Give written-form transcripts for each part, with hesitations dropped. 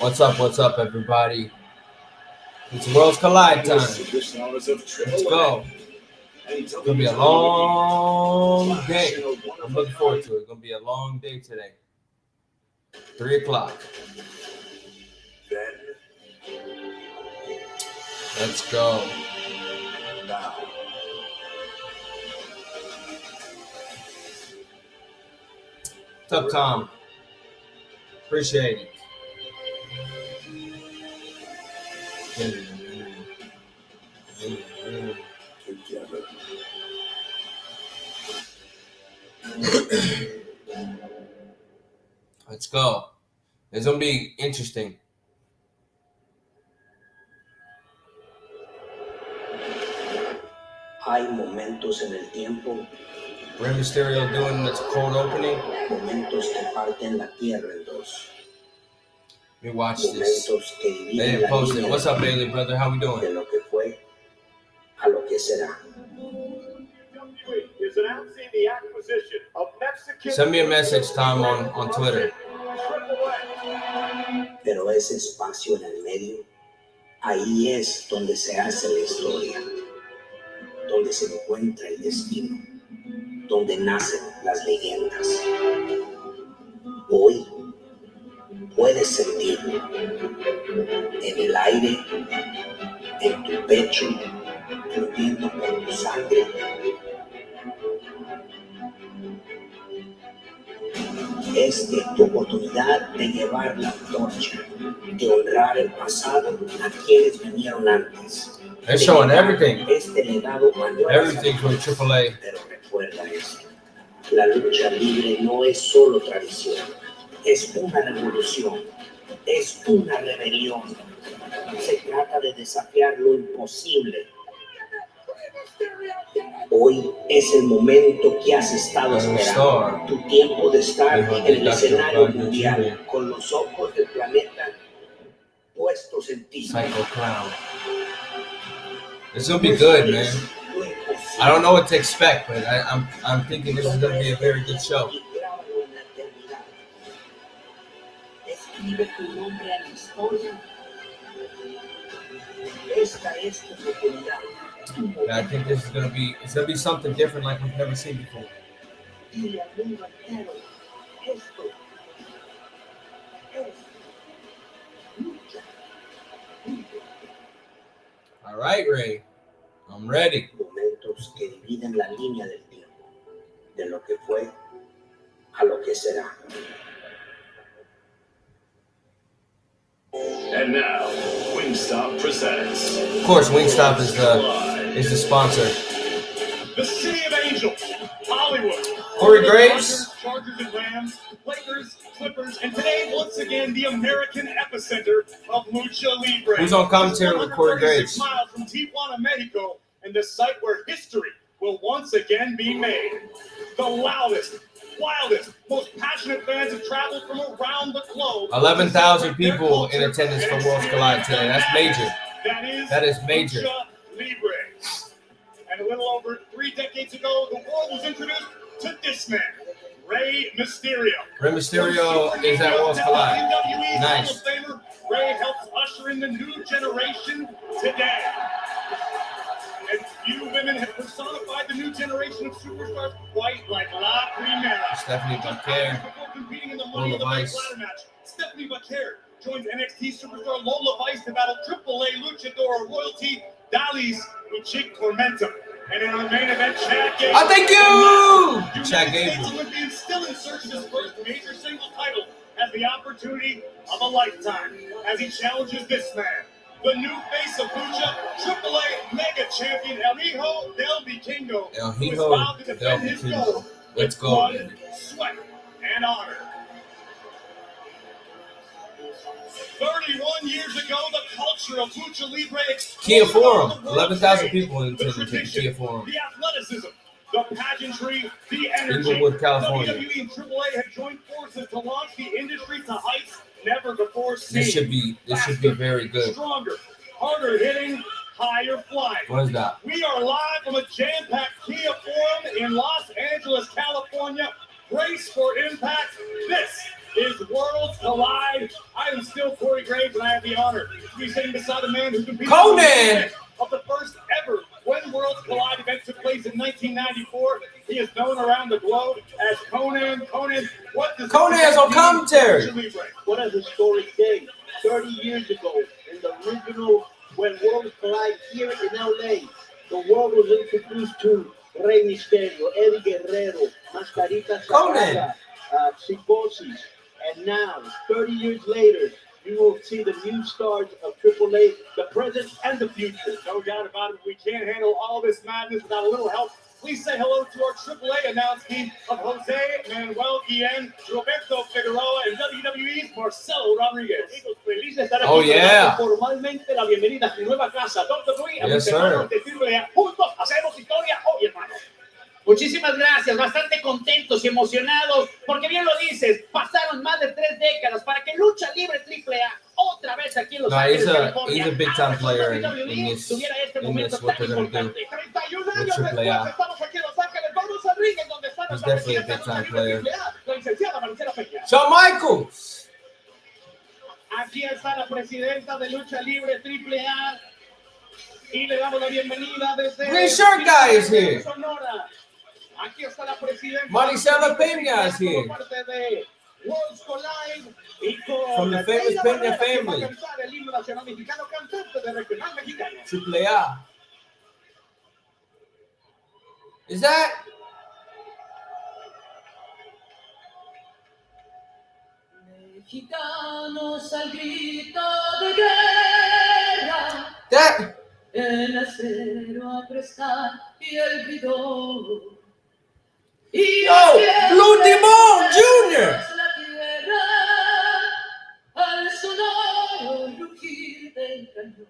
What's up, everybody? It's Worlds Collide time. Let's go. It's gonna be a long day. I'm looking forward to it. It's gonna be a long day today. 3 o'clock. Let's go. What's up, Tom? Appreciate it. Let's go. It's gonna be interesting. Hay momentos en el tiempo. Rey Mysterio doing this cold opening. Momentos que parten la tierra en dos. Let me watch this. They didn't post it. What's up, Bailey, brother? How we De doing? lo que fue a lo que será. Is announcing the acquisition of Mexican. Send me a message, Tom, on Twitter. Pero ese espacio en el medio, ahí es donde se hace la historia, donde se encuentra el destino, donde nacen las leyendas. Hoy puedes sentirlo en el aire, en tu pecho, fluyendo por tu sangre. Es tu oportunidad de llevar la antorcha, de honrar el pasado a quienes vinieron antes. They're showing everything. Este legado Everything from AAA. Pero recuerda esto, la lucha libre no es solo tradición, es una revolución, es una rebelión. Se trata de desafiar lo imposible. Hoy es el momento que has estado esperando, tu tiempo de estar en el escenario mundial, con los ojos del planeta puestos en ti. Psycho Clown. This will be good, man. I don't know what to expect, but I'm thinking this is going to be a very good show. Escribe tu nombre a la historia. Esta es tu oportunidad. Yeah, I think this is going to be something different like we've never seen before. All right, Ray. I'm ready. Momentos que dividen la línea del tiempo, de lo que fue a lo que será. And now, Wingstop presents. Of course, Wingstop is the sponsor. The City of Angels, Hollywood. Corey Graves. Chargers and Rams, Lakers, Clippers, and today, once again, the American epicenter of Lucha Libre. Who's on commentary with Corey Graves? Miles from Tijuana, Mexico, and the site where history will once again be made. The loudest, wildest, most passionate fans have traveled from around the globe. 11,000 people in attendance for Worlds Collide today. That's major. That is major. Lucha Libre. And a little over 3 decades ago, the world was introduced to this man, Rey Mysterio. Rey Mysterio is at Worlds Collide. Nice. Rey helps usher in the new generation today. And few women have personified the new generation of superstars quite like La Primera. Stephanie Bacquer, Lola Vice. Stephanie Bacquer joins NXT superstar Lola Vice to battle AAA luchador royalty Dalys with Chick Tormenta. And in our main event, Chad Gable. Oh, thank you! Chad Gable. Olympian still in search of his first major single title has the opportunity of a lifetime as he challenges this man, the new face of Lucha, AAA Mega Champion El Hijo del Vikingo, El who is Hijo vowed to del defend his Vikingo. gold Let's with go, blood, baby. sweat, and honor. 31 years ago, the culture of Lucha Libre Kia exploded Forum. on the world 11,000 stage. people in The attendance at tradition, Kia Forum. the athleticism, the pageantry, the energy. Inglewood, California. WWE and AAA have joined forces to launch the industry to heights never before seen. This should be very good. Stronger, harder hitting, higher flying. What is that? We are live from a jam-packed Kia Forum in Los Angeles, California. Brace for impact. This is Worlds Collide. I am still Corey Graves. the honor to be sitting beside a man who competed Conan! in the main event of the first ever When Worlds Collide event took place in 1994. He is known around the globe as Conan. Conan, what does Conan's on commentary. What a historic day. 30 years ago, in the original When Worlds Collide here in LA, the world was introduced to Rey Mysterio, Eddie Guerrero, Mascarita Conan. Sagrada, Psicosis. And now, 30 years later, you will see the new stars of AAA, the present and the future. No doubt about it. We can't handle all this madness without a little help. Please say hello to our AAA announce team of Jose Manuel Guillen, Roberto Figueroa, and WWE's Marcelo Rodriguez. Amigos, feliz de estar aquí. Oh, yeah. Formalmente la bienvenida a su nueva casa, WWE. Yes, sir. De AAA. Juntos hacemos historia hoy, hermano. Muchísimas gracias, bastante contentos y emocionados, porque bien lo dices, pasaron más de 3 décadas para que Lucha Libre AAA otra vez aquí en Los Ángeles, California, he's a big time player in tuviera este this momento what tan they're gonna do. importante. 31 años With después, AAA. estamos aquí en Los Ángeles. Vamos al ring, en donde está He's nuestra definitely a presidenta big time de player. AAA, la licenciada Marcela Peña. Shawn Michaels. Aquí está la presidenta de Lucha Libre AAA y le damos la bienvenida desde Green shirt guy is here. Sonora. Aquí está la presidenta Maricela Peña is here. como parte de Worlds Collide y con From the famous Leila Peña Barrera, que va a family. cantar el himno nacional mexicano, cantante de regional mexicano. AAA. Is that? Mexicanos al grito de guerra, That? el acero a prestar y el bridón. Y Yo, Blue Demon Jr. la tierra al sonoro rugir del cañón.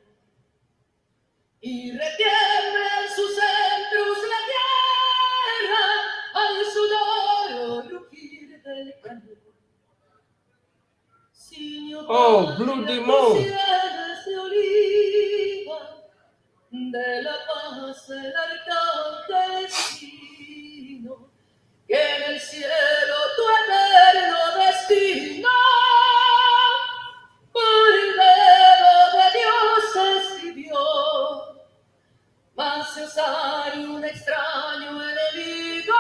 Y retiembla en sus centros la tierra al sonoro rugir del cañón. Oh, Blue Demon. De oliva, de la paz el arcángel divino, que en el cielo tu eterno destino por el dedo de Dios escribió. Mas César, un extraño enemigo,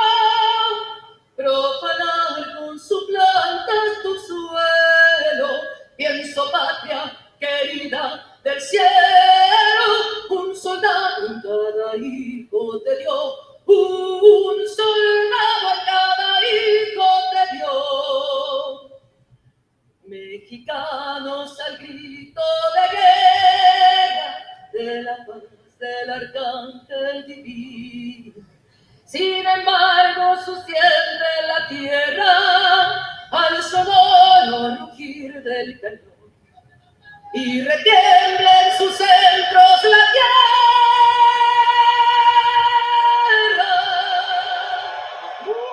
profanar con su planta tu suelo. Pienso, patria querida del cielo, un soldado en cada hijo te dio, un soldado en cada hijo te dio. Mexicanos al grito de guerra, de la paz del arcángel divino. Sin embargo, sostiene la tierra al sonoro rugir del cañón. Y retiembla en sus centros la tierra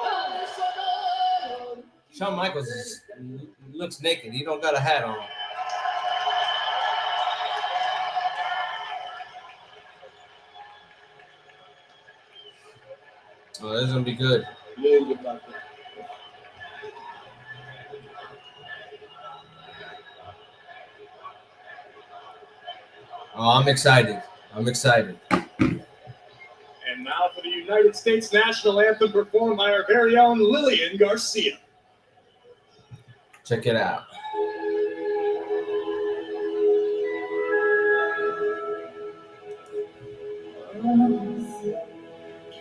al sonoro. Shawn Michaels looks naked. He don't got a hat on. Oh, this is gonna be good. Oh, I'm excited. I'm excited. And now for the United States National Anthem performed by our very own Lillian Garcia. Check it out.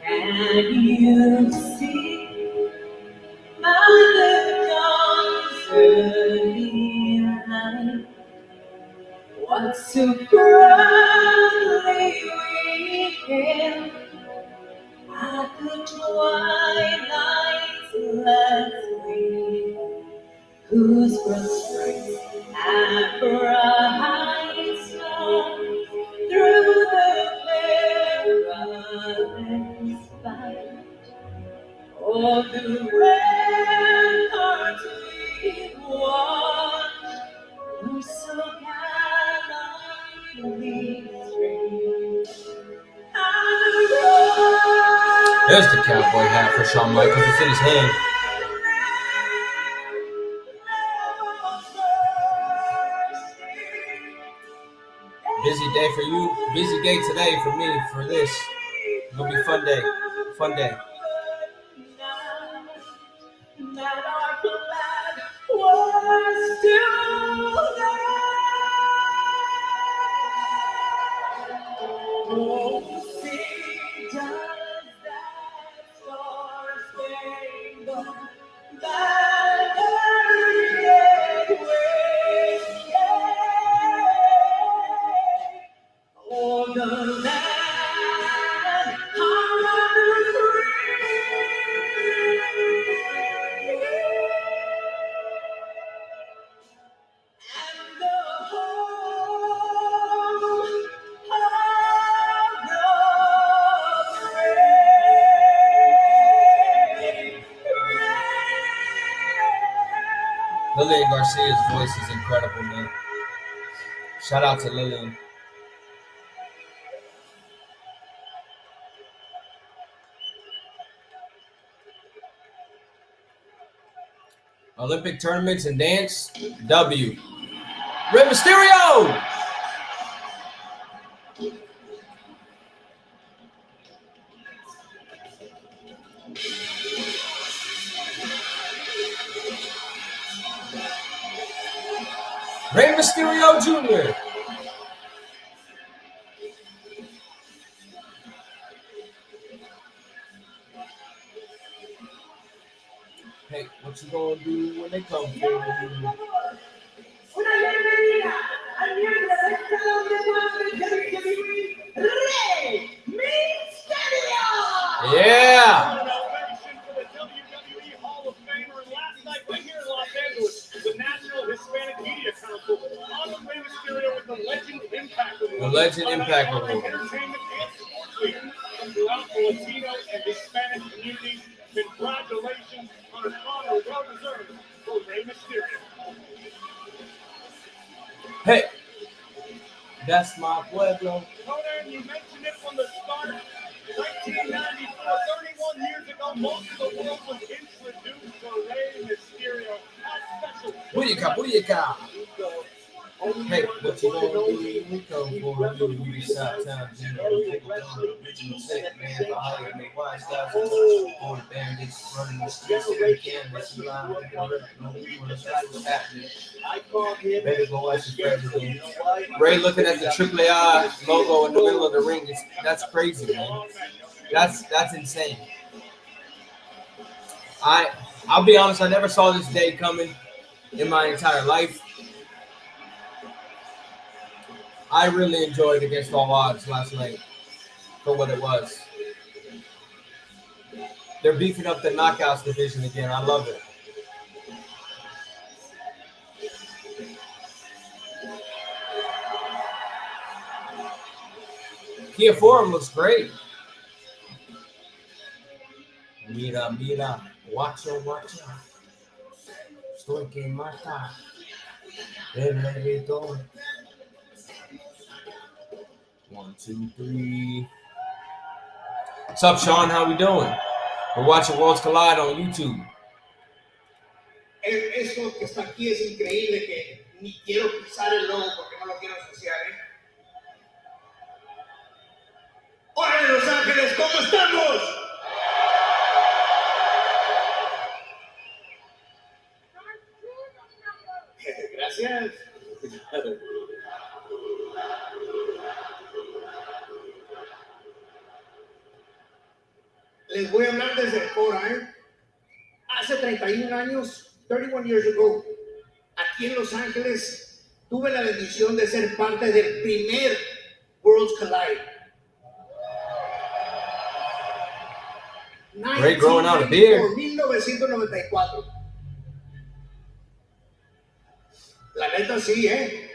Can you see Mother Dawn's early light? What so proudly we hailed at the twilight's last gleam, whose prostrate and bright stars through the perilous fight of the ramparts we watched, who so gallantly streamed. There's the cowboy hat for Shawn Michaels. It's in his hand. Busy day for you. Busy day today for me. For this, it's gonna be fun day. Fun day. That our flag was still there. Oh, see, does that star-spangled banner yet wave? Oh, the land of the and the home of the brave. Lillian Garcia's voice is incredible, man. Shout out to Lillian. Olympic tournaments and dance, W. Rey Mysterio! Rey Mysterio Jr. Hey, what you gonna do when they come for you? Una bienvenida al miembro del Salón de Fama de WWE, Rey Mysterio! Yeah! Celebration for the WWE Hall of Famer. And last night, right here in Los Angeles, the National Hispanic Media Council honored Rey Mysterio with the Legend Impact Award. The Legend Impact Honoring Award. entertainment and sports leaders from throughout the Latino and Hispanic communities. Congratulations on an honor well deserved for Rey Mysterio. Hey, that's my pueblo. Conan, you mentioned it from the start. 1994, 31 years ago, most of the world was introduced to Rey Mysterio. How special. Booyaka, booyaka. Hey, what you gonna do when we come for you? You be South Town, original sick man, behind me, wise guys, all the bandits running the streets, every canvas, you line with the rip, no people, that's what's happening. Baby, go watch your president. Ray looking at the AAA logo in the middle of the ring, that's crazy, man. That's insane. I'll be honest, I never saw this day coming in my entire life. I really enjoyed Against All Odds last night for what it was. They're beefing up the Knockouts division again. I love it. Kia Forum looks great. Mira, mira, watcha, watcha. Estoy que mata. El reggaetón. 1, 2, 3. What's up, Sean? How we doing? We're watching Worlds Collide on YouTube. Eso que está aquí es increíble que ni quiero pisar el logo porque no lo quiero asociar, ¿eh? ¡Hola, Los Ángeles! ¿Cómo estamos? Gracias. Les voy a hablar desde Cora, ¿eh? Hace 31 años, 31 years ago, aquí en Los Ángeles, tuve la bendición de ser parte del primer Worlds Collide. Ray growing out a beard. 1994. La neta sí, ¿eh?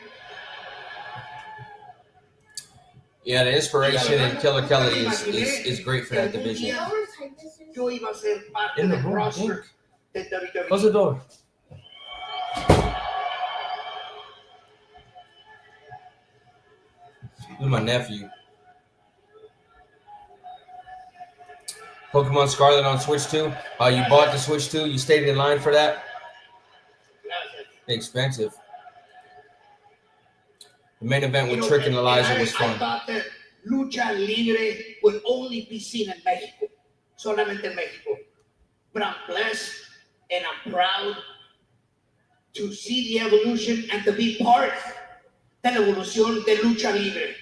Yeah, the inspiration in Killer Kelly is great for that division. Yo iba a ser parte In the del room, roster de WWE. Close the door. This is my nephew. Pokemon Scarlet on Switch 2. You bought the Switch 2. You stayed in line for that. Gracias. Expensive. The main event You with know, Trick and Elijah was I fun. thought that lucha libre would only be seen in Mexico, solamente en Mexico. But I'm blessed and I'm proud to see the evolution and to be part de la evolución de lucha libre.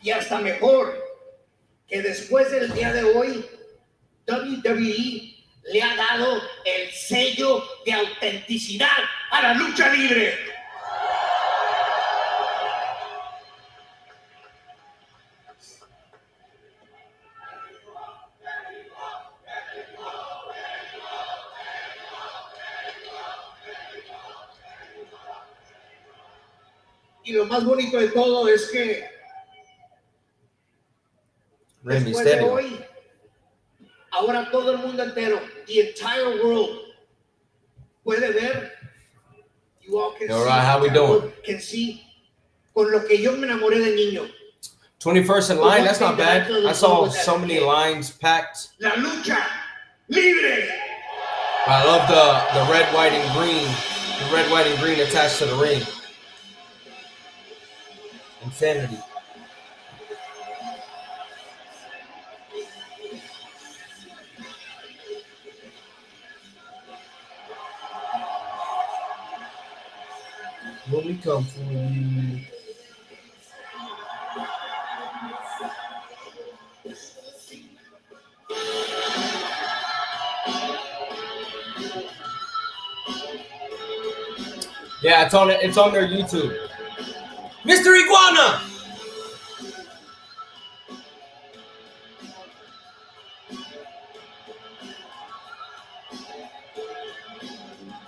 Y hasta mejor que después del día de hoy, WWE le ha dado el sello de autenticidad a la lucha libre. Y lo más bonito de todo es que Rey después de Mysterio. hoy, ahora todo el mundo entero, the entire world, puede ver. You all can All see, right, how we the entire doing? world can see con lo que yo me enamoré de niño. 21st in line, that's not bad. I saw so many lines packed. La lucha libre. I love the red, white, and green. The red, white, and green attached to the ring. Insanity. When we come for you. Yeah, it's on their YouTube. Mr. Iguana!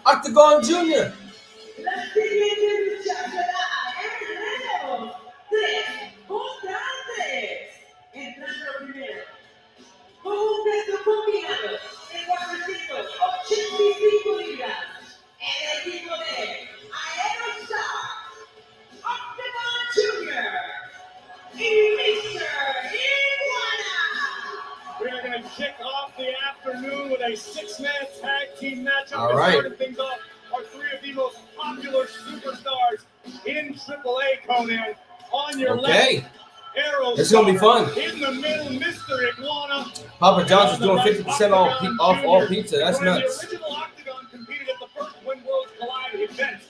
Octagon Jr. La siguiente lucha será en 3 contra 3. Entrando primero. Con un peso combinado de 485 libras. El equipo de Aerostar, Octagon Jr. y Mr. Iguana. We are going to kick off the afternoon with a 6-man tag team matchup. All right. Starting things off are three of the most popular superstars in AAA, Conan. On your Okay. left, Aerostar. It's gonna be fun. In the middle, Mr. Iguana. Papa John's is On the doing right, 50% off Octagon all Jr. pizza. That's Conan, nuts. The original Octagon competed at the first When Worlds Collide event.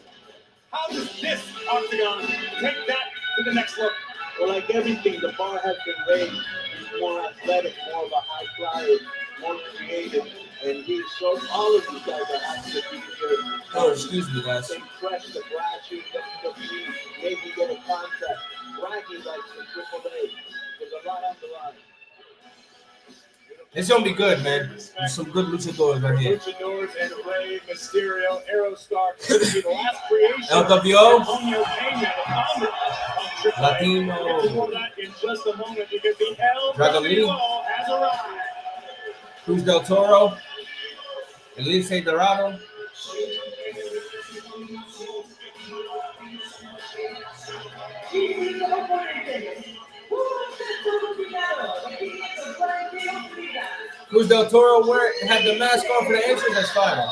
How does this Octagon take that to the next level? Well, like everything, the bar has been raised. He's more athletic, more of a high flyer, more creative. And he shows all of these guys are happy to be here. Oh, excuse me, guys. Impress the grassroots WWE, maybe get a contract. Bragging rights for AAA. There's a lot on the line. It's gonna be good, man. There's some good luchadores right here. Luchadors and Rey Mysterio, Aerostar, the last creation. LWO. Antonio Pena, the founder of AAA. Latino. We'll get to more of that in just a moment because the Dragon LWO has arrived. Cruz del Toro. Elise Dorado. Y sus oponentes. Un peso combinado de 542 libras. Cruz del Toro had the mask on for the entrance. That's fire.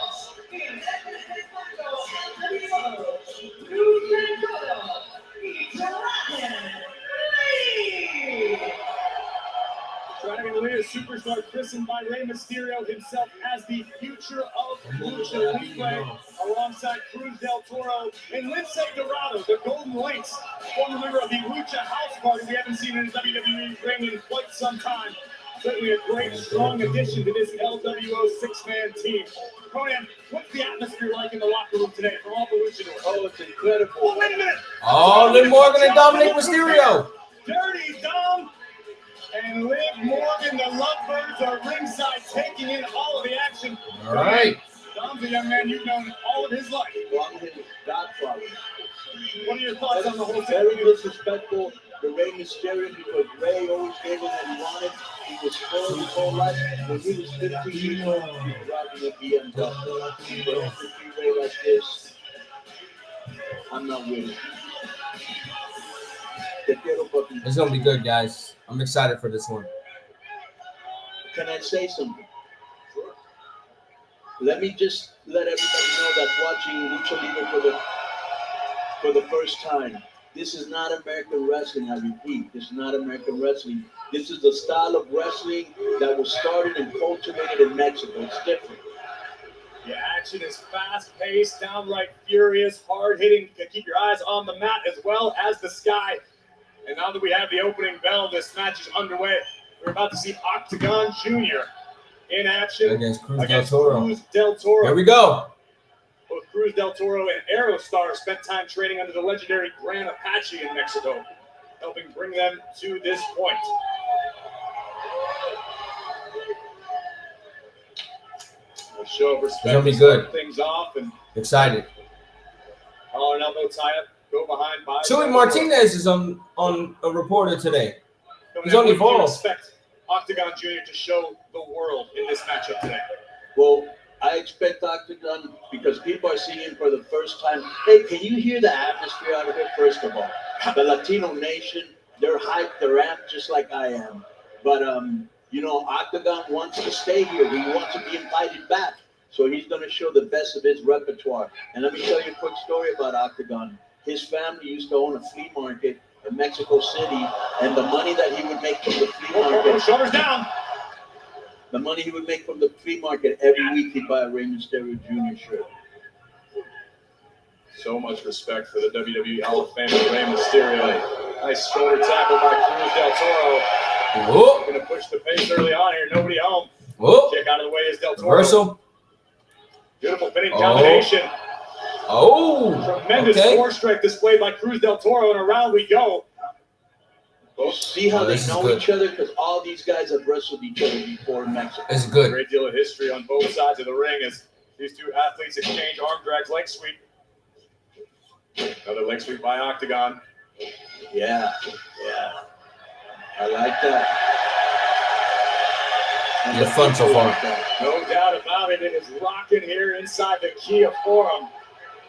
Dragon Lee, a superstar christened by Rey Mysterio himself as the future of Lucha Libre, alongside Cruz del Toro and Lince Dorado, the Golden Lynx, former member of the Lucha House Party we haven't seen in the WWE ring in quite some time. Certainly a great, strong addition to this LWO six-man team. Conan, what's the atmosphere like in the locker room today for all the luchadors? Oh, it's incredible. Oh, wait a minute! Oh, Liv Morgan and Dominic Mysterio. Dirty Dom and Liv Morgan, the Lovebirds, are ringside taking in all of the action. All right. Dom's a young man you've known all of his life. Well, I'm his godfather. What are your thoughts on the whole Very thing? disrespectful to Rey Mysterio because Rey always gave him what he wanted. He was spoiled his whole life. When he was 15 years old, he was driving a BMW. But to see Rey like this, I'm not with it. Te quiero, papi. It's gonna be good, guys. I'm excited for this one. Can I say something? let me just let everybody know that's watching Lucha Libre for the first time. This is not American wrestling, I repeat. This is not American wrestling. This is the style of wrestling that was started and cultivated in Mexico. It's different. The action is fast-paced, downright furious, hard-hitting. Keep your eyes on the mat as well as the sky. And now that we have the opening bell, this match is underway. We're about to see Octagon Jr. in action Against Cruz del Toro. Cruz del Toro. Here we go. Both Cruz del Toro and Aerostar spent time training under the legendary Gran Apache in Mexico, helping bring them to this point. A show of respect. It's gonna be to good. start things off and Excited. collar and elbow tie-up. Go behind by. Chuy Martinez is on a reporter today. He's on What do you Evolve. expect Octagon Jr. to show the world in this matchup today? Well, I expect Octagon because people are seeing him for the first time. Hey, can you hear the atmosphere out of here? First of all, the Latino nation, they're hyped, they're amped just like I am. But you know, Octagon wants to stay here. He wants to be invited back. So he's going to show the best of his repertoire. And let me tell you a quick story about Octagon. His family used to own a flea market in Mexico City, and the money that he would make from the flea market, Shoulders down. the money he would make from the flea market every week, he'd buy a Rey Mysterio Jr. shirt. So much respect for the WWE Hall of Famer Rey Mysterio. Nice shoulder tackle by Cruz del Toro. Whoa. Going to push the pace early on here. Nobody home. Whoa. Kick out of the way is del Toro. Reversal. Beautiful pinning combination. Oh. Tremendous Okay. force strength displayed by Cruz del Toro, and around we go. You see how Oh, they this is know good. each other? Because all these guys have wrestled each other before in Mexico. It's good. Great deal of history on both sides of the ring as these two athletes exchange arm drags, leg sweep. Another leg sweep by Octagon. Yeah. I like that. And It's fun so people far. like that. No doubt about it. It is rocking here inside the Kia Forum.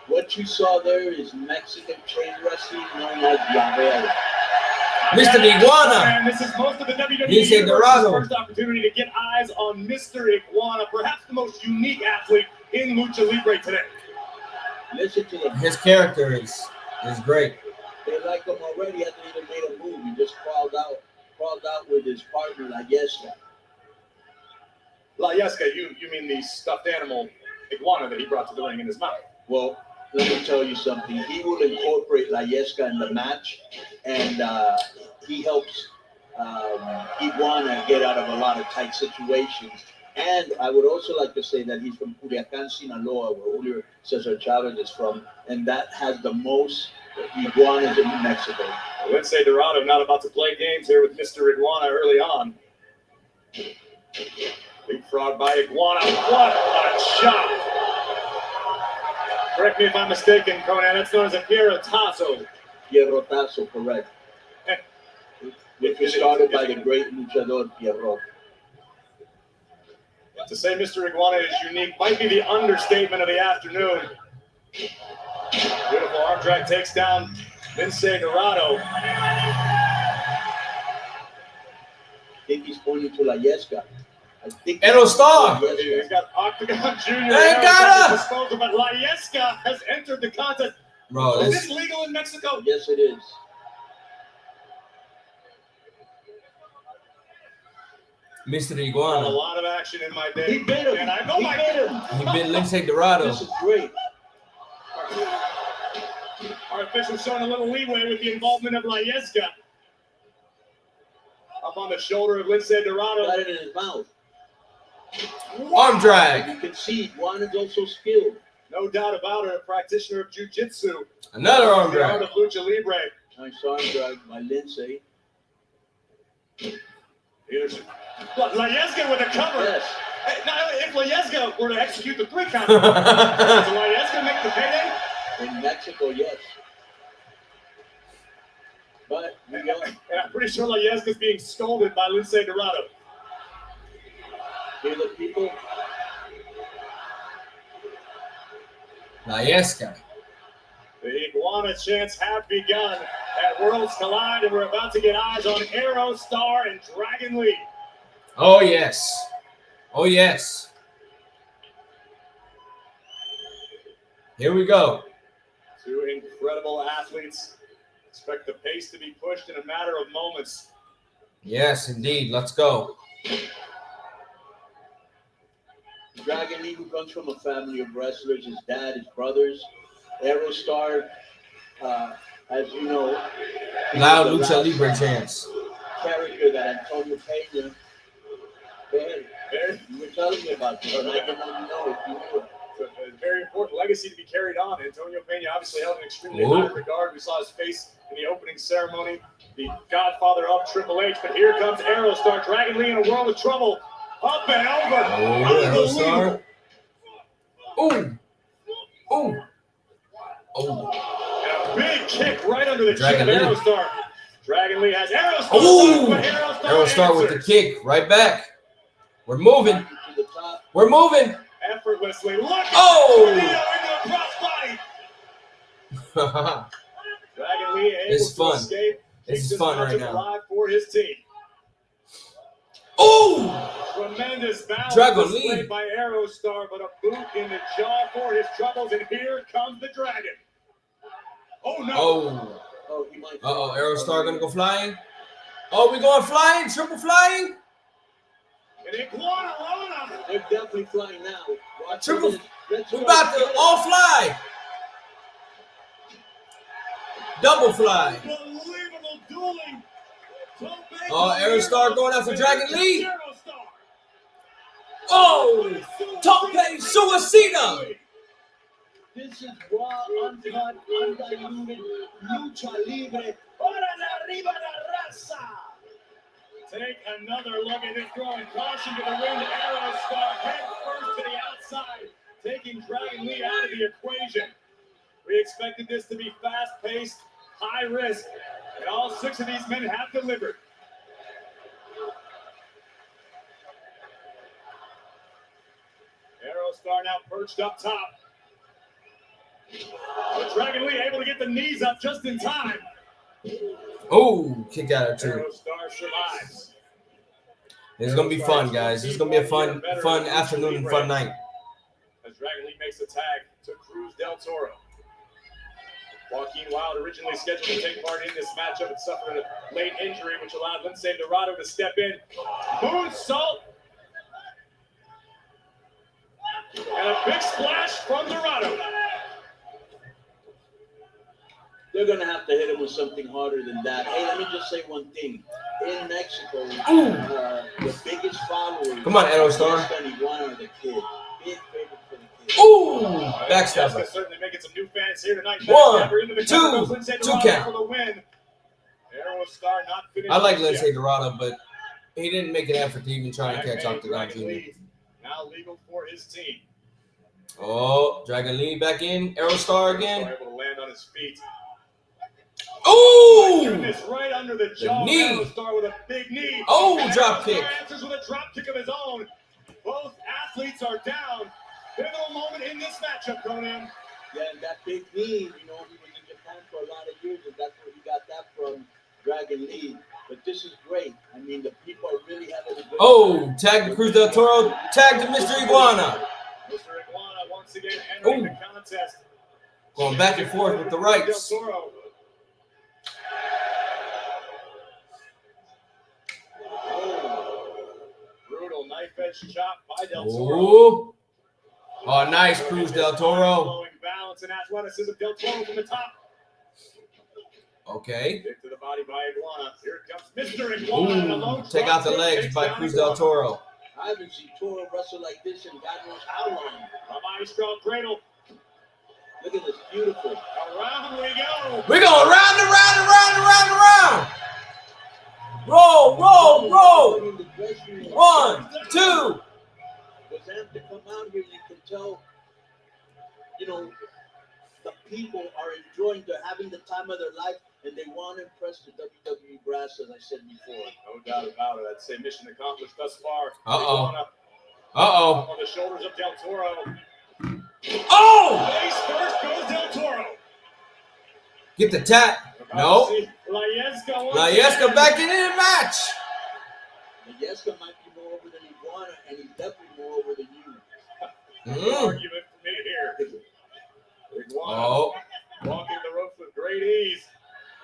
What you saw there is Mexican chain wrestling known as Llavero. Mr. Iguana. And this is most of the WWE Lince Universe's Dorado. first opportunity to get eyes on Mr. Iguana, perhaps the most unique athlete in Lucha Libre today. Listen to them. His character is great. They like him already. Hasn't even made a move. He just crawled out with his partner, La Yesca. La Yesca, you mean the stuffed animal iguana that he brought to the ring in his mouth? Well, let me tell you something. He will incorporate La Yesca in the match, and he helps Iguana get out of a lot of tight situations. And I would also like to say that he's from Culiacán, Sinaloa, where Julio Cesar Chavez is from, and that has the most iguanas in Mexico. Lince Dorado not about to play games here with Mr. Iguana early on. Big frog by Iguana. What a chop! Correct me if I'm mistaken, Conan. That's known as a Pierrotazo. Pierrotazo, correct. Which was started by the great luchador Pierrot. To say Mr. Iguana is unique might be the understatement of the afternoon. Beautiful arm drag takes down Lince Dorado. I think he's pointing to La Yesca. I think Aerostar. He's got Octagon Jr. Hey, got him! disposal, but La Yesca has entered the contest. Bro, Is this this legal in Mexico? Yes, it is. Mr. A Iguana. lot of action in my day. He bit him. And I know He my bit him. He bit Lince Dorado. This is great. Our official showing a little leeway with the involvement of La Yesca. Up on the shoulder of Lince Dorado. Got it in his mouth. Arm drag. You can see Iguana's also skilled. No doubt about it, a practitioner of jiu-jitsu. Another arm The art drag. of lucha libre. Nice arm drag by Lince. La Yesca with a cover. Yes. Hey, now, if La Yesca were to execute the 3 count, does La Yesca make the payday? In Mexico, yes. But we go. And I'm pretty sure La Yesca's being scolded by Lince Dorado. Hear the people. La Yesca. The Iguana chants have begun at Worlds Collide, and we're about to get eyes on Aerostar and Dragon Lee. Oh, yes. Oh, yes. Here we go. Two incredible athletes. Expect the pace to be pushed in a matter of moments. Yes, indeed. Let's go. Dragon Lee, who comes from a family of wrestlers, his dad, his brothers, Aerostar, as you know, Loud he's the Lucha Libre last chants. character that Antonio Pena, you were telling me about this, and I didn't even know if you knew it. It's a very important legacy to be carried on. Antonio Pena obviously held in extremely Ooh. high regard. We saw his face in the opening ceremony, the godfather of Triple H. But here comes Aerostar, Dragon Lee in a world of trouble. Up and over. Oh, Aerostar. Ooh. Ooh. Oh. And a big kick right under the Dragon chin of Lee. Aerostar. Dragon Lee has Aerostar. Ooh. But Aerostar with the answers kick. Right back. We're moving. To the top. We're moving. effortlessly. Look at Oh. the tornado into the crossbody. Dragon Lee able It's to fun. escape. This Keeps is fun right matchup now. alive for his team. Ooh. Tremendous balance Dragon displayed Lee. by Aerostar, but a boot in the jaw for his troubles, and here comes the Dragon. Oh no! Oh. Oh, he might. Uh-oh. Aerostar gonna go flying. Oh, we going flying? Triple flying? And Iguana Lona. They're definitely flying now. Watch Triple- this. Let's We go. about to all fly. Double fly. Unbelievable dueling. Oh, Aerostar going after Dragon Lee. Oh, Tope Suicida. This is raw, uncut, undiluted lucha libre. Órale arriba la raza. Take another look at this, throwing caution to the wind. Aerostar head first to the outside, taking Dragon Lee out of the equation. We expected this to be fast-paced, high risk, and all six of these men have delivered. Aerostar now perched up top. But Dragon Lee able to get the knees up just in time. Oh, kick out of two. Aerostar survives. It's gonna be fun, guys. It's gonna be a fun afternoon and fun night. As Dragon Lee makes the tag to Cruz del Toro. Joaquin Wilde, originally scheduled to take part in this matchup, but suffered a late injury, which allowed Lince Dorado to step in. Moonsault. And a big splash from Dorado. They're going to have to hit him with something harder than that. Hey, let me just say one thing. In Mexico, the biggest followers Come on, Aerostar. of Iguana are the kids. Big favorite for the kids. Ooh, Jessica backstabber. certainly making some new fans here tonight. One, Backstabber into the two, cover goes Lince two Dorado count. for the win. Aerostar not finished. I like yet. Lince Dorado, but he didn't make an effort to even try and catch Octagon Dragon Jr. Lee now legal for his team. Oh, Dragon Lee back in. Aerostar again. Aerostar able to land on his feet. Ooh! Goodness, right under the jaw. knee. Aerostar with a big knee. Oh, And drop Aerostar kick. answers with a drop kick of his own. Both athletes are down. Pivotal moment in this matchup, Conan. Yeah, and that big knee, you know, he was in Japan for a lot of years, and that's where he got that from, Dragon Lee. But this is great. I mean, the people are really having a good Oh, tag to Cruz del Toro. Tag to Mr. Iguana. Mr. Iguana once again entering Ooh. the contest. Going back and forth with the rights. Del Toro. Brutal knife edge chop by Del Toro. Ooh. Oh, nice, Cruz del Toro. Flowing balance and athleticism. Del Toro from the top. Okay. Kick to the body by Iguana. Here comes Mr. Iguana. and a low Ooh, take out the drop kick legs takes by down Cruz del Iguana. Toro. I haven't seen Toro wrestle like this in God knows how long. A maestro cradle. Look at this, beautiful. Around we go. We're going round and round and round and round and round. Roll, roll, roll. In the dressing room. 1, 2. For them to come out here, you can tell, you know, the people are enjoying, they're having the time of their life, and they want to impress the WWE brass, as I said before. No doubt about it. I'd say mission accomplished thus far. Uh-oh. Iguana Uh-oh. on the shoulders of Del Toro. Oh! Face first goes Del Toro. Get the tap. No. Layeska Layeska back in the match. Yeska might be more over than Iguana, and he's definitely more over than you. Argument for me here. Iguana Oh, walking the ropes with great ease.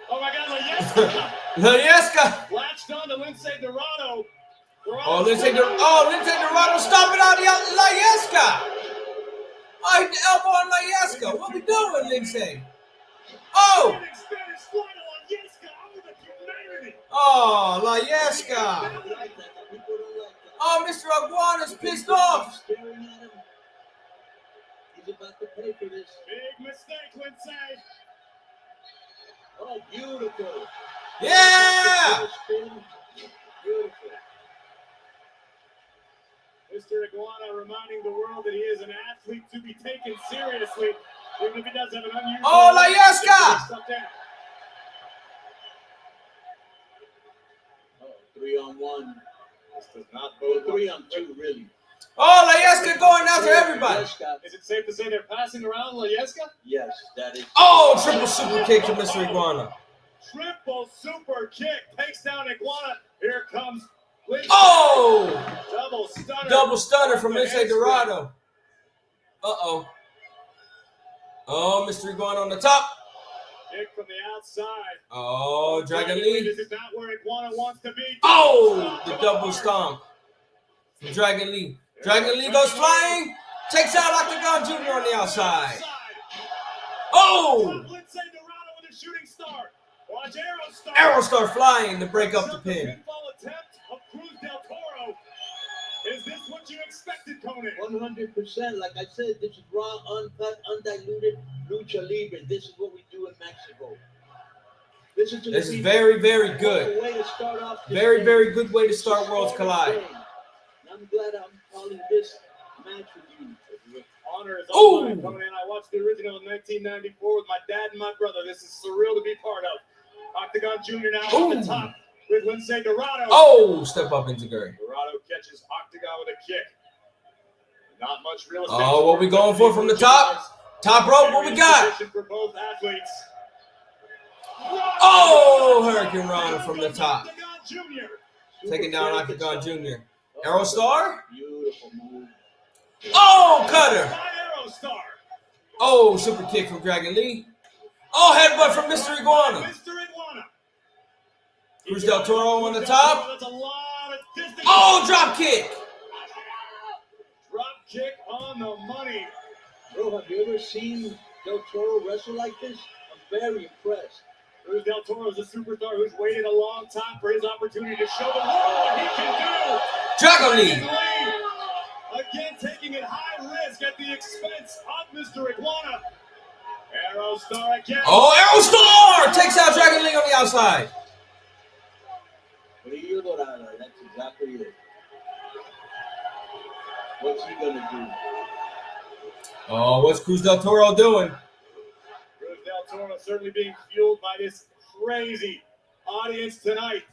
Oh my God, Layeska Layeska. latched on to Lince Dorado. Oh, Lince Dorado stomping out Layeska. Oh, he elbow on Layeska. What we doing, Lince? Oh. Spanish fly to Layeska out of humanity. Oh, Layeska. I don't like that. The people don't like that. Oh, Mr. Iguana's pissed off. Staring at him. He's about to pay for this. Big mistake, Lince. Oh, beautiful. Yeah. Beautiful. Mr. Iguana reminding the world that he is an athlete to be taken seriously, even if he does have an unusual. Oh, Layeska. Oh, 3-on-1. This does not Well, bode well. 3-on-2, really. Oh, Layeska going after everybody. Layeska. Is it safe to say they're passing around Layeska? Yes, that is. Oh, triple super kick to Mr. Iguana. Triple super kick takes down Iguana. Here comes Lince. Oh, Double stunner. double stunner from Off the Lince handspring. Dorado. Uh-oh. Oh, Mr. Iguana on the top. Kick from the outside. Oh, Dragon Lee. This is not where Iguana wants to be. Oh, the double stomp from Dragon Lee. Dragon Lee goes flying. Takes out Octagon Jr. on the outside. Oh, Lince Dorado with a shooting star. Watch Aerostar. Aerostar flying to break up the pin. Pinfall attempt of Cruz del Toro. Is this what you expected, Conan? 100%. Like I said, this is raw, uncut, undiluted lucha libre. This is what we do in Mexico. Listen to This the is people. very, very What good. a way to start off this Very, thing. very good way to This start is Worlds Spartan Collide. Thing. And I'm glad I'm calling this match with you. Honor is Ooh. all mine, Conan. I watched the original in 1994 with my dad and my brother. This is surreal to be part of. Octagon Jr. now on Ooh. the top with Lince Dorado. Oh, step up into Gary. Dorado catches Octagon with a kick. Not much real estate. Oh, what we going for from the top? Top rope, what we got? Position for both athletes. Oh, Hurricane Rana from the top. Octagon Jr. Taking down Octagon Jr. Aerostar? Beautiful move. Oh, cutter. By Aerostar. Oh, super kick from Dragon Lee. Oh, headbutt from Mr. Iguana. Mr. Iguana. Cruz del Toro on the top. That's a lot of distance. Oh, drop kick. Drop kick on the money. Bro, have you ever seen Del Toro wrestle like this? I'm very impressed. Cruz del Toro is a superstar who's waited a long time for his opportunity to show the world what he can do. Dragon Lee. Dragon Lee, again taking it high risk at the expense of Mr. Iguana. Aerostar again. Oh, Aerostar takes out Dragon Lee on the outside. Brillo Dorado, that's exactly it. What's he gonna do? Oh, what's Cruz del Toro doing? Cruz del Toro certainly being fueled by this crazy audience tonight.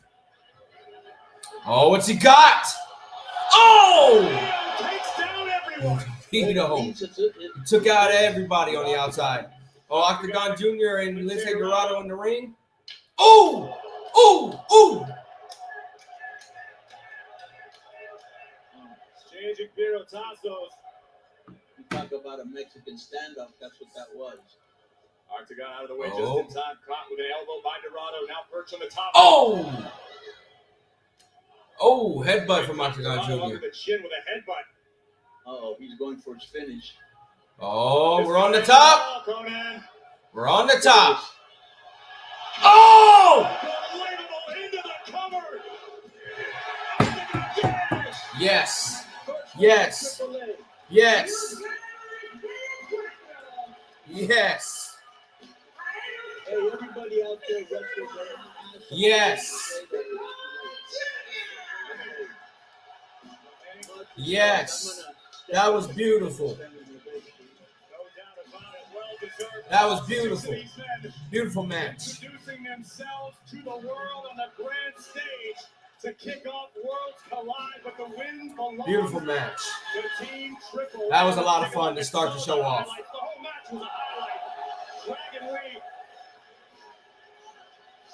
Oh, what's he got? Oh! Leo takes down everyone. Vito. He took out everybody on the outside. Oh, Octagon Jr. and Lince Dorado in the ring. Oh! Oh! Oh! Exchanging Virotazos. You talk about a Mexican standoff, that's what that was. Octagon out of the way Oh. just in time. Caught with an elbow by Dorado. Now perched on the top. Oh! Oh, headbutt from Octagon Dorado Jr. under the chin with a headbutt. Uh-oh, he's going for his finish. Oh, we're on the top. Conan. We're on the top. Oh! Unbelievable into the cover. Yes. Yes. Yes. Yes. Hey, everybody out there wrestling. Yes. Yes. That was beautiful. That was beautiful. Beautiful match. Introducing themselves to the world on the grand stage to kick off Worlds Collide, but the win belongs Beautiful match. to Team Triple. That was a lot of fun to start the show off. The whole match was a highlight. Dragon Lee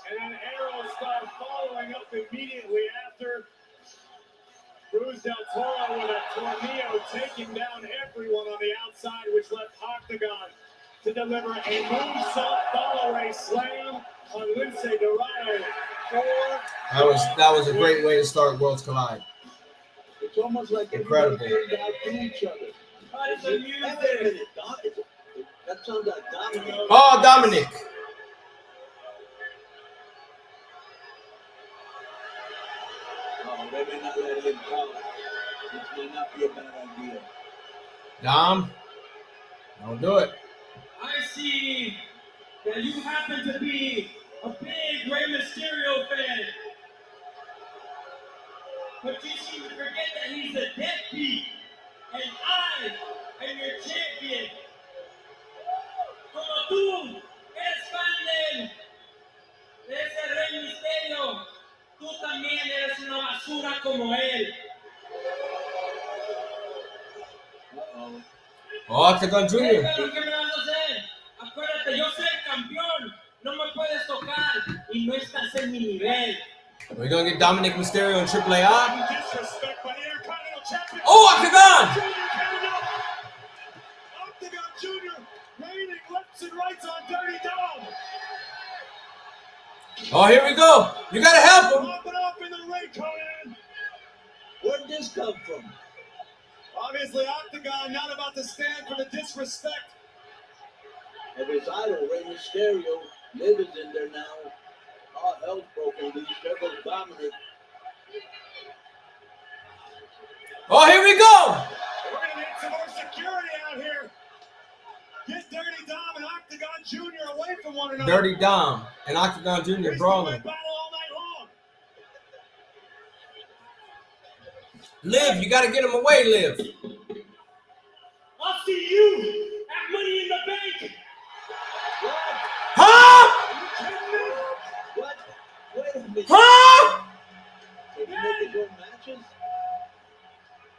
and then Aerostar following up immediately after. Cruz del Toro with a tornado taking down everyone on the outside, which left Octagon to deliver a moonsault follow-away slam on Lince Dorado. That was a great way to start Worlds Collide. It's almost like Incredible. everybody turned out to each other. That sounds like Dominic. Oh, Dominic. Oh, they may not let him go. This may not be a bad idea. Dom, don't do it. I see that you happen to be a big Rey Mysterio fan. But you seem to forget that he's a deadbeat. And I am your champion. Como tú eres fan de ese Rey Mysterio, tú también eres una basura como él. Uh-oh. Oh, Octagon Jr. Pero, ¿qué me vas a hacer? Acuérdate, yo soy el campeón. No me puedes tocar y no estás en mi nivel. We're going to get Dominic Mysterio and Triple A. Oh, Octagon! Octagon Jr. raining lefts and rights on Dirty Dom. Oh, here we go. You got to help him. Popping off in the ring, Conan. Where'd this come from? Obviously, Octagon not about to stand for the disrespect. And his idol, Rey Mysterio, lives in there now. All hell's broken loose. There goes Dominic. Oh, here we go. We're going to need some more security out here. Get Dirty Dom and Octagon Jr. away from one another. Dirty Dom and Octagon Jr. brawling. Battle all night long. Liv, you got to get him away, Liv. I'll see you at Money in the Bank. Huh? What? Wait a minute. Huh? Can you make his own matches?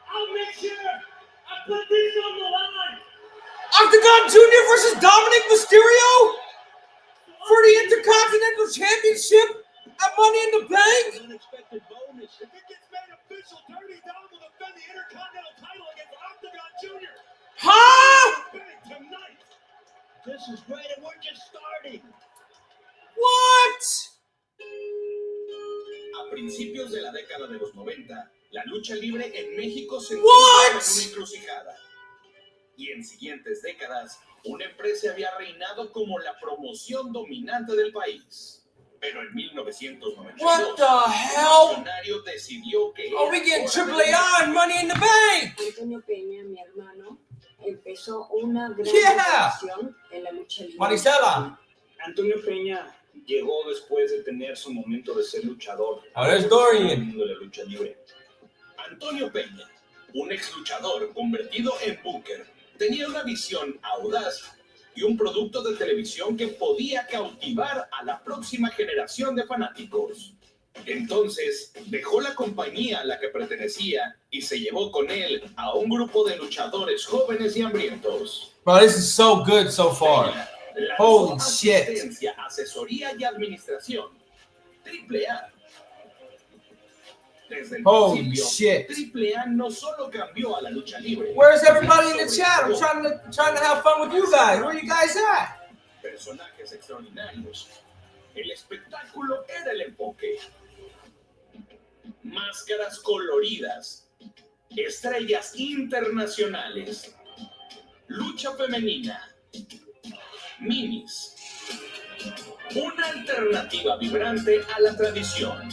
I'll make sure I put this on the line. Octagon Jr. versus Dominic Mysterio for the Intercontinental Championship at Money in the Bank? An unexpected bonus. If it gets made official, Dirty Dom will defend the Intercontinental title against Octagon Jr. Huh? Tonight. This is great, and we're just starting. What? A principios de la década de los 90, la lucha libre en México se What? encontraba en una encrucijada. Y en siguientes décadas, una empresa había reinado como la promoción dominante del país. Pero en 1992, What the hell? un funcionario decidió que Oh, we getting AAA and Money in the Bank. Antonio Peña, mi hermano, empezó una gran Yeah. relación en la lucha libre. Maricela. Antonio Peña llegó después de tener su momento de ser luchador. Oh, there's En el Dorian. mundo de la lucha libre. Antonio Peña, un ex luchador convertido en booker, tenía una visión audaz y un producto de televisión que podía cautivar a la próxima generación de fanáticos. Entonces, dejó la compañía a la que pertenecía y se llevó con él a un grupo de luchadores jóvenes y hambrientos. Bro, this is so good so far. Peña lanzó Holy shit. asistencia, asesoría y administración. AAA. Desde el Holy principio, shit. AAA no solo cambió a la lucha libre. Where's everybody in the chat? I'm trying to have fun with you guys. Where you guys at? Personajes extraordinarios. El espectáculo era el enfoque. Máscaras coloridas. Estrellas internacionales. Lucha femenina. Minis. Una alternativa vibrante a la tradición.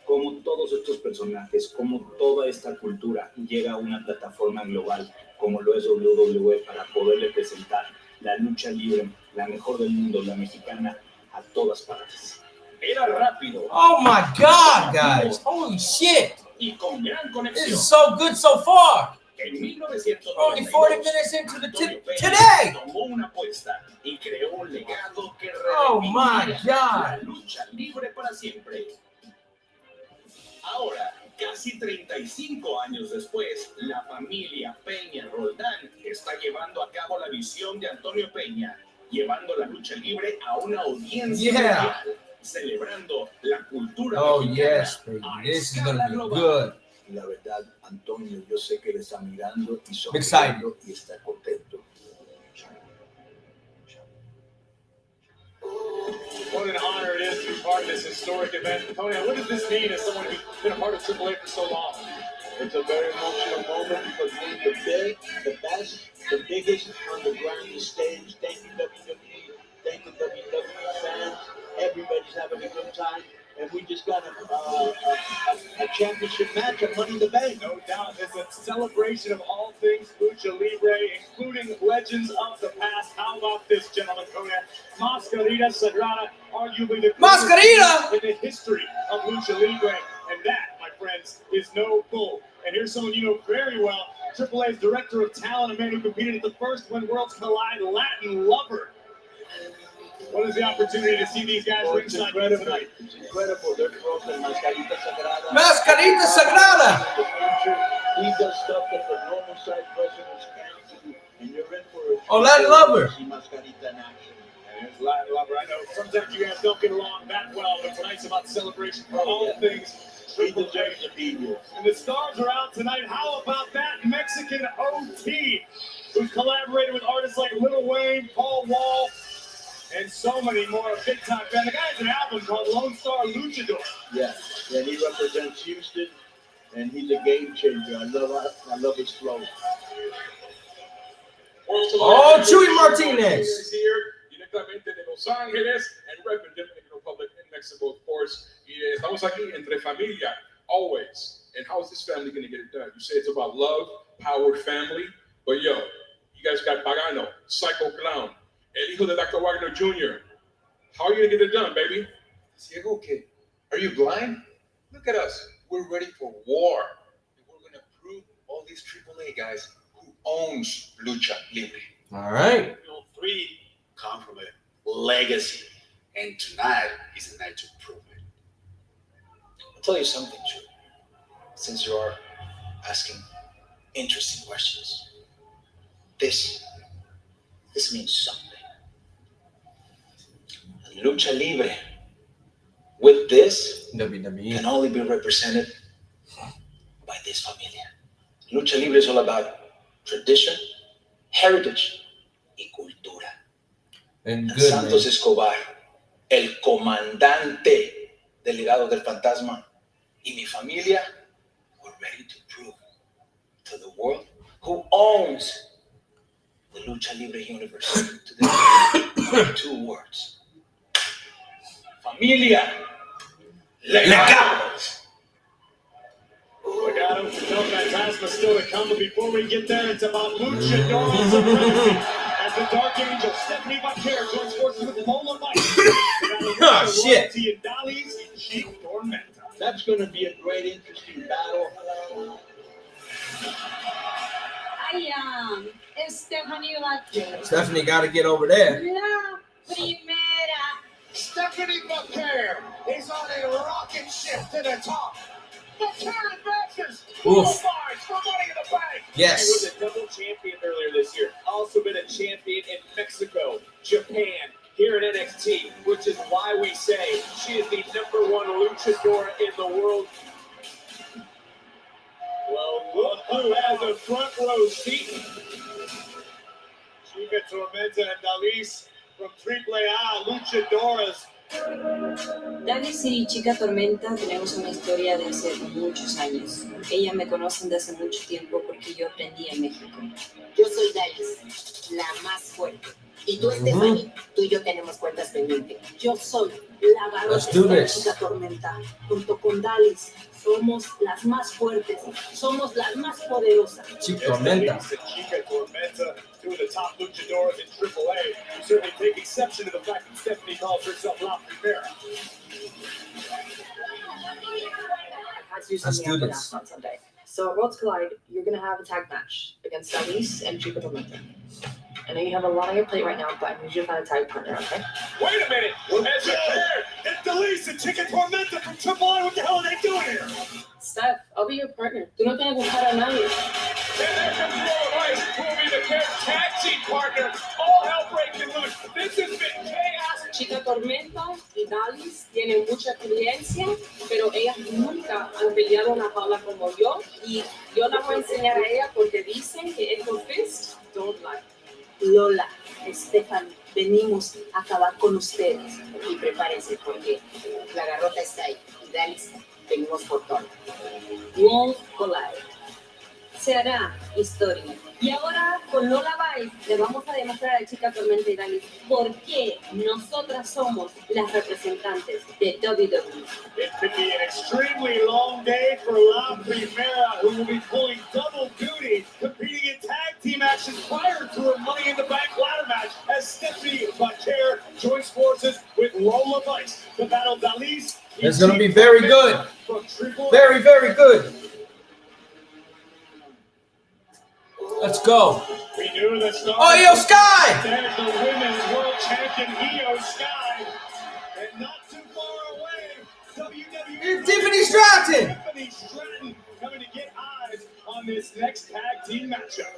Como todos estos personajes, como toda esta cultura, llega a una plataforma global como lo es WWE para poderle presentar la lucha libre, la mejor del mundo, la mexicana, a todas partes. Era rápido. Oh my God, guys. Holy shit. Y con gran This conexión. is so good so far. En 1992, Only 40 minutes into the Antonio Peña today. tomó una apuesta y creó un legado que Oh my redefiniría la God. lucha libre para siempre. Ahora, casi 35 años después, la familia Peña Roldán está llevando a cabo la visión de Antonio Peña, llevando la lucha libre a una audiencia Yeah. mundial, celebrando la cultura Oh, mexicana yes, baby. a This is escala going to be global. good. Y la verdad, Antonio, yo sé que le está mirando y Excited. sonriendo y está contento. What an honor it is to be part of this historic event. Tony, what does this mean as someone who's been a part of AAA for so long? It's a very emotional moment because we're the best, the biggest on the grandest stage. Thank you, WWE. Thank you, WWE fans. Everybody's having a good time. And we just got a championship match at Money in the Bank. No doubt. It's a celebration of all things Lucha Libre, including legends of the past. How about this, gentlemen? Mascarita Sagrada, arguably the Mascarita! in the history of Lucha Libre. And that, my friends, is no bull. And here's someone you know very well, AAA's Director of Talent, a man who competed at the first When Worlds Collide, Latin Lover. What is the opportunity to see these guys ringside tonight? It's incredible. They're broken. Mascarita Sagrada. Mascarita Sagrada! He does stuff that the normal side wrestlers can't do. And you're in for a Oh, Latin Lover. See Mascarita in action. And there's Latin Lover. I know sometimes you guys don't get along that well, but tonight's about celebration for all things Triple J. And the stars are out tonight. How about that Mexican OT, who's collaborated with artists like Lil Wayne, Paul Wall, and so many more. Big time fan. The guy has an album called Lone Star Luchador. Yeah, he represents Houston, and he's a game changer. I love his flow. Oh, Chuy Martinez. Here, directamente de Los Ángeles, and rep in Dominican Republic in Mexico, of course. Y estamos aquí entre familia, always. And how is this family going to get it done? You say it's about love, power, family, but yo, you guys got Pagano, Psycho Clown, El Hijo de Dr. Wagner Jr. How are you going to get it done, baby? Ciego, okay. Are you blind? Look at us. We're ready for war. And we're going to prove all these AAA guys who owns Lucha Libre. All right. Three come from a legacy. And tonight is the night to prove it. I'll tell you something, Drew. Since you are asking interesting questions. This means something. Lucha Libre with this WWE can only be represented by this familia. Lucha Libre is all about tradition, heritage, y cultura. And good, Santos man. Escobar, el comandante del legado del fantasma, y mi familia, we're ready to prove to the world who owns the Lucha Libre universe. To the two words. Familia. Legado. Legado, no Fantasma still to come, but before we get there, it's about Luchador Supremacy. As the Dark Angel, Stephanie Vaquero joins forces with Lola Mike. Oh, shit. And Dali's Chief Tormenta. That's going to be a great, interesting battle. I am Stephanie Vaquero. Stephanie got to get over there. La primera. Stephanie Vaquero is on a rocket ship to the top. Vaquero advances. Oof. For Money in the Bank. Yes. He was a double champion earlier this year. Also been a champion in Mexico, Japan, here at NXT, which is why we say she is the #1 luchador in the world. Well, look who has a front row seat. Chica Tormenta and Dalis from AAA Luchadoras. Dalis y Chica Tormenta tenemos una historia de hace muchos años. Ella me conocen de hace mucho tiempo porque yo aprendí en México. Yo soy Dalis, la más fuerte. Y tú, Stephanie, tú y yo tenemos cuentas pendientes. Yo soy la Let's do varosa this. Chica Tormenta. Junto con Dalis, somos las más fuertes, somos las más poderosas. Chica Tormenta. Chica Tormenta, two of the top luchadoras in AAA. You certainly take exception to the fact that Stephanie calls herself La Primera. Let's do this. On Sunday. So at Worlds Collide, you're going to have a tag match against Dalis and Chica Tormenta. I know you have a lot on your plate right now, but I need you to find a tag partner, okay? Wait a minute! As you're there, it's Dalis and Chica Tormenta from AAA. What the hell are they doing here? Steph, I'll be your partner. Tú no tienes que buscar a nadie. And there comes Laura Rice, who will be the pair tag team partner. All hell breaking loose. This has been chaos. Chica Tormenta y Dalis tienen mucha experiencia, pero ellas nunca han peleado una jaula como yo. Y yo la voy a enseñar a ella porque dicen que estos fists don't lie. Lola, Stephanie, venimos a acabar con ustedes. Y prepárense porque la garrota está ahí. Y Dallas, venimos por todo. Worlds Collide. Se hará historia. Y ahora con Lola Vice le vamos a demostrar a Chica Tormenta y Dallas por qué nosotras somos las representantes de WWE. It could be an extremely long day for La Primera, who will be pulling double duty, competing in tag team actions prior to her Money in the Bank ladder match as Stephanie Vaquer joins forces with Lola Vice to battle Dallas. It's going to be very good. Very, very good. Let's go. We knew that Oh, Io Sky! There's the women's world champion Io Sky. And not too far away, WWE. Tiffany Stratton. Tiffany Stratton coming to get eyes on this next tag team matchup.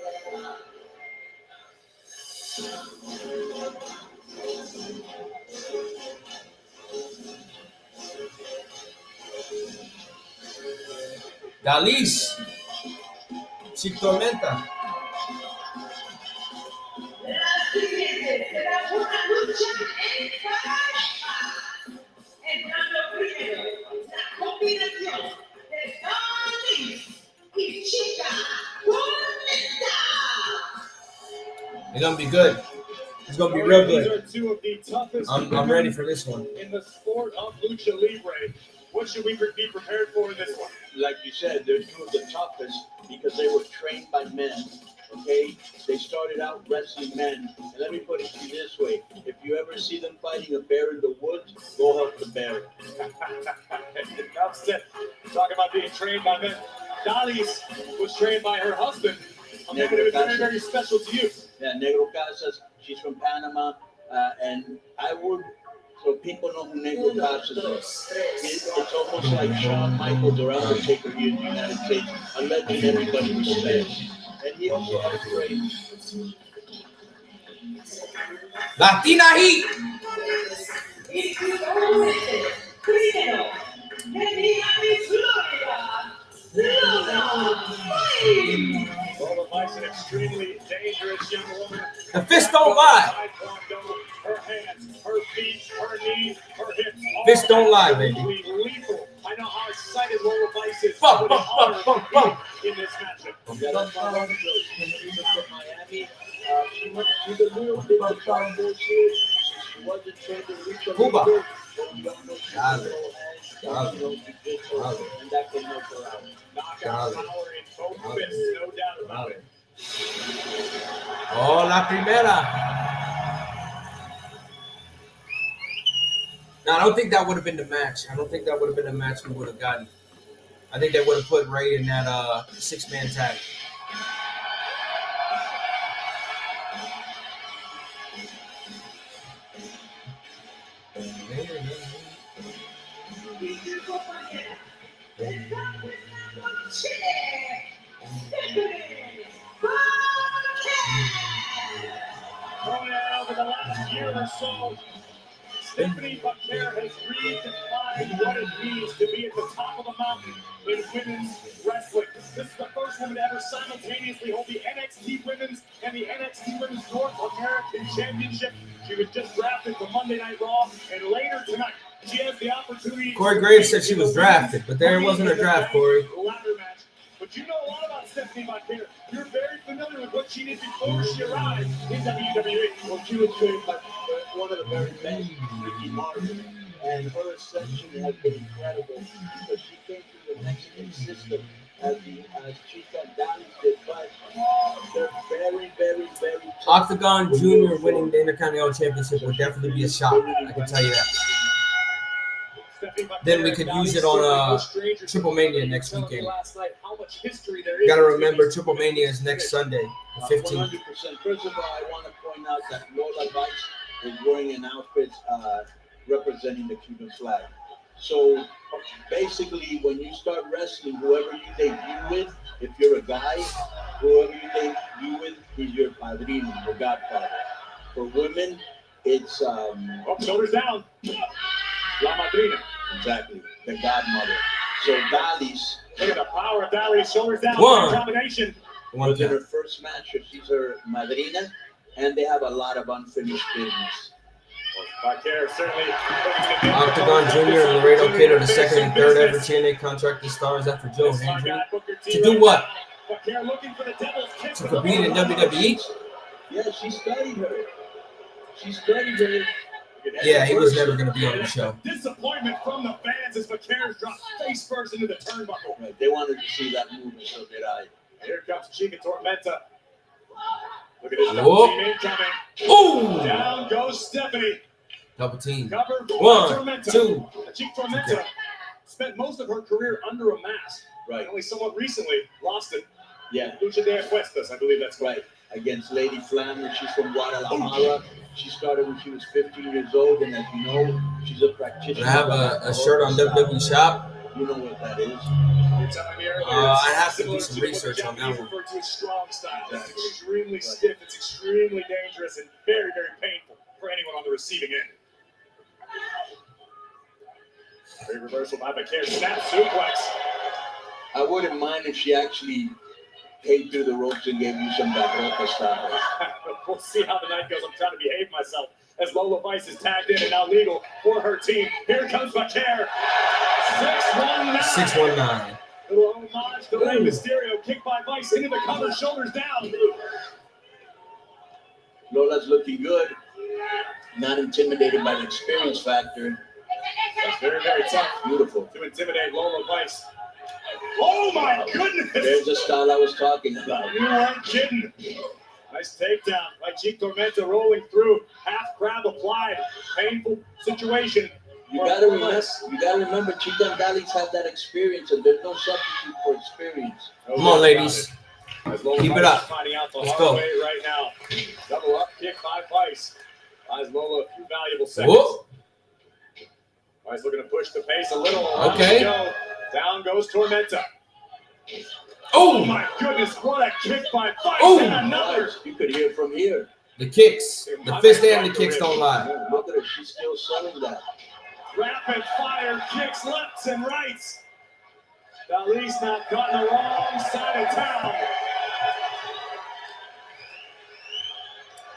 Dallas. Chica Tormenta. La siguiente será una lucha en pareja. Entrando primero, la combinación de Dallas y Chica Tormenta. It's going to be good. It's going to be real These good. are two of the toughest I'm ready for this one. in the sport of lucha libre. What should we be prepared for in this one? Like you said, they're two of the toughest because they were trained by men. Okay, they started out wrestling men. And let me put it to you this way: if you ever see them fighting a bear in the woods, go help the bear. Enough said. Talk about being trained by men. Dallas was trained by her husband. A man who is very, very special to you. Yeah, Negro Casas. She's from Panama, and I would. So people know who Negro Casas is. It's almost like Shawn Michaels or Undertaker here in the United States. A legend everybody respects. And he also had a great. Latina Heat. Y finalmente, primero, de Miami, Florida, Lola Vice. Lola Vice, an extremely dangerous young woman. The fist don't lie. Her hands, her feet, her knees, her hips. Fist don't lie, baby. Lethal. I know how excited Lola Vice is Bum, bum, bum, bum, bum. in this matchup. Yeah, that's my love. She's from Miami. She's a little bit of a child bullshit. She wasn't trained in lucha Cuba. libre, but you don't know she's Got it. and that can help her out. Knockout power in both fists, no doubt about it. Oh, La Primera. Now, I don't think that would have been the match. I don't think that would have been the match we would have gotten. I think they would have put Ray in that six-man tag. Oh, yeah, over the last year or so, Stephanie Vaquer has redefined what it means to be at the top of the mountain in women's wrestling. This is the first woman to ever simultaneously hold the NXT Women's and the NXT Women's North American Championship. She was just drafted for Monday Night Raw, and later tonight, she has the opportunity. Corey Graves said she was drafted, but there wasn't a draft, Corey. Ladder match. But you know a lot about Stephanie Vaquer. You're very familiar with what she did before she arrived in WWE. Well, she was trained by one of the very best, Ricky Martin, and her ascension has been incredible because she came through the Mexican system as Chica Dallas did, but they're very, very, very tough. Octagon Jr. winning the Intercontinental Championship would definitely be a shock. I can tell you that. Then we could use it on Triple Mania next weekend. Got to remember, Triple Mania is next Sunday, the 15th. 100%. First of all, I want to point out that Lola Vice is wearing an outfit representing the Cuban flag. So basically, when you start wrestling, whoever you debut with, if you're a guy, whoever you debut with is your padrino, your godfather. For women, it's shoulders down. La Madrina. Exactly, the godmother. So Dallas. Look at the power of Dallas. Shoulders down. One. Combination. Was in her first match. She's her madrina. and they have a lot of unfinished business. Vaquer certainly. Octagon Jr. and Laredo Kid are the second and third ever TNA contracted stars after Joe Hendry. To do what? Took a beat in WWE? Yeah, she studied her. She studied her. Yeah, he was never going to be on the show. Disappointment from the fans as Vaquer dropped face first into the turnbuckle. Right. They wanted to see that movement, so did I. Here comes Chica Tormenta. Look at this Whoa. double team incoming. Ooh. Down goes Stephanie. Double team. Covered by 1, Tormenta. 2. Chica Tormenta spent most of her career under a mask. Right. And only somewhat recently lost it. Yeah. Lucha de Apuestas, I believe that's right. Against Lady Flammer. She's from Guadalajara. She started when she was 15 years old, and as you know, she's a practitioner. I have a shirt on WWE Shop. You know what that is. You're telling me earlier, I have to do some research on that one. referred to as strong style. It's extremely stiff. It's extremely dangerous and very, very painful for anyone on the receiving end. Great reversal by Vaquer. Snap suplex. I wouldn't mind if she actually came through the ropes and gave you some Barroca style. We'll see how the night goes. I'm trying to behave myself as Lola Vice is tagged in and now legal for her team. Here comes Vaquer. 619. 619. Little homage to Rey Mysterio. Kick by Vice into the cover, shoulders down. Lola's looking good. Not intimidated by the experience factor. That's very, very tough. Beautiful. To intimidate Lola Vice. Oh my goodness! There's the style I was talking about. You weren't kidding. Nice takedown by Chica Tormenta rolling through. Half crab applied. Painful situation. You gotta remember, Chica and Dallas have that experience, and there's no substitute for experience. Come on, ladies. Keep it up. Let's go. Right now. Double up kick by Vice. Buys Lola a few valuable seconds. Whoop. Vice looking to push the pace a little. Okay. Down goes Tormenta. Oh my goodness, what a kick by Vice Oh. and another. You could hear from here. The kicks. The fist and the kicks don't lie. Look at her, she's still selling that. Rapid fire kicks lefts and rights. Dallas not caught in the wrong side of town.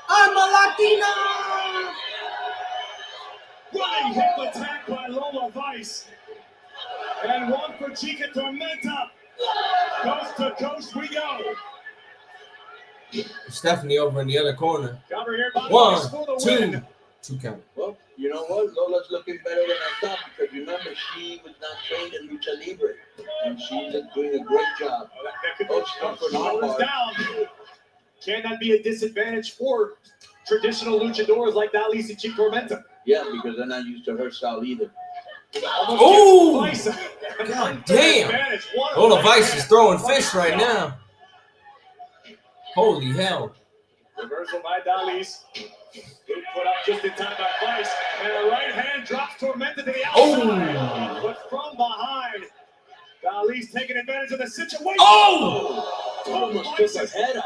I'm a Latina. Running hip attack by Lola Vice. And one for Chica Tormenta. Coast to coast we go. Stephanie over in the other corner. Cover here by 1, Vice for the 2. win. 2 count. Well, you know what? Lola's looking better than I thought because remember, she was not trained in Lucha Libre. And she's doing a great job. Oh, that could be shoulders down. Can that be a disadvantage for traditional luchadors like Dallas and Chica Tormenta? Yeah, because they're not used to her style either. Oh! Vice. God damn. Lola Vice is throwing fish right now. Holy hell. Reversal by Dallas. Good put up just in time by Vice. And a right hand drops Tormenta to the outside. Oh! But from behind, Dallas taking advantage of the situation. Oh! Almost took her head off.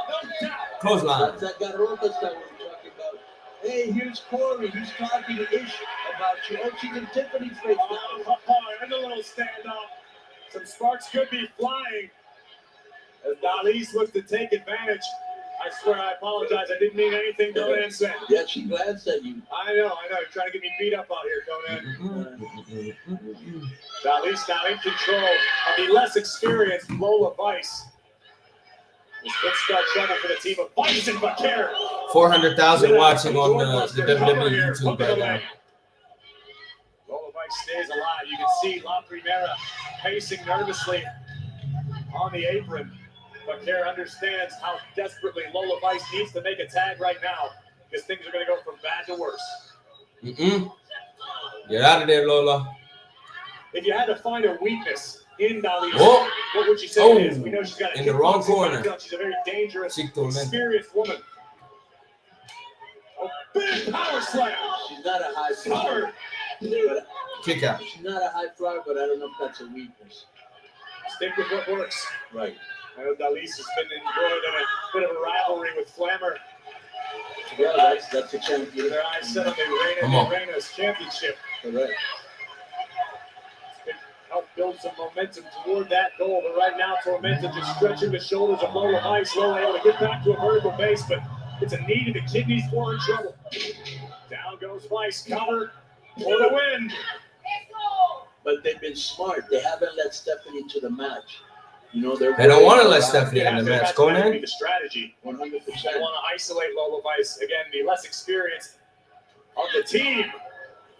Clothesline. That's that Garroca style we're talking about. Hey, here's Corey. He's talking to Ish about you. Oh, she's in Tiffany's face now. And a little standoff. Some sparks could be flying. As Dallas looks to take advantage. I swear I apologize. I didn't mean anything Conan said. Yeah, she glanced at you. I know. You're trying to get me beat up out here, Conan. Dallas now in control of the less experienced Lola Vice. This could start trouble for the team of Vice and Vaquer. 400,000 watching on the WWE YouTube right now. Lola Vice stays alive. You can see La Primera pacing nervously on the apron. Vaquer understands how desperately Lola Vice needs to make a tag right now because things are going to go from bad to worse. Get out of there, Lola. If you had to find a weakness in Dallas, Whoa. what would you say it is? We know she's got a In the wrong kickboxing corner. background. She's a very dangerous, Chica Tormenta. experienced woman. A big power slam. She's not a high flyer. But Kick out. she's not a high flyer, but I don't know if that's a weakness. Stick with what works. Right. I know Dallas has been enjoying a bit of a rivalry with Flammer. Yeah, that's a champion. Their eyes set on the Come on. Reina's championship. Correct. Could help build some momentum toward that goal, but right now Tormenta just stretching the shoulders of Lola Vice. Lola able to get back to a vertical base, but It's a knee to the kidneys for in trouble. Down goes Vice, cover for the win. But they've been smart. They haven't let Stephanie to the match. You know, They don't want to let Stephanie in the match. That's Go gonna be ahead. the strategy. 100%. They want to isolate Lola Vice. Again, the less experienced of the team.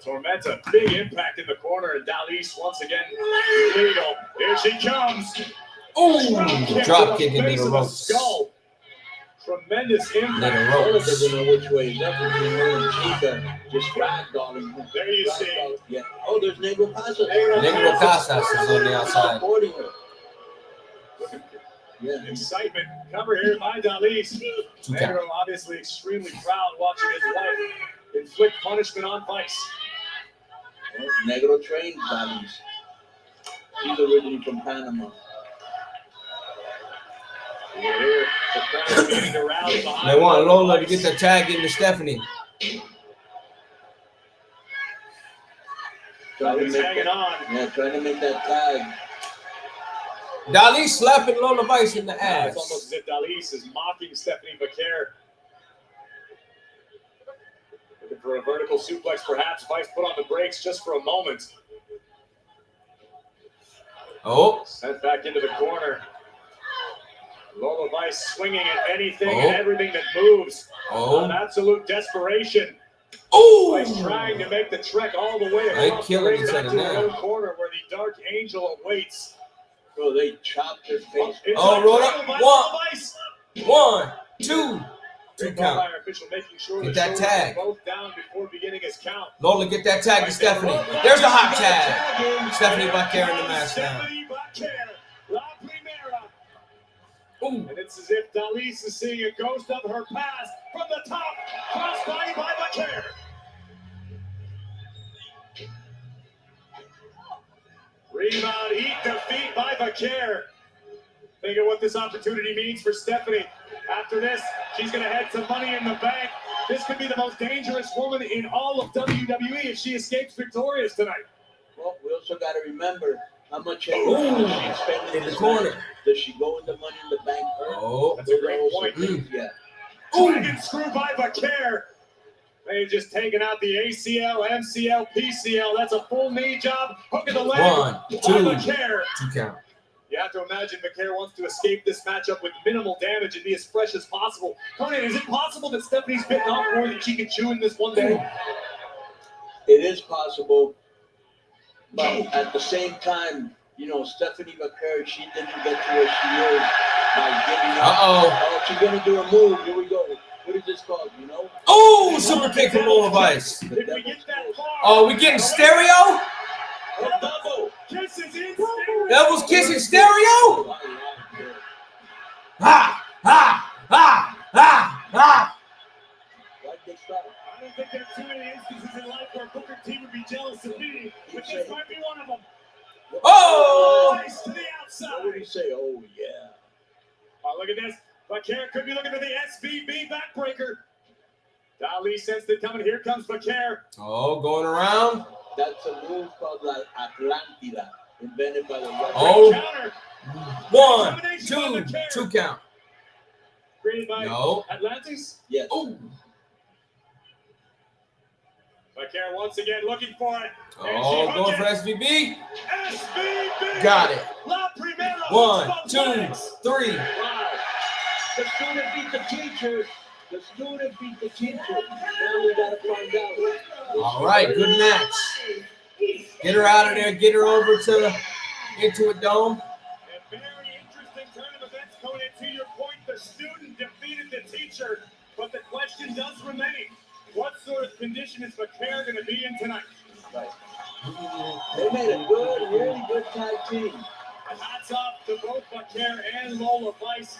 Tormenta, big impact in the corner, and Dalise once again legal. Here she comes. Ooh, drop kick into the ropes. Skull. Tremendous impact. Little ropes. Doesn't know which way. Definitely knowing Chica just ragdolling him. There you see. Yeah. Oh, there's Negro Casas. Negro Casas is on the outside. Supporting her. Yeah. Excitement. Cover here by Dalise. Negro obviously extremely proud watching his wife inflict punishment on Vice. Well, Negro trained Dalise. He's originally from Panama. Here, the crowd beginning to rally behind. They want Lola to get the tag into Stephanie. Dalise hanging on. Yeah, trying to make that tag. Dalise slapping Lola Vice in the It's ass. almost as if Dalise is mocking Stephanie Vaquer. Looking for a vertical suplex, perhaps. Vice put on the brakes just for a moment. Oh. Sent back into the corner. Lola Vice swinging at anything and everything that moves. Oh. An absolute desperation. Oh. Vice trying to make the trek all the way They across the killing ring each back other to their now. own corner where the Dark Angel awaits. Bro, they chopped her face. Oh, roll up. One, two. Two count. Fire official making sure Get the that shoulders tag. are both down before beginning his count. Lola, get that tag to Stephanie. There's the hot tag. Stephanie Vaquer in the match now. Stephanie Vaquer, La Primera. Ooh. And it's as if Dalise is seeing a ghost of her past from the top. Crossbody by Vaquer. Rebound, eat defeat by Vaquer. Think of what this opportunity means for Stephanie. After this, she's going to head to Money in the Bank. This could be the most dangerous woman in all of WWE if she escapes victorious tonight. Well, we also got to remember how much she's Ooh. spending In the corner. Does she go in the Money in the Bank? Oh. That's a great point. Yeah. Dragon screw by Vaquer. They've just taken out the ACL, MCL, PCL. That's a full knee job. Hook of the leg. One, two. By Vaquer. Two count. You have to imagine Vaquer wants to escape this matchup with minimal damage and be as fresh as possible. Conan, is it possible that Stephanie's bitten off more than she can chew in this one day? It is possible. But at the same time, you know, Stephanie Vaquer, she didn't get to where she is by giving up. Oh, she's going to do a move. Here we go. What is this called, you know? Oh, super kick from Lola Vice. Oh, we getting stereo? Devil's kissing stereo? Ha! Ha! Ha! Ha! Ha! I don't think there are too many instances in life where Booker T would be jealous of me, but this might be one of them. Oh! Nice to the outside. What did he say? Oh, yeah. Oh, look at this. Vaquer could be looking for the SVB backbreaker. Dalise sensed it coming. Here comes Vaquer. Oh, going around. That's a move called like Atlantida, invented by the Russians. Oh. One, two count. Created by No. Atlantis. Yes. Oh. Vaquer once again looking for it. Oh, going for SVB. SVB. Got it. La Primera. 1, 2, 3. Wow. The student beat the teacher. The student beat the teacher. Now we gotta find out. All right, good match. Get her out of there. Get her over to Intuit Dome. A very interesting turn of events, Conan. To your point, the student defeated the teacher, but the question does remain: what sort of condition is Vaquer going to be in tonight? Right. They made a good, really good tag team. Hats off to both Vaquer and Lola Vice.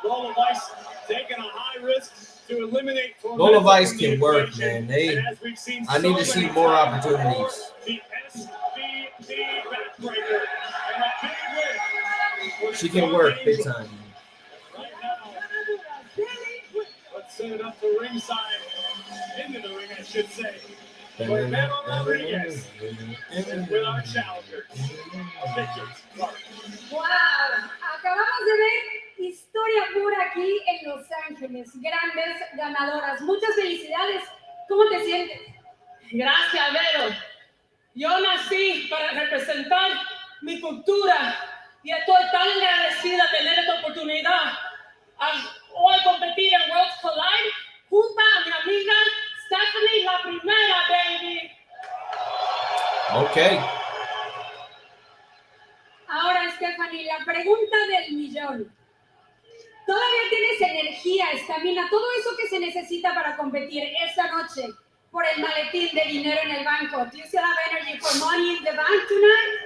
Lola Vice taking a high risk to eliminate Lola Vice can work, man. I need to see more opportunities. The SVB backbreaker and a big win. She can work big time. Right now, let's set it up to ringside. Into the ring, I should say. Romero Rodriguez with our challengers. ¡Wow! Acabamos de ver historia pura aquí en Los Ángeles. imágenes, grandes ganadoras. Muchas felicidades. ¿Cómo te sientes? Gracias, Vero. Yo nací para representar mi cultura y estoy tan agradecida de tener esta oportunidad a hoy competir en Worlds Collide junto a mi amiga Stephanie, la primera, baby. Ok. Ahora, Stephanie, la pregunta del millón. ¿Todavía tienes energía, estamina, todo eso que se necesita para competir esta noche por el maletín de dinero en el banco? Do you still have energy for money in the bank tonight?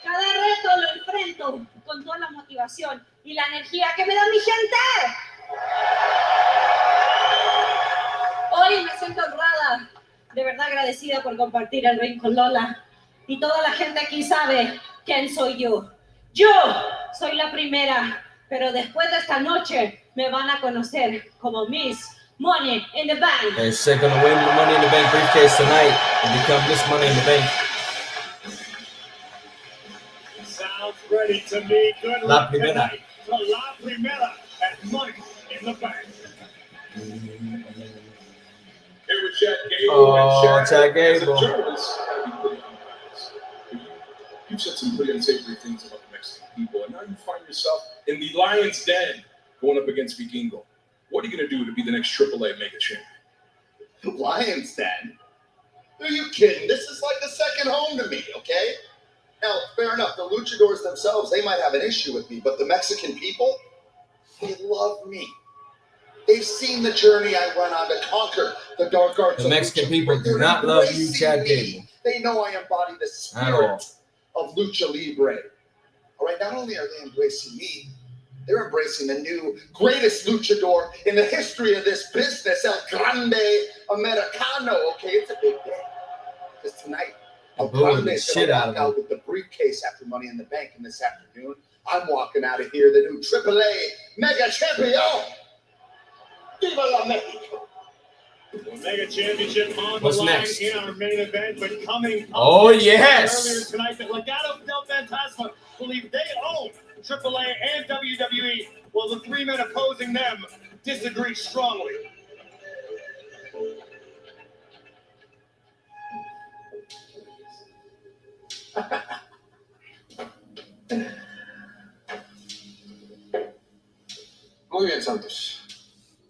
Cada reto lo enfrento con toda la motivación y la energía que me da mi gente. Hoy me siento honrada, de verdad agradecida por compartir el ring con Lola. Y toda la gente aquí sabe quién soy yo. Yo soy la primera, pero después de esta noche me van a conocer como Miss Money in the Bank. And she's gonna win the Money in the Bank briefcase tonight and become Miss Money in the Bank. Sounds ready to me. Good La luck primera. tonight to La Primera at Money in the Bank. Here with Chad Gable. Oh, and Chad as a Gable. journalist, you've said some pretty unsavory things about the Mexican people, and now you find yourself in the lion's den going up against Vikingo. What are you going to do to be the next AAA mega champion? Lion's Den? Are you kidding? This is like a second home to me, okay? Now, fair enough, the luchadors themselves, they might have an issue with me, but the Mexican people, they love me. They've seen the journey I went on to conquer the dark arts The Mexican people do not love you, Chad Gable. They know I embody the At all. spirit of Lucha Libre. All right, not only are they embracing me, they're embracing the new greatest luchador in the history of this business, El Grande Americano. Okay, it's a big day. Because tonight, El Booing Grande the is shit going to out walk of out with the briefcase after Money in the Bank. And this afternoon, I'm walking out of here the new AAA Mega Champion. Viva la Mexico. Mega Championship on What's the line next? in our main event, but coming Oh, up yes. earlier tonight, the Legado del Fantasma believe they own AAA and WWE, while the three men opposing them disagree strongly. Muy bien, Santos.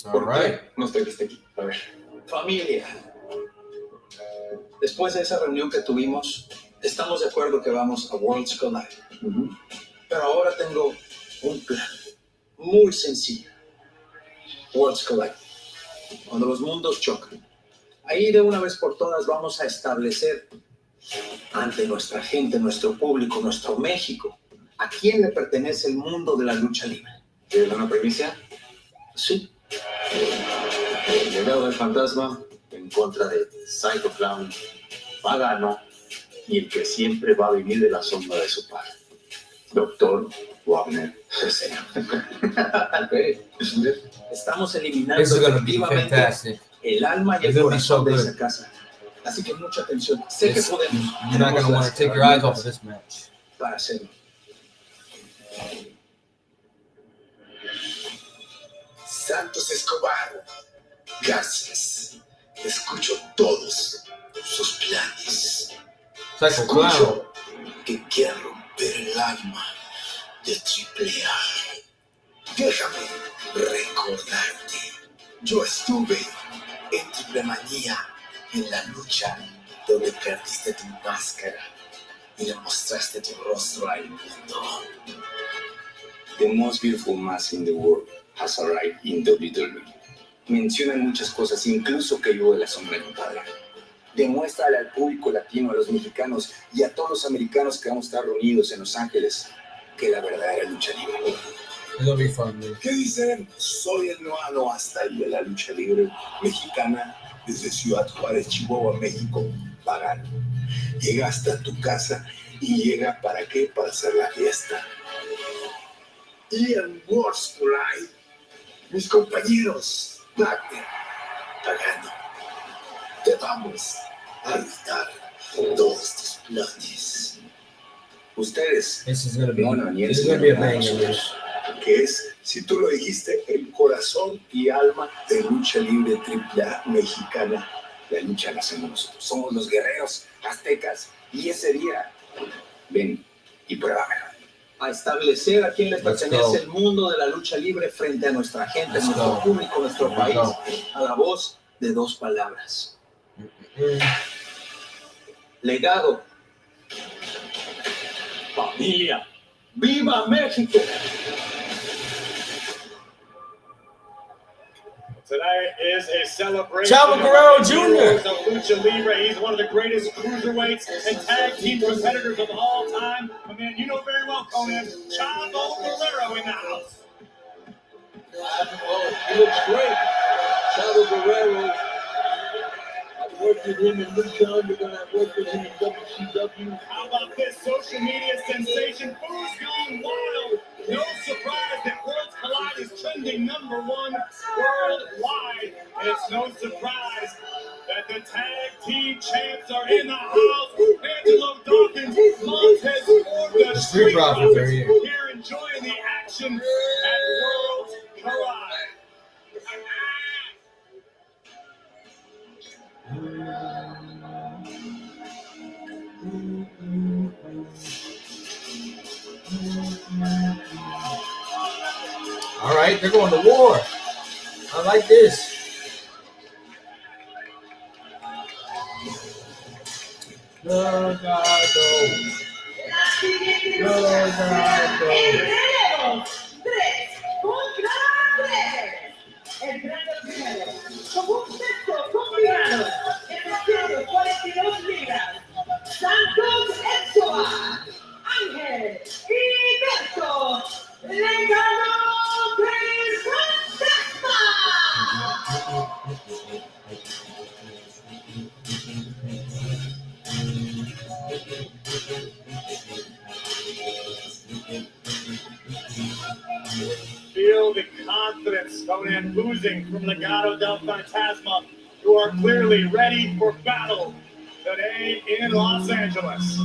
All ¿Por right. qué nos trajiste aquí? A ver. Familia. Después de esa reunión que tuvimos, estamos de acuerdo que vamos a Worlds Collide. Pero ahora tengo un plan muy sencillo. Worlds Collide. Cuando los mundos chocan. Ahí de una vez por todas vamos a establecer ante nuestra gente, nuestro público, nuestro México, a quién le pertenece el mundo de la lucha libre. ¿Quieres dar una primicia? Sí. El legado del fantasma en contra de Psycho Clown, Pagano y el que siempre va a vivir de la sombra de su padre, Dr. Wagner III. Estamos eliminando This is gonna be efectivamente fantastic. el alma y It's el gonna be so corazón de good. esa casa. Así que mucha atención. Sé que It's- podemos. You're not gonna want to take your eyes off of this match. Para hacerlo. Santos Escobar, gracias. Escucho todos sus planes. Psycho Clown. Escucho que quiere romper el alma de AAA. Déjame recordarte. Yo estuve en Triple Manía, en la lucha donde perdiste tu máscara y le mostraste tu rostro al mundo. The most beautiful mask in the world has arrived in WWE. Mencionan muchas cosas, incluso que yo de la sombra de mi padre. Demuéstrale al público latino, a los mexicanos y a todos los americanos que vamos a estar reunidos en Los Ángeles que la verdadera lucha libre. It's gonna be fun, man. ¿Qué dicen? Soy el noano hasta el de la lucha libre mexicana desde Ciudad Juárez, Chihuahua, México, Pagano. Llega hasta tu casa y llega ¿para qué? Para hacer la fiesta. Y en Worlds Collide, mis compañeros, Wagner, Pagano, te vamos a arruinar todos tus planes. Ustedes This is gonna be, no, ni this is gonna be a enseñaron a banger. nosotros, que es, si tú lo dijiste, el corazón y alma de lucha libre AAA mexicana. La lucha la hacemos nosotros. Somos los guerreros aztecas. Y ese día, ven y pruébamelo. A establecer a quién le Let's pertenece go. el mundo de la lucha libre frente a nuestra gente, Let's nuestro go. público, nuestro Let's país, go. a la voz de dos palabras. Legado. Familia. ¡Viva México! Tonight is a celebration Chavo Guerrero of the Jr. heroes of Lucha Libre. He's one of the greatest cruiserweights and tag team competitors of all time. A man you know very well, Conan. Chavo Guerrero in the house. Oh, he looks great. Chavo Guerrero. I've worked with him in Lucha Underground. I've worked with him in WCW. How about this social media sensation? Who's gone wild? No surprise that Worlds Collide is trending #1 worldwide. And it's no surprise that the tag team champs are in the house. Angelo Dawkins, Montez Ford, the Street Profits here enjoying the action at Worlds Collide. All right, they're going to war. I like this. Legado. Legado. Tenemos 3 contra 3. Entrando primero, con un peso combinado en 242 libras, Santos Escobar, Ángel Heriberto, Legado del Fantasma. Feel the confidence, Conan, oozing from Legado del Fantasma, who are clearly ready for battle today in Los Angeles.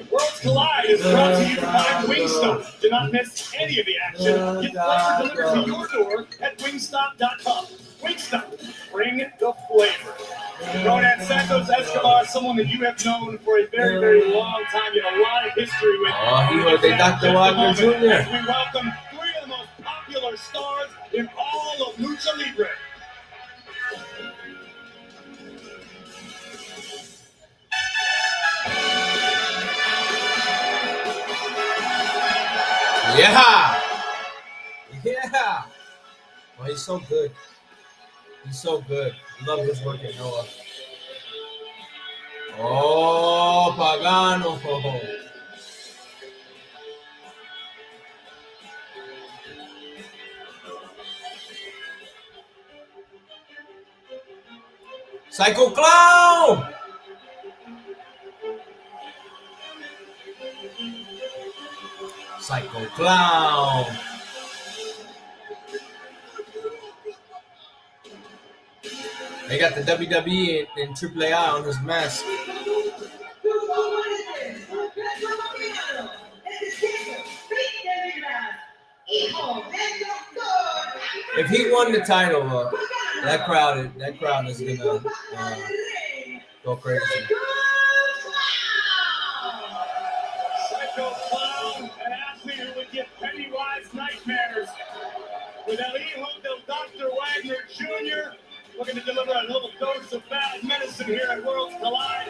Worlds Collide is brought to you by Wingstop. Do not miss any of the action. Get flavor delivered to your door at wingstop.com. Wingstop, bring the flavor. Ronan Santos Escobar, someone that you have known for a very, very long time. You have a lot of history with. Hijo de Dr. Wagner Jr. As we welcome 3 of the most popular stars in all of Lucha Libre. Yeah. Yeah. Oh, he's so good. He's so good. Love his work at Noah. Oh, Pagano. Psycho Clown. Psycho Clown. They got the WWE and AAA on his mask. If he won the title, that crowd is gonna go crazy. Psycho Clown, an athlete who would give Pennywise nightmares. With El Hijo del Dr. Wagner Jr. looking to deliver a little dose of bad medicine here at Worlds Collide.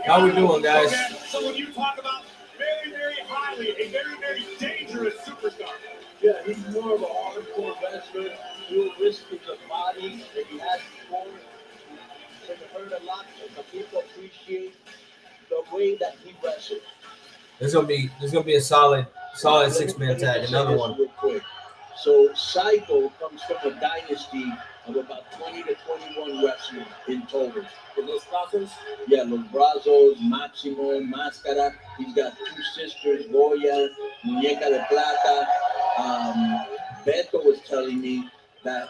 How we doing, guys? Someone you talk about very, very highly, a very, very dangerous superstar. Yeah, he's more of a hardcore wrestler. He'll risk his body that he has before. It hurt a lot, and the people appreciate the way that he wrestles. There's gonna be a solid 6-man tag. Another one. Real quick. So Psycho comes from a dynasty of about 20 to 21 wrestlers in total. Los Brazos? Yeah, Los Brazos, Máximo, Máscara. He's got 2 sisters, Goya, Muñeca de Plata. Beto was telling me that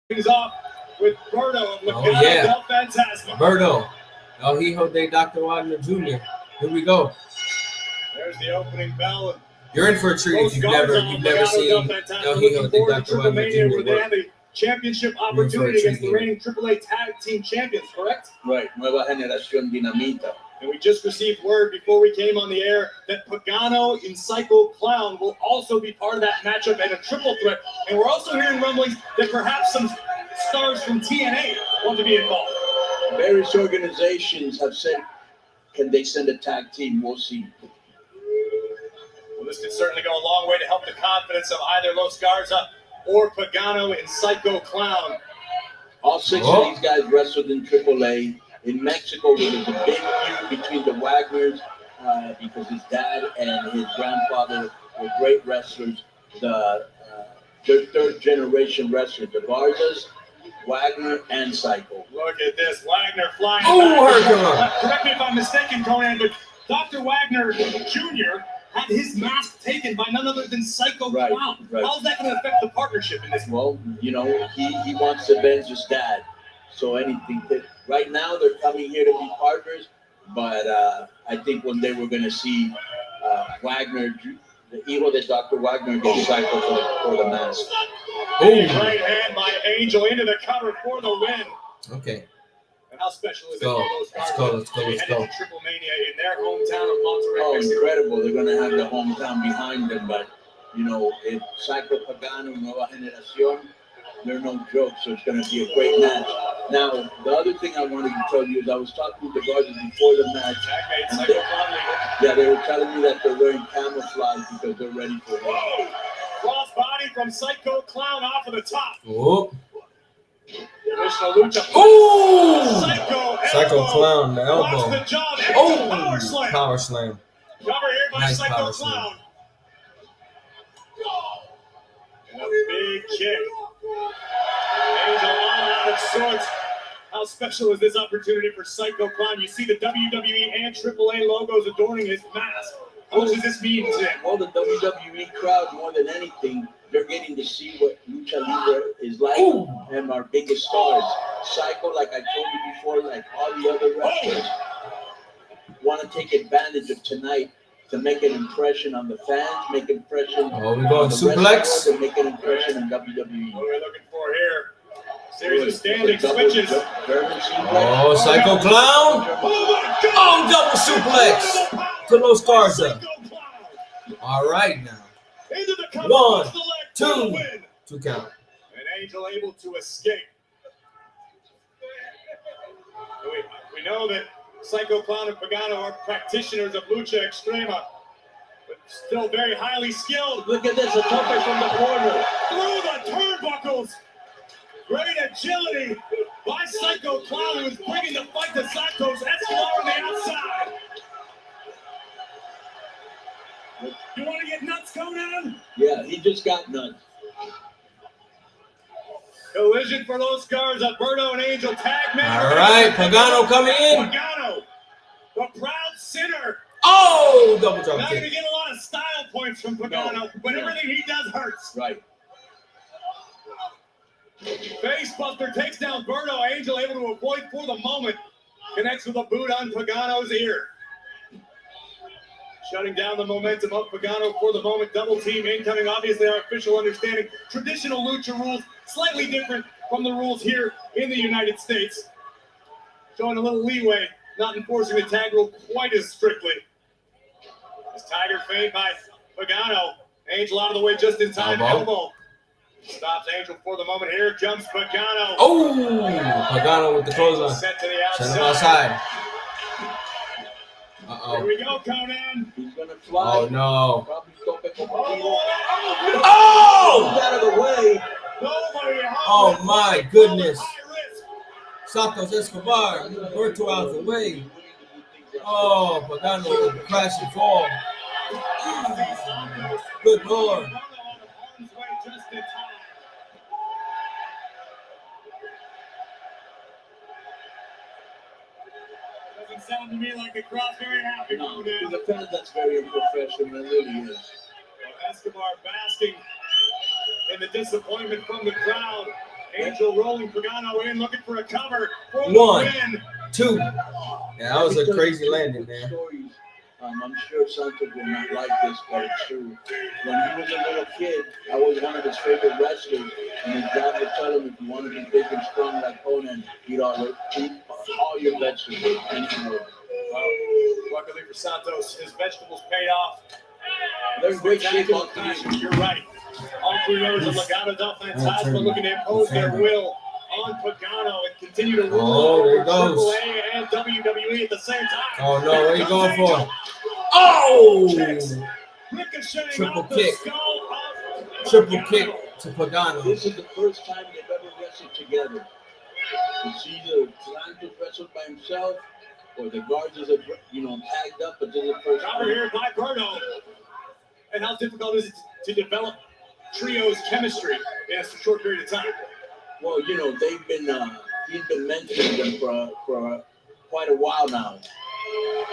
things off with Berto of Oh, Legado yeah. del Fantasma. Berto. El Hijo de Dr. Wagner Jr. Here we go. There's the opening bell. And You're in for a treat if you've never seen El Hijo de Dr. Wagner Jr. where they work. have a championship You're in for a opportunity against treat the here. reigning AAA Tag Team Champions, correct? Right, Nueva Generación Dinamita. And we just received word before we came on the air that Pagano and Psycho Clown will also be part of that matchup and a triple threat. And we're also hearing rumblings that perhaps some stars from TNA want to be involved. Various organizations have said, can they send a tag team? We'll see. Well, this could certainly go a long way to help the confidence of either Los Garza or Pagano and Psycho Clown. All six of these guys wrestled in AAA. In Mexico, there was a big feud between the Wagners because his dad and his grandfather were great wrestlers. They're third generation wrestlers. The Garzas, Wagner, and Psycho. Look at this, Wagner flying Oh, back. Correct me if I'm mistaken, Conan, but Dr. Wagner Jr. had his mask taken by none other than Psycho Clown. right. How's that going to affect the partnership in this? Well, you know, he wants to avenge his dad. So anything. Right now, they're coming here to be partners, but I think one day we're going to see Wagner, the Hijo de Dr. Wagner, get Psycho for the mask. Right hand by Angel into the cover for the win. Okay. And how special is it Go. for those Let's Garza go. Let's go. to be Let's headed go. to Triple Mania in their hometown of Monterrey, Oh, Mexico? incredible. They're going to have the hometown behind them, but, you know, if Psycho Pagano, Nueva Generación, they're no joke, so it's going to be a great match. Now, the other thing I wanted to tell you is I was talking with the Garza before the match. And they were telling me that they're wearing camouflage because they're ready for it. Cross body from Psycho Clown off of the top. Oh. Traditional lucha. Oh! Psycho Clown, the Blocks elbow. the jaw. Oh! Power slam. Power slam. Cover here by Nice Psycho power Clown. slam. And a big kick. Angel all out of sorts. How special is this opportunity for Psycho Clown? You see the WWE and AAA logos adorning his mask. How much does this mean to him? Well, the WWE crowd, more than anything, they're getting to see what Lucha Libre is like and our biggest stars. Psycho, like I told you before, like all the other wrestlers, want to take advantage of tonight to make an impression on the fans, make an impression Oh, we on going the suplex? wrestlers, and make an impression on WWE. What are we looking for here? Series of standing switches. Oh, Psycho Clown. Oh, double suplex to Los Garza. All right now. Into the cover. 1, Puts the leg for the 2. win. 2 count. And Angel able to escape. We know that Psycho Clown and Pagano are practitioners of Lucha Extrema, but still very highly skilled. Look at this, a tope from the corner. Through the turnbuckles. Great agility by Psycho Clown, who is bringing the fight to Santos Escobar on the outside. You want to get nuts, Conan? Yeah, he just got nuts. Collision for Los Garza, Berto and Angel tag match. All right, Pagano coming in. Pagano, the proud sinner. Oh, double drop Not going to kick. get a lot of style points from Pagano, but everything he does hurts. Right. Facebuster takes down Berto. Angel able to avoid for the moment. Connects with a boot on Pagano's ear. Shutting down the momentum of Pagano for the moment. Double team incoming. Obviously, our official understanding. Traditional lucha rules, slightly different from the rules here in the United States. Showing a little leeway, not enforcing the tag rule quite as strictly. This Tiger feint by Pagano. Angel out of the way just in time. Elbow. Stops Angel for the moment. Here jumps Pagano. Oh, Pagano with the clothesline. Sent to the Send him outside. outside. Here Uh-oh. we go, Conan. He's going to fly. Oh, no. Probably tope como Oh! out of the way. Nobody. Oh, my goodness. Santos Escobar. Berto out of the way. Oh, Pagano with a crash and fall. Good Lord. Just in time. Doesn't sound to me like the crowd's very happy. No, Conan. to the fans, that's very unprofessional. It really is. Escobar basking in the disappointment from the crowd. Angel rolling Pagano in, looking for a cover. For the 1, win. 2. Yeah, that was a crazy landing there. Stories. I'm sure Santos will not like this, but it's true. When he was a little kid, I was one of his favorite wrestlers, and his dad would tell him if you want to be big and strong like Conan, eat all your vegetables. Anyway. Luckily for Santos, his vegetables paid off. They're in great shape. You're right. All three members of Legado del Fantasma looking to impose their will on Pagano and continue to rule over AAA and WWE at the same time. Oh no, what are you going for? Oh! Triple kick. Triple kick to Pagano. This is the first time they've ever wrestled together. It's either Santos wrestled by himself or the guards are, tagged up, but this is the first Cover time. here by Berto. And how difficult is it to develop trios chemistry in a short period of time? Well, they've been he's been mentoring them for quite a while now.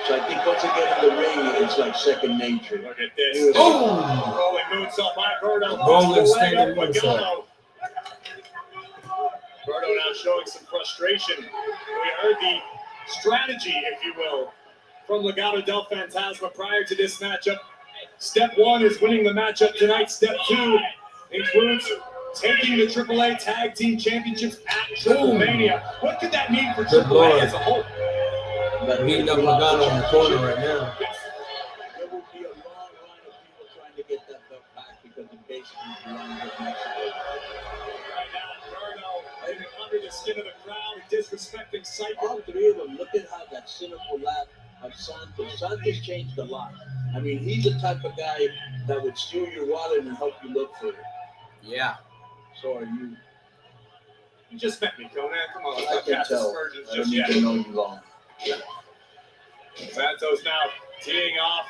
So I think once they get in the ring, it's like second nature. Look at this. Rolling moonsault by Berto. Rolling standing moonsault. Berto now showing some frustration. We heard the strategy, if you will, from Legado del Fantasma prior to this matchup. Step 1 is winning the matchup tonight. Step 2 includes taking the AAA Tag Team Championships at Triplemania. What could that mean for AAA as a whole? Beating up Pagano in the corner right now. There will be a long line of people trying to get that belt back because it basically belongs to Mexico. Right now, Berto living under the skin of the crowd and disrespecting Psycho. All three of them, look at how that cynical laugh of Santos. Santos changed a lot. I mean, he's the type of guy that would steal your wallet and help you look for it. Yeah. So are you. You just met me, Conan. Come on, let's I not can cast tell. aspersions I don't just need yet. to know you long. Santos now teeing off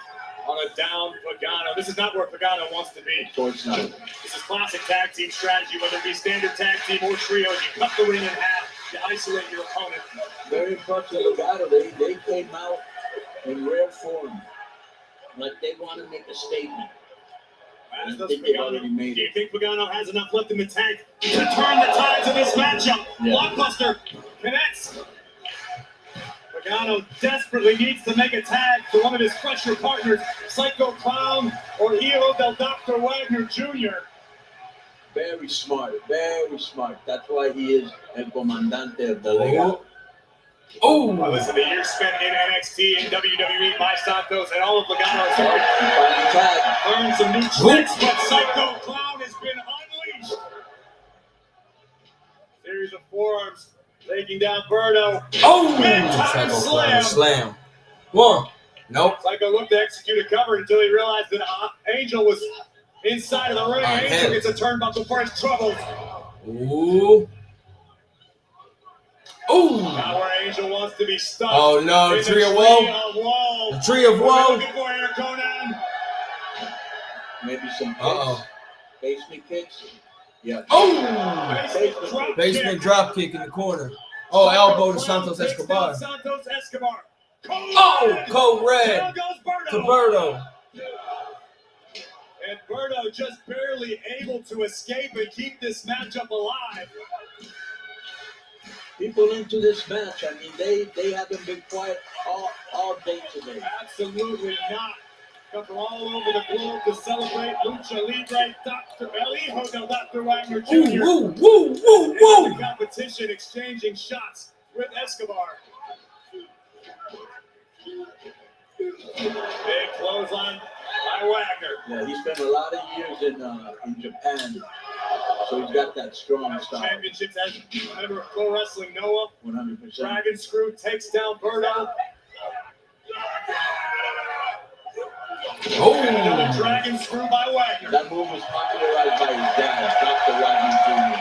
on a down Pagano. This is not where Pagano wants to be. Of course not. This is classic tag team strategy, whether it be standard tag team or trios. You cut the ring in half, you isolate your opponent. Very impressive Legado. They came out in rare form. Like they want to make a statement. As I does think they've Pagano. already made Do you it. think Pagano has enough left in the tank to turn the tides of this matchup? Yeah. Blockbuster connects. Pagano desperately needs to make a tag to one of his fresher partners, Psycho Clown or Hijo del Dr. Wagner Jr. Very smart. Very smart. That's why he is el comandante of the Legado. Oh! Well, listen, the years spent in NXT and WWE by Santos and all of Legato's learned some new tricks, but Psycho Clown has been unleashed. Series of forearms taking down Berto. Oh! Big-time Psycho slam. Slam. 1. Nope. Psycho looked to execute a cover until he realized that Angel was inside of the ring. Angel gets a turnbuckle for his troubles. Ooh. Ooh. Now where Angel wants to be stuck. Oh no, in the Tree of Tree Woe. of Woe. The Tree of What are Woe. we looking for here, Conan? Maybe some kicks. Uh-oh. Basement kicks. Yeah. Oh! Basement drop kick in the corner. Oh, elbow to Santos Escobar. Santos Escobar. Oh, code red Down goes to Berto. Berto. And Berto just barely able to escape and keep this matchup alive. People into this match, I mean, they haven't been quiet all day today. Absolutely not. Come from all over the globe to celebrate Lucha Libre, Dr. El Hijo del Dr. Wagner Jr. Woo, woo, woo, woo. In the competition, exchanging shots with Escobar. Big clothesline by Wagner. Yeah, he spent a lot of years in Japan, so he's got that strong style. Championships as a member of Pro Wrestling Noah. 100%. Dragon Screw takes down Berto. Oh! Another Dragon Screw by Wagner. That move was popularized by his dad, Dr. Wagner Jr.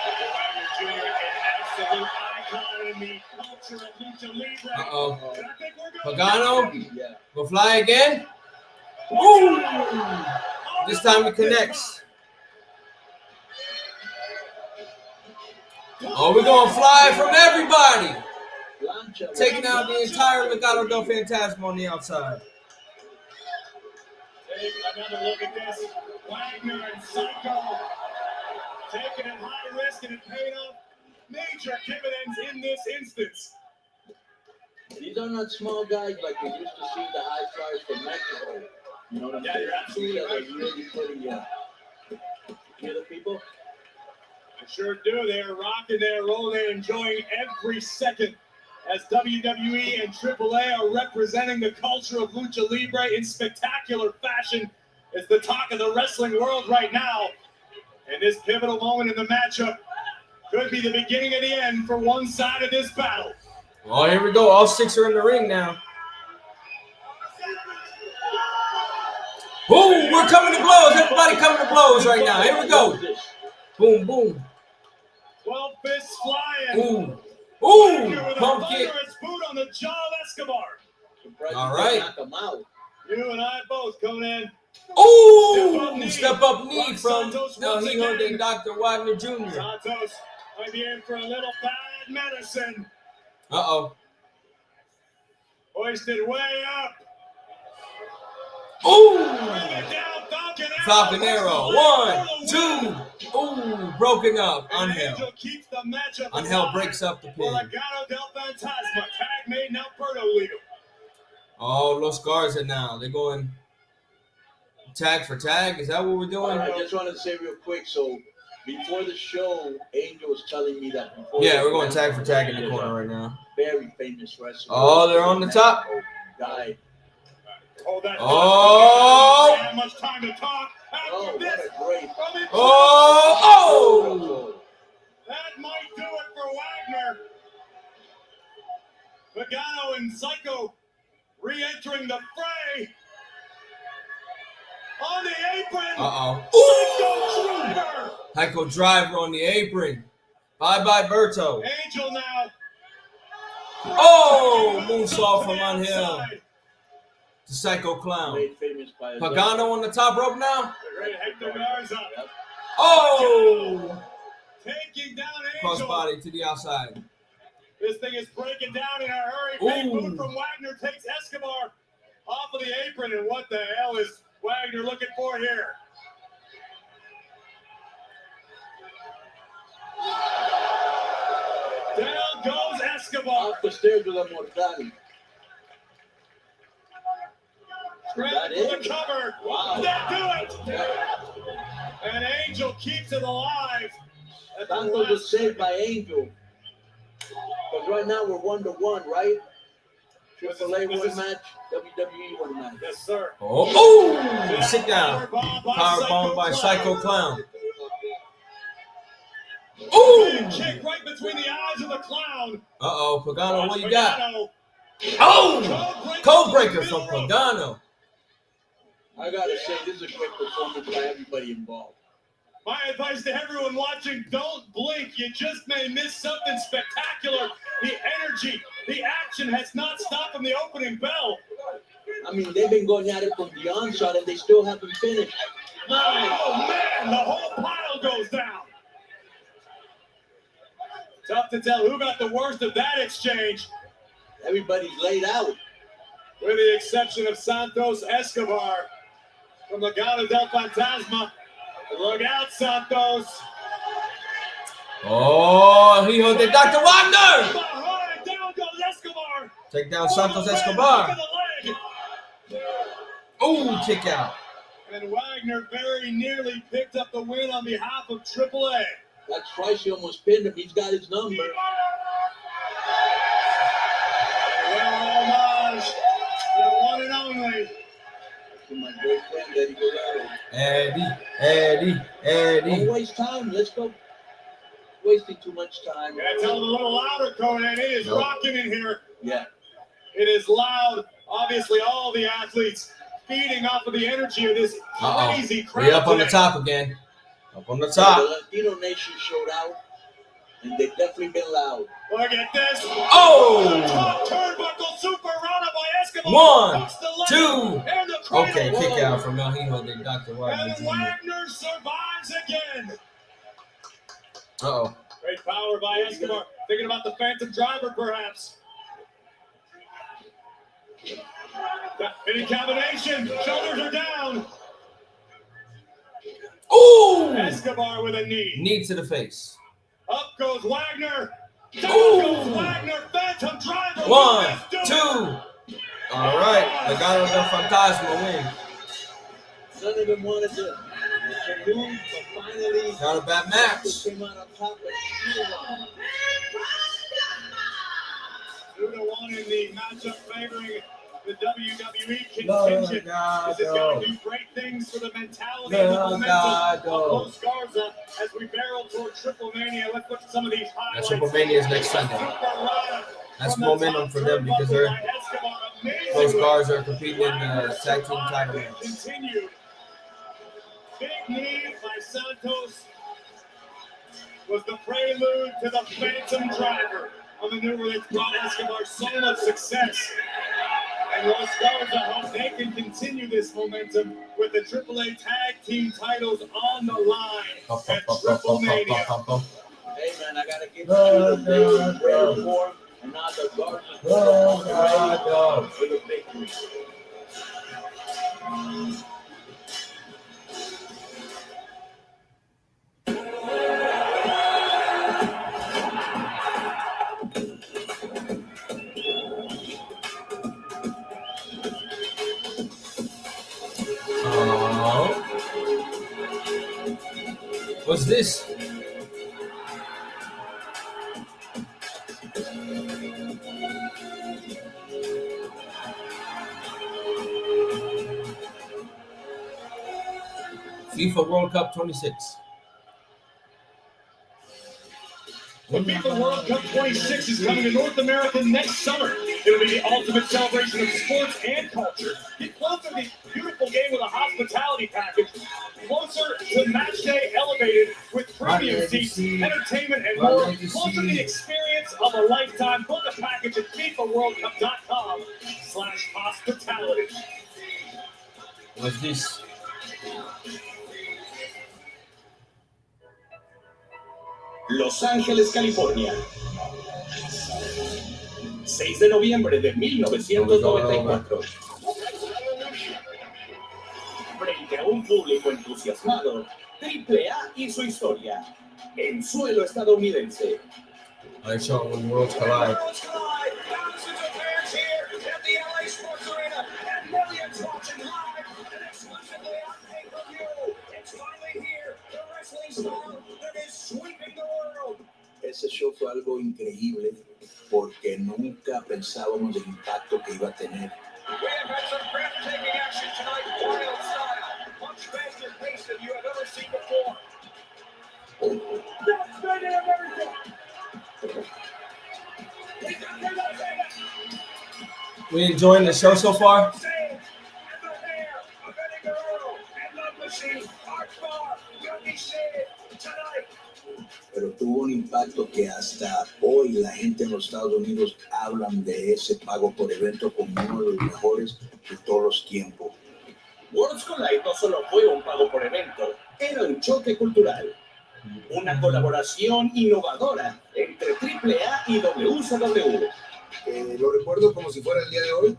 Dr. Wagner Jr., an absolute icon in the culture of Lucha Libre. Uh-oh. And I think we're going Pagano Yeah. will fly again. Woo! This time he connects. Oh, we're going to fly from everybody. Taking out the entire Legado del Fantasma on the outside. Take another look at this. Wagner and Psycho taken at high risk and it paid off major dividends in this instance. These are not small guys like we used to see the high flyers from Mexico. You know what I'm Yeah, saying? you're absolutely These are right. really putting hear the people? I sure do. They're rocking, they're rolling, they're enjoying every second as WWE and AAA are representing the culture of Lucha Libre in spectacular fashion. It's the talk of the wrestling world right now. And this pivotal moment in the matchup could be the beginning of the end for one side of this battle. Oh, here we go. All 6 are in the ring now. Boom, we're coming to blows. Everybody coming to blows right now. Here we go. Boom, boom. 12 fists flying. Ooh, ooh, pump kick. Thunderous boot on the jaw of Escobar. All right. Knock them out. You and I both coming in. Ooh, step up knee from El Hijo de Dr. Wagner Jr. Santos might be in for a little bad medicine. Uh-oh. Hoisted way up. Ooh. Bring it down, Falcon Arrow. 1, 2. Ooh, broken up. Angel. Angel keeps the matchup Angel alive breaks up the for pin. Legado del Fantasma. Tag made now Puerto Rico. Oh, Los Garza now. They're going tag for tag. Is that what we're doing? I just wanted to say real quick. So before the show, Angel was telling me that. Yeah, we're going tag for tag in the corner right now. Very famous wrestler. Oh, they're on the top. Died. Hold that. Oh. Not much time to talk. Oh, what a great. Oh. That might do it for Wagner. Pagano and Psycho re-entering the fray. On the apron. Uh-oh. Psycho Driver. Psycho Driver on the apron. Bye-bye, Berto. Angel now. Oh, moonsault from Angel. The Psycho Clown. Made famous by Pagano on the top rope now. Great Hector Garza. Oh. Taking down Cross Angel. body to the outside. This thing is breaking down in a hurry. Big boot from Wagner takes Escobar off of the apron. And what the hell is Wagner looking for here? Down goes Escobar. Off the stairs with a mortal. Grab for the cover. Wow. That do it. And Angel keeps it alive. Santos was saved by Angel. But right now we're 1-1, right? AAA one match, WWE one match. Yes, sir. Oh, sit down. Powerbomb by Psycho Clown. Ooh! Kick right between the eyes of the clown. Uh-oh, Pagano, what you got? Oh! Codebreaker from Pagano. I gotta say, this is a great performance by everybody involved. My advice to everyone watching, don't blink. You just may miss something spectacular. The energy, the action has not stopped from the opening bell. I mean, they've been going at it from the onslaught and they still haven't finished. Oh, man, the whole pile goes down. Tough to tell who got the worst of that exchange. Everybody's laid out. With the exception of Santos Escobar from Legado del Fantasma. Look out, Santos. Oh, Hijo de Dr. Wagner. Behind, down goes Escobar. Take down Santos Escobar. Oh, kick out. And Wagner very nearly picked up the win on behalf of AAA. That's twice he almost pinned him. He's got his number. Well, homage, the one and only. To my great friend, Eddie Guerrero. Eddie. Don't waste time. Let's go. Wasting too much time. Yeah, tell them a little louder, Conan. It is rocking in here. Yeah. It is loud. Obviously, all the athletes feeding off of the energy of this crazy crowd. We up on the today. top again. Up on the top. The Latino Nation showed out, and they've definitely been loud. Look at this. Oh! Top turnbuckle super rana by Escobar. 1, 2. Okay, kick out from El Hijo de Dr. Wagner And Jr. Wagner survives again. Uh-oh. Great power by Escobar. Thinking about the Phantom Driver, perhaps. Any combination. Shoulders are down. Ooh! Escobar with a knee. Knee to the face. Up goes Wagner. Down Ooh. goes Wagner. Phantom driver. 1, 2. All right. Legado del Fantasma win. Son of him wanted to lose, but finally Not a bad match. came out on top of Two to one in the matchup favoring the WWE contingent. This is going to do great things for the mentality and the momentum of Los Garza as we barrel toward Triple Mania. Let's look at some of these highlights. Triple Mania is next Sunday. That's momentum for them because those guards are competing in the tag team title match. Continued. Big knee by Santos was the prelude to the Phantom Driver, a maneuver that's brought Escobar so much success. And Los Garza hope they can continue this momentum with the AAA tag team titles on the line at Triple Mania. Hey man, I gotta give you the big form and not the Garza for the victory. What's this? FIFA World Cup 26. The FIFA World Cup 26 is coming to North America next summer. It'll be the ultimate celebration of sports and culture. Get closer to the beautiful game with a hospitality package. Closer to match day elevated with premium seats, entertainment, and more. Closer to the experience of a lifetime. Book a package at FIFAWorldCup.com/hospitality. What's this? Los Ángeles, California. 6 de noviembre de 1994. Frente a un público entusiasmado, AAA y su historia en suelo estadounidense. I show when worlds collide. Thousands of fans here at the LA Sports Arena and millions watching live and exclusively on pay-per-view. It's finally here, the wrestling star that is sweeping the world. Ese show fue algo increíble porque nunca pensábamos el impacto que iba a tener. We have had some breathtaking action tonight, wild style, much faster pace than you have ever seen before. That's right in America. We enjoying the show so far? Pero tuvo un impacto que hasta hoy la gente en los Estados Unidos hablan de ese pago por evento como uno de los mejores de todos los tiempos. Worlds Collide no solo fue un pago por evento, era un choque cultural. Una colaboración innovadora entre AAA y WCW. Lo recuerdo como si fuera el día de hoy.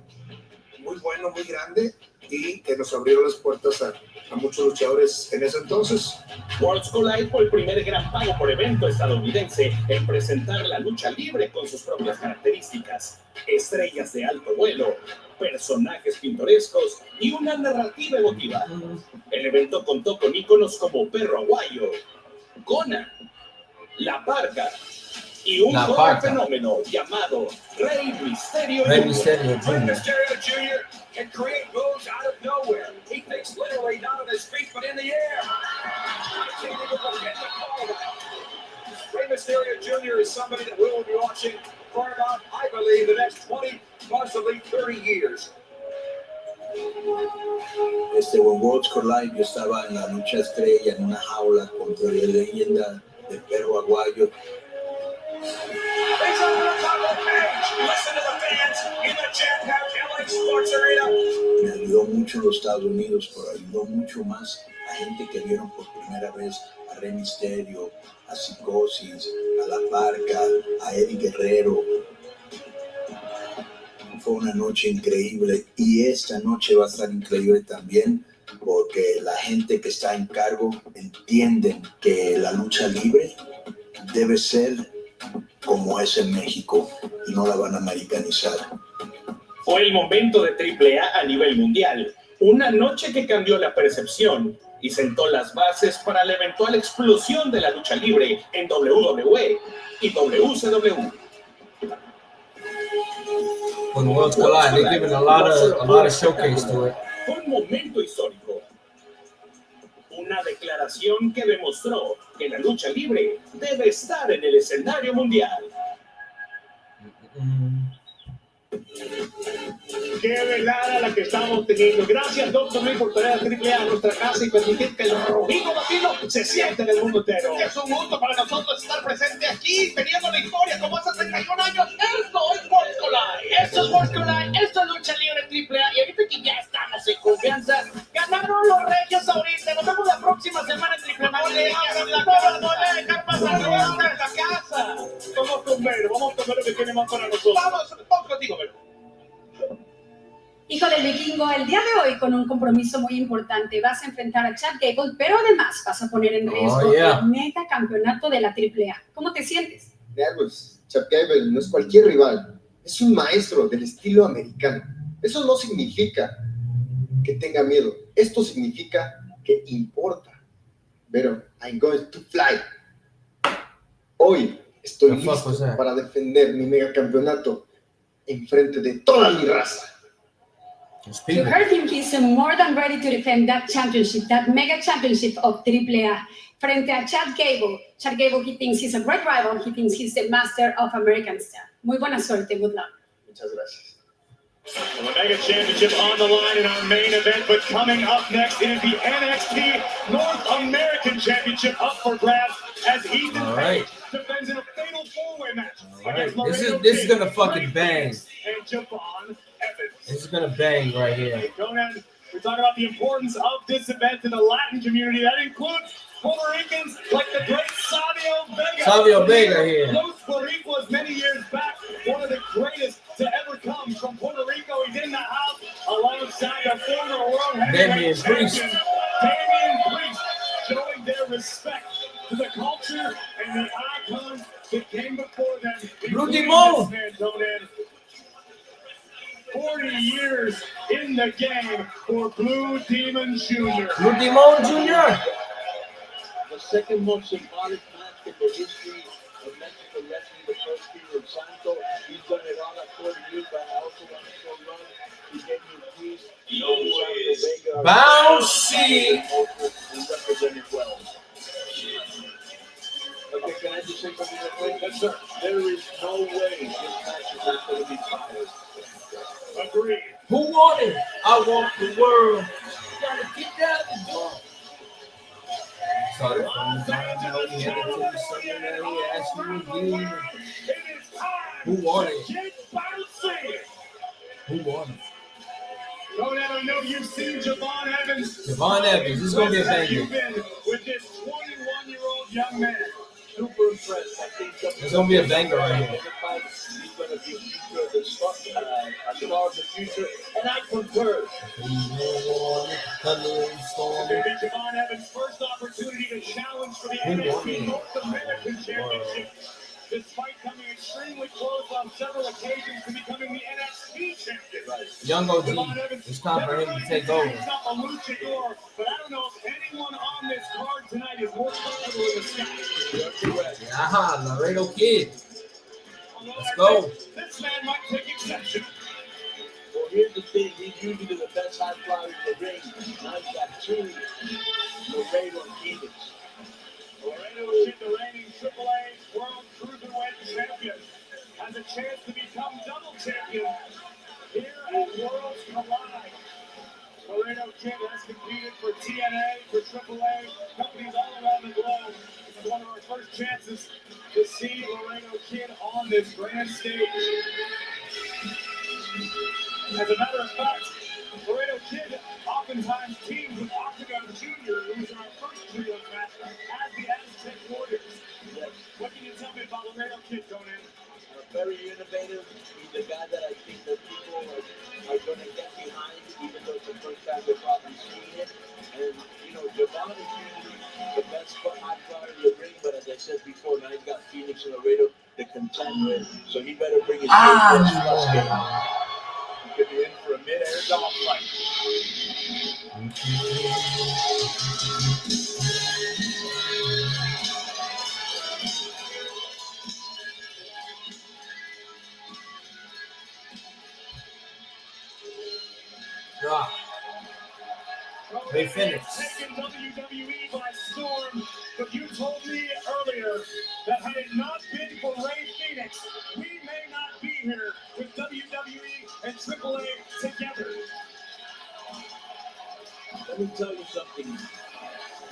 Muy bueno, muy grande y que nos abrió las puertas a muchos luchadores en ese entonces. Worlds Collide fue el primer gran pago por evento estadounidense en presentar la lucha libre con sus propias características, estrellas de alto vuelo, personajes pintorescos y una narrativa emotiva. El evento contó con íconos como Perro Aguayo, Conan, La Parca y un joven fenómeno llamado Rey Mysterio Rey Jr. Mysterio Rey Jr. Mysterio Jr. can create moves out of nowhere. He thinks literally not on his feet, but in the air. I can't even begin to call that. Rey Mysterio Jr. is somebody that we'll be watching for about, I believe, the next 20, possibly 30 years. En Worlds Collide yo estaba en la lucha estrella en una jaula contra la leyenda de Perro Aguayo. He's on the top of the page. Listen to the fans in the jam-packed LA Sports Arena. Me ayudó mucho en los Estados Unidos, pero ayudó mucho más a gente que vieron por primera vez a Rey Mysterio, a Psicosis, a La Parca, a Eddie Guerrero. Fue una noche increíble y esta noche va a estar increíble también porque la gente que está en cargo entienden que la lucha libre debe ser como es en México y no la van a americanizar. Fue el momento de AAA a nivel mundial, una noche que cambió la percepción y sentó las bases para la eventual explosión de la lucha libre en WWE y WCW. When Worlds Collide, they're giving a lot of showcase to it. Fue un momento histórico. Una declaración que demostró que la lucha libre debe estar en el escenario mundial. Qué velada la que estamos teniendo. Gracias, Dr. Lee, por traer a AAA a nuestra casa y permitir que el rojizo latino se siente en el mundo entero. Es un gusto para nosotros estar presente aquí, teniendo la historia como hace 31 años. Esto es Worlds Collide. Esto es Worlds Collide. Esto es lucha libre AAA. Y ahorita que ya estamos en confianza, ganaron los regios ahorita. Nos vemos la próxima semana en AAA. No le dejar pasar esta casa. Vamos con Vero que tiene más para nosotros. Vamos contigo, Vero. Hijo del vikingo, el día de hoy con un compromiso muy importante vas a enfrentar a Chad Gable, pero además vas a poner en riesgo el mega campeonato de la AAA. ¿Cómo te sientes? Nervos. Chad Gable no es cualquier rival, es un maestro del estilo americano. Eso no significa que tenga miedo, esto significa que importa. Pero I'm going to fly. Hoy estoy listo para defender mi mega campeonato en frente de toda mi raza. You heard him, he's more than ready to defend that championship, that mega championship of AAA. Frente a Chad Gable. Chad Gable, he thinks he's a great rival, he thinks he's the master of American style. Muy buena suerte, good luck. Muchas gracias. Well, the Mega Championship on the line in our main event, but coming up next is the NXT North American Championship up for grabs as Ethan Page defends in a fatal four-way match against Laredo This is Kid, gonna fucking bang. and Javon Evans. This is gonna bang right here. Conan, we're talking about the importance of this event to the Latin community. That includes Puerto Ricans like the great Savio Vega. Savio Vega here. Los Boricuas many years back, one of the greatest to ever come from Puerto Rico. He's in the house alongside the former world heavyweight champion, Damian Priest, showing their respect to the culture and the icons that came before them. Blue Demon. 40 years in the game for Blue Demon Jr. Blue Demon Jr. The second most symbolic match in the history of Mexico wrestling, the first Hero Santo. He's done it all at 40 years, but I also want to show love to Damian Priest. Bouncy. Represented well. Okay, can I just say something real quick? Yes, sir. There is no way this match is not going to be fired. Agreed. Who won it? I want the world. Gotta get that. Sorry, who won it? Who won it? Conan, I know you've seen Javon Evans. Javon Evans. This is gonna be a banger. You've been with this 21-year-old young man. Super impressed. I think It's gonna be a banger right here. he's going to be a star of the future, and I concur. It'll be Javon Evans' first opportunity to challenge for the NXT North American Championship, despite coming extremely close on several occasions to becoming the NXT champion. Young OG, it's time for him to take over. He's not a luchador, but I don't know if anyone on this card tonight is more comfortable in the sky. Aha, Laredo Kid. Let's go. This man might take exception. Well, here's the thing. He's usually the best high flyer in the ring. Now he's got two Laredo Kid. Laredo Kid, the reigning AAA World Cruiserweight Champion, has a chance to become double champion here at Worlds Collide. Laredo Kid has competed for TNA, for AAA, companies all around the globe. This is one of our first chances to see Laredo Kid on this grand stage. As a matter of fact, Laredo Kid oftentimes teams with Octagon Jr., who was in our first trio match, as the Aztec Warriors. What can you tell me about Laredo Kid, Conan? A very innovative. He's the guy that I think that people are going to get behind, even though it's the first time they're probably seeing it. And, you know, Javon is usually the best high flyer in the ring, but as I said before, now he's got Phoenix and Laredo to contend with, so he better bring his plus game. He could be in for a mid-air dog fight. They finished. Taken WWE by storm, but you told me earlier that had it not been for Rey Fenix, we may not be here with WWE and AAA together. Let me tell you something.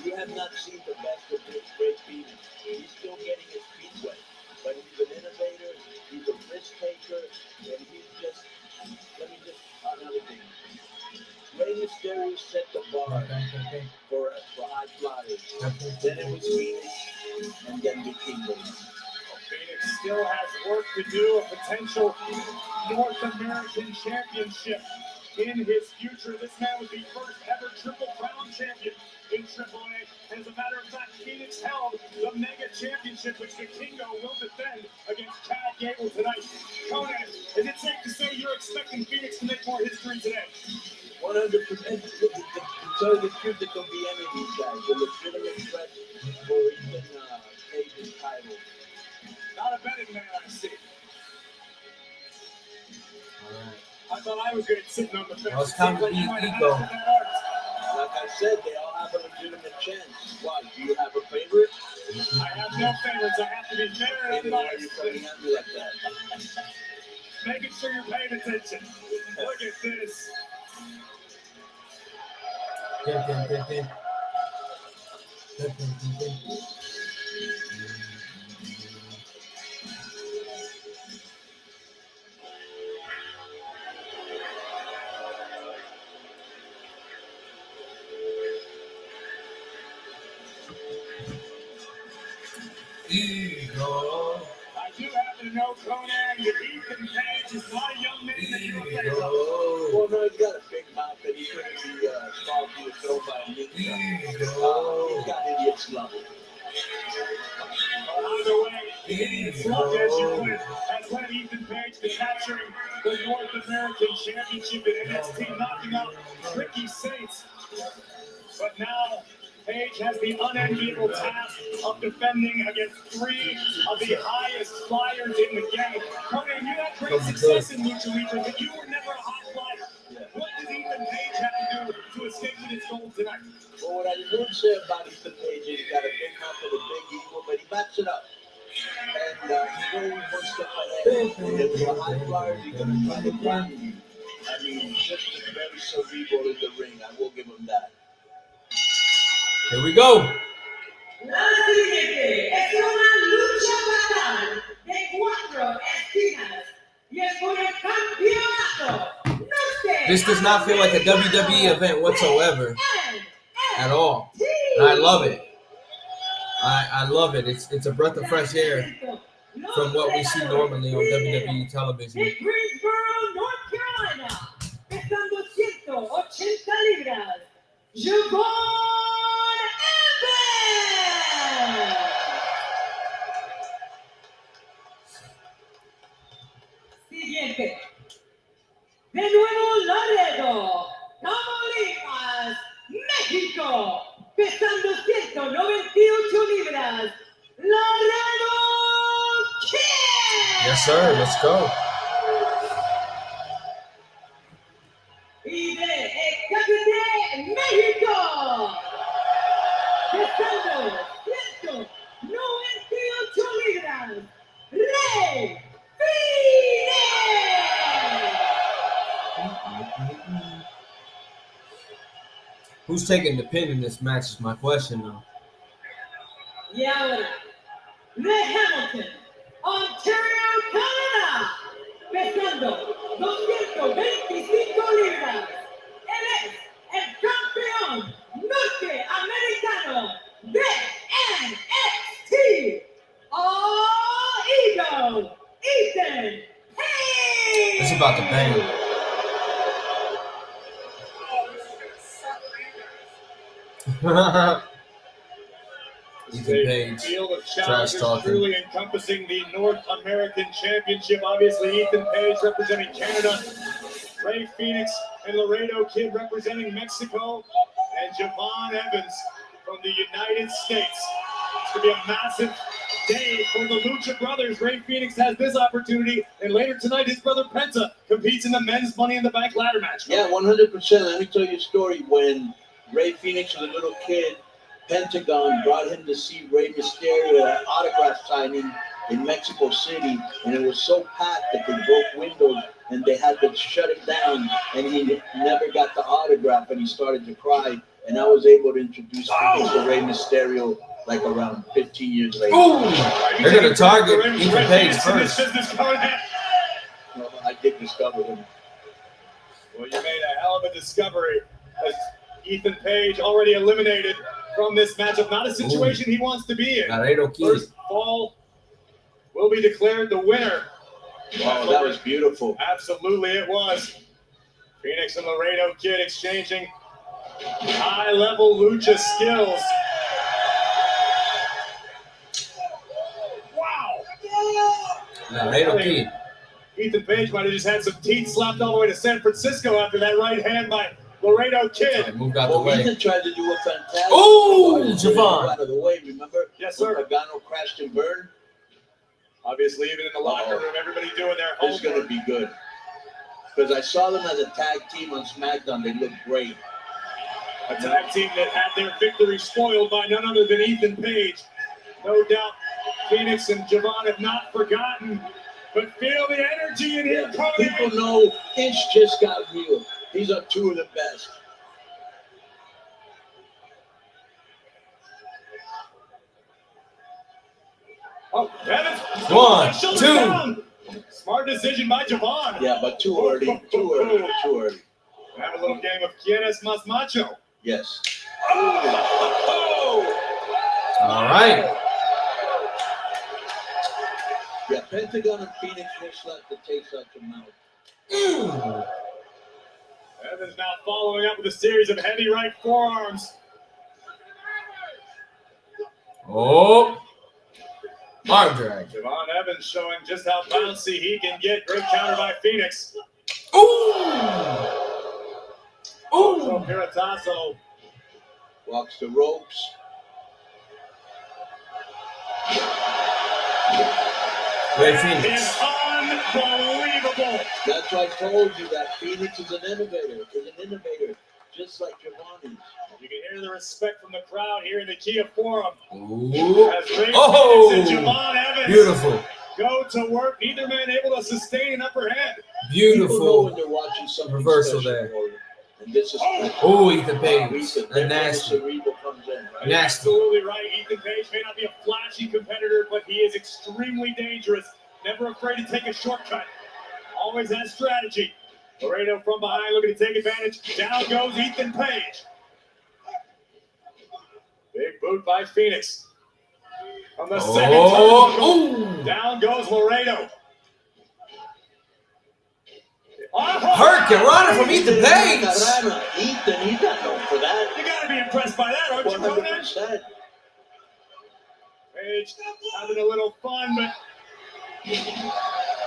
You have not seen the best of this Rey Fenix. He's still getting his feet wet, but he's an innovator, he's a risk taker, and he's just, another thing. Rey Mysterio set the bar for high flyers. Then it was Phoenix, and then the Kingdom. Phoenix still has work to do, a potential North American championship in his future. This man was the first ever Triple Crown champion in AAA. As a matter of fact, Phoenix held the Mega Championship, which the Kingo will defend against Chad Gable tonight. Conan, is it safe to say you're expecting Phoenix to make more history today? 100%. To tell you the truth, it can be any of these guys. A legitimate threat for even Page's title. Not a betting man, I see. I thought I was going to sit on the fence. Well, it's time to eat Eco. Like I said, they all have a legitimate chance. Why? Do you have a favorite? I have no favorites. I have to be fair and Why are you honest. coming at me like that? Making sure you're paying attention. Look at this. Ego. I do happen to know, Conan, that Ethan Page is not a young man that you're a favorite. Well, no, he's got a big mouth and he couldn't be solved to thrown by a ninja. He's got idiot slump. Either way, the idiot slump, as you put it, has led Ethan Page to capturing the North American Championship in NXT, knocking out Ricky Saints. But now, Page has the unenviable task of defending against three of the highest flyers in the game. Conan, you had great success in Lucha Libre, but you were never a high flyer. What does Ethan Page have to do to escape with his goal tonight? Well, what I would say about Ethan Page is he's got a big mouth and a big ego, but he backs it up. And he's always one step ahead. If you're a high flyer, he's going to try to grind you. I mean, just very cerebral in the ring. I will give him that. Here we go. La siguiente es una lucha fatal de 4 esquinas y es por el campeonato. This does not feel like a WWE event whatsoever. At all. And I love it. I love it. It's a breath of fresh air from what we see normally on WWE television. De Greensboro, North Carolina, pesando 180 libras, Javon Evans. Siguiente. De nuevo Laredo, Tamaulipas, México, pesando 198 libras, Laredo Kid. Yes, sir. Let's go. Y de Ecatepec, México, pesando 198 libras, Rey Fenix. Who's taking the pin in this match is my question, though. Y ahora, de Hamilton, Ontario, Canadá, pesando 225 libras. Él es el campeón norteamericano de NXT. All Ego, Ethan He's about to bang. Ethan Page, Field of trash challengers talking. truly encompassing the North American Championship. Obviously, Ethan Page representing Canada, Ray Phoenix and Laredo Kid representing Mexico, and Javon Evans from the United States. It's going to be a massive day for the Lucha Brothers. Ray Phoenix has this opportunity, and later tonight, his brother Penta competes in the men's Money in the Bank ladder match. Yeah, 100%. Let me tell you a story. When Ray Phoenix was a little kid, Pentagon brought him to see Rey Mysterio at an autograph signing in Mexico City, and it was so packed that they broke windows and they had to shut it down, and he never got the autograph, and he started to cry, and I was able to introduce him to Rey Mysterio like around 15 years later. Ooh, they're going to target Ethan Page first. No, I did discover him. Well, you made a hell of a discovery as Ethan Page already eliminated from this matchup. Not a situation he wants to be in. Laredo Kid. First fall will be declared the winner. Oh, that was beautiful. Absolutely it was. Phoenix and Laredo Kid exchanging high-level lucha skills. Wow. Laredo Kid. Ethan Page might have just had some teeth slapped all the way to San Francisco after that right hand by Laredo Kid. Moved out the way. Ethan tried to do a fantastic. Ooh, Javon. Javon. Out of the way, remember? Yes, sir. When Pagano crashed and burned. Obviously, even in the locker room, everybody doing their It's homework. going to be good. Because I saw them as a tag team on SmackDown. They looked great. A tag team that had their victory spoiled by none other than Ethan Page. No doubt Phoenix and Javon have not forgotten, but feel the energy in here coming. People know Inch just got real. These are two of the best. Oh, Evans. 1, Shoulders 2. down. Smart decision by Javon. Yeah, but too early. Too early. Too early. Have a little game of Quién es más macho. Yes. Oh! All right. Yeah, Pentagon and Phoenix just let the taste out your mouth. Evans now following up with a series of heavy right forearms. Oh. Arm drag. Javon Evans showing just how bouncy he can get. Great counter by Phoenix. Ooh. Oh, Piratazo. Walks the ropes. Ray Phoenix. Is unbelievable. That's why I told you that Phoenix is an innovator, just like Javon is. You can hear the respect from the crowd here in the Kia Forum. Ooh. As Ray Oh. Phoenix and Javon Evans Beautiful. go to work. Neither man able to sustain an upper hand. People know Beautiful. when they're watching something Reversal special, there. And this is Oh, Ethan Page. Ethan. A nasty. Cerebral comes in, right? Nasty. Absolutely right. Ethan Page may not be a flashy competitor, but he is extremely dangerous. Never afraid to take a shortcut. Always has strategy. Laredo from behind looking to take advantage. Down goes Ethan Page. Big boot by Phoenix. From the second turnbuckle. Down goes Laredo. Hurricane Rana from Ethan Page. Ethan, he's not known for that. You got to be impressed by that, aren't you, Conan? 100%. Page having a little fun, but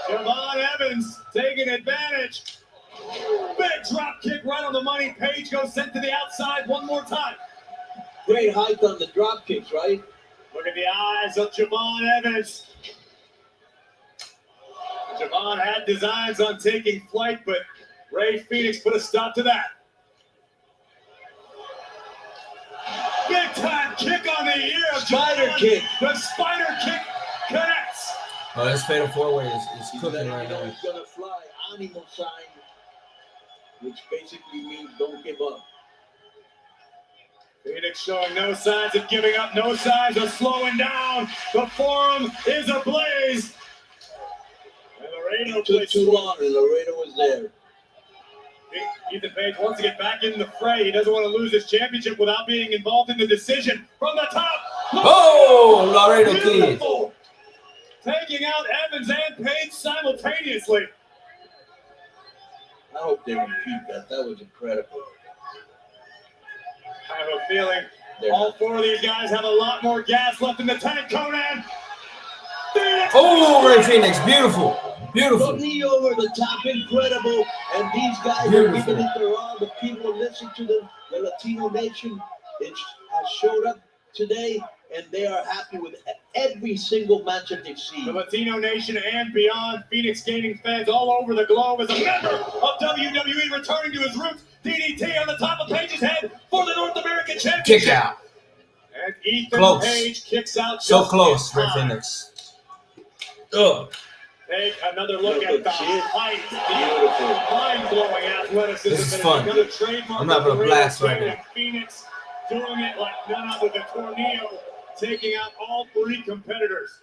Javon Evans taking advantage. Big drop kick right on the money. Page goes sent to the outside one more time. Great height on the drop kicks, right? Look at the eyes of Javon Evans. Javon had designs on taking flight, but Ray Phoenix put a stop to that. Big time kick on the ear of Spider Javon. kick. The spider kick connects. Oh, this fatal four-way is cooking right You know now. he's gonna fly. Animal sign, which basically means don't give up. Phoenix showing no signs of giving up, no signs of slowing down. The forum is ablaze. And Laredo Took plays too long, and Laredo was there. Ethan Page wants to get back in the fray. He doesn't want to lose his championship without being involved in the decision. From the top. Oh, Laredo Kid. Beautiful. Taking out Evans and Page simultaneously. I hope they repeat that. That was incredible. I have a feeling all four of these guys have a lot more gas left in the tank, Conan. Oh, Ray Phoenix, beautiful. Beautiful. The knee over the top, incredible. And these guys Beautiful. are giving it their all. The people listen to them. The Latino nation has showed up today, and they are happy with every single match that they've seen. The Latino nation and beyond, Phoenix gaining fans all over the globe as a member of WWE returning to his roots. DDT on the top of Page's head for the North American Championship. Kick out. And Ethan Close. Page kicks out. So just close, in Ray time. Phoenix. Ugh. Take another look at the height, Beautiful. mind-blowing athleticism. This is that fun. become a trademark I'm having of a the blast Raiders. right now. Phoenix doing it like none other than Tornillo, taking out all three competitors.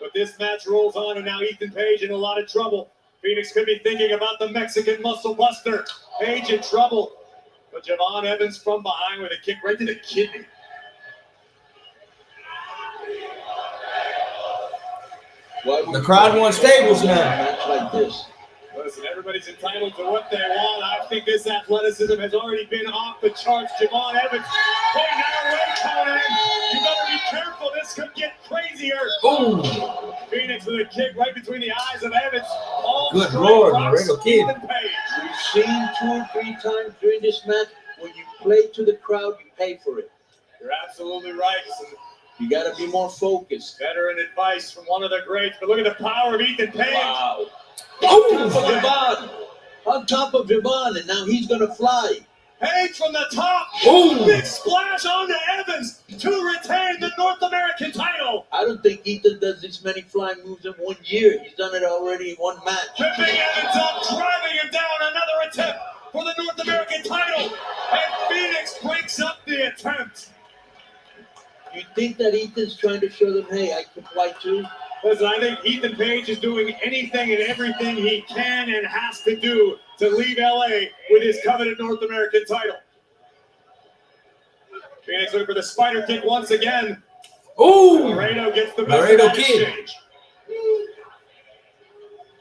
But this match rolls on, and now Ethan Page in a lot of trouble. Phoenix could be thinking about the Mexican Muscle Buster. Page in trouble. But Javon Evans from behind with a kick right to the kidney. The crowd wants tables now. Match like this. Listen, everybody's entitled to what they want. I think this athleticism has already been off the charts. Javon Evans. Hey, now wait, Conan. You better be careful. This could get crazier. Ooh. Phoenix with a kick right between the eyes of Evans. All Good straight Lord, drops Laredo Kid. Ethan Page. We've seen 2 or 3 times during this match, when you play to the crowd, you pay for it. You're absolutely right. Some You got to be more focused. veteran advice from one of the greats. But look at the power of Ethan Page. Wow. On top of Javon. On top of Javon, and now he's going to fly. Page from the top. Ooh. Big splash onto Evans to retain the North American title. I don't think Ethan does this many flying moves in 1 year. He's done it already in 1 match. Tripping Evans up, driving him down. Another attempt for the North American title. And Phoenix breaks up the attempt. You think that Ethan's trying to show them, hey, I can fly too? Listen, I think Ethan Page is doing anything and everything he can and has to do to leave LA with his coveted North American title. Phoenix looking for the spider kick once again. Ooh. Laredo gets the best Laredo of that Kid. exchange.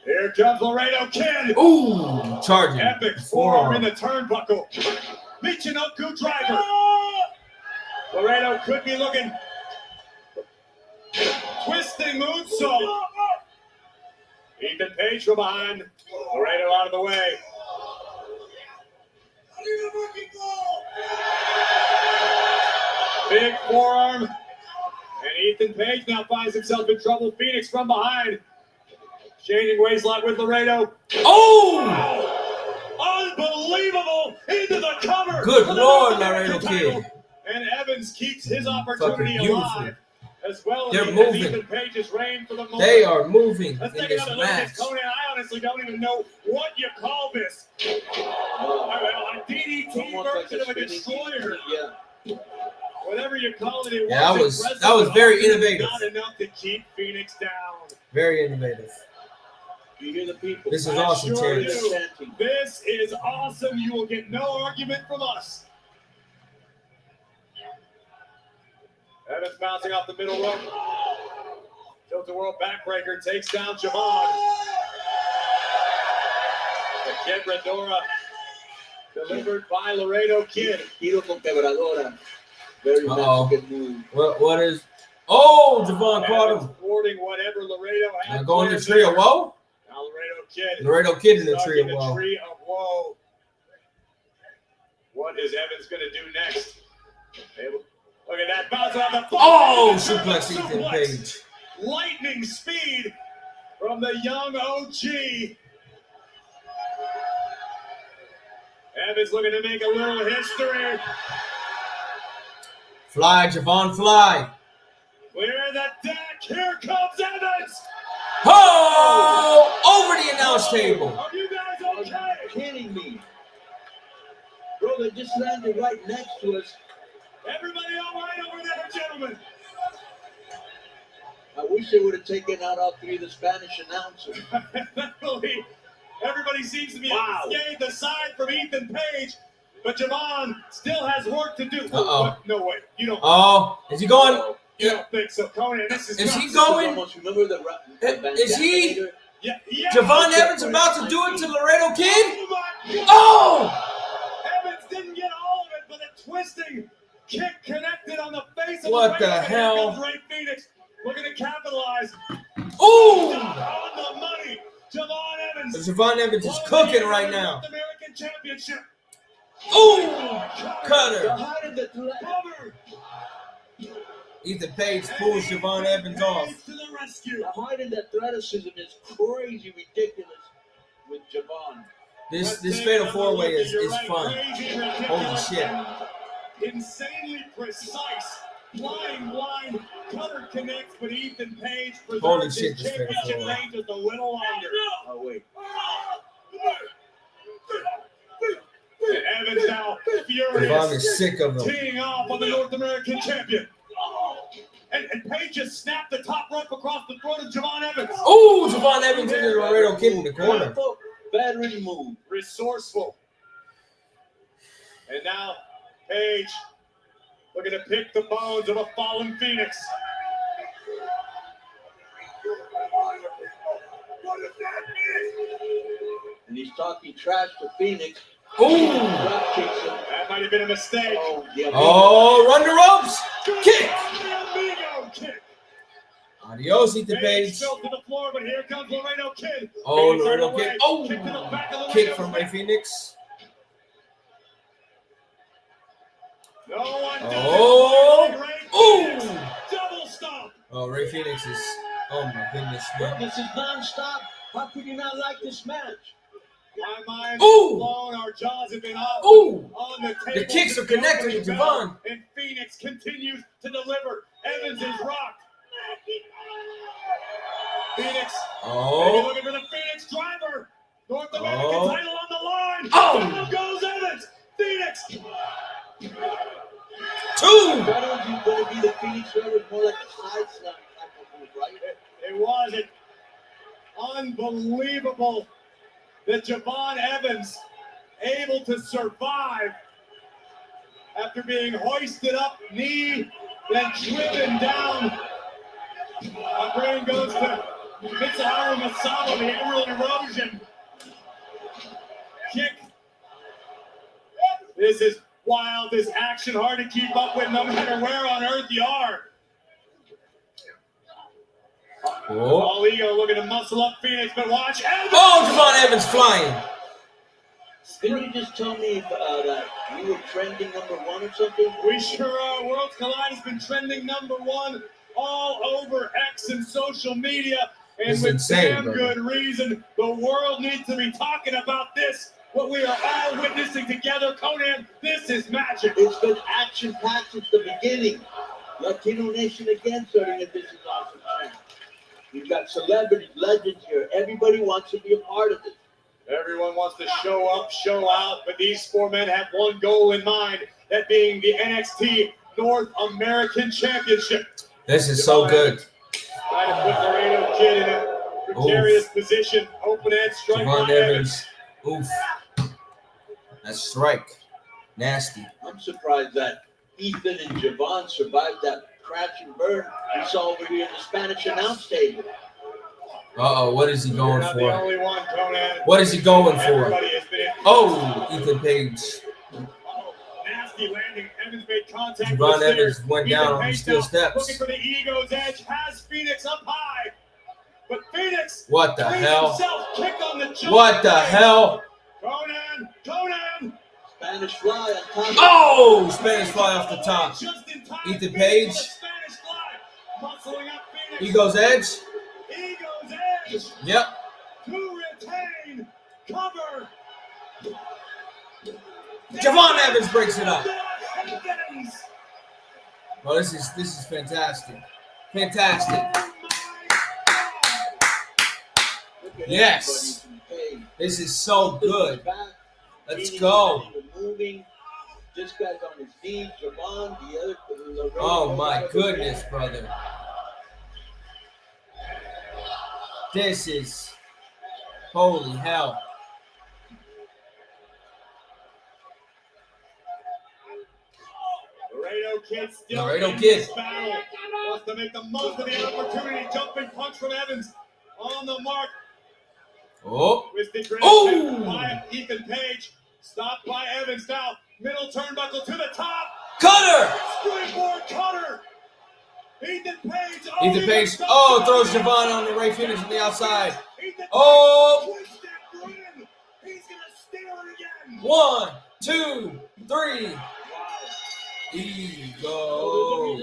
Here comes Laredo Kid. Ooh. Charging. Epic forearm in the turnbuckle. Michinoku driver. Laredo could be looking. Twisting moonsault. Ethan Page from behind. Laredo out of the way. Big forearm. And Ethan Page now finds himself in trouble. Phoenix from behind. Changing waistlock with Laredo. Oh! Unbelievable! Into the cover. Good for the Lord, North American Laredo title. Kid. And Evans keeps his opportunity Fucking alive. As well They're as moving. Ethan Page's reign for the moment. They are moving Let's in take this another look at match. this, Conan. I honestly don't even know what you call this. A DDT Almost like version a of a spinning destroyer. Yeah. Whatever you call it, it Yeah, was that impressive, was but very obviously innovative. Not enough to keep Phoenix down. Very innovative. You hear the people. This is I awesome, sure Terrence. do. This is awesome. You will get no argument from us. Evans bouncing off the middle rope. Tilt-a-whirl backbreaker takes down Javon. The Kid Redora delivered by Laredo Kid. Tiro con quebradora. Very Uh-oh. Mexican move. What is? Oh, Javon caught him. Thwarting whatever Laredo had. Now going to planned tree of there. woe. Now Laredo Kid. Laredo Kid in the stuck tree in of woe. Tree of woe. What is Evans going to do next? Look at that bounce off the floor. Oh, suplex Ethan Page. Lightning speed from the young OG. Evans looking to make a little history. Fly, Javon, fly. Clear the deck. Here comes Evans. Oh, over the announce table. Are you guys okay? Are you kidding me? Bro, they just landed right next to us. Everybody all right over there, gentlemen? I wish they would have taken out all 3 of the Spanish announcers. Everybody seems to be unscathed aside from Ethan Page, but Javon still has work to do. Uh-oh. No way. You don't. Oh, is he going? You don't think so, Conan? This is Is he nuts. going? Almost remember the Is he? Yeah. Javon Evans about to do it to Laredo Kid? Oh Oh! Evans didn't get all of it, but a twisting kick connected on the face of What the Laredo. hell? Here comes Ray Phoenix looking to capitalize. Ooh! On the money, Javon Evans. Javon Evans is cooking right now. North American Championship. Ooh! Cutter. Cover. Ethan Page pulls Javon Evans off. To the rescue. The height and athleticism is crazy ridiculous with Javon. This fatal four-way is fun. Holy shit. Insanely precise. Flying blind. Cutter connects, but Ethan Page Holy preserves shit, his this fatal championship four-way. reign just a little longer. Oh, wait. And Evans now Javon furious. is sick of him. Teeing off on the North American champion. And Page just snapped the top rope across the throat of Javon Evans. Ooh, Javon Evans into the Laredo Kid in the corner. Veteran move. Resourceful. And now Page looking to pick the bones of a fallen Phoenix. And he's talking trash to Phoenix. Ooh! Drop kicks him. That might have been a mistake. Oh, yeah. Oh, run the ropes! Kick! Amigo kick. Adios, Ethan Page. Fell to the floor, but here comes Laredo Kid. Oh, Phoenix Laredo on the Kid. way. Oh! Kick to the back of the Kick Laredo from Ray Kid. Phoenix. No one does Oh! it. Ray Ooh! Phoenix. Double stomp. Oh, Ray Phoenix is. Oh my goodness, man. This is non-stop. How could you not like this match? My mind's Ooh! blown. Our jaws have been up. Ooh! On the The table. kicks are connected to Javon. And Phoenix continues to deliver. Evans is rocked. Phoenix. Oh! Looking for the Phoenix driver. North American Oh. title on the line. Oh. Down goes Evans. Phoenix. Two! Why don't you going to be the Phoenix driver more like a side slam type of move, right? It wasn't. Unbelievable that Javon Evans able to survive after being hoisted up, knee, then driven down. My brain goes to Mitsuharu Masao, the Emerald Erosion. Kick. This is wild, this action, hard to keep up with no matter where on earth you are. Oh! All ego looking to muscle up Phoenix, but watch Evans. Oh, Javon Evans flying. Didn't you just tell me that you were trending #1 or something? We sure are. Worlds Collide has been trending #1 all over X and social media. And It's with insane, damn brother. good reason. The world needs to be talking about this. What we are all witnessing together. Conan, this is magic. It's been action-packed since the beginning. Latino Nation again starting at This Is Awesome Channel. You've got celebrities, legends here. Everybody wants to be a part of this. Everyone wants to show up, show out, but these four men have one goal in mind, that being the NXT North American Championship. This is so good. Trying to put Laredo Kid in a precarious position. Open edge strike Javon by Evans. Oof. That strike. Nasty. I'm surprised that Ethan and Javon survived that crash and burn we saw over here in the Spanish announce table. Uh-oh, what is he You're going not the for? only one, Conan. What is he going for? Everybody has been in. Oh, Ethan Page. Nasty landing. Evans made contact Javon with the Evans stinger. went Ethan down on Page steel now steps. Looking for the ego's edge. Has Phoenix up high. But Phoenix. What the brings hell? himself kick on the jaw. What the hell? Conan. Spanish fly on top. Oh, Spanish fly off the top. Just in time. Ethan Phoenix Page. with a Spanish fly. Muscling up Phoenix. Ego's edge. Ego's edge. Yep. To retain. Cover. Javon Evans breaks it up. Evans. Oh, this is fantastic. Fantastic. Yes. This is so good. Let's go. Moving. This guy's on his knees. Javon, the other. Oh my goodness, brother. This is holy hell. Laredo Kid still Laredo in Kid. this battle. Wants to make the most of the opportunity. Jumping punch from Evans on the mark. Oh. Twisted Grip Oh. by Ethan Page. Stopped by Evans now. Middle turnbuckle to the top. Cutter. Springboard cutter. Ethan Page. Ethan Page. Oh, throws Javon on the Ray Phoenix on the outside. Oh. Twisted Grin. He's going to steal it again. 1, 2, 3. Ego.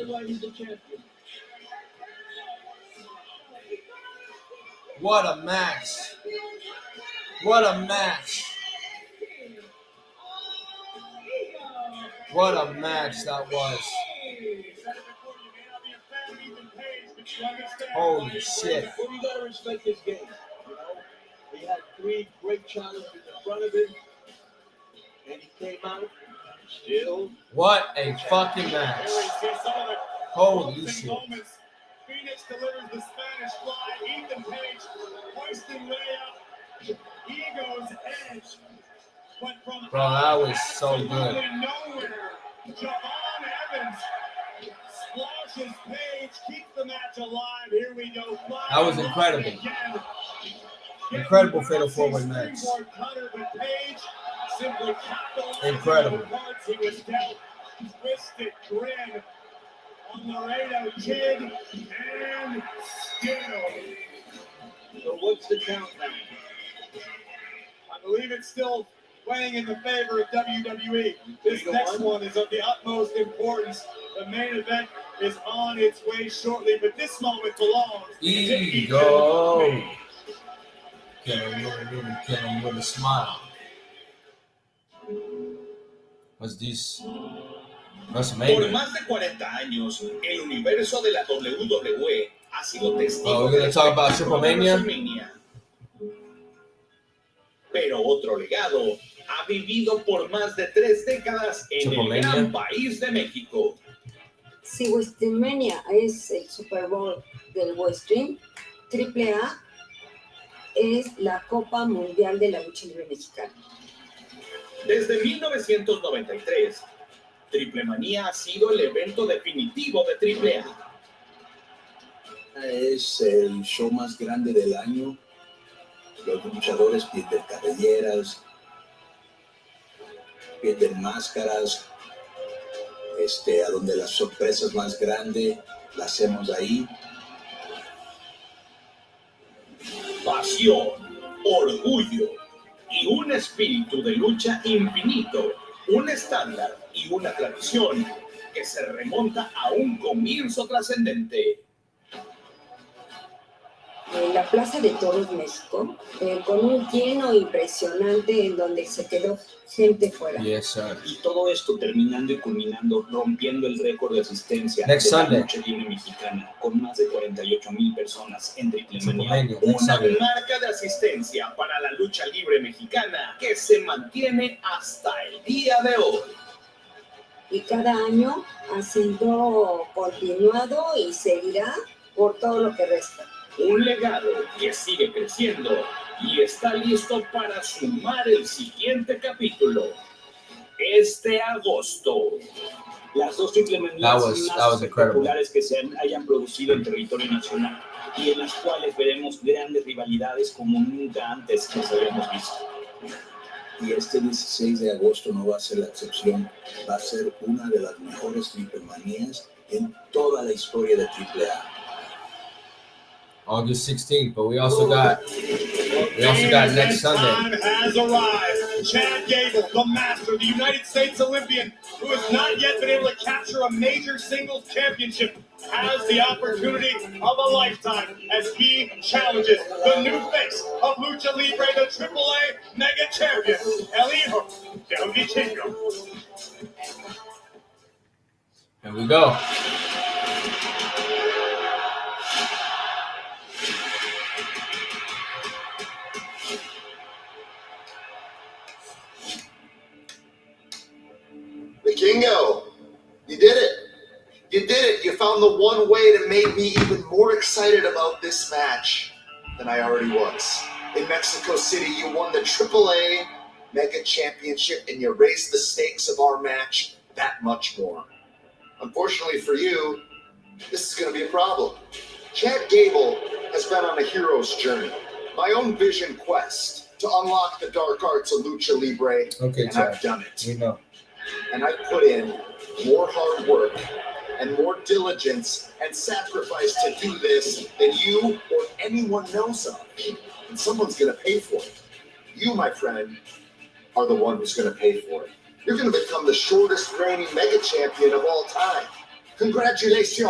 What a match. What a match. What a match that was. Holy shit. Well, you gotta respect this game. You know, he had 3 great challenges in front of him, and he came out still. What a fucking match. Holy shit. Phoenix delivers the Spanish fly. Ethan Page hoisting Ray up. Ego's edge. But from Bro, that was so good. nowhere, Javon Evans splashes Page, keeps the match alive. Here we go. That was incredible. Incredible fatal 4-way match. Incredible. He was dealt. Twisted Grin on Laredo Kid, and still. So what's the count now? I believe it's still weighing in the favor of WWE. This next one is of the utmost importance. The main event is on its way shortly, but this moment belongs to Ego. Kill him with a smile. What's this? Por WrestleMania. más de 40 años, el universo de la WWE ha sido testigo Oh, we're gonna talk about Triple Mania. WrestleMania. Pero otro legado ha vivido por más de 3 décadas en el Triple gran Mania. país de México. Si WrestleMania es el Super Bowl del Wrestling, AAA es la Copa Mundial de la Lucha Libre Mexicana. Desde 1993, Triple Manía ha sido el evento definitivo de AAA. Es el show más grande del año. Los luchadores pierden cabelleras, pierden máscaras, a donde las sorpresas más grandes las hacemos ahí. Pasión, orgullo y un espíritu de lucha infinito, un estándar y una tradición que se remonta a un comienzo trascendente. En la Plaza de Toros, México, con un lleno impresionante en donde se quedó gente fuera. Yes, sir. Y todo esto terminando y culminando, rompiendo el récord de asistencia Next de la Sunday. lucha libre mexicana, con más de 48,000 personas en Triple Manía. WrestleMania, next Una Sunday. marca de asistencia para la lucha libre mexicana que se mantiene hasta el día de hoy. Y cada año ha sido continuado y seguirá por todo lo que resta. Un legado que sigue creciendo y está listo para sumar el siguiente capítulo. Este agosto. Las 2 Triple Manías That was más incredible. espectaculares que se hayan producido en territorio nacional y en las cuales veremos grandes rivalidades como nunca antes nos habíamos visto. Y este 16 de agosto no va a ser la excepción. Va a ser una de las mejores Triple Manías en toda la historia de AAA. August 16th, but we also got next Sunday. Time has arrived. Chad Gable, the master, the United States Olympian, who has not yet been able to capture a major singles championship, has the opportunity of a lifetime as he challenges the new face of Lucha Libre, the AAA Mega Champion, El Hijo del Vikingo. Here we go. Vikingo, you did it. You did it. You found the one way to make me even more excited about this match than I already was. In Mexico City, you won the AAA Mega Championship and you raised the stakes of our match that much more. Unfortunately for you, this is going to be a problem. Chad Gable has been on a hero's journey. my own vision quest to unlock the dark arts of Lucha Libre, Okay, and Chad. I've done it. We know. And I put in more hard work and more diligence and sacrifice to do this than you or anyone knows of. And someone's going to pay for it. You, my friend, are the one who's going to pay for it. You're going to become the shortest reigning mega champion of all time. Congratulations.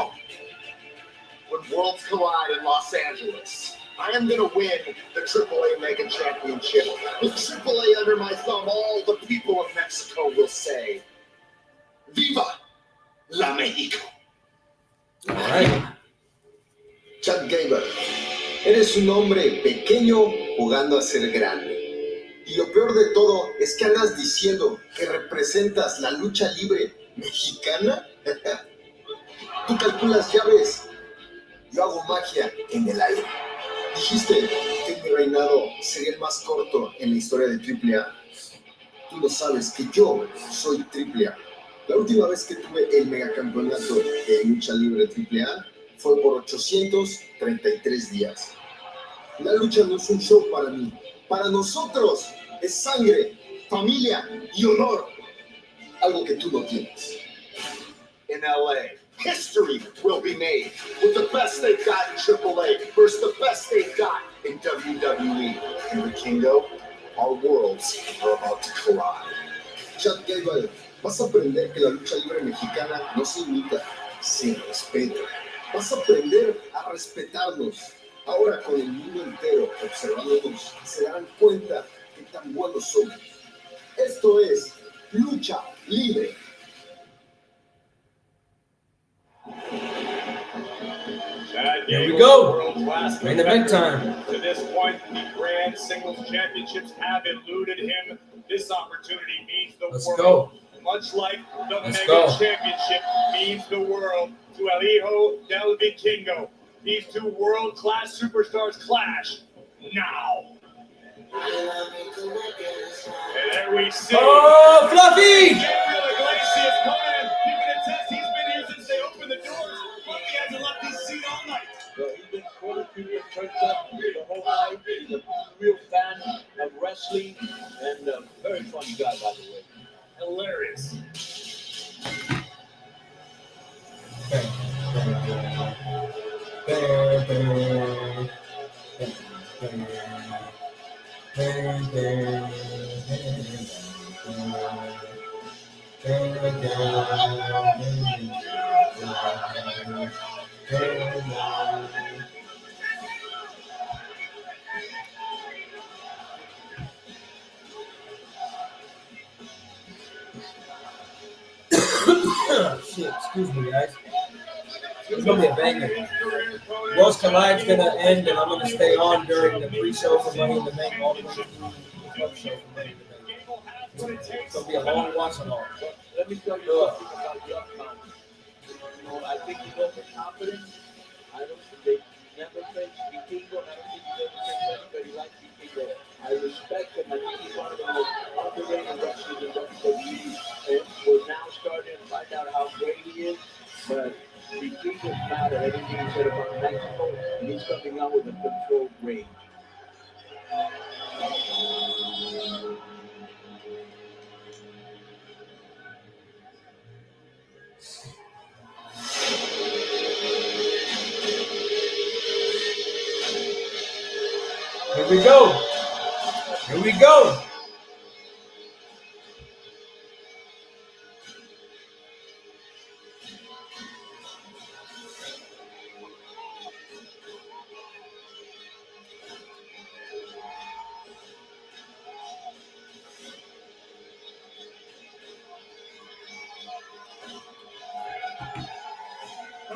When worlds collide in Los Angeles, I am going to win the AAA Mega Championship. With AAA under my thumb, all the people of Mexico will say, Viva la México. All right. Chad Gable, eres un hombre pequeño jugando a ser grande. Y lo peor de todo es que andas diciendo que representas la lucha libre mexicana. Tú calculas llaves, yo hago magia en el aire. Dijiste que mi reinado sería el más corto en la historia de AAA. Tú lo sabes que yo soy AAA. La última vez que tuve el megacampeonato de lucha libre AAA fue por 833 días. La lucha no es un show para mí. Para nosotros es sangre, familia y honor. Algo que tú no tienes. In LA, history will be made with the best they've got in AAA versus the best they've got in WWE. And the Kingo, our worlds are about to collide. Chad Gable, vas a aprender que la lucha libre mexicana no se imita, se respeta. Vas a aprender a respetarnos. Ahora con el mundo entero observándonos, se darán cuenta de tan buenos somos. Esto es lucha libre. Here we go. Main event time. To this point, the Grand Singles Championships have eluded him. This opportunity means the Let's world. go. Much like the Let's Mega go. Championship means the world to El Hijo del Vikingo. These two world-class superstars clash now. And there we see. Oh, Fluffy! Gabriel Iglesias coming in. You can attest he's been here since they opened the doors. Fluffy hasn't left his seat all night. So he's been quarter period turned up the whole night. He's a real fan of wrestling and a very funny guy, by the way. Hilarious. Shit, excuse me, guys. It's gonna be a banger. Worlds Collide's gonna end, and I'm gonna stay on during the pre-show for Money in the Bank all the way through the club show for Money in the Bank. It's gonna be a long watch along. Let me tell you something about Young Man. You know, I think he's overconfident. I don't think they never faced Vikingo, and I don't think he's ever faced anybody like Vikingo. I respect him. I think he's one of the most underrated wrestlers in WWE. And we're now starting to find out how great he is. But Vikingo's mad at everything he said about Mexico, and he's coming out with a controlled range. Here we go. Here we go.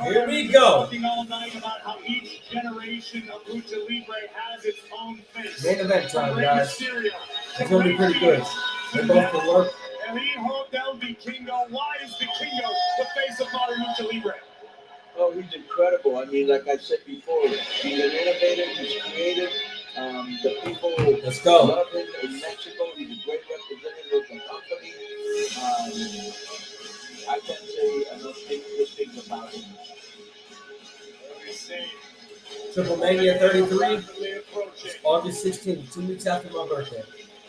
Here we go. Talking all night about how each generation of Lucha Libre has its own face. Main event time, Rey guys. Mysterio, It's gonna be pretty good. They both can work. El Hijo del Vikingo. Why is Vikingo the face of modern Lucha Libre? Oh, he's incredible. I mean, like I said before, he's an innovator, he's creative. The people Let's go. love him in Mexico. He's a great representative of the company. I can't say enough good things about him. Let me see. Triple Mania 33. August 16th, 2 weeks after my birthday.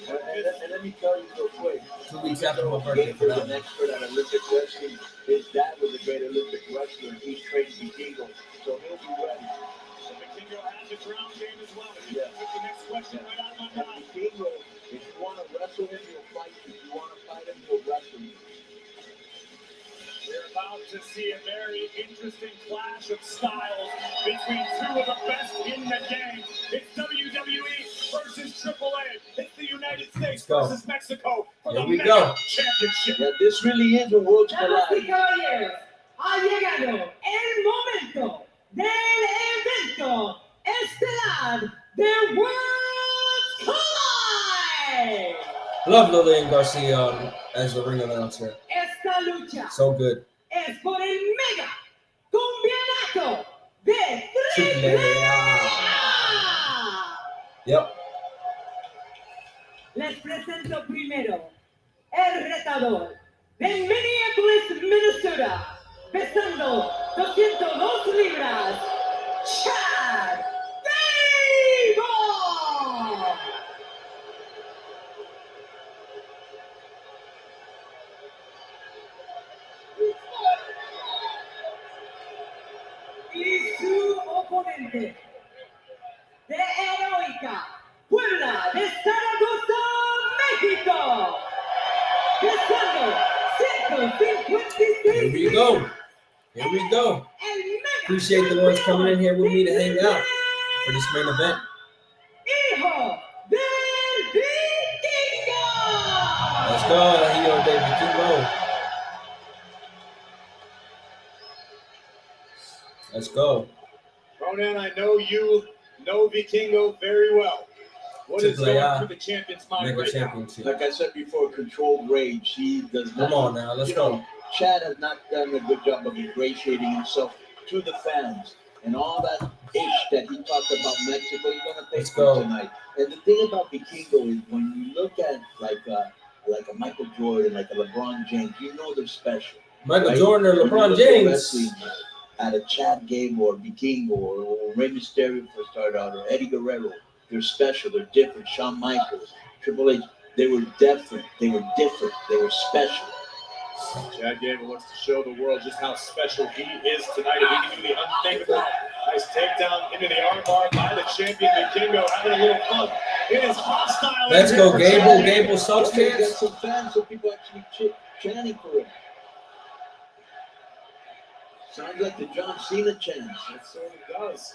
And let me tell you real quick. 2 weeks after my birthday. For Gator's that an one. expert at Olympic wrestling. His dad was a great Olympic wrestler. He's trained Vikingo, so he'll be ready. So Vikingo has a ground game as well. Yeah. With the next question right out of my mouth. Vikingo, if you want to wrestle him, he'll fight you. If you want to fight him, he'll wrestle you. We're about to see a very interesting clash of styles between two of the best in the game. It's WWE versus AAA. It's the United States go. versus Mexico for Here the we Mega go. Championship. Yeah, this really is a world Damas y collide. caballeros, ha llegado el momento del evento estelar de World Collide. Love Lillian Garcia as the ring announcer. Esta lucha So good. es por el Mega Campeonato de Triple AAA. Yep. Les presento primero el retador de Minneapolis, Minnesota, pesando 202 libras, Chad Gable. Y su oponente de Heroica, Puebla de Zaragoza, México, pesando 156 Here we go. Here we go. Appreciate the ones coming in here with me to hang out for this main event. Hijo del Vikingo. Let's go, Hijo del Vikingo. Let's go. Ronan, I know you know Vikingo very well. What is Triple A, going through the champion's mind Mega right now? Championship. Like I said before, controlled rage. He does not. Come on now, let's you know, go. Chad has not done a good job of ingratiating himself to the fans. And all that ish that he talked about Mexico, he's gonna pay Let's for go. tonight. And the thing about Vikingo is when you look at like a Michael Jordan, like a LeBron James, you know they're special. Michael right? Jordan or When you LeBron look at James. wrestling, at a Chad Gable or Vikingo or Rey Mysterio for start out or Eddie Guerrero, they're special, they're different. Shawn Michaels, Triple H, they were different, they were special. Chad Gable wants to show the world just how special he is tonight. If he can do the unthinkable. Nice takedown into the armbar by the champion Vikingo, having a little fun. It is hostile. Let's in go, here for Gable. Chad Gable sucks, Get chance. some fans so people actually chanting for him. Sounds like the John Cena chant. It certainly does.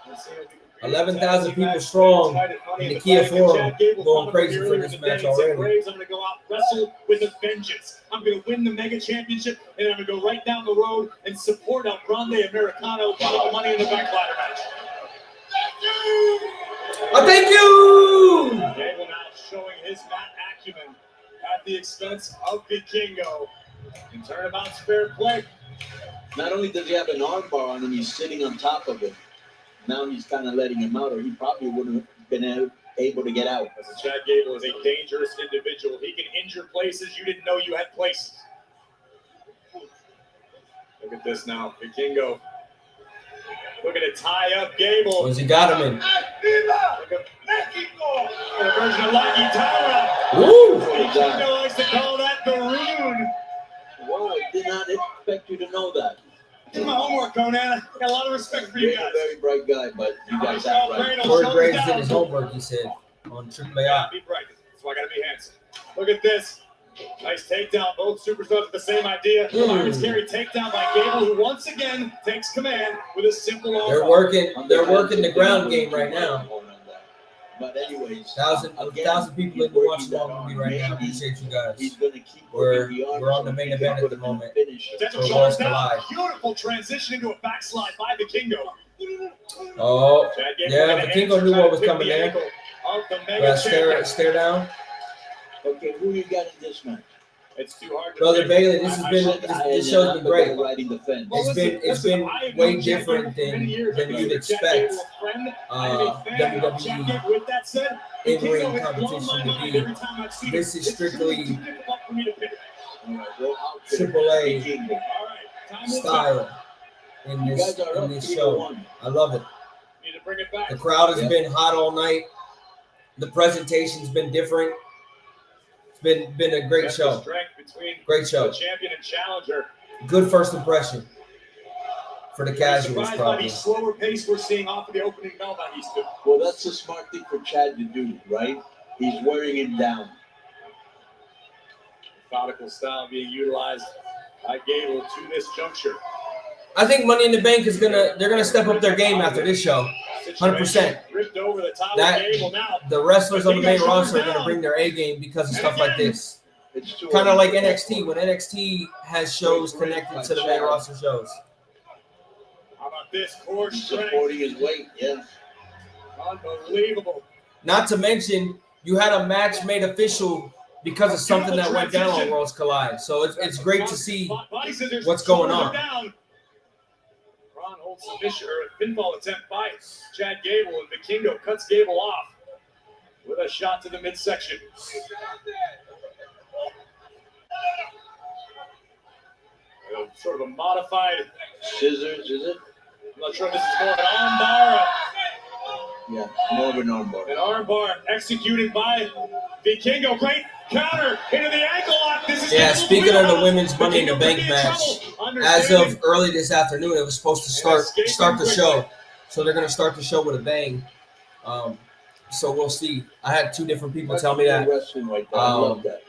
Let's see if we can 11,000 people strong in the Kia Forum, going crazy for this match already. I'm going to go out, wrestle with a vengeance. I'm going to win the Mega Championship, and I'm going to go right down the road and support El Grande Americano for the Money in the Bank ladder match. Oh, thank you! Gable now showing his mat acumen at the expense of Vikingo. And turnabout's fair play. Not only does he have an armbar on him, he's sitting on top of him. Now he's kind of letting him out, or he probably wouldn't have been able to get out. Listen, Chad Gable is a dangerous individual. He can injure places you didn't know you had places. Look at this now. Vikingo looking to tie up Gable. Where's he got him in? Look at Mexico. A version of La Guitarra. Woo! Vikingo likes to call that the rune. Whoa, I did not expect you to know that. Did my homework, Conan. I got a lot of respect for you You're guys. a very bright guy, but you guys act right. Corey Graves did his homework, he said, on AAA. Be bright. That's why I gotta be handsome. Look at this. Nice takedown. Both superstars with the same idea. Iron's carry takedown by Gable, who once again takes command with a simple armbar. They're working the ground game right now. But anyways, 1,000 people in the watch along with me right now. Appreciate you guys. He's gonna keep We're on the main event at the moment. Potential For shoulders Worlds down. Collide. Beautiful transition into a backslide by Vikingo. Oh, Chad Gable yeah, with an Vikingo answer knew trying what to was pick coming the there. ankle of the Mega Stare Champion. down. Okay, who you got in this match? It's too hard to Brother pick. Bailey, this show's been great. Riding the fence. It's been way different than you'd expect WWE With that said, in-ring competition to be. This is strictly AAA style in this show. I love it. bring it back. The crowd has been hot all night. The presentation's been different. It's been a great That's show. the strength between Great show. the champion and challenger. Good first impression for the I'm casuals, surprised by probably. the slower pace we're seeing off of the opening bell by these two. Well, that's a smart thing for Chad to do, right? He's wearing him down. Methodical style being utilized by Gable to this juncture. I think Money in the Bank they're gonna step up their game after this show. 100%. Ripped over the top That of Gable now. the wrestlers on the main roster are gonna bring their A game because of stuff like this. Kind of like NXT when NXT has shows connected to the main roster shows. How about this core strength? Supporting his weight, yeah. Unbelievable. Not to mention, you had a match made official because of something that went down on Worlds Collide. So it's great to see what's going on. Ron holds submission or a pinfall attempt by Chad Gable, and Vikingo cuts Gable off with a shot to the midsection. Sort of a modified Scissors, is it? I'm not sure if this is more of an armbar. Yeah, more of an armbar. An armbar executed by Vikingo. Great counter into the ankle lock. This is Yeah, speaking of the women's Money in the Bank match, as of early this afternoon, it was supposed to start the show. So they're gonna start the show with a bang. So we'll see. I had two different people tell me that. Wrestling right there. I love that.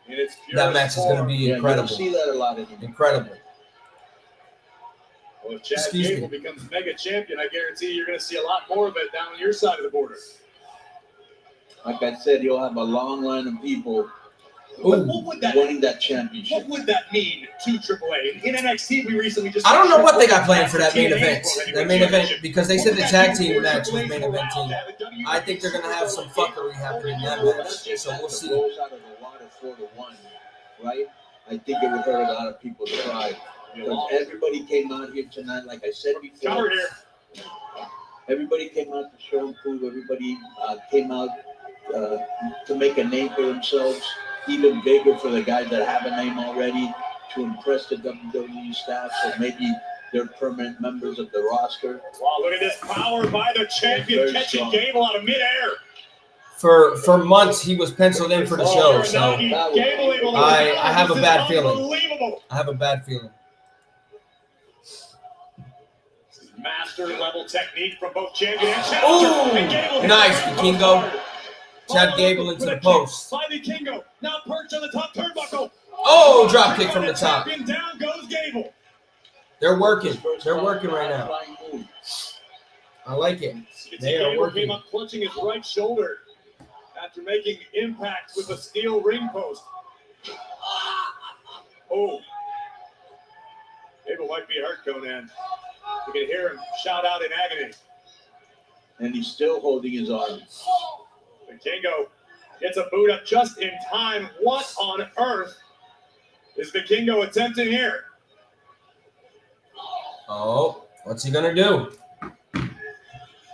In its That match is going to form. be incredible. You see that a lot in Incredible. Well, if Chad Excuse Gable me. becomes mega champion, I guarantee you're going to see a lot more of it down on your side of the border. Like I said, you'll have a long line of people What would that wanting that championship. What would that mean to AAA? In NXT, we recently just. I don't know what they got planned for that main event. That main event, because they said the tag team match was main eventing. I think they're going to have some fuckery happening in that match. So we'll see. Goes out of the water 4-1, right? I think it would hurt a lot of people's pride. Because everybody came out here tonight, like I said before. Cover here. Everybody came out to show and prove. Everybody came out to make a name for themselves, even bigger for the guys that have a name already, to impress the WWE staff, so maybe they're permanent members of the roster. Wow, look at this power by the champion, Very catching strong. Gable out of midair. For months, he was penciled in for the show. So I have a bad feeling. Unbelievable. I have a bad feeling. Master level technique from both champion and challenger. And Gable Ooh, hits nice, the Vikingo. Chad Gable into the post. By Vikingo, now perched on the top turnbuckle. Oh, drop kick from the top. Champion, down goes Gable. They're working. They're working right now. I like it. They are Gable came working. up clutching his right shoulder after making impact with a steel ring post. Oh. Gable might be hurt, Conan. You can hear him shout out in agony. And he's still holding his arm. Vikingo gets a boot up just in time. What on earth is Vikingo attempting here? Oh, what's he gonna do?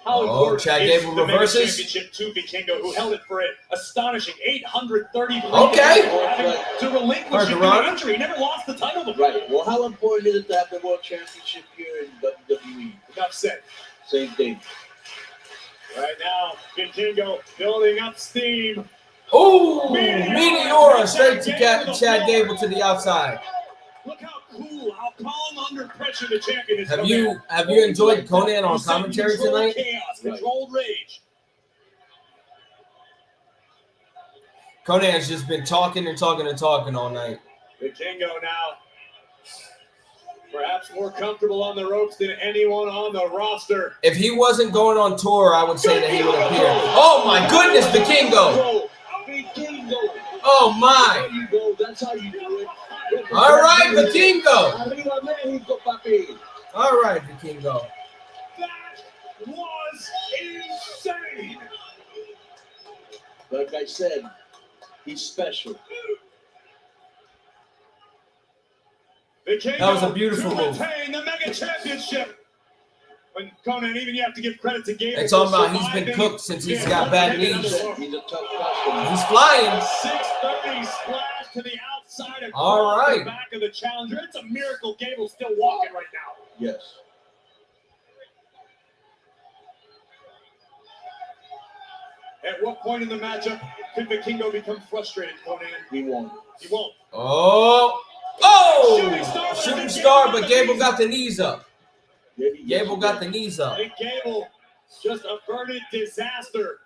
How Oh, important Chad is Gable the Mega reverses. Championship to Vikingo, who held it for an astonishing 833 Okay. having to relinquish Hard it to due run. to injury. He never lost the title before. Right. Well, how important is it to have the World Championship here in WWE? Enough said. Same thing. Right now, Vikingo building up steam. Oh, Meteora straight to Chad Gable to the outside. Look how cool, how calm under pressure the champion is. Have you enjoyed Conan on commentary tonight? Chaos, controlled rage. Conan's just been talking and talking and talking all night. Vikingo now, perhaps more comfortable on the ropes than anyone on the roster. If he wasn't going on tour, I would say that he would appear. Oh my goodness, Vikingo! Oh my! There you go. That's how you do it. All right, Vikingo! Arriba Mexico, papi. All right, Vikingo. That was insane. Like I said, he's special. Vikingo That was a beautiful to move. retain the Mega Championship. When Conan, even you have to give credit to Gable. They're talking for about he's been surviving. cooked since he's Yeah, got bad he's knees. He's a tough customer. He's flying. 630 splash to the outside across All right. the back of the challenger. It's a miracle Gable's still walking right now. Yes. At what point in the matchup could Vikingo become frustrated, Conan? He won't. He won't. Oh! Oh! Shooting star, but Gable got the knees up. Gable got the knees up. And Gable just averted disaster.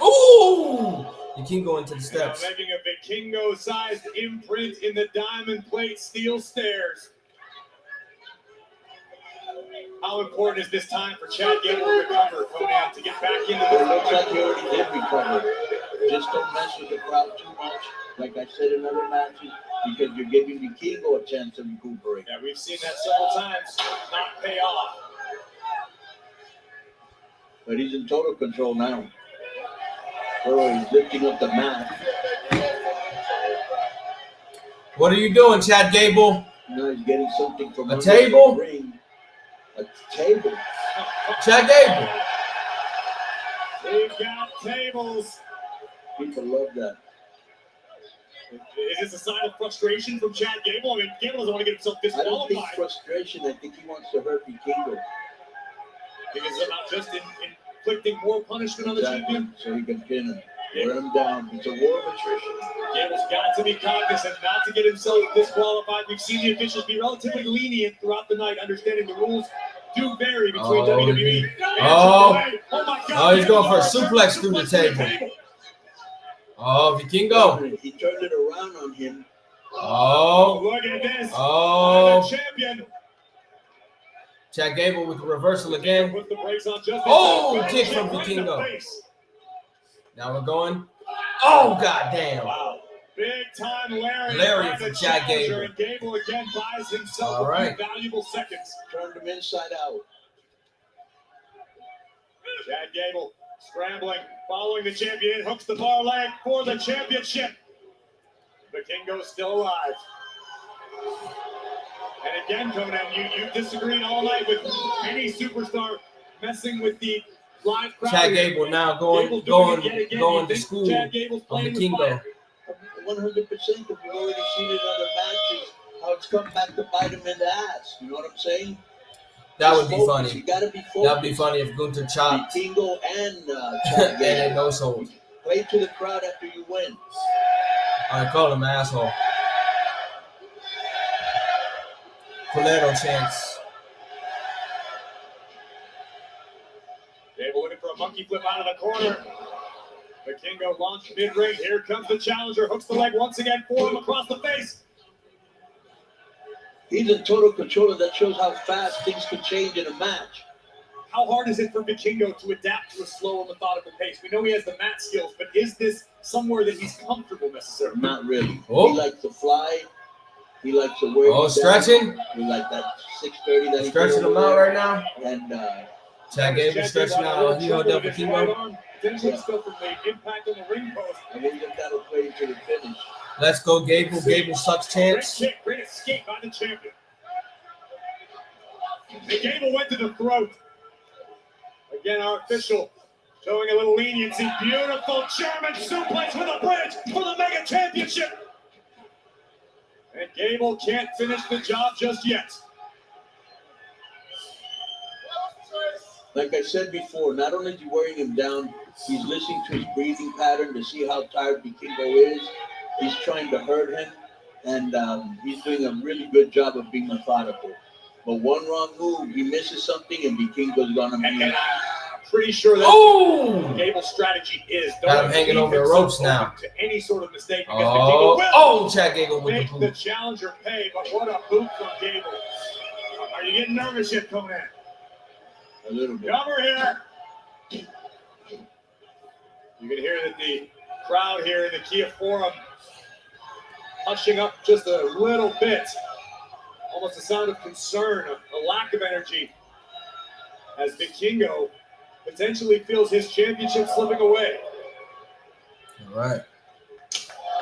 Ooh! Vikingo into the steps. Now making a Vikingo-sized imprint in the diamond plate steel stairs. How important is this time for Chad Gable to recover, Conan, to get back into It the looks like he already did recover. Just don't mess with the crowd too much, like I said in other matches, because you're giving Vikingo a chance to recuperate. Yeah, we've seen that several times not pay off. But he's in total control now. Oh, he's lifting up the mat. What are you doing, Chad Gable? Now he's getting something from a table. The ring. A table. Chad Gable. We've got tables. People love that. Is this a sign of frustration from Chad Gable? I mean, Gable doesn't want to get himself I don't think disqualified. frustration. I think he wants to hurt Vikingo. Because it's not just inflicting more punishment on the champion. So he can pin him. Wear him down. It's a war of attrition. Gable's got to be cognizant not to get himself disqualified. We've seen the officials be relatively lenient throughout the night, understanding the rules do vary between WWE and AAA. Oh my God! Oh, he's going for a suplex through the table. Oh, Vikingo. He turned it around on him. Oh. Look at this. Oh. The champion. Chad Gable with the reversal again. Put the brakes on just Oh, kick from Vikingo. Now we're going. Oh, goddamn. Wow. Big time Larry. Larry from Chad Gable. And Gable again buys himself All right. a few valuable seconds. Turned him inside out. Chad Gable scrambling, following the champion, hooks the bar leg for the championship. Vikingo still alive. And again, Conan, you disagreed all night with any superstar messing with the live crowd. Chad Gable now going to school Chad Gable's on playing with Vikingo. fire. 100%, because we've already seen it in other matches, how it's come back to bite him in the ass. You know what I'm saying? That Just would be focus. funny. You gotta be focused. That'd be funny if Gunther chopped Vikingo and Chad and Gable. then no sold. Play to the crowd after you win. I call him asshole. Colero chance. Gable looking for a monkey flip out of the corner. Vikingo launched mid-ring. Here comes the challenger. Hooks the leg once again for him across the face. He's in total control, and that shows how fast things can change in a match. How hard is it for Vikingo to adapt to a slower, methodical pace? We know he has the mat skills, but is this somewhere that he's comfortable necessarily? Not really. Oh. He likes to fly. He likes to wear. Oh, you stretching? down. He like that 630 that he Stretching did him over out there. right now. And Chad Gable stretching out. He held up Vikingo. Potentially still from the impact on the ring post. I think that that'll play to the finish. Let's go, Gable. Gable sucks chance. Great kick, great escape by the champion. And Gable went to the throat. Again, our official showing a little leniency. Beautiful German suplex with a bridge for the Mega Championship. And Gable can't finish the job just yet. Like I said before, not only is he wearing him down, he's listening to his breathing pattern to see how tired Vikingo is. He's trying to hurt him, and he's doing a really good job of being methodical. But one wrong move, he misses something, and Vikingo's gonna be. And I'm pretty sure that Oh! Gable's strategy is Got him hanging over the ropes now. to any sort of mistake because Oh, Vikingo will Chad Gable with make the the boot. challenger pay. But what a boot from Gable! Are you getting nervous yet, Conan? A little bit. Cover here. You can hear that the crowd here in the Kia Forum hushing up just a little bit. Almost a sound of concern, a lack of energy, as Vikingo potentially feels his championship slipping away. All right.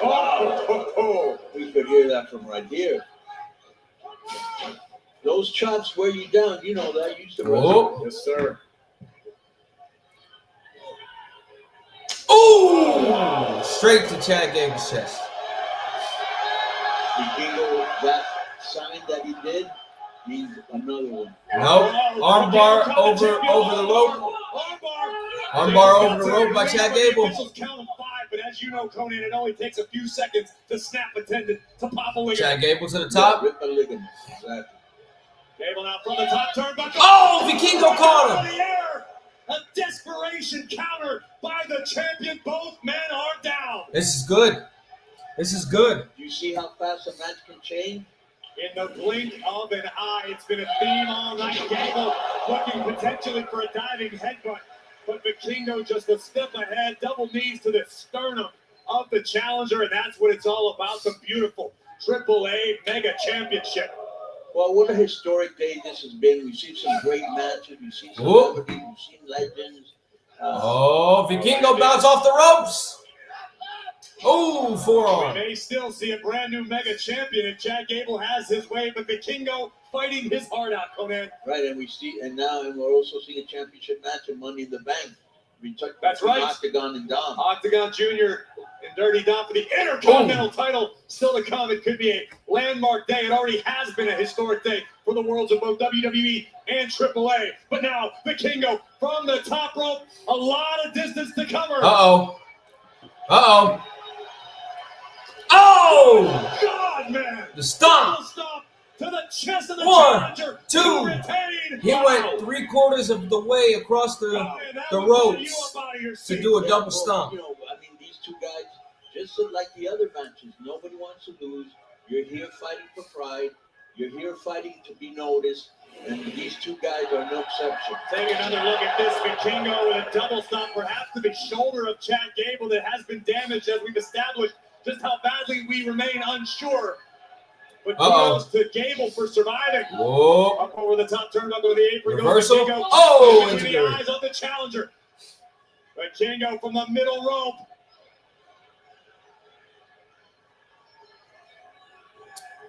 Oh. We could hear that from right here. Those chops wear you down. You know that. You used to Oh. Yes, sir. Oh! Straight to Chad Gable's chest. Vikingo, that sign that he did means another one. Nope. Armbar over the rope. Armbar over the rope by Chad Gable. Officials count him 5, but as you know, Conan, it only takes a few seconds to snap a tendon, to pop a ligament. Chad Gable to the top. Rip a ligament. Exactly. Gable now from the top turnbuckle. Oh, Vikingo caught him. Over the air. A desperation counter by the champion. Both men are down. This is good. This is good. Do you see how fast a match can change? In the blink of an eye, it's been a theme all night. Gable looking potentially for a diving headbutt, but Vikingo just a step ahead, double knees to the sternum of the challenger, and that's what it's all about, the beautiful AAA Mega Championship. Well, what a historic day this has been. We've seen some great matches. We've seen celebrities. We've seen legends. Vikingo bounce off the ropes. Oh, forearm. We may still see a brand new Mega Champion if Chad Gable has his way, but Vikingo fighting his heart out, Conan. Right, and we're also seeing a championship match of Money in the Bank. That's right. Octagon and Dom. Octagon Jr. and Dirty Dom for the Intercontinental title. Still to come. It could be a landmark day. It already has been a historic day for the worlds of both WWE and AAA. But now, Vikingo from the top rope. A lot of distance to cover. Uh-oh. Uh-oh. Oh! God, man. The stomp. Stomp to the chest of the 1, challenger. 2. Retain. He went 3/4 of the way across the ropes to do a double stomp. You know, I mean, these two guys, just like the other matches, nobody wants to lose. You're here fighting for pride. You're here fighting to be noticed. And these two guys are no exception. Take another look at this. Vikingo with a double stomp, perhaps to the shoulder of Chad Gable that has been damaged, as we've established just how badly we remain unsure. But kudos to Gable for surviving. Whoa. Up over the top turnbuckle with the apron. Reversal. Vikingo. Oh, In into the the eyes of the challenger. Vikingo from the middle rope.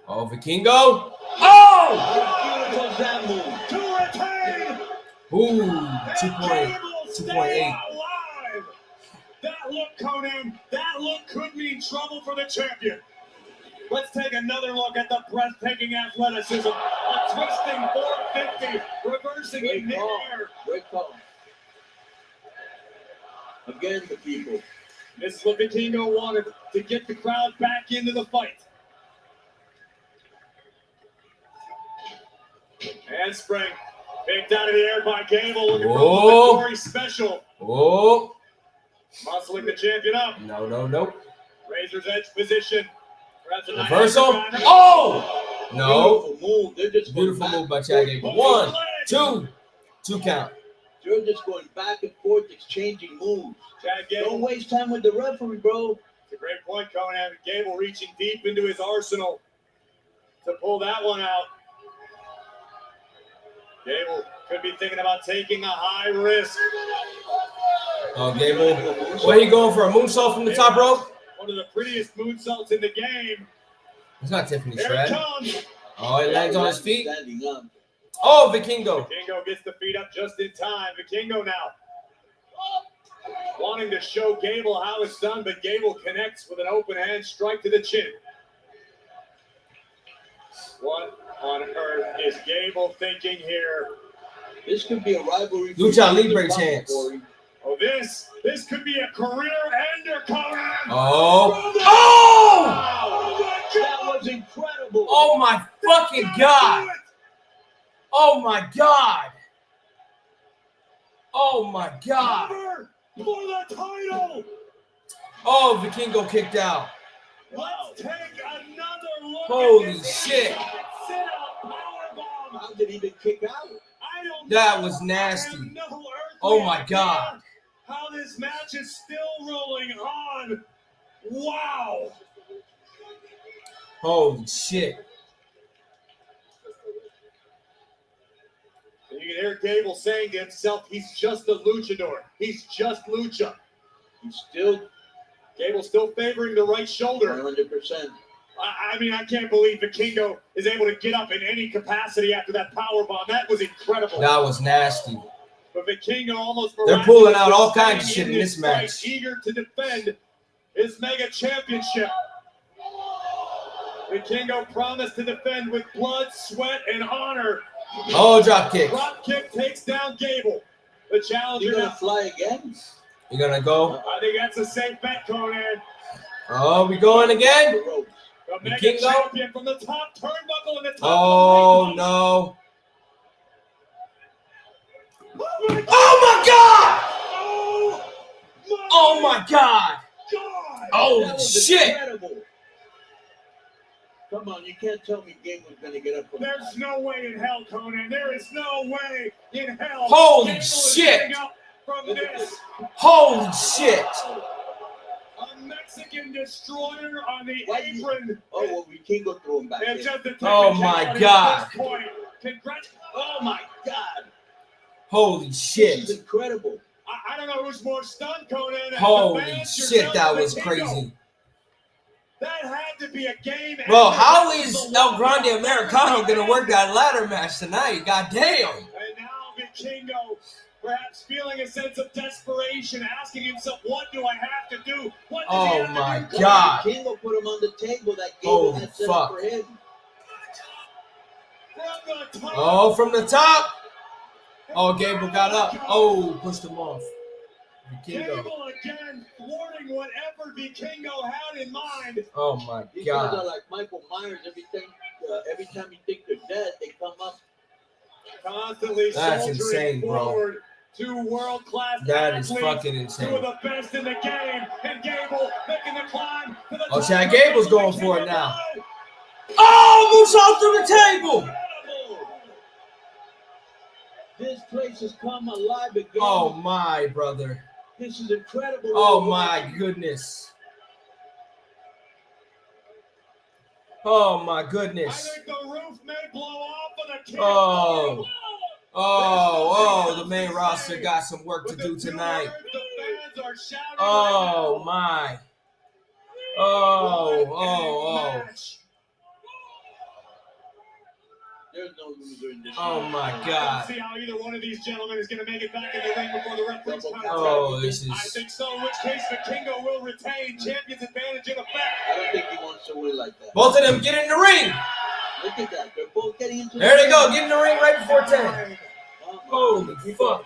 Oh, Vikingo. Oh! Beautiful that move. To retain. Ooh, 2.8. Alive. That look, Conan, that look could mean trouble for the champion. Let's take another look at the breathtaking athleticism. A twisting 450, reversing in midair. Great call. Again, the people. This is what Vikingo wanted, to get the crowd back into the fight. And spring. Picked out of the air by Gable, looking for a victory special. Oh. Muscling the champion up. No. Razor's edge position. Reversal. Oh! No. Beautiful move. They're just Beautiful move by Chad Gable. 1, 2. 2 count. They're just going back and forth, exchanging moves. Chad Gable. Don't waste time with the referee, bro. It's a great point, Conan. Gable reaching deep into his arsenal to pull that one out. Gable could be thinking about taking a high risk. Oh, Gable. Where he going for a moonsault from the top rope? One of the prettiest moonsaults in the game. It's not Tiffany Here Stratton. it comes. Oh, he lands on his feet. Standing up. Oh, Vikingo. Vikingo gets the feet up just in time. Vikingo now wanting to show Gable how it's done, but Gable connects with an open hand strike to the chin. What on earth is Gable thinking here? This could be a rivalry. Lucha Libre chance. Oh, this could be a career ender, Conan. Oh. Oh! That was incredible. Oh, my fucking God. Oh, my God. Oh, my God. Cover for the title. Oh, Vikingo kicked out. Let's take another look. Holy shit. How did he even kick out? I don't That know. was nasty. I have no earthly Oh, my idea God. How this match is still rolling on. Wow. Holy shit. And you can hear Gable saying to himself, he's just a luchador. He's just lucha. Gable's still favoring the right shoulder. 100%. I mean, I can't believe Vikingo is able to get up in any capacity after that powerbomb. That was incredible. That was nasty. But Vikingo almost They're pulling out all miraculously kinds of shit in staying this fight, match. eager to defend his Mega Championship. Vikingo promised to defend with blood, sweat, and honor. Oh, drop kick. Drop kick takes down Gable. The challenger You're gonna now. fly again? You gonna go? I think that's a safe bet, Conan. Oh, we going again? The The mega Kingo? champion from the top turnbuckle in the top Oh of the ring. no! Oh my God! Oh my God! That Oh was shit! incredible. Come on, you can't tell me Gabe was gonna get up from the There's no way in hell, Conan. There is no way in hell. Holy Gable is shit. getting up from this. Holy shit! A Mexican destroyer on the Why apron. Oh, well, we can't go through him back It's in. just a Oh my technicality God. at this point. Congrats. Oh my God. Holy This is shit! incredible. I don't know who's more stunned, Conan. the Holy fans, shit! yourself, That or was Kingo. crazy. That had to be a game. Bro, ender. how That was is the El one Grande that Americano was gonna the work end. that ladder match tonight? God damn! And now Vikingo, perhaps feeling a sense of desperation, asking himself, what do I have to do? What does he Oh have my to do? God! King will put him on the table that Gable Holy had set up fuck. for him. From the top. Oh, from the top! Oh, Gable got up. Oh, pushed him off. Vikingo. Gable again, thwarting whatever Vikingo had in mind. Oh my These guys are God. like Michael Myers. Every time you think they're dead, they come up. Constantly That's soldiering insane, bro. forward. Two world-class That is athletes, fucking two of insane. the best in the game, and Gable making the climb to the Oh, top. Chad Gable's going for it now. Oh, moonsault through the table! This place has come alive again. Oh my brother. This is incredible. Oh my goodness. Oh my I goodness. think the roof may blow off of the Oh. Oh, the main roster got some work to do tonight. The fans are shouting. Oh my. Oh. There's no loser in this. Oh my I God. don't see how either one of these gentlemen is going to make it back in the ring before the referee's time. Oh, this I is. think so, in which case Vikingo will retain champion's advantage in effect. I don't think he wants to win like that. Both of them get in the ring. Look at that. They're both getting into There the they go. ring. Get in the ring right before 10. Holy fuck.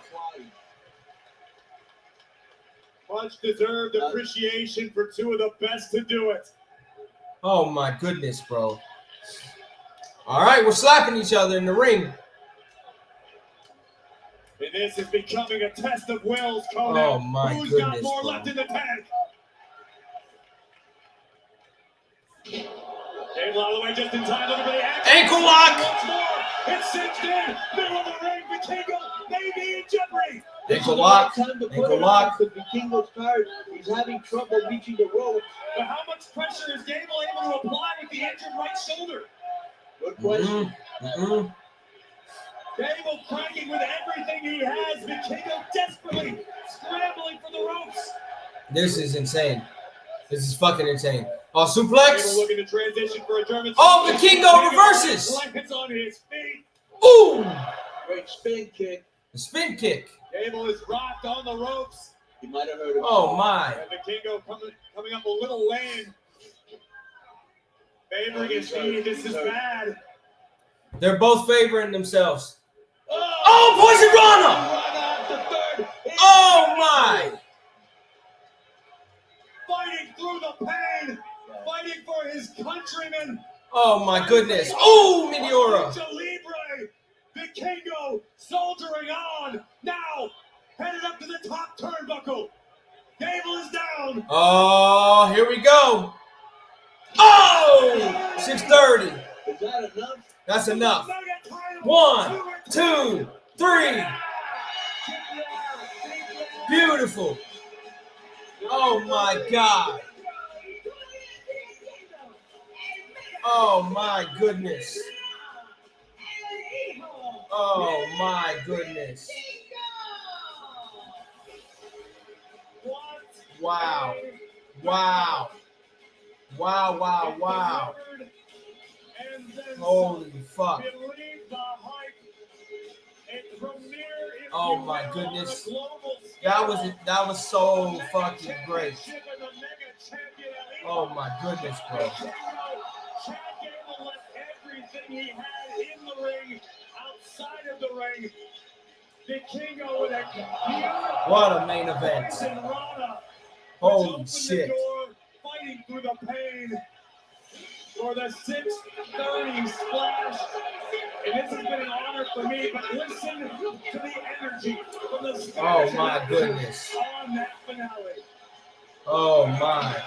Much deserved appreciation for two of the best to do it. Oh my goodness, bro. All right, we're slapping each other in the ring. And this is becoming a test of wills, Conan. Oh my Who's got goodness, more bro. left in the tank? Gable out of the way just in time, looking for the action. Ankle lock. Once more, it's cinched in. Middle of the ring, Vikingo may be in jeopardy. Ankle lock. Ankle lock. Vikingo's tired. He's having trouble reaching the ropes. But how much pressure is Gable able to apply with the injured right shoulder? Good question. Gable cranking with everything he has. Vikingo desperately scrambling for the ropes. This is insane. This is fucking insane. Oh, Gable suplex. looking to transition for a German. Oh, Vikingo reverses. Lands on his feet. Ooh. Great spin kick. The spin kick. Gable is rocked on the ropes. He might have heard it. Oh my. And Vikingo coming up a little lame. Favoring his feet. This is bad. They're both favoring themselves. Oh, Poison Rana. Oh my. Fighting through the pain. Fighting for his countrymen. Oh my goodness. Oh, Meteora. Lucha Libre. Vikingo soldiering on. Now headed up to the top turnbuckle. Gable is down. Oh, here we go. Oh, 630. Is that enough? That's enough. 1, 2, 3. Beautiful. Oh my God. Oh my goodness. Oh my goodness. Wow. Wow. Wow, wow, wow. Holy fuck. Oh my goodness. That was so fucking great. Oh my goodness, bro. Chad Gable left everything he had in the ring, outside of the ring. Vikingo with a beautiful What a main event. and Rana, Holy shit. the door, fighting through the pain for the 630 splash. And this has been an honor for me, but listen to the energy from the Spanish Oh my goodness. on that finale. Oh my.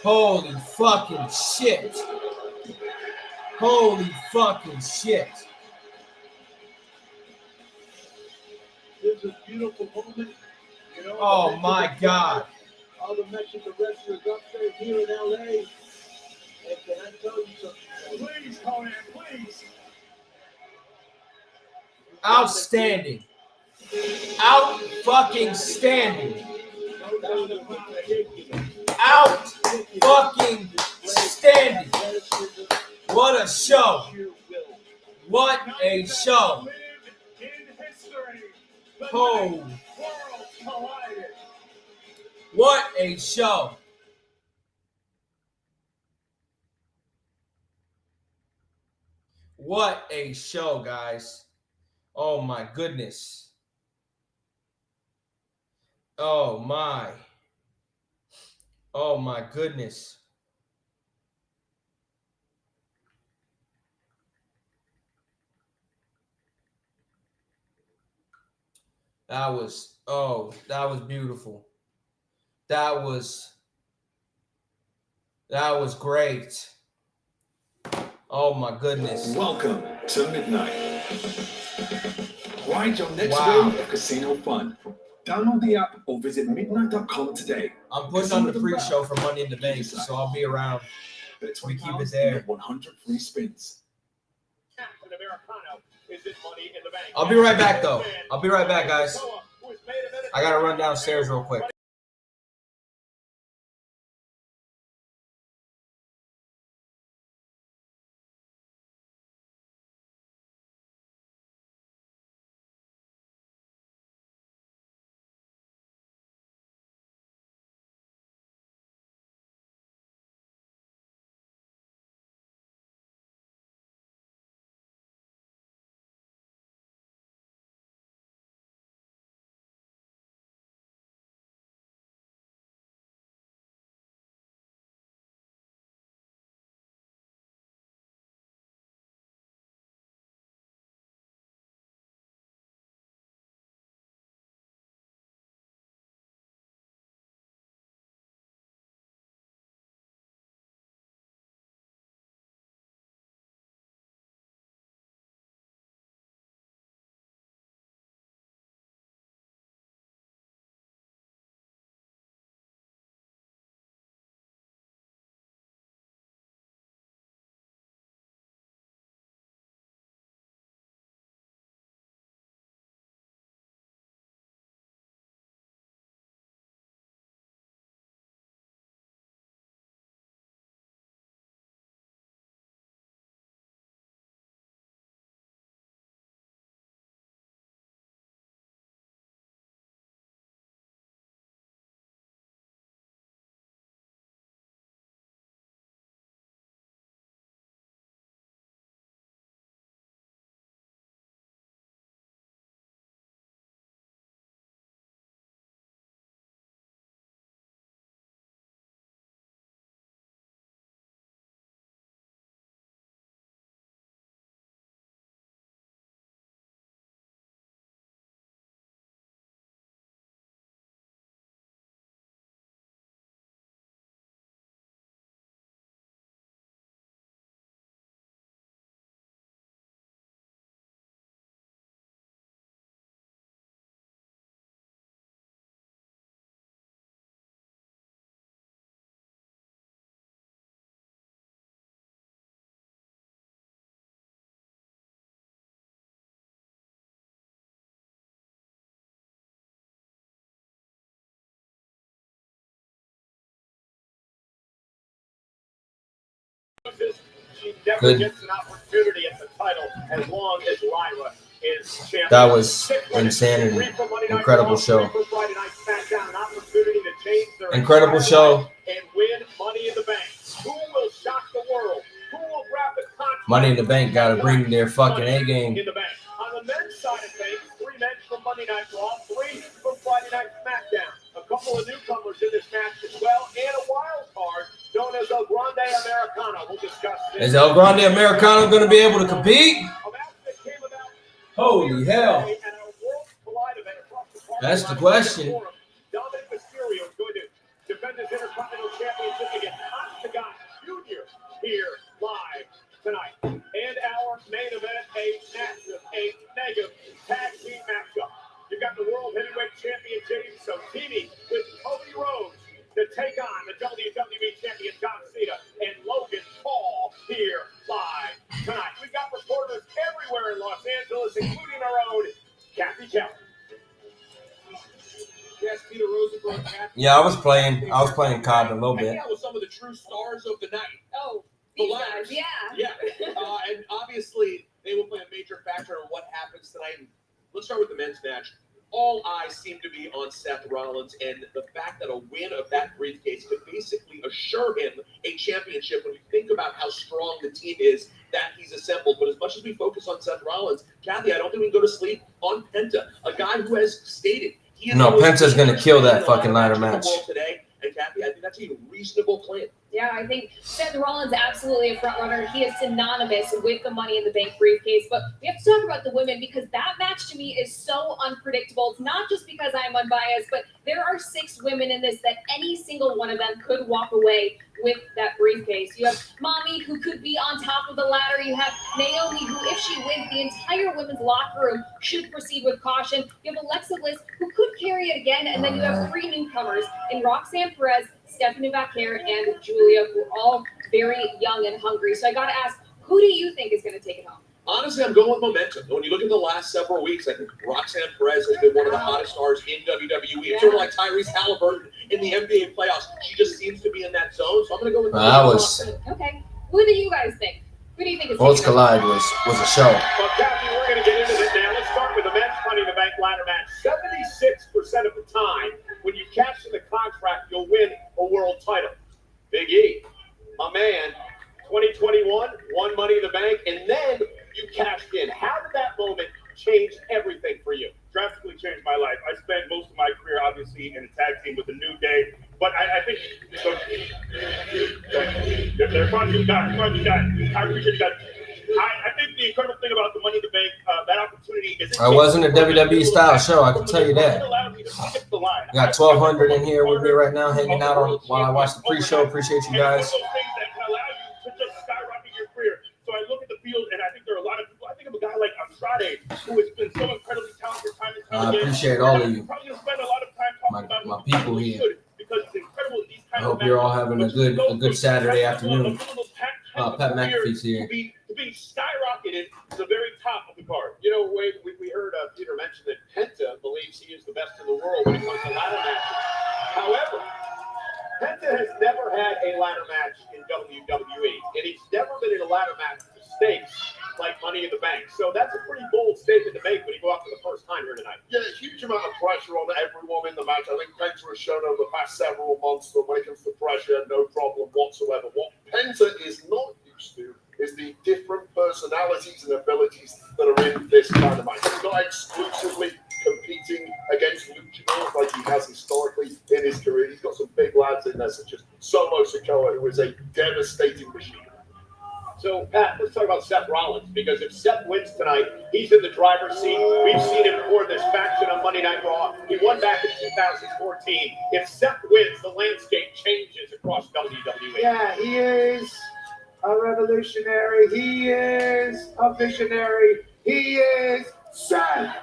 Holy fucking shit. Holy fucking shit. This is a beautiful moment. You know, Oh my God. all the Mexican wrestlers up there here in LA. And can I tell you something? Please, Conan, please. Outstanding. Out fucking standing. Out fucking standing. What a show. What a show. Oh, what a show. What a show, guys. Oh my goodness. Oh my. Oh my goodness. That was beautiful. That was great. Oh my goodness. Welcome to Midnight. Ride your next Wow. wave of casino fun. Download the app or visit midnight.com today. I'm putting on the pre-show for Money in the Bank, so I'll be around. Bet We keep it £20 there. and get 100 free spins. Captain Americano is in Money in the Bank. I'll be right back, though. I'll be right back, guys. I gotta run downstairs real quick. She never Good. gets an opportunity at the title as long as Lyra is champion. That was insanity. Incredible show. Incredible show. And win Money in the Bank. Who will shock the world? Who will grab the contract? Money in the Bank got to bring their fucking A game. In the bank. On the men's side of things, 3 men from Monday Night Raw, 3 from Friday Night SmackDown. A couple of newcomers in this match as well, and a wild card known as El Grande Americano. We'll discuss this. Is El Grande Americano going to be able to compete? Holy hell. That's the question. Dominic Mysterio is going to defend his Intercontinental Championship against Octagon Jr. here live tonight. And our main event, a massive, a mega tag team matchup. You've got the World Heavyweight Champion James so teaming with Cody Rhodes to take on the WWE Champion John Cena and Logan Paul here live tonight. We've got reporters everywhere in Los Angeles, including our own Kathy Kelly. Yes, Peter Rosenberg. Yeah, I was playing COD a little bit. With some of the true stars of the night. Oh, The these Ladders. guys, yeah. Yeah. And obviously, they will play a major factor in what happens tonight. Let's start with the men's match. All eyes seem to be on Seth Rollins, and the fact that a win of that briefcase could basically assure him a championship when you think about how strong the team is that he's assembled. But as much as we focus on Seth Rollins, Kathy, I don't think we can go to sleep on Penta, a guy who has stated he is No, the most Penta's going to kill that in fucking ladder match in the match. world today. And Kathy, I think that's a reasonable plan. Yeah, I think Seth Rollins absolutely a front runner. He is synonymous with the Money in the Bank briefcase. But we have to talk about the women because that match to me is so unpredictable. It's not just because I'm unbiased, but there are 6 women in this that any single one of them could walk away with that briefcase. You have Mommy, who could be on top of the ladder. You have Naomi, who, if she wins, the entire women's locker room should proceed with caution. You have Alexa Bliss, who could carry it again. And then you have 3 newcomers in Roxanne Perez, Stephanie Vaquer, and Julia, who are all very young and hungry. So I got to ask, who do you think is going to take it home? Honestly, I'm going with momentum. When you look at the last several weeks, I think Roxanne Perez has been one of the hottest stars in WWE. It's sort of like Tyrese Halliburton in the NBA playoffs. She just seems to be in that zone. So I'm going to go with Roxanne. Okay. Who do you guys think? Who do you think is Worlds taking it home? Collide was a show. Well, Kathy, we're going to get into this now. Let's start with the men's Money in the Bank ladder match. 76% of the time, when you cash in the contract, you'll win a world title. Big E, my man, 2021, won Money in the Bank, and then you cashed in. How did that moment change everything for you? Drastically changed my life. I spent most of my career, obviously, in a tag team with the New Day, but I think they're fun. You got. I appreciate you guys. I think the incredible thing about the Money in the Bank, that opportunity is. I wasn't a WWE style show, I can tell you that. Got 1,200 in here with me right now, hanging out on while I watch the pre-show. Appreciate you guys. Those things that can allow you to just skyrocket your career. So I look at the field, and I think there are a lot of people. I think of a guy like Andrade, who has been so incredibly talented time and time I again. appreciate all of you. I'm probably going to spend a lot of time talking about My people here. because it's incredible in these I kinds of hope you're all having a good Saturday afternoon. Pat McAfee's here. to be skyrocketed to the very top of the card. You know, Wade, we heard Peter mention that Penta believes he is the best in the world when it comes to ladder matches. However, Penta has never had a ladder match in WWE, and he's never been in a ladder match for stakes like Money in the Bank. So that's a pretty bold statement to make when you go out for the first time here tonight. Yeah, a huge amount of pressure on everyone in the match. I think Penta has shown over the past several months that when it comes to pressure, no problem whatsoever. What Penta is not used to is the different personalities and abilities that are in this kind of match. He's not exclusively competing against luchadors like he has historically in his career. He's got some big lads in there, such as Solo Sikoa, who is a devastating machine. So, Pat, let's talk about Seth Rollins, because if Seth wins tonight, he's in the driver's seat. We've seen him before this faction on Monday Night Raw. He won back in 2014. If Seth wins, the landscape changes across WWE. Yeah, he is a revolutionary. He is a visionary. He is Seth.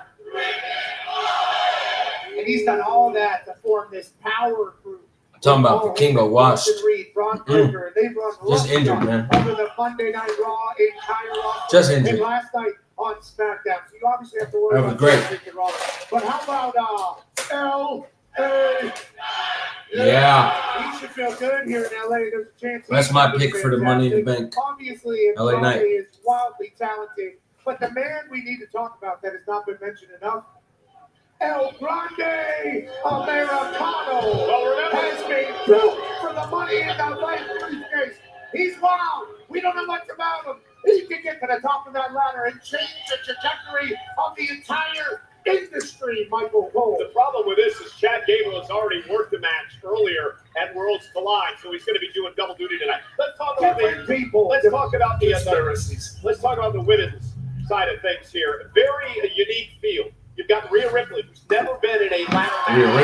And he's done all that to form this power group. Talking about Kingo washed. Reed, Bron Breakker, they run Just roughshod injured, man. over the Monday Night Raw entire roster. Just injured. And last night on SmackDown. So you obviously have to worry That was about great. Seth and Rollins. But how about L.A.? Yeah. He should feel good here in LA. There's a chance. That's he my can be pick for the Money in the fantastic. Bank. Obviously, LA Knight. Andrade is wildly talented, but the man we need to talk about that has not been mentioned enough, El Grande Americano, has been built for the Money in the Bank briefcase. He's wild. We don't know much about him. He can get to the top of that ladder and change the trajectory of the entire industry, Michael Cole. The problem with this is Chad Gable has already worked the match earlier at Worlds Collide, so he's going to be doing double duty tonight. Let's talk about Let's talk about the women's side of things here. Very unique field. You've got Rhea Ripley, who's never been in a ladder match. Never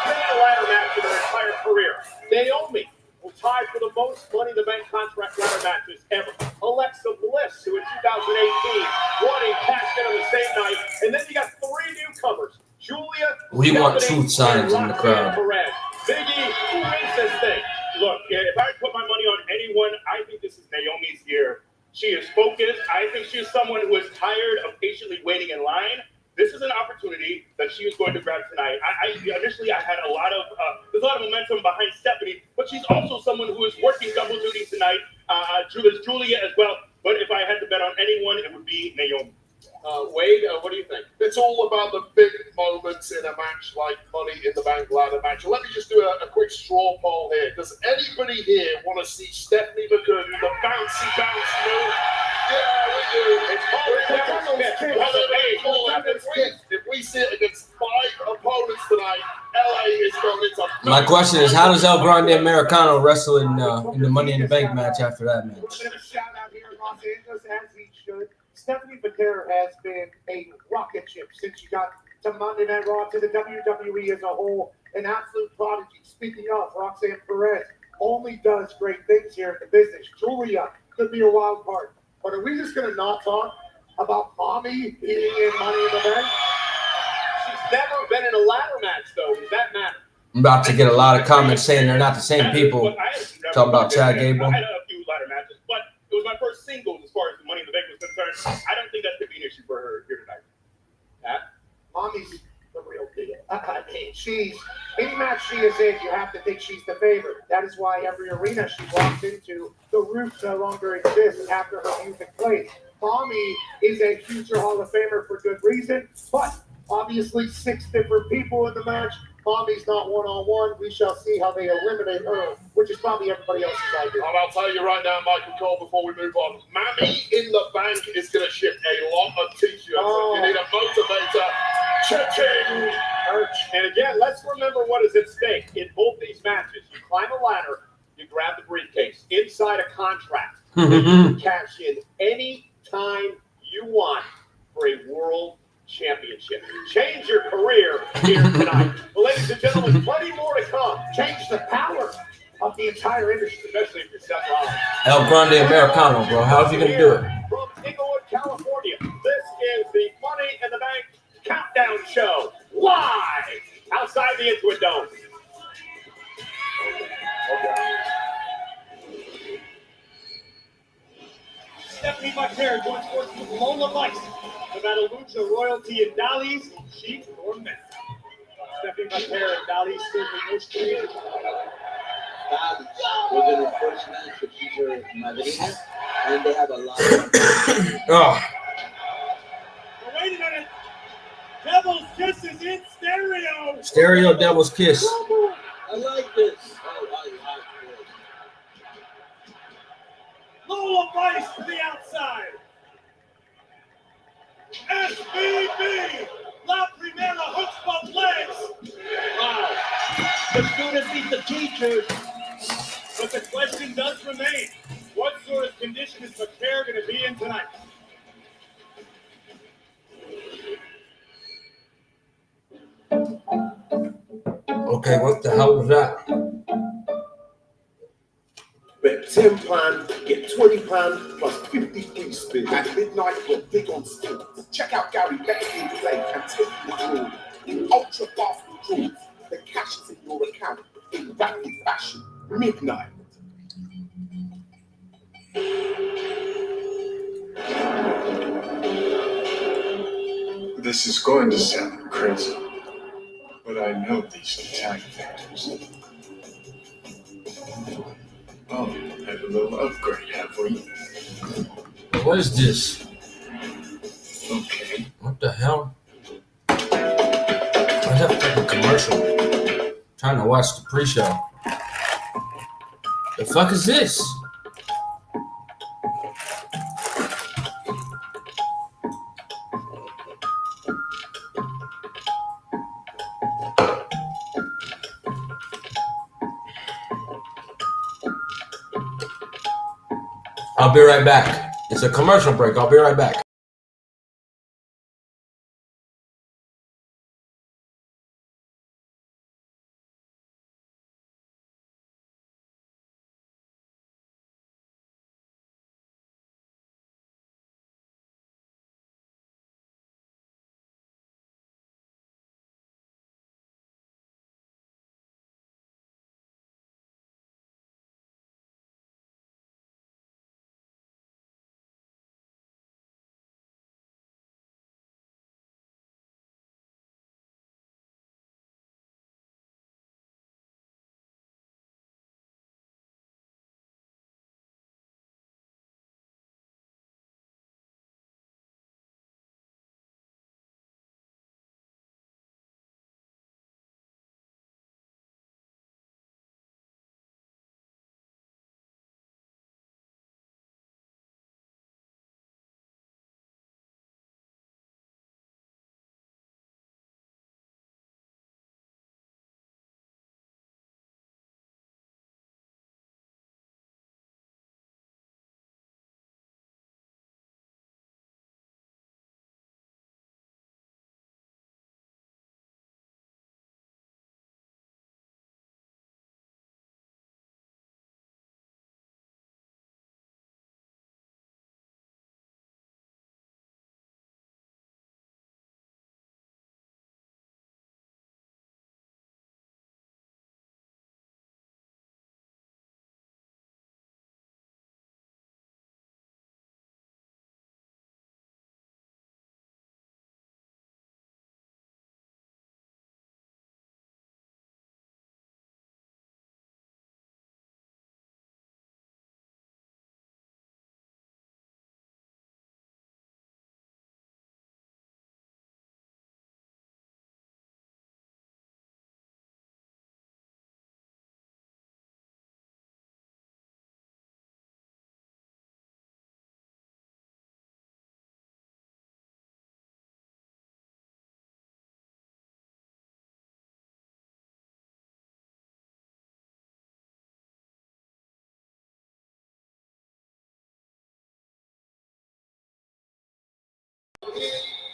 been in a ladder match in her entire career. Naomi will tie for the most Money in the Bank contract ladder matches ever. Alexa Bliss, who in 2018 won and cashed in on the same night. And then you got three newcomers. Julia, We want Stephanie, truth signs and in the Roxanne crowd. Perez. Biggie, who wins this thing? Look, if I put my money on anyone, I think this is Naomi's year. She is focused. I think she is someone who is tired of patiently waiting in line. This is an opportunity that she is going to grab tonight. Initially I had there's a lot of momentum behind Stephanie, but she's also someone who is working double duty tonight. There's Julia as well. But if I had to bet on anyone, it would be Naomi. Wade, what do you think? It's all about the big moments in a match like Money in the Bank ladder match. Let me just do a quick straw poll here. Does anybody here want to see Stephanie McCurdy, the bouncy move? Yeah, we do. If we see it against 5 opponents tonight, LA is going into. My question is, how does El Grande Americano wrestle in the Money in the Bank match after that match? A shout out here in Los Angeles, as he should. Stephanie McCurdy has been a rocket ship since she got to Monday Night Raw, to the WWE as a whole. An absolute prodigy. Speaking of, Roxanne Perez only does great things here in the business. Julia could be a wild card. But are we just going to not talk about Mommy being in Money in the Bank? She's never been in a ladder match, though. Does that matter? I'm about to get a lot of comments saying they're not the same people. Talking about Chad Gable. I had a few ladder matches, but it was my first singles as far as the Money in the Bank was concerned. I don't think that could be an issue for her here tonight. Mommy's the real deal. Any match she is in, you have to think she's the favorite. That is why every arena she walks into, the roof no longer exists after her music plays. Mommy is a future Hall of Famer for good reason, but obviously 6 different people in the match. Mommy's not one-on-one. We shall see how they eliminate her, which is probably everybody else's idea. And I'll tell you right now, Michael Cole, before we move on, Money in the Bank is going to ship a lot of t-shirts. You need a motivator. Cha-ching! And again, let's remember what is at stake in both these matches. You climb a ladder, you grab the briefcase. Inside a contract, you can cash in any time you want for a world championship. Change your career here tonight. Well, ladies and gentlemen, plenty more to come. Change the power of the entire industry, especially if you're Seth Rollins. El Grande Americano, bro. How's he gonna do it? From Inglewood, California, this is the Money in the Bank Countdown Show, live outside the Intuit Dome. Stephanie McCurdy joins forces with Lola Vice, Nevada Lucha Royalty and Dali's Chief Gourmet. Stephanie McCurdy and Dali's certainly no strangers. Dali was in her first match with her madrina, and they have a lot of. Oh. Wait a minute. Devil's Kiss is in stereo. Stereo Devil's Kiss. I like this. Lola Vice to the outside. SBB. La Primera hooks both legs. Wow. The students beat the teachers. But the question does remain. What sort of condition is McCurdy going to be in tonight? Okay, what the hell was that? Bet £10, get £20 plus 50 free spin. At midnight, we're big on spins. Check out Gary Beckley play and take the draw. Ultra fast withdrawals. The cash is in your account in rapid fashion. Midnight. This is going to sound crazy, but I know these tag factors. Oh, have a little upgrade, have we? What is this? Okay. What the hell? What's that fucking commercial? Trying to watch the pre-show. The fuck is this? I'll be right back. It's a commercial break. I'll be right back.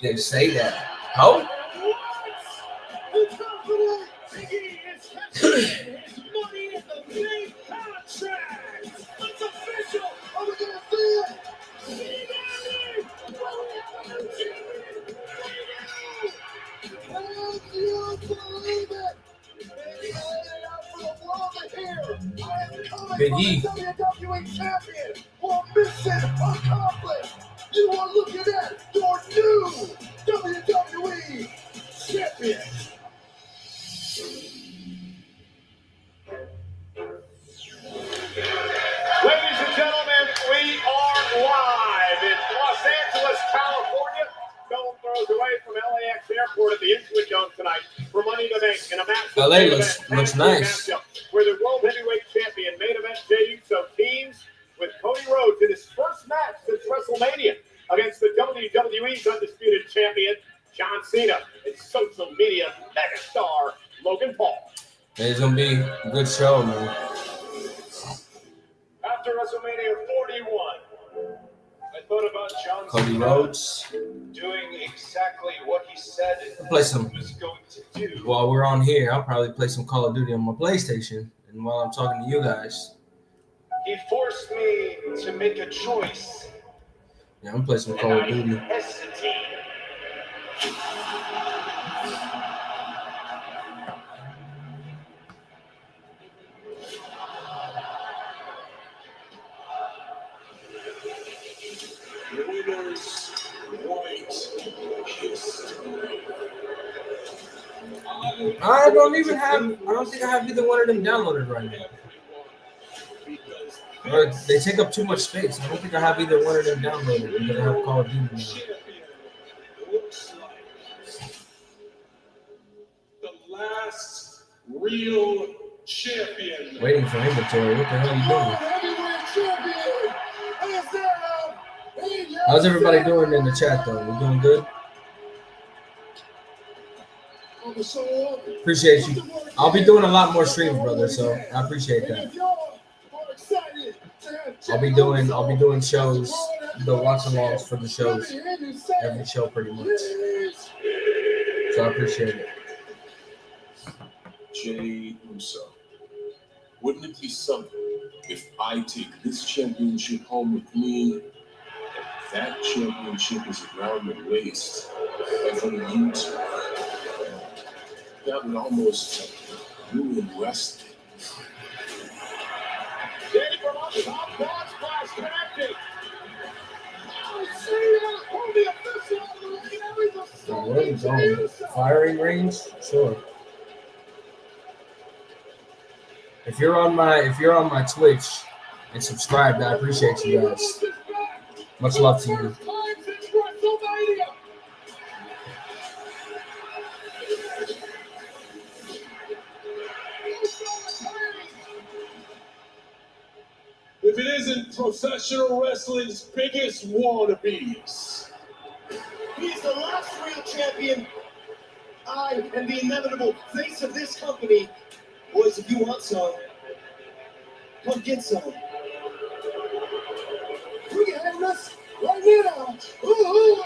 Didn't say that. Oh. Big E. WWE champion or mission accomplished. You are looking at your new WWE champion. Ladies and gentlemen, we are live in Los Angeles, California. Stone throws away from LAX Airport at the Intuit Dome tonight for Money to Make in a match. LA looks nice. Where the World Heavyweight Champion main event debuts of teams with Cody Rhodes in his first match since WrestleMania against the WWE's undisputed champion, John Cena, and social media megastar Logan Paul. It's going to be a good show, man. After WrestleMania 41, I thought about John Cody Cena Rhodes. doing exactly what he said I'll play some. he was going to do. While we're on here, I'll probably play some Call of Duty on my PlayStation. And while I'm talking to you guys, He forced me to make a choice, yeah, I'm gonna play some and Call of I Duty. hesitated. Winners White History. I don't think I have either one of them downloaded right now. Or they take up too much space. I don't think I have either one of them downloaded because I have Call of Duty now. Looks like the last real champion. Waiting for inventory. What the hell are you doing? How's everybody doing in the chat though? We doing good? Appreciate you. I'll be doing a lot more streams, brother, so I appreciate that. If y'all are excited to have I'll be doing shows, the watch-alongs for the shows, every show pretty much. So I appreciate it. Jey Uso, wouldn't it be something if I take this championship home with me, and that championship is around the waist of you two? That would almost ruin wrestling. Jey from up top, cross class connecting. Oh, Cena, hold the official. Where are we going? Firing range? Sure. If you're on my Twitch and subscribed, I appreciate you guys. Much love to you. If it isn't professional wrestling's biggest wannabes. He's the last real champion. I am the inevitable face of this company. Boys, if you want some, come get some. We can have this right now. Ooh.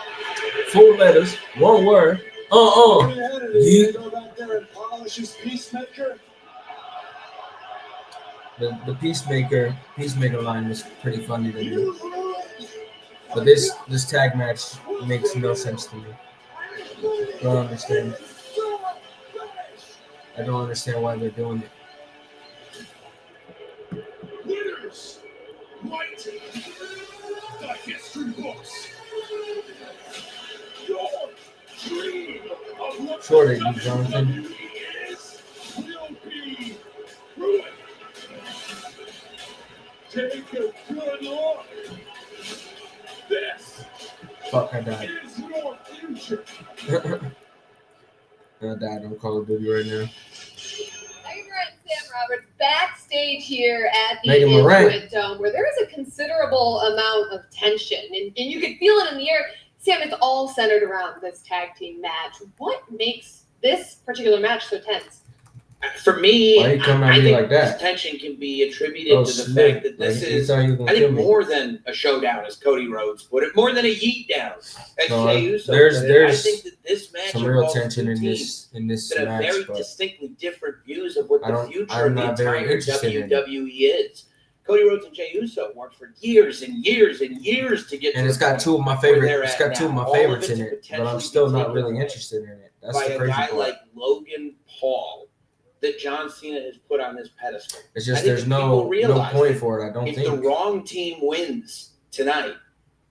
4 letters, 1 word. You go back there and polish his Peacemaker. The Peacemaker line was pretty funny to me. But this tag match makes no sense to me. Don't understand. I don't understand why they're doing it. Winners, write the history books. Your dream of what Sure they do, Jonathan. will be ruined. Take a good look. This Fuck, I died. is your future. I died on Call of Duty right now. Megan Moran and Sam Roberts backstage here at the Megan Moran. Intuit Dome, where there is a considerable amount of tension, and you can feel it in the air. Sam, it's all centered around this tag team match. What makes this particular match so tense? For me, Why you come at I me think like that? this tension can be attributed to the shit. fact that this Like, you is, thought you were gonna I kill think, me. more than a showdown, as Cody Rhodes put it, more than a yeet down, as No, Jey Uso there's- put it. there's I think that this match some real involves tension two in teams this that have match, very but distinctly different views of what I the don't- future I'm of the not very entire interested in it. WWE is. Cody Rhodes and Jey Uso worked for years and years and years to get and to it's the got point 2 of my where favorite. they're It's at got 2 of now. my All of favorites it in to it, but I'm potentially still be not taken really away interested in it. That's by the a crazy guy part. like Logan Paul that John Cena has put on this pedestal. It's I just think there's that no people realize point that for it. I don't if the think. wrong team wins tonight,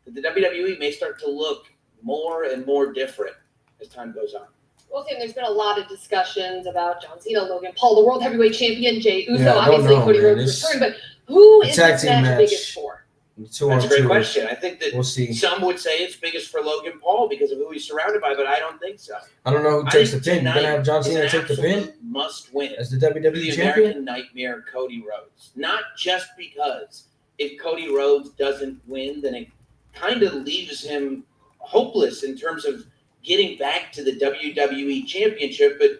that the WWE may start to look more and more different as time goes on. Well, Sam, there's been a lot of discussions about John Cena, Logan Paul, the World Heavyweight Champion, Jey Uso, Yeah, I don't obviously know, Cody man. Rhodes' It's- return, but who the is tag this team match match. biggest for? 2 That's on a great 2. question. I think that We'll see. some would say it's biggest for Logan Paul because of who he's surrounded by, but I don't think so. I don't know who I takes the think pin. You're gonna have John tonight Cena is take an the pin absolute must-win as the for WWE the champion. American Nightmare, Cody Rhodes. Not just because if Cody Rhodes doesn't win, then it kind of leaves him hopeless in terms of getting back to the WWE Championship, but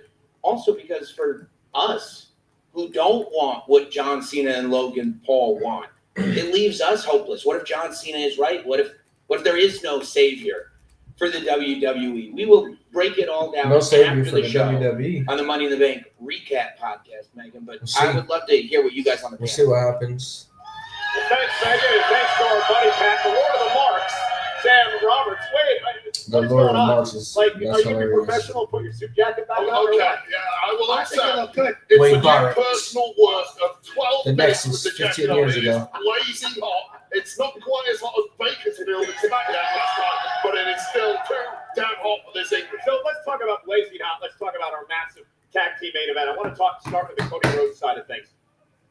also because for us who don't want what John Cena and Logan Paul want, it leaves us hopeless. What if John Cena is right? What if there is no savior for the WWE? We will break it all down No savior after for the the show WWE. on the Money in the Bank recap podcast, Megan. But We'll see. I would love to hear what you guys on the We'll panel. see what happens. Well, thanks, Megan, and thanks to our buddy Pat, the Lord of the Marks, Sam Roberts. Wait, The what's Lord going of the on? Marks is Like, that's are you being hilarious. professional? Put your suit jacket back on. Okay, or what? yeah, I will I think it looked accept. good. It's Wayne a new Barrett. personal worth of 12 The minutes Nexus, with the 15 jacket on. years It ago. is blazing hot. It's not quite as hot as Bakersfield and SmackDown last time, but it is still too damn hot for this English. So let's talk about blazing hot. Let's talk about our massive tag team main event. I want to start with the Cody Rhodes side of things.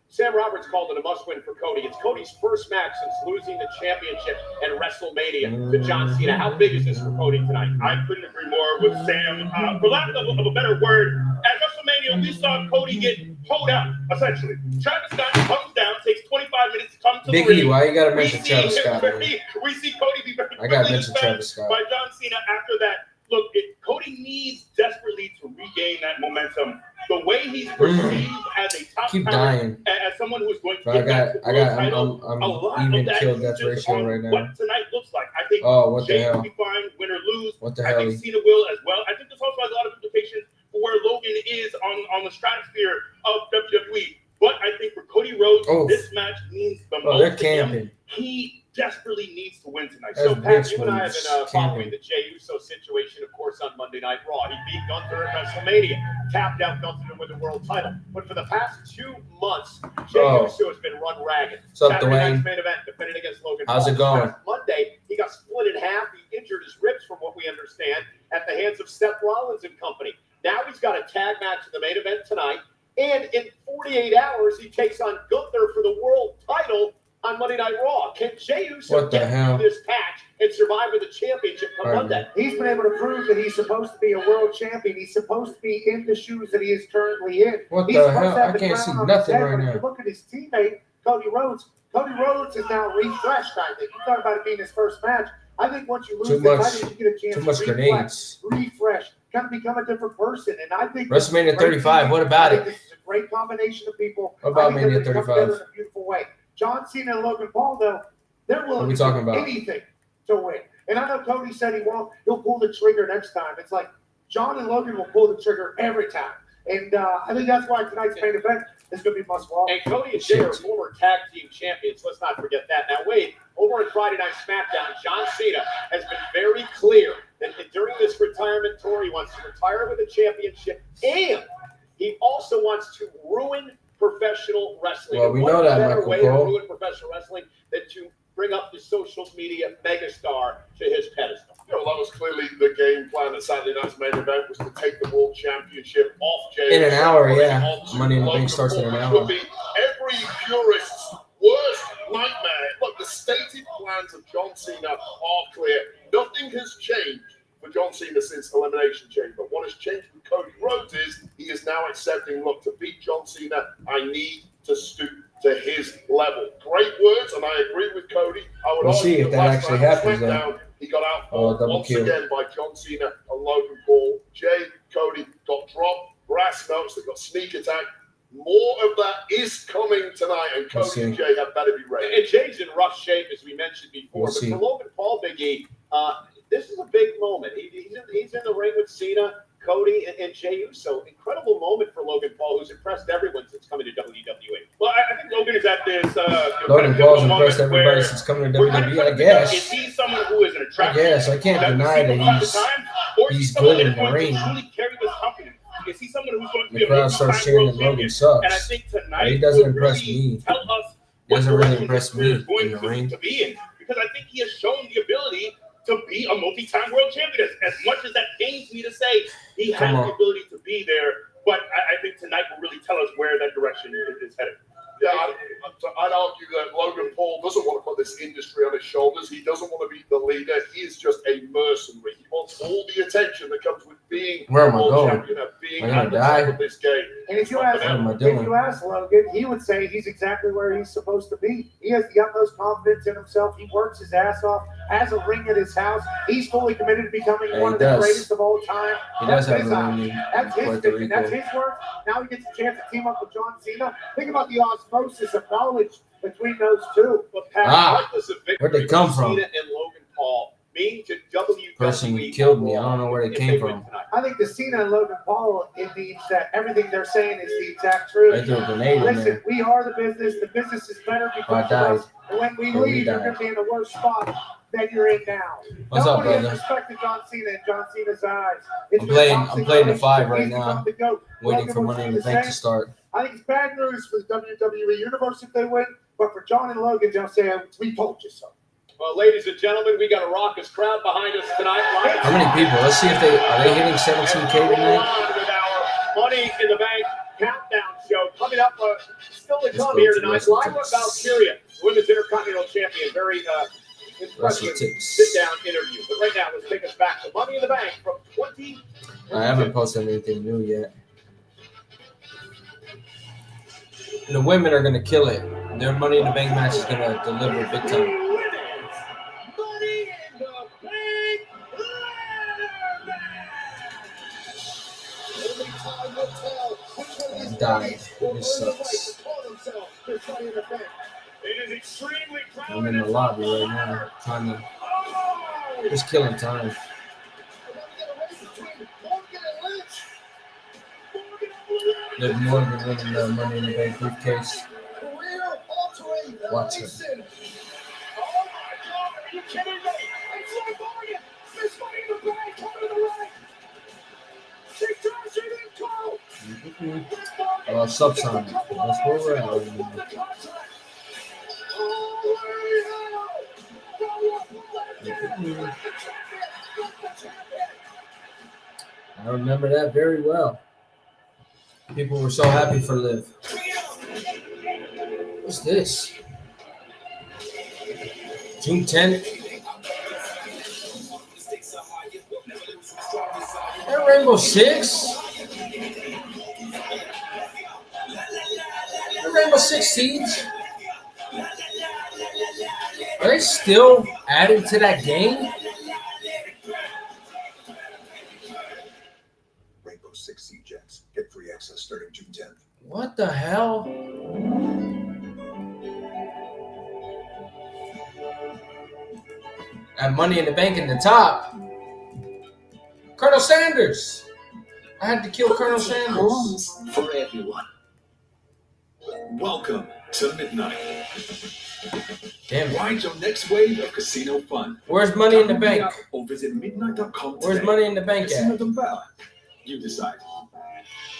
Sam Roberts called it a must-win for Cody. It's Cody's first match since losing the championship at WrestleMania to John Cena. How big is this for Cody tonight? I couldn't agree more with Sam. For lack of a better word, at WrestleMania, we saw Cody get pulled out, essentially. Travis Scott comes down, takes 25 minutes to come to Big the E, ring. why you gotta We mention see Travis him Scott, man? We see Cody be very I gotta quickly mention Travis dispatched Scott. by John Cena after that. Look, Cody needs desperately to regain that momentum the way he's perceived as a top Keep talent, dying. as someone who's going to Bro, get back to the world title, I'm a lot of even that kill death hinges ratio on right now. what tonight looks like. I think Oh, what the Jay will hell? be fine, win or lose. What the I hell? think Cena will as well. I think this also has a lot of implications for where Logan is on the stratosphere of WWE. But I think for Cody Rhodes, Oh. this match means the Oh, they're most to him. camping. He desperately needs to win tonight. That's So, Pat, bitch you and I have moves, been following camping. the Jey Uso situation, of course, on Monday Night Raw. He beat Gunther at WrestleMania, tapped out Gunther to win the world title. But for the past 2 months, Jey Uso has been run ragged. What's up, Saturday night's Dwayne? main event, defending against Logan How's Paul. it going? Last Monday, he got split in half. He injured his ribs, from what we understand, at the hands of Seth Rollins and company. Now he's got a tag match in the main event tonight. And in 48 hours, he takes on Gunther for the world title on Monday Night Raw. Can Jey Uso What the get hell? through this patch and survive with the championship come Right. Monday? He's been able to prove that he's supposed to be a world champion. He's supposed to be in the shoes that he is currently in. What He's the supposed hell? to have I the can't crown see on his nothing head, right but if now. you look at his teammate, Cody Rhodes is now refreshed, I think. You talk about it being his first match. I think once you lose Too the much- title, you get a chance too much to grenades. refresh, kind of become a different person. And I think WrestleMania this is a great 35, team. what about I think it? This is a great combination of people. What about I think they're Mania gonna come 35? together in a beautiful way. John Cena and Logan Paul, though, they're What are willing we to do talking about? anything to win. And I know Cody said he won't. He'll pull the trigger next time. It's like John and Logan will pull the trigger every time. And I think that's why tonight's main event is going to be must watch. And Cody and Jey are former tag team champions. Let's not forget that. Now, Wade, over at Friday Night SmackDown, John Cena has been very clear that during this retirement tour, he wants to retire with a championship, and he also wants to ruin professional wrestling. Well, we And what know that, better Michael way Cole. to ruin professional wrestling than to bring up the social media megastar to his pedestal? Yeah, well, that was clearly the game plan at Saturday night's main event, was to take the world championship off Jey In an Uso, hour, put it yeah. onto Money in the Bank Logan starts in an Paul, which hour. would be every purist's worst nightmare. Look, the stated plans of John Cena are clear. Nothing has changed for John Cena since Elimination Chamber. What has changed with Cody Rhodes is he is now accepting, look, to beat John Cena, I need to stoop to his level. Great words, and I agree with Cody. I would We'll argue see if that last actually night on happens, though. SmackDown, he got out Double once kill. again by John Cena and Logan Paul. Jey, Cody got dropped, brass notes, they got sneak attack. More of that is coming tonight, and We'll Cody and see. Jey have better be ready. And Jay's in rough shape, as we mentioned before. We'll But see. for Logan Paul, Big E, this is a big moment. He's in the ring with Cena, Cody, and Jey Uso. Incredible moment for Logan Paul, who's impressed everyone since coming to WWE. Well, I think Logan is at this. Logan Paul's impressed everybody since coming to WWE, I Is guess. he someone who is an I attractive? guess. I can't deny that he's good in the ring. Truly carry this company. Is he someone who's going to be The a crowd starts multi-time cheering world and Logan champion? sucks. And I think tonight He doesn't will impress really me. tell us He doesn't what really direction impress this career me is going in the ring. to be in, because I think he has shown the ability to be a multi-time world champion. As much as that pains me to say, he has Come on. the ability to be there. But I think tonight will really tell us where that direction is headed. Yeah, I'd argue that Logan Paul doesn't want to put this industry on his shoulders. He doesn't want to be the leader. He is just a mercenary. He wants all the attention that comes with being Where am I world going? champion and being Am I gonna at the die? top of this game. And if you What am I ask, doing? if you ask Logan, he would say he's exactly where he's supposed to be. He has the utmost confidence in himself. He works his ass off, has a ring at his house. He's fully committed to becoming Yeah, one he of the does. greatest of all time. He That's does have his a eye. ring in That's his Puerto vision. That's Rico. his work. Now he gets a chance to team up with John Cena. Think about the osmosis of knowledge between those two. But Pat, Ah, regardless of victory, where'd they come for from? Cena and Logan Paul mean to WWE. Person who killed me. I don't know where they if came win from. tonight. I think the Cena and Logan Paul, it means that everything they're saying is the exact truth. They threw a grenade in Listen, there. we are the business. The business is better I because of died. us. And when we Yeah, we leave, you're died. going to be in the worst spot that you're in now. What's up, Nobody has brother? respected John Cena in John Cena's eyes. It's I'm been playing. toxic I'm playing the relationship. 5 right He's become now, the GOAT. waiting Logan for will Money do in the the Bank to same. start. I think it's bad news for the WWE Universe if they win, but for John and Logan, they'll say, "We told you so." Well, ladies and gentlemen, we got a raucous crowd behind us tonight. How many people? Let's see if they are they hitting 17K tonight. On with our Money in the Bank countdown show coming up. Still to Let's come go here to tonight. Wrestle Lyra Tips. Valkyria, Women's Intercontinental Champion. Very Wrestle impressive Tips. sit-down interview. But right now, let's take us back to Money in the Bank from 20. I haven't posted anything new yet. The women are gonna kill it. Their Money in the Bank match is gonna deliver big time. Money in the Bank ladder match. Only time will tell who just died. This sucks. I'm in the lobby right now, trying to just killing time. Liv Morgan winning the Money in the Bank briefcase. Watch him. Subsonic. That's where we're at right now. I remember that very well. People were so happy for Liv. What's this? June 10th. That Rainbow Six? That Rainbow Six Siege? Are they still adding to that game? Rainbow Six Siege X. Get free access starting June 10th. What the hell? That Money in the Bank in the top. Colonel Sanders. I had to kill Colonel Sanders. For everyone. Welcome to Midnight. Damn it. Ride your next wave of casino fun. Where's Money in the Bank? Or visit midnight.com today. Where's Money in the Bank Casino at? Dumbbell. You decide.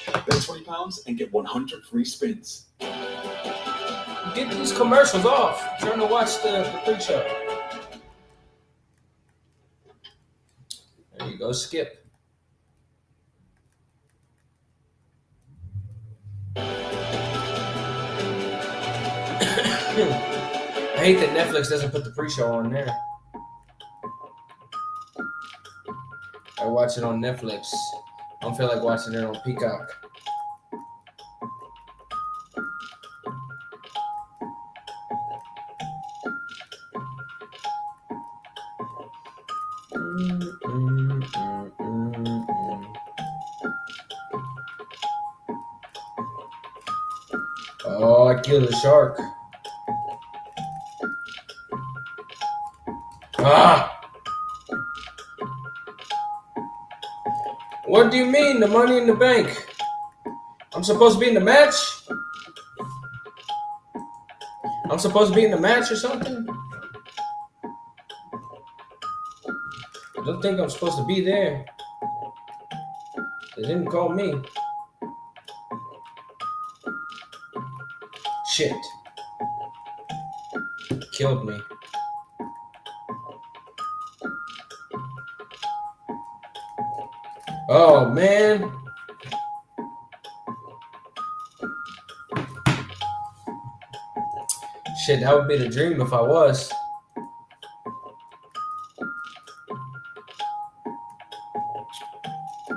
Bet £20 and get 100 free spins. Get these commercials off. I'm trying to watch the pre-show. There you go, Skip. I hate that Netflix doesn't put the pre-show on there. I watch it on Netflix. I don't feel like watching it on Peacock. Oh, I killed a shark. Ah! What do you mean, the Money in the Bank? I'm supposed to be in the match? I'm supposed to be in the match or something? I don't think I'm supposed to be there. They didn't call me. Shit. Killed me. Oh, man. Shit, that would be the dream if I was.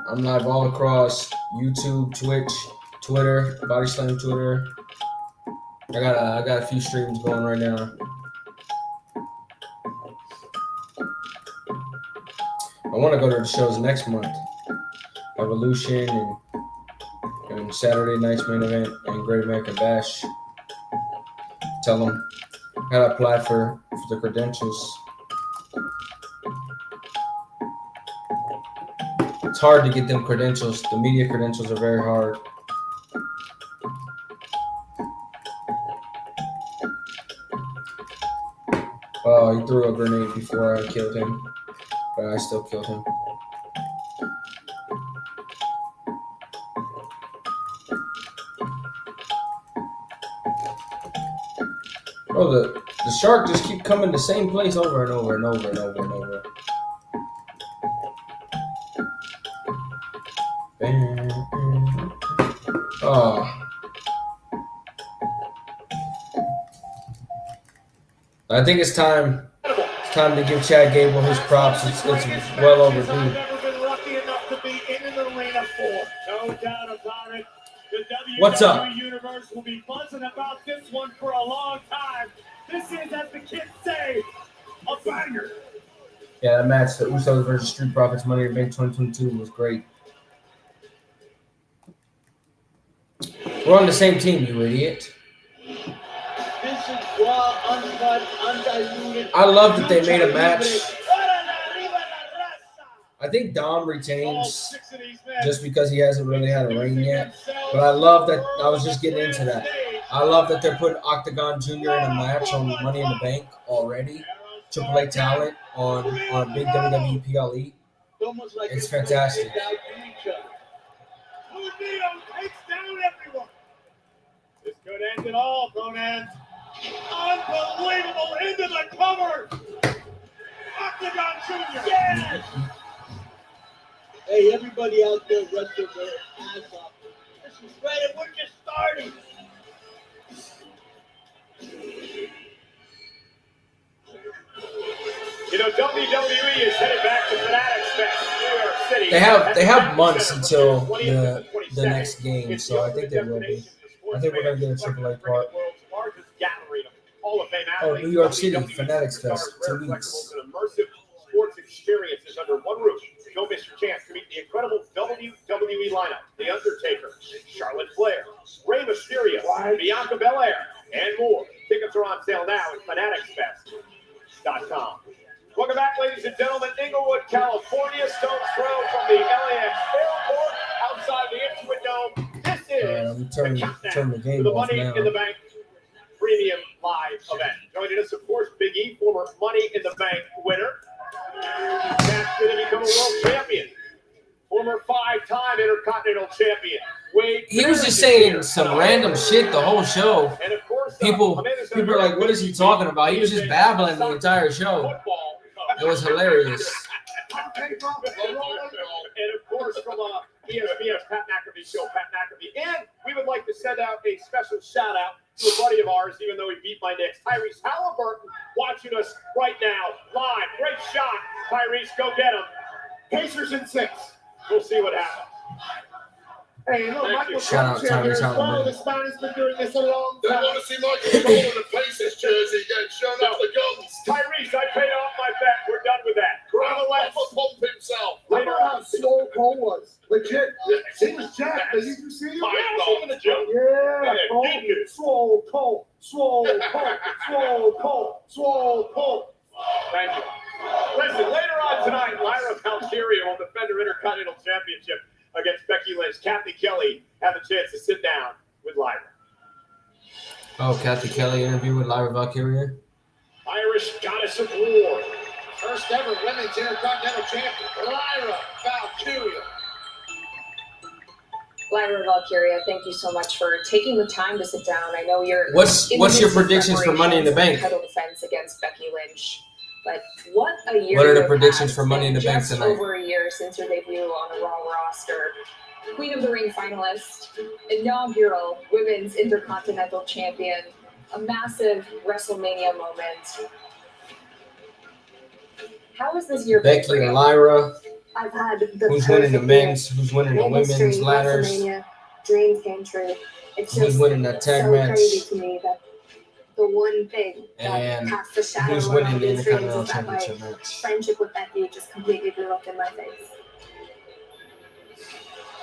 I'm live all across YouTube, Twitch, Twitter, Body Slam Twitter. I got a few streams going right now. I want to go to the shows next month. Evolution and Saturday night's main event and Great American Bash. Tell them I gotta apply for the credentials. It's hard to get them credentials. The media credentials are very hard. Oh, he threw a grenade before I killed him, but I still killed him. Oh, the shark just keep coming the same place over and over and over and over and over. Oh. I think it's time. It's time to give Chad Gable his props. It's well overdue. Never been lucky enough to be in an arena for. No doubt about it. The WWE What's up? Universe will be buzzing about this one for a long time. This is, as the kids say, a banger. Yeah, that match, the Usos versus Street Profits Money in the Bank 2022 was great. We're on the same team, you idiot. This is raw, uncut, undiluted. I love that they made a match. I think Dom retains just because he hasn't really had a ring yet. But I love that. I was just getting into that. I love that they're putting Octagon Jr. in a match on Money in the Bank already. Triple A talent on a big WWE PLE. It's fantastic. Takes down everyone. This could end it all, Conan. Unbelievable into the cover. Octagon Jr. Yes. Hey, everybody out there, wrestle their ass off. This is great, and we're just starting. You know, WWE is headed back to Fanatics Fest, New York City. They have months until the next game, so I think they will be. I think we're gonna get a Triple A part. Oh, New York City Fanatics Fest, 2 weeks. An immersive sports experiences under one roof. Don't miss your chance to meet the incredible WWE lineup: The Undertaker, Charlotte Flair, Rey Mysterio, Bianca Belair, and more. Tickets are on sale now at fanaticsfest.com. Welcome back, ladies and gentlemen. Inglewood, California, stone's throw from the LAX airport outside the Intuit Dome. This is Turn the game the off Money now. in the Bank Premium Live event. Joining us, of course, Big E, former Money in the Bank winner. That's going to become a world champion. Former 5-time Intercontinental champion. Wade He was just saying some random shit the whole show. And of course, People are like, what is he talking about? He was just babbling the entire show. It was hilarious. And of course, from ESPN's Pat McAfee show, Pat McAfee. And we would like to send out a special shout out to a buddy of ours, even though he beat my Knicks, Tyrese Halliburton, watching us right now, live. Great shot, Tyrese, go get him. Pacers in 6. We'll see what happens. Hey, look, Michael Shout out Tyrese Halliburton. The Spanish been doing this a long They time. want to see Michael Cole in the Pacers jersey getting shown off the guns. Tyrese, I paid off my bet. We're done with that. Nonetheless, Pump himself. Remember how Swole Cole was? Legit. He was jacked. Did you see him? Yeah, Swole Cole. Swole Cole. Swole Cole. Swole Cole. Thank you. Listen, later on tonight, Lyra Valkyria will defend her Intercontinental Championship against Becky Lynch. Kathy Kelly had the chance to sit down with Lyra. Oh, Kathy Kelly interview with Lyra Valkyria. Irish Goddess of War. First ever women's Intercontinental champion, Lyra Valkyria. Lyra Valkyria, thank you so much for taking the time to sit down. I know you're. What's your predictions for Money in the Bank? Title defense against Becky Lynch, but what a year! What are the you've predictions had. for Money in the Bank Just tonight? over a year since your debut on the Raw roster, Queen of the Ring finalist, inaugural Women's Intercontinental Champion, a massive WrestleMania moment. How is this year? Becky and Lyra. I've had the Who's winning the perfect men's? Who's winning the year. women's History, ladders? WrestleMania, dreams came true. It's Who's just winning that tag so match? crazy to me that the one thing that And casts a shadow who's on winning all the these dreams Intercontinental is that my Championship match? friendship with Becky just completely blew up in my face.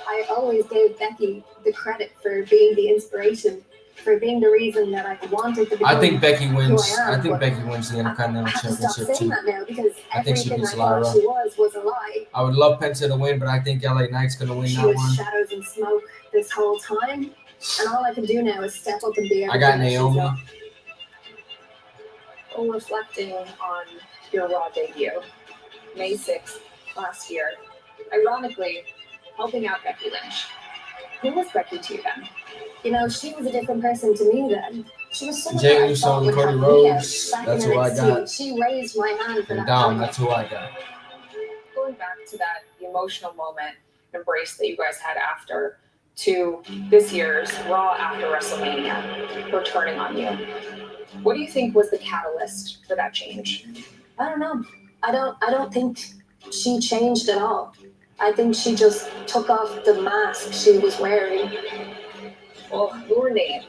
I always gave Becky the credit for being the inspiration, for being the reason that I wanted to become I think Becky who wins. I am, I think but Becky wins the I Intercontinental have to stop Championship saying too. that now because I think she everything I beats thought Lyra. she was a lie. I would love Penta to win, but I think LA Knight's gonna win She that was one. shadows and smoke this whole time, and all I can do now is step up and be I got everything that she's Naomi. not. Well, reflecting on your Raw debut, May 6th last year, ironically, helping out Becky Lynch. Who was Becky to you then? You know, she was a different person to me then. She was someone Jey that I Uso thought and would Cody help me out Rhodes. back That's in who I NXT. got. She raised my hand for And that. Dom, tournament. that's who I got. Going back to that emotional moment, embrace that you guys had after, to this year's Raw after WrestleMania, her turning on you. What do you think was the catalyst for that change? I don't know. I don't think she changed at all. I think she just took off the mask she was wearing. Well, your name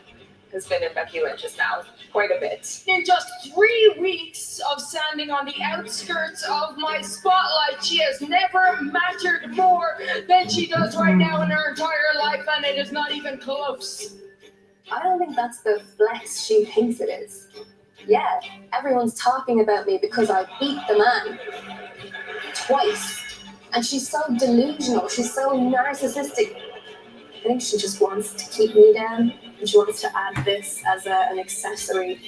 has been in Becky Lynch's mouth quite a bit. In just 3 weeks of standing on the outskirts of my spotlight, she has never mattered more than she does right now in her entire life, and it is not even close. I don't think that's the flex she thinks it is. Yeah, everyone's talking about me because I beat the man twice. And she's so delusional, she's so narcissistic. I think she just wants to keep me down. And she wants to add this as an accessory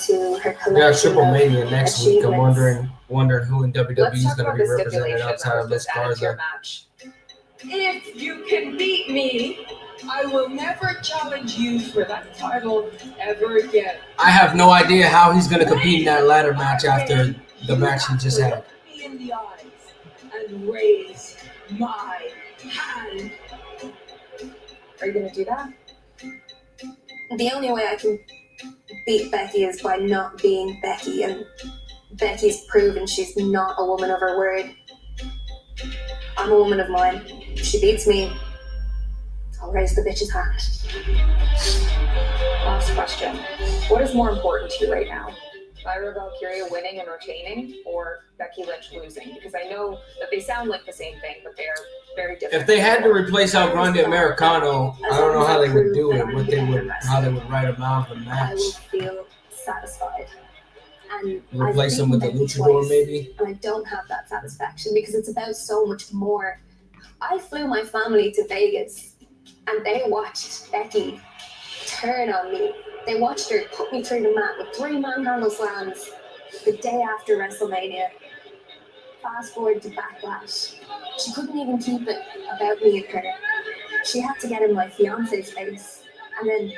to her collection. Yeah, Triple Mania next week. I'm achievements. wondering who in WWE Let's is talk going to about be the represented stipulation outside that of was Liz just added to your Garza. match. If you can beat me, I will never challenge you for that title ever again. I have no idea how he's going to compete in that ladder match after the match he just had. Look me in the eyes and raise my hand. Are you gonna do that? The only way I can beat Becky is by not being Becky, and Becky's proven she's not a woman of her word. I'm a woman of mine. If she beats me, I'll raise the bitch's hand. Last question. What is more important to you right now? Lyra Valkyria winning and retaining, or Becky Lynch losing? Because I know that they sound like the same thing, but they are very different. If they had to replace El Grande Americano, I don't know how they would do it. How they would write him out of the I will match. feel satisfied. And Replace I've him with the beaten Becky luchador, twice, maybe. and I don't have that satisfaction because it's about so much more. I flew my family to Vegas, and they watched Becky turn on me. They watched her put me through the mat with 3 manhandle slams the day after WrestleMania. Fast forward to Backlash. She couldn't even keep it about me and her. She had to get in my fiance's face. And then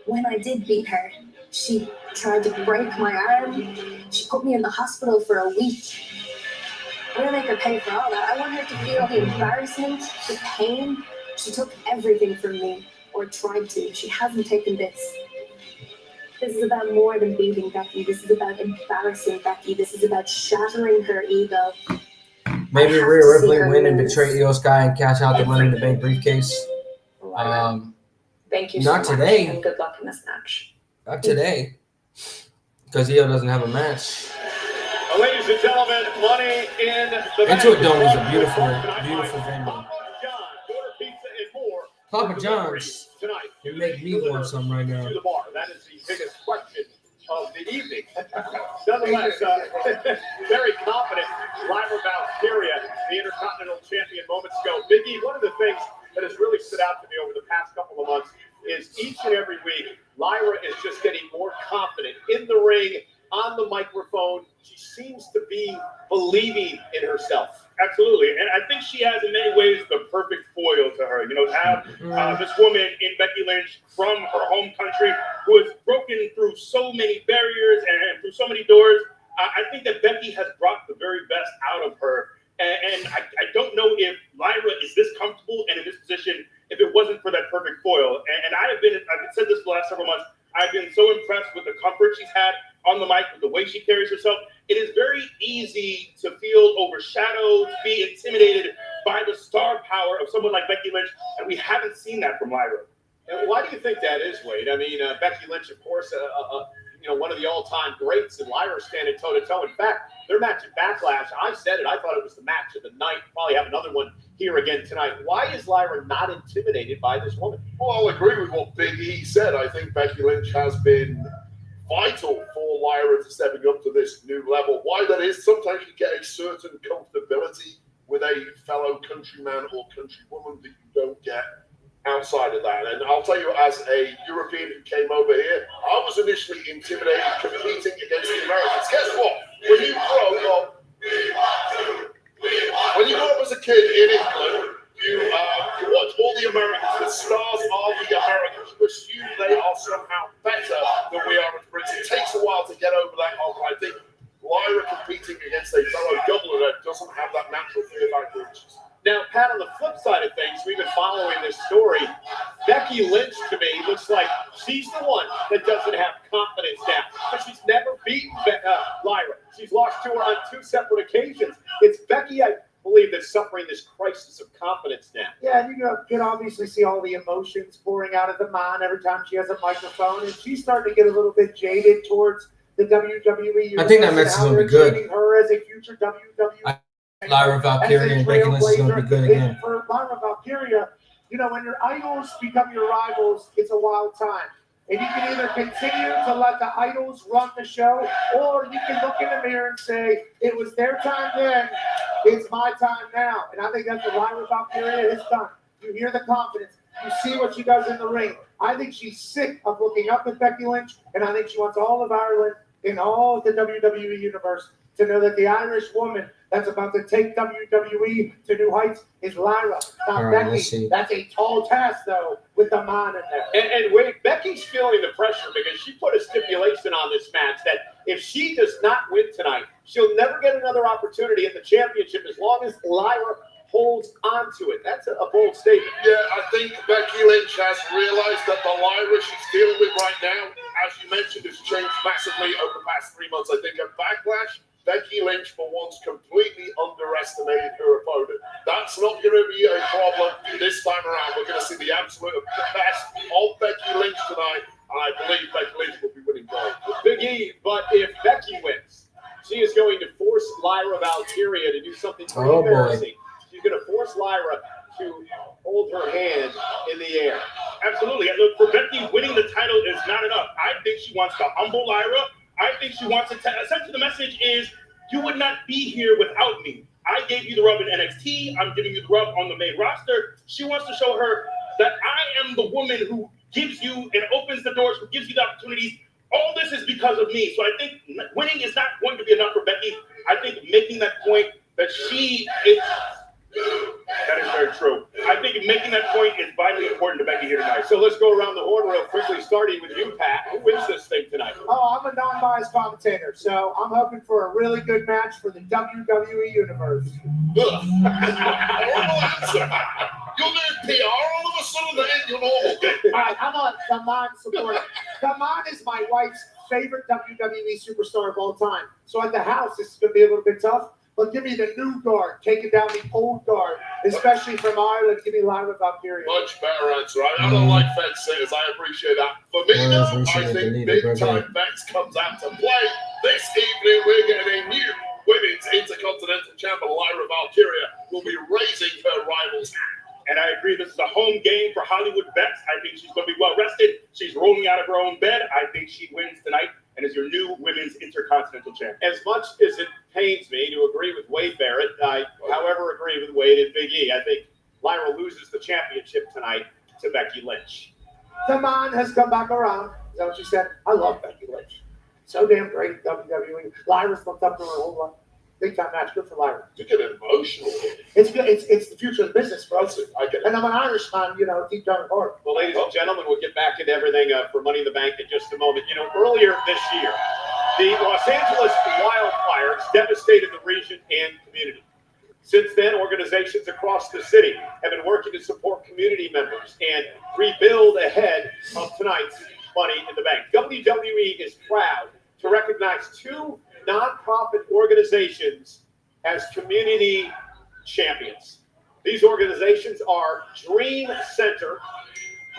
when I did beat her, she tried to break my arm. She put me in the hospital for a week. I'm gonna make her pay for all that. I want her to feel the embarrassment, the pain. She took everything from me, or tried to. She hasn't taken this. This is about more than beating Becky. This is about embarrassing Becky. This is about shattering her ego. Maybe I have Rhea to see Ripley her win and lose. betray Io Sky and cash out the Money in the Bank briefcase. Thank you so Not much, today. and good luck in this match. Not today. Because Io doesn't have a match. Ladies and gentlemen, Money in the Bank. Intuit Dome is a beautiful, beautiful venue. Order pizza and more. Papa John's. Tonight. It make me want some right now. To the bar. That is the biggest question of the evening. Nonetheless, very confident. Lyra Valkyria, the Intercontinental Champion moments ago. Biggie, one of the things that has really stood out to me over the past couple of months is each and every week, Lyra is just getting more confident in the ring, on the microphone. She seems to be believing in herself. Absolutely, and I think she has in many ways the perfect foil to her. You know, to have this woman in Becky Lynch from her home country who has broken through so many barriers and through so many doors. I think that Becky has brought the very best out of her, and I don't know if Lyra is this comfortable and in this position if it wasn't for that perfect foil. And I've said this for the last several months. I've been so impressed with the comfort she's had on the mic, with the way she carries herself. It is very easy to feel overshadowed, be intimidated by the star power of someone like Becky Lynch, and we haven't seen that from Lyra. And why do you think that is, Wade? I mean, Becky Lynch, of course, one of the all-time greats, and Lyra standing toe-to-toe. In fact, their match at Backlash, I said it, I thought it was the match of the night. Probably have another one here again tonight. Why is Lyra not intimidated by this woman? Well, I'll agree with what Big E said. I think Becky Lynch has been vital for Lyra to stepping up to this new level. Why that is, sometimes you get a certain comfortability with a fellow countryman or countrywoman that you don't get outside of that. And I'll tell you, as a European who came over here, I was initially intimidated competing against the Americans. Guess what? When you grow up, as a kid in England, you watch all the Americans. The stars are the Americans. You assume they are somehow better than we are as Brits. It takes a while to get over that hump. I think Lyra competing against a fellow Dubliner doesn't have that natural fear factor. Now, Pat, on the flip side of things, we've been following this story. Becky Lynch, to me, looks like she's the one that doesn't have confidence now. But she's never beaten Lyra. She's lost to her on 2 separate occasions. It's Becky, I believe, that's suffering this crisis of confidence now. Yeah, and you can obviously see all the emotions pouring out of the man every time she has a microphone. And she's starting to get a little bit jaded towards the WWE. I think that match is going to be good. Her as a future WWE. Lyra Valkyria and Becky Lynch is going to be good again. For Lyra Valkyria, when your idols become your rivals, it's a wild time. And you can either continue to let the idols run the show, or you can look in the mirror and say, it was their time then, it's my time now. And I think that's what Lyra Valkyria has done. You hear the confidence. You see what she does in the ring. I think she's sick of looking up at Becky Lynch, and I think she wants all of Ireland in all of the WWE universe to know that the Irish woman that's about to take WWE to new heights is Lyra, not All right, let's Becky. see. That's a tall task, though, with the man in there. And wait, Becky's feeling the pressure because she put a stipulation on this match that if she does not win tonight, she'll never get another opportunity at the championship as long as Lyra holds onto it. That's a bold statement. Yeah, I think Becky Lynch has realized that the Lyra she's dealing with right now, as you mentioned, has changed massively over the past 3 months. I think at Backlash, Becky Lynch for once completely underestimated her opponent. That's not going to be a problem this time around. We're going to see the absolute best of Becky Lynch tonight, and I believe Becky Lynch will be winning gold. Big E, but if Becky wins, she is going to force Lyra Valkyria to do something pretty Oh, boy. embarrassing. She's going to force Lyra to hold her hand in the air. Absolutely. And look, for Becky, winning the title is not enough. I think she wants to humble Lyra. I think she wants to essentially the message is, you would not be here without me. I gave you the rub in NXT. I'm giving you the rub on the main roster. She wants to show her that I am the woman who gives you and opens the doors, who gives you the opportunities. All this is because of me. So I think winning is not going to be enough for Becky. I think making that point that she is... That is very true. I think making that point is vitally important to Becky here tonight. So let's go around the horn real quickly, starting with you, Pat. Who wins this thing tonight? Oh, I'm a non-biased commentator, so I'm hoping for a really good match for the WWE Universe. Horrible answer. You'll do PR all of a sudden, then you're normal. All right, I'm a Daman supporter. Daman is my wife's favorite WWE superstar of all time. So at the house, this is going to be a little bit tough. But give me the new guard, taking down the old guard, especially from Ireland. Give me Lyra Valkyria. Much better answer. I don't like fence sitters. I appreciate that. For me, though, I think big time Vex comes out to play. This evening, we're getting a new women's intercontinental champion. Lyra Valkyria will be raising her rivals' hand. And I agree, this is a home game for Hollywood Vex. I think she's going to be well rested. She's rolling out of her own bed. I think she wins tonight and is your new women's intercontinental champion. As much as it pains me to agree with Wade Barrett, I, however, agree with Wade and Big E. I think Lyra loses the championship tonight to Becky Lynch. Daman has come back around. Is that what you said? I love Becky Lynch. So damn great WWE. Lyra's looked up to her whole life. Big time match, good for Lyra. You get emotional. It's good. It's the future of the business, bro. I get it. And I'm an Irishman, you know, deep down at heart. Well, ladies and gentlemen, we'll get back into everything for Money in the Bank in just a moment. You know, earlier this year, the Los Angeles wildfires devastated the region and community. Since then, organizations across the city have been working to support community members and rebuild ahead of tonight's Money in the Bank. WWE is proud to recognize two nonprofit organizations as community champions. These organizations are Dream Center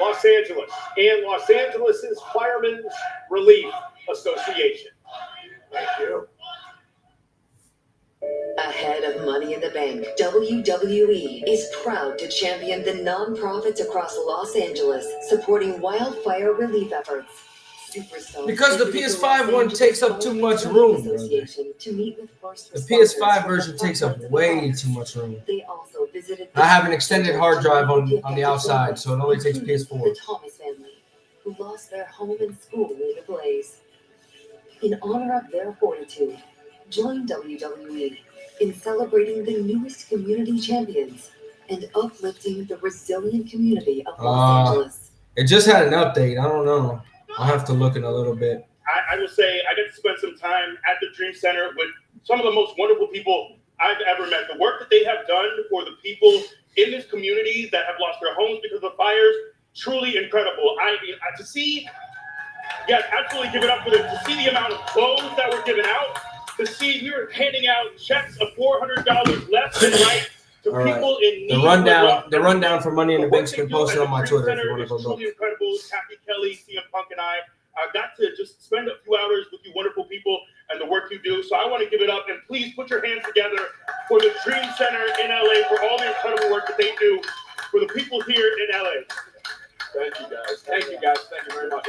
Los Angeles and Los Angeles' Firemen's Relief Association. Thank you. Ahead of Money in the Bank, WWE is proud to champion the nonprofits across Los Angeles supporting wildfire relief efforts. Superstars Because the PS5 one takes up too much room, brother. to meet with first The responders PS5 from version the takes up front way too much room. They also visited I have an extended hard drive on the outside, so it only takes PS4. the Thomas family, who lost their home and school in the blaze. In honor of their fortitude, join WWE in celebrating the newest community champions and uplifting the resilient community of Los Angeles. It just had an update. I don't know. I'll have to look in a little bit. I will say I got to spend some time at the Dream Center with some of the most wonderful people I've ever met. The work that they have done for the people in this community that have lost their homes because of fires, truly incredible. To see, yes, absolutely give it up for them. To see the amount of clothes that were given out, to see we were handing out checks of $400 left and right to All right. people in need. The rundown for Money in the Bank's been posted on my Twitter if you want to go look. Truly incredible. Kathy Kelly, CM Punk, and I got to just spend a few hours with you wonderful people and the work you do. So I want to give it up, and please put your hands together for the Dream Center in LA for all the incredible work that they do for the people here in LA. Thank you, guys. Thank you, guys. Thank you very much.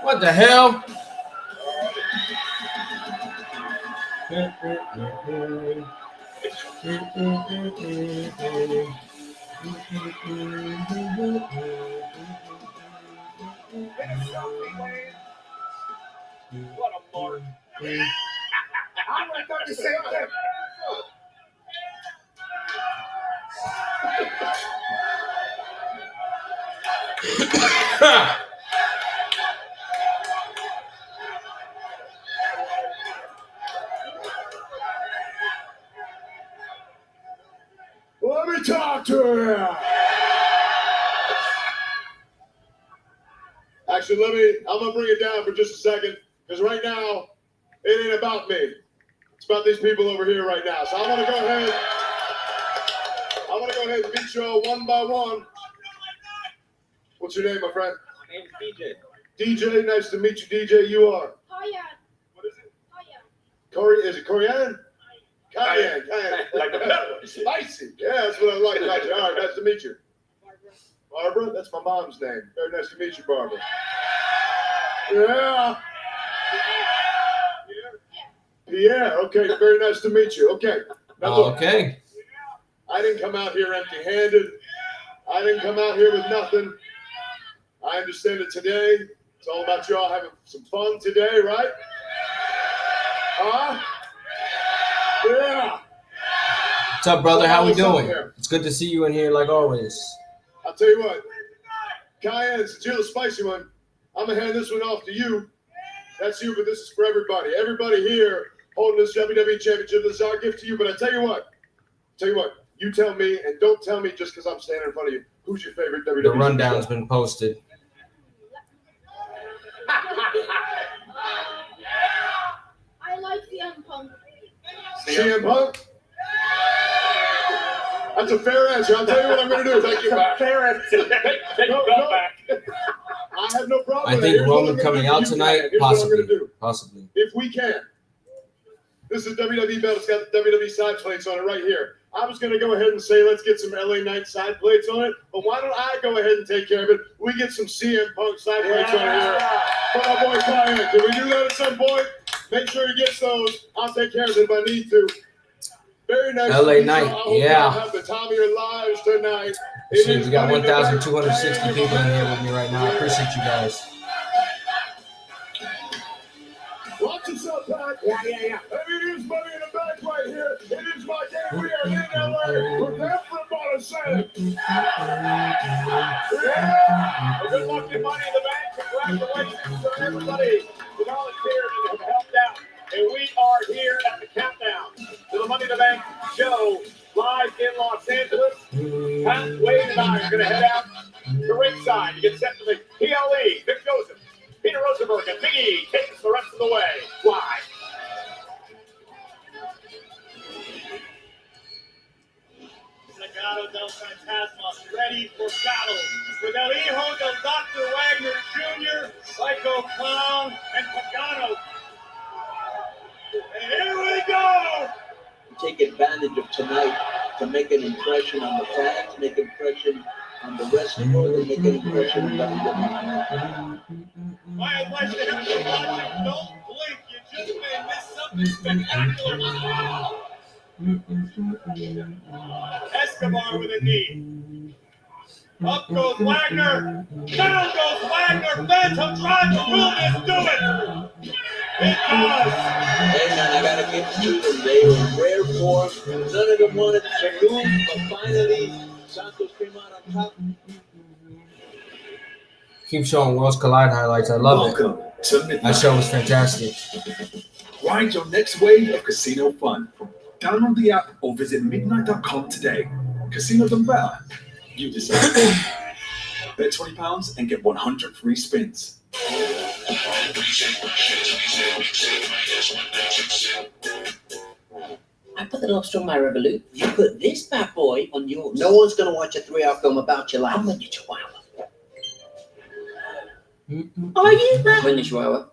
What the hell? What a mark. I would have done the same thing. Let me talk to you. Actually, I'm gonna bring it down for just a second, because right now, it ain't about me. It's about these people over here right now. So I'm gonna go ahead and meet you all one by one. What's your name, my friend? My name's DJ. DJ, nice to meet you, DJ. You are? What is it? Is it Corian? Cayenne. Like the pepper. Spicy. Yeah, that's what I like about you. All right, nice to meet you. Barbara, that's my mom's name. Very nice to meet you, Barbara. Yeah. Pierre, okay, very nice to meet you. Okay. Now look, Okay. I didn't come out here empty-handed. I didn't come out here with nothing. I understand that today, it's all about y'all having some fun today, right? Huh? Yeah. What's up, brother? How we doing? It's good to see you in here like always. I'll tell you what, Cayenne, since you're the spicy one, I'm going to hand this one off to you. That's you, but this is for everybody. Everybody here holding this WWE Championship. This is our gift to you. But I tell you what, you tell me, and don't tell me just because I'm standing in front of you. Who's your favorite WWE The rundown's been posted. I like CM Punk. CM Punk? That's a fair answer. I'll tell you what I'm going to do. Thank you, Matt. Fair answer. Take your belt back. I have no problem I with that. think Here's what Roman I'm gonna coming do. out You tonight, can. Here's what I'm possibly. gonna do. Possibly. If we can. This is WWE belt. It's got the WWE side plates on it right here. I was going to go ahead and say let's get some LA Knight side plates on it, but why don't I go ahead and take care of it? We get some CM Punk side plates on here. For my boy Cayenne. Can we do that at some point? Make sure he gets those. I'll take care of it if I need to. Very nice. LA to meet you. Knight, I hope yeah. y'all have the time of your lives tonight. Shit, we got 1,260 people in here with me right now. I appreciate you guys. Watch yourself, Pat. Yeah. And it is money in the bank right here. It is my day. We are in LA. With everybody saying. Yeah. Good luck in Money in the Bank. Congratulations to everybody who volunteered and have helped out. And we are here at the countdown to the Money in the Bank show live in Los Angeles. Pat, Wade, and I are going to head out to ringside to get set for the PLE. Vic Joseph, Peter Rosenberg, and Big E take us the rest of the way. Live. Legado del Fantasma, ready for battle with El Hijo del Dr. Wagner Jr., Psycho Clown, and Pagano. And here we go! Take advantage of tonight to make an impression on the fans, make an impression on the wrestling world, and make an impression on WWE. My advice to everyone watching, don't blink. You just may miss something spectacular. Escobar with a knee. Up goes Wagner. Down goes Wagner. Phantom Drive. Will this do it? It does. Hey man, I gotta give it to them. They were in rare form. None of them wanted to lose, but finally, Santos came out on top. Keep showing Worlds Collide highlights. I love Welcome to it. That show was fantastic. Ride your next wave of casino fun. Download the app or visit midnight.com today. Casino done better. You decide. Bet £20 and get 100 free spins. I put the lobster on my Revolut. You put this bad boy on yours. No one's going to watch a 3-hour film about your life. I'm with you, Chihuahua. Are you? I'm with you, Chihuahua.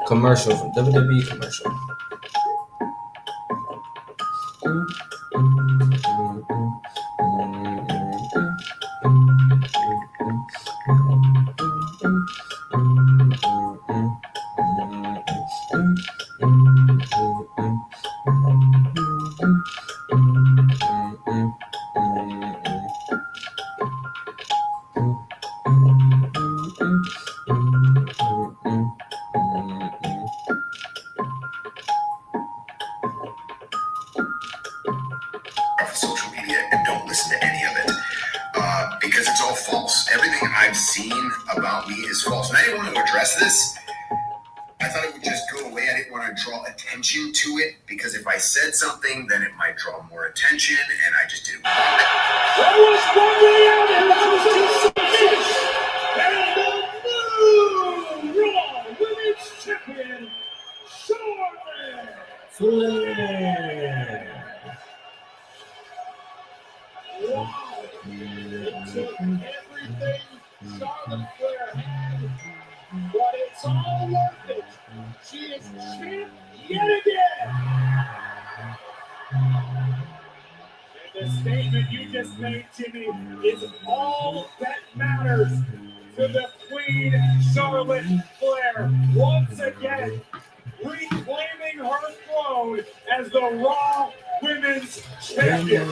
Commercial from WWE commercial. Social media and don't listen to any of it because it's all false. Everything I've seen about me is false. And I didn't want to address this. I thought it would just go away. I didn't want to draw attention to it because if I said something, then it might draw more attention, and I just didn't want it. That was one way out, and that was to finish. And the new Raw Women's Champion, Charlotte Flair. Wow. It took everything Charlotte Flair had, but it's all worth it. She is champ yet again. And the statement you just made, Jimmy, is all that matters to the Queen Charlotte Flair. Once again, reclaiming her throne as the Raw Women's Champion.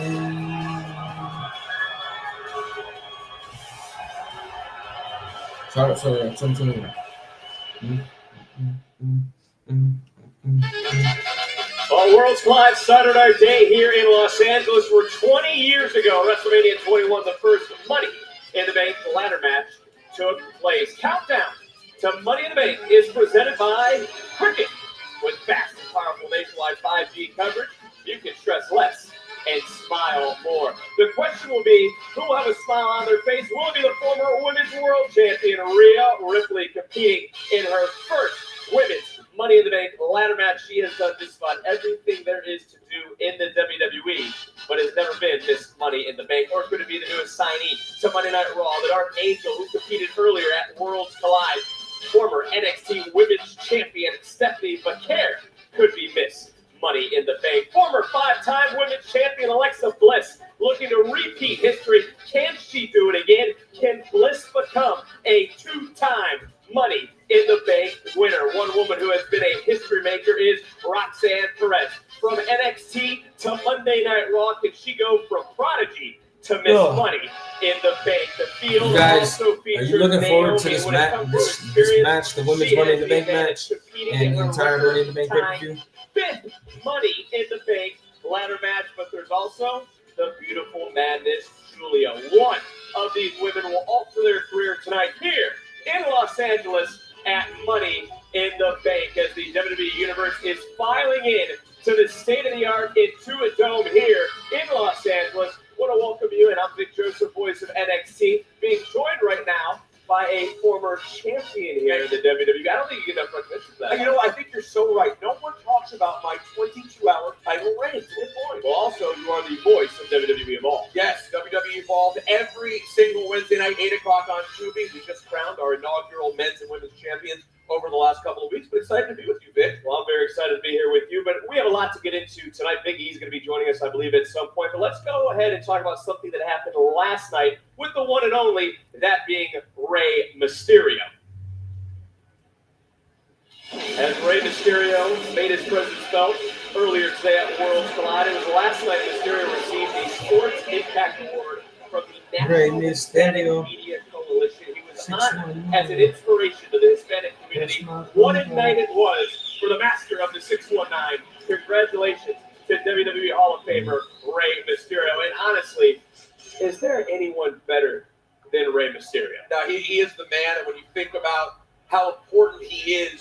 Charlotte Flair, 2021. Well, Worlds Collide started our day here in Los Angeles, where 20 years ago, WrestleMania 21, the first Money in the Bank ladder match took place. Countdown to Money in the Bank is presented by Cricket. With fast and powerful nationwide 5G coverage, you can stress less and smile more. The question will be, who will have a smile on their face? Will it be the former Women's World Champion, Rhea Ripley, competing in her first Women's Money in the Bank ladder match? She has done just about everything there is to do in the WWE, but has never been Miss Money in the Bank. Or could it be the newest signee to Monday Night Raw, the Dark Angel, who competed earlier at Worlds Collide? Former NXT Women's Champion Stephanie McCare could be Miss Money in the Bank. Former 5-time Women's Champion Alexa Bliss looking to repeat history. Can she do it again? Can Bliss become a 2-time Money in the Bank winner? One woman who has been a history maker is Roxanne Perez. From NXT to Monday Night Raw, can she go from prodigy to Miss Money in the Bank? The field You guys, also are features you looking forward Naomi to this when it match? comes to This experience. match, the Women's Money in the Bank match, and the entire Money in the Bank pay-per-view. 5th Money in the Bank ladder match, but there's also the beautiful Madness Julia. One of these women will alter their career tonight here in Los Angeles at Money in the Bank, as the WWE Universe is filing in to the state-of-the-art Intuit Dome here in Los Angeles. Want to welcome you, and I'm Vic Joseph, voice of NXT, being joined right now by a former champion here in the WWE. I don't think you get enough recognition for that. You know, I think you're so right. No one talks about my 22-hour title reign. Good point. Well, also, you are the voice of WWE Evolved. Yes, WWE Evolved every single Wednesday night, 8 o'clock on Tubi. We just crowned our inaugural men's and women's champions over the last couple of weeks, but excited to be with you, Vic. Well, I'm very excited to be here with you, but we have a lot to get into tonight. Big E's going to be joining us, I believe, at some point, but let's go ahead and talk about something that happened last night with the one and only, that being Rey Mysterio. As Rey Mysterio made his presence felt earlier today at Worlds Collide, it was last night Mysterio received the Sports Impact Award from the Rey National Mysterio. Hispanic Media Coalition. He was honored as an inspiration to the Hispanic community. What a night it was for the master of the 619. Congratulations to WWE Hall of Famer Rey Mysterio. And honestly, is there anyone better than Rey Mysterio? Now, he is the man, and when you think about how important he is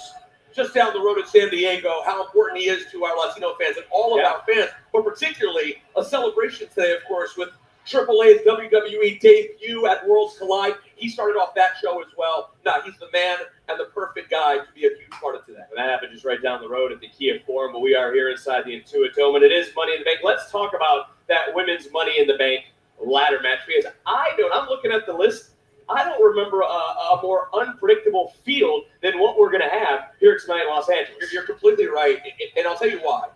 just down the road in San Diego, how important he is to our Latino fans and all of our fans, but particularly a celebration today, of course, with Triple A's WWE debut at Worlds Collide. He started off that show as well. Now, he's the man and the perfect guy to be a huge part of today. And that happened just right down the road at the Kia Forum, but we are here inside the Intuit Dome, and it is Money in the Bank. Let's talk about that women's Money in the Bank ladder match, because I'm looking at the list. I don't remember a more unpredictable field than what we're going to have here tonight in Los Angeles. You're completely right, and I'll tell you why.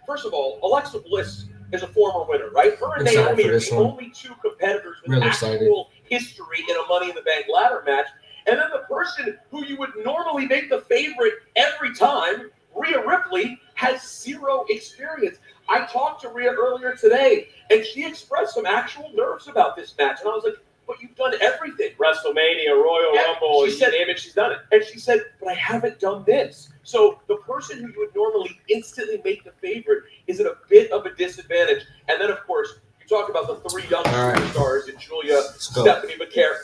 First of all, Alexa Bliss is a former winner, right? Her and Excited Naomi for are this the one. only two competitors with Real actual excited. history in a Money in the Bank ladder match. And then the person who you would normally make the favorite every time, Rhea Ripley, has zero experience. I talked to Rhea earlier today, and she expressed some actual nerves about this match. And I was like, but you've done everything. WrestleMania, Royal And Rumble, she said, you name it, she's done it. And she said, but I haven't done this. So the person who you would normally instantly make the favorite is at a bit of a disadvantage. And then, of course, you talk about the three young superstars in Julia, go. Stephanie McCare,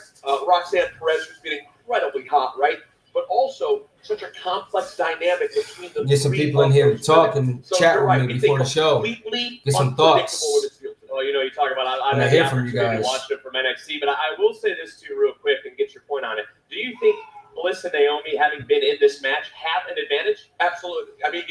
Roxanne Perez, who's been incredibly hot, right? But also such a complex dynamic between the Get some three people in of here to those talk women. and So chat you're with right, me it's before a the show. completely Get some unpredictable thoughts. with this field. Well, you know, you talk about I've When I had the hear from you opportunity to guys. watch it from NXT, but I will say this too real quick and get your point on it. Do you think Bliss and Naomi, having been in this match, have an advantage? Absolutely. I mean,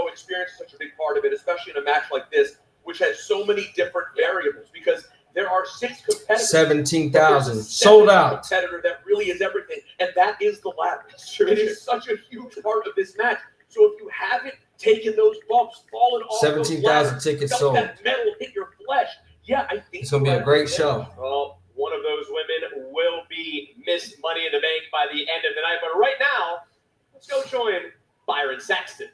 experience is such a big part of it, especially in a match like this, which has so many different variables because there are 6 competitors. 17,000 sold out. Competitor that really is everything, and that is the ladder. It is such a huge part of this match. So if you haven't taken those bumps, fallen off 17,000 those ladders, tickets felt sold. that metal hit your flesh, yeah, I think It's gonna be a great show. Well, one of those women will be Miss Money in the Bank by the end of the night. But right now, let's go join Byron Saxton.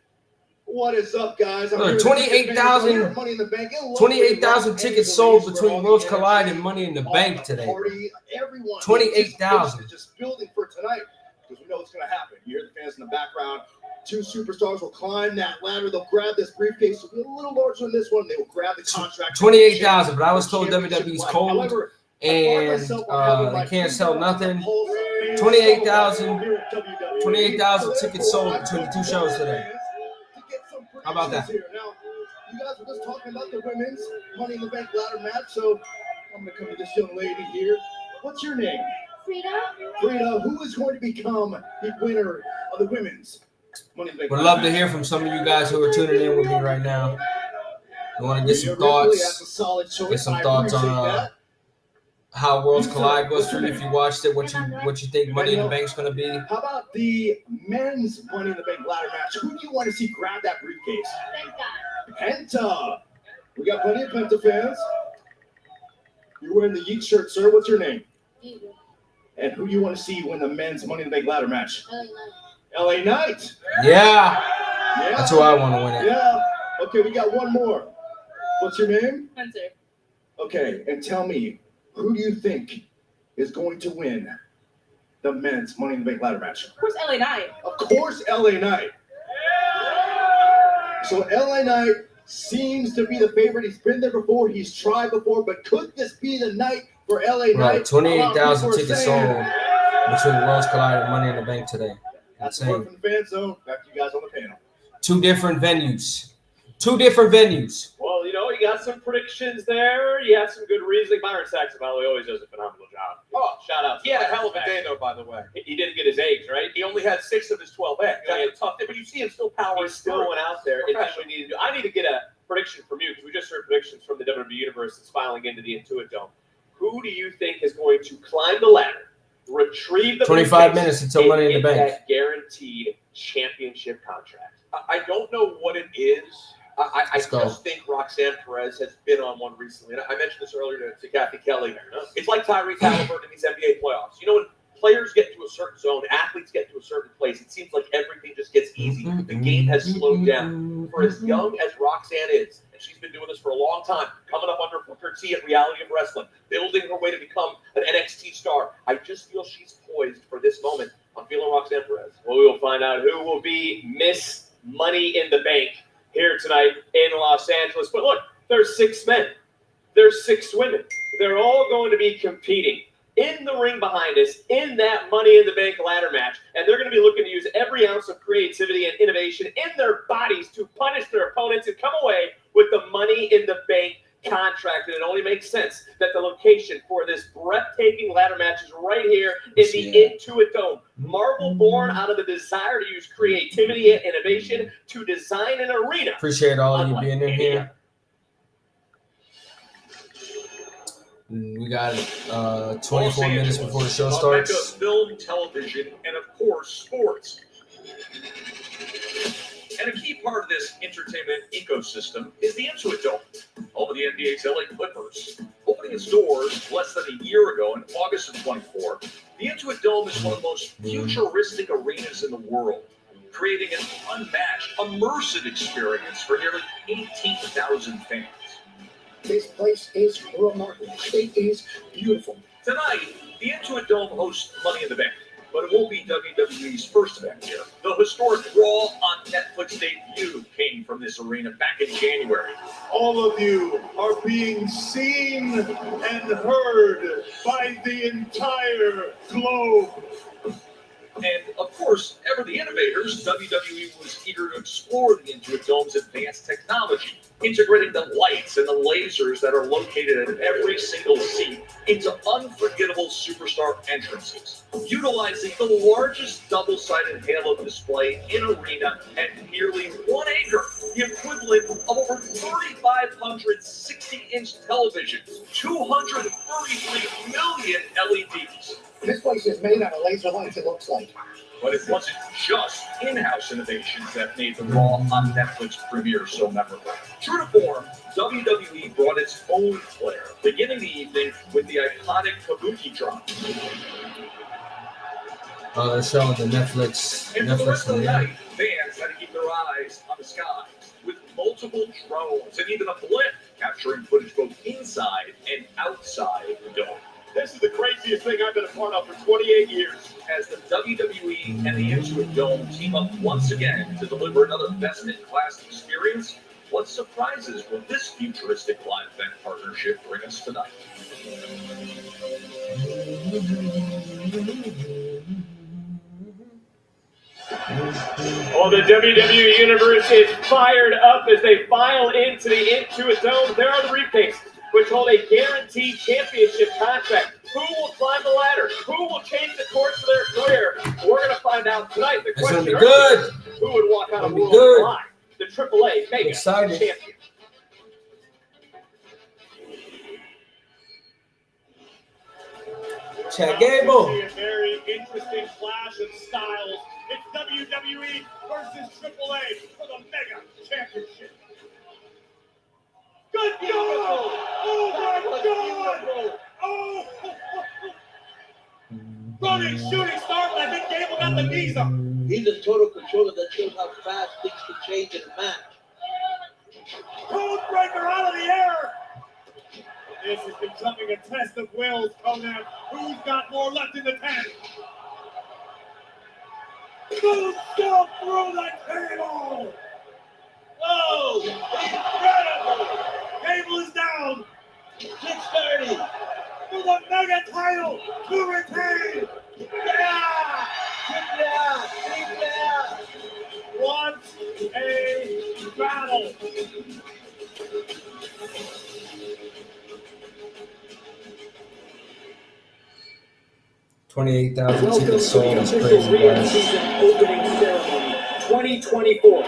What is up, guys? I'm Look, here 28,000 Money in the Bank. 28,000 tickets sold between Worlds Collide and Money in the Bank today. Party, everyone. 28,000. Just building for tonight because we know what's going to happen. You hear the fans in the background. 2 superstars will climb that ladder. They'll grab this briefcase. It'll be a little larger than this one. They will grab the contract. 28,000, but I was told WWE's cold and they can't sell nothing. 28,000 tickets sold between the 2 shows today. How about that? Now, you guys were just talking about the women's Money in the Bank ladder match, so I'm going to come to this young lady here. What's your name? Frida. Frida, who is going to become the winner of the women's Money in the Bank Would ladder love to match? hear from some of you guys who are tuning in with me right now. You want to get some Rhea Ripley, that's thoughts, a solid choice. get some I thoughts appreciate on that. how Worlds Collide was for you if you watched it, what you think Money in the Bank's going to be. How about the men's Money in the Bank ladder match? Who do you want to see grab that briefcase? Penta. We got plenty of Penta fans. You're wearing the Yeet shirt, sir. What's your name? And who do you want to see win the men's Money in the Bank ladder match? LA Knight. Yeah, Yeah. that's who I want to win it. Yeah. Okay, we got one more. What's your name? Spencer. Okay, and tell me, who do you think is going to win the men's Money in the Bank ladder match? Of course, LA Knight. Of course, LA Knight. So LA Knight seems to be the favorite. He's been there before. He's tried before. But could this be the night for LA Knight? Right, 28,000 A lot of people tickets are sold saying- between Worlds Collide and Money in the Bank today. That's the word Insane. from the fan zone. Back to you guys on the panel. 2 different venues. 2 different venues. Well, you know, you got some predictions there. You had some good reasoning. Byron Saxton, by the way, always does a phenomenal job. Oh, Shout out. he had a hell of a day, though, by the way. He didn't get his eggs, right? He only had 6 of his 12 eggs. That's a tough day, but you see him still powering He still through. went out there and did what he needed to do. I need to get a prediction from you because we just heard predictions from the WWE Universe that's filing into the Intuit Dome. Who do you think is going to climb the ladder, retrieve the 25 briefcase, minutes until and Money in the get Bank. that guaranteed championship contract? I don't know what it is. I Let's go. just think Roxanne Perez has been on one recently. And I mentioned this earlier to Kathy Kelly. It's like Tyrese Halliburton in these NBA playoffs. You know, when players get to a certain zone, athletes get to a certain place, it seems like everything just gets easy. The game has slowed down. For as young as Roxanne is, and she's been doing this for a long time, coming up under her T at Reality of Wrestling, building her way to become an NXT star, I just feel she's poised for this moment. I'm feeling Roxanne Perez. Well, we will find out who will be Miss Money in the Bank here tonight in Los Angeles. But look, there's 6 men. There's 6 women. They're all going to be competing in the ring behind us in that Money in the Bank ladder match. And they're going to be looking to use every ounce of creativity and innovation in their bodies to punish their opponents and come away with the Money in the Bank contract. And it only makes sense that the location for this breathtaking ladder match is right here in the Intuit Dome. Marvel born out of the desire to use creativity and innovation to design an arena. Appreciate all of you being in here. We got Los 24 minutes Angeles, before the show a starts. mecca of film, television, and of course, sports. And a key part of this entertainment ecosystem is the Intuit Dome, home of the NBA's LA Clippers. Opening its doors less than a year ago in August of 24, the Intuit Dome is one of the most futuristic arenas in the world, creating an unmatched, immersive experience for nearly 18,000 fans. This place is remarkable. It is beautiful. Tonight, the Intuit Dome hosts Money in the Bank, but it won't be WWE's first event here. The historic Raw on Netflix debut came from this arena back in January. All of you are being seen and heard by the entire globe. And of course, ever the innovators, WWE was eager to explore the Intuit Dome's advanced technology, integrating the lights and the lasers that are located at every single seat into unforgettable superstar entrances, utilizing the largest double-sided halo display in arena at nearly 1 acre, the equivalent of over 3,500 60-inch televisions, 233 million LEDs. This place is made out of laser lights, it looks like. But it wasn't just in-house innovations that made the Raw on Netflix premiere so memorable. True to form, WWE brought its own flair, beginning the evening with the iconic Kabuki drop. They're showing the Netflix. And for the rest of the yeah. night, fans had to keep their eyes on the sky, with multiple drones and even a blimp capturing footage both inside and outside the dome. This is the craziest thing I've been a part of for 28 years. As the WWE and the Intuit Dome team up once again to deliver another best-in-class experience, what surprises will this futuristic live event partnership bring us tonight? Oh, the WWE Universe is fired up as they file into the Intuit Dome. There are the briefcases, which hold a guaranteed championship contract. Who will climb the ladder? Who will change the course of their career? We're going to find out tonight. The It's gonna question be good. is, who would walk out of Gonna be World good. Live? The AAA Mega Excited. Champion. Chad Gable. We see a very interesting clash of styles. It's WWE versus AAA for the Mega Championship. Good God! Oh my God! Oh! Running, shooting star, but I think Gable got the knees up. He's a total controller that shows how fast things can change in a match. Code breaker out of the air. This is becoming a test of wills, Conan. Who's got more left in the tank? Moonsault through the table. Oh, incredible! Gable is down. 630 for the Mega title to retain. Yeah! What a battle! 28,000 tickets sold. That's official crazy, Rio guys. season opening ceremony 2024.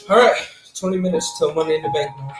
All right, 20 minutes till Money in the Bank now.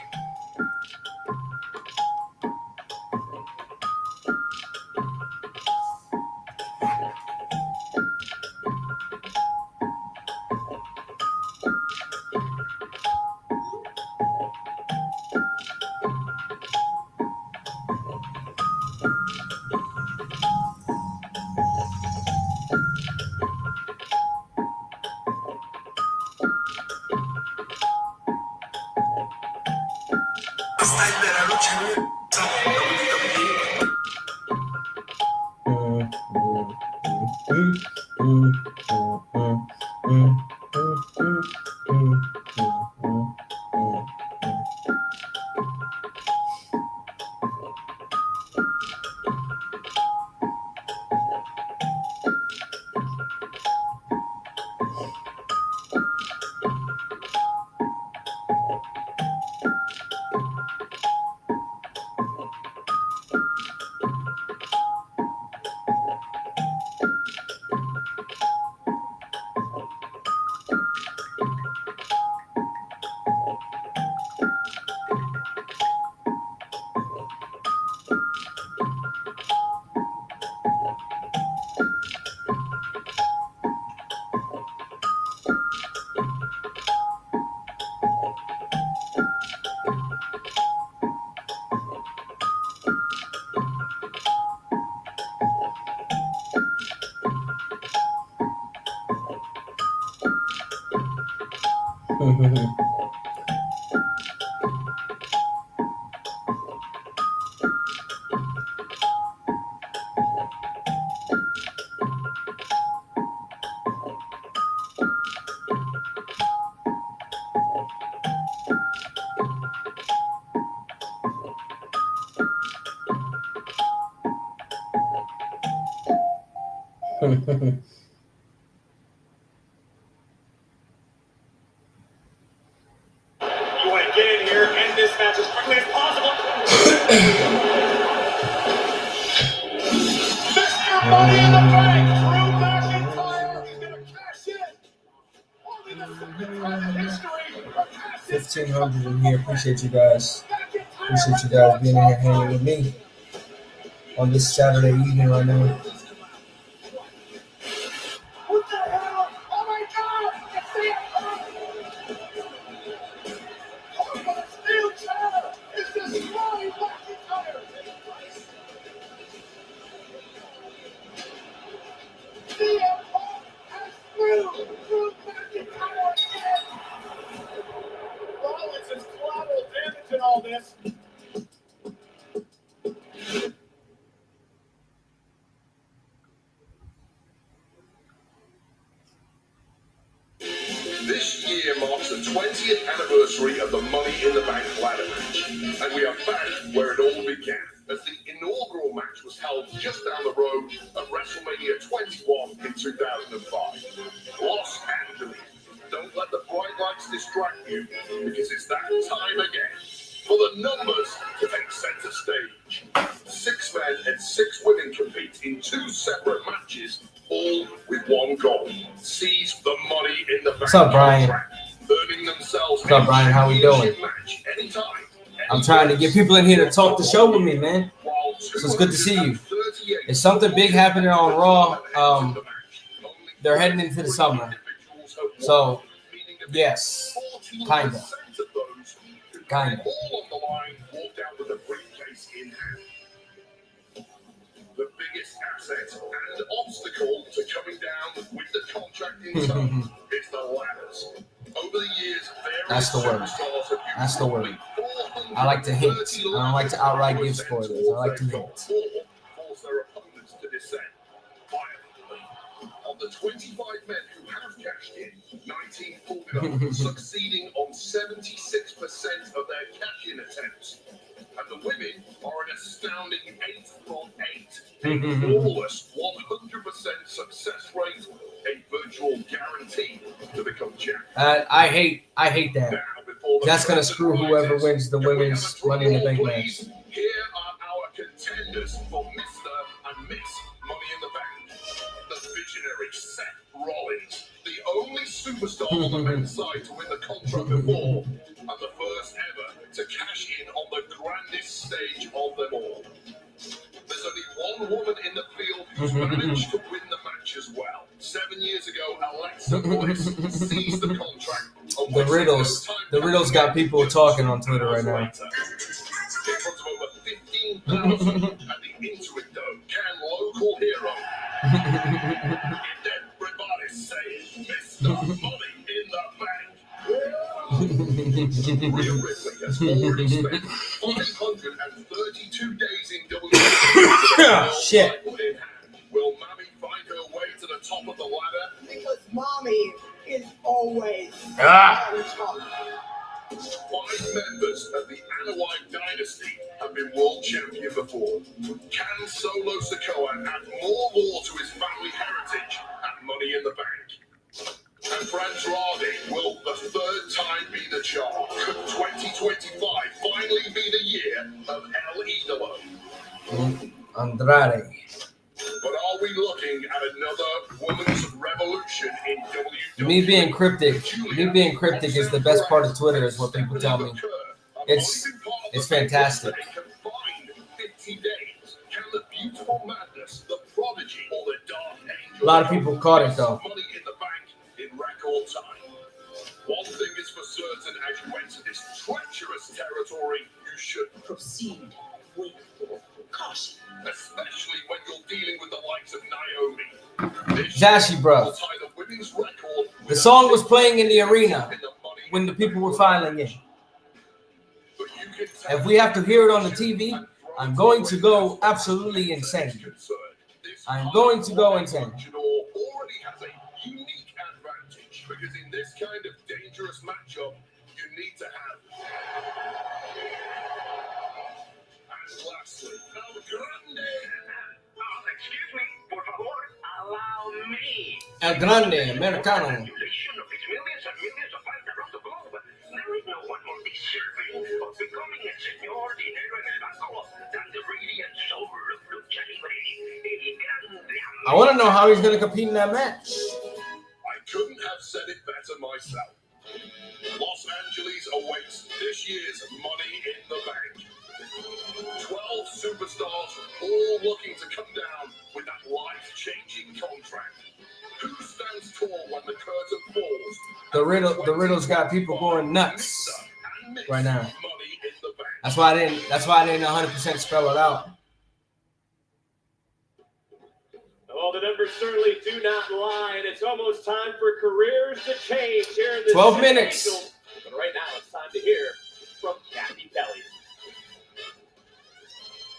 You want to get in here, end this match as quickly as possible. Mr. Money in the Bank, Drew McIntyre is going to cash in. Only the second time in history. 1,500 in here. Appreciate you guys. Appreciate you guys being in here hanging with me on this Saturday evening right now. What the hell? Oh my God! It's the steel chair is destroying McIntyre. CM Punk has Drew McIntyre again. Rollins is collateral damage in all this. This year marks the 20th anniversary of the Money in the Bank ladder match, and we are back where it all began, as the inaugural match was held just down the road at WrestleMania 21 in 2005. Los Angeles. Don't let the bright lights distract you, because it's that time again for the numbers to take center stage. 6 men and 6 women compete in 2 separate matches, all with one goal: seize the Money in the Bank. What's up, Brian? Earning themselves What's up, Brian? How we doing? match anytime. I'm trying to get people in here to talk the show with me, man. So it's good to see you. There's something big happening on Raw. They're heading into the summer. So, yes, kinda. All on the line walked out with a briefcase in hand. The biggest asset and obstacle to coming down with the contract in tow is the ladders. Over the years, That's the word. That's the word. I like to hint. I don't like to outright give spoilers. I like to hint. force their opponents to descend violently. Of the 25 men who have cashed in, 19 pulled it off, succeeding on 76% of their cash-in attempts. And the women are an astounding 8 from 8. A flawless 100% success rate, a virtual guarantee to become champion. I hate that. That's gonna screw whoever wins the women's Money in the Bank match. Here are our contenders for Mr. and Miss Money in the Bank. The visionary Seth Rollins, the only superstar on the men's side to win the contract before, and the first ever to cash in on the grandest stage of them all. There's only one woman in the field who's managed to win the match as well. 7 years ago, Alexa Bliss seized the contract. The riddles got people talking on Twitter right now. In front of over 15,000 at the Intuit Dome, can local hero everybody say it, Mr. Money in the Bank. Rhea Ripley has already spent 532 days in WWE. Shit. In hand. Will Mammy find her top of the ladder? Because mommy is always Ah. on top. 5 members of the Anoa'i dynasty have been world champion before. Can Solo Sikoa add more lore to his family heritage at Money in the Bank? And Andrade will the third time be the charm. Could 2025 finally be the year of El Idolo? Andrade. But are we looking at another women's revolution in WWE? Me being cryptic is the best part of Twitter, is what people tell me. It's fantastic. 50 days. Can the beautiful madness, the prodigy, or the dark angel? A lot of people caught it though. Money in the bank in record time. One thing is for certain, as you enter this treacherous territory, you should proceed with caution. Especially when you're dealing with the likes of Naomi. Zashi, bro. The song was playing in the arena when the people were filing in. If we have to hear it on the TV, I'm going to go absolutely insane. I'm going to go insane. Already has a unique advantage because in this kind of dangerous matchup, you need to have. And lastly, El Grande. Excuse me, por favor, allow me. El Grande, Americano. Of his millions and millions of fans around the globe, there is no one more deserving of becoming a señor dinero en el banco than the radiant soul of Lucha Libre. El Grande. I want to know how he's going to compete in that match. I couldn't have said it better myself. Los Angeles awaits this year's Money in the Bank. 12 superstars all looking to come down with that life-changing contract. Who stands tall when the curtain falls? The riddle's got people going nuts right now. That's why I didn't 100% spell it out. Well, the numbers certainly do not lie, and it's almost time for careers to change here in the 12 minutes. Angels. But right now, it's time to hear from Kathy Kelly.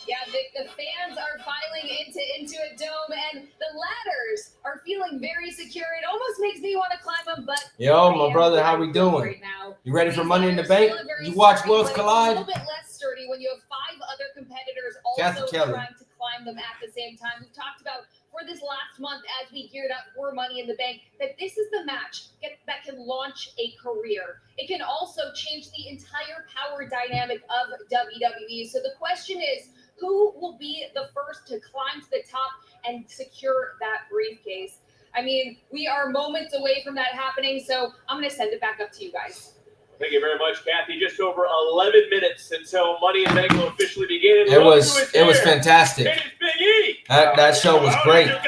Yeah, the fans are filing into Intuit Dome, and the ladders are feeling very secure. It almost makes me want to climb them, but Yo, my brother, how we doing? right now. You ready for Money in the Bank? You watch Worlds But it's a Collide? little bit less sturdy when you have 5 other competitors also Kathy Kelly. trying to climb them at the same time. We've talked about for this last month as we geared up for Money in the Bank that this is the match that can launch a career. It can also change the entire power dynamic of WWE. So the question is, who will be the first to climb to the top and secure that briefcase? I mean, we are moments away from that happening, so I'm going to send it back up to you guys. Thank you very much, Kathy. Just over 11 minutes until Money in the Bank will officially begin. It was fantastic. It is Big E. That show was great. It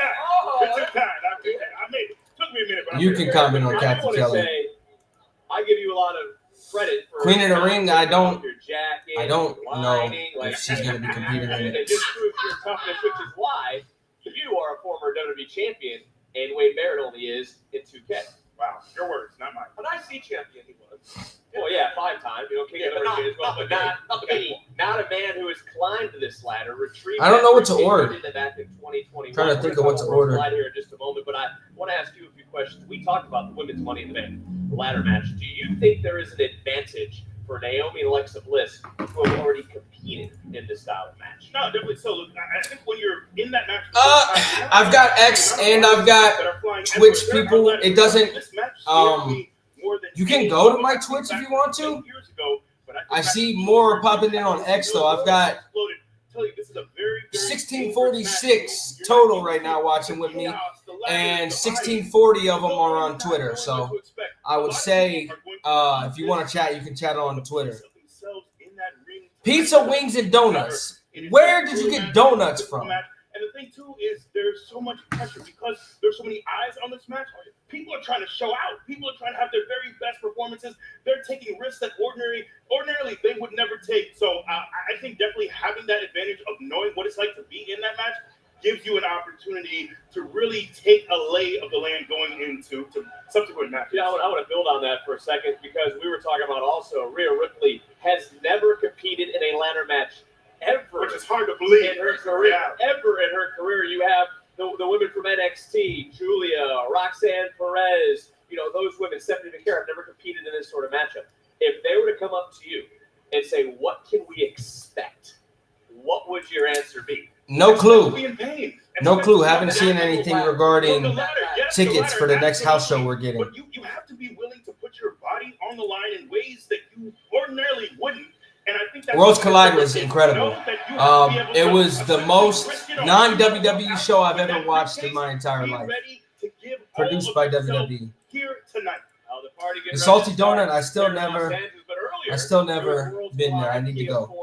took time. Took me a minute. But You can comment on Kathy I Kelly. say, I give you a lot of credit for Queen of the Ring, I don't your jacket, know lining, if she's going to be competing in It it. just proves your toughness, which is why you are a former WWE champion, and Wade Barrett only is in 2K. Wow, your words, not mine. An IC champion he was. Well, yeah, 5 times. King of the Ring as well, but not a man who has climbed this ladder, retrieved. I don't know what to that order. briefcase back in 2021. Trying to think of what to order. Slide here in just a moment, but I want to ask you a few questions. We talked about the women's Money in the Bank ladder match. Do you think there is an advantage for Naomi and Alexa Bliss who have already competed in this style of match? No, definitely so. Look, I think when you're in that match, I've got X and I've got Twitch people. It doesn't. You can go to my Twitch if you want to. I see more popping in on X though. I've got 1646 total right now watching with me, and 1640 of them are on Twitter. So I would say if you want to chat, you can chat on Twitter. Pizza, wings, and donuts. Where did you get donuts from? And the thing too is there's so much pressure because there's so many eyes on this match. People are trying to show out. People are trying to have their very best performances. They're taking risks that ordinarily they would never take. So I think definitely having that advantage of knowing what it's like to be in that match gives you an opportunity to really take a lay of the land going into subsequent matches. Yeah, I want to build on that for a second because we were talking about also Rhea Ripley has never competed in a ladder match ever, which is hard to believe in her career. Yeah. Ever in her career, you have the women from NXT, Julia, Roxanne Perez, those women, Stephanie McCare, have never competed in this sort of matchup. If they were to come up to you and say, what can we expect? What would your answer be? No clue. Be in pain. No clue. Haven't seen anything regarding tickets for the next house show we're getting. But you have to be willing to put your body on the line in ways that you ordinarily wouldn't. And I think that's Worlds Collide was incredible. It was the most non-WWE show I've ever watched in my entire life. Produced by WWE. Here tonight. The Salty Donut, I still never been there. I need to go.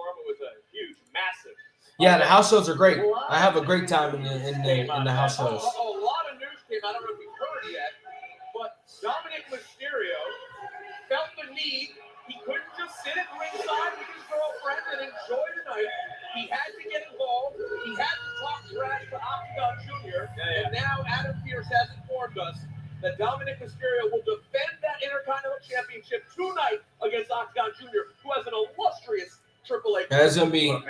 Yeah, the house shows are great. I have a great time in the house shows. A lot of news came. I don't know if you've heard yet, but Dominic Mysterio felt the need. He couldn't just sit at ringside with his girlfriend and enjoy the night. He had to get involved. He had to talk trash to Octagon Jr. And now Adam Pearce has informed us that Dominic Mysterio will defend that Intercontinental Championship tonight against Octagon Jr., who has an illustrious Triple H. That's gonna be a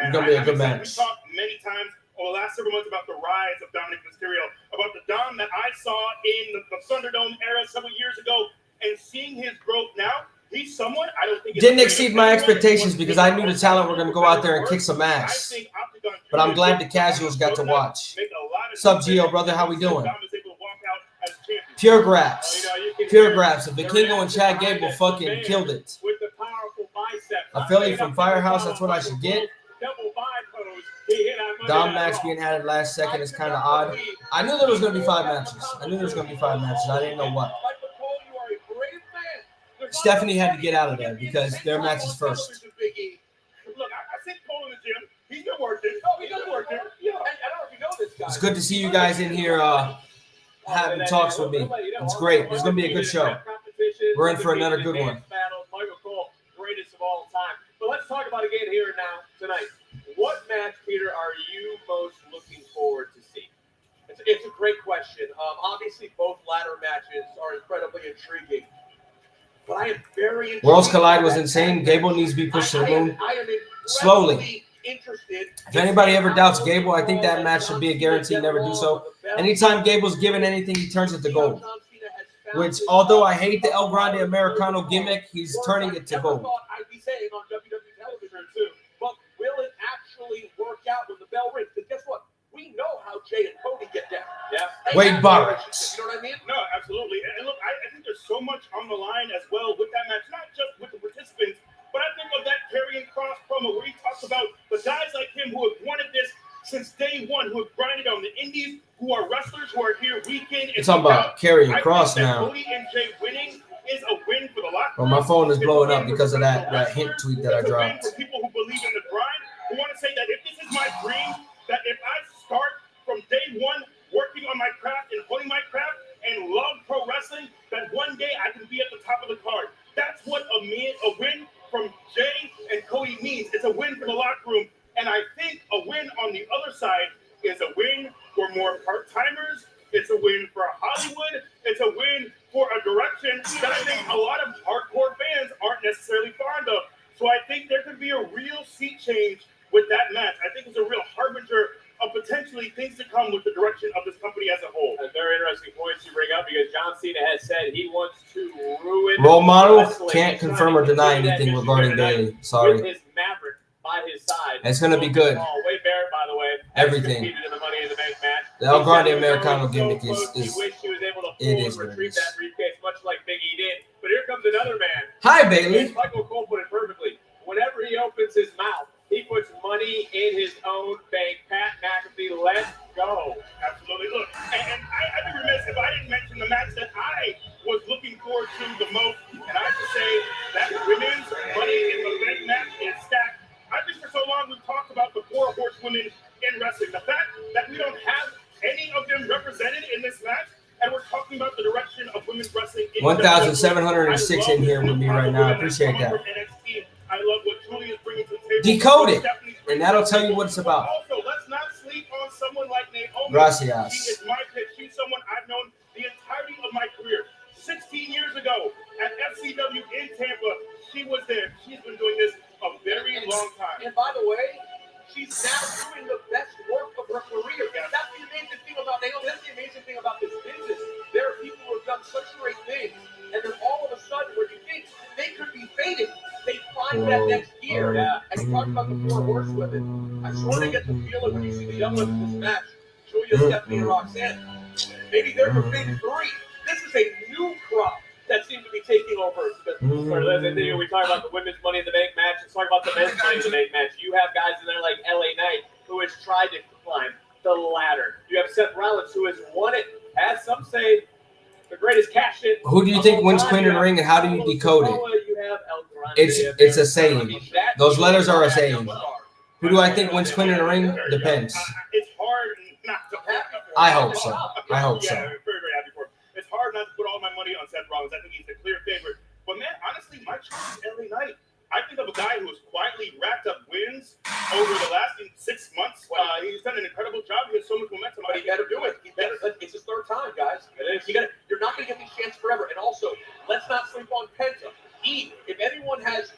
good match. We talked many times over the last several months about the rise of Dominic Mysterio, about the Dom that I saw in the Thunderdome era several years ago, and seeing his growth now. He's someone I don't think didn't exceed my expectations because I knew the talent were going to go out there and kick some ass. But I'm glad the casuals got to watch. Sub Gio, brother, how we doing? Pure Graps. Pure Graps. If Vikingo and Chad Gable fucking killed it. A Philly from Firehouse, that's what I should get. Dom Max being added last second is kind of odd. I knew there was going to be 5 matches. I didn't know what. Stephanie had to get out of there because their match is first. Look, I sent Cole in the gym. He's been working. Oh, he's been working. Yeah. I don't know if you know this guy. It's good to see you guys in here having talks with me. It's great. It's going to be a good show. We're in for another good one. Michael Cole, greatest of all time. But let's talk about again here and now tonight. What match, Peter, are you most looking forward to seeing? It's a great question. Obviously, both ladder matches are incredibly intriguing. But I am very interested. Worlds Collide was insane. Gable needs to be pushed to the moon slowly. If anybody ever doubts Gable, I think that match should be a guarantee. Never do so. Anytime Gable's given anything, he turns it to gold. Which, although I hate the El Grande Americano gimmick, he's turning it to gold. I'd be saying on WWE television too. But will it actually work out when the bell rings? Because guess what? We know how Jay and Cody get down. Yeah. Wade Barrett. You know what I mean? No, absolutely. And look, I think there's so much on the line as well with that match, not just with the participants, but I think of that Karrion Kross promo where he talks about the guys like him who have wanted this since day one, who have grinded on the indies, who are wrestlers who are here weekend. You're talking about Karrion Kross now. Cody and Jay winning is a win for the locker room. Well, my phone is blowing up because of that hint tweet that I dropped. For people who believe in the grind, who want to say that if this is my dream, that if I start from day one working on my craft and honing my craft and love pro wrestling, that one day I can be at the top of the card. That's what a win from Jay and Cody means. It's a win for the locker room. And I think a win on the other side is a win for more part-timers. It's a win for Hollywood. It's a win for a direction that I think a lot of hardcore fans aren't necessarily fond of. So I think there could be a real sea change with that match. I think it's a real harbinger of potentially things to come with the direction of this company as a whole. A very interesting point you bring up because John Cena has said he wants to ruin Role model can't confirm or deny anything regarding Bayley. Sorry. With his Maverick by his side. It's going to be good. Wade Barrett, by the way. Everything. In the Money in the Bank match. The El Grande Americano gimmick is he wished he was able to it is retrieve that briefcase, much like Big E did. But here comes another man. Hi, Bayley. Michael Cole put it perfectly. Whenever he opens his mouth, he puts money in his own bank. Pat McAfee, let's go. Absolutely. Look, and I'd be remiss if I didn't mention the match that I was looking forward to the most. And I have to say that women's Money in the Bank match is stacked. I think for so long we've talked about the 4 horsewomen in wrestling. The fact that we don't have any of them represented in this match, and we're talking about the direction of women's wrestling. 1,706 in here with me right now. I appreciate that. I love what Julie is bringing to the table. Decode it, and that'll tell you what it's about. Also, let's not sleep on someone like Naomi. Gracias. She is my pick. She's someone I've known the entirety of my career. 16 years ago at FCW in Tampa, she was there. She's been doing this a very long time. And by the way, she's now doing the best work of her career. That's the amazing thing about Naomi. such great things, and then all of a sudden, where you think they could be faded, they find that next gear. And you talk about the 4 horsewomen. I sort of get the feeling when you see the young ones in this match, Julia, Stephanie, and Roxanne, maybe they're the big 3. This is a new crop that seems to be taking over. We talk about the women's Money in the Bank match. Let's talk about the men's Money in the Bank match. You have guys in there like LA Knight, who has tried to climb the ladder. You have Seth Rollins, who has won it, as some say, the greatest cash in. Who do you think wins Queen of the Ring, and how do you decode it? It's a saying. Those letters are a saying. Who do I think wins Queen of the Ring? Depends. It's hard not to happy for him. I hope so. I hope so. Yeah, very, very happy for him. It's hard not to put all my money on Seth Rollins. I think he's the clear favorite. But man, honestly, my choice is LA Knight. I think of a guy who has quietly racked up wins over the last 6 months. He's done an incredible job. He has so much momentum. But he better do it. It's his 3rd time, guys. You're not going to get these chances forever. And also, let's not sleep on Penta. If anyone has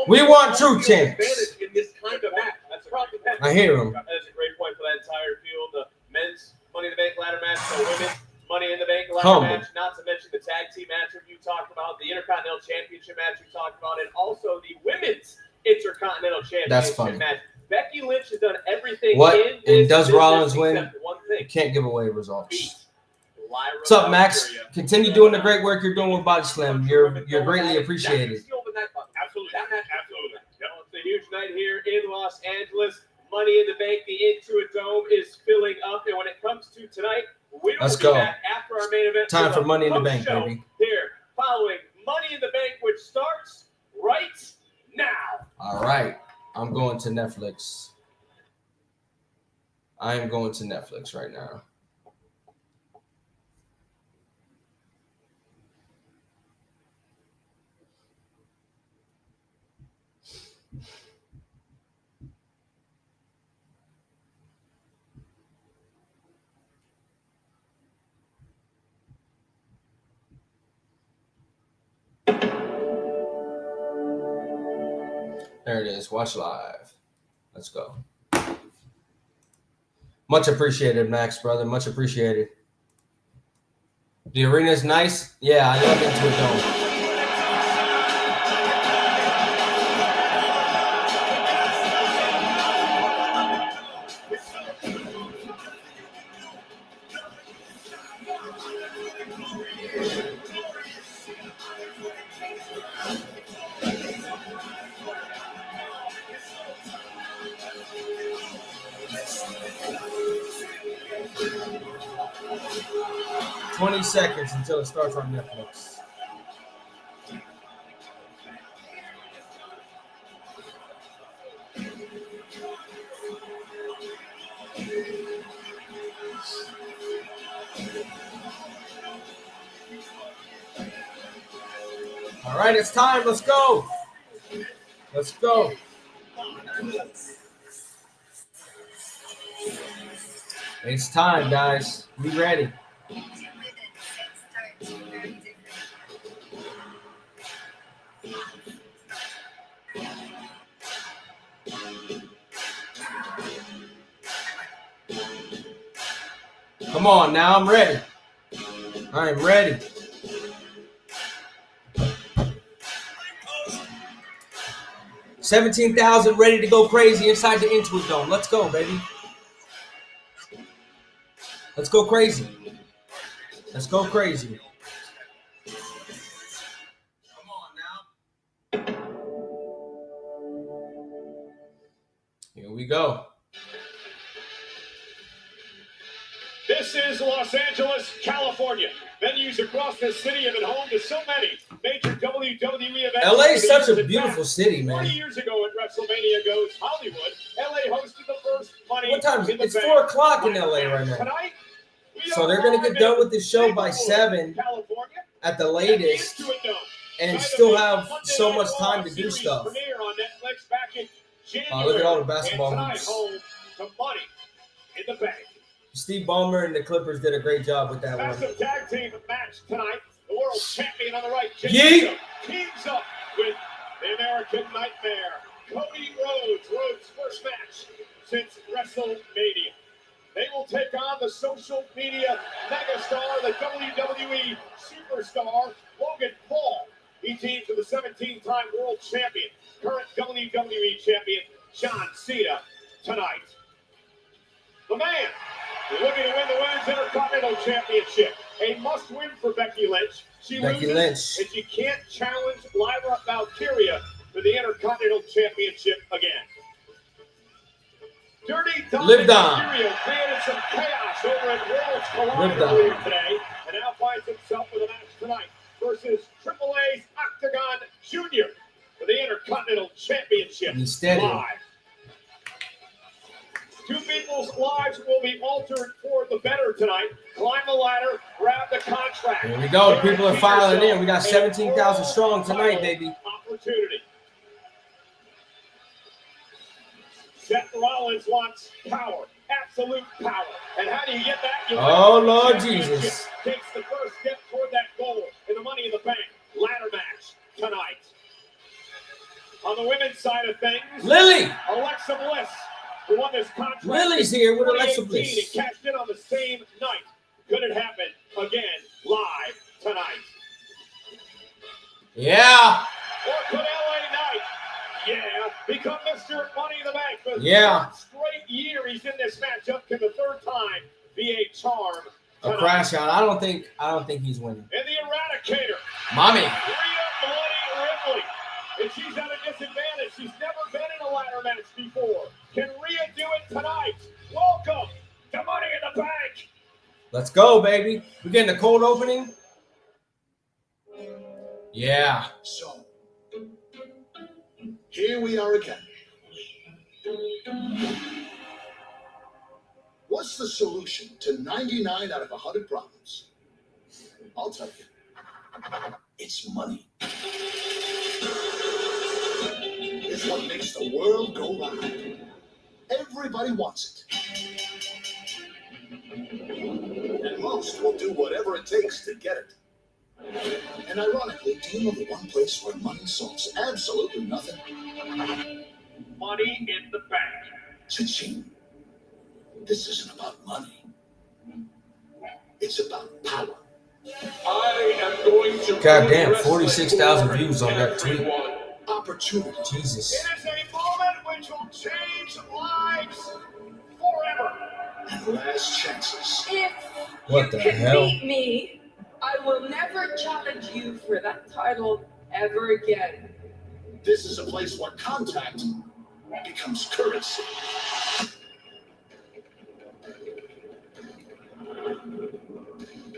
We want true champs. advantage in this kind of match, that's probably Penta. I hear him. That's a great point for that entire field. The men's Money in the Bank ladder match, the women's Money in the Bank ladder Humble. match, not to mention the tag team match you talked about, the Intercontinental Championship match you talked about, and also the women's Intercontinental Championship That's funny. match. Becky Lynch has done everything What? in this And does business Rollins win? except one thing. You can't give away results. Lyra What's up, Max? Valkyria. Continue doing the great work you're doing with Body Slam. You're greatly appreciated. Absolutely. Absolutely. Yep. It's a huge night here in Los Angeles. Money in the Bank, the Intuit Dome is filling up. And when it comes to tonight, we will Let's be go. back after our main event. Time with for a Money in the post Bank, show baby. Here, following Money in the Bank, which starts right now. All right. I'm going to Netflix. I am going to Netflix right now. There it is. Watch live. Let's go. Much appreciated, Max, brother. Much appreciated. The arena's nice. Yeah, I love Intuit Dome. $20 seconds until it starts on Netflix. All right, it's time. Let's go. Let's go. It's time, guys. Be ready. Come on, now I'm ready. I am ready. $17,000 ready to go crazy inside the Intuit Dome. Let's go, baby. Let's go crazy. Let's go crazy. Here we go. This is Los Angeles, California. Venues across the city have been home to so many major WWE events. LA is such a beautiful city, man. 20 years ago at WrestleMania Goes Hollywood, LA hosted the first Money What time is in it? the It's Bank 4 o'clock in LA right now. Tonight, So they're going to get done with the show by 7 at the latest and still have so much time to do stuff. Premiere on Netflix back in January. Look at all the basketball And tonight, hoops. home to Money in the Bank. Steve Ballmer and the Clippers did a great job with that one. Massive tag team match tonight. The world champion on the right, Jey Yeet. Uso, teams up with the American Nightmare, Cody Rhodes. Rhodes' first match since WrestleMania. They will take on the social media megastar, the WWE superstar Logan Paul. He teamed with the 17-time world champion, current WWE champion John Cena tonight. The man looking to win the Women's Intercontinental Championship. A must-win for Becky Lynch. She Becky loses, Lynch. and she can't challenge Lyra Valkyria for the Intercontinental Championship again. Dirty Liv Dominic Dom. Mysterio created some chaos over at Worlds Liv Collide Dom. earlier today, and now finds himself with a match tonight versus Triple A's Octagon Jr. for the Intercontinental Championship. Mysterio. Live. Two people's lives will be altered for the better tonight. Climb the ladder, grab the contract. Here we go. People are filing in. We got 17,000 strong tonight, baby. Opportunity. Seth Rollins wants power, absolute power. And how do you get that? You Oh, win the Lord championship. Jesus. Takes the first step toward that goal in the Money in the Bank ladder match tonight. On the women's side of things, Lily. Alexa Bliss, who won this contract. Lily's here with Alexa 2018 Bliss. and cashed in on the same night. Could it happen again live tonight? Yeah. Or could LA Knight, become Mr. Money in the Bank for the Yeah. third straight year he's in this matchup? Can the third time be a charm A tonight? crash out. I don't think he's winning. And the Eradicator, Mommy. Rhea Bloody Ripley. And she's at a disadvantage. She's never been in a ladder match before. Can Rhea do it tonight? Welcome to Money in the Bank. Let's go, baby. We getting a cold opening? Yeah. So, here we are again. What's the solution to 99 out of 100 problems? I'll tell you. It's money. It's what makes the world go round. Everybody wants it. And most will do whatever it takes to get it. And ironically, do you know the one place where money solves absolutely nothing? Money in the Bank. Cha-ching. This isn't about money. It's about power. I am going to God damn, 46,000 views on that tweet. Opportunity. Jesus. It is a moment which will change lives forever. And last chances. If What you the can hell? beat me, I will never challenge you for that title ever again. This is a place where contact becomes currency.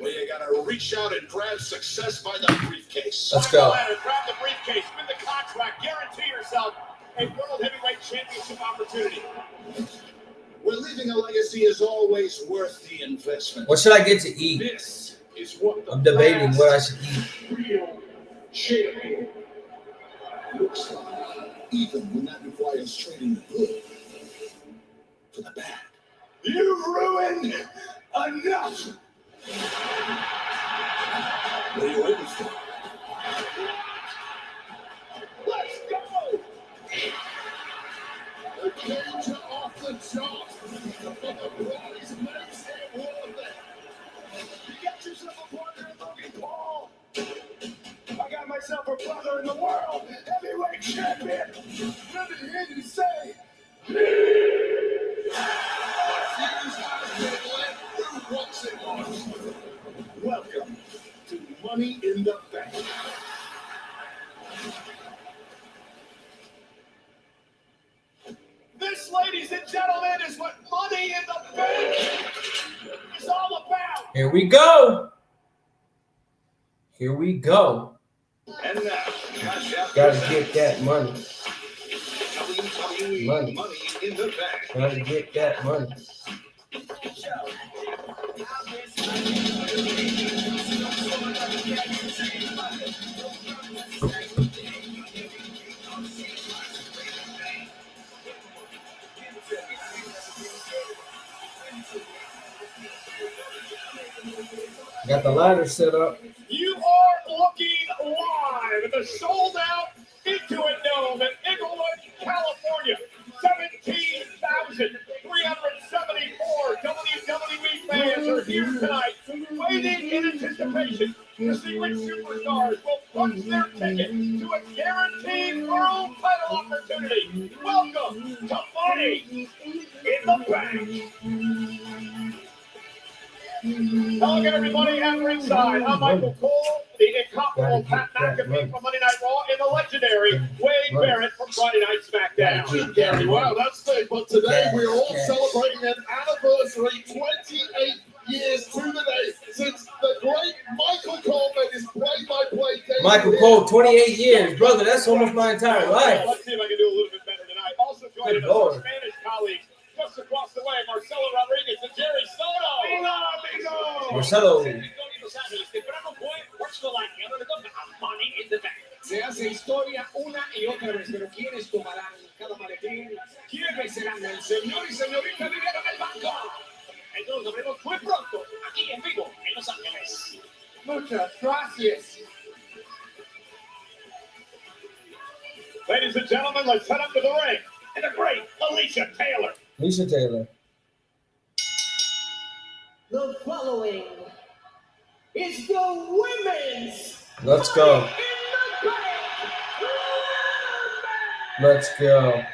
Well, you gotta reach out and grab success by the briefcase. Let's go. Grab the briefcase, win the contract, guarantee yourself a World Heavyweight Championship opportunity. Where leaving a legacy is always worth the investment. What should I get to eat? This is what the I'm debating what I should eat. real champion looks like. Even when that requires trading the good for the bad. You've ruined enough! What are you waiting for? Let's go! The cage off the top. The prize makes it worth it. You got yourself a partner in Logan Paul. I got myself a brother in the world. Heavyweight champion. Let me hear you say, Welcome to Money in the Bank. This, ladies and gentlemen, is what Money in the Bank is all about. Here we go. Here we go. And now, Gotta get that money. WWE Money. Money in the Bank. Gotta get that money. Got the ladder set up. You are looking live at the sold-out Intuit Dome in Inglewood, California. 17,374 WWE fans are here tonight, waiting in anticipation anticipation to see which superstars will punch their ticket to a guaranteed world title opportunity. Welcome to Money in the Bank. Hello again, everybody, at ringside. I'm Michael Cole, the incomparable Pat McAfee from Monday Night Raw, and the legendary Wade Barrett from Friday Night SmackDown. Gary, wow, that's big. But today we are all celebrating an anniversary, 28 years to the day since the great Michael Cole made his play-by-play debut. Michael Cole, 28 years, brother. That's almost my entire life. Let's see if I can do a little bit better tonight. Also joining us, our Spanish colleagues, just across the way, Marcelo Rodriguez and Jerry Soto. Hola, amigo. Marcelo. Money in the Bank. Se hace historia una y otra vez, pero ¿quiénes tomarán cada maletín? ¿Quiénes serán el señor y señorita dinero en el banco? Entonces nos veremos muy pronto, aquí en vivo, en Los Ángeles. Muchas gracias. Ladies and gentlemen, let's head up to the ring. And the great Alicia Taylor. Alicia Taylor. The following is the women's. Let's go. Let's go.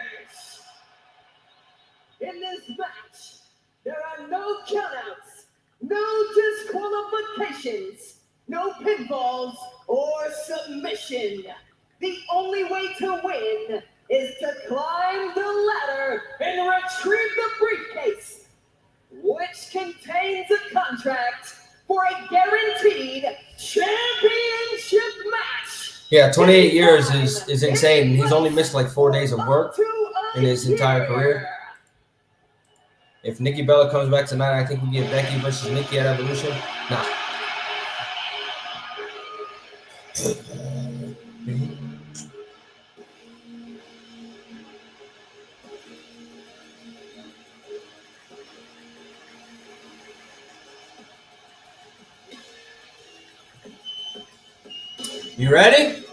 In this match, there are no countouts, no disqualifications, no pinfalls or submission. The only way to win is to climb the ladder and retrieve the briefcase, which contains a contract for a guaranteed championship match. Yeah, 28 years is insane. He's only missed like 4 days of work in his entire career. If Nikki Bella comes back tonight, I think we get Becky versus Nikki at Evolution. Nah. You ready?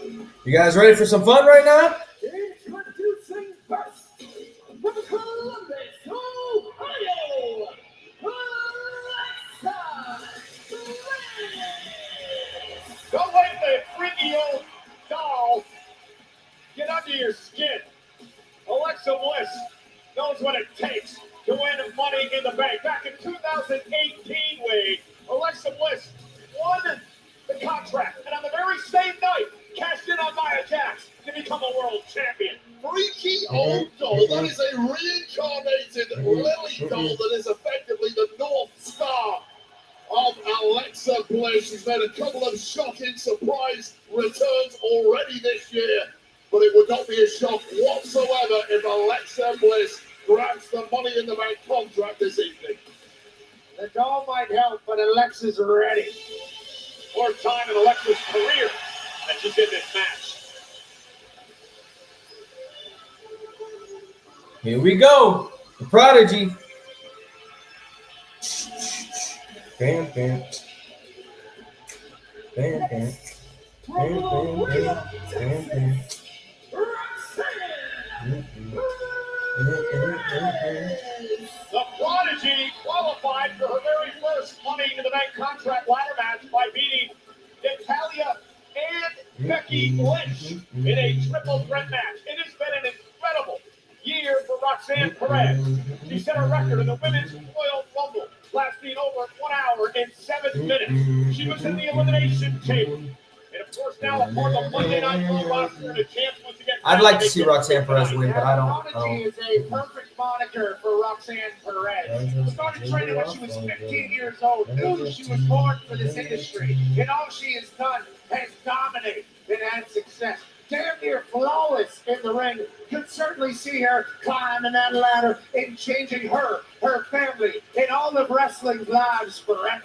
You guys ready for some fun right now? Introducing first, from Columbus, Ohio, Alexa Bliss. Don't let the freaky old doll get under your skin. Alexa Bliss knows what it takes to win Money in the Bank. Back in 2018, Wade, Alexa Bliss won the contract, and on the very same night, cashed in on Nia Jax to become a world champion. Freaky old doll. That is a reincarnated Lily doll that is effectively the North Star of Alexa Bliss. She's made a couple of shocking surprise returns already this year, but it would not be a shock whatsoever if Alexa Bliss grabs the Money in the Bank contract this evening. The doll might help, but Alexa's ready. Fourth time in Alexa's career that she's in this match. Here we go. The Prodigy. Bam, bam. Bam, bam. Bam, bam, bam. Bam, bam. The Prodigy qualified for her very first Money in the Bank contract ladder match by beating Natalya and Becky Lynch in a triple threat match. It has been an incredible year for Roxanne Perez. She set a record in the Women's Royal Rumble, lasting over 1 hour and 7 minutes. She was in the Elimination Chamber. And of course, now a part of the Monday Night Raw roster and a chance once again. I'd like to see Roxanne Perez win, but I don't. Prodigy is a perfect moniker for Roxanne Perez. Started training when she was 15 years old. Knew she was born for this industry. And all she has done has dominated and had success. Damn near flawless in the ring. Could certainly see her climbing that ladder and changing her family, and all of wrestling's lives forever.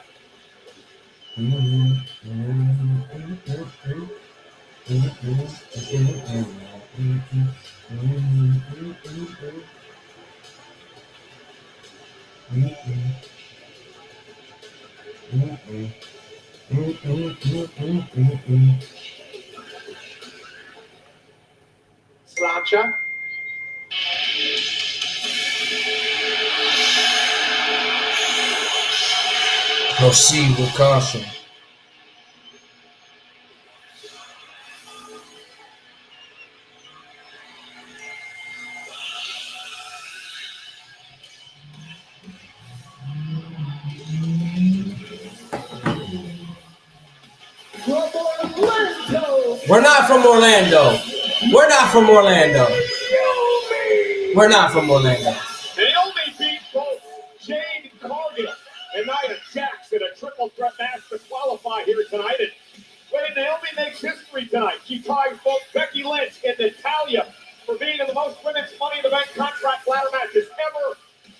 Sláinte. Proceed with caution. We're not from Orlando. We're not from Orlando. We're not from Orlando. Naomi beat both Jade Cargill and Nia Jax in a triple threat match to qualify here tonight. And when Naomi makes history tonight, she ties both Becky Lynch and Natalya for being in the most women's Money in the Bank contract ladder matches ever.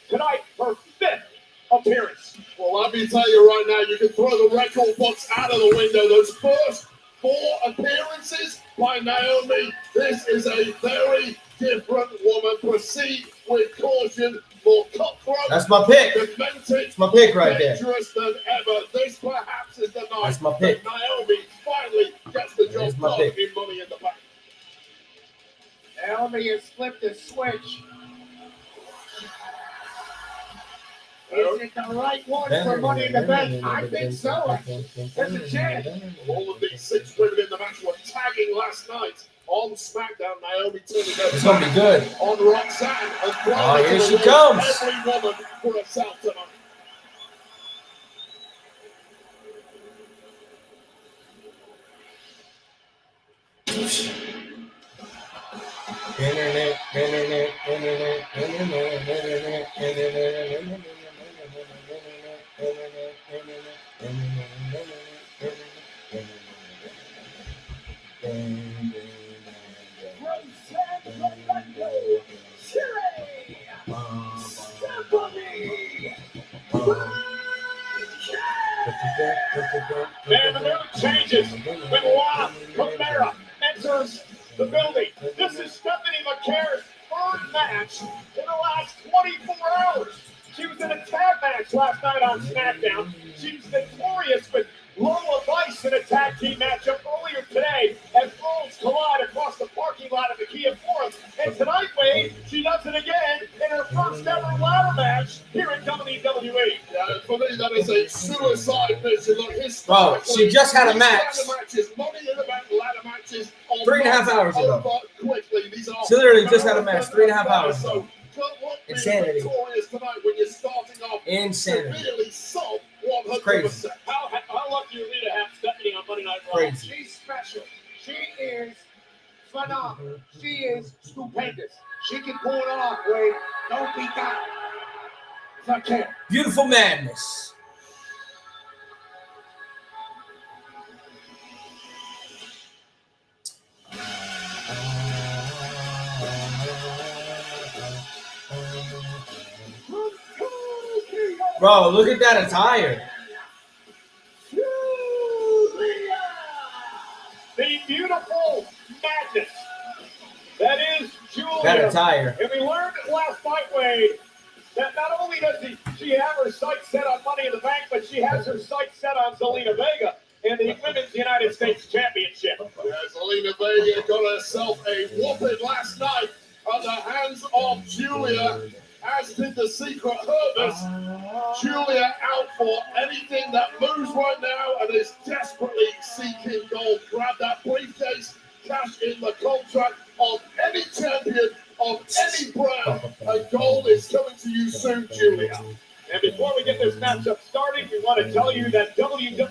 Tonight, her 5th appearance. Well, let me tell you right now, you can throw the record books out of the window. Those first 4 appearances by Naomi, this is a very different woman. Proceed with caution, more cutthroat. That's my pick. Demented, That's my pick right there. dangerous than ever. This perhaps is the night That's my pick. that Naomi finally gets the job That's my done pick. in Money in the Bank. Naomi has flipped the switch. Is it the right one for Money in the Bank? I think so. There's a chance. All of these 6 women in the match were tagging last night on SmackDown. Naomi turning her It's gonna be good. on Roxanne and Oh, here she every comes. woman for herself tonight. And the mood changes when La Primera enters the building. This is Stephanie McCare's 3rd match in the last 24 hours. She was in a tag match last night on SmackDown. She was victorious with Lola Vice in a tag team matchup earlier today as worlds collide across the parking lot of the Kia Forum. And tonight, Wade, she does it again in her first ever ladder match here in WWE. Yeah, for me, that is a suicide mission. Look, Bro, she just had a match. Money in the Bank ladder matches. 3.5 hours ago. Over quickly. These are She literally just had a match 3.5 hours ago. So, good luck being Insanity. victorious tonight when you're starting off Insanity. severely salt It's crazy. 100%. How lucky are we to have Stephanie on Monday Night Raw? Crazy. She's special. She is phenomenal. She is stupendous. She can pull it off, Wade. Don't be that. I can't. Beautiful madness. Bro, look at that attire. The beautiful madness that is Julia. That attire. And we learned last night, Wade, that not only does she have her sights set on Money in the Bank, but she has her sights set on Zelina Vega and the Women's United States Championship. Yeah, Zelina Vega got herself a whooping last night at the hands of Julia, as did the Secret Herbalist. Julia out for anything that moves right now and is desperately seeking gold. Grab that briefcase, cash in the contract of any champion of any brand, and gold is coming to you soon, Julia. And before we get this matchup started, we want to tell you that WWE.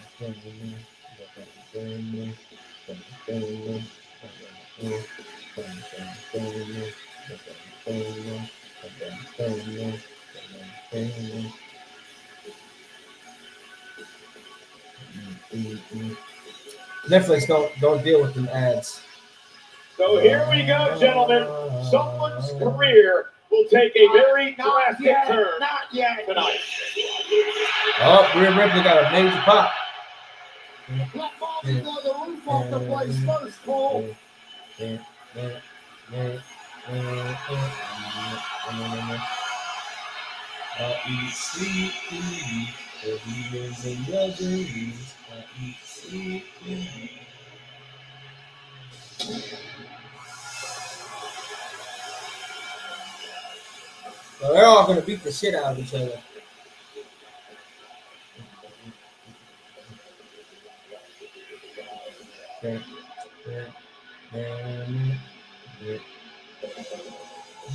Netflix don't deal with them ads. So here we go, gentlemen. Someone's career will take a very drastic turn Not yet. tonight. Oh, Rhea Ripley got a major pop. Let Bobby blow the roof off the place first, Cole. I eat sleep, for he lives in your dreams. I eat sleep. So they're all gonna beat the shit out of each other.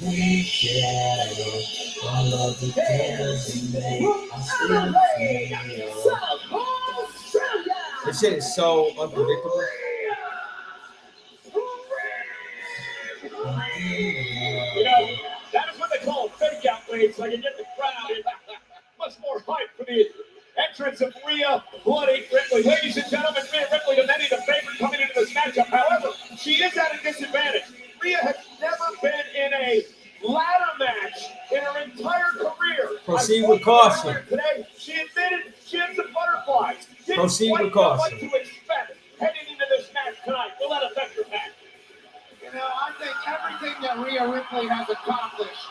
We shadow all of the tears we made. I still feel. This shit is so unpredictable. You know, that is what they call fake out waves, so I can get the crowd in much more hype for the entrance of Rhea Bloody Ripley. Ladies and gentlemen, Rhea Ripley, to many, the favorite coming into this matchup. However, she is at a disadvantage. Rhea has never been in a ladder match in her entire career. Proceed with caution. Today, she admitted she had some butterflies. Didn't Proceed quite with know caution. what to expect heading into this match tonight. Will that affect your match? You know, I think everything that Rhea Ripley has accomplished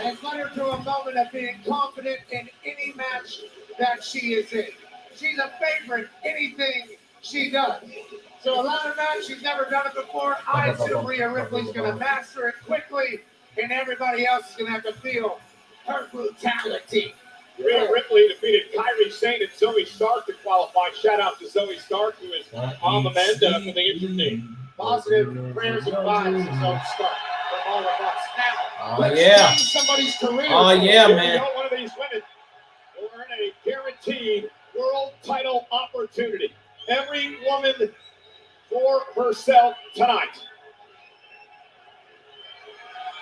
has led her to a moment of being confident in any match that she is in. She's a favorite anything she does. So a ladder match, she's never done it before. I assume Rhea Ripley's going to master it quickly, and everybody else is going to have to feel her brutality. Rhea Ripley defeated Kairi Sane and Zoe Stark to qualify. Shout out to Zoe Stark, who is on the mend for the injured knee. Positive prayers and vibes to Zoe Stark from all of us. Now, Oh, let's yeah. change somebody's career. Oh, yeah, Here we man. go, one of these women will earn a guaranteed world title opportunity. Every woman for herself tonight.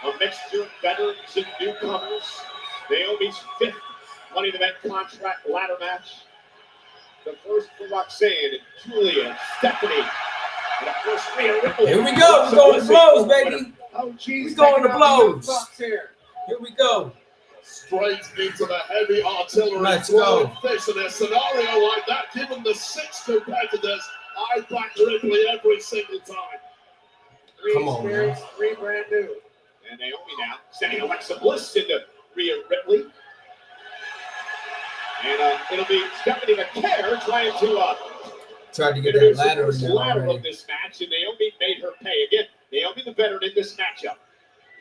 A mixture of veterans and newcomers. Naomi's 5th Money in the Bank contract ladder match. The first for Roxanne and Julia and Stephanie. And of course, Rhea Ripley. Here we go. We're going to blows, baby. Oh, geez. We're going to blows. Here. Here we go. Straight into the heavy artillery. Let's go. This in a scenario like that, given the 6 competitors, I back Ripley every single time. Three Come on, experience, 3 brand new. And Naomi now sending Alexa Bliss into Rhea Ripley. And it'll be Stephanie McCare trying to Tried to get introduce that ladder the in first there ladder already. of this match, and Naomi made her pay. Again, Naomi the veteran in this matchup.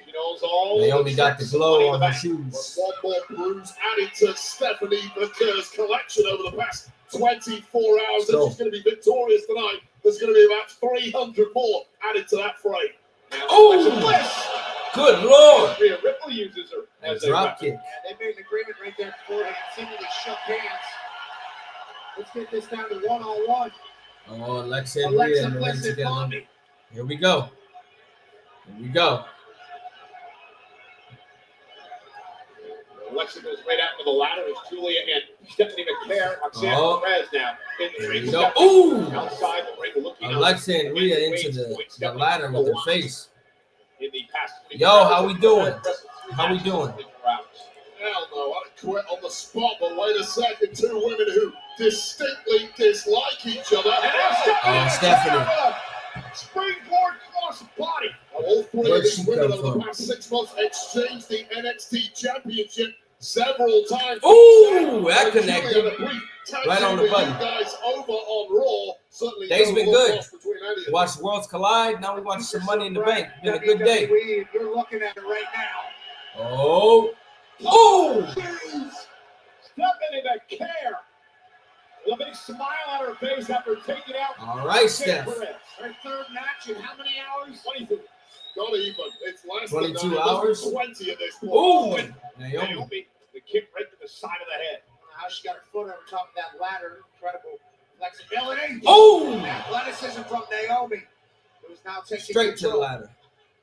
She knows all Naomi got the tricks of glow Money in on the her Bank. shoes. One more bruise added to Stephanie McCare's collection over the past 24 hours. So- If she's going to be victorious tonight, there's going to be about 300 more added to that frame. Now, Oh! Alexa Bliss. Good Lord. Rhea Ripley uses her That as a drop weapon. kick. And they made an agreement right there beforehand. Seemingly shook hands. Let's get this down to 1-on-1. Oh, Alexa and Rhea Alexa in the ring Bliss and together. Mommy. Here we go. Here we go. Alexa goes right out to the ladder as Julia and Stephanie McCare, Roxanne Oh. Perez now in the Here ring. we go. Stephanie Ooh! outside the ring looking up. Alexa and Rhea into the ladder with their face. In the past Yo, how we doing? How we doing? Hell no, I'd quit on the spot, but wait a second. 2 women who distinctly dislike each other. Oh, Stephanie. Springboard cross body. All 3 Where'd of these she women come over the from? past 6 months exchanged the NXT Championship several times. Ooh, that Julia connected. had a brief tag Right team on the with button. You guys over on Raw. Certainly Day's no been love good. lost between any of them. Watch Worlds Collide. Now we watch some Money in the Bank. Been a good day. WWE, you're looking at it right now. Oh. Oh. Stephanie McCare with a big smile on her face after taking out. All right, Steph. Perez. Her 3rd match in how many hours? 22. Not even. It's less 22 than that. It must be hours? 20 at this point. Ooh. And Naomi. Naomi, the kick right to the side of the head. How she got her foot over top of that ladder. Incredible flexibility. Oh. Athleticism from Naomi, who's now taking Straight to the control. ladder.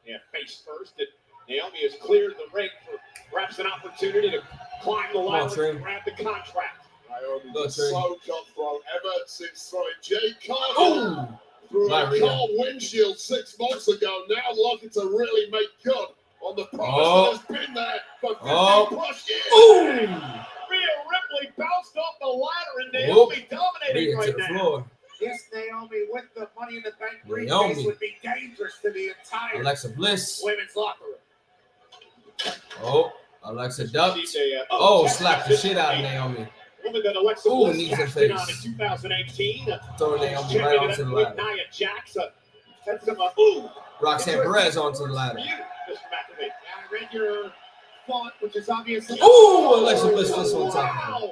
Yeah, face first. And Naomi has cleared the ring for perhaps an opportunity to climb the on, ladder Trey. and grab the contract. Naomi Go, was Trey. so cutthroat ever since throwing Jay Carter Oh. through Bye, a Rhea. car windshield 6 months ago. Now looking to really make good on the promise Oh. that has been there for 50 Oh. plus years. Ooh. Rhea Ripley bounced off the ladder and Whoop. Naomi dominating Rhea to right the now. floor. Yes, Naomi with the Money in the Bank briefcase Naomi. would be dangerous to the entire Alexa Bliss. women's locker room. Oh. Alexa ducked. She's a, Oh, slapped the shit out of Naomi. woman that Alexa Ooh, Bliss knees in cashed in on in face. 2018. Throwing Naomi right Champion onto the with ladder. Nia Jax. Had some, ooh. Roxanne Perez onto the ladder. You, Mr. McAfee. I read your font, which is obviously. Ooh, Alexa Bliss was on top of her. Wow.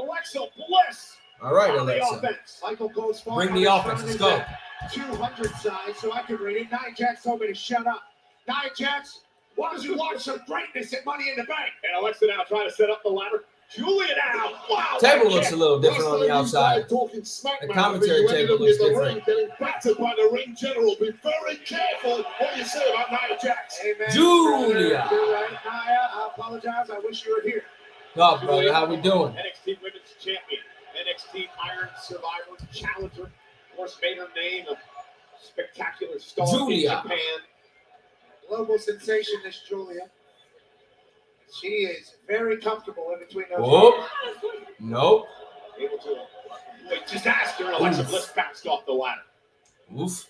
Alexa Bliss. All right, on the Alexa. offense. Michael goes far. Bring the offense. Let's go. 200 side, so I can read it. Nia Jax told me to shut up. Nia Jax, why don't you watch some greatness at Money in the Bank? And Alexa now trying to set up the ladder. Julia now. Wow. Table looks a little different on the outside. The commentary table looks different. Getting battered by the ring general. Be very careful what you say about Nia Jax. Amen. Julia. You're right, Nia. I apologize. I wish you were here. No, brother, how we doing? NXT Women's Champion, NXT Iron Survivor Challenger. Of course, made her name a spectacular star Julia. in Japan. Global sensation, this Julia. She is very comfortable in between those. Whoop. Nope. Able to disaster. Alexa Bliss bounced off the ladder. Oof.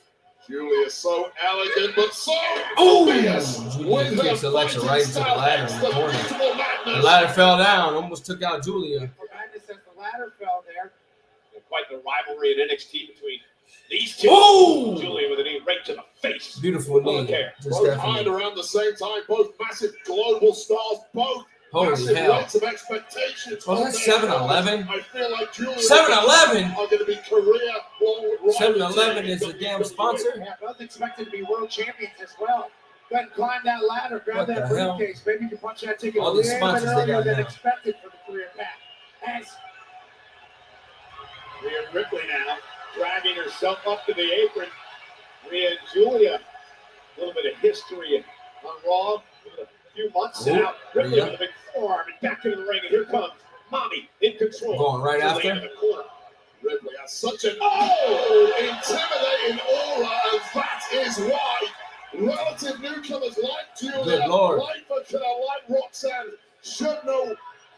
Julia so elegant, but so Oh, obvious. Julia kicks Alexa right into the ladder in the corner. The ladder fell down, almost took out Julia. For madness, as the ladder fell there. Quite the rivalry in NXT between these two. Oh! Julia with a knee right to the face. Beautiful knee. Just Both hide around the same time, both massive global stars, both Holy massive hell. weights of expectations. Oh, that's 7-Eleven? I feel like Julia 7-Eleven? are going to be career-long rivals. 7-Eleven is a damn sponsor. Yeah, both expected to be world champions as well. Go ahead and climb that ladder, grab What that the hell? briefcase. Maybe you can punch that ticket All a these little bit sponsors they earlier got than now. expected for the career path. As Rhea Ripley now dragging herself up to the apron. Rhea and Julia, a little bit of history on Raw. A few months Ooh, now. Ripley Rhea. with a big forearm and back into the ring. And here comes Mommy in control. Going right Julia after. in the corner. Ripley has such an intimidating aura, and that is why relative newcomers like Julia, Good Lord. like Vakina, like Roxanne, should know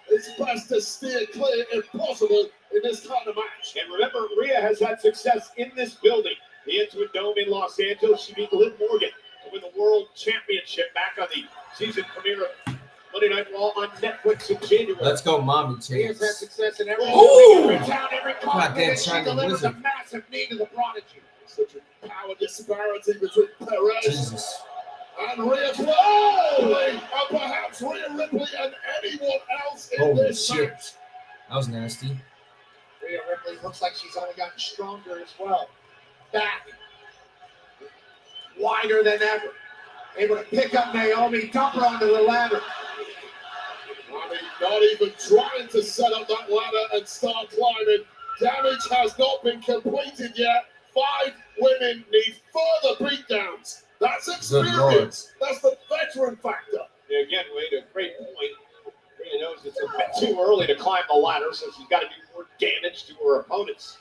it's best to steer clear if possible in this kind of match. And remember, Rhea has had success in this building. The Intuit Dome in Los Angeles. She beat Liv Morgan to win the World Championship back on the season premiere of Monday Night Raw on Netflix in January. Let's go, mommy he has had chance. success in every Ooh! every town, every Goddamn continent, and she Shining delivers a Wizard. massive knee to the prodigy. Such a power disparity between Perez Jesus. and Rhea Ripley, and perhaps Rhea Ripley and anyone else in Holy this shit. match. That was nasty. Rhea Ripley looks like she's only gotten stronger as well. Back, wider than ever. Able to pick up Naomi, dump her onto the ladder. I mean, not even trying to set up that ladder and start climbing. Damage has not been completed yet. 5 women need further beatdowns. That's experience. That's the veteran factor. Yeah, again, Wade, a great point. Rhea knows it's a bit too early to climb the ladder, so she's got to do more damage to her opponents.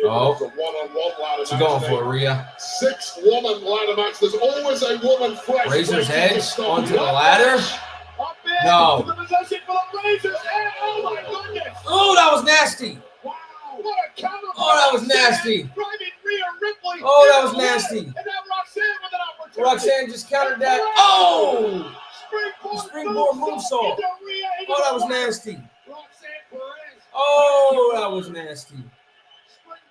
Oh. It's a one-on-one ladder What match. you going for, Rhea? 6-woman ladder match. There's always a woman fresh. Razor's waiting to Edge start. onto the ladder? Up in No. to the possession for the Razor's Edge. Oh, my goodness. Oh, that was nasty. Wow. What a counter. Oh, that was nasty. Driving Rhea Ripley. Oh, that was into the ladder. nasty. And now Roxanne with an opportunity. Roxanne just countered that. Oh! Springboard, Springboard moonsault. into Rhea, into Oh, that the was ladder. nasty. Roxanne Perez. Oh, that was nasty.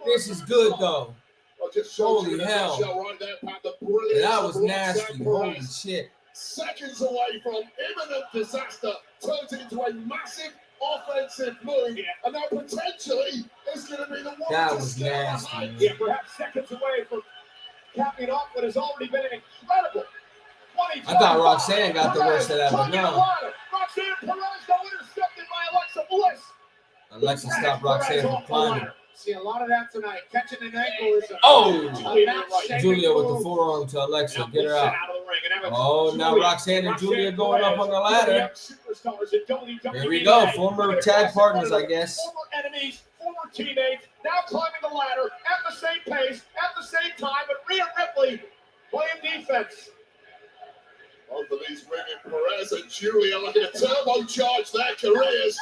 This is good, though. I just showed Holy you the hell. nutshell right there, Pat. The brilliance That of was Roxanne nasty. Perez. Holy shit. Seconds away from imminent disaster, turns it into a massive offensive move, and now potentially is going to be the one That to was scale the nasty, heights. man. Yeah, perhaps seconds away from capping off what has already been an incredible 20. I thought Roxanne got the worst of that, but no. Roxanne Perez, though, intercepted by Alexa Bliss. Alexa stopped Roxanne from climbing. See a lot of that tonight. Catching an ankle is a Oh! match-saving Julia with the move. forearm to Alexa. Get her Bliss out. out of the ring, and now it's Oh, now Julia. Roxanne and Julia going up on the Perez, ladder. superstars in WWE. Here we go. Former tag partners, I guess. Former enemies, former teammates, now climbing the ladder at the same pace, at the same time, but Rhea Ripley playing defense. Both of these women, Perez and Julia, looking to turbocharge their careers.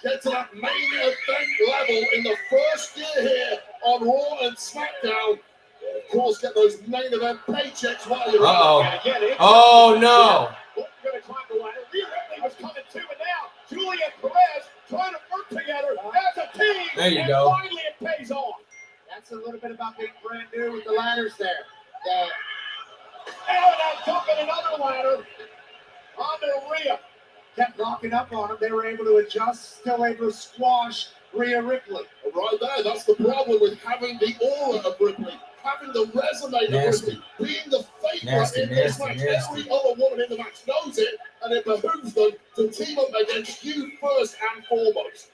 Get to that main event level in the first year here on Raw and SmackDown. Of course, get those main event paychecks while you're Uh-oh. at it. Oh, no. Both going to climb the ladder. Rhea Ripley was coming too, and now Julia and Perez trying to work together as a team. There you and go. finally it pays off. That's a little bit about being brand new with the ladders there. And now jumping another ladder onto Rhea. Kept locking up on them. They were able to adjust, still able to squash Rhea Ripley. Right there, that's the problem with having the aura of Ripley, having the resume of Nasty. Ripley, being the favorite Nasty, in this nasty, match. nasty. Every other woman in the match knows it, and it behooves them to team up against you first and foremost.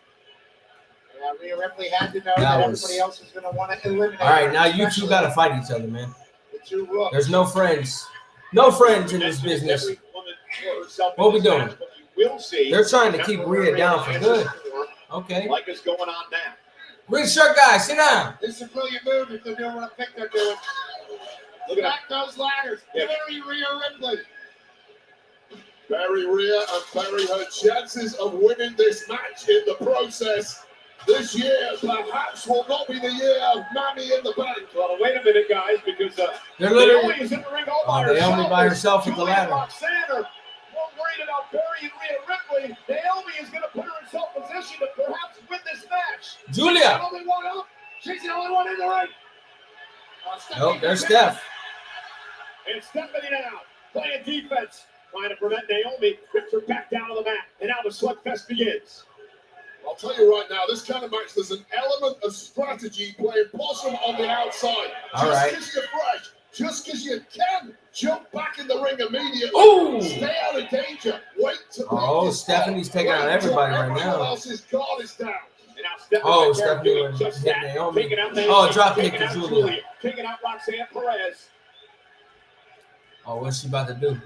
Yeah, Rhea Ripley had to know That that was- everybody else is going to want to eliminate. All right, now her, you two especially got to fight each other, man. the two Rooks. There's no friends. No friends in this business. Every woman for herself in What we this doing? match, but you will see They're trying to keep temporary Rhea down for alliances good. form, Okay. like is going on now. Green shirt guy, sit down. This is a brilliant move if they're doing what I think they're doing. Look at Back those ladders. Yeah. Bury Rhea Ripley. Bury Rhea and bury her chances of winning this match in the process. This year perhaps will not be the year of Money in the Bank. Well, wait a minute, guys, because They're literally. Naomi is in the ring all by Oh, herself. Naomi by herself with the Julia ladder. Roxanne are more worried about burying Rhea Ripley. Naomi is going to put herself in position to perhaps win this match. Julia. She's the only one up. She's the only one in the ring. Nope, there's Steph. And Stephanie now playing defense, trying to prevent Naomi. Puts her back down on the mat. And now the slugfest begins. I'll tell you right now, this kind of match, there's an element of strategy playing possum on the outside. All Just right. because you're fresh, just because you can jump back in the ring immediately. Ooh. Stay out of danger. Wait to Oh, pick your Stephanie's spot. taking out Wait everybody till right everyone now. else's guard is down. And now Stephanie Oh, McCarron Stephanie doing was just hitting that. Naomi. Taking out Naomi. Oh, drop kick taking to out Julia. Taking out Roxanne Perez. Oh, what's she about to do?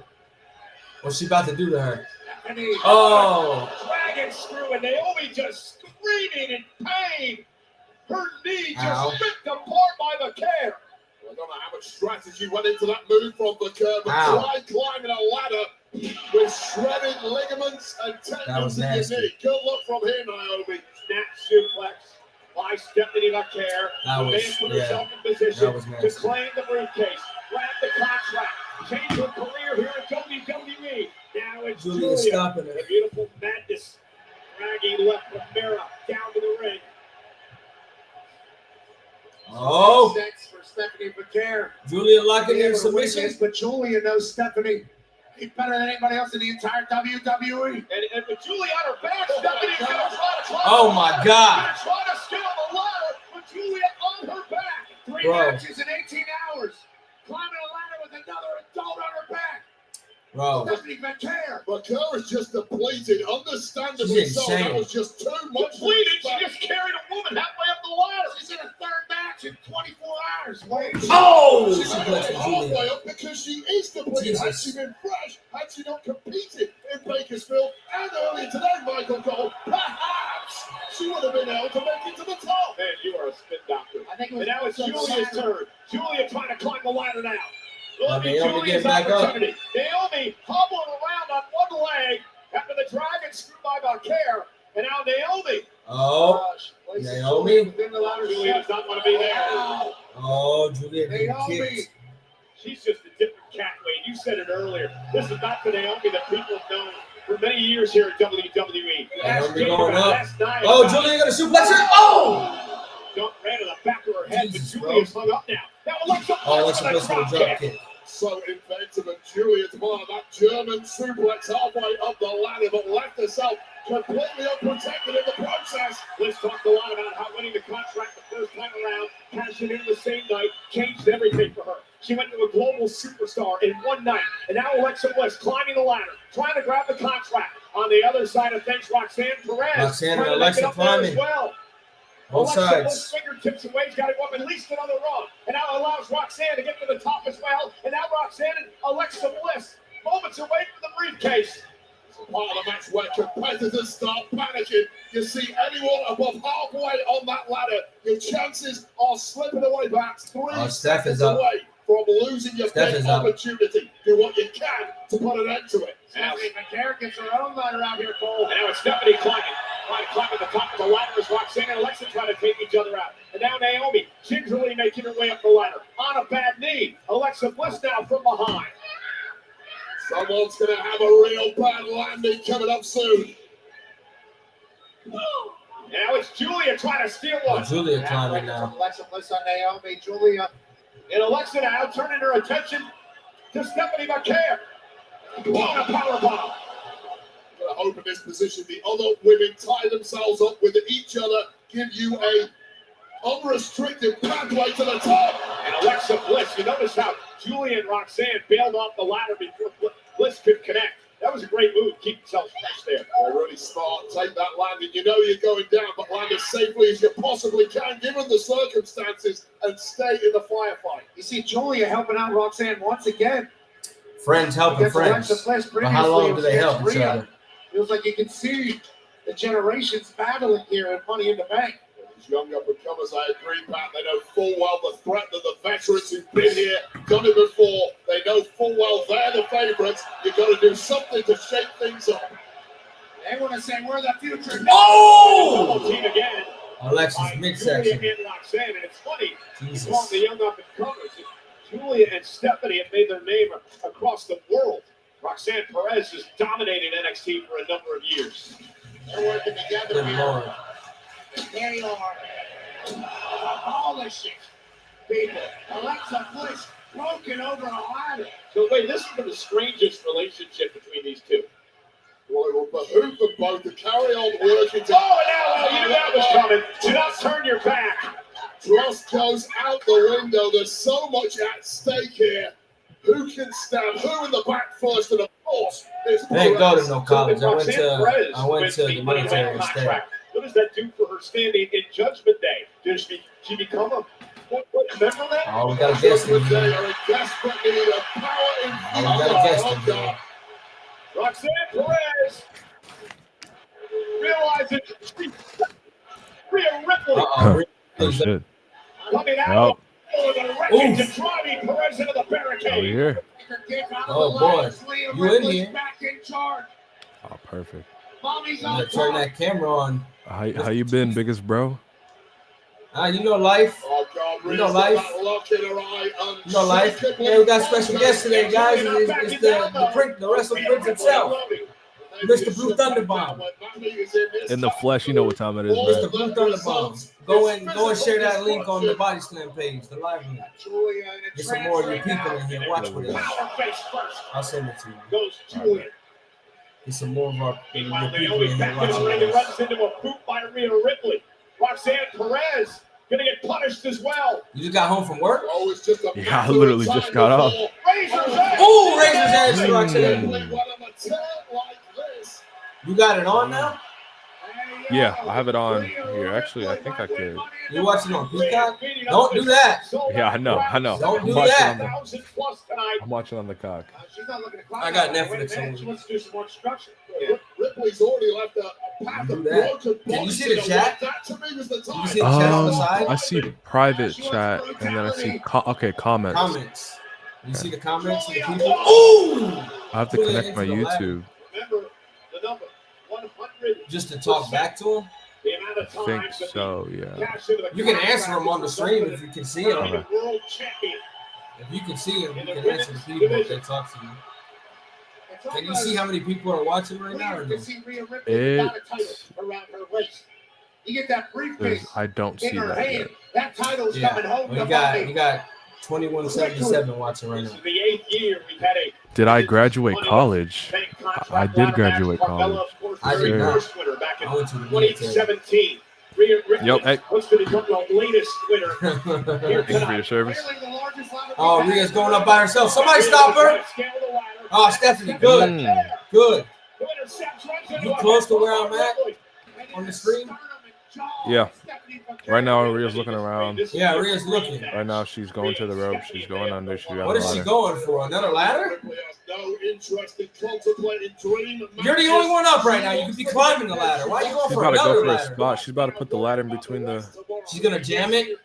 What's she about to do to her? Stephanie. Oh. Dragon screw, and Naomi just screaming in pain. Her knee Ow. just ripped apart by the care. I don't know how much strategy went into that move from the curb, but Ow. try climbing a ladder with shredded ligaments and That was tendons in your nasty. knee. Good luck from here, Naomi. Snap suplex by Stephanie McCare. That The was- man put yeah, herself in position that was to nasty. claim the briefcase, grab the contract, change her career here in WWE. Now it's Julia Julia. stopping her. The beautiful madness. Dragging left from Mera down to the ring. Oh. Six for Stephanie McCare. Julia locking Be in able to win submission. this, but Julia knows Stephanie. He's better than anybody else in the entire WWE. And with Julia on her back, Stephanie's going to try to climb Oh the my ladder. God. Gonna try to scale the ladder with Julia on her back. 3 Bro. matches in 18 hours. Climbing a ladder with another adult on her back. Bro. Stephanie McCare. McCare is just depleted, understandably She's so. That insane. was just too much. Depleted, she just carried a woman halfway up the ladder. She's in a third match in 24 hours. Wait. Oh. She's She not blessed halfway Julia. up because she is depleted. Had Jesus. she been fresh, had she not competed in Bakersfield and earlier today, Michael Cole, perhaps she would have been able to make it to the top. Man, you are a spin doctor. I think it And was now it's Julia's turn. Julia trying to climb the ladder now. Now Look at Naomi Julia's getting back up. opportunity. Naomi hobbling around on one leg after the dragon screw by Valkyrie. And now Naomi. Oh. Naomi. Within the ladder. Julia does not want to be there. Oh, Julia getting Naomi. kicked. She's just a different cat, Wade. You said it earlier. This is not the Naomi that people have known for many years here at WWE. Naomi going up. Last night, Oh, Julia gonna suplex her. Oh. Jump ran to the back of her head, Jesus, but Julia's hung up now. Now Alexa Oh, Bliss that's with a supposed to be a drop drop kick. kick. So inventive, and Julia Tamar, that German suplex halfway up the ladder, but left herself completely unprotected in the process. Bliss talked a lot about how winning the contract the first time around, cashing in the same night, changed everything for her. She went to a global superstar in one night, and now Alexa Bliss climbing the ladder, trying to grab the contract. On the other side of things, Roxanne Perez Roxanne trying and to make it Alexa up there as climbing. well. Both Alexa sides. Bliss fingertips away, he's got to go up at least another rung, and now allows Roxanne to get to the top as well. And now Roxanne and Alexa Bliss moments away from the briefcase. It's part of the match where competitors start panicking. You see anyone above halfway on that ladder, your chances are slipping away back 3 Steph is seconds up. away from losing your Steph big is up. opportunity. Do what you can to put an end to it. Stephanie McCare gets her own ladder out here, Cole. And now it's Stephanie climbing. Trying to climb at the top of the ladder as Roxanne and Alexa try to take each other out. And now Naomi gingerly making her way up the ladder. On a bad knee. Alexa Bliss now from behind. Someone's going to have a real bad landing coming up soon. Now it's Julia trying to steal one. Oh, Julia climbing now. Alexa Bliss on Naomi. Julia. And Alexa now turning her attention to Stephanie McCare. What a power bomb. I hope in this position the other women tie themselves up with each other, give you a unrestricted pathway to the top. And Alexa Bliss, you notice how Julia and Roxanne bailed off the ladder before Bliss could connect. That was a great move. Keep yourself fresh there. They're really smart. Take that landing. You know you're going down, but land as safely as you possibly can, given the circumstances, and stay in the firefight. You see Julia helping out Roxanne once again. Friends helping friends. But how long do they help each other? Feels like you can see the generations battling here at Money in the Bank. These young up-and-comers, I agree, Pat, they know full well the threat that the veterans who've been here, done it before, they know full well they're the favourites. You've got to do something to shake things up. They want to say we're the future. Oh! Double team again. Alexis midsection. Julia and Roxanne, and it's funny. Jesus. You call the young up-and-comers. Julia and Stephanie have made their name across the world. Roxanne Perez has dominated NXT for a number of years. They're working together Good here. Lord. There you are. Polishing people. Alexa Bliss broken over a ladder. So wait, this has been the strangest relationship between these two. Well, it will behoove them both to carry on working together. Oh, now you knew that was coming. Do not turn your back. Trust goes out the window. There's so much at stake here. Who can stab who in the back first? And of course, it's They ain't go to no So college. if Roxanne Perez I went wins to the the Money in the military Bank instead. contract, what does that do for her standing in Judgment Day? Does she become a member then? Oh, we got a guest in They here. are in desperate need of power in Oh, we got a guest in here. Roxanne Perez realizes Rhea Ripley Uh-oh. Oh shit. coming out over the wreckage Oof. and driving Perez into the Oh, we barricade. here. Oh, boy. You in here. Back in charge. Oh, perfect. Mommy's You on gotta turn top. that camera on. How you been, biggest bro? You know life. Oh, God, You know Rhea's life. got that look in her eye. You know life. Yeah, we got a special guest today, guys. It's the wrestling prince himself, Mr. Blue Thunderbomb. In the flesh, you know what time it is, Mr. bro. Blue Thunderbomb. Go and share that link on the Body Slam page, the live link. Julia in a Get some more of your trance people right in here. There Watch we with go. us. Power face first I'll send it to you. goes Julia. Get some more of our Meanwhile, your people Naomi in here back in the watching ring and us. runs into a boot by Rhea Ripley. Roxanne Perez gonna get punished as well. You just got home from work? Oh, it's just a Yeah, I literally just got off. Razor's edge. Ooh, Razor's edge, Roxanne. Mm. You got it on now? Yeah, I have it on here. Actually, I think I could. You watching on Peacock? Don't do that. Yeah, I know. Don't I'm do watching that. on the, 1,000 plus tonight. I'm watching on the cock. She's not looking to climb I got out. Netflix Wait a minute, on. she wants to do some more structure. Ripley's already left a path Do of that. broken Can you bodies see the in chat? That to me was the time. You see the chat on the side? I see private chat, and then I see comments. Comments. You see the comments of the people? Ooh! I have to connect my YouTube. Remember the number 100. Just to talk back to them? The amount I of think times that so. Yeah. the cash into the You can contract answer them on the is stream resulted if you can see in them. becoming a world champion. If you can see them, you can answer the people if they talk to you. Can you see how many people are watching right now? Or no? You can see Rhea Ripley without a title around her waist. You get that briefcase I don't see in her that hand. yet. That title's Yeah. coming home Well, to mommy. you got 2177 watching right This now. is the 8th year we've had a Did I graduate college? bank contract I did ladder graduate match. Carmella, college. of course, I very did not. first winner back in I went to the military. 2017. Rhea Ripley Yep, hey. hosted to become the latest winner here Thank you for your tonight. service. Clearly the largest ladder Oh, we've had. Rhea's going up by herself. Somebody stop her. Scale the ladder. Oh, Stephanie, good. Mm. Good. The winner steps right into You a close to headbutt where by I'm at? Ripley. On the screen? Yeah. Right now, Rhea's looking around. Yeah, Rhea's looking. Right now, she's going to the rope. She's going under. She's got What a is she ladder. going for? Another ladder? Ripley has no interest in contemplating dream You're the only one up right now. You could be climbing the ladder. Why are you going She's for about to go another for a ladder? spot. She's about to put the ladder in between the. She's gonna jam it.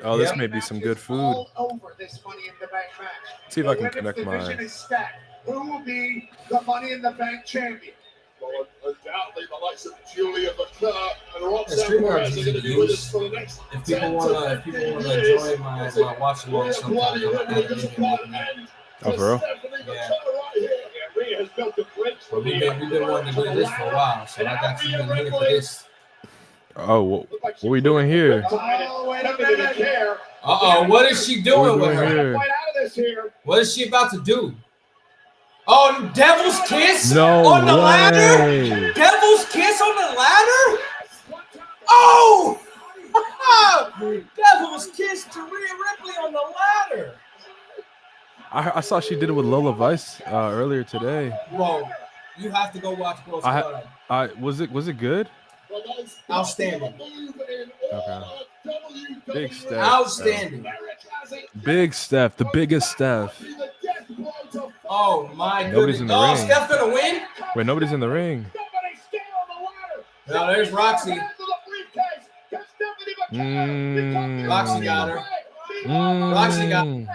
Oh, this Yep. may be some good food. All over this Money in the Bank match. See if I can The connect women's division my. is stacked. Who will be the Money in the Bank champion? Well, undoubtedly, the likes of Julia McClure and Roxanne streamer Perez are going to be with us use. for the next If 10 people to wanna 15 join years. my watch along Rhea sometime, Bloody I'm Ripley adding just in put here. an end Oh, to for real? Stephanie Yeah. McClure right here. Yeah, Rhea has built a bridge for But we've been wanting to do this for a while, so I got you in here for this. Oh, what we doing here? Oh, wait a Tuck into the minute. chair. Uh-oh, what is she doing with doing her? here? Right out of this here. What is she about to do? Oh, Devil's Kiss No on the ladder? way. Devil's Kiss on the ladder? Oh! Devil's Kiss to Rhea Ripley on the ladder. I saw she did it with Lola Vice earlier today. Bro, you have to go watch Worlds I Collide. was it good? Outstanding. Okay. Big Steph. Outstanding. Big Steph, the biggest Steph. Oh my Nobody's goodness. in the Oh, ring. Steph gonna win? Wait, nobody's in the ring. No, there's Roxy. Mm. Roxy got her. Roxy got her.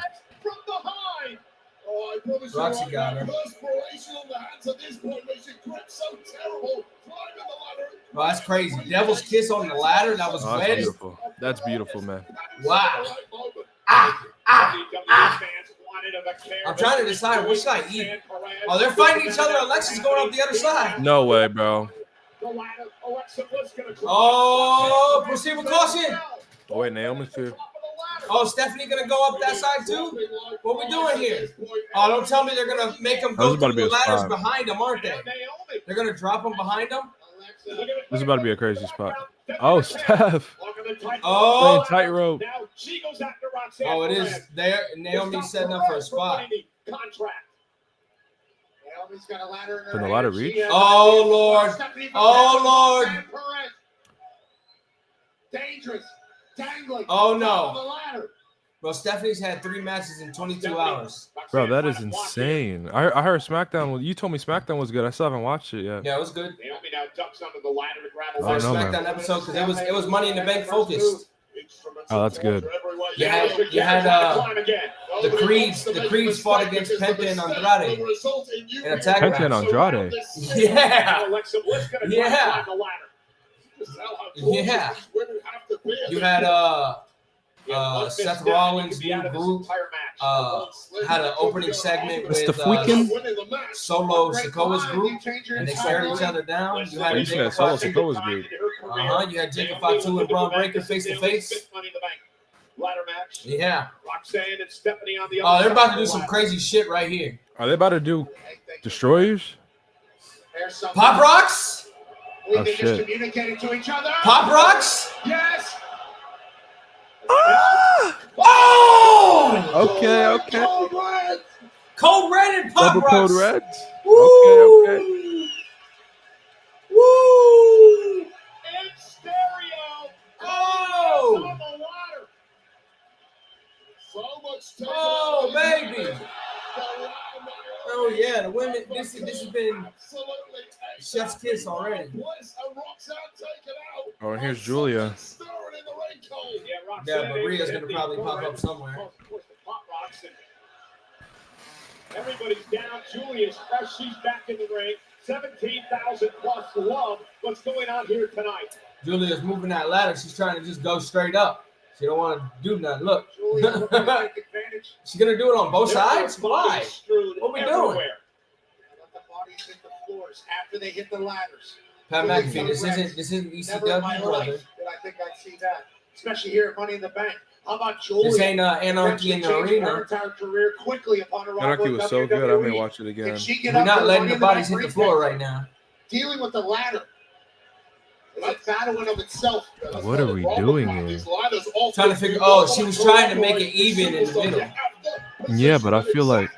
Roxy got her. Well, that's crazy. Devil's kiss on the ladder. That was Oh, that's wedged. beautiful. That's beautiful, man. Wow. I'm trying to decide which side eat. Oh, they're fighting each other. Alexa's going up the other side. No way, bro. Oh, proceed with caution. Oh, wait, Naomi's here. Oh, Stephanie gonna go up that side too? What we doing here? Oh, don't tell me they're gonna make them That was go about to through be the a ladders spot. behind them, aren't they? They're gonna drop them behind them. This is about to be a crazy spot. Oh, Steph. Oh, Playing tightrope. oh, it is there. Naomi's setting up for a spot. Can the ladder reach? Oh Lord. Oh Lord. Dangerous. Dangling. Oh no. Bro, Stephanie's had 3 matches in 22 hours. Bro, that is insane. I heard SmackDown. You told me SmackDown was good. I still haven't watched it yet. Yeah, it was good. Naomi now ducks under the ladder to grab a I don't know, SmackDown man. episode because it was Money in the Bank focused. Oh, that's good. You had the Creeds fought against Penta and Andrade in a tag Penta and match. Andrade. Yeah. Yeah. Yeah. You had Seth Rollins' new group had an opening segment Mr. with Freakin'? Solo Sikoa's group, and they stared each other down. You had You said Solo Sikoa's group. You had Jacob Fatu and Braun Breaker face to face. Ladder match. Yeah. Roxanne and Stephanie on the Oh, other they're about to side do of the some ladder. crazy shit right here. Are they about to do Destroyers? Pop Rocks? Oh, shit. Communicating to each other. Pop Rocks? Yes. Oh! Okay. Code Red and Pop Double Rocks. Code Reds? Woo! Okay. Woo! In stereo. Oh! On the ladder. Oh, baby. Oh, yeah, the women, this has been chef's kiss already. Oh, and here's Julia. Yeah, Maria's going to probably pop up somewhere. Everybody's down. Julia's fresh. She's back in the ring. 17,000 plus love. What's going on here tonight? Julia's moving that ladder. She's trying to just go straight up. She don't want to do nothing. Look. She's going to do it on both sides? Why? What we doing? Let the bodies hit the floors after they hit the ladders. Pat McAfee, this isn't Never in my ECW, life brother. did I think I'd see that, especially here at Money in the Bank. How about Julia? This ain't Anarchy in the Changing her Arena. entire career quickly upon arrival Anarchy in was so good. I may WWE. watch it again. Can she get We're up not to letting Money the in bodies hit Bank the floor briefcase? right now. Dealing with the ladder is a battle in of itself. What are we doing here? Trying to figure. Oh, she was trying to make it even in the middle. Yeah, but I feel like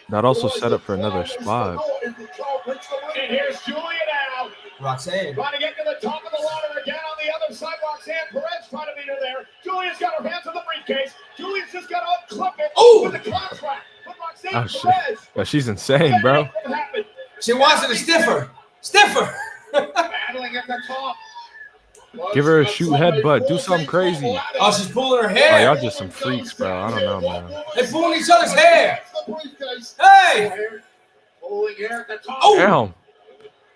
that also set up for another spot. And here's Julia now. Roxanne. Trying to get to the top of the ladder again on the other side. Roxanne Perez trying to meet her there. Julia's got her hands on the briefcase. Julia's just got to unclip it with the contract. But Roxanne Oh, shit. Perez. Yeah, she's insane, bro. What happened? She wants it stiffer. Stiffer. Battling at the top. Give her a shoot headbutt. Do something crazy. Oh, she's pulling her Oh, hair. y'all just some freaks, bro. I don't know, man. They're pulling each other's hair. Hey. Pulling hair at the top. Oh. Damn.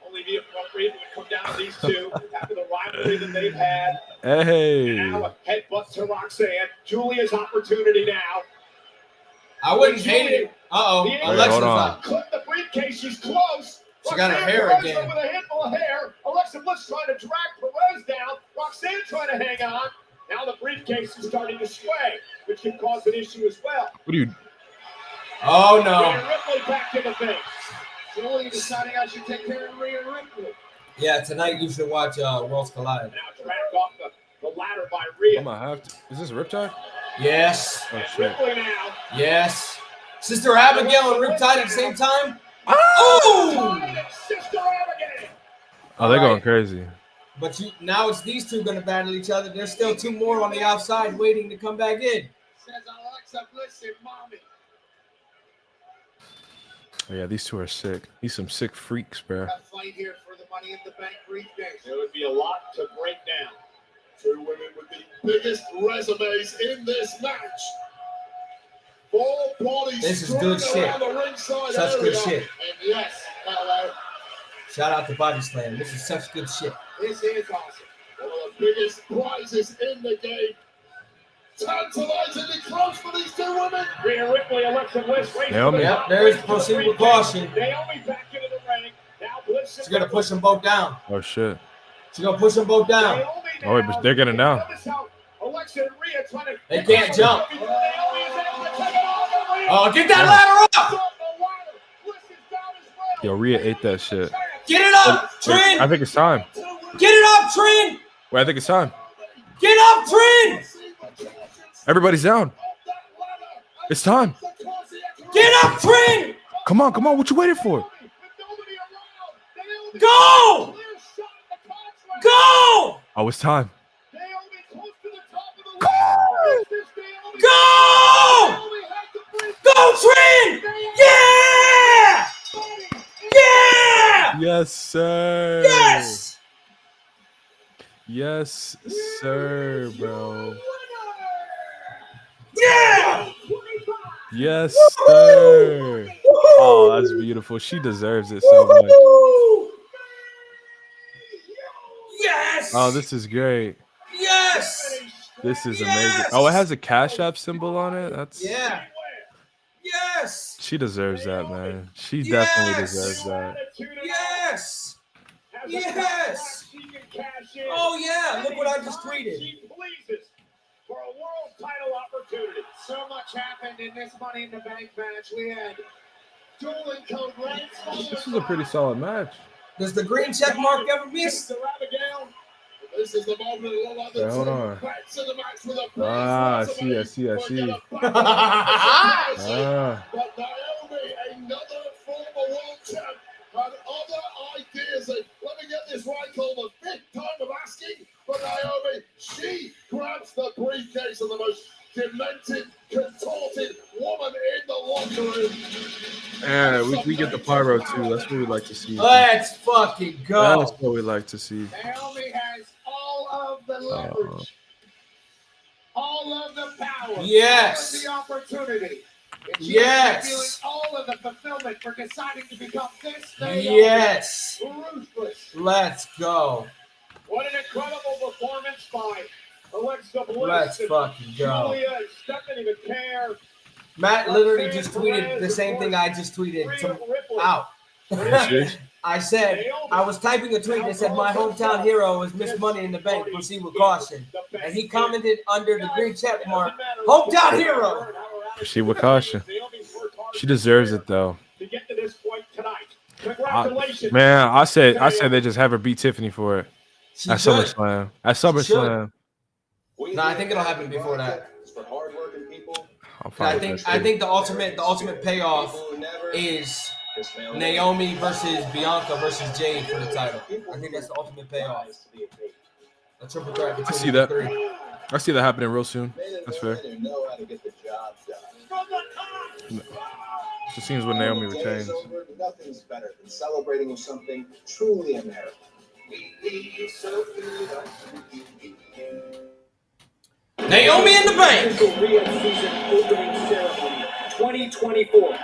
Only be appropriate would come down to these two after the rivalry that they've had. Hey. Now a headbutt to Roxanne. Julia's opportunity now. I wouldn't hate it. Uh-oh. Wait, Alexa's hold on. up. Clip the briefcase. She's close. She got her Roxanne hair Perez again. With a handful of hair. Alexa Bliss trying to drag Perez down. Roxanne trying to hang on. Now the briefcase is starting to sway, which can cause an issue as well. What are you? Oh, no. Rhea Ripley back in the face. Julia deciding I should take care of Rhea Ripley. Yeah, tonight you should watch Worlds Collide. Now dragged off the ladder by Rhea. I'm gonna have to. Is this Riptide? Yes. Oh shit. Ripley now. Yes. Sister Abigail and Riptide at the same time. Oh! Oh, they're going crazy. But now it's these two going to battle each other. There's still two more on the outside waiting to come back in. Says Alexa Bliss and Mommy. Oh, yeah, these two are sick. These some sick freaks, bro. Got a fight here for the Money in the Bank briefcase. There would be a lot to break down. Two women with the biggest resumes in this match. Four bodies. This is good shit. Such good shit. And yes, hello. Shout out to Body Slam. This is such good shit. This is awesome. One of the biggest prizes in the game. Tantalizingly close for these two women. Rhea Ripley, Alexa Bliss. Naomi. Yep, there's proceed with caution. Naomi back into the ring. Now Bliss. She's going to push them both down. Oh, shit. She's going to push them both down. Oh, wait, but they're getting down. Alexa and Rhea trying to. They can't jump. Oh, get that ladder up! Yo, Rhea ate that shit. Get it up, Trin! I think it's time. Get it up, Trin! Wait, I think it's time. Get up, Trin! Everybody's down. It's time. Get up, Trin! Come on, come on. What you waiting for? Go! Go! Oh, it's time. Go! Go, Trin! Yeah! Yeah! Yes, sir. Yes! Yes, sir, bro. Yeah! Yes, sir. Oh, that's beautiful. She deserves it so much. Yes! Oh, this is great. Yes! This is amazing. Oh, it has a Cash App symbol on it. That's Yeah. Yes! She deserves that, man. She definitely deserves that. Yes! Yes! Oh, yeah. Look what I just tweeted. She pleases for a world title opportunity. So much happened in this Money in the Bank match. We had dueling code reds. This is a pretty solid match. Does the green check mark ever miss? This is the moment a lot of Yeah, hold on. backs in the match with a Ah, I see. But Naomi, another former world champ, had other ideas. And let me get this right, Cole. The fifth time of asking for Naomi. She grabs the briefcase of the most demented, contorted woman in the locker room. Yeah, we get the pyro too. That's what we like to see. Let's fucking go. That's what we like to see. Naomi has all of the leverage, all of the power, Yes. all of the opportunity. And she Yes. is feeling all of the fulfillment for deciding to become this Naomi. Yes. Ruthless. Let's go. What an incredible performance by Alexa Bliss. Let's and fucking go. Julia and Stephanie McCare. Matt literally just tweeted the same thing I just tweeted out. I said, I was typing a tweet that said, my hometown hero is Miss Money in the Bank, proceed with caution. And he commented under the green check mark, hometown hero. Proceed with caution. She deserves it though. To get to this point tonight. Congratulations. Man, I said they just have her beat Tiffany for it. At should. SummerSlam. At SummerSlam. No, I think it'll happen before that. For hardworking people. I'm fine with that I shit. think the ultimate payoff is Naomi versus Bianca versus Jade for the title. I think that's the ultimate payoff. A triple threat between I see the that. three. I see that happening real soon. That's fair. They know how to get the job done. It seems when Naomi retains. Nothing's better than celebrating with something truly American. Naomi in the Bank. Opening ceremony 2024.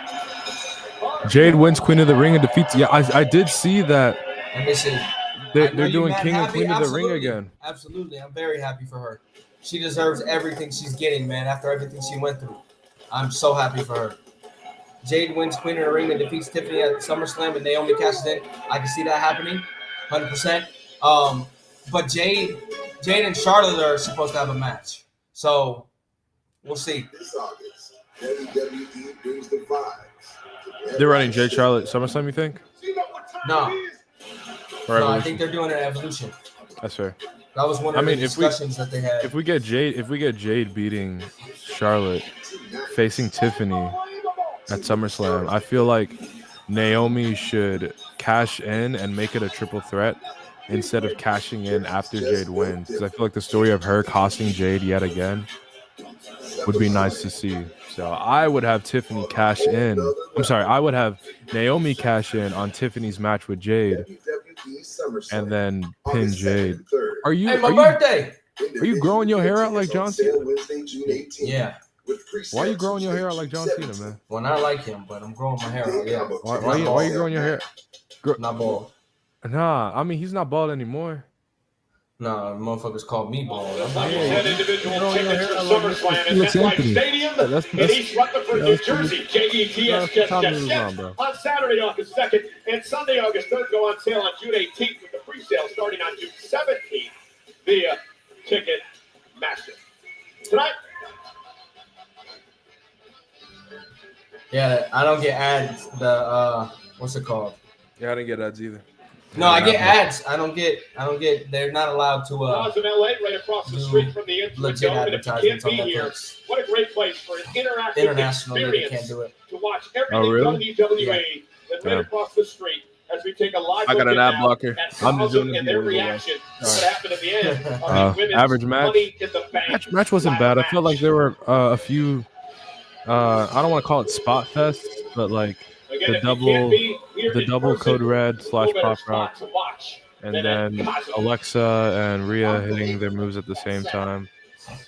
Jade wins Queen of the Ring and defeats. Yeah, I did see that. And listen, They're doing King and Queen of the Ring again. Absolutely. I'm very happy for her. She deserves everything she's getting, man, after everything she went through. I'm so happy for her. Jade wins Queen of the Ring and defeats Tiffany at SummerSlam, and Naomi cashes in. I can see that happening, 100%. But Jade and Charlotte are supposed to have a match. So, we'll see. This August, WWE brings the vibes. They're running Jade Charlotte SummerSlam, you think? No. Or No, I Evolution? think they're doing an Evolution. That's fair. That was one of the discussions that they had. If we get Jade beating Charlotte, facing Tiffany, at SummerSlam. I feel like Naomi should cash in and make it a triple threat instead of cashing in after Jade wins. Because I feel like the story of her costing Jade yet again would be nice to see. So I would have Tiffany cash in. I'm sorry, I would have Naomi cash in on Tiffany's match with Jade and then pin Jade. Are you? Hey, my birthday. Are you growing your hair out like John Cena? Yeah. Why are you growing your hair out like John Cena, man? Well, not like him, but I'm growing my hair out. Yeah. Why are you growing your hair? Not bald. Nah, I mean he's not bald anymore. Nah, motherfuckers call me bald. Like you said, individual tickets for SummerSlam at MetLife Stadium in East Rutherford, New Jersey. JETS Jets on Saturday, August 2nd, and Sunday, August 3rd go on sale on June 18th with the pre-sale starting on June 17th via Ticketmaster. Tonight, Yeah, I don't get ads. The what's it called? Yeah, I didn't get ads either. No, I get ads. I don't get. They're not allowed to. Laws of LA, right across the street from the entrance. Legit And if you can't advertisements on be here, Netflix. what a great place for an interactive International, they experience can't do it. to watch everything really? WWE and right across the street as we take a live I got look an at ad blocker. at I'm just doing Thousand it and their the other way. reaction to what Alright. happened at the end of the women's Average match. Money in the Bank. Match wasn't bad. I felt like there were a few. I don't want to call it spot fests, but like Again, the if you can't be here the in double person, Code Red / no better Pop spot Rock, to watch and than at then Cosmo. Alexa and Rhea hitting their moves at the same time.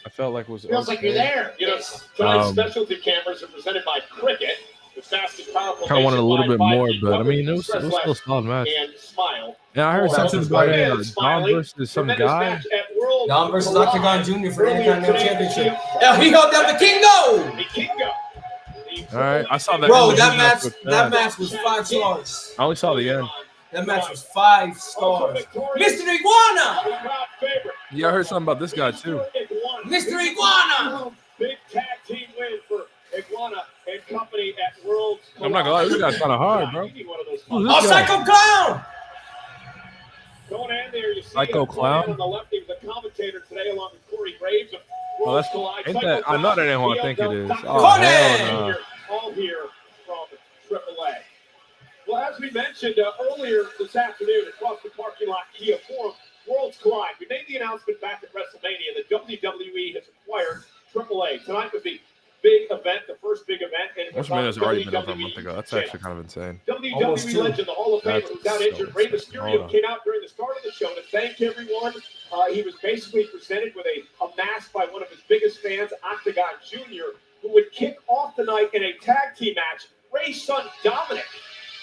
I felt like it was. Feels like you're okay. there. You know, tonight's Um, specialty cameras are presented by Cricket, the fastest, powerful. Kind of wanted a little bit more, 5G but I mean, it coverage was from still a solid match. and Smile. Yeah, I heard Oh, something that's about right. Dom Smiling. versus some Tremendous guy. match at World Dom versus Collide. Octagon Jr. for the Earlier Intercontinental today, Championship. the Yeah, he held down the Kingo. The Kingo. All right, I saw that. Bro, end. that match. was That bad. match was 5 stars. I only saw the end. That match was 5 stars. Mr. Iguana. Yeah, I heard something about this guy too. Mr. Iguana. Big tag team win for Iguana and company at Worlds. I'm not gonna lie, this guy's kind of hard, bro. Who's Oh, this guy? Psycho Clown. Going in there, you see Psycho Clown? on the left. He was a commentator today along with Corey Graves. Of Oh, that's Collide. ain't Psycho that? I know Clown, that ain't who I Neil think it is. Del Oh Taco. hell no. All here from AAA. Well, as we mentioned earlier this afternoon across the parking lot Kia Forum, Worlds Collide. We made the announcement back at WrestleMania that WWE has acquired AAA. Tonight was the big event, the first big event. And it was WrestleMania's on already been over a WWE month ago. That's actually kind of insane. WWE legend, the Hall of Famer, who's out injured, Rey Hold Mysterio, on. came out during the start of the show to thank everyone. He was basically presented with a mask by one of his biggest fans, Octagon Jr., who would kick off the night in a tag team match. Rey's son, Dominic,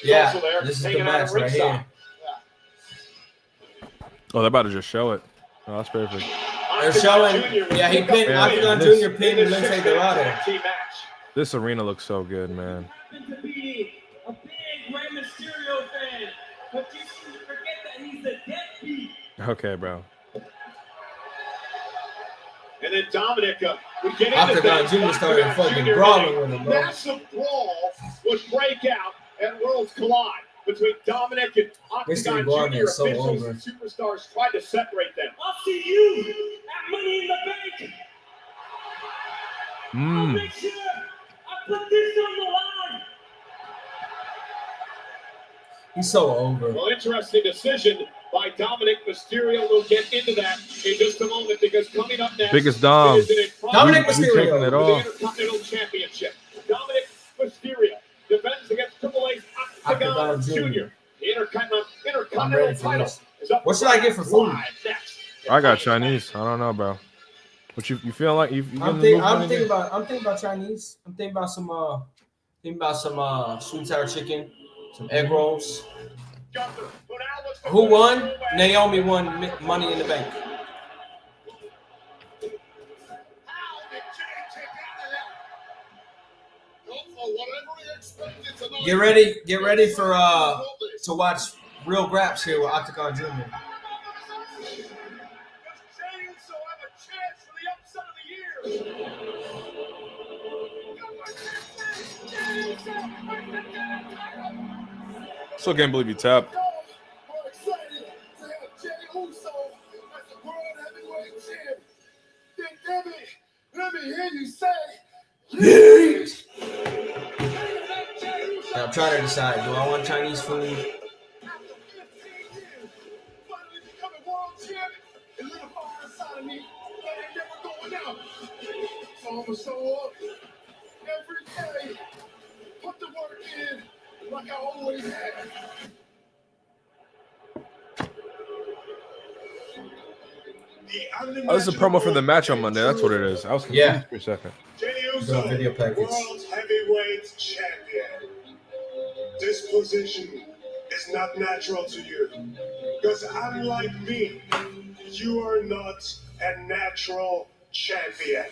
is Yeah, also there, this is the hanging out match at right ringside. here. Oh, they're about to just show it. Oh, that's perfect. They're showing. Yeah, he pinned Yeah, Octagon this- Jr. pinned Lince Dorado. Tag team match. This arena looks so good, man. To be a big Rey Mysterio fan, but you shouldn't forget that he's a deadbeat. Okay, bro. And then Dominic would get into Octagon things. Jr. started Octagon fucking Jr. brawling in a with him, bro. Massive brawl would break out at Worlds Collide between Dominic and Octagon Iguana Jr. is so Officials over. and superstars tried to separate them. I'll see you at Money in the Bank. Mm. Make sure I put this on the line. He's so over. Well, interesting decision by Dominic Mysterio. We'll get into that in just a moment because coming up next, Biggest Dom. is an improbable Dominic We Mysterio. taking it for the off. Intercontinental Championship. Dominic Mysterio defends against Triple H's Octagon Octagon Jr. Jr. The I'm Intercontinental ready for title this. is up. What should I get for food? live next. I got Chinese. I don't know, bro. What you feel like? You I'm getting thinking the about Chinese. I'm thinking about some sweet sour chicken, some egg rolls. Who won? Naomi won Money in the Bank. Get ready for to watch real graps here with Octagon Jr. Still can't believe you tapped. We're excited to have Jey Uso as the World Heavyweight Champ. Then let me hear you say, I'm trying to decide. Do I want Chinese food? Finally becoming world champ. And little fire inside of me that ain't never going out. So I'ma show up every day. Put the work in like I always have. Oh, this is a promo for the match on Monday. That's what it is. I was confused for a second. Jenny The Uso, video package. World Heavyweight Champion. This position is not natural to you. Because unlike me, you are not a natural champion.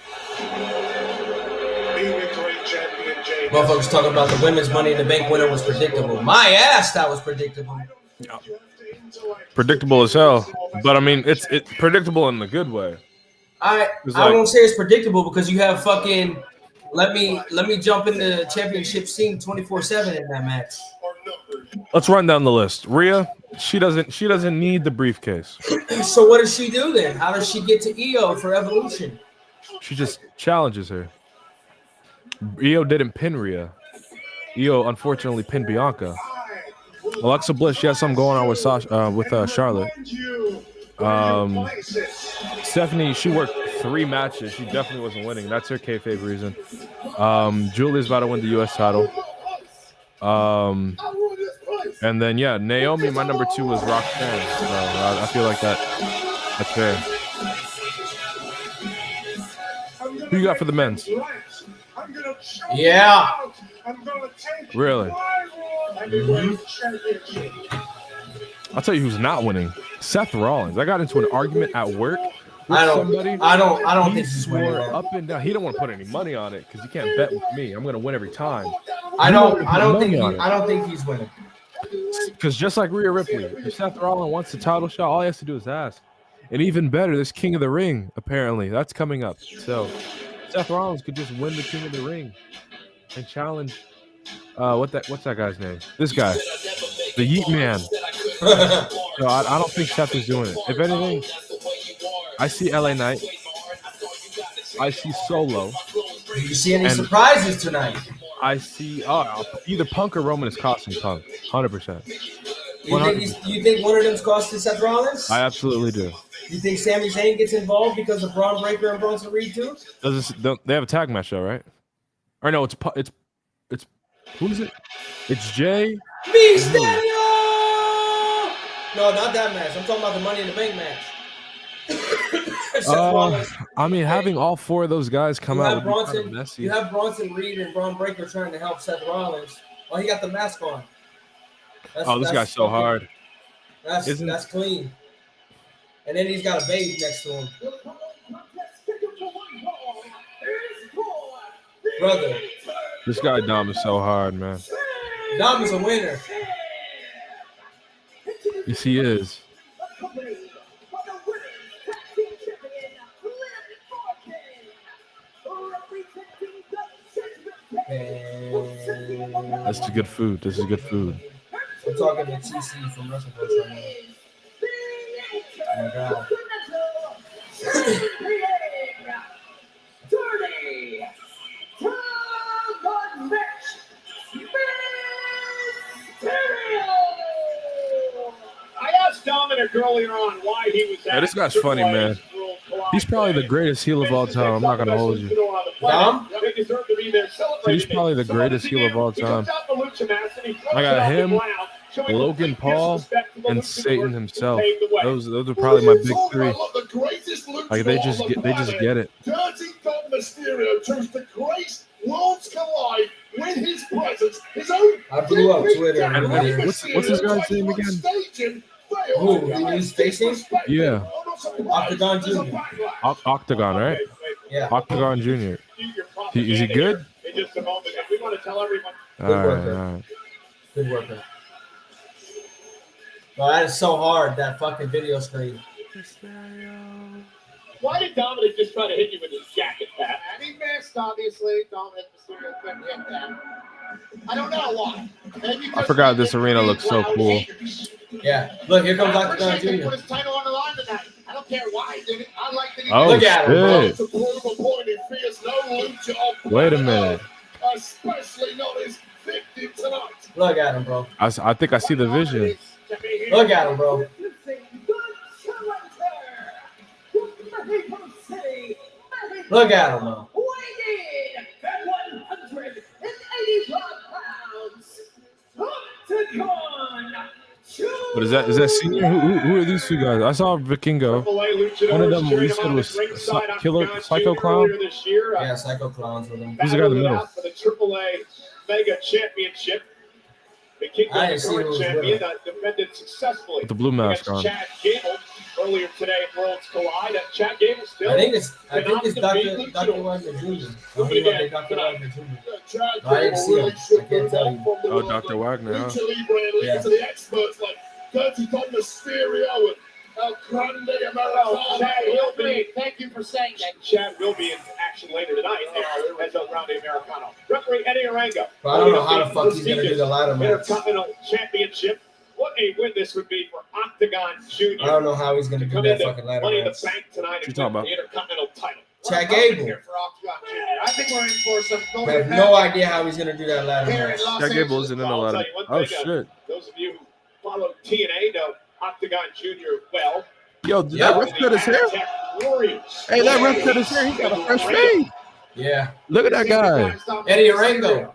Being a great champion, Jay. Motherfuckers talking about the women's Money in the Bank winner was predictable. My ass, that was predictable. Predictable as hell, but I mean, it's predictable in the good way. I won't say it's predictable because you have fucking let me jump in the championship scene 24/7 in that match. Let's run down the list. Rhea, she doesn't need the briefcase. So what does she do then? How does she get to EO for Evolution? She just challenges her. EO didn't pin Rhea. EO unfortunately pinned Bianca. Alexa Bliss, she has something going on with Charlotte. Stephanie, she worked 3 matches. She definitely wasn't winning. That's her kayfabe reason. Julia's about to win the U.S. title. And then, yeah, Naomi, my number 2 was Roxanne. So I feel like that's fair. Who you got for the men's? Yeah. Really? I'll tell you who's not winning. Seth Rollins. I got into an argument at work with somebody. I don't think he's winning. Up and down. He don't want to put any money on it because he can't bet with me. I'm gonna win every time. I don't think he's winning. Because just like Rhea Ripley, if Seth Rollins wants the title shot, all he has to do is ask. And even better, this King of the Ring, apparently, that's coming up. So Seth Rollins could just win the King of the Ring and challenge. What's that guy's name? This guy, the Yeet Man. No, I don't think Seth is doing it. If anything, I see LA Knight. I see Solo. Do you see any surprises tonight? I see either Punk or Roman is costing Punk. 100%. You think one of them's costing Seth Rollins? I absolutely do. You think Sami Zayn gets involved because of Braun Breaker and Bronson Reed too? They have a tag match though, right? Or no, it's who is it? It's Jay. Mysterio! No, not that match. I'm talking about the Money in the Bank match. I mean, having all 4 of those guys come out would be kind of messy. You have Bronson Reed and Braun Breaker trying to help Seth Rollins. Oh, he got the mask on. This guy's so hard. That's clean. And then he's got a babe next to him. Brother. This guy Dom is so hard, man. Dom is a winner. Yes, he is. That's good food. This is good food. I'm talking to TC from Wrestle Coach right now. Oh my God. I asked Dominic earlier on why he was Yeah, this guy's funny, man. He's probably the greatest heel of all time. I'm not gonna hold you. Dom? He's probably the greatest heel of all time. I got him, Logan Paul, and Satan himself. Those are probably my big 3. Like they just get it. Dirty Dom Mysterio chose to grace Worlds Collide with his presence. His own. I blew up Twitter. And what's this guy's name again? Who he's facing? Yeah. Octagon Jr. Octagon, right? Yeah. Octagon Jr. Is he good? In just a moment, if we want to tell everyone. All right. Good worker. Bro, that is so hard, that fucking video screen. Why did Dominic just try to hit you with his jacket, Pat? And he missed, obviously. Dominic Mysterio couldn't hit that. I don't know why. I forgot this arena looks so cool. Yeah. Look, here comes Octagon He put Jr. his title on the line tonight. I don't care why he did it. I like that he Oh, did it. shit. Wait a minute. Especially not his victim tonight. Look at him, bro. I think I see the vision. Look at him, bro. Look at him, bro. Weighing at 185 pounds, Octagon. But is that senior? Who are these two guys? I saw Vikingo. One of them we said was Killer Psycho Clown. Yeah, Psycho Clown's with him. Who's the guy in the middle? For the AAA Mega Championship. The King I of didn't the see who current was with champion him. defended successfully With the blue mask on. Chad Gable earlier today at Worlds Collide. Chad Gable still. I think it's cannot Dr. defeat Dr. Luchador. Wagner Jr. Look at it Dr. again. Wagner Jr. I didn't see him. I can't tell you. Oh, Dr. Wagner, huh? Lucha Libre and Yeah. leave to the experts like Dirty Dom Mysterio and El Grande Well, Chad will Americano. be. Thank you for saying that. Chad will be in action later tonight as El Grande Americano. Referee Eddie Arango. But I don't know how the fuck he's gonna do the ladder match. Intercontinental Championship. What a win this would be for Octagon Jr. I don't know how he's gonna do Come that into fucking ladder Money in the match. Bank tonight What you and talking win about? the Intercontinental title. Chad Gable. Here for Octagon Jr. I think we're in for some I golden have no idea how he's gonna do that ladder here match. in Los Chad Gable Angeles. isn't in the I'll ladder. tell you one Oh thing, shit! Those of you who follow TNA know Octagon Jr. well. Yo, did that ref cut his hair? Warriors. Hey, that ref cut his hair. He got a fresh fade. Yeah. Look at that guy. Eddie Arango.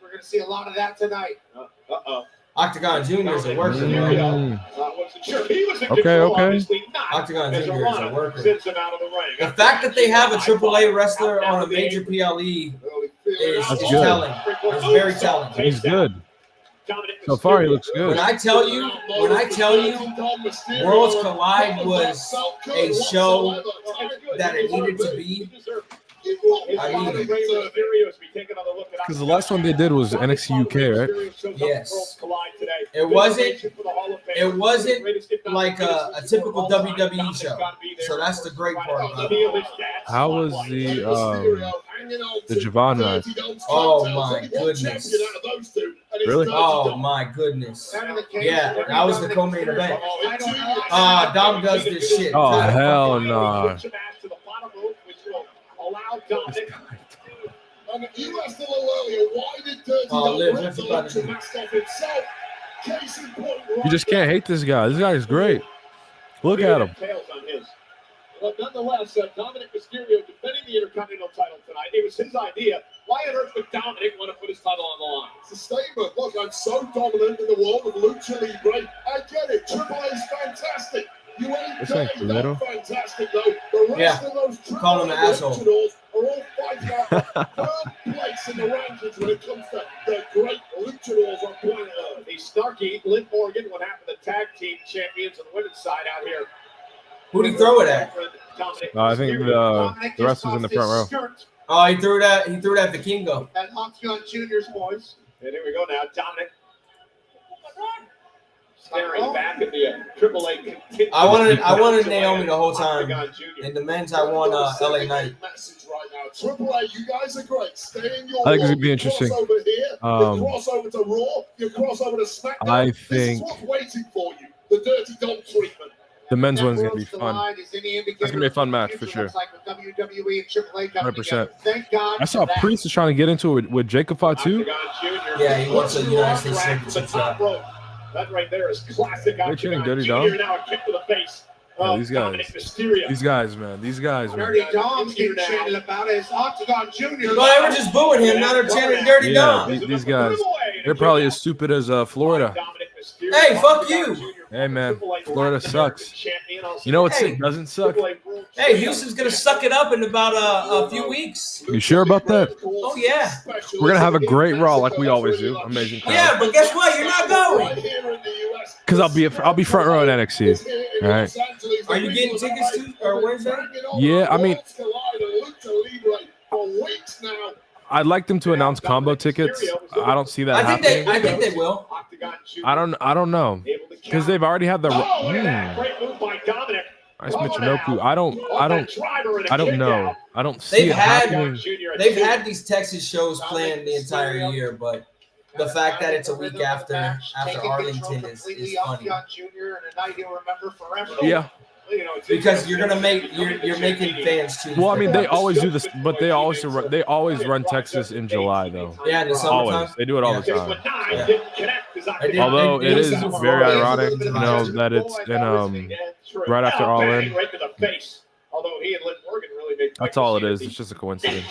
We're going to see a lot of that tonight. Uh-oh. Octagon Jr. is a worker, bro. Wasn't sure he was in Okay, control, okay. obviously not. Octagon As Jr. is a Arana worker. sends him out of the ring. The fact that they have a AAA wrestler on a major PLE is That's good. telling. It's very telling. He's good. So far, he looks good. When I tell you, Worlds Collide was a show that it needed to be. I mean it. Because the last one they did was NXT UK, right? Yes. It wasn't like a typical WWE show. So that's the great part about it. How was the Javon match? Oh my goodness. Really? Oh my goodness. Yeah, that was the co-main event. Dom does this shit. Oh hell no! And you asked a little earlier, why did Dirty Oh, Dom Liv, rip what's the about to Lucha do? mask off himself? Case in point, You just can't hate this guy. This guy is great. Look at him. But nonetheless, Dominic Mysterio defending the Intercontinental title tonight. It was his idea. Why on earth would Dominic want to put his title on the line? It's a statement. Look, I'm so dominant in the world of Lucha Libre. I get it. Triple A's fantastic. You ain't This ain't getting Toledo. that fantastic, though. The rest Yeah. of those Call him Triple an A asshole. luchadors are all fighting out for third place in the rankings when it comes to the great luchadors on planet Earth. The snarky Liv Morgan, what happened to the tag team champions on the women's side out here. Who'd he throw it at? I think the rest was in the front row. Oh, he threw that Vikingo. At Octagon Jr.'s boys. And here we go now. Dominic staring back at the AAA. I wanted Naomi the whole time. In the men's, I want LA Knight. Message right now. Triple A, you guys are great. Stay in your I think it's world. gonna be You interesting. cross over here, you cross over to Raw, you cross over to SmackDown. I This is think what's waiting for you. The Dirty Dom treatment. the men's That one's gonna be Worlds fun. Collide is any indicator That's gonna be a fun match of for what it sure. looks like with WWE and AAA coming 100%. together. Thank God I saw for that. Priest is trying to get into it with Jacob Fatu. Yeah, he wants a United States Championship shot. That right there is classic. They cheering Octagon Dirty Jr. Dom? Now a kick to the face. Yeah, these Dominic guys, Mysterio. these guys, man, these guys, man. Dirty Dom's getting chanted about it. It's Octagon Jr. Well, they were just booing him. Now they're chanting Dirty Yeah, Dom. these guys, they're probably as stupid as Florida. Hey, fuck you. Hey, man, Florida sucks. You know what Hey. doesn't suck? Hey, Houston's gonna suck it up in about a few weeks. You sure about that? Oh yeah. We're gonna have a great Raw like we always do. Amazing crowd. Yeah, but guess what? You're not going. Because I'll be front row at NXT. All right. Are you getting tickets to or Wednesday? Yeah, I mean, For weeks now. I'd like them to announce combo tickets. I don't see that I think happening. they will. I don't know because they've already had the. Great move by Dominic. Nice Michinoku. I don't know. I don't see They've it happening. had these Texas shows planned the entire year, but the fact that it's a week after Arlington is funny. Octagon Jr. and a night he'll remember forever. Yeah. Because you're gonna make you're making fans choose. Well, I mean, they always do this, but they always run Texas in July though. Yeah, in the summertime. Always, they do it all the time. Yeah. Although it is very ironic, you know, that it's in right after All In. Right to the face. Although he and Liv Morgan really made That's all it is. It's just a coincidence.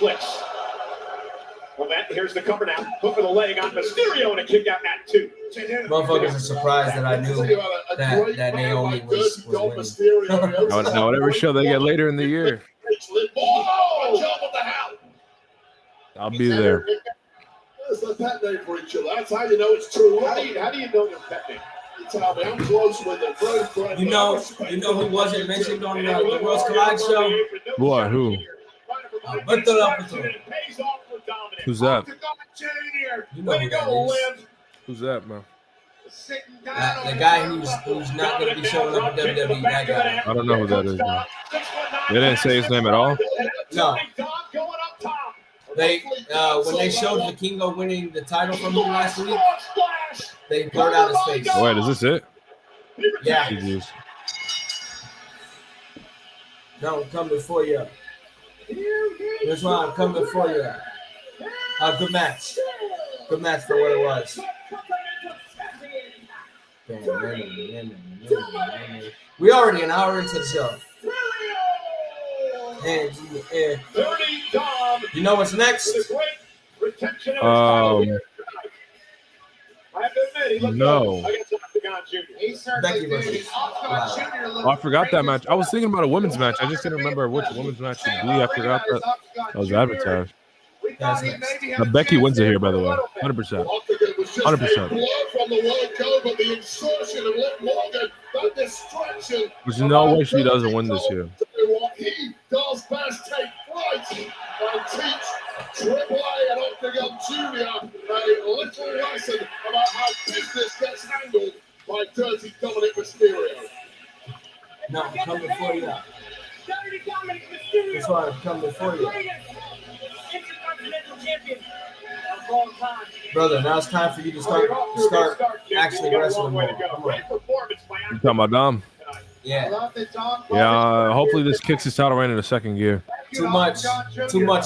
Well, here's the cover now. Hook of the leg on Mysterio and a kick out at 2. Motherfuckers are surprised that I knew that Naomi was winning. Now, whatever show they get later in the year, I'll be there. It's a pet name for each other. That's how you know it's true. How do you know their pet name? You tell me. I'm close with it. Very friendly. You know who wasn't mentioned on the Worlds Collide show? What? Who? Lift it up with him. Who's that? You know who that is. Who's that, man? The guy who's not going to be showing up in WWE. That guy. I don't know who that is, man. They didn't say his name at all? No. They when they showed Vikingo winning the title from him last week, they blurred out his face. Wait, is this it? Yeah. Jesus. No, I'm coming for you. That's why I'm coming for you. Good match. Good match for what it was. We already an hour into the show. Hands in the air. You know what's next? No. Becky versus. Oh, I forgot that match. I was thinking about a women's match. I just didn't remember which women's match it would be. I forgot that was advertised. Becky wins it here, by the way. 100%. 100%. There's no way she doesn't win this year. He does best take flight and teach Triple A and Octagon Junior a little lesson about how business gets handled by Dirty Dominic Mysterio. No, I'm coming for you. That's why I'm coming for you. Brother, now it's time for you to start actually wrestling more. Come on. You talking about Dom? Yeah. Yeah, hopefully this kicks his title reign into second gear. Too much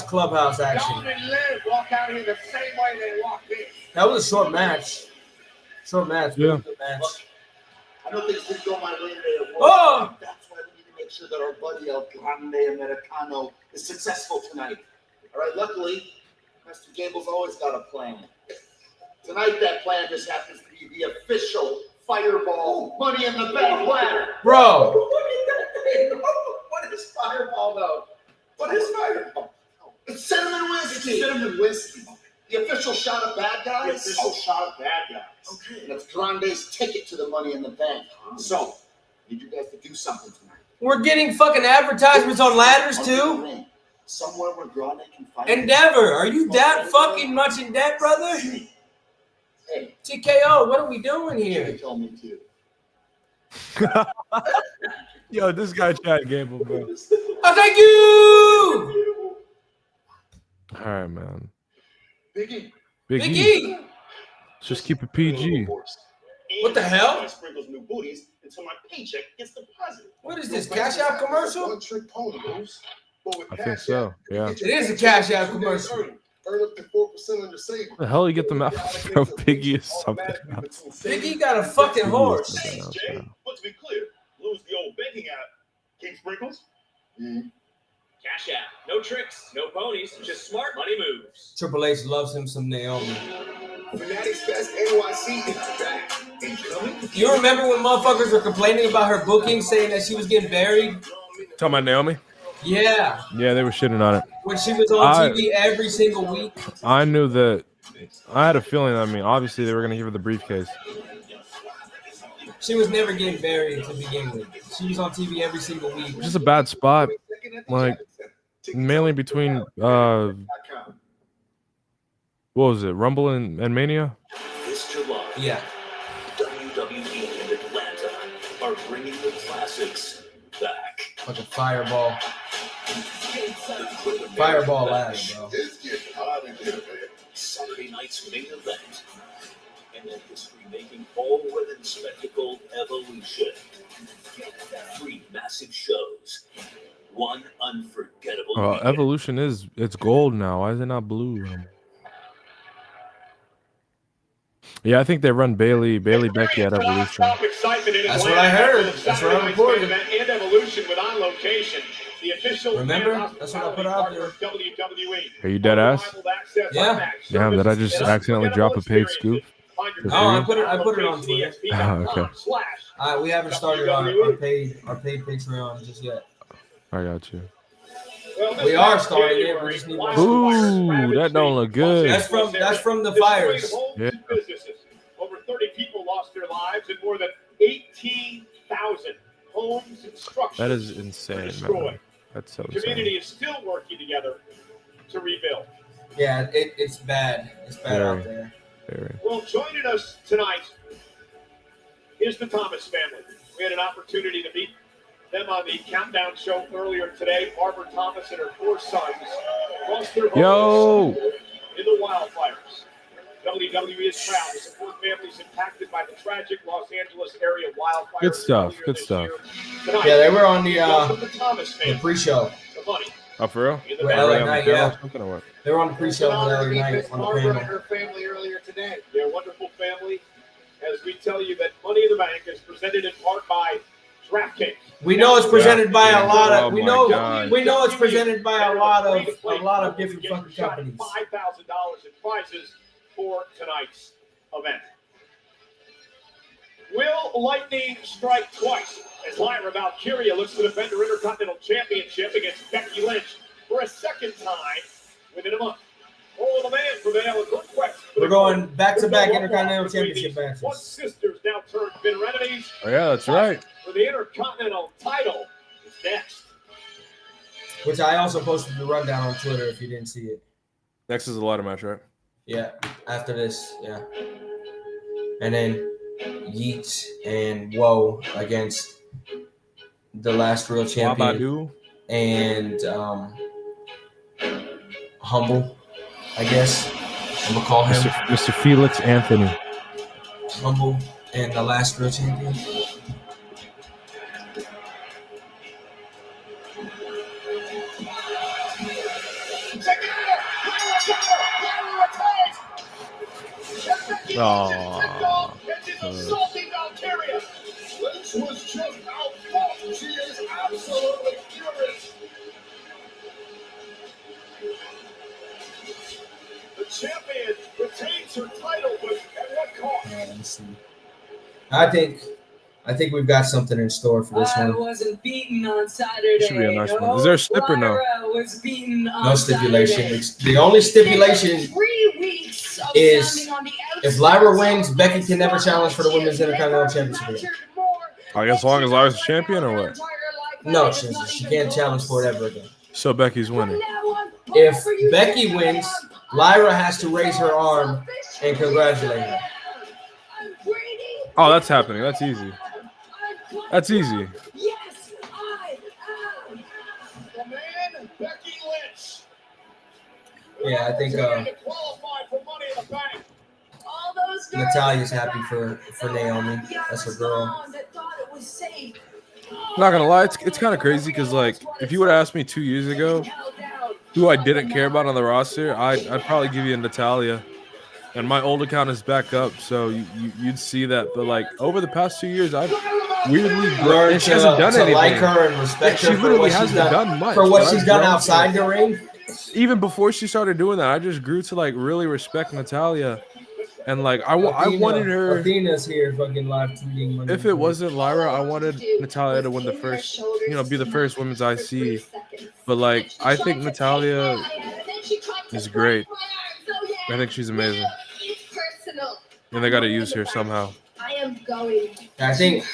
clubhouse action. That was a short match. Yeah. Good match. I don't think it's going my way there. Oh! That's why we need to make sure that our buddy El Grande Americano is successful tonight. All right, luckily, Mr. Gable's always got a plan. Tonight, that plan just happens to be the official Fireball Money in the Bank plan. Bro! What is Fireball, though? What is Fireball? It's cinnamon whiskey. Cinnamon whiskey. The official shot of bad guys? The official shot of bad guys. Okay. And it's Grande's ticket to the Money in the Bank. So, I need you guys to do something tonight. We're getting fucking advertisements on ladders, too? Somewhere where Grande can fight. Endeavor, are you that fucking much in debt, brother? Hey. TKO, what are we doing here? Tell me to. Yo, this guy Chad Gable, bro. Oh, thank you! All right, man. Biggie. Big E. Biggie! Let's just keep it PG. What the hell? Sprinkles new booties until my paycheck gets deposited. What is this, Cash App commercial? One trick pony moves. I think so, yeah. It is a Cash App commercial. Earn up to 4% on your savings. The hell you get them out from Biggie is something else. Biggie got a fucking horse. Jay, but to be clear, lose the old banking app. King Sprinkles? Cash App. No tricks, no ponies, just smart money moves. Triple H loves him some Naomi. Fanatics Fest NYC is back. Incoming. You remember when motherfuckers were complaining about her booking, saying that she was getting buried? Talking about Naomi? Yeah. Yeah, they were shitting on it. When she was on TV every single week. I knew that. I had a feeling. I mean, obviously they were going to give her the briefcase. She was never getting buried to begin with. She was on TV every single week. Just a bad spot, like mainly between what was it, Rumble and Mania? This July, yeah, WWE and Atlanta are bringing the classics back. Like a fireball. Fireball ladder, bro. Saturday night's main event. and a history-making all-women's spectacle, Evolution. Three massive shows, one unforgettable weekend. Evolution it's gold now. Why is it not blue? Yeah, I think they run Bailey Becky at Evolution. That's what I heard. That's what I reported. And Evolution with On Location. The official Remember? That's what I put out there. WWE. Are you dead ass? Yeah. Damn, did I just accidentally drop a paid scoop? No, I put it on Twitter. Oh, okay. We haven't started our paid Patreon just yet. I got you. We are starting it. We just need more. Ooh, that don't look good. That's from the fires. Yeah. Over 30 people lost their lives and more than 18,000 homes and structures That is insane, destroyed. man. That's so The community insane. is still working together to rebuild. Yeah, it's bad. It's bad out there. Very. Well, joining us tonight is the Thomas family. We had an opportunity to meet them on the Countdown show earlier today. Barbara Thomas and her 4 sons lost their homes in the wildfires. WWE is proud to support families impacted by the tragic Los Angeles area wildfires. Good stuff. Good stuff. Tonight, Yeah, they were on the Thomas family. the pre-show. The money. Oh, for real? With LA Knight, yeah. Something or what? They were on the pre-show with LA Knight on the Barbara and panel. her family earlier today. Their wonderful family, as we tell you that Money in the Bank is presented in part by DraftKings. We know it's presented by a lot of. Oh We my know God. it's presented by a lot of different fucking companies. $5,000 in prizes for tonight's event. Will lightning strike twice as Lyra Valkyria looks to defend her Intercontinental Championship against Becky Lynch for a second time within a month? Oh, the man prevailed in her quest. We're going back-to-back Intercontinental Championship matches. One sisters now turned bitter enemies. Oh, yeah, that's right. For the Intercontinental title is next. Which I also posted the rundown on Twitter if you didn't see it. Next is a ladder match, right? Yeah, after this, yeah. And then Yeats and Woe against the last real champion. Wabadu. And Humble, I guess. I'm going to call him. Mr. Felix Anthony. Humble and the last real champion. Oh. Assaulting Valkyria. Lynch was just outfought. She is absolutely furious. The champion retains her title, but at what cost? Yeah, let's see. I think we've got something in store for this I one. wasn't beaten on Saturday. Should be a nice one. Is there a stipper now? Lyra was beaten on No stipulation. Saturday. The only stipulation 3 weeks of is standing on the if Lyra wins, Becky can never challenge for the Women's Intercontinental Championship again. I guess as long as Lyra's champion or what? No, she can't challenge for it ever again. So Becky's winning. If Becky wins, Lyra has to raise her arm and congratulate her. Oh, that's happening. That's easy. That's easy. Yes, I am. The man, Becky Lynch. Yeah, I think Qualified for Money in the Bank. All those girls Natalia's happy for Naomi. That's her girl. that thought it was safe. Not gonna lie, it's kind of crazy because like if you would have asked me 2 years ago who I didn't care about on the roster, I'd probably give you Natalya. And my old account is back up, so you'd see that. But like over the past 2 years, I've weirdly grown. And she hasn't done anything. Like her and respect she her for literally what she's hasn't done, done much. for what but she's I've done grown outside to- the ring. Even before she started doing that, I just grew to like really respect Natalya, and like I wanted her. Athena's here, fucking live tweeting. If it wasn't Lyra, I wanted Natalya to win the first, be the first women's IC. But like, I think Natalya is great. I think she's amazing, and they got to use her somehow. I am going. I think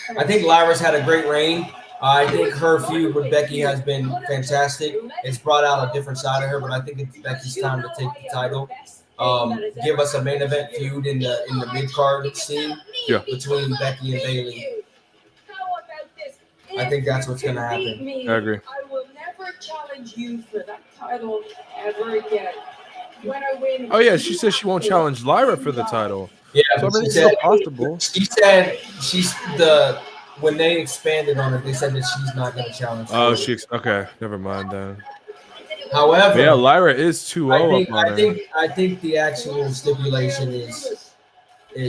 Lyra's had a great reign. I think her feud with Becky has been fantastic. It's brought out a different side of her, but I think it's Becky's time to take the title. Give us a main event feud in the mid card scene between Becky and Bayley. I think that's what's gonna happen. I agree. I will never challenge you for that title ever again. When I win. Oh yeah, she says she won't challenge Lyra for the title. Yeah, So but everything's still possible. She said when they expanded on it, they said that she's not going to challenge. Oh, for it. okay. Never mind then. However, But yeah, Lyra is 2-0 up on her. I think the actual stipulation is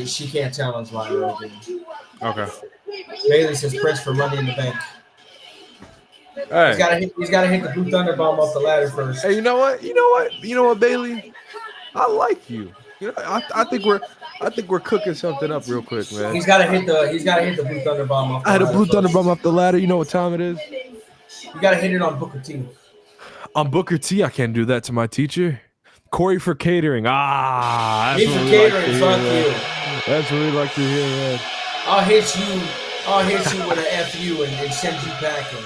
she can't challenge Lyra again. Okay. Bailey says Prince for Money in the Bank. Hey. He's got to hit the Blue Thunder Bomb off the ladder first. Hey, you know what, Bailey? I like you. You know, I think we're cooking something up real quick, man. He's got to hit the Blue Thunder Bomb off the I ladder. had a Blue Thunder Bomb off the ladder. You know what time it is? You got to hit it on Booker T. On Booker T, I can't do that to my teacher. Corey for catering. That's Me for what we catering, like to fuck hear, you. man. That's what we like to hear, man. I'll hit you with an FU and send you packing.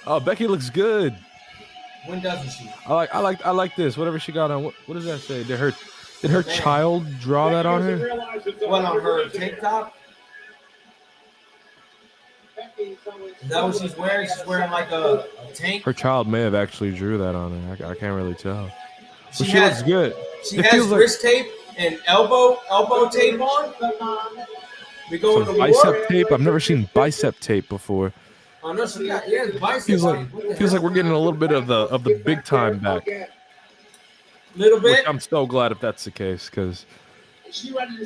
Oh, Becky looks good. When doesn't she? I like this. Whatever she got on. What does that say? Did her child draw that on her? What, on her tank top? Is that what she's wearing? She's wearing like a tank. Her child may have actually drew that on her. I can't really tell. But she has- looks good. She It has feels like wrist tape and elbow tape on. We going some to bicep war. tape. I've never seen bicep tape before. Oh no, she got bicep Feels tape. like What the feels hell? like we're getting a little bit of the big time back. Little Which bit. I'm so glad if that's the case, because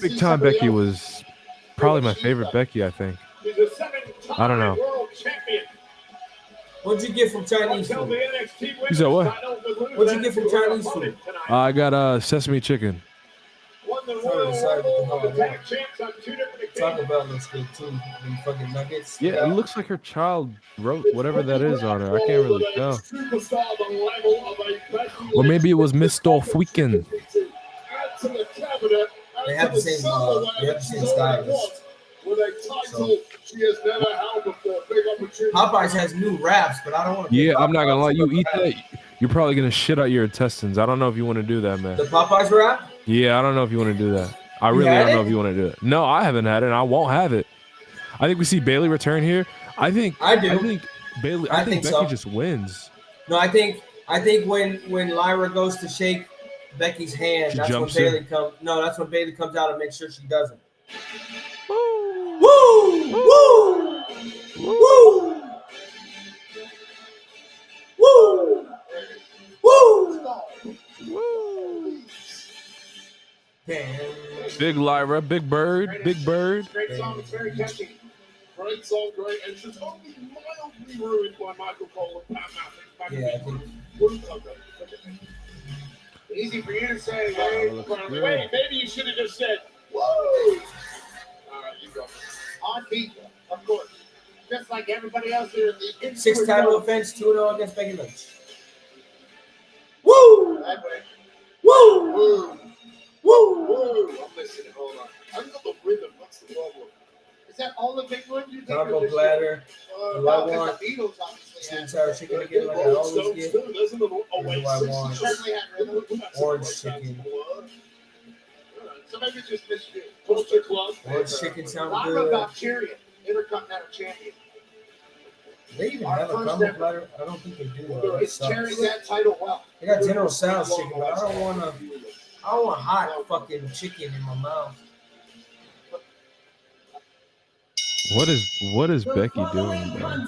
big time Becky was probably my favorite Becky. I think. I don't know. What'd you get from Chinese food? You said what? What'd you get from Chinese food? I got sesame chicken. Sorry, Taco Bell looks good too. Them fucking nuggets. Yeah, it looks like her child wrote whatever that is on her. I can't really tell. Or maybe it was Miss Dolph-Weekend. They have the same stylist. So, Popeyes has new wraps, but I don't want to. Yeah, I'm not gonna lie. You eat that, you're probably gonna shit out your intestines. I don't know if you want to do that, man. The Popeyes wrap? Yeah, I don't know if you want to do that. I You really had don't know it? if you want to do it. No, I haven't had it, and I won't have it. I think we see Bailey return here. I do. I think Bailey. I think Becky so. just wins. No, I think when Lyra goes to shake Becky's hand, She that's when jumps in. Bailey comes. No, that's when Bailey comes out and makes sure she doesn't. Woo! Woo! Woo! Woo! Woo! Damn. Big Lyra, Big Bird, Big Bird. Great song, it's very catchy. Great song, great. And it's only mildly ruined by Michael Cole and Pat Matthews. Yeah, I think. Easy for you to say, Wait, maybe you should have just said, woo! All right, you go. On beat, of course. Just like everybody else here. Six title offense, 2-0 against Becky Lynch. Woo! That way. Woo! Woo! Woo! Woo! I'm listening, hold on. I got the rhythm, what's the problem? Is that all the big ones you think? Combo bladder. Do I No, want because the Beatles obviously sweet and had. sour chicken again like I Rolling always Stones get? too, there's a little Or do I want Certainly had rhythm. orange chicken? So maybe it's just Michigan. Poster Club. Orange chicken sound Lyra good. Valkyria, Intercontinental Champion. They even Our have a first combo ever- bladder? I don't think they do. Though. That It's sucks. carrying that title well. They got General Tso's chicken, but I don't want hot fucking chicken in my mouth. What is Becky doing, bro?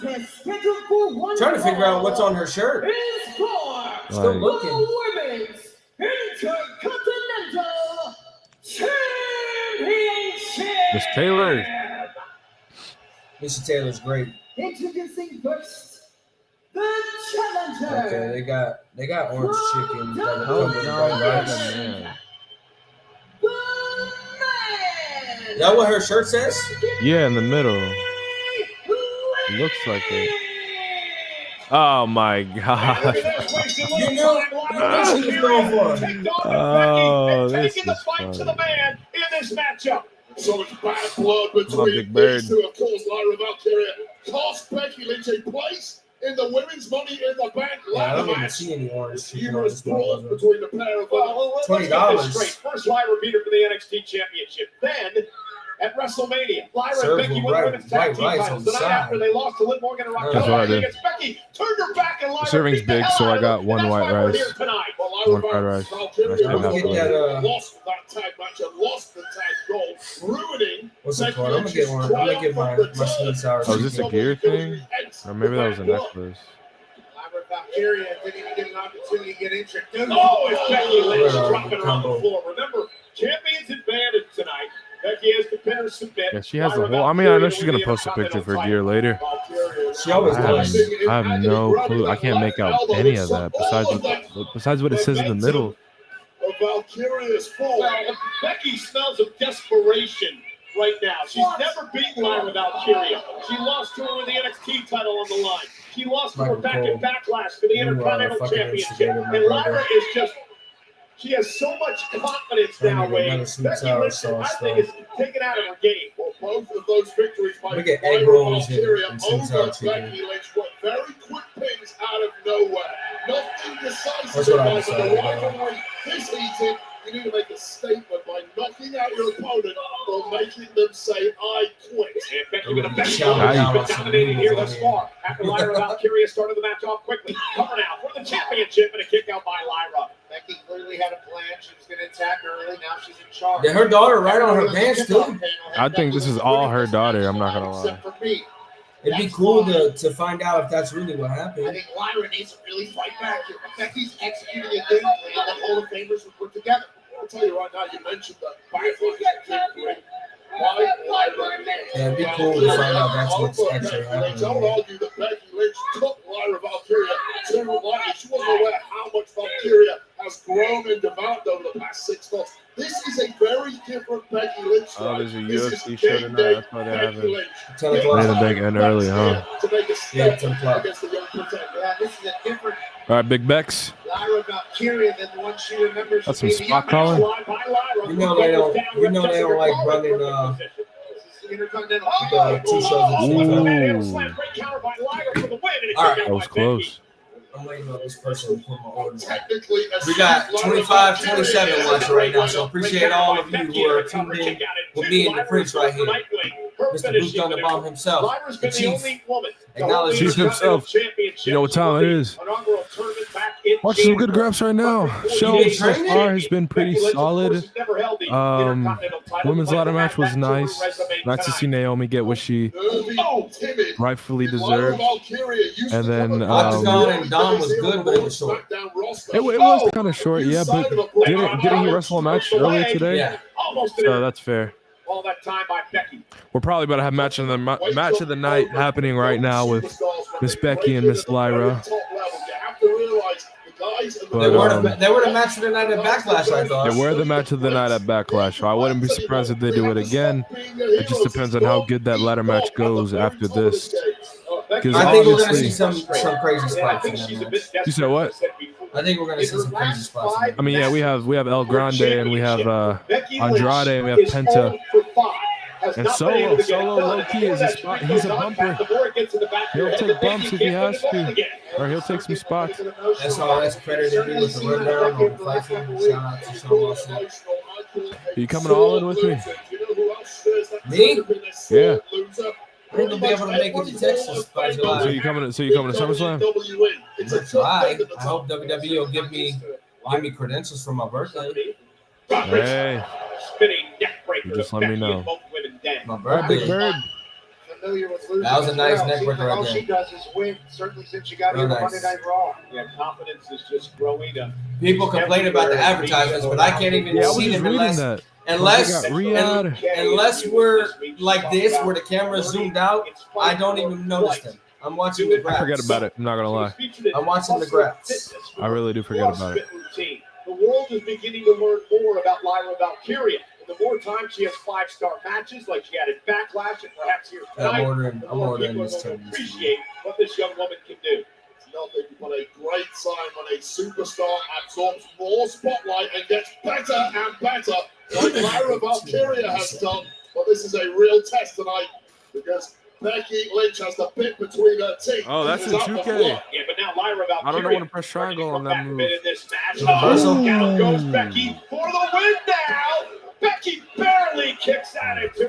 Trying to figure out what's on her shirt. Still Like, looking. Women's Intercontinental Championship. Miss Taylor. Missy Taylor's great. Introducing first, the challenger. Okay, they got orange chicken. That Oh, would come with no, white rice. man. Is that what her shirt says? Yeah, in the middle. Looks like it. Oh my god. You knew what she was going for. Oh, this taking the is fight to the funny. man in this matchup. So it's bad blood Come on, between Big Bird. these two. Of course, Lyra Valkyria cost Becky Lynch a place in the women's Money in the Bank Yeah, I ladder don't even match. see any orange chicken on Humorous this brawls motherfucker. between the pair of them. Let's get $20. this straight. First, Lyra beat her for the NXT Championship. Then, at WrestleMania, Lyra Serve and Becky with won white- women's tag white team rice on titles. the The night side. after they lost to Liv Morgan and That's Raquel what I Rodriguez, did. against Becky turned her back and Lyra The serving's beat the big, hell so out I of got her. one That's white why we're rice. here tonight. Well, Lyra One fried rice. Valkyria I'm gonna get that, lost the What's it called? I'm gonna get one. I'm gonna get my sweet and sour. Oh, is this a gear thing? Or maybe that was a necklace. Lyra Valkyria didn't even get an opportunity to get introduced. Oh, it's Becky Lynch dropping her on the floor. Remember, champions advantage tonight. Becky has to pin her submit. Yeah, she has the whole. I mean, I know she's gonna post a picture for gear later. She always does. I have no clue. I can't make out any of that besides what it says in the middle. Valkyria's fall. Well, Becky smells of desperation right now. She's never beaten Lyra Valkyria. She lost to her with the NXT title on the line. She lost to her back in Backlash for the Intercontinental Championship. And Lyra is just, she has so much confidence now, Wade. Becky Lynch, I think, is taken out of her game. Well, both of those victories by Look at Lyra egg rolls Valkyria and sweet and sour over chicken. Becky Lynch were very quick pins out of nowhere. Nothing decisive. That's what I about decided, the man. rivalry this heated. You need to make a statement by knocking out your opponent or making them say, "I quit." And Becky with a Becky has been dominating here thus far. After Lyra Valkyria started the match off quickly. Cover now for the championship and a kick out by Lyra. Becky clearly had a plan. She was going to attack early. Now she's in charge. Did her daughter right on her pants too? I think this is all her daughter. I'm not gonna lie. Except for me. It'd be cool to find out if that's really what I happened. think Lyra needs to really fight back here. Becky's executing a game plan that Hall of Famers would put together. I'll tell you right now, you mentioned that Backlash victory. Why Lyra? Yeah, it'd be cool to find out that's what's actually I don't happening. argue that Becky Lynch took Lyra Valkyria to lightly. She wasn't aware how much Valkyria has grown and developed over the past 6 months. This is a very different Becky Lynch. Oh, there's a This is UFC show tonight. That's why they have Becky it. Lynch. 10 Made o'clock. a big end early, huh? To make a Yeah, statement 10 o'clock. against the young pretender. Yeah, this is a different All right, Big Bex. Lyra Valkyria than the one she remembers. That's some as being spot the calling. You know they don't. You know they don't like running Intercontinental the two shows at the same time. Slam, great counter by Lyra for the win. And a All right. kick out That was by close. I'm waiting on this person to put my order. Technically, We got 25-27 watching right now, so appreciate all of you who are tuned in with me and the Prince right here. Mr. Blue Thunder Bomb himself, Lyra's the been the Chief. only woman to Acknowledge hold the Chief himself. Championship. You know what time it is. Inaugural tournament back in Watch some good graphs right now. Show so far has been pretty Becky Lynch, of solid. course, has never held the Intercontinental title, Women's but ladder to match add was that to her nice. resume Nice to see tonight. Naomi get what she nervy, timid. rightfully Lyra deserved. Valkyria used And to then, come Octagon and Dom was good, but it was short. SmackDown roster. It was kind of short, yeah, but didn't he wrestle a match earlier today? Yeah. Almost So that's fair. all that time by Becky. We're probably about to have match of the night happening right now with Miss Becky and Miss Lyra. But They were the match of the night at Backlash, I thought. they were the match of the night at Backlash. So I wouldn't be surprised if they do it again. It just depends on how good that ladder match goes after this. Because I think we're gonna see obviously, some crazy I spots in think that she's a match. bit You said what? I think we're gonna see some crazy spots. In that I mean, yeah, we have El Grande and we have Andrade and we have Penta. And Solo low-key is a spot. He's a bumper. He'll take bumps if he has to. Or he'll take some spots. That's all. That's credited me with the rundown on the platform. Shout out to Sean Wilson. Are you coming all in with me? Me? Yeah. I ain't gonna be able to make it to Texas by July. So you coming to SummerSlam? I'm gonna try. I hope WWE will give me credentials for my birthday. Hey, Spinning neck breaker you just to let me Becky know. and both women down. My All right, Big birthday. Bird. Familiar with losing That was a as nice well. neck Seems breaker like right all there. she does is win. Certainly since she got Real here on nice. Monday Night Raw. Yeah, confidence is just growing up. People complain about the advertisements, but I can't even Yeah, I was see just them reading unless that. unless They got Riyadh. unless we're like this, where the camera's zoomed out. I don't even notice them. I'm watching the I graphs. forget about it. I'm not gonna lie. I'm watching the graphs. I really do forget about it. Routine. The world is beginning to learn more about Lyra Valkyria. And the more time she has 5-star matches, like she had at Backlash and perhaps here tonight, I'm the more ordering people are this going to time. appreciate what this young woman can do. It's nothing but a great sign when a superstar absorbs more spotlight and gets better and better, like Lyra Valkyria has done. But this is a real test tonight because Becky Lynch has the bit between her teeth. Oh, that's and in is out the 2K. block. Yeah, but now Lyra Valkyria. I don't know when to press triangle on that move. In this match. Reversal. Oh, down goes Becky for the win now. Becky barely kicks out at 2.5.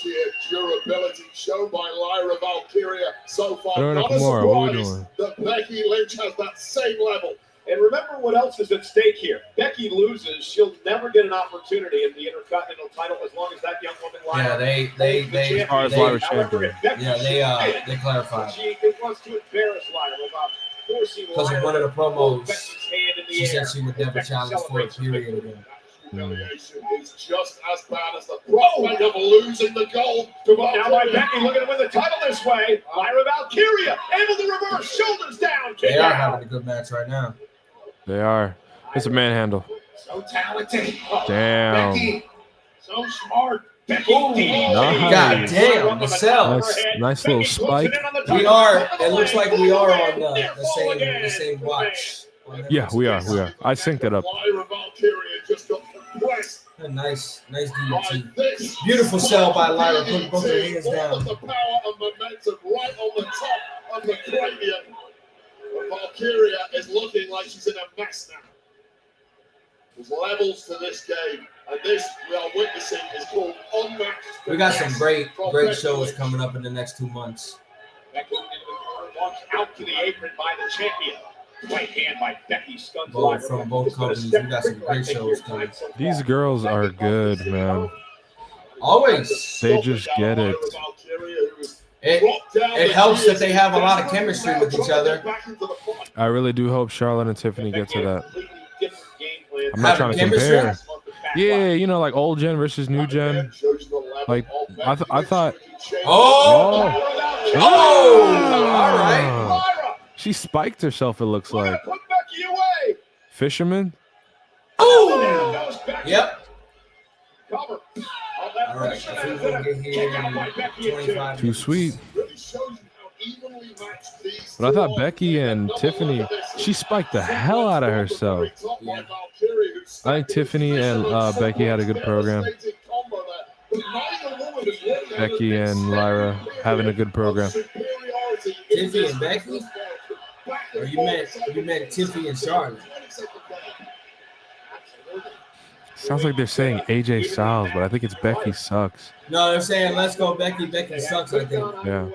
Tier durability shown by Lyra Valkyria so far. Aaron Not a Nakamura, what are we surprise doing? that Becky Lynch has that same level And remember what else is at stake here. Becky loses, she'll never get an opportunity in the Intercontinental title as long as that young woman Yeah, they as far as Lyra's champion. Yeah, they clarified. She wants to embarrass Lyra without forcing Because in Lyra one of the to hold promos, Becky's hand in the she air. said she would never Becky challenge for a celebrates period again. Humiliation is just as bad as the prospect of losing the gold to Now by Becky looking to win the title this way. Lyra Valkyria able to reverse, shoulders down, kick They are out. having a good match right now. They are. It's a manhandle. So talented. Damn. Becky, so smart. Becky, Nice. God damn, Michelle. Nice little spike. We are. It looks like we are on the same watch. Yeah, we are. We are. I synced it up. Lyra Valkyria just got compressed. A nice DDT. Beautiful sell by Lyra. Put both her hands All down. of the power and momentum right on the top of the cranium. But Valkyria is looking like she's in a mess now. There's levels to this game, and this we are witnessing is called unmatched. We got some great shows coming up in the next 2 months. Becky walks out to the apron by the champion. Right hand by Becky stuns Both from both companies. We got some great shows coming. These girls are good, man. Always. They just get it. It helps that they have a lot of chemistry with each other. I really do hope Charlotte and Tiffany get to that. I'm not trying to Having compare. Yeah, you know, like old gen versus new gen. Like I thought. Oh, all right. She spiked herself. It looks like. Put Becky away. Fisherman. Oh. Yep. Cover. All right. If we gonna get here in 25 Too sweet. But I thought Becky and Tiffany, she spiked the hell out of herself. Yeah. I think Tiffany and Becky had a good program. Becky and Lyra having a good program. Tiffy and Becky? Or you meant Tiffy and Charlotte? Sounds like they're saying AJ Styles, but I think it's Becky sucks. No, they're saying let's go Becky. Becky sucks, I think. Yeah.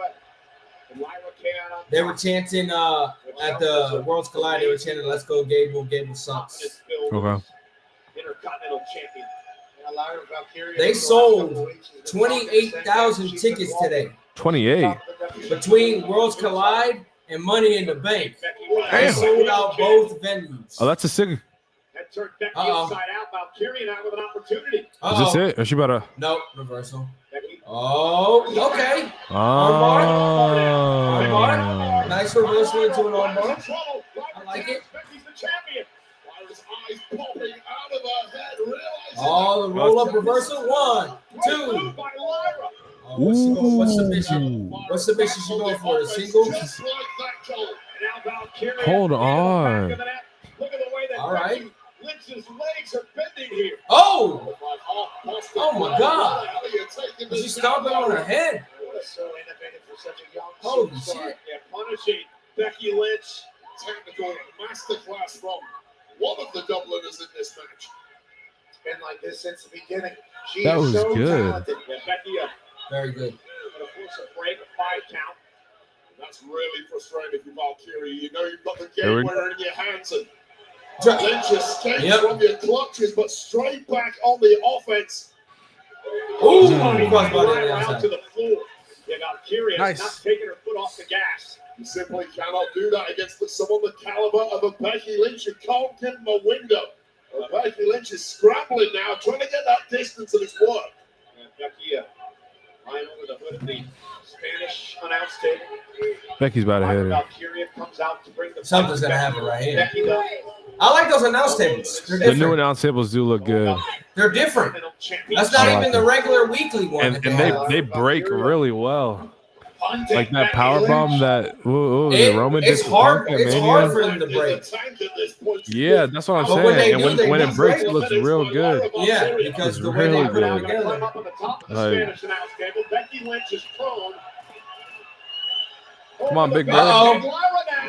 They were chanting at the Worlds Collide, they were chanting let's go Gable. Gable sucks. Okay. Intercontinental champion. They sold 28,000 tickets today 28. between Worlds Collide and Money in the Bank. They Damn. sold out both venues. Oh, that's a sig. That turned Becky inside out. Valkyria now with an opportunity. Is this it? Or she about to? Nope, reversal. Oh, okay. Oh. Armbar. Nice reversal into an armbar. I like it. Becky's the champion. Lyra's eyes popping out of her head, realizing Oh, the roll up reversal. 1, 2. By Lyra. Oh, what's submission? What submission she going for? A single? just like that goal. Now Valkyria. Hold on. Look at the way that All right. Becky Lynch's legs are bending here. Oh! Oh my God! She's stomping on her head. So innovative for such a young Holy superstar. shit. Yeah, punishing Becky Lynch. Technical masterclass from one of the Dubliners in this match. It's been like this since the beginning. She That is was so good. talented. Yeah, Becky Very good. gonna force a break, a 5 count. That's really frustrating for Valkyria. You know you've got the There we game go. winner in your hands, and Lynch escapes Yep. from your clutches, but straight back on the offense. Ooh, Body cross body on right the out to outside. the floor. Yeah, Valkyria Nice. not taking her foot off the gas. You simply cannot do that against someone the caliber of a Becky Lynch. You can't give them a window. Becky Lynch is scrambling now, trying to get that distance, and it's worked. And Becky lying over the hood of the Spanish announce table. Becky's about to hit it. Valkyria comes out to bring the Something's gonna happen right here. Becky though. I like those announce tables. They're The new different. announce tables do look good. They're different. Champion. That's not I like even the it. regular weekly one. And that and have. they break really well. Like that power bomb that Roman It's did to hard. Punk at It's hard Mania. for them to break. Yeah, that's what I'm But when they saying. And do, when they it do breaks, great. it looks real good. Yeah, because It's the way really they put it good. together. Up on the top of the Like- Spanish announce table. Becky Lynch is prone. Come on, Big Bird. Uh-oh.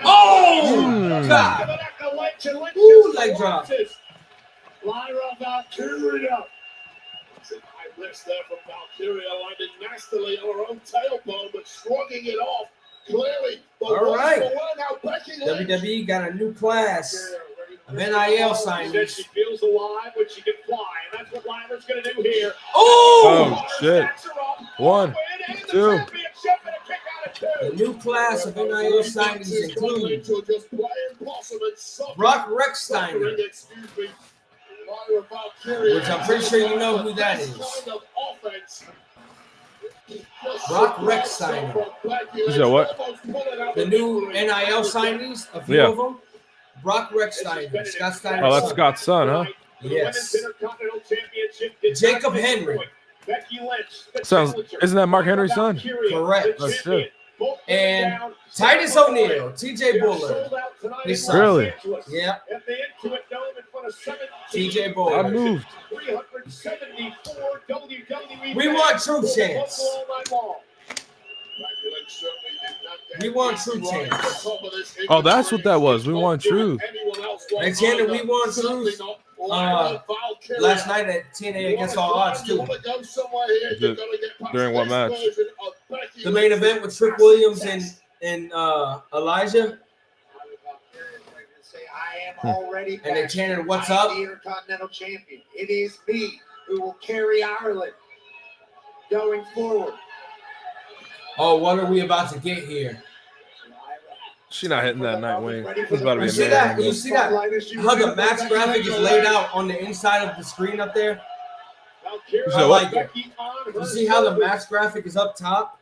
Oh! God. Ooh, leg drop. Lyra Valkyria. It's a high risk there from Valkyria, landing nastily on her own tailbone, but shrugging it off. Clearly, the All ones right. for one now. Becky Lynch. WWE got a new class. of NIL She said signings. she feels alive when she can fly, and that's what Lyra's going to do here. Oh! shit. 1, 2. The new class of NIL signings include Brock Rechsteiner, which I'm pretty sure you know who that is. Brock Rechsteiner. You said what? The new NIL signings, a few Yeah. of them. Brock Rechsteiner, Scott Steiner's Oh, that's son. Scott's son, huh? Yes. Jacob Henry. Isn't that Mark Henry's son? Correct. Oh, shit. And Titus O'Neil, TJ Bullard. His son. Really? Yeah. TJ Bullard. I moved. We want true chance. We want true chance. Oh, that's what that was. We want truth. They chanted we want truth last night at TNA Against All Odds too. During what match? The main event with Trick Williams and Elijah. I am already And they back. chanted, "What's I am up?" the Intercontinental Champion. It is me who will carry Ireland going forward. Oh, what are we about to get here? She not hitting that night wing. It's about to be You a see man that? angle. You see that? How the match graphic is laid out on the inside of the screen up there? I like it. You see how the match graphic is up top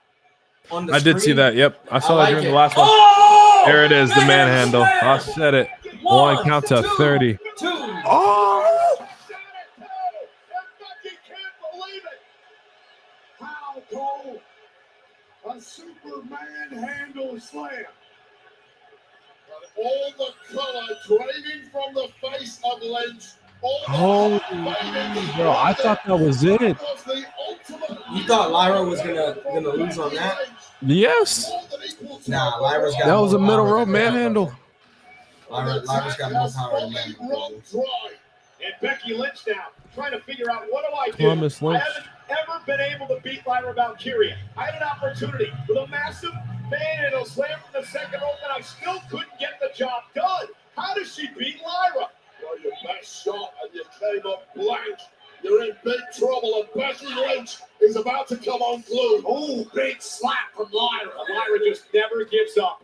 on the I did see screen? that. Yep. I saw that like during it. the last one. Oh! There it is, the manhandle. I said it. One count to 30. Oh! How cold a Superman handle slam. All the color draining from the face of Lynch. Holy bro, I thought that was it. You thought Lyra was gonna lose on that? Yes. Nah, Lyra's got That was a more middle power rope than that. manhandle. Lyra's got more power than that. And Becky Lynch now trying to figure out what do I do? Come on, Miss Lynch. I haven't ever been able to beat Lyra Valkyria. I had an opportunity with a massive manhandle slam from the second rope, and I still couldn't get the job done. How does she beat Lyra? Well, your best shot and you came up blank. You're in big trouble, and Becky Lynch is about to come unglued. Oh, big slap from Lyra. Lyra just never gives up.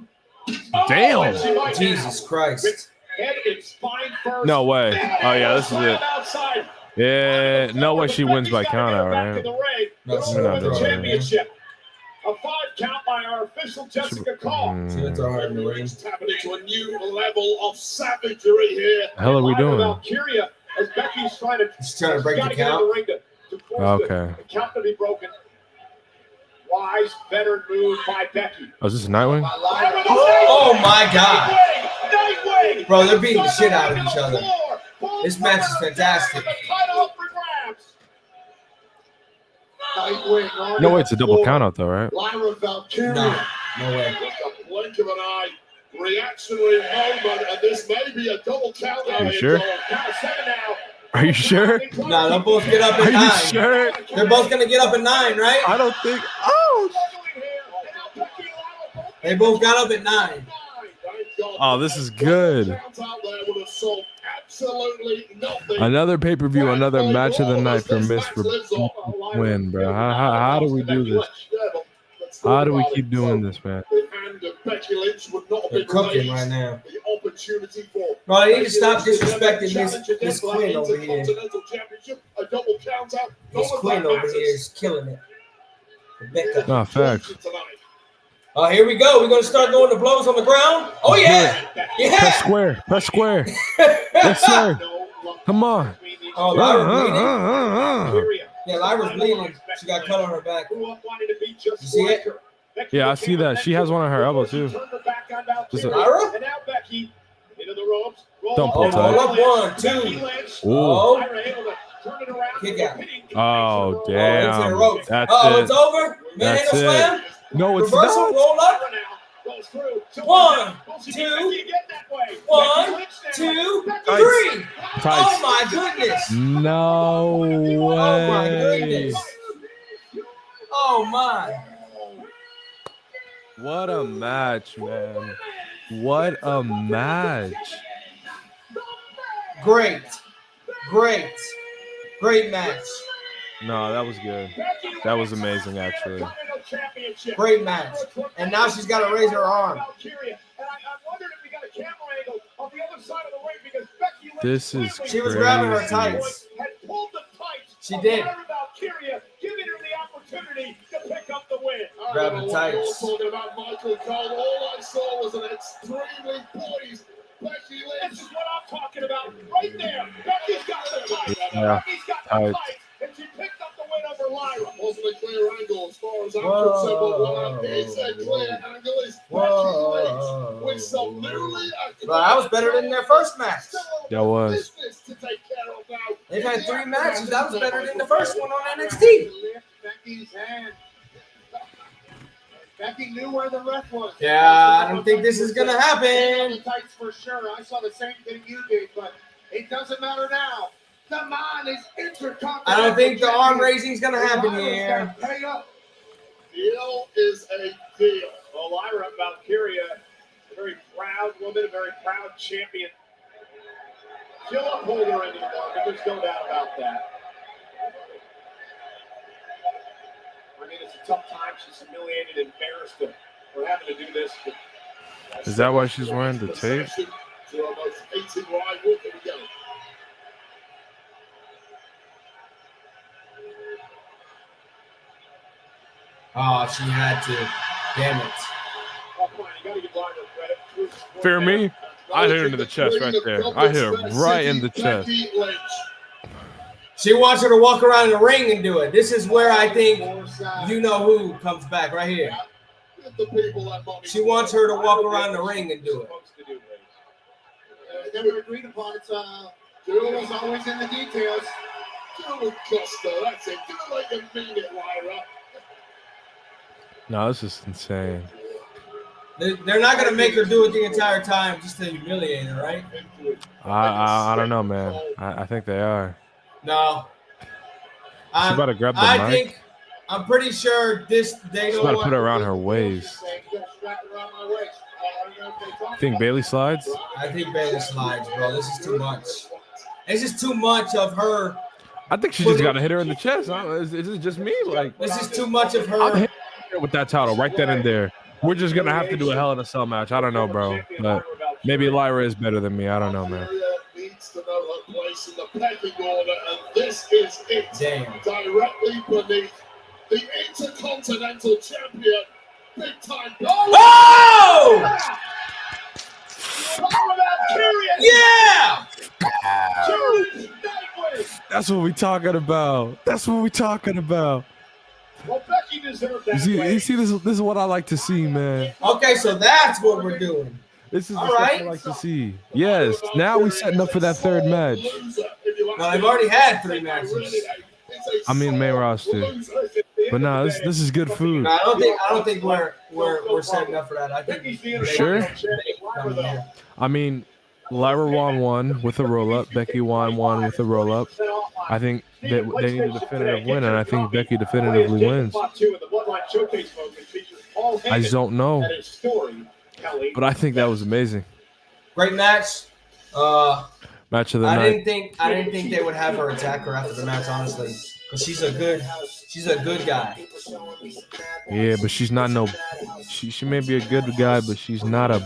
Damn. And she might Jesus now. Christ. Head and spine first. No way. Oh yeah, this is Slam it. outside. Yeah, no way she wins by count out, Back in right? the ring. No, They're she's over not with the doing it. championship. A 5 count by our official Jessica Call. She would throw her in the ring. Tapping into a new level of savagery here. The hell are we doing? Valkyria, as Becky's trying to, She's trying to break gotta the get in the count. ring to force Okay. the count to be broken. Wise, veteran move by Becky. Oh, is this a Nightwing? Oh my God. Nightwing! Bro, they're beating the shit out of each other. This match is fantastic. Title up for grabs. Nightwing. No way, it's a double count out though, right? Lyra Valkyria. No way. Just a blink of an eye. Reactionary moment, and this may be a double count. Are you sure? Count of 7 now. Are you sure? Nah, they'll both get up Are at you 9. sure? They're both gonna get up at 9, right? I don't think. Oh. They both got up at 9. Oh, this is good. Another pay-per-view, another match of the night for Miss Win, bro. How do we do this? How do we keep doing this, man? They're cooking right now. Bro, they need to stop disrespecting this Quinn over here. This Quinn over here is killing it. Rebecca. Nah, facts. Oh, here we go. We're gonna start going to blows on the ground. Oh yeah, Press yeah. square. Press square. Yes, sir. Come on. Oh, Lyra bleeding. Yeah, Lyra's bleeding. She got cut on her back. You see it? Yeah, I see that. She has one on her elbow too. Just a, Lyra? And now Becky into the ropes. Don't pull Roll tight. up 1, 2. Ooh. Oh, Lyra able to turn it around. kick out. Oh, Into the damn. ropes. That's Oh, it's it. over. That's Manhandle slam. it. No, it's Reversal. not. Roll up. Goes through. 1, Becky 2, get that way. 1, 2, 3. Tights. Oh my goodness. No Oh my way. goodness. Oh my. What a match, man. What a match. Great match. No, that was good. That was amazing, actually. Great match. And now she's got to raise her arm. This is She was grabbing her crazy. tights. She did. Grab the tights. Talking about Michael Cole, all I saw was an extremely poised Becky Lynch. This is what I'm talking about right there. Becky's got the tights. Yeah, Becky's got the tights. tights, and she picked up the win over Lyra. Wasn't a clear angle as far as I'm concerned, but what is a clear angle is Becky Lynch with some newly Well, that was better than their first match. That was. business to take care of now. They've had 3 matches. That was better than the first one on NXT. Becky's hand. Becky knew where the ref was. Yeah, I don't think this is going to happen. The tights for sure. I saw the same thing you did, but it doesn't matter now. The man is intercontinental. I don't think the arm champion. raising is going to happen Lyra's here. gotta pay up. Deal is a deal. Well, Lyra Valkyria, a very proud woman, a very proud champion. She'll uphold her into the market. There's no doubt about that. I mean, it's a tough time. She's humiliated, embarrassed for having to do this. Is that why she's wearing the tape? To our most hated rival. Here we go. Oh, she had to. Damn it. Oh, come on, you got to give Lyra credit. Fear me? I hit her into the chest right there. I hit her right in the chest. She wants her to walk around the ring and do it. This is where I think you know who comes back right here. She wants her to walk around the ring and do it. Never agreed upon. It's Jules always in the details. Jules Costa, that's it. Do it like you mean it, Lyra. No, this is insane. They're not going to make her do it the entire time just to humiliate her, right? I don't know, man. I think they are. No. She's about to grab the mic. I'm pretty sure they She's don't about to want put it around her waist. Think Bailey slides? I think Bailey slides, bro. This is too much. This is too much of her. I think she just got to hit her in the chest. Is it just me? Like, this is too much of I'm her. hitting her with that title right then and there. We're just gonna have to do a Hell in a Cell match. I don't know, bro. But maybe Lyra is better than me. I don't know, man. Needs to know her place in the pecking order, and this is it. Damn. Directly beneath the Intercontinental Champion, big time. Oh! Yeah! That's what we talking about. That's what we talking about. Well, Becky deserved that. You see, this is what I like to see, man. Okay, so that's what we're doing. This is the All stuff right. I like to see. Yes, now we're setting up for that third match. Well, they've already had 3 matches. I mean, main roster. But nah, this is good food. No, I don't think we're setting up for that. I think Sure? I mean, Lyra won 1 with a roll up. Becky won 1 with a roll up. I think they need a definitive win, and I think Becky definitively wins. I just don't know, but I think that was amazing. Great match. Match of the I night. didn't think they would have her attack her after the match, honestly, because she's a good guy. Yeah, but she's not no. She may be a good guy, but she's not a.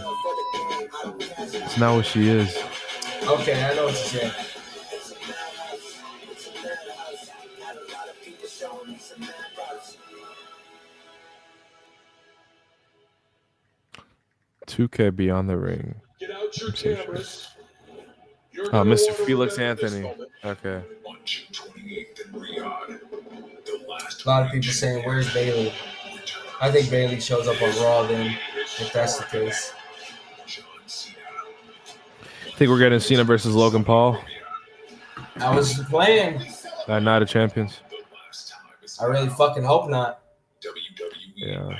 It's not what she is. Okay, I know what you said. $2K Beyond the Ring. Get out your cameras. Mr. Felix Anthony. Okay. A lot of people saying, "Where's Bailey?" I think Bailey shows up on Raw then, if that's the case. Think we're getting Cena versus Logan Paul I was playing. at Night of Champions. I really fucking hope not. Yeah.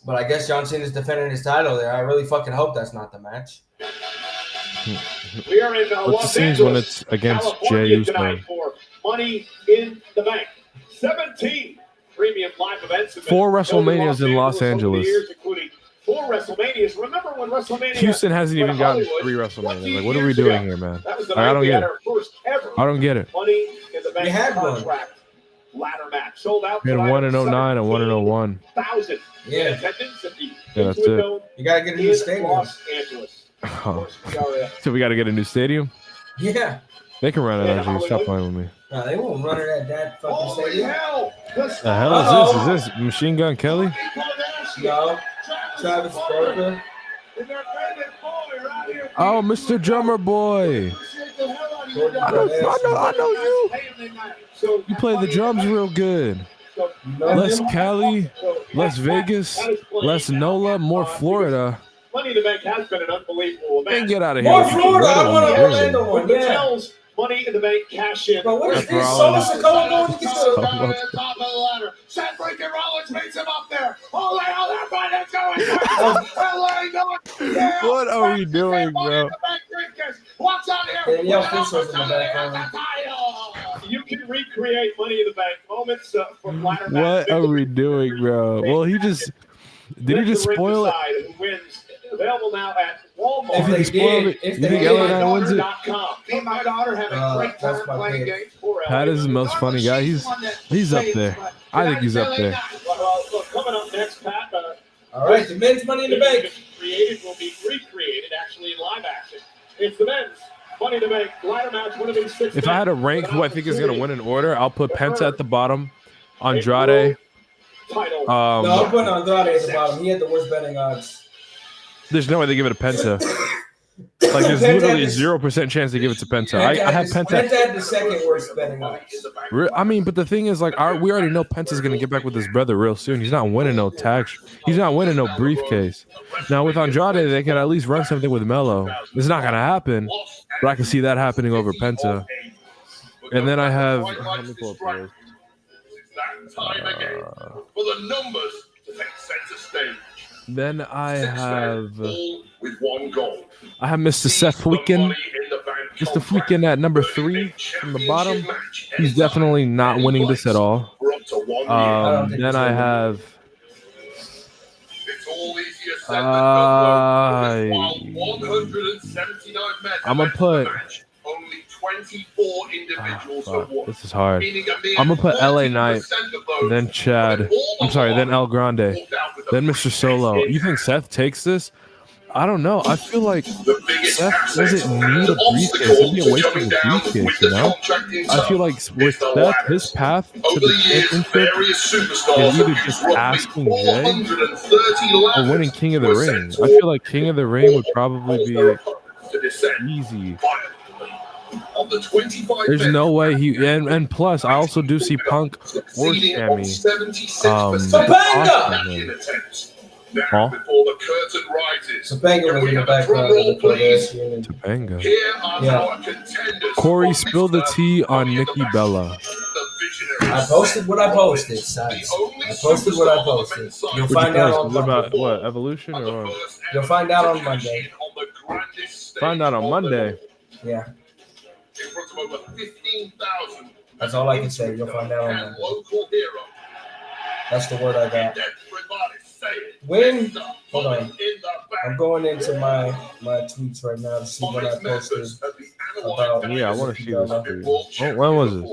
But I guess John Cena's defending his title there. I really fucking hope that's not the match. We are in What's the Los scenes Angeles, when it's against Jay California Uso? tonight for Money in the Bank. 17 premium live events. have been 4 held in WrestleManias in Los over the Angeles. years, including 4 WrestleManias. Remember when WrestleMania? Houston hasn't even gotten Hollywood 3 WrestleManias. 20 Like, what are we years doing ago? here, man? That was the Like, I night don't we get had it. our first ever I don't get it. Money in the Bank We had one. contract ladder match. Sold out. We had tonight one at in 09 and one in 01. 17,000 Yeah. in attendance at the Yeah, that's Kingswood it. Dome You gotta get a new in stadium. Los Angeles. Of Oh. course, we are, So we got to get a new stadium. Yeah. They can run it, Yeah, Andrew. Stop playing with me. No, they won't run it at that fucking Holy stadium. hell! The hell is this? Is this Machine Gun Kelly? No. Travis Barker. Oh, Mr. Drummer Boy. I know you. You play the drums real good. Less Cali, less Vegas, less NOLA, more Florida. Money in the Bank has been an unbelievable event. And get out of here. More with your Florida. I red want one, to really. Orlando one. With Yeah. Mattel's Money in the Bank cash in. But what is Seth this? Rollins. Solo Sikoa going to get Solo. to Down at the top of the ladder. Seth freaking Rollins meets him up there. Holy hell, that fight is going down. What are we doing, bro? What's out here? Danielle Fisher's in the background. You can recreate Money in the Bank moments from ladder match. What are we doing, bro? Well, he just did he just spoil it? Who wins? Available now at Walmart. If Did he they spoil did, it? if You they think did, LA9 wins it? Me and my daughter have a great time that's my playing pick. games for Pat is the most funny guy. He's up there. I think he's up there. Look, coming up next, Pat. All right, the men's Money in the Bank. Created will be recreated actually in live action. It's the men's Money in the Bank ladder match. One of these 6 If I had to rank who I think is gonna win in order, I'll put Penta at the bottom, Andrade. title. No, I'm putting Andrade at the bottom. He had the worst betting odds. There's no way they give it to Penta. Like, there's Penta literally a is- 0% chance they give it to Penta. I have Penta. Penta had the second worst betting odds. I mean, but the thing is, like, we already know Penta's gonna get back with his brother real soon. He's not winning no tag. He's not winning no briefcase. Now with Andrade, they can at least run something with Melo. It's not gonna happen, but I can see that happening over Penta. And then I have. Let me pull up here. Time again for the numbers to take center stage. Then I have. All with one goal. I have Mr. Seth Freakin. Mr. Freakin at number 3 from the bottom. He's definitely not winning this at all. Then I have. It's all easier said than done, while 179 men I'm gonna put. only 24 individuals have won. This is hard. Meaning a mere I'm gonna put LA 40% Knight, of those then Chad. I'm sorry, then El Grande, then Mr. Solo. You think Seth takes this? I don't know. I feel like Seth doesn't need a briefcase. It'd be a waste of a briefcase, you know? I feel like with Seth, his path to the championship is either just asking Jay or winning King of the Ring. I feel like King of the Ring would probably be easy. There's no way he and plus I also do see Punk or Sammy Huh? Before the curtain rises. Topanga was in the background of the Kardashian. Topanga. Here are Yeah. our contenders. Corey, spill the tea on Nikki Bella. I posted what I posted, son. I posted what I posted. You'll find out on What Monday. about what? Evolution or what? You'll find out on Monday. Find out on Monday. Yeah, In front of over 15,000 that's all I can say. You'll find out on and Monday. local hero. That's the word I got. Everybody say it. When? Hold on. In the back. I'm going into my tweets right now to see what I posted about. Yeah, I want to see this. Dude. When was this?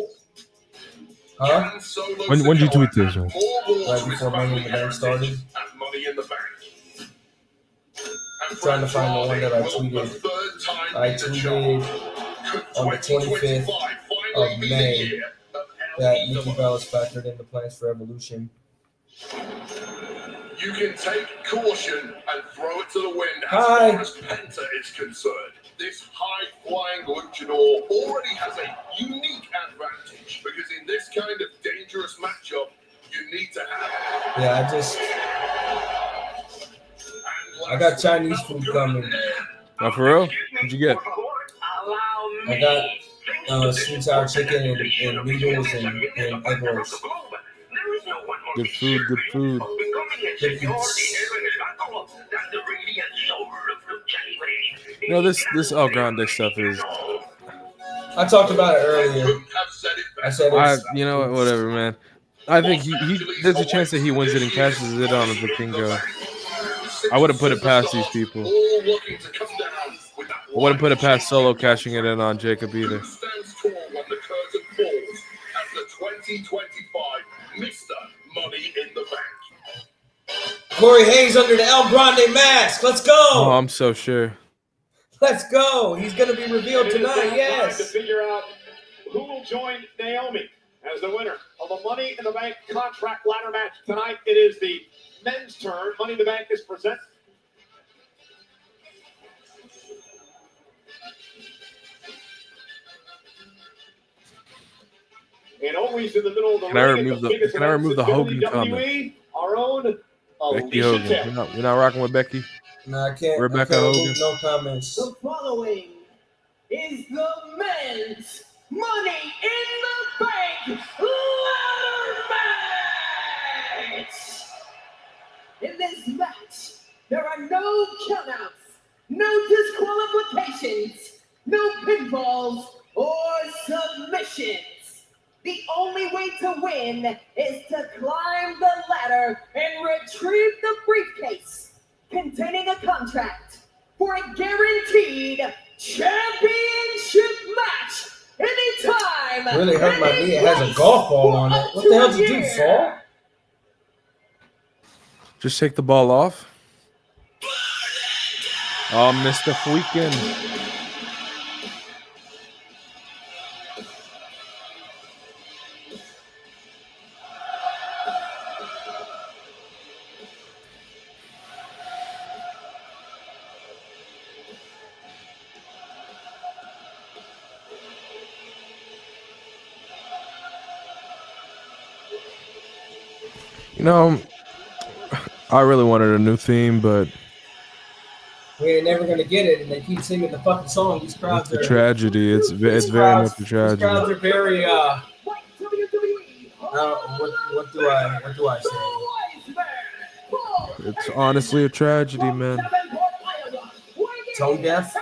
Huh? When did you tweet this? Man? Right before Money in the Bank started. And money in the bank. I'm trying to find the one that I tweeted. I tweeted on the 25th of May that Nikki Bella's factored in the plans for Evolution. You can take caution and throw it to the wind as Hi. far as Penta is concerned. This high-flying luchador already has a unique advantage because in this kind of dangerous matchup, you need to have. Yeah, I got Chinese food coming. Oh, for real? What'd you get? I got sweet sour chicken and noodles and egg rolls. Good food, good food. Good eats. You know, this El Grande stuff is. I talked about it earlier. I said it's, You know what? Whatever, man. I think he there's a chance that he wins it and cashes it on the Vikingo. I wouldn't put it past these people. all looking to come down with that I wouldn't put it past Solo cashing it in on Jacob either. Who stands tall when the curtain falls as the 2025 Mr. Money in the Bank? Corey Hayes under the El Grande mask. Let's go. Oh, I'm so sure. Let's go. He's going to be revealed It is now tonight. time to Yes. figure out who will join Naomi as the winner of the Money in the Bank contract ladder match tonight. It is the men's turn. Money in the Bank is presented. And always in the middle of the Can I ring. remove at the- biggest can I remove events the in Hogan WWE, comment? Our own Becky Alicia Hogan. Taylor. We're not rocking with Becky. No, I can't. Rebecca I can't Hogan. remove no comments. The following is the men's Money in the Bank ladder match. In this match, there are no countouts, no disqualifications, no pinfalls or submissions. The only way to win is to climb the ladder and retrieve the briefcase containing a contract for a guaranteed championship match anytime. Really hurt my knee. It has a golf ball on it. What the hell did you do, fall? Just take the ball off. Oh, Mr. Freakin'. You know, I really wanted a new theme, but We ain't never going to get it, and they keep singing the fucking song. These crowds it's a are... tragedy. It's very much a These crowds tragedy. are very... what do I say? It's honestly a tragedy, man. Tone deaf?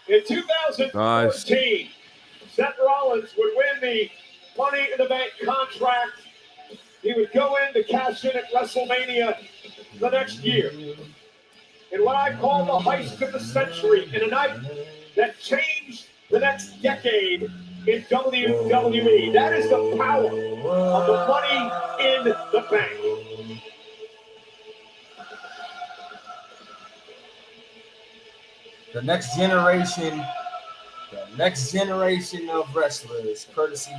In 2014, Seth Rollins would win the Money in the Bank contract. He would go in to cash in at WrestleMania the next year. In what I call the heist of the century, in a night that changed the next decade in WWE. That is the power of the Money in the Bank. The next generation of wrestlers, courtesy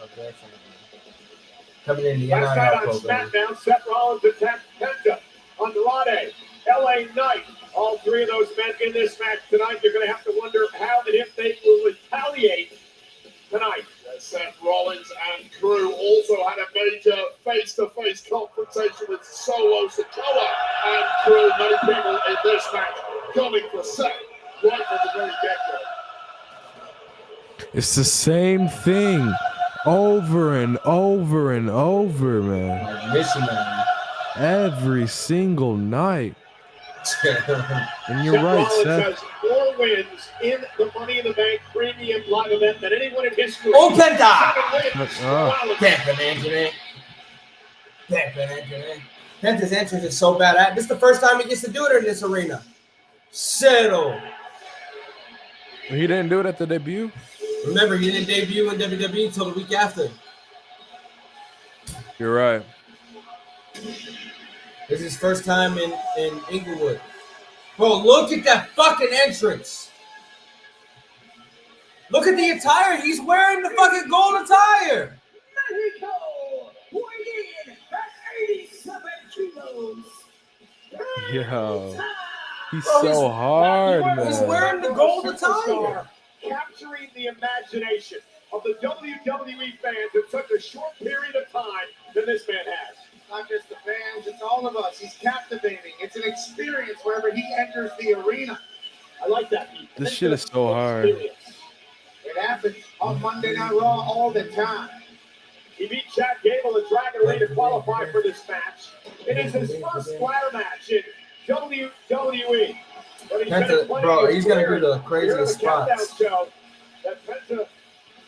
of their family. Coming in the Last night NIL on program. SmackDown, Seth Rollins attacked Penta, Andrade, LA Knight. All three of those men in this match tonight. You're going to have to wonder how and if they will retaliate tonight. Seth Rollins and crew also had a major face-to-face confrontation with Solo Sikoa and crew. Many people in this match coming for Seth right from the very get-go. It's the same thing over and over and over, man. Missionary. Every single night. And you're Seth right, Rollins Seth. has more wins in the Money in the Bank premium live event than anyone in history. Oh, Penta! 7 wins. Penta's entrance is so bad. This is the first time he gets to do it in this arena. Settle. He didn't do it at the debut. Remember, he didn't debut in WWE until the week after. You're right. This is his first time in Inglewood. Bro, look at that fucking entrance. Look at the attire. He's wearing the fucking gold attire. Mexico, weighing in at 87 kilos. Yo. He's Bro, so hard, He's man. wearing the gold Superstar, attire. capturing the imagination of the WWE fans in such a short period of time than this man has. Not just the fans, it's all of us. He's captivating. It's an experience wherever he enters the arena. I like that. This shit is so hard. It happens on Monday Night Raw all the time. He beat Chad Gable and Dragon Lee to qualify for this match. It is his first ladder match in WWE. But Penta, bro, he's gonna do the craziest spots. Show that Penta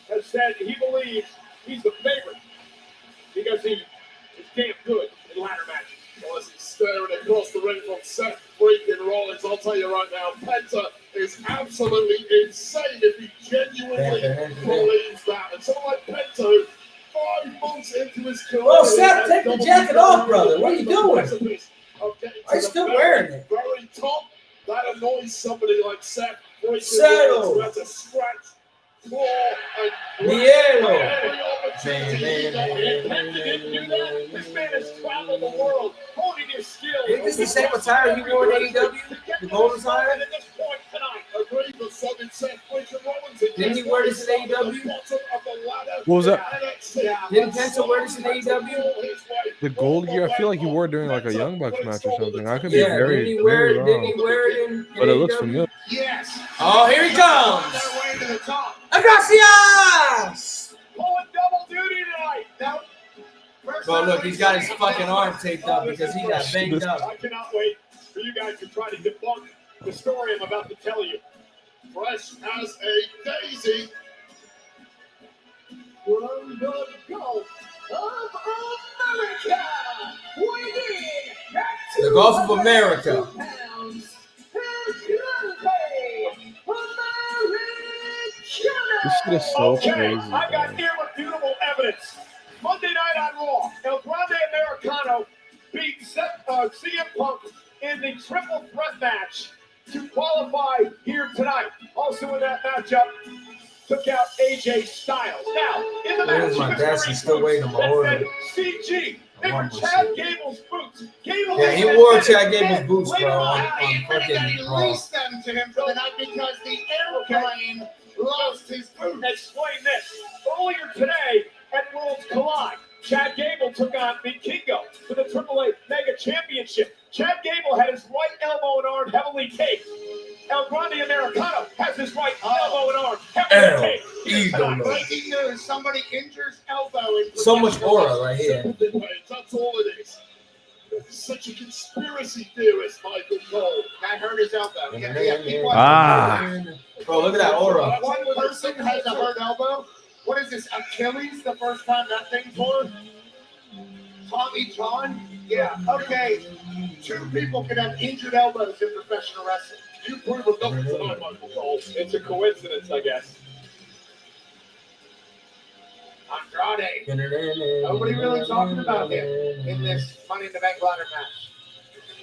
has said he believes he's the favorite because he is damn good in ladder matches. Well, as he's staring across the ring from Seth freaking Rollins, I'll tell you right now, Penta is absolutely insane if he genuinely believes that. And someone like Penta, who 5 months into his career. Oh, Seth, take the jacket off, brother. What are you doing? Are you still wearing it? Very top. That annoys somebody like Seth. Settle. Who has to scratch, claw, and Hielo. This man has traveled the world, honing his skills. Isn't this the same attire he wore in AEW? The golden attire? At this point tonight, agreed with something Seth freaking Rollins. Didn't he wear this in AEW? What was that? Didn't Penta wear this in AEW? The gold gear? I feel like he wore it during like a Young Bucks match or something. I could be Yeah, very, didn't he wear very it? Didn't he wrong. wear it in But it looks AEW? familiar. Yes. Oh, here he comes! Their way to the top. Gracias! pulling double duty tonight. Now, Bro, look, he's got his fucking arm taped up because he got banged up. I cannot wait for you guys to try to debunk the story I'm about to tell you. Fresh as a daisy. From the Gulf of America, weighing in The Gulf of America. pounds, This shit is so Okay, crazy. I got irrefutable evidence. Monday night on Raw, El Grande Americano beat CM Punk in the triple threat match to qualify here tonight. Also in that matchup, took out AJ Styles. Now, in the Where's match, my desk? He's still waiting on my order. CG. They I were want my Chad shit. Gable's boots. Gable Yeah, he wore Chad Gable's boots, bro, on fucking Raw. released them to him for the night because the airplane lost his boots. Explain this. Earlier today at Worlds Collide, Chad Gable took on Vikingo for the AAA Mega Championship. Chad Gable had his right elbow and arm heavily taped. El Grande Americano has his right elbow and arm heavily taped. Here's tonight. Breaking news, somebody injures elbow in So much aura right here. That's all it is. Such a conspiracy theorist, Michael Cole. Guy hurt his elbow. He won. Bro, look at that aura. One person has a hurt elbow. What is this, Achilles, the first time that thing tore? Tommy John? Yeah, okay. 2 people can have injured elbows in professional wrestling. You prove of nothing tonight, Michael Cole. It's a coincidence, I guess. Andrade. Nobody really talking about him in this Money in the Bank ladder match.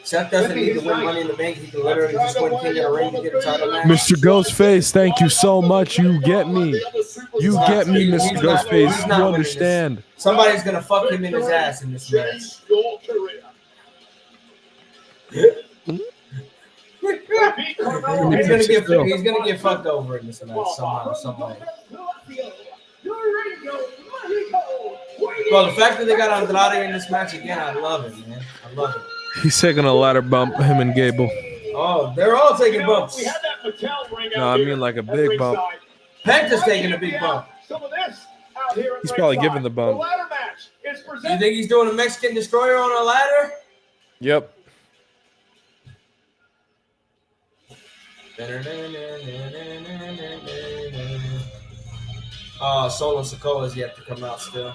Seth doesn't need to win Money in the Bank. He can literally just win King of the Ring to get a title match. Mr. Ghostface, thank you so much. You get me. You get me, Mr. Ghostface. He's You not winning understand. Somebody's gonna fuck him in his ass in this match. Your career. He's gonna get fucked over in this match somehow, some way. Bro, the fact that they got Andrade in this match again, I love it, man. I love it. He's taking a ladder bump, him and Gable. Oh, they're all taking bumps. We had that Mattel ring No, out I here mean like a at big bump. ringside. Penta's taking a big bump. Some of this out here at He's probably ringside. giving the bump. The ladder match is You presented. think he's doing a Mexican destroyer on a ladder? Yep. Oh, Solo Sikoa's yet to come out still.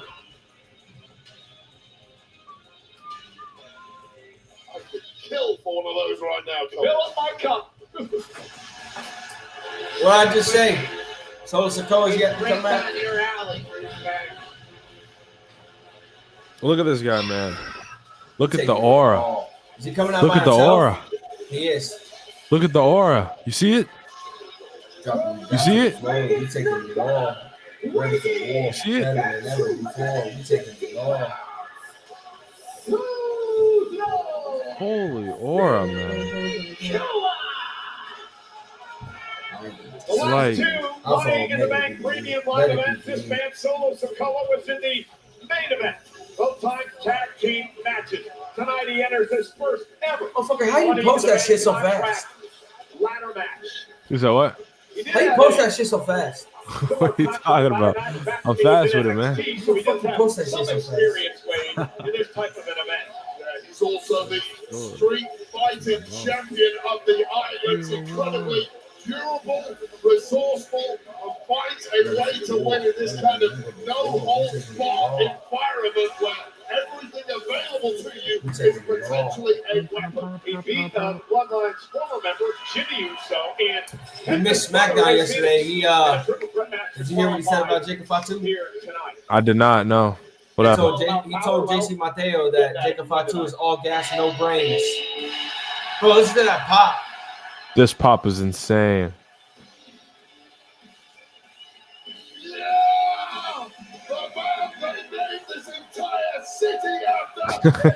I could kill for one of those right now, Cole. Fill up my cup. What I just say? Solo Sikoa's yet to come out. Right down your alley for this bag. Look at this guy, man. Look at the aura. Is he coming out Look by at the himself? aura. He is. Look at the aura. You see it? You see it? Whoa, we taking it all. Ready for war. See it? Better than ever before. We taking it all. Holy aura, man. The last Like- two Money in the Bank premium live events. This man Solo Sikoa was in the main event. Both times tag team matches. Tonight he enters his first ever. Oh, fucker, how you Money in post the that Bank shit so contract fast? Ladder match. Is that what? He did How you have post a that shit so fast? What are you talking about? I'm fast with it, man. So he does have some experience, Wade, in this type of an event. He's also the street fighting champion of the islands. Incredibly durable, resourceful, and finds a way to win in this kind of no-holds-barred environment where everything available to you is potentially a weapon. He beat Bloodline's former member, Jimmy Uso, and I missed SmackDown yesterday. Did you hear what he said about Jacob Fatu? I did not know. What He happened? told JC Mateo that Jacob Fatu is all gas, no brains. Bro, listen to that pop. This pop is insane. This entire city after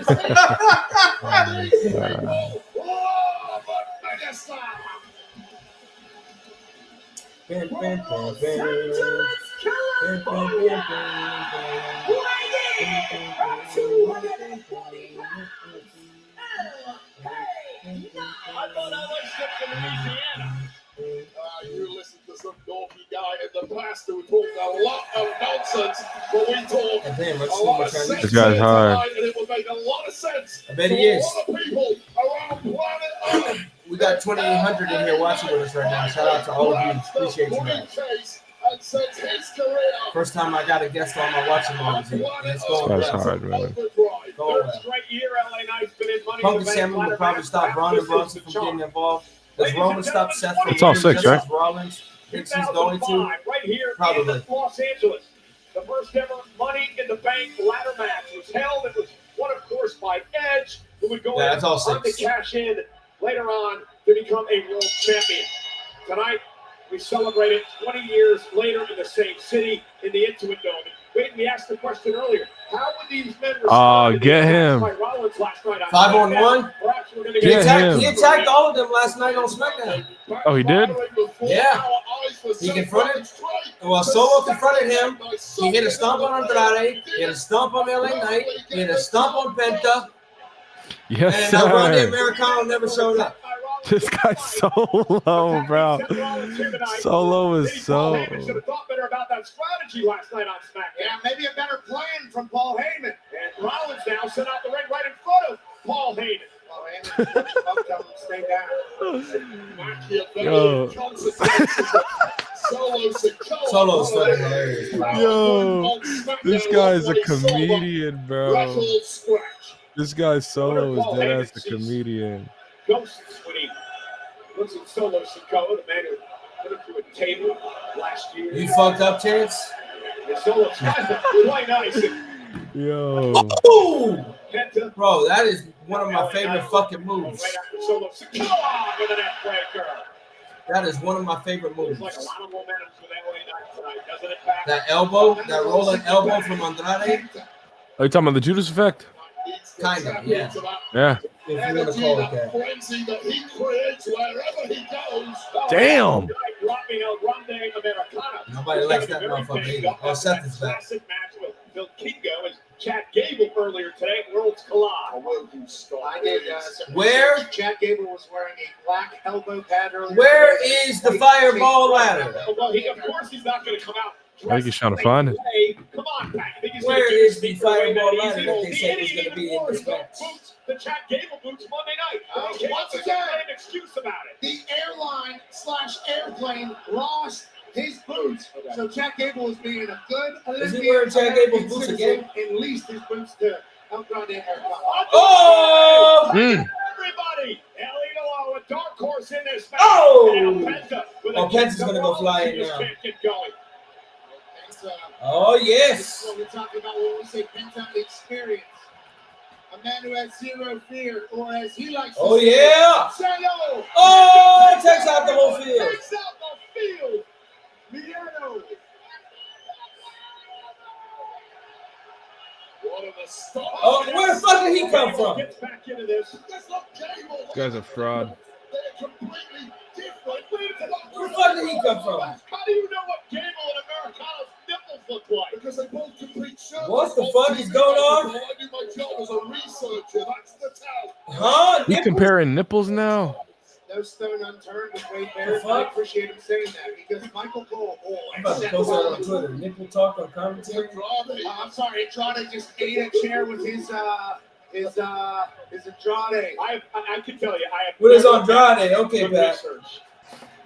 you listen to some dorky guy in the past who talked a lot of nonsense, but we talk a lot of sense. This guy's hard. And it would make a lot of sense. I bet he to is. a lot of people around planet Earth. We got 2,800 in here watching with us right now. Shout out to all of you. Appreciate you, man. And since his career, First time I got a guest on my watching list. It's going That's well. hard, man. Going well. straight year, LA Knight's been in money. Punky Samuel will probably stop Braun and Bronson from getting involved. Does Roman stop Seth from It's all getting six, just right? as Rollins thinks he's going to? 2005, right here Probably. in Los Angeles. The first ever Money in the Bank ladder match was held. It was won, of course, by Edge, who would go Yeah, that's all on to six. cash in later on to become a world champion. Tonight, we celebrated 20 years later in the same city in the Intuit Dome. Wait, we asked the question earlier. How would these men respond to get the him. attack by Rollins last night on 5-on-1? Perhaps we're gonna He Get attacked, him. he attacked all of them last night on SmackDown. Oh, he did? Yeah. He confronted. Well, Solo confronted him. He hit a stomp on Andrade. He hit a stomp on LA Knight. He hit a stomp on Penta. Yes, And Randy sir. Americano never showed up. This guy's so low, bro. Solo is so. Should have thought better about that strategy last night on SmackDown. Yeah, maybe a better plan from Paul Heyman. And Rollins now sent out the ring right in front of Paul Heyman. Paul Heyman, stay down. Yo. Solo's fucking hilarious. Yo, this guy's a comedian, bro. This guy Solo is dead as a comedian. Ghosts when he looks at Solo Sikoa, the man who put him through a table last year. You fucked up, Terrence? And Solo tries to play nice. Yo. Ooh! Penta, Bro, that is one of my favorite fucking moves. right after Solo Sikoa with an F-breaker. That is one of my favorite moves. It's like a lot of momentum for LA Knight tonight, doesn't it, Pat? That elbow, that rolling elbow from Andrade. Are you talking about the Judas effect? Kinda, yeah. Yeah. If you want to call it that. frenzy that he creates wherever he goes. Damn. Dropping El Grande Americana. Nobody likes that motherfucker either. Oh, Seth is back. Classic match with Bill Kingo and Chad Gable earlier today. Worlds collide. I did. Where? Chad Gable was wearing a black elbow pad earlier. Where is the fireball ladder? Well, of course he's not going to come out. I think he's trying to find it. Come on, Pat. You think he's Where gonna do is the sneaker away fireball that ladder easy? that they The said was idiot going to be even in wore this his match? boots, the Chad Gable boots Monday night. He Once can't again, make an excuse about it. the airline/airplane lost his boots. So Chad Gable is being a good Is he Olympian wearing Chad Gable's American boots citizen again? and leased his boots to El Grande Americana. Oh! Everybody, El Idolo, a dark horse in this match. Oh! And Penta with a Oh, Penta's kick. gonna go fly in He just now. can't get going. Oh, This yes. is what we're talking about when we say Penta experience. A man who has zero fear, or as he likes to Oh, say, yeah. Salo. Oh, it takes out the whole field. Takes out the field. Miedo. Oh, where the fuck did he come from? Gets back into this. This guy's a fraud. Where the fuck did he come from? How do you know what Gable and Americano's nipples look like? Because they both complete shows. What the fuck is going on? I do my job as a researcher. That's the tell. Huh? We Nipples? comparing nipples now? No stone unturned between Wait, Barrett, I appreciate him saying that because Michael Cole. I'm about to post that on Twitter. Nipple talk on commentary. I'm sorry, Andrade just ate a chair with his Andrade. I can tell you, I have. What is Andrade? Okay, Pat. Research.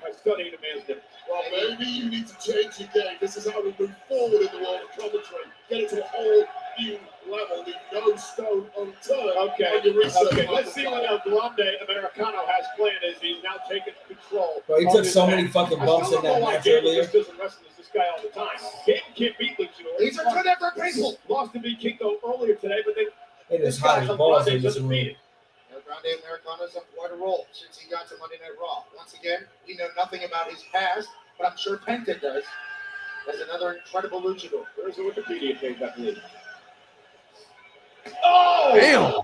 I studied a man's difference. Well, maybe you need to change your game. This is how we move forward in the world of commentary. Get it to a whole new level. Leave no stone unturned. Okay. On your research. Okay. Let's see what El Grande Americano has planned as he's now taking control. Bro, he took so many fucking bumps in that match earlier. Just doesn't wrestle as this guy all the time. Gabe can't beat Luchador. These are two different people. Lost to Vikingo earlier today, but then It is hot as balls in this room. El Grande Americano's on quite a roll since he got to Monday Night Raw. Once again, we know nothing about his past, but I'm sure Penta does. As another incredible luchador. There's a Wikipedia page, I believe. Oh! Damn.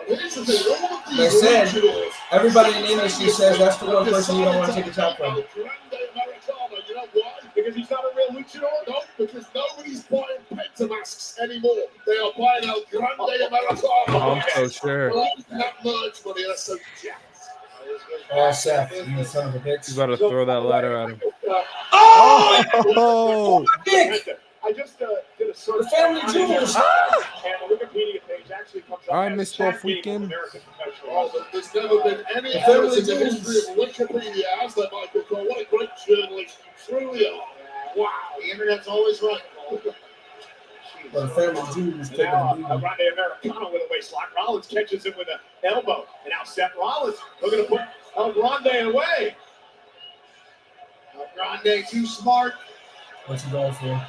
Here's the thing. All of They these said luchadors- everybody in the industry says that's the one person you don't want to take a shot from. El Grande Americano, you know why? Because he's not a real luchador? No, because nobody's buying Penta masks anymore. They are buying El Grande Americano. I'm so sure. Believe that merch money, that's so jacked. Oh, Seth, you son of a bitch. He's about to throw that ladder at him. Oh! I just did a search. The family jewels. And the Wikipedia page actually comes up. I as missed Chad off Gable, weekend. American professional Oh, wrestler. there's never been any The family evidence in the jewels. history of Wikipedia as that Michael Cole. What a great journalist you truly are. Wow, the internet's always right. Well, the family jewels And taking now the El lead. Grande Americano with a waistlock. Rollins catches him with an elbow. And now Seth Rollins looking to put El Grande away. El Grande too smart. What's he going for?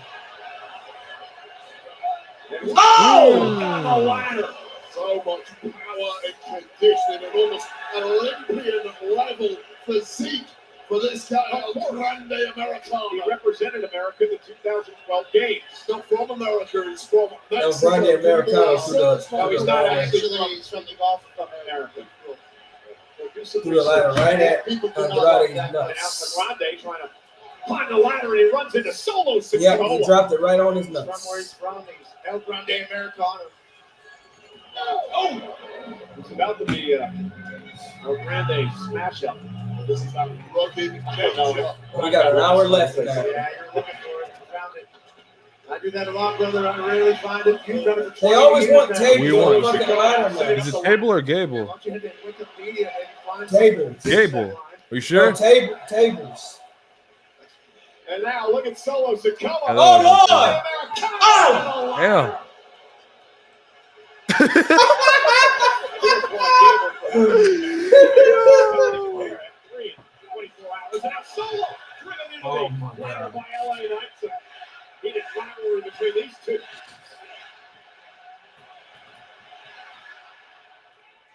Oh! On the ladder. So much power and conditioning and almost Olympian level physique for this guy, El Grande Americano. He represented America in the 2012 games. He's not from America, he's from El Mexico. Grande Americano through No, he's the not ladder. actually he's from the Gulf of America. Through the ladder right at Andrade's And nuts. El Grande trying to climb the ladder and he runs into Solo Yep, Sikoa. he dropped it right on his From where nuts. he's from, he's El Grande Americano. Oh! It's about to be El Grande smash up. This is not rugged. We got an hour left in that. Yeah, you're looking for it. You found it. I do that a lot, brother. I rarely find it. You've done it for 20 They always years want now. tables We on the want- fucking ladder, man. Is it Table or Why Gable? don't you hit that Wikipedia and find Tables. Gable. Are you No, sure? tables. And now look at Solo Sikoa. Hello. Oh, Lord! Oh! Damn. Oh, my God. By LA Knights. He did rivalry between these two.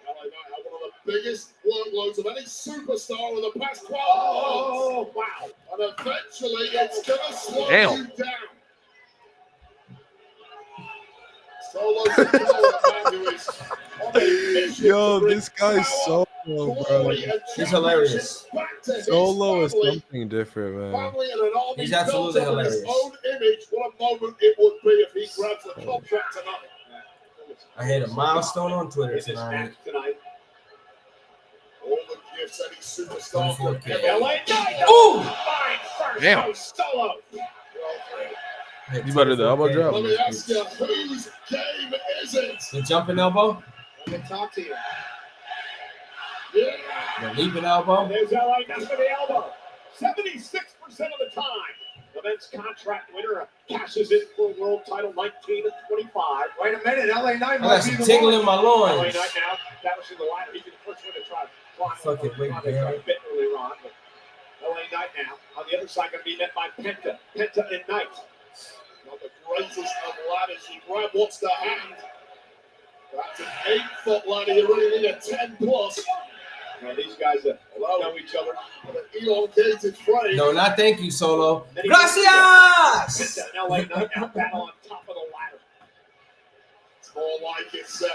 LA Knight had one of the biggest workloads of any superstar of the past 12 months. Oh, wow. And eventually it's going to slow Damn. you down. Solo Sikoa, man, who is on a mission Yo, to bring this guy's power, Solo, bro. glory, and He's hilarious. championship back to his Solo is family. something different, man. Family and an army He's built absolutely up in his hilarious. own image. What a moment it would be if he grabs the contract tonight. I hit a milestone on Twitter In this tonight. match tonight. All the gifts any superstar could 24K. ever. LA Knight. Ooh! Fine first. Damn. Go Solo. Hit You better the elbow 24K. drop. Let me ask you, whose game is it? The jumping elbow, Let me talk to you. Yeah. the leaping elbow. There's LA Knight for the elbow. 76% of the time. The men's contract winner cashes in for world title 19 of 25. Wait a minute, LA Knight I might got be some the tingle one. in my LA loins. Knight now establishing the ladder. He's the first one to try to climb. Fucking over. wait, They tried Barry. to bit early on, but LA Knight now on the other side going to be met by Penta. Penta and Knight. Not the greatest of ladders. You grab what's the hand. That's an 8-foot ladder. You really need a 10 plus. Now these guys know each other. With an elongated frame. No, not thank you, Solo. Then he Gracias! Penta and LA Knight now battle on top of the ladder. It's more like it, Seth.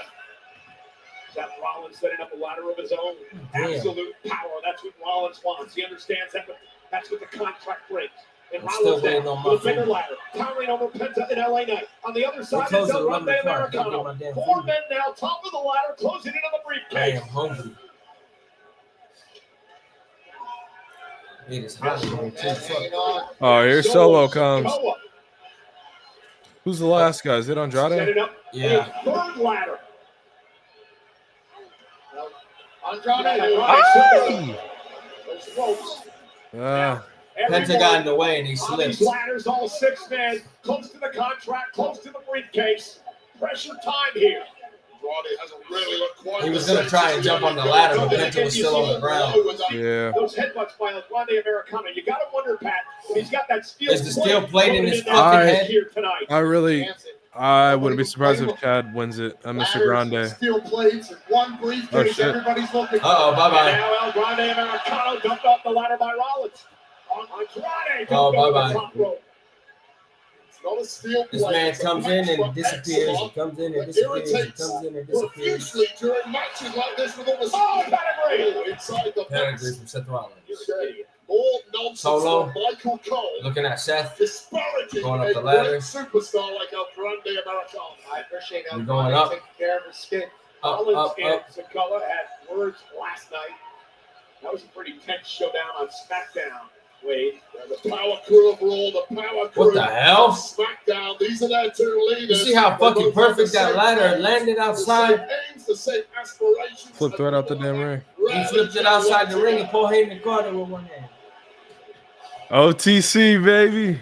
Seth Rollins setting up a ladder of his own. Damn. Absolute power. That's what Rollins wants. He understands that. That's what the contract brings. And I'm still Rollins waiting now on with a my bigger food. ladder, towering over Penta and LA Knight. On the other side, closed it's at El 11 Grande o'clock. Gotta Americano. get my damn 4 food. men now, top of the ladder, closing in on the I briefcase. am hungry. It is hot in here too. Fuck. Oh, here Solo comes. Who's the last guy? Is it Andrade? Set it up. Yeah. A third ladder. Andrade. Ay! Those ropes. Penta got in the way and he On these slipped. ladders, all 6 men, close to the contract, close to the briefcase. Pressure time here. Andrade hasn't really looked quite He was the gonna same try since and the jump on the other ladder, guy. but Penta was still on the ground. Yeah. Those headbutts by Grande Americano. You got to wonder, Pat, when he's got that steel Is the steel plate in his that fucking head? here tonight. I wouldn't be surprised if Chad wins it. Mr. Grande. Steel plates and one briefcase. Oh, shit. Everybody's looking. Uh-oh, bye-bye. And now El Grande Americano dumped off the ladder by Rollins. Andrade Oh, dumped off bye-bye. the top rope. It's not a steel This plate, man it's a comes in and match disappears. for He comes in and that disappears. He irritates comes in and disappears. profusely during matches like this with all the pedigree inside the Pedigree from Seth Rollins. More nonsense Solo. from Michael Cole. Looking at Seth. Disparaging Going up a the ladder. great superstar like El Grande Americano. I appreciate We're going up. taking care of his skin. Up, Rollins up, and up. Sakala had words last night. That was a pretty tense showdown on SmackDown. Wade. The power crew of Raw, the power crew What the hell? of SmackDown. These are their two You leaders. see how They fucking both have perfect the that same ladder goals, landed the outside? same aims, the same aspirations. Flipped right out the damn ring. He flipped it outside the ring and Paul Heyman caught it with one hand. OTC, baby.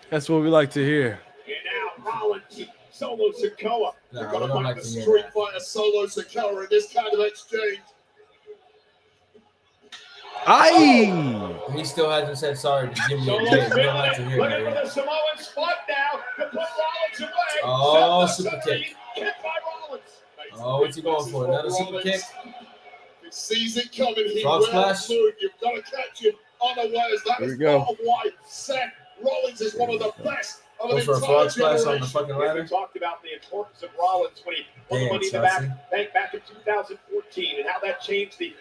That's what we like to hear. And now Rollins, Solo Sikoa. You're Nah, going we to don't make like the to hear Street that. Fighter Solo Sikoa in this kind of exchange. Aye! He still hasn't said sorry to Jimmy Solo and Jay. We don't like to feeling it. hear Looking for that. the Samoan spot now to put Rollins away. Oh, Seth super Rollins, kick. Kick by Rollins. Oh, what's he going for? Another super kick? He sees it coming. He Frog will splash? move. You've got to catch him unawares. That Here is we go. part of why Seth Rollins is one of the best of Go an for a entire frog splash on the generation. fucking We ladder? talked about the importance of Rollins when he won the Damn, Money in the Chelsea. Bank back in 2014 and how that changed the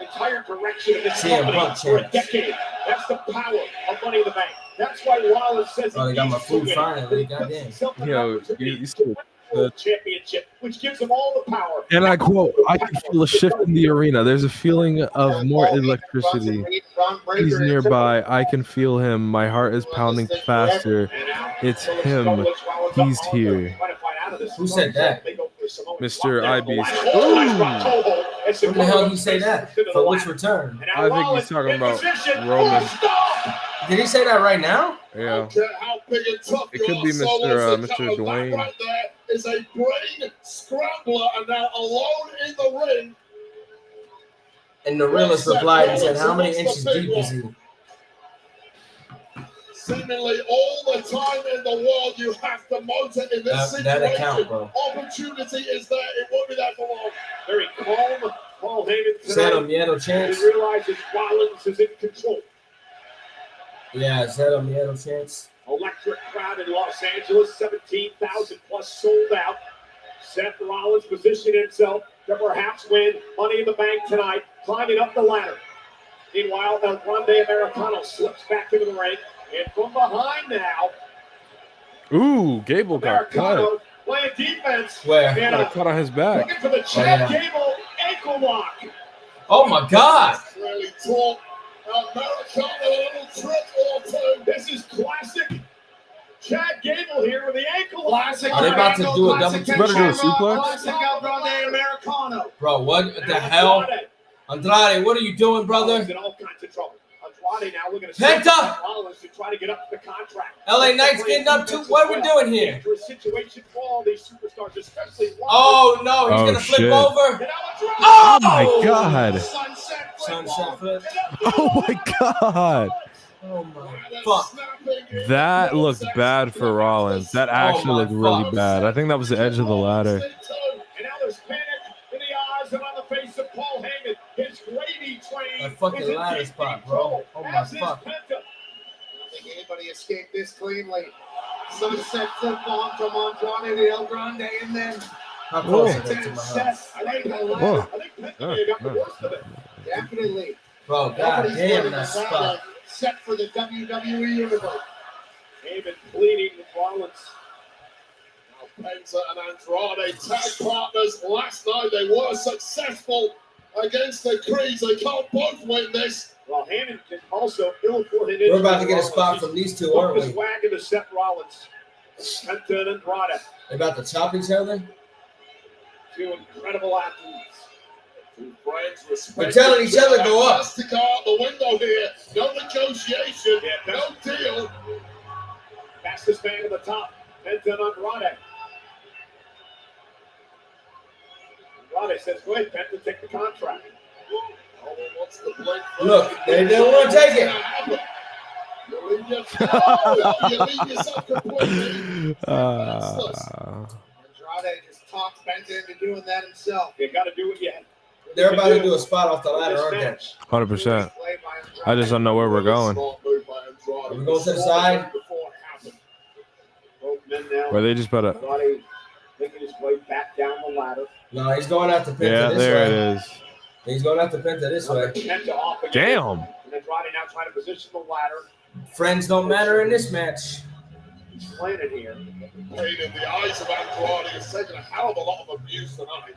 entire direction of this CM company Punk for a chance. decade. That's the power of Money in the Bank. That's why Rollins says Oh, they he got my needs to food win. finally. He puts Goddamn. himself in an Yo, opportunity you to see win the World Championship, which gives him all the power. And I quote, I can feel a shift in the arena. There's a feeling of more electricity. He's nearby. I can feel him. My heart is pounding faster. It's him. He's here. Who said that? Mr. IB's. When the hell did he say that? For which return? I think he's talking about Roman. Did he say that right now? Yeah. Don't care how big and tough It you could are, be Solo Mr. Sikoa. Dwayne. That right there is a brain scrambler, and now alone in the ring. And the realist replied and said, how many inches deep is he? Seemingly all the time in the world, you have the motor in this That situation. account, bro. Opportunity is there. It won't be there for long. Very calm. Paul Heyman Settle tonight. Miedo chance. He realizes Rollins is in control. Yeah, Settle Miedo chance. Electric crowd in Los Angeles, 17,000 plus sold out. Seth Rollins positioned himself to perhaps win Money in the Bank tonight, climbing up the ladder. Meanwhile, El Grande Americano slips back into the ring, and from behind now, Ooh, Gable got cut. Americano playing defense. Where? And Got cut on his back. looking for the Chad yeah. Gable ankle lock. Oh my God! Really taught Americano a little trick or two. This is classic Chad Gable here with the ankle lock. Classic. Are they about to do a double You better do a suplex. Classic El Grande Americano. Bro, what the hell? Andrade, what are you doing, brother? He's in all kinds of trouble. Andrade now looking to Penta! Rollins to try to get up to the contract. LA Knight's getting up too. What are we doing here? Dangerous situation for all these superstars, especially Oh no, he's Oh, gonna flip shit. over. And now Andrade. Oh my God. Sunset flip. Oh my God. Oh my fuck. That looked bad for Rollins. That actually my looked really fuck. bad. I think that was the edge of the ladder. And now there's panic in the eyes and on the face of Paul Heyman. His gravy train. That fucking is in ladder deep, spot, deep bro. trouble, Oh my as is fuck. Penta. I don't think anybody escaped this cleanly. Sunset flip bomb from Andrade to El Grande, and then How close Whoa. is that to my house? Seth. I think the Whoa. ladder. I think Penta may have got the worst of it. Definitely. Bro, god Nobody's damn winning that the spot. ladder set for the WWE Universe. Heyman bleeding with Rollins. Penta and Andrade, tag partners. Last night they were successful against the Creeds. They can't both win this. Well, Hammond can also ill-forted. We're about to get a spot from these two, aren't we? Wagon to Seth Rollins. Penta and Andrade. They're about to chop each other. Two incredible athletes. Two friends respect. We're telling each other go up. Has to go out the window here. No negotiation. No deal. Fastest man to the top. Penta and Andrade. Andrade says, go ahead, Penta, take the contract. Look, they don't want to take it. You leave yourself completely. Andrade just talks Penta into doing that himself. You got to do what you have. They're about to do a spot off the ladder, aren't they? 100%. I just don't know where we're going. Are we going to the side? Both men now. Or are they just about to? Andrade making his way back down the ladder. No, he's going after Penta Yeah, this there way. it is. He's going after Penta this way. Penta off again. Damn. And Andrade now trying to position the ladder. Friends don't matter in this match. He's playing it here. Pain in the eyes of Andrade has taken a hell of a lot of abuse tonight.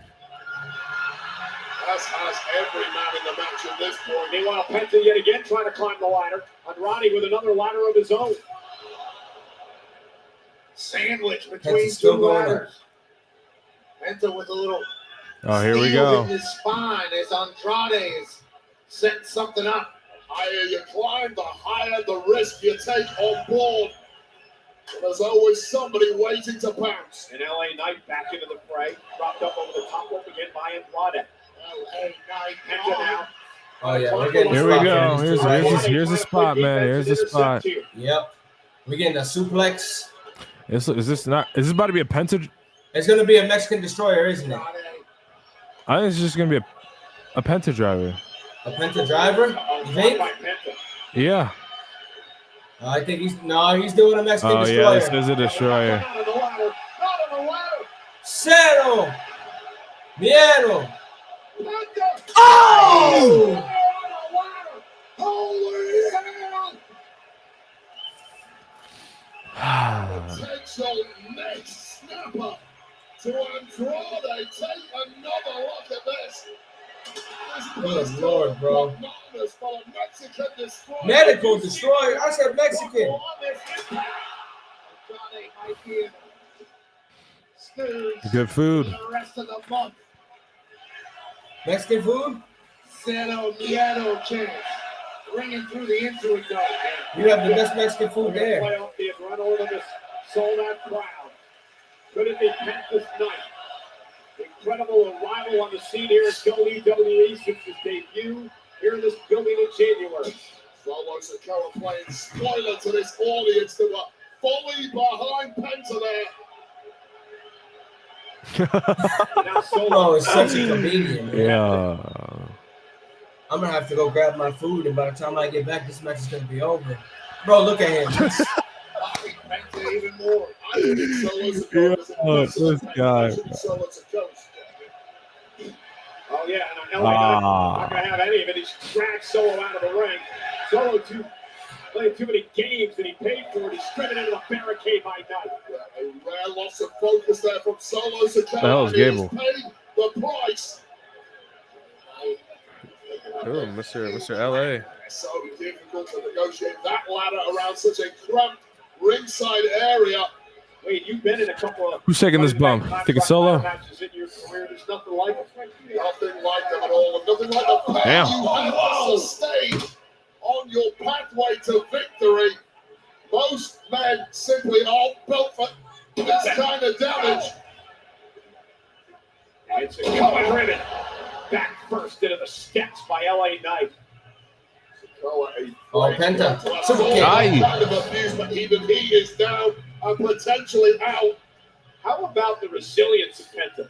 As has every man in the match at this point. Meanwhile, Penta yet again trying to climb the ladder. Andrade with another ladder of his own. Sandwich between Penta's still two going ladders. Penta with a little Oh, here we steel go. in his spine as Andrade is setting something up. Higher you climb, the higher the risk you take on board. And there's always somebody waiting to pounce. And LA Knight back into the fray. Dropped up over the top rope again by Andrade. LA Knight. Penta now. Oh, yeah, we're getting Here a we spot go. for these two. Here's the spot, man. Here's the spot. Yep. We're getting a suplex. Is this about to be a Penta? It's going to be a Mexican destroyer, isn't it? I think it's just gonna be a Penta driver. A Penta driver? You think? Yeah. I think he's doing a Mexican Oh destroyer. yeah, this is a destroyer. Cero. Miedo. Oh! Potential next snapper to Andrade. Take another look at this. Good Lord, bro. Monotonous for a Mexican destroyer. Medical destroyer. I said Mexican. Good food. The rest of the month. Mexican food? Cero Miedo chance. Ringing through the entry door. You have the best Mexican food there. Play off the adrenaline of this sold-out crowd. Could it be Penta's night? Incredible arrival on the scene here at WWE since his debut here in this building in January. Solo Sikoa playing spoiler to this audience that were fully behind Penta there. Solo is such a comedian, man. Yeah. I'm going to have to go grab my food, and by the time I get back, this match is going to be over. Bro, look at him. Penta even more. I think Solo Sikoa is This guy. Solo Sikoa. Oh, yeah, and LA Knight not going to have any of it. He's dragged Solo out of the ring. Solo played too many games that he paid for it. He's driven into the barricade by Knight. A rare loss of focus there from Solo Sikoa. The hell is Gable? He has paid the price. Oh, Mr. LA. So difficult to negotiate that ladder around such a cramped ringside area. Wait, you've been in a couple of Who's taking this bump? Think it's Solo? matches in your career. There's nothing like it. Nothing like them at all. And nothing like the pain Damn. you have to sustain on your pathway to victory. Most men simply aren't built for this kind of damage. It's a coming ribbon. Back first into the steps by LA Knight. Oh, Penta. Super All kick. that kind of abuse, but even he is down and potentially out. How about the resilience of Penta?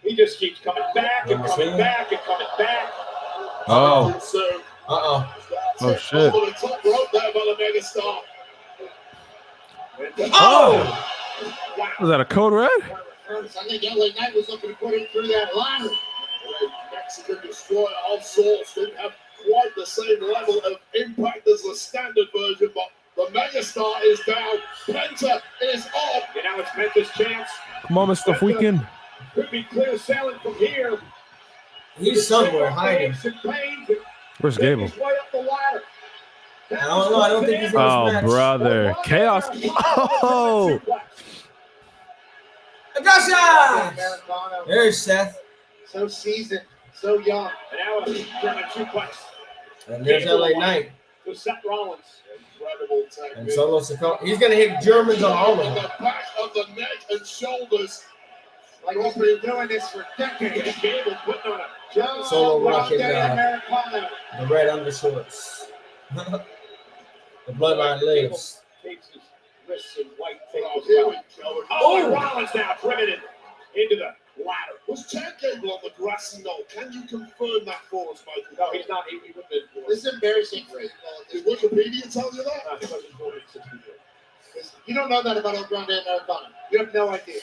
He just keeps coming back and coming back and coming back. Oh. Uh-oh. Oh, shit. Over the top rope there by the megastar. Oh! Was that a code red? I think LA Knight was looking to put him through that ladder. Mexican destroyer of sorts didn't have quite the same level of impact as the standard version, but the megastar is down. Penta is up. And now it's Penta's chance. Come on, Mr. Weekend. Could be clear sailing from here. He's somewhere hiding. Aches and pains. Where's Gable? His way up the ladder. I don't know. I don't think he's in this Oh, match. brother. Chaos. Oh. Gotcha! There's Seth. So seasoned, so young. And now a German suplex. And there's LA Knight. To Seth Rollins. Incredible technique. And Solo Sikoa. He's going to hit Germans on all of On them. the back of the neck and shoulders. Like he's been doing this for decades. Gable putting on a John Solo rocking Americano. the red undershorts. The bloodline lives. Takes his wrists and white tape Oh, as here well. we go. Oh, Rollins now driven into the ladder. Was Chad Gable on the grassy knoll? Can you confirm that for us, Michael? No, he's not. He wouldn't have been. This is embarrassing for him. Did Wikipedia tell you that? No, he wasn't born in 63. You don't know that about El Grande Americano. You have no idea.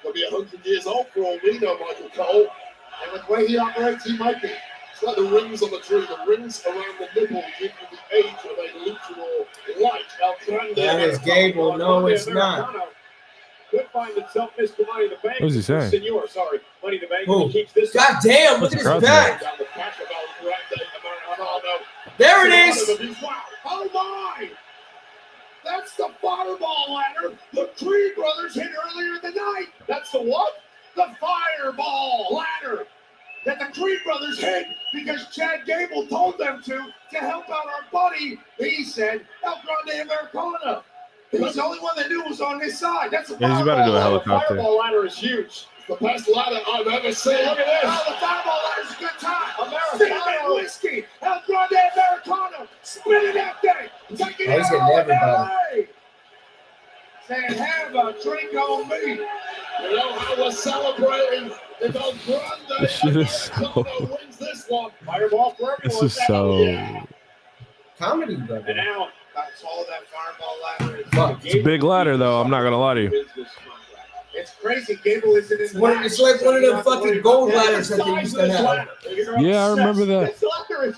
He'll be 100 years old for all we know, Michael Cole. And with the way he operates, he might be. It's like the rings on the tree. The rings around the nipple give you the age of a luchador like El Grande. That is Gable. No, it's not. Could find himself Mr. Money in the Bank. What was he saying? Senor, sorry. Money in the Bank. Who? He keeps this. God damn, look What's at the his crowd back. Down the back of El Grande Americano. There it is. Wow. Oh my! That's the fireball ladder the Creed brothers hit earlier in the night. That's the what? The fireball ladder that the Creed brothers hit because Chad Gable told them to help out our buddy, he said, El Grande Americano. He was the only one that knew was on this side. That's the Yeah, he's about to do a The helicopter. fireball ladder is huge. the best ladder I've ever seen. Look at this. Oh, the fireball ladder's a good time. Americano. Cinnamon whiskey. El Grande Americano. Spinning that thing. Taking Oh, he's it getting all everybody. LA. Saying, have a drink on me. You know how we're celebrating if El Grande This shit is so. Americano wins this one. Fireball for everyone. This is so. Comedy, brother. And now, That's all that fireball ladder is. Fuck. It's a big ladder, though. I'm not gonna lie to you. It's crazy. Gable isn't in the match, It's like one of them so you don't have to fucking worry gold about that. ladders that they used to have. Yeah, I remember that. this ladder is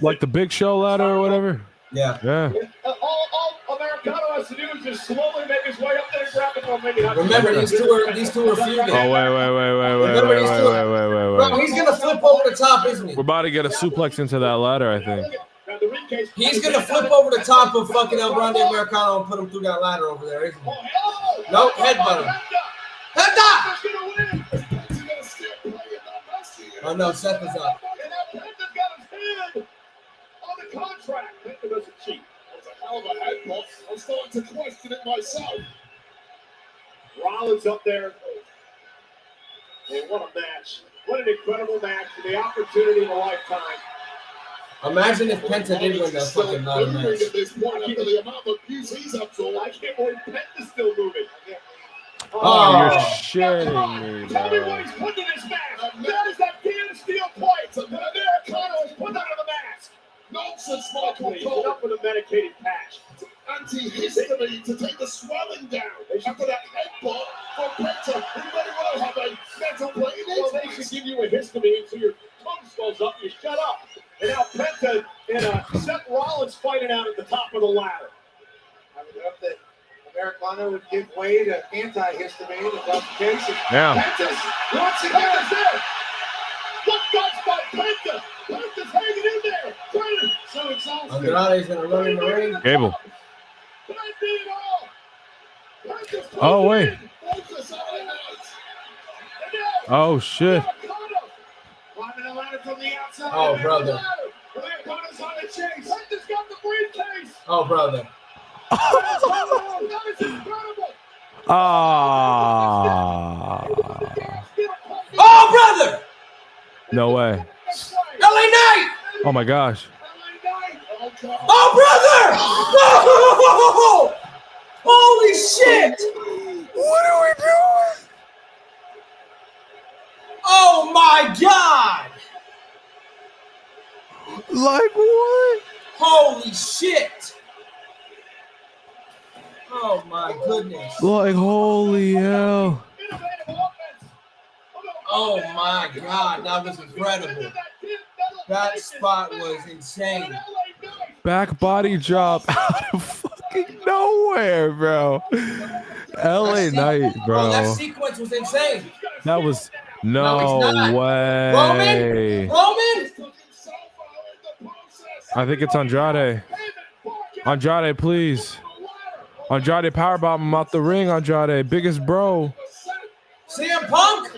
Like the Big Show ladder or whatever. Yeah. Yeah. all Americano has to do is just slowly make his way up there and grab it. Well, maybe not. Remember, these two are feuding. Oh wait. Remember these two? Bro, he's gonna flip over the top, isn't he? We're about to get a suplex into that ladder, I think. Now, the ring case. He's gonna flip over the top of fucking El Grande Americano and put him through that ladder over there, isn't he? Nope, headbutt him. Headbutt! Oh no, Seth is up. And now Penta's got his hand on the contract. Penta doesn't cheat. That's a hell of a headbutt. I'm starting to question it myself. Rollins up there. And what a match. What an incredible match for the opportunity of a lifetime. Imagine if Penta did win that fucking ladder match. At this point, after the amount of abuse he's absorbed, I can't believe Penta's still moving. Oh, you're Oh. shitting me, Tell me bro. what he's putting in his mask. That is that damn steel plate that Americano has put under the mask. nonsense, Michael He's Cole. up with a medicated patch. Anti-histamine to take the swelling down after that headbutt from Penta. He may well have a mental brain Well, they should give you a histamine so your tongue swells up. You shut up. And now Penta and Seth Rollins fighting out at the top of the ladder. I would hope that Americano would give way to antihistamine if that's the case. Yeah. Penta's once Penta's again. there. What guts by Penta? Penta's hanging in there. Trying to So exhausted. Andrade's gonna run in the ring. Gable. Penta it all. Penta's Oh, wait. Focus on it. Oh, shit. Climbing the ladder from the outside. Oh, brother. Americano's on the chase. Penta's got the briefcase. Oh, brother. That is incredible. Ah. Oh, brother! No way. LA Knight! Oh my gosh. Oh, brother! Oh! Holy shit! What are we doing? Oh my god! Like what? Holy shit! Oh my goodness! Like holy hell. Oh my god, that was incredible. That spot was insane. Back body drop out of fucking nowhere, bro. LA Knight, That bro. sequence was insane. That was No, no it's not. way. Roman? I think it's Andrade. Andrade, please. Andrade powerbomb him out the ring, Andrade. Biggest bro. CM Punk?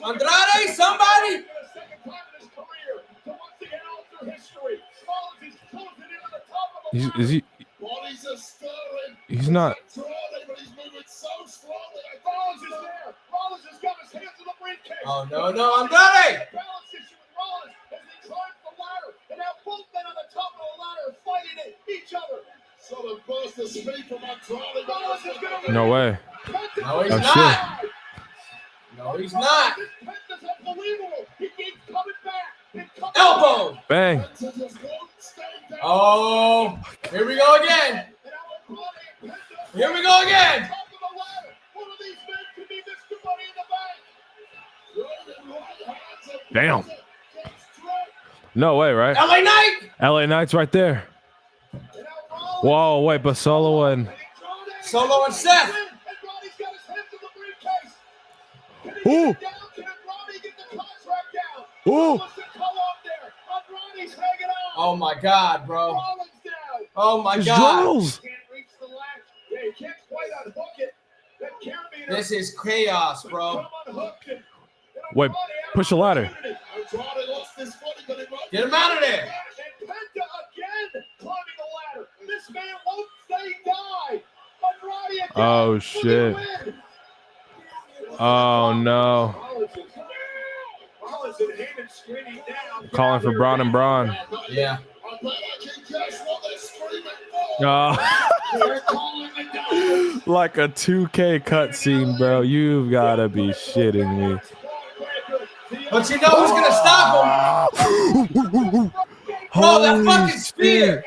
Andrade? Somebody? Is he? He's not. Oh, no, Andrade! No way. No, he's Oh, not. No, he's not. Elbow. Bang. Oh, here we go again. Here we go again. Damn. No way, right? LA Knight. LA Knight's right there. Whoa, wait, but Solo and Seth. Ooh. Ooh. Oh my God, bro. Oh my His God. drills. This is chaos, bro. Wait, push the ladder. Get him out of there. Oh shit. Oh no. Calling for Braun and Braun. Yeah. Like a 2K cutscene, bro. You've gotta be shitting me. But you know who's gonna stop him? Bro, that fucking spear.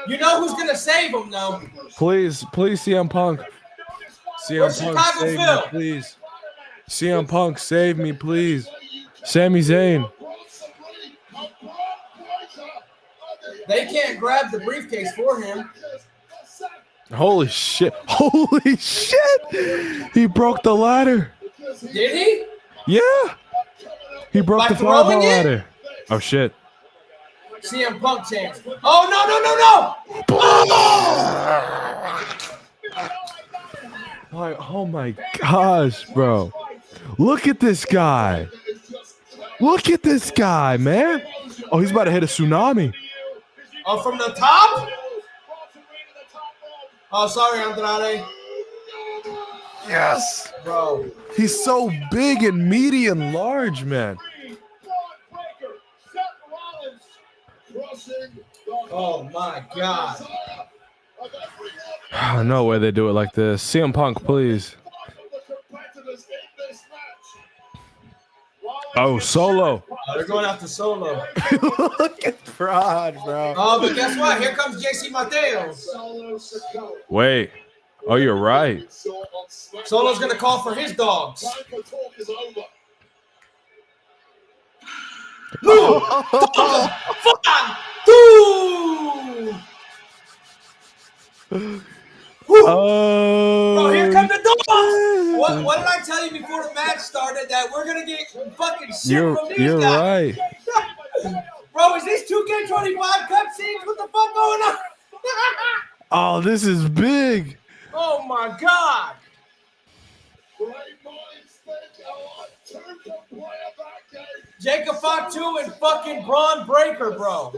You know who's gonna save him now? Please, CM Punk. Where's CM Punk, Chicago save me, Phil? please. CM Punk, save me, please. Sami Zayn. They can't grab the briefcase for him. Holy shit. Holy shit. He broke the ladder. Did he? Yeah. He broke By the throwing fireball it? ladder. Oh shit. CM Punk chance. Oh, no. Like, oh my gosh, bro. Look at this guy. Look at this guy, man. Oh, he's about to hit a tsunami. Oh, from the top? Oh, sorry, Andrade. Yes. Bro. He's so big and meaty and large, man. Oh, my God. No way they do it like this. CM Punk, please. Oh, Solo. Oh, they're going after Solo. Look at Fraud, bro. Oh, but guess what? Here comes JC Mateos. Wait. Oh, you're right. Solo's going to call for his dogs. Oh, Bro, here come the dogs. What did I tell you before the match started? That we're going to get fucking shit from these you're guys. right. Bro, is this 2K25 cutscenes? What the fuck going on? Oh, this is big. Oh, my God. Jacob Fatu and fucking Braun Breaker, bro.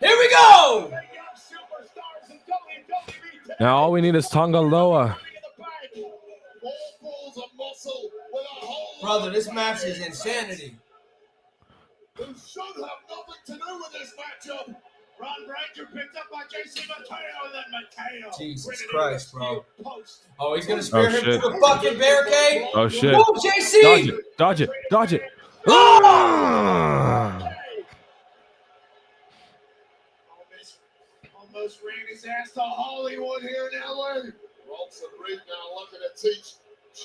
Here we go. Now all we need is Tonga Loa. Brother, this match is insanity. Who should have nothing to do with this matchup. Ron Breaker picked up by JC Mateo, and then Mateo. Jesus Christ, bro. Oh, he's going to spear him shit. through the fucking barricade. Oh shit. Move, JC. Dodge it. Dodge it. Almost ran his ass to Hollywood here in LA. Robson Reed now looking to teach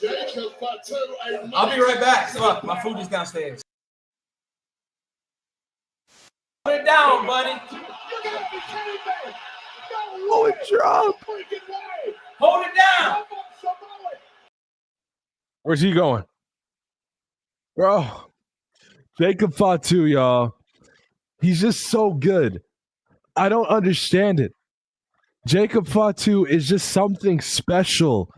Jacob Fatu a I'll be right back. Fuck, my food is downstairs. Put it down, buddy. Oh, it dropped. Hold it down. Where's he going? Bro, Jacob Fatu, y'all. He's just so good. I don't understand it. Jacob Fatu is just something special.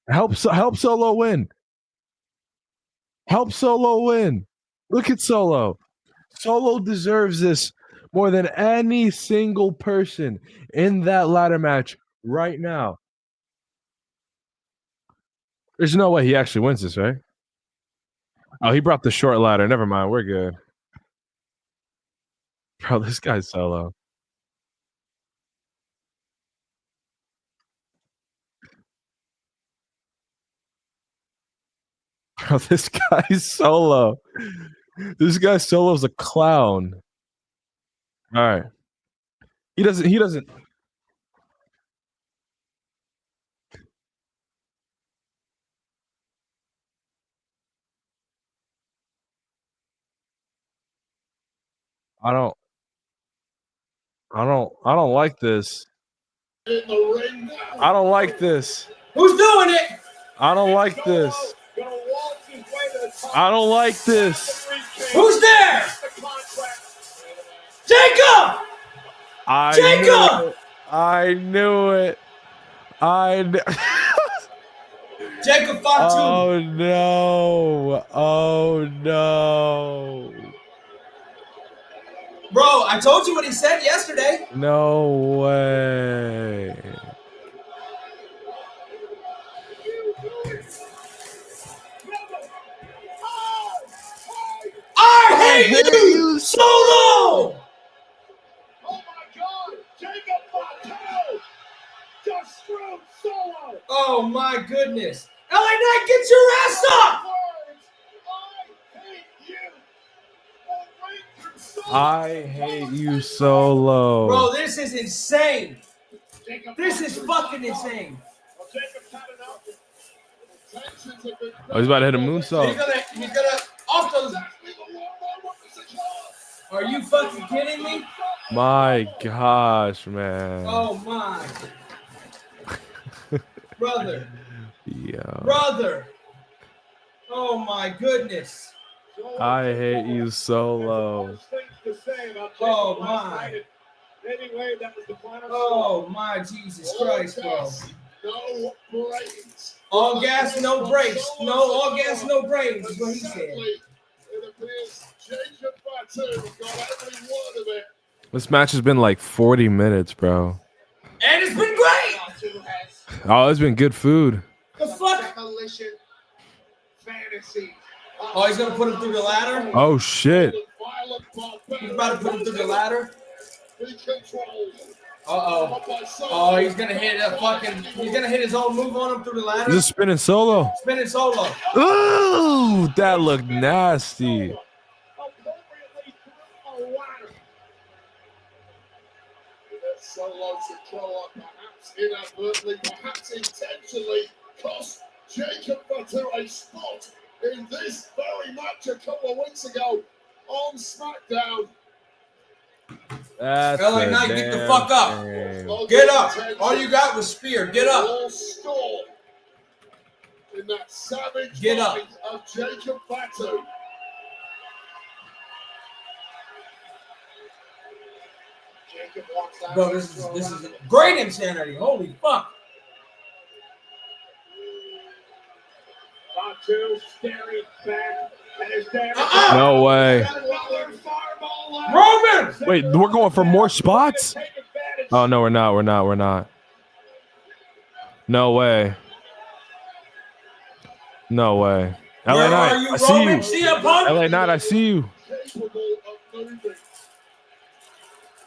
Help Solo win. Help Solo win. Look at Solo. Solo deserves this more than any single person in that ladder match right now. There's no way he actually wins this, right? Oh, he brought the short ladder. Never mind. We're good. Bro, this guy's Solo. Bro, this guy's Solo. This guy Solo's a clown. All right. He doesn't. I don't like this. I don't like this. Who's doing it? I don't like this. I don't like this. Who's there? Jacob! I knew it. Jacob Fatu. Oh no. Oh no. Bro, I told you what he said yesterday. No way. I hate you, Solo! Oh my God! Jacob Fatu just screwed Solo. Oh my goodness. LA Knight, get your ass up! I hate you, Solo. Bro, this is insane. This is fucking insane. Oh, he's about to hit a moonsault. He's gonna off those. Are you fucking kidding me? My gosh, man. Oh my. Brother. Yeah. Brother. Oh my goodness. I hate you, Solo. Oh my. Oh my Jesus Christ, bro. No brains. All gas, no brakes. No, all gas, no brains is what he said. It appears Jacob Fatu got every word of it. This match has been like 40 minutes, bro. And it's been great. Oh, it's been good food. The fuck? Demolition fantasy. Oh, he's gonna put him through the ladder? Oh, shit. He's about to put him through the ladder? Uh-oh. Oh, he's gonna hit he's gonna hit his own move on him through the ladder. Is this spinning Solo? Spinning Solo. Ooh, that looked nasty. Solo Sikoa, perhaps inadvertently, perhaps intentionally, cost Jacob Fatu a spot in this very match a couple of weeks ago on SmackDown. That's LA Knight, get the fuck up. Get up. All you got was spear. Get up. Score in that savage Get up. mind of Jacob Fatu. Bro, this is great insanity. Holy fuck. Fatu staring back at his dad. No way. Roman! Wait, we're going for more spots? Oh, no, we're not. We're not. No way. LA Where Knight, are you, I see Roman? you. CM Punk? LA Knight, I see you.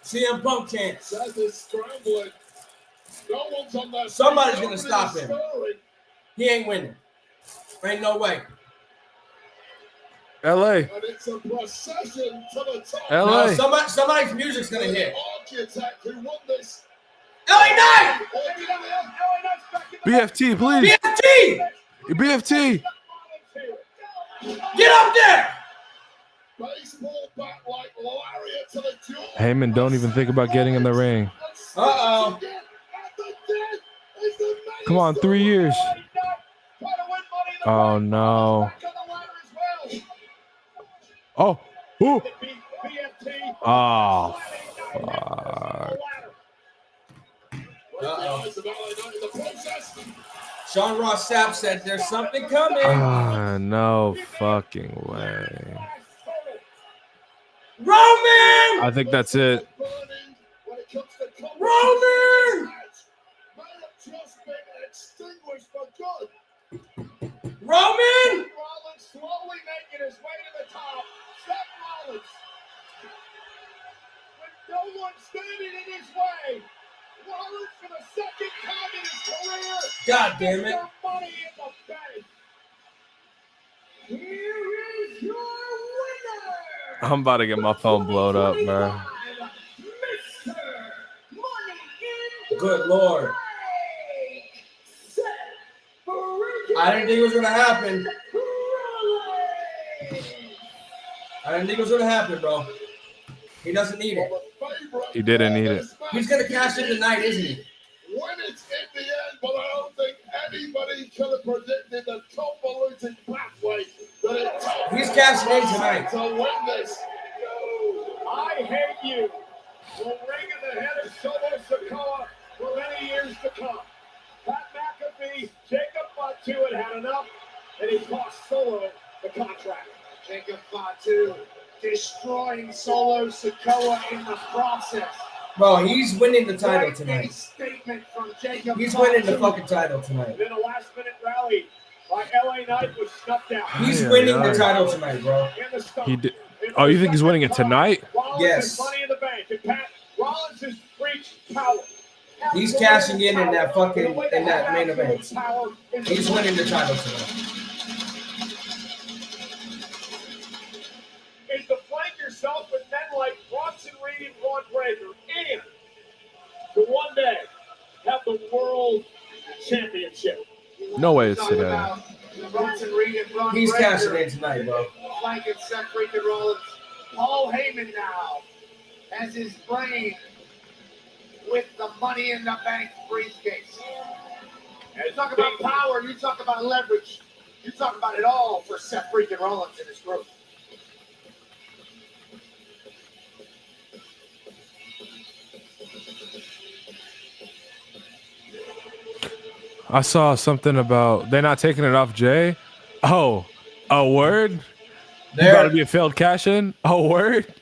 CM Punk chance. Seth is scrambling. No one's on that. Somebody's gonna stop him. He ain't winning. Ain't no way. LA. And it's a procession to the top. LA. No, somebody's music's gonna hit. Architect who won this. LA Knight! BFT, please. BFT! BFT. Get up there! Baseball bat like lariat to the jaw. Heyman, don't even think about getting in the ring. Uh-oh. Come on, 3 years. Oh no. Oh. Ooh. Oh. Fuck. Sean Ross Sapp said there's something coming. No fucking way. Roman! I think that's it. Roman! Roman! Rollins slowly making his way to the top. Seth Rollins. With no one standing in his way. Rollins for the second time in his career. God damn it. Mr. Money in the Bank. Here is your winner. I'm about to get my phone blowed up, bro. Good Lord. I didn't think it was going to happen. I didn't think it was going to happen, bro. He doesn't need it. He didn't need it. He's going to cash in tonight, isn't he? When it's in the end, but I don't think anybody could have predicted the convoluted pathway that it took. He's cashing in tonight. To win this. I hate you. Will ring in the head of Solo Sikoa for many years to come. Pat McAfee, Jacob Fatu had enough, and he cost Solo the contract. Jacob Fatu destroying Solo Sikoa in the process. Bro, he's winning the title tonight. Statement from Jacob He's Fatu. winning the fucking title tonight. Then a last-minute rally by LA Knight was snuffed out. He's winning the title tonight, bro. He did. Oh, you think he's winning it tonight? Yes. Money in the Bank, and Pat Rollins has reached power. He's cashing in that fucking in that main event. He's winning the title tonight. Is to flank yourself with men like Bronson Reed and Ron Breaker, and to one day have the World Championship. No way it's today. Bronson Reed and Ron He's Breaker cashing in tonight, bro. flanking Seth freaking Rollins. Paul Heyman now has his brain with the Money in the Bank briefcase. You talk about power, you talk about leverage, you talk about it all for Seth freaking Rollins and his group. I saw something about they're not taking it off Jay. Oh, a word? You gotta be a failed cash in? A word?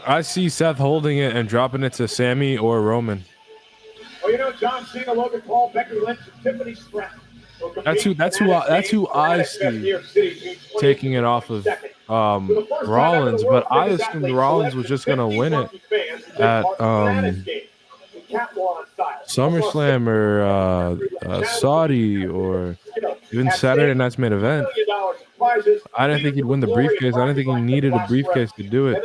I see Seth holding it and dropping it to Sammy or Roman. Well, you know, John Cena, Logan Paul, Becky Lynch, and Tiffany Stratton. That's who I see taking it off of Rollins, but I assumed Rollins was just gonna win it at SummerSlam or Saudi or even Saturday Night's main event. I didn't think he'd win the briefcase. I didn't think he needed a briefcase to do it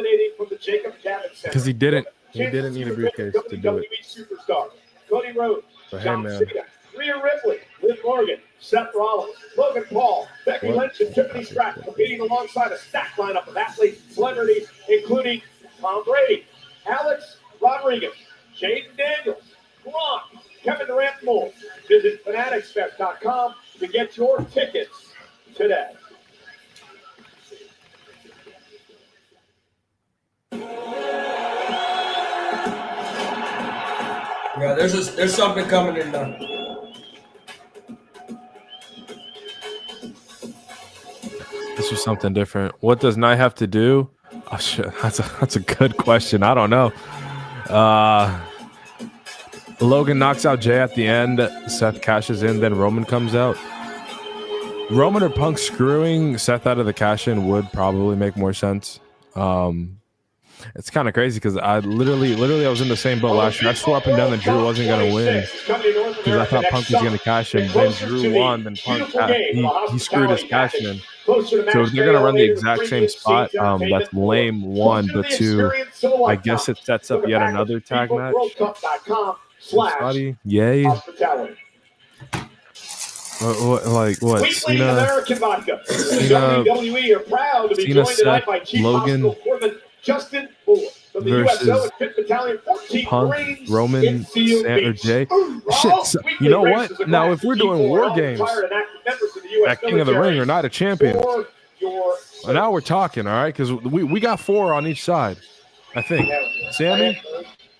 because he didn't need a briefcase to do it. Cody Rhodes, But hey, John man. Cena, Rhea Ripley, Liv Morgan, Seth Rollins, Logan Paul, Becky Lynch, and Tiffany Stratton competing alongside a stacked lineup of athletes, celebrities, including Tom Brady, Alex Rodriguez, Jaden Daniels, Gronk, Kevin Durant, and more. Visit fanaticsfest.com to get your tickets today. Yeah, there's something coming in now. This is something different. What does Knight have to do? Oh shit, that's a good question. I don't know. Logan knocks out Jay at the end. Seth cashes in, then Roman comes out. Roman or Punk screwing Seth out of the cash-in would probably make more sense. It's kind of crazy because I literally I was in the same boat last year. I swore up and down that Drew wasn't going to win because I thought Punk was going to cash in. Then Drew won, then Punk he screwed his cash in. So if they're going to run the exact same spot, that's lame, one, but two, I guess it sets up yet another tag match. Scotty, yay. What? Cena, American Vodka. WWE are proud to be joined tonight by Chief Logan. Hospital foreman Justin Moore. From the USO versus and 5th Battalion, 14 Punk, Marines Roman, in Seal or Beach. Jay. Shit, so- Weekly you know races what? Now, if we're doing for war all games retired and active members of the US at King of the military Ring or Night of Champions, for your well, now we're talking, all right? Because we got 4 on each side, I think. Sammy,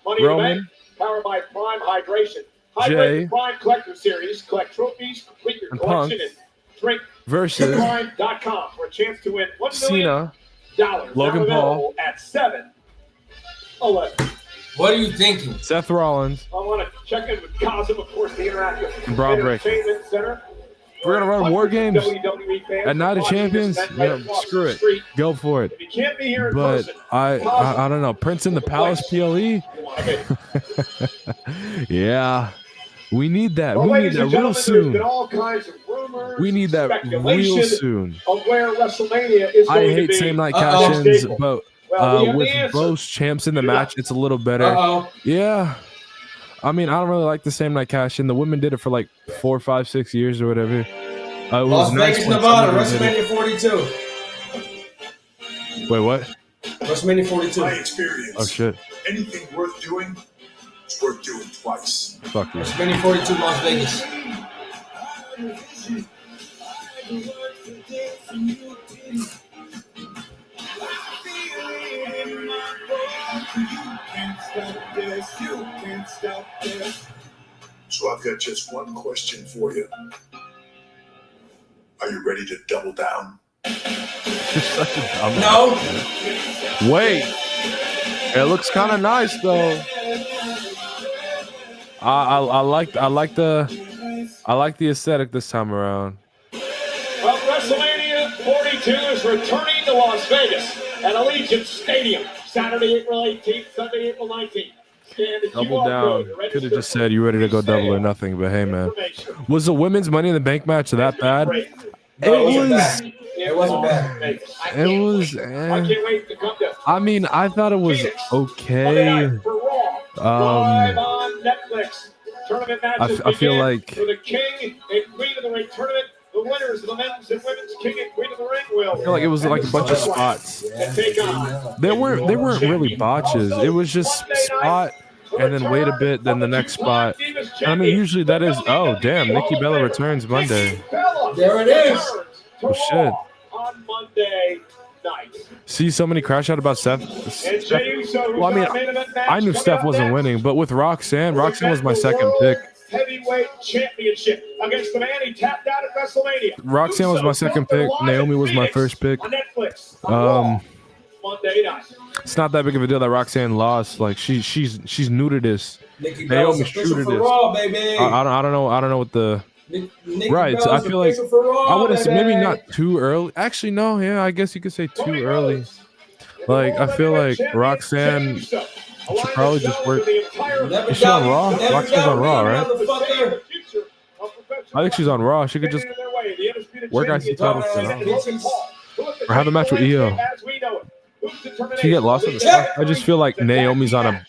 Money in the Roman, Bank, powered by Prime Hydration. Jay, Hydrate the Prime Collector Series. Collect trophies, complete your and collection, Punk and drink versus Prime.com for a chance to win $1 million. Cena, Logan Now Paul, available at 7-11. What are you thinking? Seth Rollins, I want to check in with Cosm, of course, the Interactive and Braun Breaker. Entertainment Center. We're gonna run war games WWE fans at Night of watching Champions. this event right Yeah, across screw the it. street. Go for it. If you can't be here in But person, I don't know. Prince in the Palace PLE. Yeah, we need that. Well, We need ladies that and real gentlemen, there's been soon. all kinds of rumors, We need that real speculation soon. of where WrestleMania is I going to hate be. same night next cash-ins, April. but Well, we have the with answer. both champs in the match, it's a little better. Uh-oh. Yeah. I mean, I don't really like the same night cash-in. The women did it for like 4, 5, 6 years or whatever. It was Las nice Vegas, when Nevada, somebody did WrestleMania 42. it. Wait, what? WrestleMania 42. My experience. Oh shit! Anything worth doing, it's worth doing twice. Fuck you. WrestleMania 42, Las Vegas. So I've got just one question for you. Are you ready to double down? You're such a dumb. No. Wait. It looks kind of nice though. I like the aesthetic this time around. Well, WrestleMania 42 is returning to Las Vegas at Allegiant Stadium, Saturday, April 18th, Sunday, April 19th. Scan the Double QR down. code to Could have register just said you ready to go double or nothing, but hey man, was the women's Money in the Bank match that bad? No, it wasn't was. bad. It wasn't bad. It was. I can't wait to come to I mean, I thought it was Monday okay. night for Raw, live on Netflix. Tournament matches I feel begin like for the King and Queen of the Ring tournament. The winners of the men's and women's King and Queen of the Ring will. I feel like it was like a bunch of spots. They weren't really botches. It was just spot and then wait a bit, then the next spot. I mean, usually that is. Oh damn, Nikki Bella returns Monday. There it is. Oh shit. On Monday night. See so many crash out about Seth. And Jey Uso, Well, I mean, I knew Steph wasn't winning, but with Roxanne was my second pick. Heavyweight championship against the man he tapped out at WrestleMania. Roxanne was my second pick. Naomi was my first pick. On Netflix. Monday night. It's not that big of a deal that Roxanne lost. Like she's new to this. Nikki Bella's Naomi's official true to for this. Raw, baby. I don't know what the Nikki right. So I Bella's feel like official for Raw, I would have said maybe baby. not too early. Actually, no. Yeah, I guess you could say too early. Like I feel like Roxanne should probably just work. Is she on Raw? Roxanne's on Raw, right? I think she's on Raw. She could just work IC title for now. Or have a match with EO. She get lost in the sauce. I just feel like Naomi's on a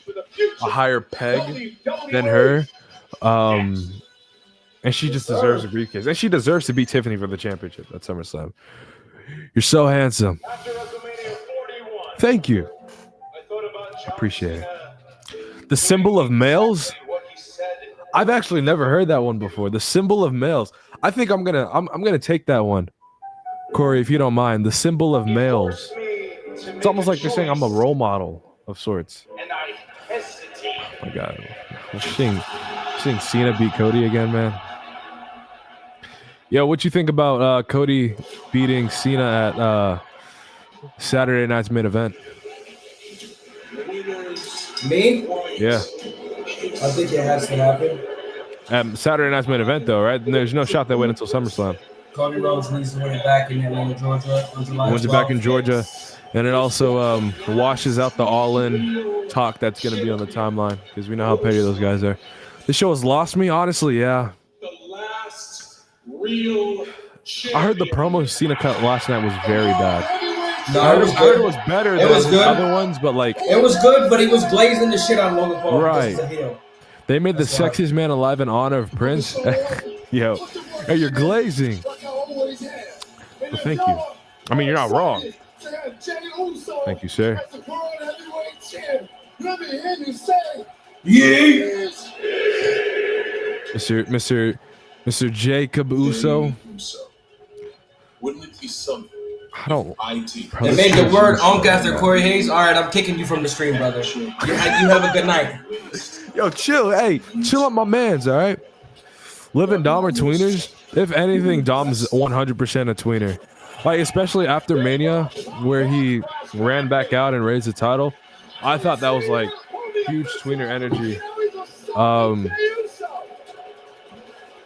higher peg than her. And she just deserves a briefcase. And she deserves to beat Tiffany for the championship at SummerSlam. You're so handsome. Thank you. Appreciate it. The symbol of males? I've actually never heard that one before. The symbol of males. I think I'm gonna take that one. Corey, if you don't mind. The symbol of males. It's almost like they're saying I'm a role model of sorts. Oh my god. I'm seeing Cena beat Cody again, man. Yo, what you think about Cody beating Cena at Saturday night's main event? Me? Yeah. I think it has to happen. Saturday night's main event, though, right? There's no shot they wait until SummerSlam. Cody Rhodes needs to win it back in Atlanta, Georgia on July 12th. Wins it back in Georgia. And it also washes out the all-in talk that's going to be on the timeline because we know how petty those guys are. This show has lost me, honestly, yeah. I heard the promo Cena cut last night was very bad. No, I heard it was good. it was better It than was the good. other ones, but like It was good, but he was glazing the shit on Logan Paul. Right. Because he's a heel. they made the sexiest man alive in honor of Prince. Yo, hey, you're glazing. Well, thank you. I mean, you're not wrong. Thank you, sir. Let me hear you say, Yeah. Mr. Jacob Uso. wouldn't it be something? I don't. They made the word Onk after Corey Hayes. All right, I'm kicking you from the stream, brother. You have a good night. Yo, chill. Hey, chill up my mans, all right? Liv and Dom are tweeners. If anything, Dom's 100% a tweener. Like, especially after Mania, where he ran back out and raised the title. I thought that was, like, huge tweener energy.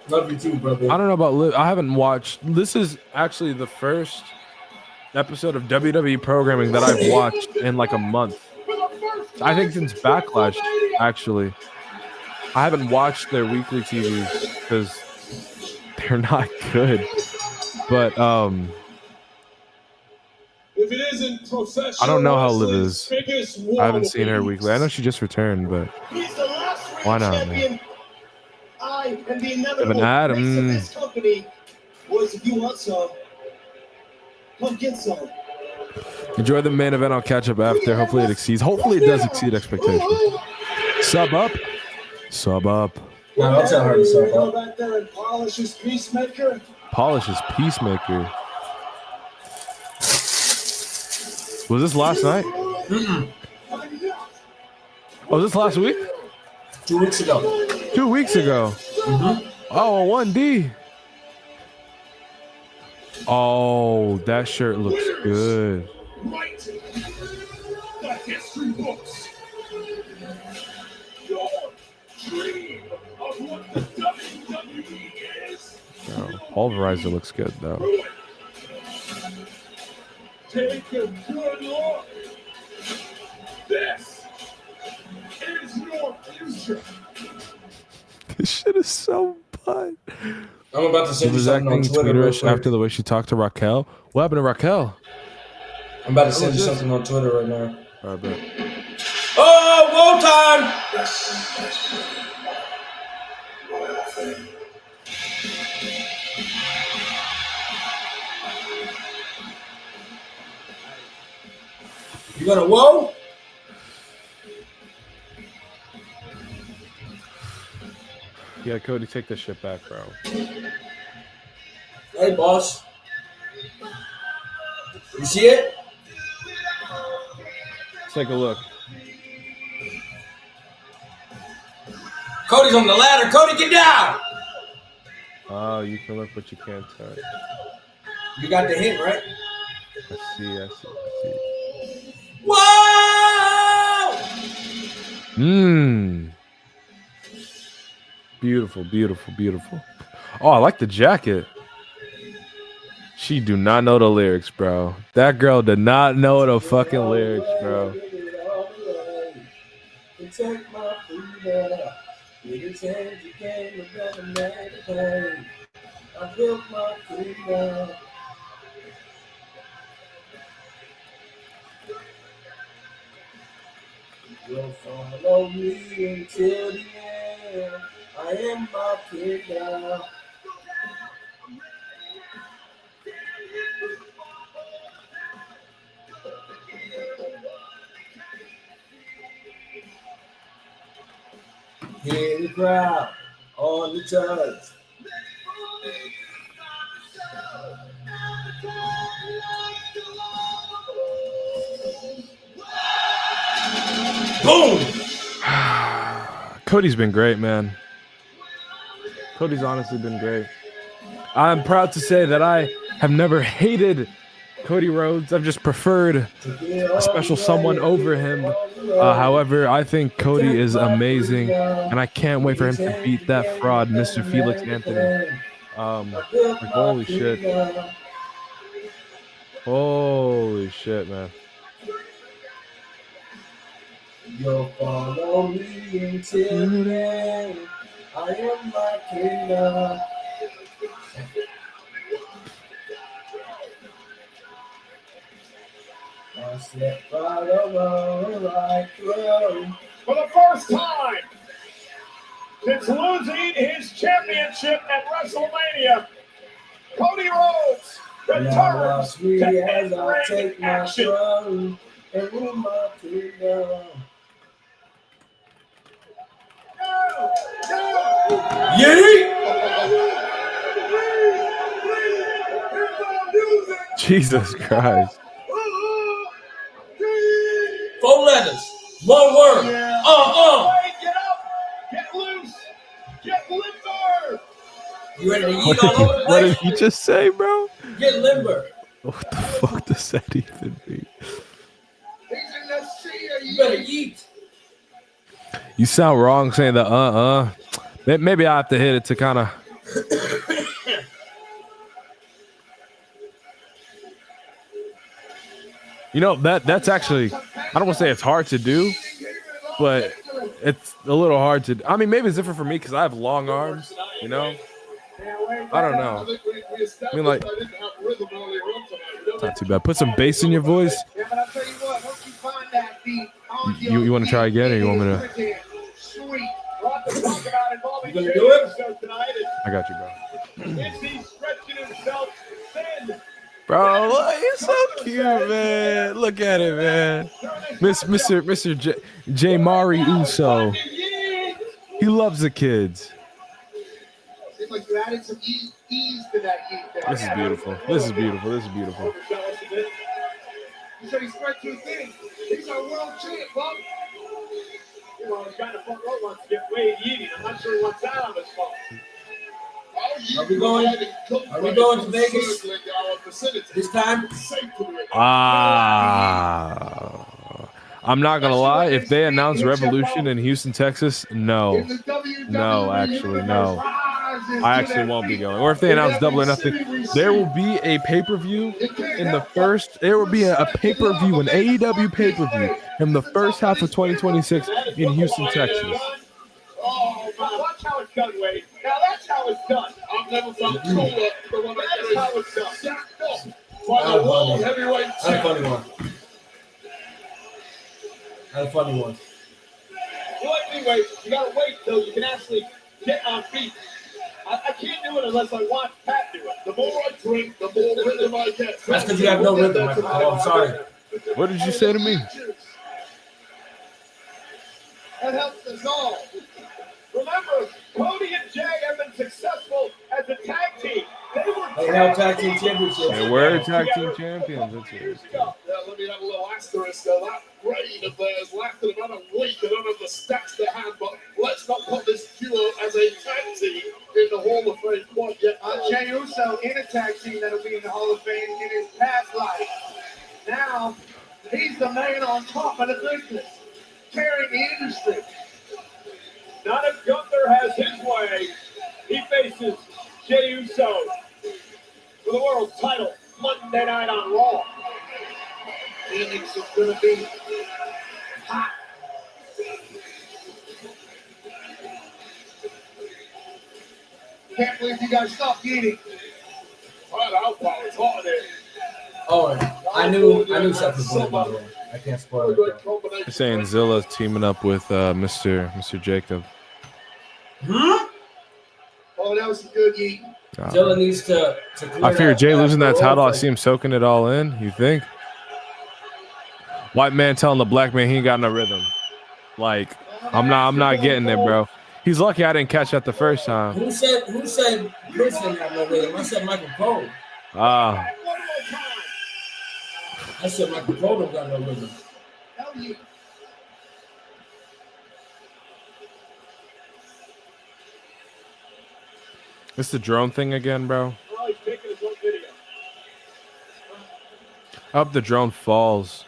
Love you too, brother. I don't know about Liv. I haven't watched. This is actually the first episode of WWE programming that I've watched in, like, a month. I think since Backlash, actually. I haven't watched their weekly TVs because they're not good. But If it isn't professional, I don't know how Liv wrestling's is. biggest war I haven't seen her beast. weekly. I know she just returned, but He's the last reigning why not, champion. man? I am the Liv inevitable and Adam. face of this company. Boys, if you want some, come get some. Enjoy the main event. I'll catch up after. Hopefully it exceeds. Hopefully it does exceed expectations. Sub up. Sub up. No, don't tell her to sub Go up. back there and polish his peacemaker. Polish is Peacemaker. Was this last night? Mm-mm. Oh, was this last week? 2 weeks ago. 2 weeks ago. Mm-hmm. Oh, 1D. Oh, that shirt looks good. Right. The history books. Your dream of what the WWE is. Oh, Pulverizer looks good though. Take a good look. This is your future. This shit is so fun. I'm about to send you something on Twitter real quick. After the way she talked to Raquel. What happened to Raquel? I'm about to send you something on Twitter right now. All right, bro. Oh, whoa time! You got a whoa? Yeah, Cody, take this shit back, bro. Hey, boss. You see it? Take a look. Cody's on the ladder. Cody, get down! Oh, you can look, but you can't touch. You got the hint, right? I see. Whoa! Beautiful, beautiful, beautiful. Oh, I like the jacket. She do not know the lyrics, bro. That girl did not know the fucking lyrics, bro. Take my freedom. You change the game, it doesn't matter. I built my freedom. You'll follow me until the end. I am my kingdom. Hear the crowd on the touch. Boom! Cody's been great, man. Cody's honestly been great. I'm proud to say that I have never hated Cody Rhodes. I've just preferred a special someone over him. However, I think Cody is amazing, and I can't wait for him to beat that fraud, Mr. Felix Anthony. Like, holy shit. Holy shit, man. You'll follow me until the end. I am my kingdom. I step right over right through. For the first time since losing his championship at WrestleMania, Cody Rhodes returns to As I in-ring take my action. throne and rule my kingdom. Jesus Christ. 4 letters. 1 word. Get up. Get loose. Get limber. You ready to What eat all over the what place? did he just say, bro? Get limber. What the fuck does that even mean? You better eat. You sound wrong saying the Maybe I have to hit it to kind of. You know, that's actually, I don't want to say it's hard to do, but it's a little hard to. I mean, maybe it's different for me because I have long arms. You know, I don't know. I mean, like, not too bad. Put some bass in your voice. You want to try again, or you want me to? You gonna do it? I got you, bro. Is he stretching himself thin? Bro, look, he's so cute, man. Look at it, man. Mr. J. Mari Uso. He loves the kids. Seems like you added some ease to that heat there. This is beautiful. This is beautiful. This is beautiful. You said he spread too thin. He's our world champ, bub. You know, he's got a front row wants to get Wade eating. I'm not sure he wants that on his phone. Are we going to Vegas this time? I'm not gonna lie. If they announce Revolution in Houston, Texas, no, actually, no. I actually won't be going. Or if they announce Double or Nothing, there will be a pay-per-view in the first. There will be a pay-per-view, an AEW pay-per-view in the first half of 2026 in Houston, Texas. Oh, watch how it's done, Wade. Now that's how it's done. I've never felt cooler than when that's how it's done. Stacked up by the world heavyweight That's a funny one. That's a funny one. Well, anyway, you gotta wait till you can actually get on feet. I can't do it unless I watch Pat do it. The more I drink, the more rhythm I get. That's because you have no rhythm. Oh, I'm sorry. What did you say to me? That helps us all. Remember, Cody and Jay have been successful as a tag team. They held tag team championships. They were tag team champions. That's it. Yeah, let me have a little asterisk there. That reign of theirs lasted about a week. I don't have the stats to hand, but let's not put this duo as a tag team in the Hall of Fame quite yet. Jey Uso in a tag team that'll be in the Hall of Fame in his past life. Now, he's the man on top of the business, carrying the industry. Not if Gunther has his way. He faces Jey Uso for the world title Monday night on Raw. Phoenix is going to be hot. Can't believe you guys stopped eating. It's hot in there. Oh, I knew something was going on. I can't spoil it. They're saying Zilla's teaming up with Mr. Jacob. Huh? Oh, that was some good eating. Zilla needs to I fear Jay losing that title. I see him soaking it all in. You think? White man telling the black man he ain't got no rhythm. Like, I'm not getting it, bro. He's lucky I didn't catch that the first time. Who said Chris didn't have no rhythm? I said Michael Cole. I said Michael Cole don't got no rhythm. It's the drone thing again, bro. Oh, he's making his own video. I hope the drone falls.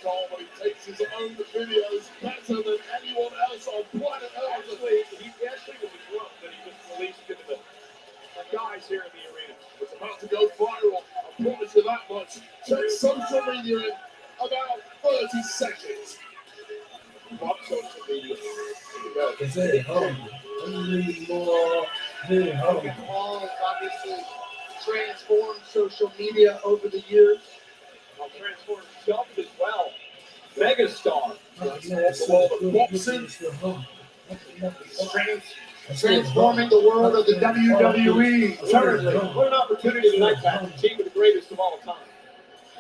But he takes his own videos better than anyone else on planet Earth. Actually, he was drunk that he just released into the guys here in the arena. It's about to go viral. I promise you that much. Check social media in about 30 seconds. Not social media. It's it. Paul has obviously transformed social media over the years. I'll transform himself as well. Megastar. Transforming the world of the WWE. What an opportunity tonight to have the team of the greatest of all time.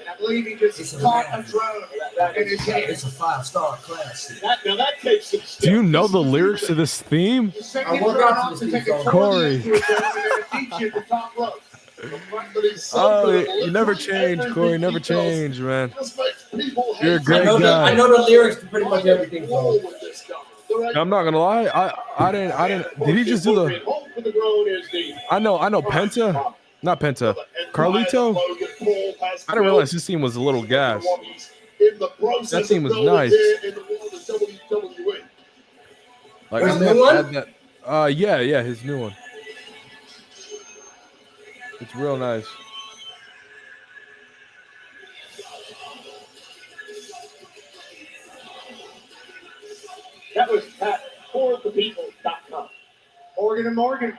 And I believe he just caught a drone in his hand. It's a 5-star class. Now that takes some steps. Do you know the lyrics to this theme? I work out to this theme. Corey. Oh, you never change, Corey. Never change, man. You're a great guy. I know the lyrics to pretty much everything. So. I'm not gonna lie. I didn't. Did he just do the? I know Penta, not Penta. Carlito. I didn't realize his team was a little gas. That team was nice. Like I never had that. Yeah, his new one. It's real nice. That was Pat for thepeople.com. Morgan and Morgan,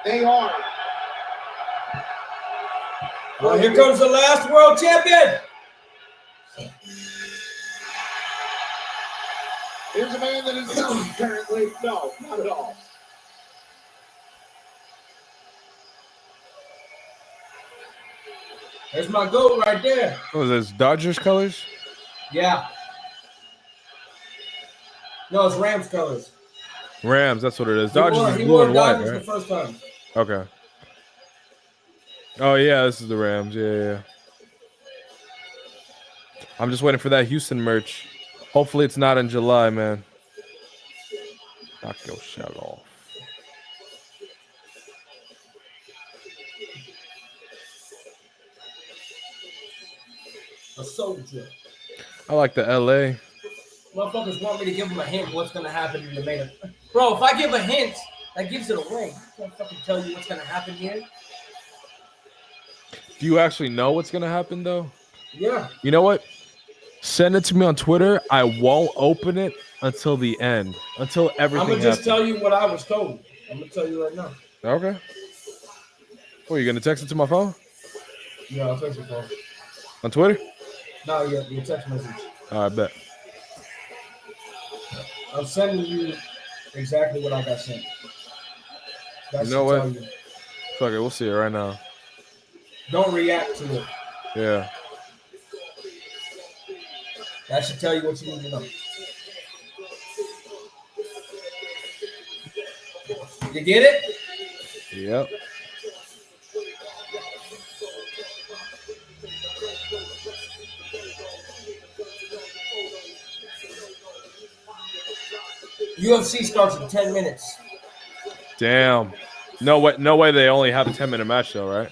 they are. Well, here comes the last world champion. Here's a man that is known apparently. No, not at all. There's my goat right there. What was this? Dodgers colors? Yeah. No, it's Rams colors. Rams, that's what it is. Dodgers is He blue wore and white, Dodgers right? the first time. Okay. Oh yeah, this is the Rams. Yeah. I'm just waiting for that Houston merch. Hopefully it's not in July, man. Knock your shut off. A soldier. I like the LA. Motherfuckers want me to give them a hint what's gonna happen in the main event. Bro, if I give a hint, that gives it away. I can't fucking tell you what's gonna happen here. Do you actually know what's gonna happen though? Yeah. You know what? Send it to me on Twitter. I won't open it until the end. Until everything I'm gonna just happens. tell you what I was told. I'm gonna tell you right now. Okay. What, are you gonna text it to my phone? Yeah, I'll text you, bro. On Twitter? No, your text message. All right, bet. I'm sending you exactly what I got sent. That You know should what? tell you. Fuck it, we'll see it right now. Don't react to it. Yeah. That should tell you what you need to know. You get it? Yep. UFC starts in 10 minutes. Damn. No way they only have a 10-minute match though, right?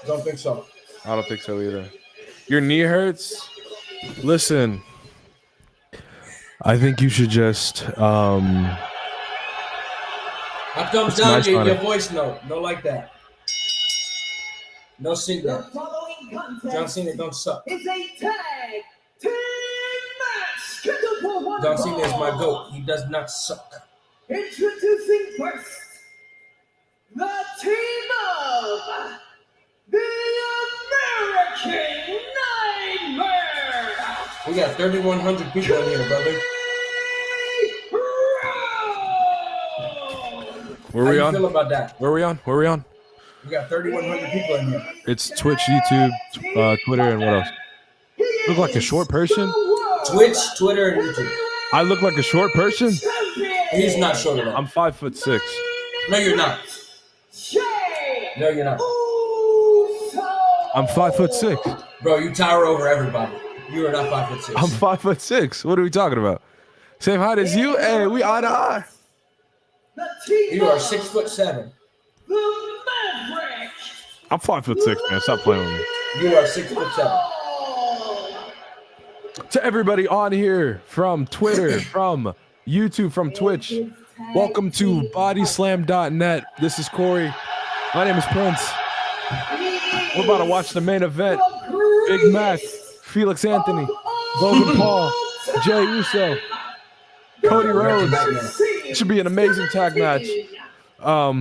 Don't think so. I don't think so either. Your knee hurts? Listen. I think you should just That comes It's down nice to on your it. voice note. No like that. No signal. John Cena don't suck. It's a tag team match scheduled for one John Cena is my fall. goat. He does not suck. Introducing first, the team of the American Nightmare. We got 3,100 people in here, brother. Where How we you on? feel about that? Where we on? Where we on? We got 3,100 people in here. It's Twitch, YouTube, Twitter, and what else? Look like a short person? Twitch, Twitter, and YouTube. I look like a short person? He's not short at all. I'm 5'6". No, you're not. No, you're not. I'm 5'6". Bro, you tower over everybody. You are not 5'6". I'm 5'6". What are we talking about? Same height as you? Hey, we eye to eye. You are 6'7". I'm 5'6", man. Stop playing with me. You are 6'7". To everybody on here from Twitter, from YouTube, from Twitch, welcome to bodyslam.net. This is Corey. My name is Prince. We're about to watch the main event. Big Mac, Felix Anthony, Logan Paul, Jey Uso, Cody Rhodes. It should be an amazing tag match. I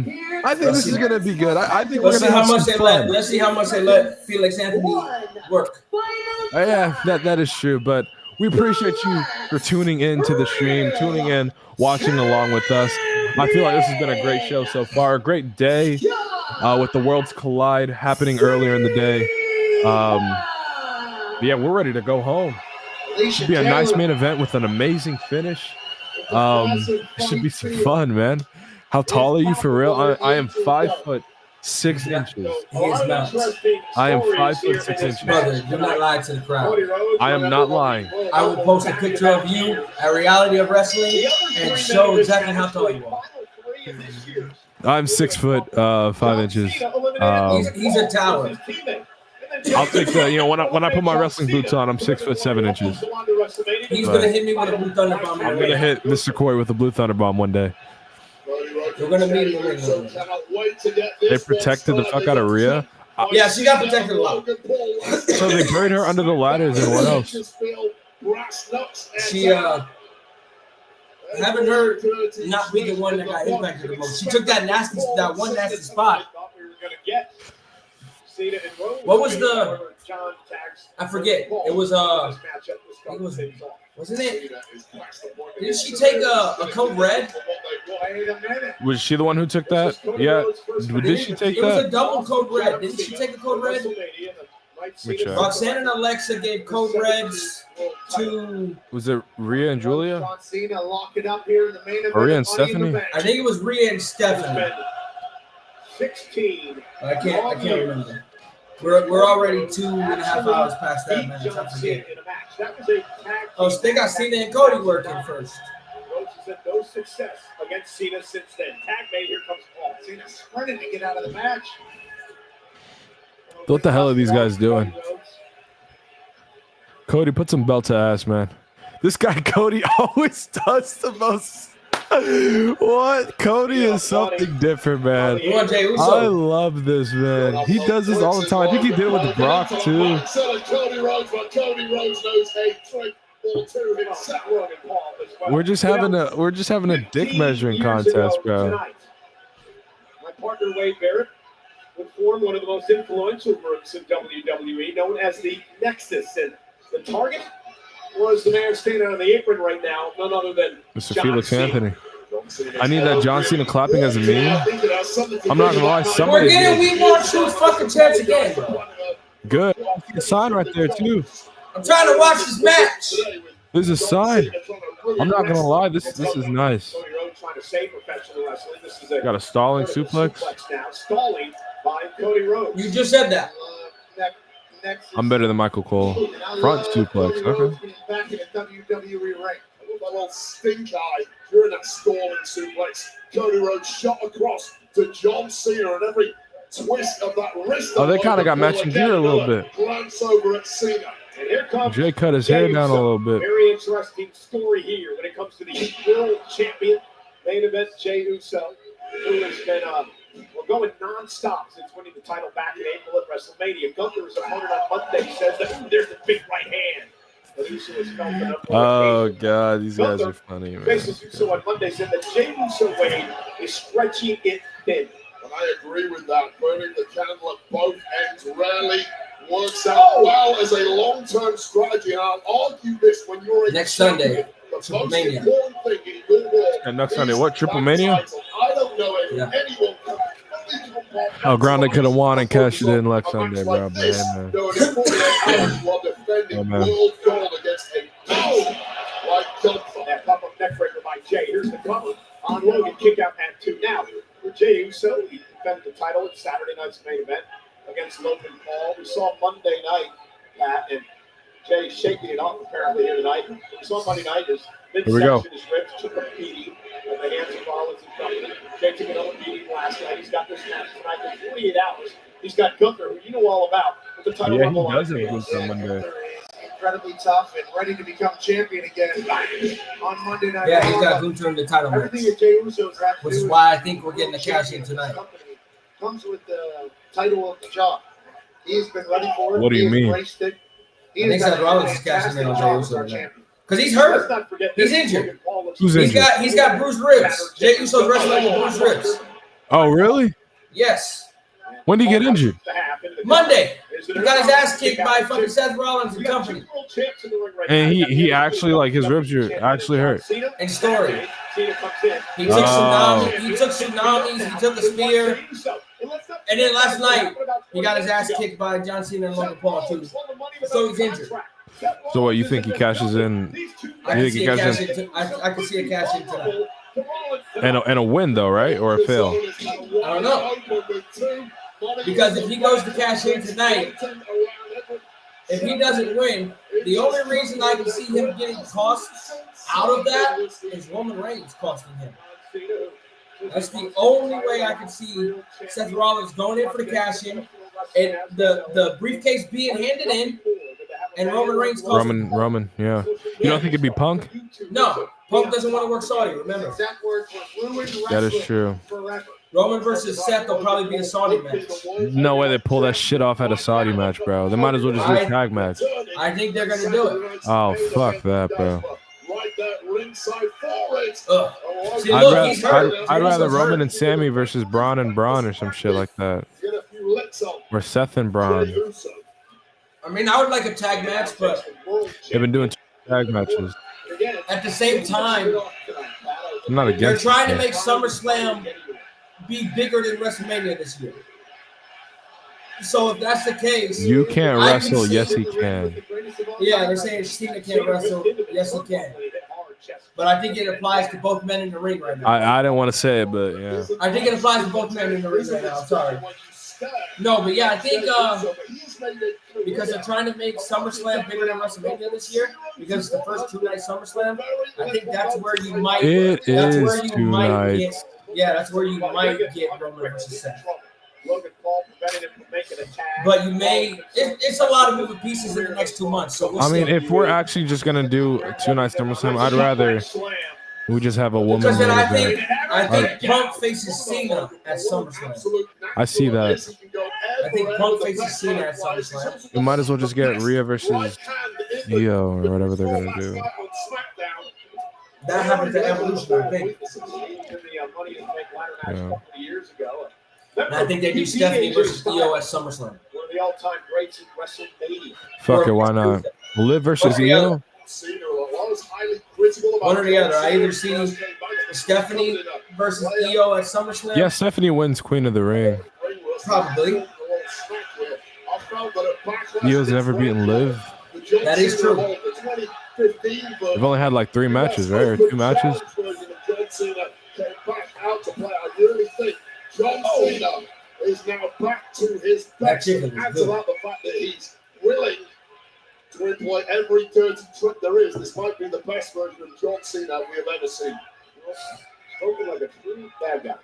think this is gonna be good. I think we're Let's see gonna how have much some they fun. let. Let's see how much they let Felix Anthony work. Yeah, that is true. But we appreciate you for tuning in to the stream, tuning in, watching along with us. I feel like this has been a great show so far. A great day with the Worlds Collide happening earlier in the day. Yeah, we're ready to go home. Should be a nice main event with an amazing finish. It should be some fun, man. How tall are you for real? I am 5'6". He is not. I am 5'6". Brother, do not lie to the crowd. I am not lying. I will post a picture of you at Reality of Wrestling and show exactly how tall you are. I'm 6 foot 5 inches. He's a tower. I'll take the. When I put my wrestling boots on, I'm 6 foot 7 inches. He's gonna hit me with a blue thunder bomb. I'm gonna hit Mr. Coy with a blue thunder bomb one day. We're gonna meet in the ring. They protected the fuck out of Rhea. Yeah, she got protected a lot. So they buried her under the ladders and what else? She haven't heard not being the one that got impacted the most. She took that one nasty spot. What was the? I forget. It was wasn't it? Didn't she take a code red? Was she the one who took that? Yeah. Did she take It that? was a double code red. Didn't she take a code red? Roxanne and Alexa gave code reds to. Was it Rhea and Julia? John Cena lock it up here in the main event. Or Rhea and of Money in the Stephanie? Bank. I think it was Rhea and Stephanie. 16. I can't remember. We're already 2.5 hours past that match. I forget. Oh, so they got Cena and Cody working first. Rhodes has had no success against Cena since then. Tag made. Here comes Paul. Cena sprinting to get out of the match. What the hell are these guys doing? Cody, put some belt to ass, man. This guy Cody always does the most. What? Cody is something different, man. I love this, man. He does this all the time. I think he did it with Brock too. Cody Rhodes, but Cody Rhodes knows a trick or two himself. We're just having a dick measuring contest, bro. My partner Wade Barrett would form one of the most influential groups in WWE, known as the Nexus, and the target was the man standing on the apron right now, none other than Mr. John Felix Cena. Anthony. I need that John Cena clapping as a meme. I'm not gonna lie, We're somebody getting We Want Truth fucking chance again. good. A sign right there too. I'm trying to watch this match. There's a sign. I'm not gonna lie, this is nice. Cody Rhodes trying to save professional wrestling. This is a Got a stalling suplex. now, stalling by Cody Rhodes. You just said that. I'm better than Michael Cole. Front suplex. Okay. Back in a WWE ring. That little stink eye during that stalling suplex. Cody Rhodes shot across to John Cena, and every twist of that wrist. Oh, they kind of got matching gear a little bit. Glance over at Cena. And here comes Jay cut his hair down a little bit. very interesting story here when it comes to the world champion main event, Jey Uso, who has been going non-stop since winning the title back in April at WrestleMania. Gunther's opponent on Monday says that there's the big right hand. But Uso has felt enough. Oh god, these guys are funny, man. Faces Uso on Monday said that Jey Uso Wade is stretching it thin. And I agree with that. Burning the candle at both ends rarely works out well as a long-term strategy. And I'll argue this when you're a Next Sunday, champion, the most Triple Mania. important thing in your world And next Sunday, is what? Triple that Mania? title. I don't know if Yeah. anyone can Oh, Grounded could have won and cashed it in next Sunday, bro. Man. though in 48 hours while defending Oh, man. world gold against a dog like Gunther. That pop-up neckbreaker by Jay. Here's the cover on Logan. Kick out at 2. Now, for Jey Uso, he defended the title at Saturday night's main event against Logan Paul. We saw Monday night, Pat, and Jay shaking it off apparently here tonight. We saw Monday night as Here we go. midsection his ribs took a beating at the hands of Rollins and company. Jay took another beating last night. He's got this match tonight in 48 hours. He's got Gunther, who you know all about, with the title Yeah, on the he line. does have boots on Monday. Incredibly tough and ready to become champion again on Monday Night Yeah, he's Raw. got Gunther in the title match, Everything that Jey Uso's had to which do is with why I think we're getting the cash in tonight. comes with the title of the job. He has been ready for it. What do you He has mean? embraced it. He I has think done Seth a Rollins is cashing in on fantastic Jey job Uso as our tonight. champion. Because he's Let's hurt. not forget He's this. injured. Logan Paul looks- Who's He's injured? got bruised ribs. Jey Uso's wrestling with bruised ribs. Oh, really? Yes. When did he get injured? Monday. He got his ass kicked by fucking Seth Rollins and company. And he actually, like, his ribs are actually hurt. And story. He took Oh. tsunamis. He took tsunamis. He took a spear. And then last night, he got his ass kicked by John Cena and Logan Paul too. So he's injured. So what, you think he cashes in? I You can think see he a cashes cash in in. I can see a cash in tonight. and a win though, right? Or a fail? I don't know. Because if he goes to cash in tonight, if he doesn't win, the only reason I can see him getting costs out of that is Roman Reigns costing him. That's the only way I can see Seth Rollins going in for the cash in, and the briefcase being handed in, and Roman Reigns costing. Roman, yeah. You don't think it'd be Punk? No, Punk doesn't want to work Saudi. Remember, That is true. Roman versus Seth will probably be a Saudi match. No way they pull that shit off at a Saudi match, bro. They might as well just do a tag match. I think they're gonna do it. Oh fuck that, bro. See, look, he's I'd hurt. rather Roman and Sammy versus Braun and Braun or some shit like that. Or Seth and Braun. I mean, I would like a tag match, but They've been doing tag matches. at the same time, I'm not they're against trying to it. make SummerSlam be bigger than WrestleMania this year. So if that's the case, You can't I can wrestle. see- Yes, he can. Yeah, they're saying Cena can't wrestle. Yes, he can. But I think it applies to both men in the ring right now. I didn't want to say it, but yeah. I think it applies to both men in the ring right now. I'm sorry. No, but yeah, I think because they're trying to make SummerSlam bigger than WrestleMania this year, because it's the first two-night SummerSlam, I think that's where you might. It that's is where you 2 might nights. Yeah, that's where you might get Roman versus Seth. But you may. It's a lot of moving pieces in the next 2 months. So we'll I mean, see. if we're actually just gonna do a 2-night SummerSlam, I'd rather we just have a woman. Because then I main think event. Punk faces Cena at SummerSlam. I see that. I think Punk faces Cena at SummerSlam. We might as well just get Rhea versus Io or whatever they're gonna do. That happened to Evolution, I think. Yeah. And I think they do Stephanie versus Io at SummerSlam. One of the all-time greats in WrestleMania. Fuck it, why not? Liv versus Io? One or the other. I either see Stephanie versus Io at SummerSlam. Yeah, Stephanie wins Queen of the Ring. Probably. Io's never beaten Liv. That is true. They've only had like 3 matches, right? Or 2 matches? John Cena is now back to his best. Adds about the fact that he's willing to employ every dirty trick there is. This might be the best version of John Cena we have ever seen. Spoken like a true bad guy.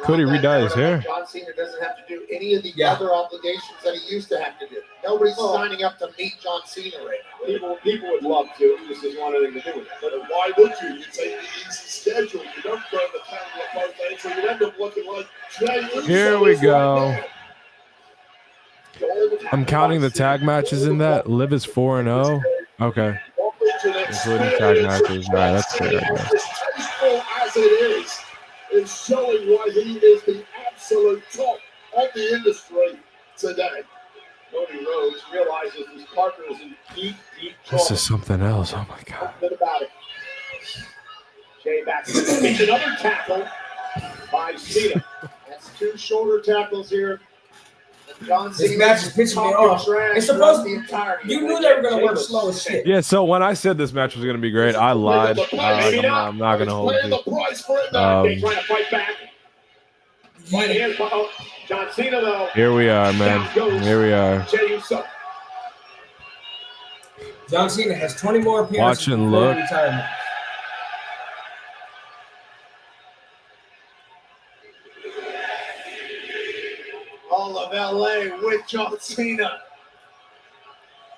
Could he re-dye his hair? John Cena doesn't have to do any of the other obligations that he used to have to do. Nobody's signing up to meet John Cena right now. People would love to. He just doesn't want anything to do with it. But why would you? You take the easy schedule. You don't burn the candle at both ends, so you end up looking like Jey Uso. Here we is right go. now. I'm counting the tag matches in that. Liv is 4-0. Okay. Including tag matches. All right, that's fair. I guess. As tasteful as it is showing why he is the absolute top of the industry today. Cody Rhodes realizes his partner is in deep This is something else. Oh my god. Nothing about it. Jay back. It's another tackle by Cena. That's 2 shoulder tackles here. John This Cena match is pissing me off. It's supposed to be. You knew they were going to work slow as shit. Yeah, so when I said this match was gonna be great, I lied. I'm not gonna hold you. They trying to fight back. Right hand, John Cena though. Here we are, man. Here we are. Jey Uso. John Cena has 20 more appearances. Watch and before look. retirement. All of LA with John Cena.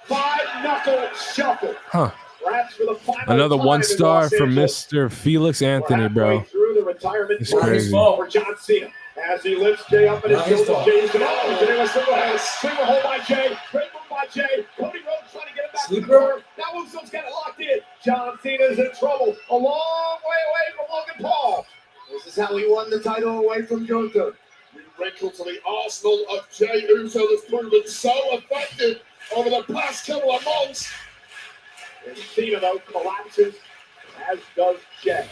5-knuckle shuffle. Huh. Perhaps for the final Another time 1 in star Los from Angeles. Mr. Felix Anthony, bro. Through the retirement It's line crazy. for John Cena as he lifts Jay up in his Not his shoulders. fault. Jay Uso. Oh, Jay was single hold by Jay. Great move by Jay. Cody Rhodes trying to get him back to the Sleeper. corner. Now Uso's got it locked in. John Cena's in trouble. A long way away from Logan Paul. This is how he won the title away from Gunther. We wrinkle to the arsenal of Jey Uso that's proven so effective over the past couple of months. And Cena, though, collapses, as does Jay.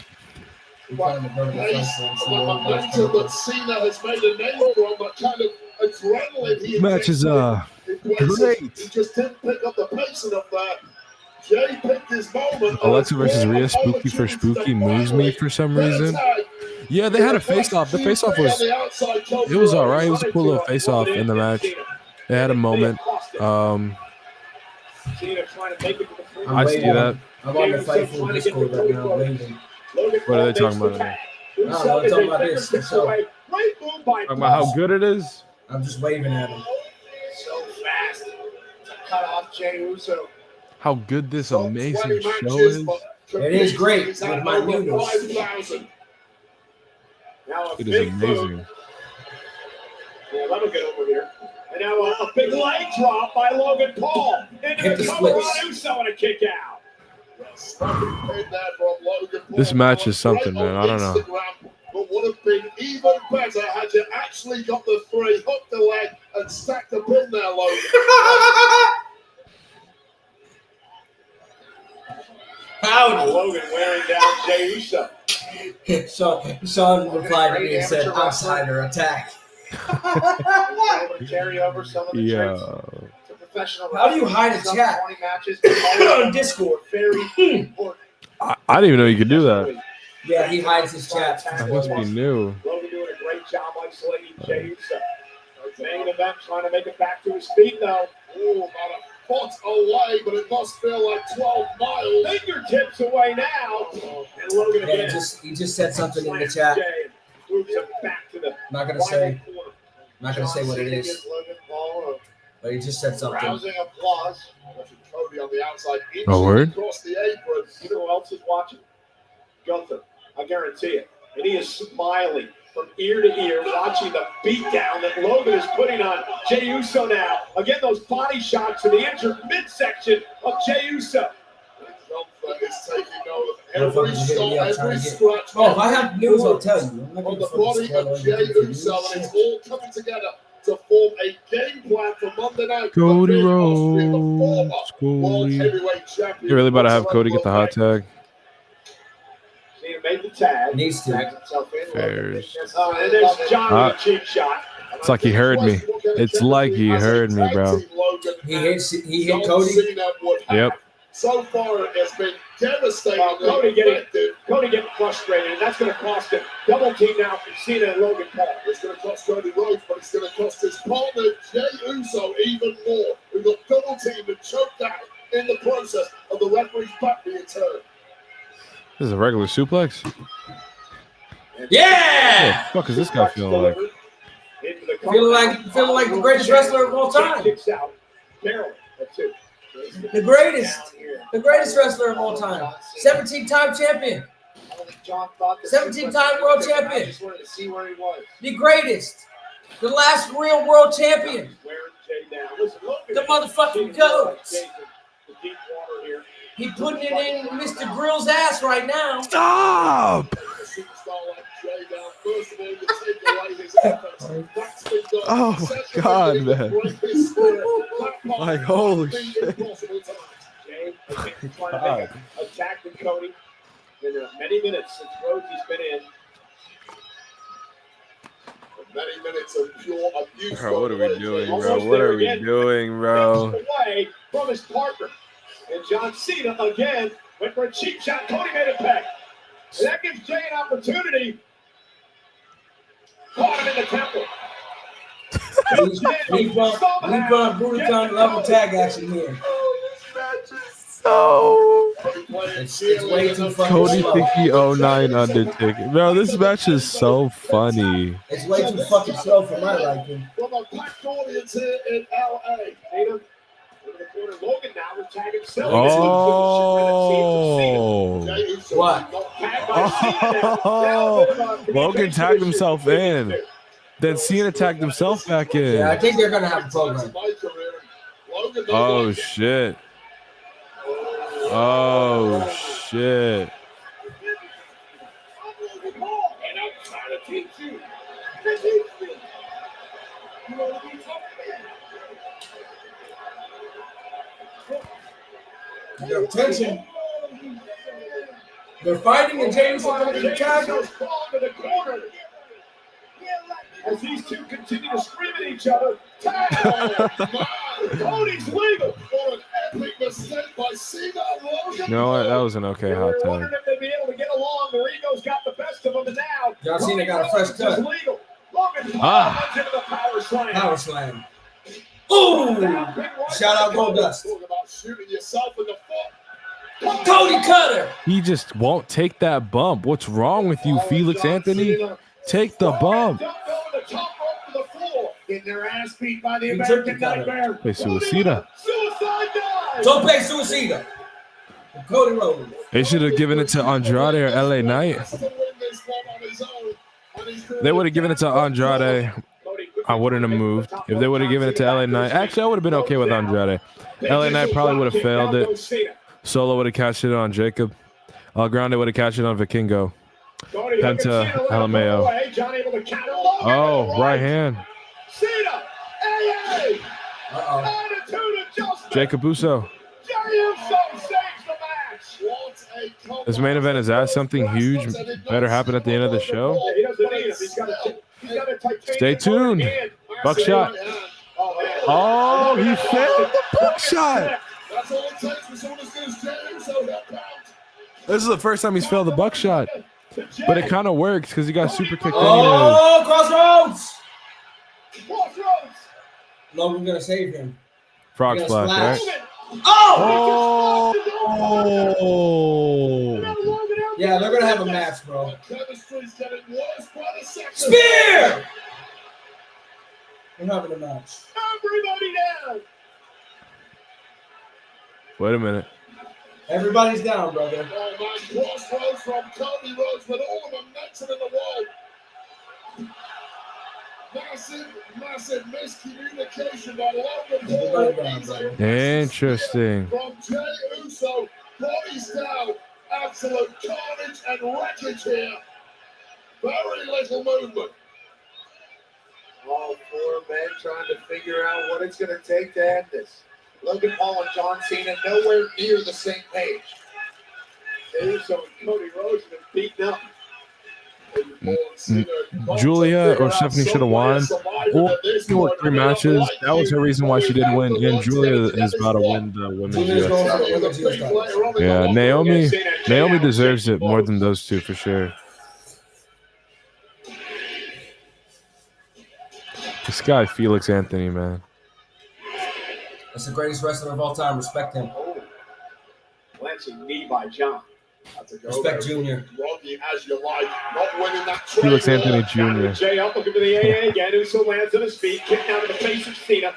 But the momentum that Cena has made a name for, that kind of adrenaline he Match is great. He just didn't pick up the pace enough there. Jay picked his moment. Alexa versus Rhea, Spooky for Spooky moves me for some reason. Yeah, they had a face-off. The face-off was all right. It was a cool little face-off in the match. They had a moment. I see that. I'm on the fight for Discord right now, waving. What are they talking about? I don't know, I'm talking about this. So, Talking about how good it is. I'm just waving at him. So fast to cut off Jey Uso. How good this amazing show is. It is great with my noodles. Now a It is big move. amazing. Yeah, let him get over here. And now a big leg drop by Logan Paul. Into Hit the the cover on splits. Uso and a kick out. This match is something, man. I don't know. But would have been even better had you actually got the three, hooked the leg, and stacked the pin there, Logan. Howdy. Logan wearing down Jey Uso. Sean replied to me and said, outsider attack. Carry over some of the tricks to professional. How do you hide a Some chat? 20 matches On Discord. very important. I didn't even know you could do that. Yeah, he hides his chat. That must be new. Logan doing a great job isolating Jey Uso. Main event trying to make it back to his feet though. Ooh, about a foot away, but it must feel like 12 miles. Fingertips away now. And Logan Yeah, again. he just said something in the chat. Jey moves him back to the Not gonna say what it is, Gives Logan Paul but he just said a something. rousing applause. Cody on the outside, A word? across the apron. You know who else is watching? Gunther. I guarantee it. And he is smiling from ear to ear, watching the beatdown that Logan is putting on Jey Uso now. Again, those body shots to the injured midsection of Jey Uso. Gunther is taking over Motherfuckers every are hitting shot, me up trying every to get- scratch. Oh, if I have news, I'll tell you. I'm not On gonna the fucking body spoil of Jey anything. Uso, and it's all coming together to form a game plan for Monday night. Cody Big Austin, the Rhodes. former World Cody. Heavyweight Champion. You're really about to have Cody get the hot tag? Cena made the tag. Needs to. Tags himself in. Fairs. And there's John with a cheap shot. It's like he heard me. It's like he heard me, bro. He hit Cody. Yep. So far, it has been devastating. Cody getting frustrated, and that's going to cost him. Double team now from Cena and Logan Paul. It's going to cost Cody Rhodes, but it's going to cost his partner, Jey Uso, even more. Who got double teamed and choked out in the process of the referee's back being turned. This is a regular suplex? Yeah! What the fuck is this guy feeling like? Feeling like the greatest wrestler of all time. Kicks out. Carroll. That's it. The greatest wrestler of all time. 17-time champion. 17-time world champion. I just wanted to see where he was. The greatest. The last real world champion. Wearing Jey down. Listen, Logan. The motherfucking goats. The deep water here. He putting it in Mr. Grill's ass right now. Stop! Oh my god, man. Like, holy shit. Jey again trying to make an attack with Cody. Been many minutes since Rhodes has been in. Many minutes of pure abuse. Bro, what are we doing, bro? What are we doing, bro? Away from his partner. And John Cena again went for a cheap shot. Cody made it back. And that gives Jey an opportunity. Caught him in the temple. We brought Budokan level tag action here. So It's way too fucking Cody slow. Thinky 09 Undertaker. Bro, this match is so funny. It's way too fucking slow for my liking. From a packed audience here in LA. Tatum. Over the corner. Logan now will tag himself. Oh. What? Oh. Logan tagged himself in. Then Cena tagged himself back in. Yeah, I think they're gonna have a program. Oh shit. Oh shit. And I'm trying to teach you. To teach you. You want to be tough? Their tension. They're fighting and James is going to tag him. as these two continue to scream at each other. Tag! Cody's legal. What an epic mistake by Cena. You know what? That was an okay hot We tag. wanted them to be able to get along. Their egos got the best of them, and now John Cena got a fresh Rhodes is cut. legal. Logan Paul Ah. runs into the power slam. Power slam. Ooh! Shout out Goldust. Talk about shooting yourself in the foot. Cody Cutter. He just won't take that bump. What's wrong with you, Felix Anthony? Take the bump. Dumped over the top rope to the floor. Getting their ass beat by the He took American the cutter. Nightmare. Hey, Suicida. Suicide dive. Tope Suicida. Cody Rhodes. They should have given it to Andrade or LA Knight. They would have given it to Andrade. I wouldn't have moved. If they would have given it to LA Knight, actually, I would have been okay with Andrade. LA Knight probably would have failed it. Solo would have cashed it on Jacob. Grande would have cashed it on Vikingo. Penta, Alameo. Oh, right hand. Cena. AA. Attitude adjustment. Jacob Uso. Jey Uso saves the match. This main event is that something huge better happen at the end of the show. He doesn't need him. He's got to Stay tuned. Buckshot. Oh, he failed the buckshot. That's all it takes for someone to do is Jey Uso that count. This is the first time he's failed the buckshot. But it kind of works because he got super kicked Oh, Crossroads. Crossroads. Logan's gonna save him. Frog Gonna splash, right? Oh! Oh! Yeah, they're gonna have a match, bro. Chemistry's getting worse by the second. Spear! We're having a match. Everybody down. Wait a minute. Everybody's down, brother. Oh man, Crossroads from Cody Rhodes with all the momentum in the world. Massive miscommunication by Logan Paul. Interesting. From Jey Uso, bodies down. Absolute carnage and wreckage here. Very little movement. All four men trying to figure out what it's going to take to end this. Logan Paul and John Cena nowhere near the same page. Uso and Cody Rhodes have been beaten up. Julia or Stephanie should have won. Or they worked 3 matches. That was her reason why she didn't win. And Julia is about to win the women's UFC. Yeah, Naomi deserves it more than those two for sure. This guy, Felix Anthony, man. That's the greatest wrestler of all time. Respect him. Glancing knee by John. Respect Junior. Rocky as you like. Not winning that Felix Anthony Jr. Jay up, looking for the AA again. Uso lands on his feet, kicking out of the face of Cena.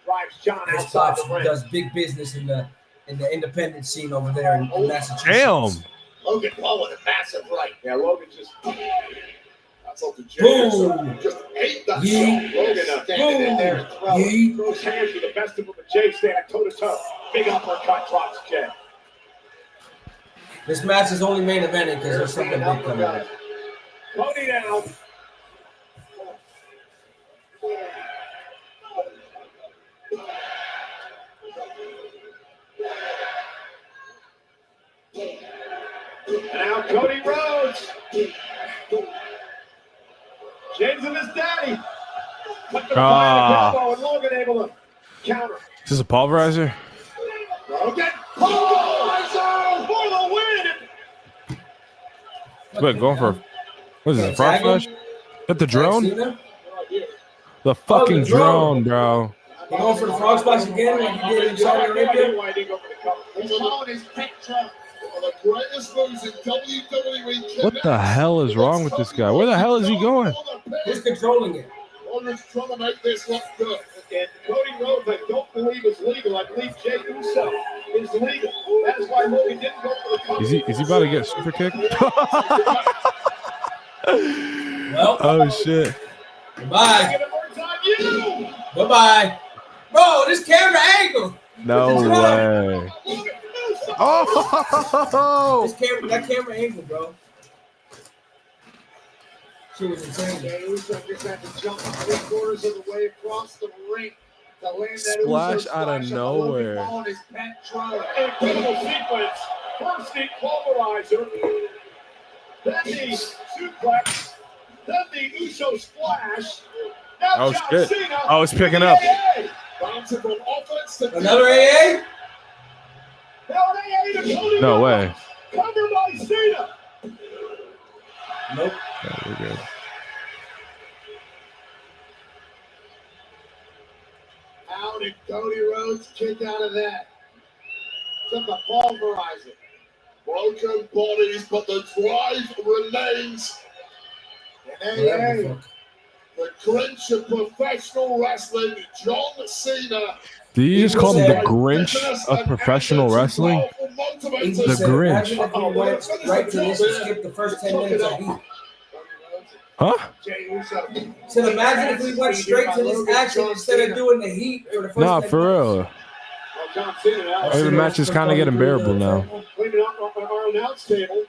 Drives John His outside pops the ring. does big business in the independent scene over there in Massachusetts. Damn. Logan Paul with a massive right. Yeah, Logan just. That's off the Jey Boom. Uso. Just ate that Yeet. shot. Logan Standing in there and throwing. Yeet. throws hands with the best of them, but Jay standing toe to toe. Big uppercut drops Jay. This match is only main eventing because there's something big coming up. Cody down. And now Cody Rhodes. James and his daddy. Cut the fire elbow, and Logan able to counter. Is this a pulverizer? Logan pulverizer for the win. What, going for what is this, a frog splash? Got the drone? The fucking drone, bro. You going for the frog splash again like you did in Saudi Arabia? Why did he go for the cover? He's following his pet truck. One of the greatest moves in WWE. What the hell is wrong with this guy? Where the hell is he going? Who's controlling it? Logan's trying to make this look good. And Cody Rhodes, I don't believe is legal. I believe Jey Uso is legal. That is why Logan didn't go for the cover. Is he about to get super kicked? Well, Oh shit. goodbye. You. Bye-bye. Bro, this camera angle. No way. Oh! That camera angle, bro. She was insane. Jey Uso just had to jump 3/4 of the way across the ring to land that Splash Uso out of splash on Logan nowhere. Paul and his pet truck. Incredible sequence. First the pulverizer, then the suplex, then the Uso splash, Oh shit! Oh, it's picking up. Bouncing from offense to Another AA? Now an AA to Cody No Rhodes. way. Covered by Cena. Nope. Yeah, we're good. How did Cody Rhodes kick out of that? Took a pulverizer. broken bodies, but the drive remains. Hey, The Grinch of professional wrestling, John Cena. Did you just call him the Grinch of professional wrestling? The Grinch. Imagine if we went right to this and skipped the first 10 minutes of Heat. Huh? So imagine if we went straight to this action instead of doing the Heat for the first Nah, 10 for minutes. real. Every match is kind of getting bearable now. Cleaning up on our announce table.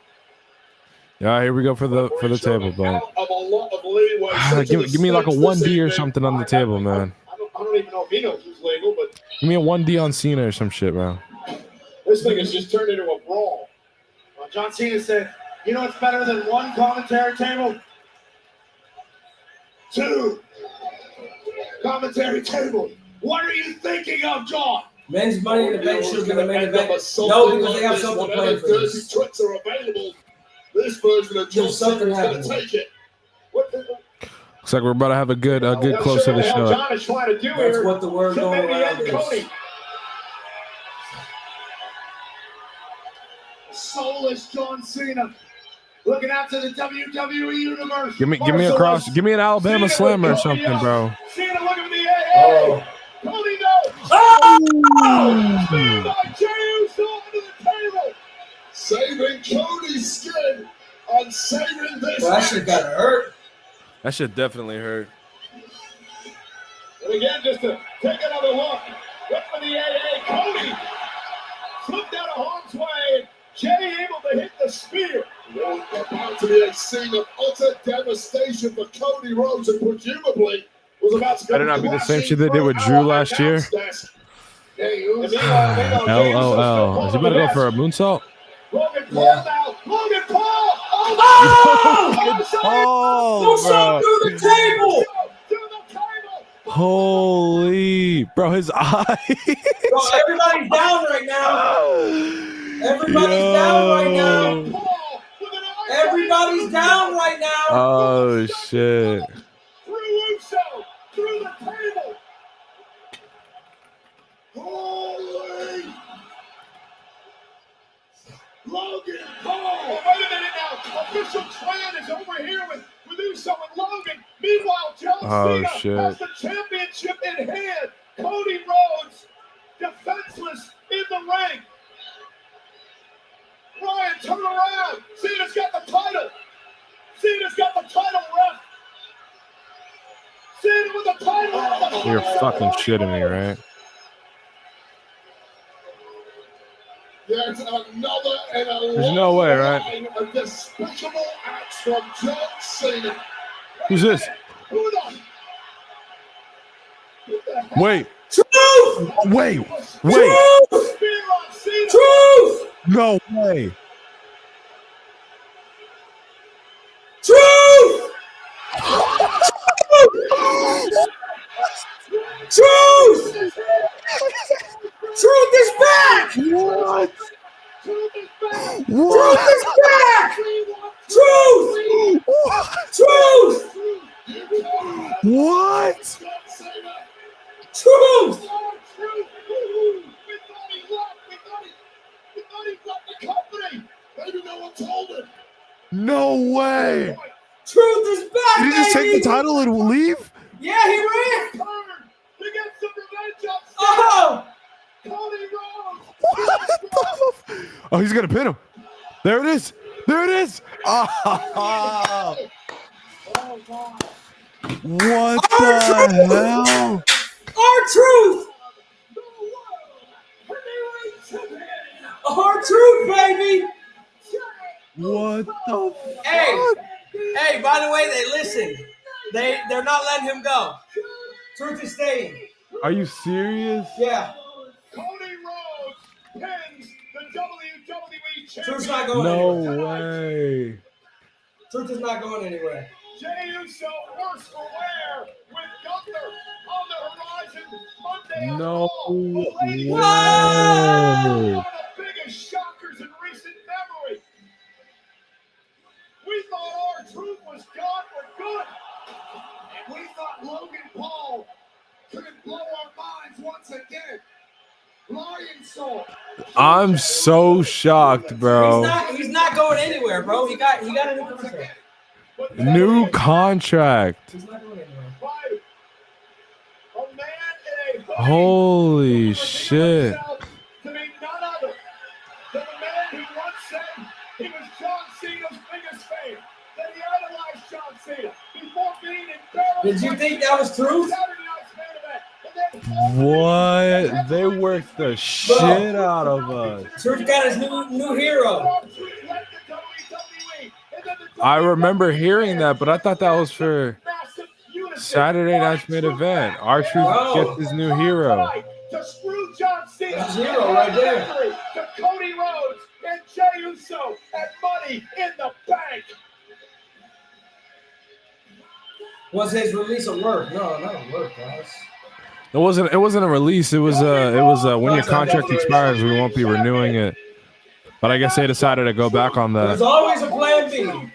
Yeah, here we go for the table, bro. Of a lot of leeway. Give me like a 1D or something on the table, man. I don't even know if he knows who's legal, but Give me a 1D on Cena or some shit, bro. this thing has just turned into a brawl. Well, John Cena said, you know what's better than one commentary table? Two. Commentary table. What are you thinking of, John? Men's Money in the Bank should have been the main event. No, because they have something planned for Dirty this. tricks are available. This version of John something Cena is going to happening. take it. Looks like we're about to have a good close to the Now, show. John is trying to do That's here. what the word going Submit me around and is. Cody. Soulless John Cena. Looking out to the WWE Universe. Give me a cross. Give me an Alabama Slammer or something, bro. Cena looking for the AA. Oh. Cody knows. Oh! Stand by Jey Uso under the table. Saving Cody's skin and saving this. Well, that shit got hurt. That shit definitely hurt. And again, just to take another look. Look for the AA. Cody slipped out of harm's way. Jey able to hit the spear. About to be a scene of utter devastation for Cody Rhodes, and presumably was about to go. Better not be the same shit they did with Drew last year. LOL. Is he about to go for a moonsault? Logan Paul Yeah. now. Logan Paul. Oh, bro. Through the table! Holy, bro, his eyes. Bro, everybody's down right now. Everybody's down right now. Everybody's down right now. Oh shit. Through Uso. Through the table. Holy Logan Paul. Oh, wait a minute now. Official clan is over here with Uso and Logan. Meanwhile, John Oh, Cena shit. has the championship in hand. Cody Rhodes, defenseless in the ring. Ryan, turn around. Cena's got the title. Cena's got the title, ref. Cena with the title. You're fucking shitting me, right? Yet another in a There's no way, right? line of despicable acts from John Cena. Who's this? Who the? Wait. Truth! Wait. Truth! Spear on Cena. Truth! No way. Truth! Truth! Truth is back! What? Truth is back. Truth is back! Truth! Truth! What? Truth! We thought he left. We thought he left the company. Maybe no one told him. No way. Truth is back, Did he just take baby! the title and leave? Yeah, he ran! Turn to get some revenge on Cena. Oh! Cody Rhodes. Oh, he's gonna pin him. There it is. There it is. Oh. What the hell? R-Truth! R-Truth, baby! What the Hey, by the way, they listened. They're not letting him go. Truth is staying. Are you serious? Yeah. Cody Rhodes pins the WWE Truth's champion. not going No anywhere. way. Truth is not going anywhere. Jey Uso worse for wear with Gunther on the horizon Monday. No Ladies way. one of the biggest shockers in recent memory. We thought R-Truth was gone for good. And we thought Logan Paul couldn't blow our minds once again. Lion Soul. I'm so shocked, bro. He's not going anywhere, bro. He got a new contract. New contract. He's not going anywhere. Holy shit. To be none other than the man who once said he was John Cena's biggest fan, that he idolized John Cena before being embarrassed. Did you think that was true? What? They worked the shit out of us. Truth got his new hero. I remember hearing that, but I thought that was for Saturday Night's Main Event. R-Truth gets his new hero. To screw John Cena. That's hero right there. To Cody Rhodes and Jey Uso and Money in the Bank. Was his release a work? No, not a work, guys. It wasn't a release. It was when your contract expires, we won't be renewing it. But I guess they decided to go back on that. There's always a plan B. And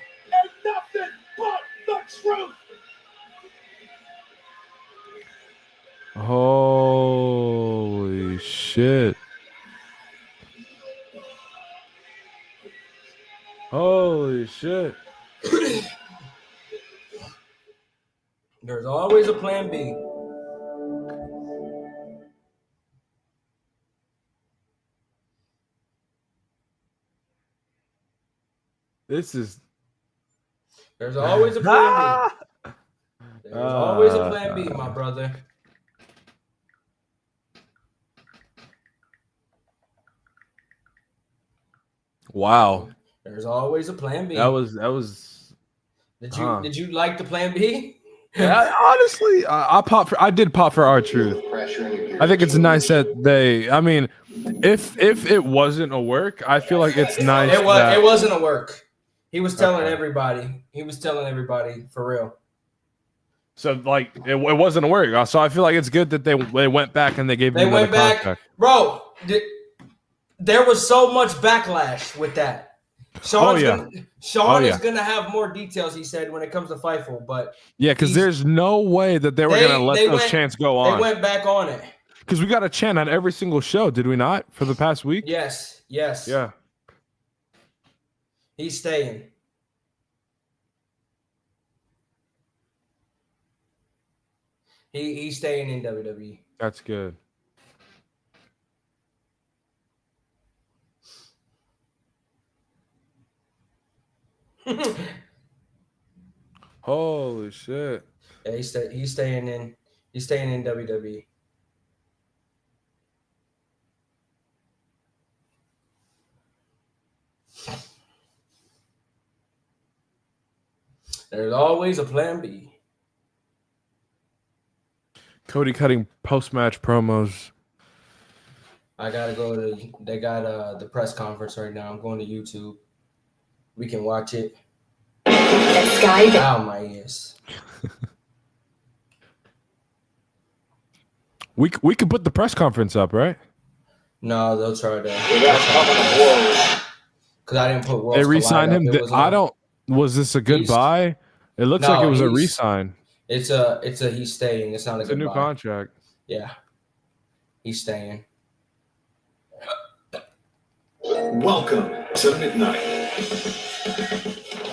nothing but the truth. Holy shit. Holy shit. There's always a plan B. There's always a plan B. There's always a plan B, my brother. Wow. There's always a plan B. That was Did you like the plan B? Yeah, honestly, I did pop for R-Truth. I think it's nice that they. I mean, if it wasn't a work, I feel like it's nice. It wasn't a work. He was telling everybody. He was telling everybody for real. So like it wasn't a work. So I feel like it's good that they went back and they gave him another contract. Bro. There was so much backlash with that. Sean is gonna have more details, he said, when it comes to Fightful, but yeah, because there's no way that they were gonna let those chants go on. They went back on it. Because we got a chant on every single show, did we not? For the past week? Yes. Yeah. He's staying. He's staying in WWE. That's good. Holy shit! Yeah, he's staying in WWE. There's always a plan B. Cody cutting post-match promos. I gotta go to. They got the press conference right now. I'm going to YouTube. We can watch it. Ow, my ears. We could put the press conference up, right? No, they'll try to. Because I didn't put Worlds They re-signed him. I don't. Was this a goodbye? It looks like it was a re-sign. It's a he's staying. It's not a new contract. Yeah, he's staying. Welcome to Midnight.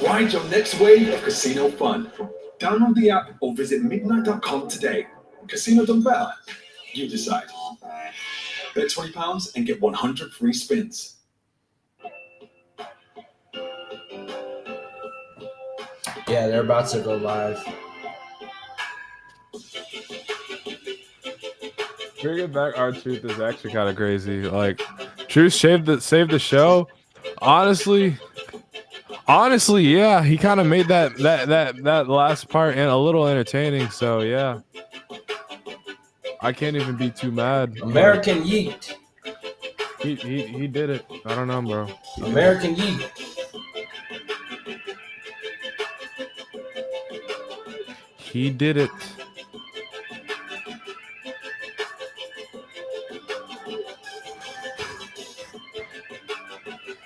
Ride your next wave of casino fun. Download the app or visit midnight.com today. Casino done better. You decide. Bet £20 and get 100 free spins. Yeah, they're about to go live. Bringing back R-Truth is actually kind of crazy. Like, Truth saved the show. Honestly, yeah, he kind of made that last part and a little entertaining. So yeah, I can't even be too mad. American Yeet. He did it. I don't know, bro. He did it.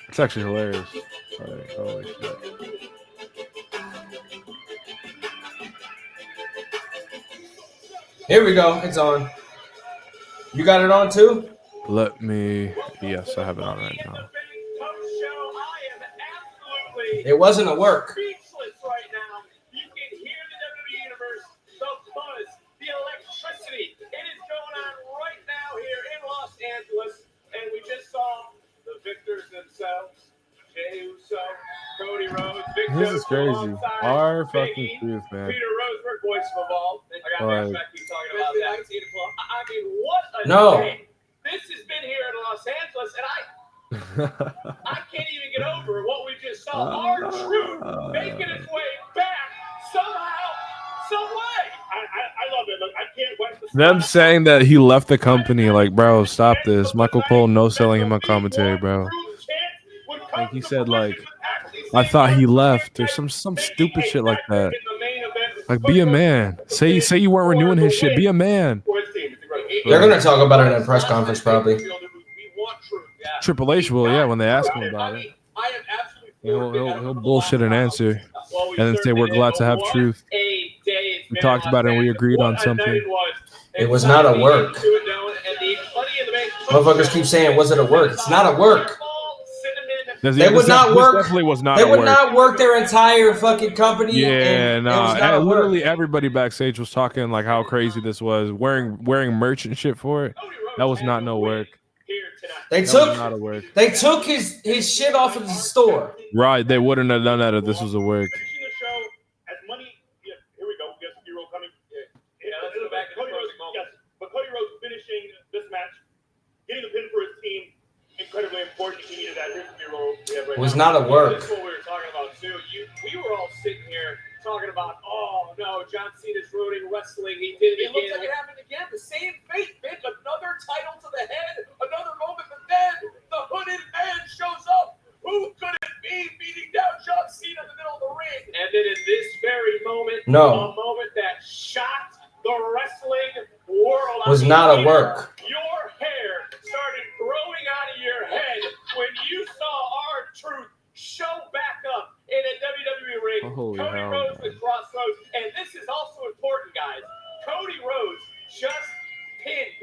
It's actually hilarious. Like, holy shit. Here we go. It's on. You got it on too? Let me. Yes, I have it on right now. It wasn't a work. Speechless right now. You can hear the WWE Universe, the buzz, the electricity. It is going on right now here in Los Angeles, and we just saw the victors themselves. Jey Uso, Cody Rhodes, Big This is Show crazy. alongside Our Big fucking E, truth, man. Peter Roseberg, voice of Evolve. I got Like- Max Becky talking about that. I mean, what a No. day. This has been here in Los Angeles, and I can't even get over what we just saw. Our truth making its way back somehow, some way. I love it. Look, I can't wait to Them saying that he left the company, like, bro, stop this. Michael Cole no selling him on commentary, bro. Like he said, like, I thought he left or some stupid shit like that. Like, be a man. Say you weren't renewing his shit. Be a man. They're gonna talk about it in a press conference probably. Triple H will, yeah, when they ask him about it. He'll bullshit an answer and then say we're glad to have truth. We talked about it and we agreed on something. It was not a work. Motherfuckers keep saying, was it a work? It's not a work. They would not work. Definitely was not. They a would work. not work their entire fucking company. Yeah, and it was not no. a work. Literally everybody backstage was talking like how crazy this was. Wearing merch and shit for it. That was not no work. They That took was not a work. they took his shit off of the store. Right, they wouldn't have done that if this was a work. As money, here we go. Yes, B-roll coming. Yeah, let's go back to Cody Rhodes. Yes, but Cody Rhodes finishing this match, getting the pin for his team, incredibly important. He needed that. Here's the B-roll we have right It was now. not a work. This is what we were talking about too. We were all sitting here talking about, oh no, John Cena's ruining wrestling. He did it again. It looks like it happened again. The same fate, bitch. Another title to the head. Another moment, but then the hooded man shows up. Who could it be beating down John Cena in the middle of the ring? And then in this very moment, No. a moment that shocked the wrestling world. Was not a work. Your hair started growing out of your head when you saw our truth show back up in a WWE ring. Holy Cody hell, Rhodes with Crossroads. And this is also important, guys. Cody Rhodes just pinned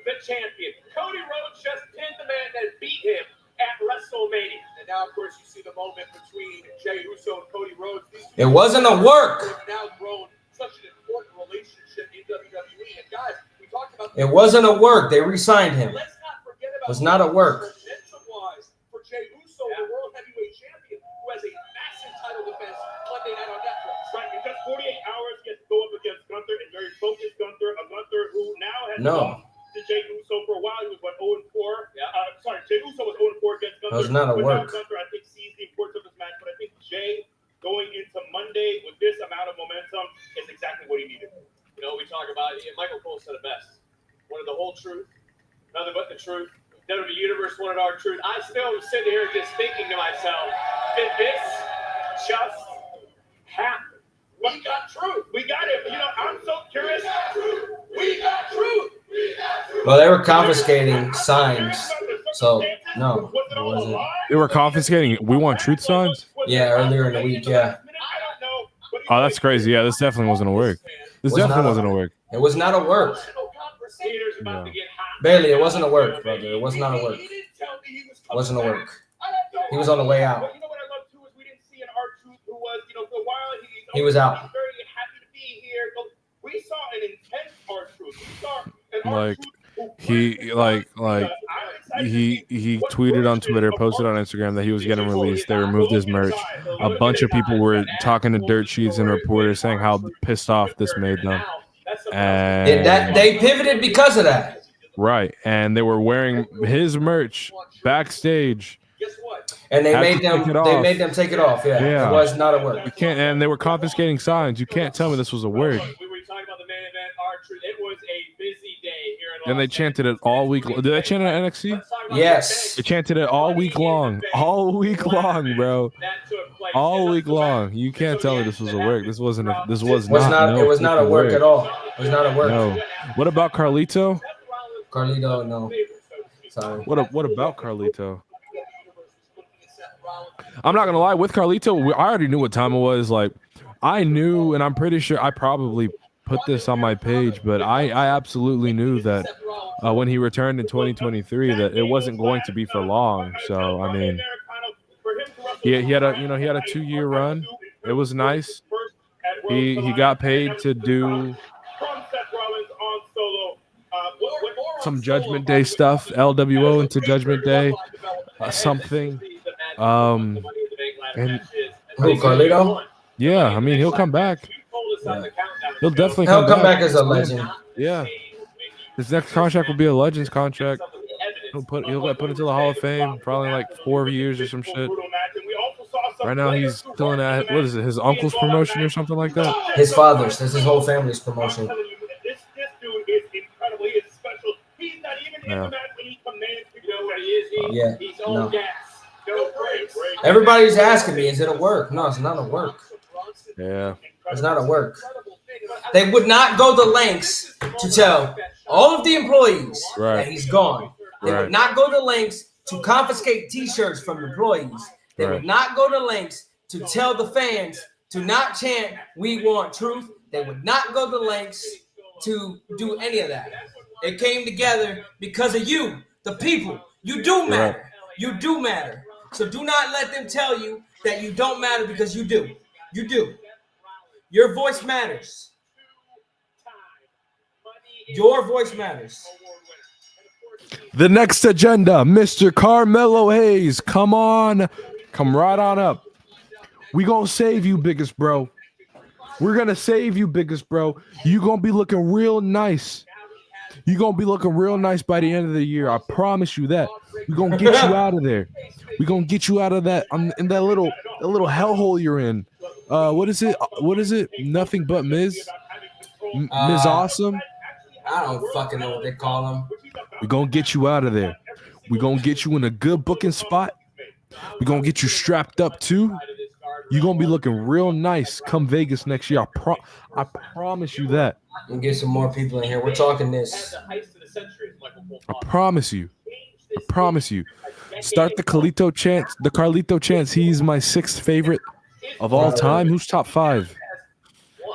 the champion. Cody Rhodes just pinned the man that beat him at WrestleMania. And now, of course, you see the moment between Jey Uso and Cody Rhodes. It wasn't a work. Have now grown such an important relationship in WWE. And guys, we talked about It wasn't a work. They re-signed him. Let's not forget about It was not a work. momentum-wise for Jey Uso, the World Heavyweight Champion, who has a massive title defense Monday night on Netflix. Right, in just 48 hours, he has to go up against Gunther, and very focused Gunther, a Gunther who now has No. lost to Jey Uso for a while. He was, 0-4? Sorry, Jey Uso was 0-4 against Gunther. That was not a but now work. Gunther, I think, sees the importance of this match, but I think Jey going into Monday with this amount of momentum is exactly what he needed. You know, we talk about it. Michael Cole said it best. Wanted the whole truth, nothing but the truth. WWE Universe wanted our truth. I still was sitting here just thinking to myself, did this just happen? We got truth. We got it. You know, I'm so curious. We got truth. Well, they were confiscating signs. So no, it wasn't. They were confiscating. We want truth signs. Yeah, earlier in the week, yeah. Oh, that's crazy. Yeah, this definitely wasn't a work. This Was definitely not a- wasn't a work. It was not a work. Yeah. Bailey, it wasn't a work, brother. It was not a work. It wasn't a work. He was on the way out. You know what I love too is we didn't see an R-Truth who was, you know, for a while He was out. He's very happy to be here. But we saw an intense R-Truth. We saw an Like he tweeted on Twitter, posted on Instagram that he was getting released. They removed his merch. A bunch of people were talking to dirt sheets and reporters saying how pissed off this made them. And That they pivoted because of that. right, and they were wearing his merch backstage. And they Had made to them. take it They off. made them take it off. Yeah, Yeah. it was not a work. You can't, and they were confiscating signs. You can't tell me this was a word. We were talking about the main event, R-Truth. It was a busy day here in And they chanted it all week. Did they chant it at NXT? Yes. They chanted it all week long. All week long, bro. that took place. all week long. You can't tell me this was a work. This was not. It was not a work at all. It was not a work. No. What about Carlito? Carlito, no. Sorry. What about Carlito? I'm not gonna lie. With Carlito, I already knew what time it was. Like, I knew, and I'm pretty sure I probably put this on my page, but I absolutely knew that when he returned in 2023 that it wasn't going to be for long. So I mean, he had a 2-year run. It was nice. He got paid to do some Judgment Day stuff, LWO into Judgment Day, something. And Carlito? Yeah, I mean he'll come back. Yeah. He'll definitely come back as a legend. Yeah, his next contract will be a Legends contract. He'll get put into the Hall of Fame, probably like 4 years or some shit. Right now he's still in that. What is it? His uncle's promotion or something like that. His father's. That's his whole family's promotion. This dude is incredible. He is special. He's not even in the match when he commands to go where he is. Yeah, He's on no. gas. No breaks. Everybody's asking me, is it a work? No, it's not a work. Yeah. It's not a work. They would not go the lengths to tell all of the employees that he's gone. They would not go to lengths to confiscate T-shirts from employees. They would not go to lengths to tell the fans to not chant, "We want truth." They would not go to lengths to do any of that. It came together because of you, the people. You do matter. You do matter. So do not let them tell you that you don't matter, because you do. You do. Your voice matters. Your voice matters. The next agenda, Mr. Carmelo Hayes. Come on. Come right on up. We gonna save you, biggest bro. We're gonna save you, biggest bro. You gonna be looking real nice. You gonna be looking real nice by the end of the year. I promise you that. We gonna get you out of there. We gonna get you out of that in that little hellhole you're in. What is it? What is it? Nothing but Miz. Miz Awesome. I don't fucking know what they call him. We gonna get you out of there. We gonna get you in a good booking spot. We gonna get you strapped up too. You're gonna be looking real nice come Vegas next year. I promise you that. And get some more people in here. We're talking this. I promise you. I promise you. Start the Carlito chants. The Carlito chants. He's my 6th favorite of all time. Who's top 5?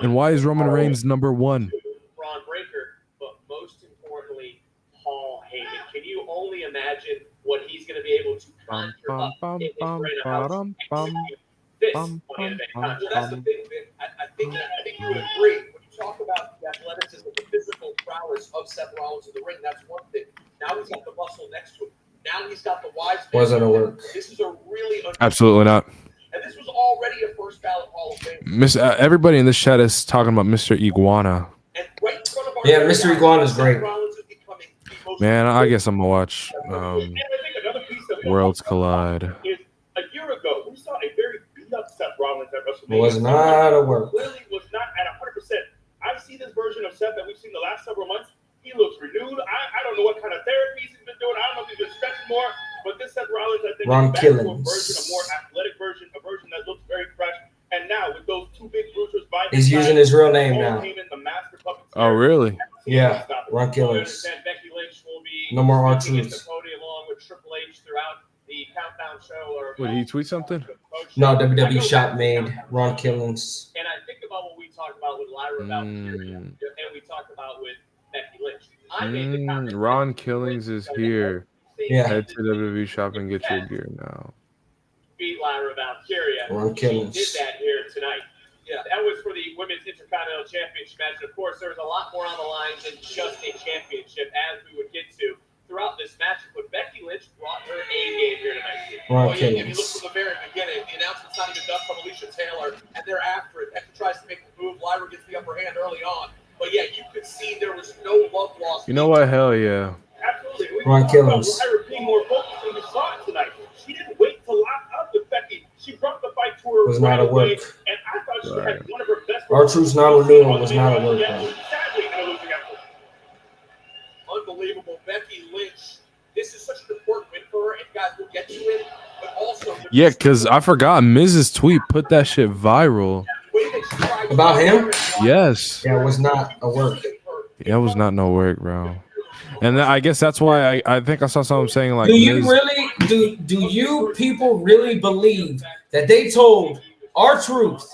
And why is Roman Reigns number 1? Braun Breaker, but most importantly, Paul Heyman. Can you only imagine what he's going to be able to conjure up in his brain of how to execute this on the event? So that's the thing, Vic. I think you would agree. When you talk about the athleticism, the physical prowess of Seth Rollins in the ring, that's one thing. Now he's got the muscle next to him. Now he's got the wise. Wasn't a work. This is a really Absolutely not. and this was already a first ballot Hall of Fame. Everybody in this chat is talking about Mr. Iguana. Yeah, Mr. Iguana is great. Man, I guess I'm gonna watch Worlds Collide. A year ago, we saw a very beat up Seth Rollins at WrestleMania. It was not a work. Clearly was not at 100%. I've seen this version of Seth that we've seen the last several months. He looks renewed. I don't know what kind of therapies he's been doing. I don't know if he's been stretching more, but this Seth Rollins, I think, Ron is back to a Killings. version, a more athletic version, a version that looks very fresh. And now with those two big bruisers by He's using his real name now. Oh, really? Yeah, Ron Killings. No more R-Truth. Along with Triple H throughout the countdown show. Would he tweet something? No, WWE shop made Ron Killings. And I think about what we talked about with Lyra Valkyria, and we talked about with Becky Lynch. I made the comment. Ron Killings is here. Yeah. Head to WWE shop and get your gear now. Beat Lyra Valkyria. Ron She Killings. did that here tonight. Yeah, that was for the Women's Intercontinental Championship match. And of course, there was a lot more on the line than just a championship, as we would get to throughout this match. But Becky Lynch brought her A game here tonight. Ron If you Killings. look from the very beginning, the announcement's not even done from Alicia Taylor, and they're after it. Becky tries to make the move. Lyra gets the upper hand early on. But yeah, you could see there was no love lost. You know what? Hell yeah. Absolutely. We Ron talked about Killings. Lyra being more focused, and we saw it tonight. She didn't wait to lock up with Becky. She brought the fight to her Was not a away, work. and I thought she had one of her best. R-Truth's non-renewal was not a work. Though. Sadly, in a losing effort. Unbelievable. Becky Lynch. This is such an important win for her, and guys, we'll get to it. But also, Yeah, because I forgot Miz's tweet put that shit viral. About him? Yes. Yeah, it was not a work. Yeah, it was not no work, bro. And I guess that's why I think I saw something saying like Do you Miz. really do you people really believe that they told R-Truth,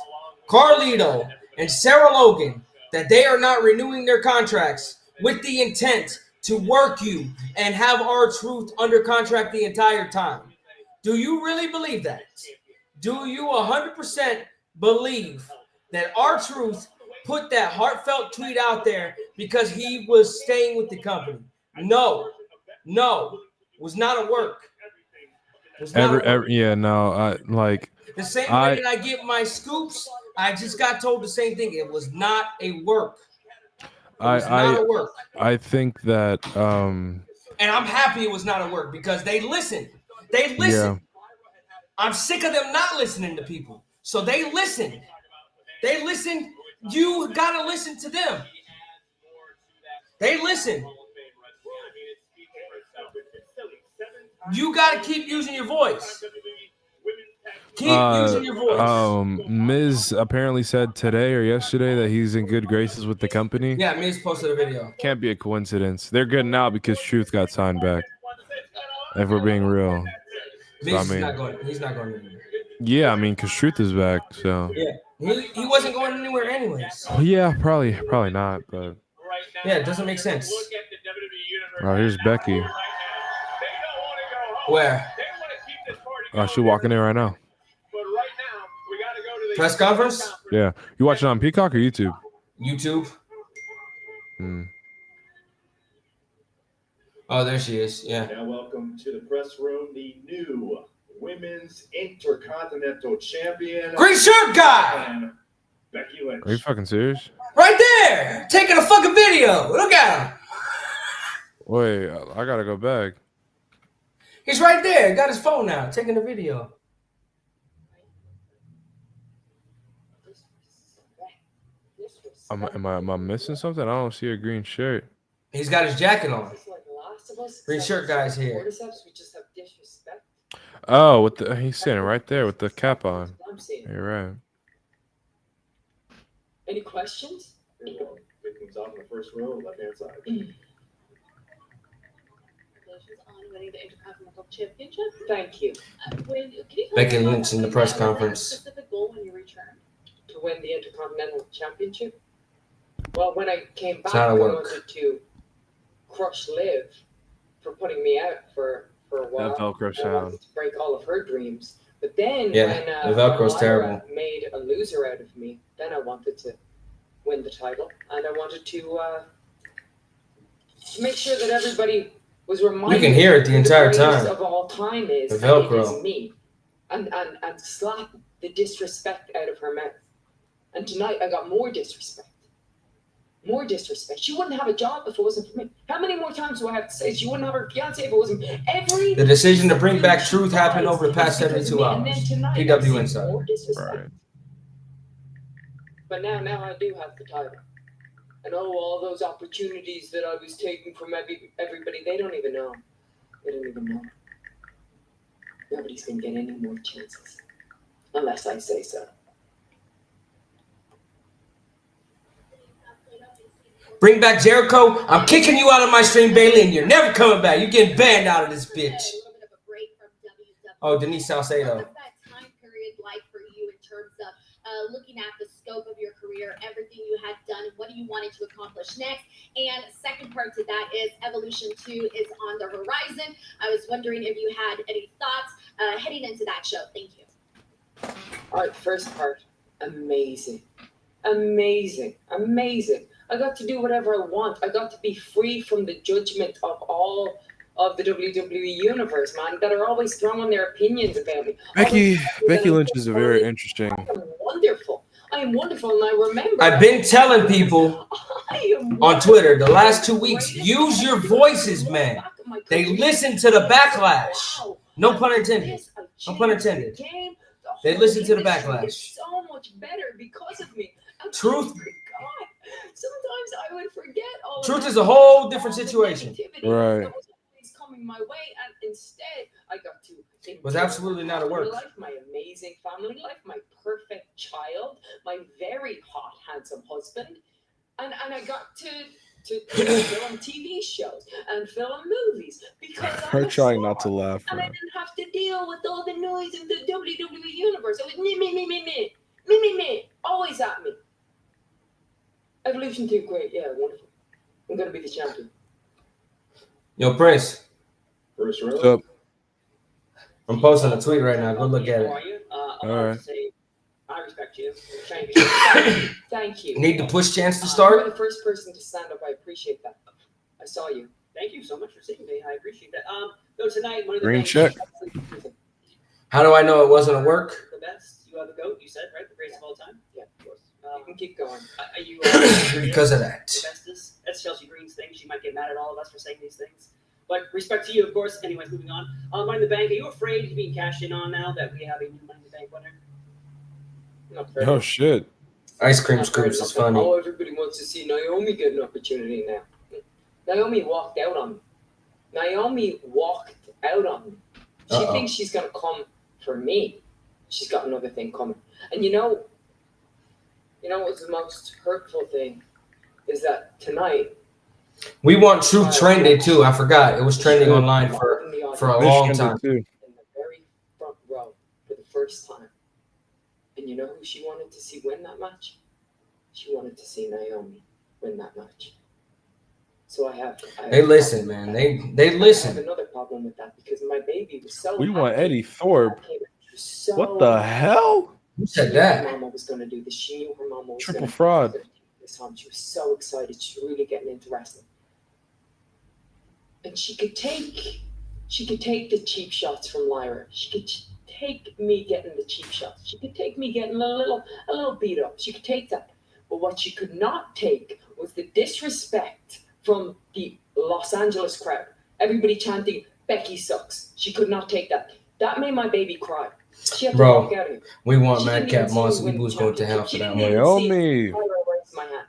Carlito, and Sarah Logan that they are not renewing their contracts with the intent to work you and have R-Truth under contract the entire time? Do you really believe that? Do you 100% believe that R-Truth put that heartfelt tweet out there because he was staying with the company? No, it was not a work. It was not a work. Yeah, no, I like The same way that I get my scoops, I just got told the same thing. It was not a work. It was not a work. I think that And I'm happy it was not a work because they listened. They listened. I'm sick of them not listening to people. So they listened. They listened. You gotta listen to them. They listen. You gotta keep using your voice. Keep using your voice. Miz apparently said today or yesterday that he's in good graces with the company. Yeah, Miz posted a video. Can't be a coincidence. They're good now because Truth got signed back. If we're being real. So, Miz is not going. He's not going anywhere. Yeah, I mean, because Truth is back, so. Yeah, he wasn't going anywhere anyways. Yeah, probably not, but. Yeah, it doesn't make sense. Oh, here's Becky. Where? Oh, she's walking in right now. Press conference? Yeah. You watching on Peacock or YouTube? YouTube. Oh, there she is. Yeah. Now, welcome to the press room, the new Women's Intercontinental Champion. Green shirt guy! Becky Lynch. Are you fucking serious? Right there! Taking a fucking video. Look at him. Wait, I gotta go back. He's right there. Got his phone out, taking a video. Am I missing something? I don't see a green shirt. He's got his jacket on. Green shirt guy's here. Oh, he's sitting right there with the cap on. You're right. Any questions? It comes out in the first row, left-hand side. Congratulations on winning the Intercontinental Championship. Thank you. Becky Lynch in the press conference. Specific goal when you return to win the Intercontinental Championship. Well, when I came back, I wanted to crush Liv for putting me out for a while. That Velcro I sound. wanted to break all of her dreams. But then Yeah, when the Velcro's Lyra terrible. made a loser out of me, then I wanted to win the title, and I wanted to make sure that everybody was reminded. You can hear it the entire greatest time. Of all time is The and it Velcro. is me, and slap the disrespect out of her mouth. And tonight I got more disrespect. More disrespect. She wouldn't have a job if it wasn't for me. How many more times do I have to say she wouldn't have her fiance if it wasn't every? The decision to bring back Truth happened over the past 72 hours. And then tonight, I PW see Inside. more disrespect. But now I do have the title. And all those opportunities that I was taking from everybody, they don't even know. They don't even know. Nobody's gonna get any more chances. Unless I say so. Bring back Jericho. I'm kicking you out of my stream, Bailey, and you're never coming back. You're getting banned out of this bitch. Oh, Denise Salcedo. What's that time period like for you in terms of looking at the scope of your career, everything you had done, and what do you wanted to accomplish next? And second part to that is Evolution 2 is on the horizon. I was wondering if you had any thoughts heading into that show. Thank you. All right, first part, amazing. Amazing. Amazing. I got to do whatever I want. I got to be free from the judgment of all of the WWE universe, man, that are always throwing their opinions about me. Becky Lynch is a very interesting. I'm wonderful. I am wonderful, and I remember. I've been telling people on Twitter the last 2 weeks, use your voices, man. They listen to the backlash. No pun intended. No pun intended. They listen to the backlash. So much better because of me. Truth. Sometimes I would forget all. Truth is a whole different situation. Right. It's coming my way, and instead I got to Was absolutely not a my work. life, my amazing family life, my perfect child, my very hot, handsome husband, and I got to film TV shows and film movies because Her trying not to laugh. and I Man. didn't have to deal with all the noise in the WWE universe. It was me, always at me. Evolution 2, great, yeah, wonderful. I'm gonna be the champion. Yo, Prince. First What's row. up? I'm posting a tweet right now. Go look at How are it. you? I All wanted right. to say I respect you. Thank you. Thank you. Need to push chance to You're start? the first person to stand up. I appreciate that. I saw you. Thank you so much for seeing me. I appreciate that. So tonight, one of the Green best- check. How do I know it wasn't a work? The best. You are the GOAT, you said, right? The greatest of all time? Yeah, of course. You can keep going. Are you Because of that. the bestest? That's Chelsea Green's thing. She might get mad at all of us for saying these things. But respect to you, of course. Anyways, moving on. Money in the Bank. Are you afraid of being cashed in on now that we have a new Money in the Bank winner? Not fair. Oh shit. Ice cream scoops is funny. Oh, everybody wants to see Naomi get an opportunity now. Naomi walked out on me. Naomi walked out on me. She Uh-oh. thinks she's gonna come for me. She's got another thing coming. And you know what's the most hurtful thing is that tonight We want Truth trended too. I forgot. It was trending online for a long Michigan time. did too. in the very front row for the first time. And you know who she wanted to see win that match? She wanted to see Naomi win that match. So I have They listen, man. They I have listen. another problem with that because my baby was so We want happy. Eddie Thorpe. She was so What the hell? Who She said knew that? her mama was going to do this. She knew her mama was Triple going to fraud. do this time. She was so excited. She's really getting into wrestling. And she could take the cheap shots from Lyra. She could take me getting the cheap shots. She could take me getting a little beat up. She could take that. But what she could not take was the disrespect from the Los Angeles crowd. Everybody chanting, Becky sucks. She could not take that. That made my baby cry. She had to Bro, walk out of here. we want She didn't Madcap even Moss. see We me win was the going to hell for championship. that She one. didn't even see Naomi. Lyra raise my hand.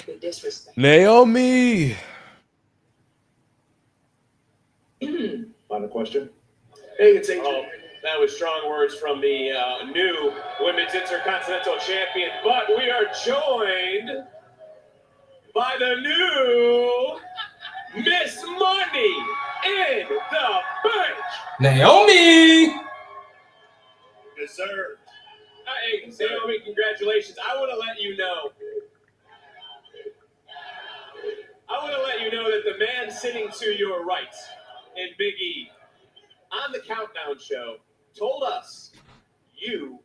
The disrespect. Naomi. Final question. Hey, it's AJ. Oh, that was strong words from the new Women's Intercontinental Champion, but we are joined by the new Miss Money in the Bank. Naomi! Deserved. Hey, Naomi, congratulations. I want to let you know that the man sitting to your right in Big E on the Countdown Show told us you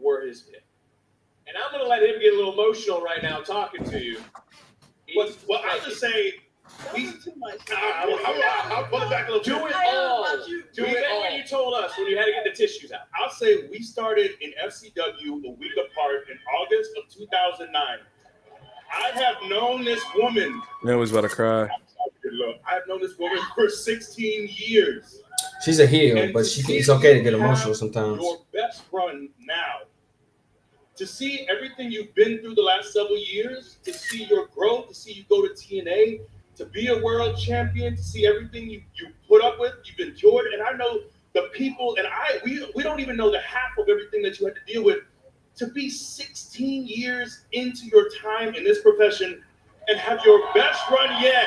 were his pick. And I'm going to let him get a little emotional right now talking to you. Well, I'll just say, he's too much. I'll pull it back a little bit. Do it all. Do it when you told us when you had to get the tissues out. I'll say we started in FCW a week apart in August of 2009. I have known this woman. Man was about to cry. Look, I've known this woman for 16 years. She's a heel, but it's okay to get emotional sometimes. Your best run now. To see everything you've been through the last several years, to see your growth, to see you go to TNA, to be a world champion, to see everything you put up with, you've endured. And I know the people, and we don't even know the half of everything that you had to deal with. To be 16 years into your time in this profession and have your best run yet,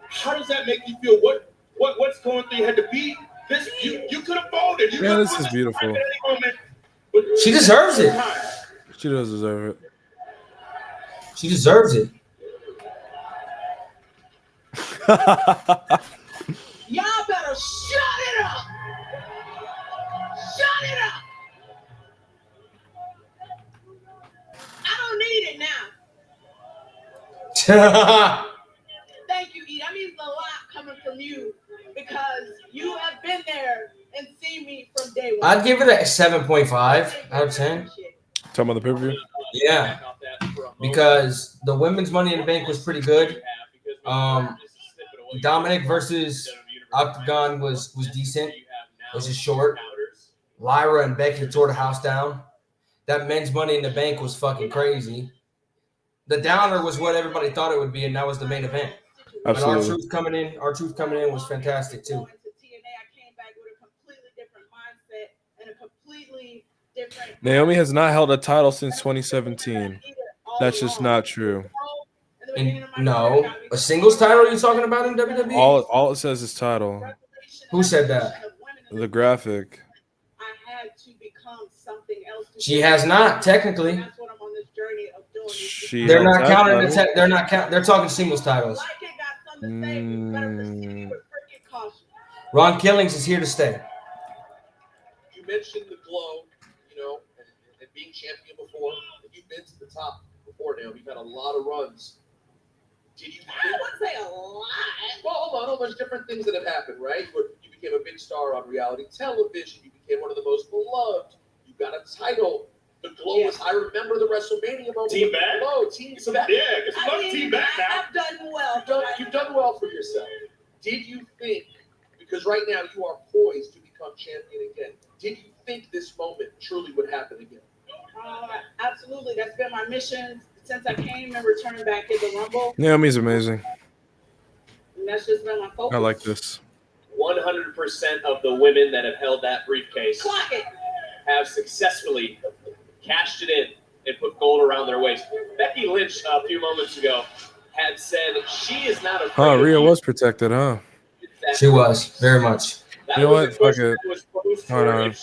how does that make you feel? What's going through your head to be this? You could have folded. You Man, could this have is beautiful. at any moment, but She deserves it. She does deserve it. She deserves it. Y'all better shut it up! Shut it up! I don't need it now. Thank you, E. That means a lot coming from you because you have been there and seen me from day one. I'd give it a 7.5 out of 10. Talking about the pay-per-view? Yeah, because the women's Money in the Bank was pretty good. Dominic versus Octagon was decent. It was just short. Lyra and Becky tore the house down. That men's Money in the Bank was fucking crazy. The downer was what everybody thought it would be, and that was the main event. And Absolutely. our truth coming in was fantastic too. Going to TNA, I came back with a completely different mindset and a completely different. Naomi has not held a title since 2017. That's just not true. And no, a singles title you talking about in WWE? All it says is title. Who said that? The graphic. I had to become something else. She has not technically. That's what I'm on this journey of doing. She They're held not that counting title. they're not count. They're talking singles titles. Ron Killings is here to stay. You mentioned the glow, and being champion before. And you've been to the top before now. You've had a lot of runs. Did you think? I wouldn't say a lot. Well, hold on. There's different things that have happened, right? You became a big star on reality television. You became one of the most beloved. You got a title. The glow was. I remember the WrestleMania moment. Team with the back? Glow. Team back. Yeah, because you love Team back now. I've done well. You've done well for yourself. Did you think? Because right now you are poised to become champion again. Did you think this moment truly would happen again? Absolutely. That's been my mission since I came and returned back in the Rumble. Naomi's amazing. And that's just been my focus. I like this. 100% of the women that have held that briefcase Clock it. have successfully cashed it in and put gold around their waist. Becky Lynch a few moments ago had said she is not afraid Oh, of Rhea you. was protected, huh? She was very much. You know what? Fuck it. Hold on.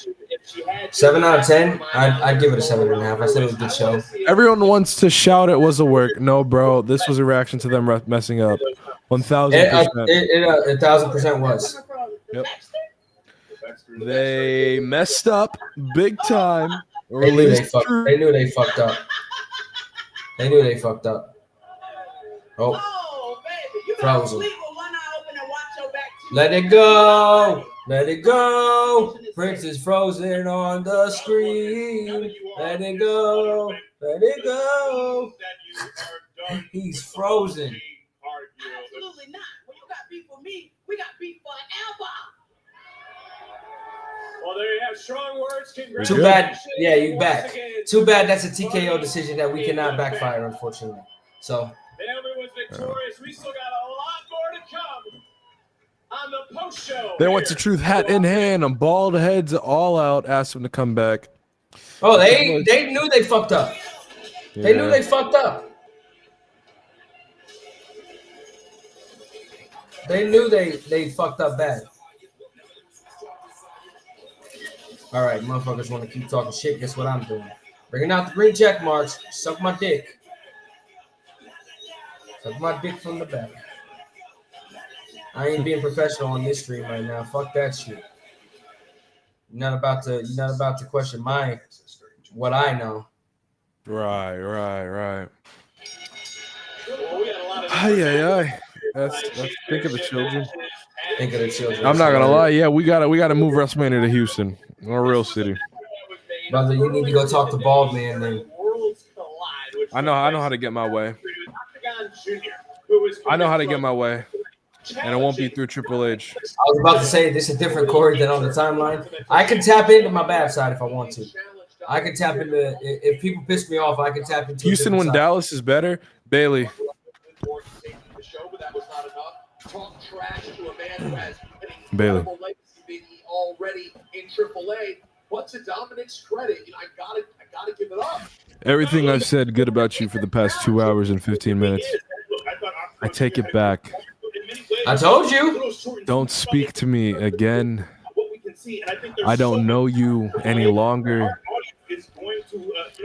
7 out of 10. I'd give it a 7.5. I said it was a good show. Everyone wants to shout it was a work. No, bro. This was a reaction to them messing up. 1,000%. It 1,000% was. Yep. They messed up big time. They knew they fucked up. They knew they fucked up. Oh, frozen. Let it go. Let it go. Prince is frozen on the screen. Let it go. Let it go. He's frozen. Absolutely not. When you got beef with me, we got beef forever. Well, there you have strong words. Too bad. Yeah, you back. Too bad that's a TKO decision that we cannot backfire, unfortunately. So. Naomi was victorious. We still got a lot more to come on the post show. They went to Truth hat in hand. I'm bald heads all out. Asked them to come back. Oh, they knew they fucked up. They knew they fucked up. They knew they fucked up bad. All right, motherfuckers want to keep talking shit. Guess what I'm doing? Bringing out the green check marks. Suck my dick. Suck my dick from the back. I ain't being professional on this stream right now. Fuck that shit. You're not about to question what I know. Right. Aye. Let's think of the children. Think of the children. I'm not gonna lie. Yeah, we gotta move WrestleMania to Houston, a real city. Brother, you need to go talk to Bald Man then. I know how to get my way. I know how to get my way, and it won't be through Triple H. I was about to say this is a different Corey than on the timeline. I can tap into my bad side if I want to. I can tap into if people piss me off. I can tap into Houston when Dallas is better. Bailey. Bailey. Already in AAA, but to Dominic's credit, I gotta give it up. Everything I've said good about you for the past 2 hours and 15 minutes, I take it back. I told you. Don't speak to me again. I don't know you any longer.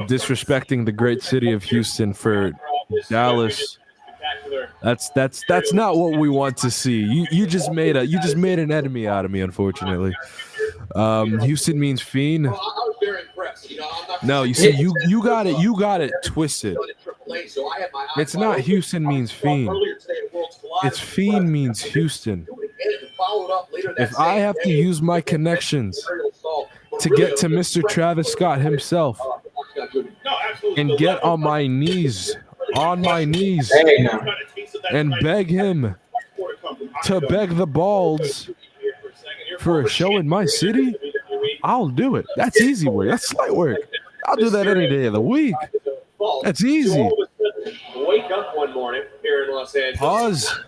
Disrespecting the great city of Houston for Dallas. That's not what we want to see. You just made an enemy out of me, unfortunately. Houston means fiend. I was very impressed. No, you see, you got it twisted. It's not Houston means fiend. It's fiend means Houston. If I have to use my connections to get to Mr. Travis Scott himself and get on my knees, and beg him to beg the balls for a show in my city, I'll do it. That's easy work. That's slight work. I'll do that any day of the week. That's easy. Wake up one morning here in Los Angeles. Pause.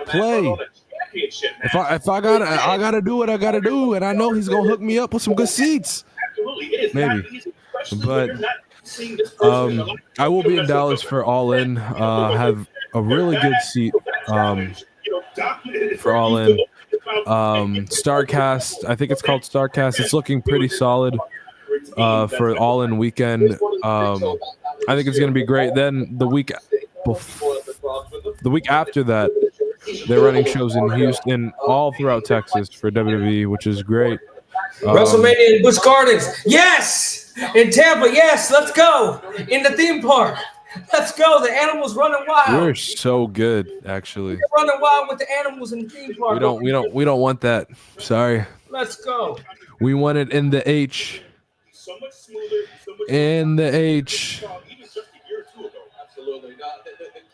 play. Championship If I gotta do what I gotta do, and I know he's gonna hook me up with some good seats. Absolutely, it is Maybe. not easy, especially But when you're not seeing this person in the light. I will be in Dallas for All In. Have a really good seat for All In. Starcast, I think it's called Starcast. It's looking pretty solid for All In weekend. I think it's gonna be great. Then the week after that, they're running shows in Houston, all throughout Texas for WWE, which is great. WrestleMania in Busch Gardens. Yes! In Tampa, yes, let's go. In the theme park. Let's go. The animals running wild. We're so good, actually. We're running wild with the animals in the theme park. We don't want that. Sorry. Let's go. We want it in the H. So much smoother, so much In the H. Even just a year or two ago, absolutely. The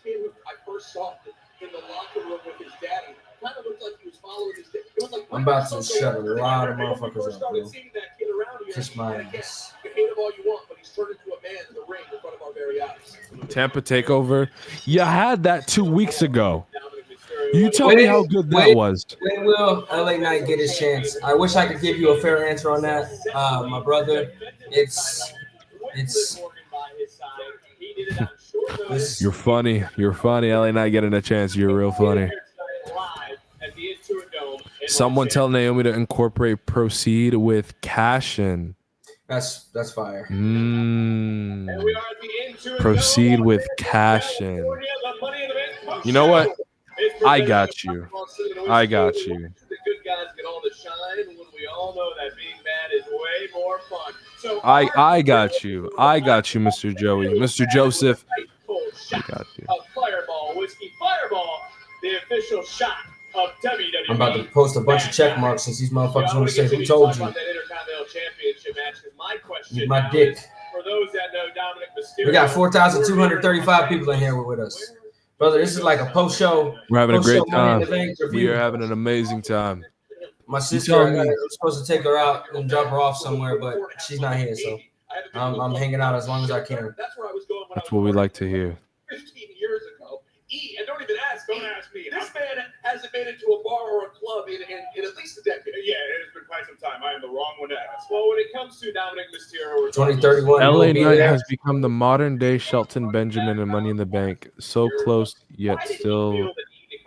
kid who I first saw in the locker room with his daddy kind of looked like he was following his dad. It was like, I'm about to shut a lot of motherfuckers up, bro. seeing that kid around here. Kiss my And again, ass. you can hate him all you want, but he's turned into a man in the ring in front of our very eyes. Tampa Takeover. You had that 2 weeks ago. You tell me how good that was. When will LA Knight get his chance? I wish I could give you a fair answer on that, my brother. It's You're funny. You're funny. LA Knight getting a chance. You're real funny. Someone tell Naomi to incorporate Proceed with Cash In. that's fire. Proceed with Cash In. You know what? I got you. I got you. The good guys get all the shine when we all know that being mad is way more fun. So I got you. I got you, Mr. Joey. Mr. Joseph. I got you. a Fireball Whiskey Fireball, the official shot of WWE. I'm about to post a bunch of check marks since these motherfuckers want to say who told you. That Intercontinental Championship match is my question. Eat my dick. For those that know Dominic Mysterio, We got 4,235 people in here with us. Brother, this is like a post-show. We're having a great post-show Money in time. the Bank We review. are having an amazing time. My You sister, tell I'm me. supposed to take her out and drop her off somewhere, but she's not here, so I'm hanging out as long as I can. That's where I was going when That's what we like to hear. 15 years ago. And don't even ask me. Don't ask me. This man hasn't made it to a bar or a club in at least a decade. Yeah, it has been quite some time. I am the wrong one to ask. well, when it comes to Dominic Mysterio, 2031. LA we'll be Knight there. has become the modern day Shelton Benjamin in Money in the Bank. So close, yet still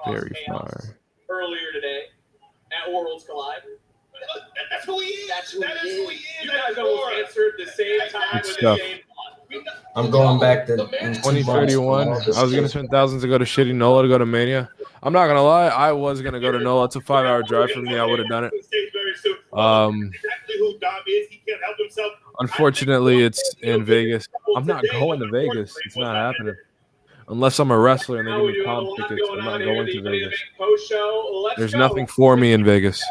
very far. earlier today at Worlds Collide. That's who he is. That is who he is. You guys almost answered the same time Good with the stuff. same I'm going back to in 2031. I was gonna spend thousands to go to shitty NOLA to go to Mania. I'm not gonna lie, I was gonna go to NOLA. It's a 5-hour drive for me. I would have done it. Exactly who Dom is. He can't help himself. Unfortunately, it's in Vegas. I'm not going to Vegas. It's not happening. Unless I'm a wrestler and they give me comp tickets, I'm not going to Vegas. There's nothing for me in Vegas.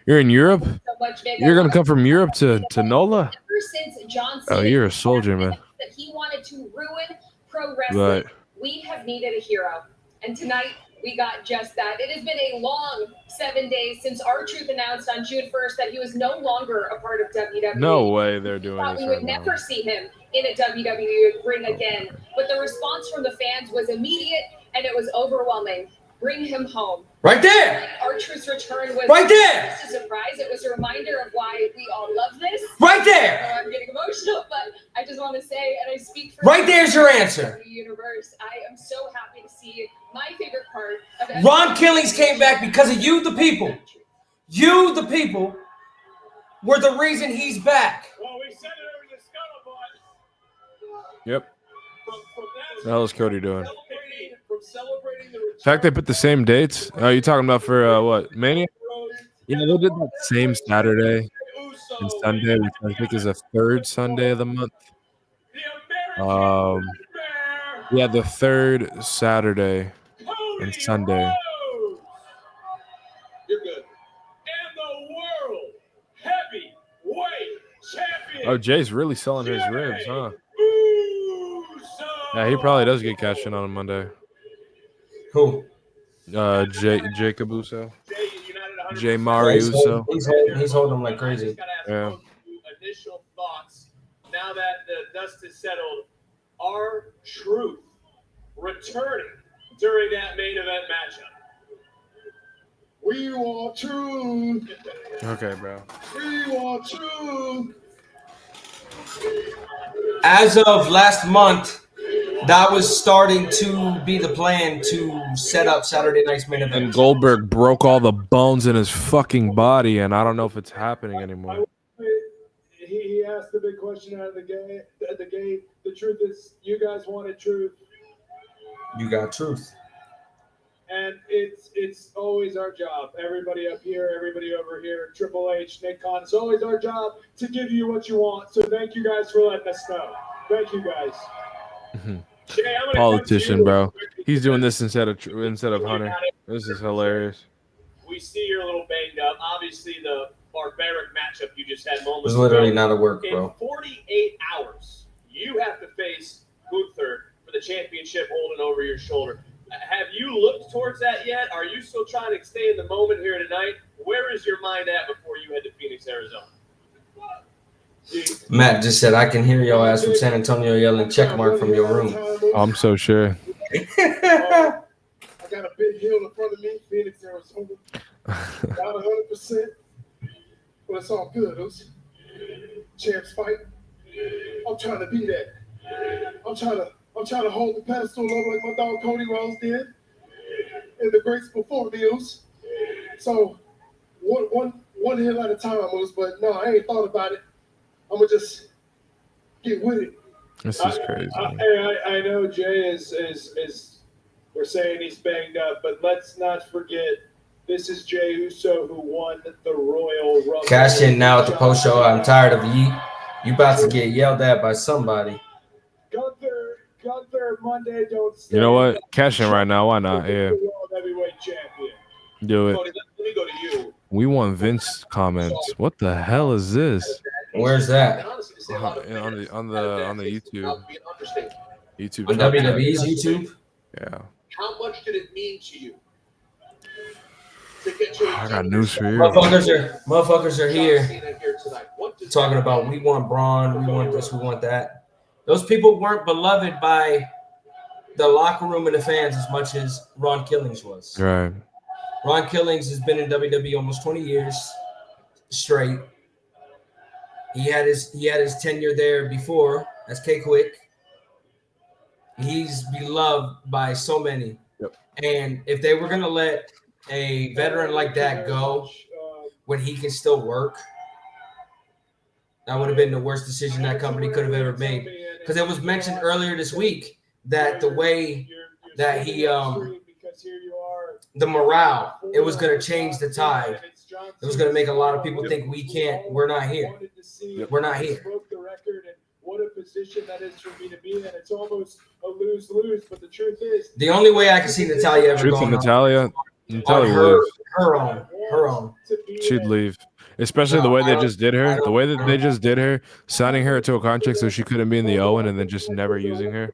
You're in Europe? So much bigger. You're gonna come from Europe to NOLA? Ever since John Oh, Cena you're a soldier, man. that he wanted to ruin pro wrestling, Right. we have needed a hero. And tonight we got just that. It has been a long 7 days since R-Truth announced on June 1st that he was no longer a part of WWE. No way they're We doing thought this we right would now. never see him in a WWE ring again. But the response from the fans was immediate and it was overwhelming. Bring him home. Right there. R-Truth's return was Right there. just a surprise. It was a reminder of why we all love this. Right there. I know I'm getting emotional, but I just want to say, and I speak for Right there's your answer. the universe. I am so happy to see my favorite part of Ron Killings came back because of you, the people. You, the people, were the reason he's back. Well, we said it over the scuttlebutt. Yep. What the hell is Cody doing? From celebrating the In fact, they put the same dates. Oh, you talking about for what? Mania? Yeah, they did that same Saturday and Sunday, which I think is the third Sunday of the month. Yeah, the third Saturday and Sunday. You're good. And the world heavyweight champion. Oh, Jay's really selling his ribs, huh? Yeah, he probably does get cashed in on a Monday. Who? Jacob Uso. Jay Mari Uso. He's holding them like crazy. Yeah. Initial thoughts. Now that the dust is settled, R-Truth returning during that main event matchup. We want truth. Okay, bro. We want truth. As of last month, that was starting to be the plan to set up Saturday night's main event. And Goldberg broke all the bones in his fucking body, and I don't know if it's happening anymore. He asked the big question out of the gate. The truth is, you guys wanted truth, You got truth. and it's always our job. Everybody up here, everybody over here, Triple H, Nick Khan. It's always our job to give you what you want. So thank you guys for letting us know. Thank you guys. Jay, I'm gonna Politician, bro. He's doing this instead of Hunter. This is hilarious. We see you're a little banged up. Obviously, the barbaric matchup you just had It moments was literally ago. not a work, In bro. 48 hours, you have to face Gunther for the championship holding over your shoulder. Have you looked towards that yet? Are you still trying to stay in the moment here tonight? Where is your mind at before you head to Phoenix, Arizona? Matt just said, I can hear your ass from San Antonio yelling check mark from your room. I'm so sure. I got a big hill in front of me, Phoenix, Arizona. Not 100%, but it's all good. It was champs fight. I'm trying to be that. I'm trying to hold the pedestal up like my dog Cody Rhodes did in the greats before meals. So one hill at a time, almost. But no, I ain't thought about it. I'm gonna just get with it. This is crazy. I know Jay is we're saying he's banged up, but let's not forget this is Jey Uso who won the Royal Rumble. Cash in now at the post show. I'm tired of you. You about to get yelled at by somebody. Gunther Monday don't You know what? Cash in right now. Why not? Yeah. World Heavyweight Champion. Do it. Cody, let me go to you. We want Vince comments. What the hell is this? Where's that? On the YouTube. YouTube. On WWE's YouTube? Yeah. How much did it mean to you to get your I got news for you. Motherfuckers are here talking about we want Braun, we want this, we want that. Those people weren't beloved by the locker room and the fans as much as Ron Killings was. Right. Ron Killings has been in WWE almost 20 years straight. He had his tenure there before as K-Quick. He's beloved by so many. Yep. And if they were going to let a veteran like that go when he can still work, that would have been the worst decision that company could have ever made. Because it was mentioned earlier this week that the way that he, the morale, it was going to change the tide. It was going to make a lot of people think we're not here. We're not here. What a position that is for me to be in. It's almost a lose-lose, but the truth is, The only way I can see Natalia ever Truth going of Natalia would leave. her own. She'd leave. Especially the way they just did her. The way that they just did her, signing her to a contract so she couldn't be in the Owen and then just never using her.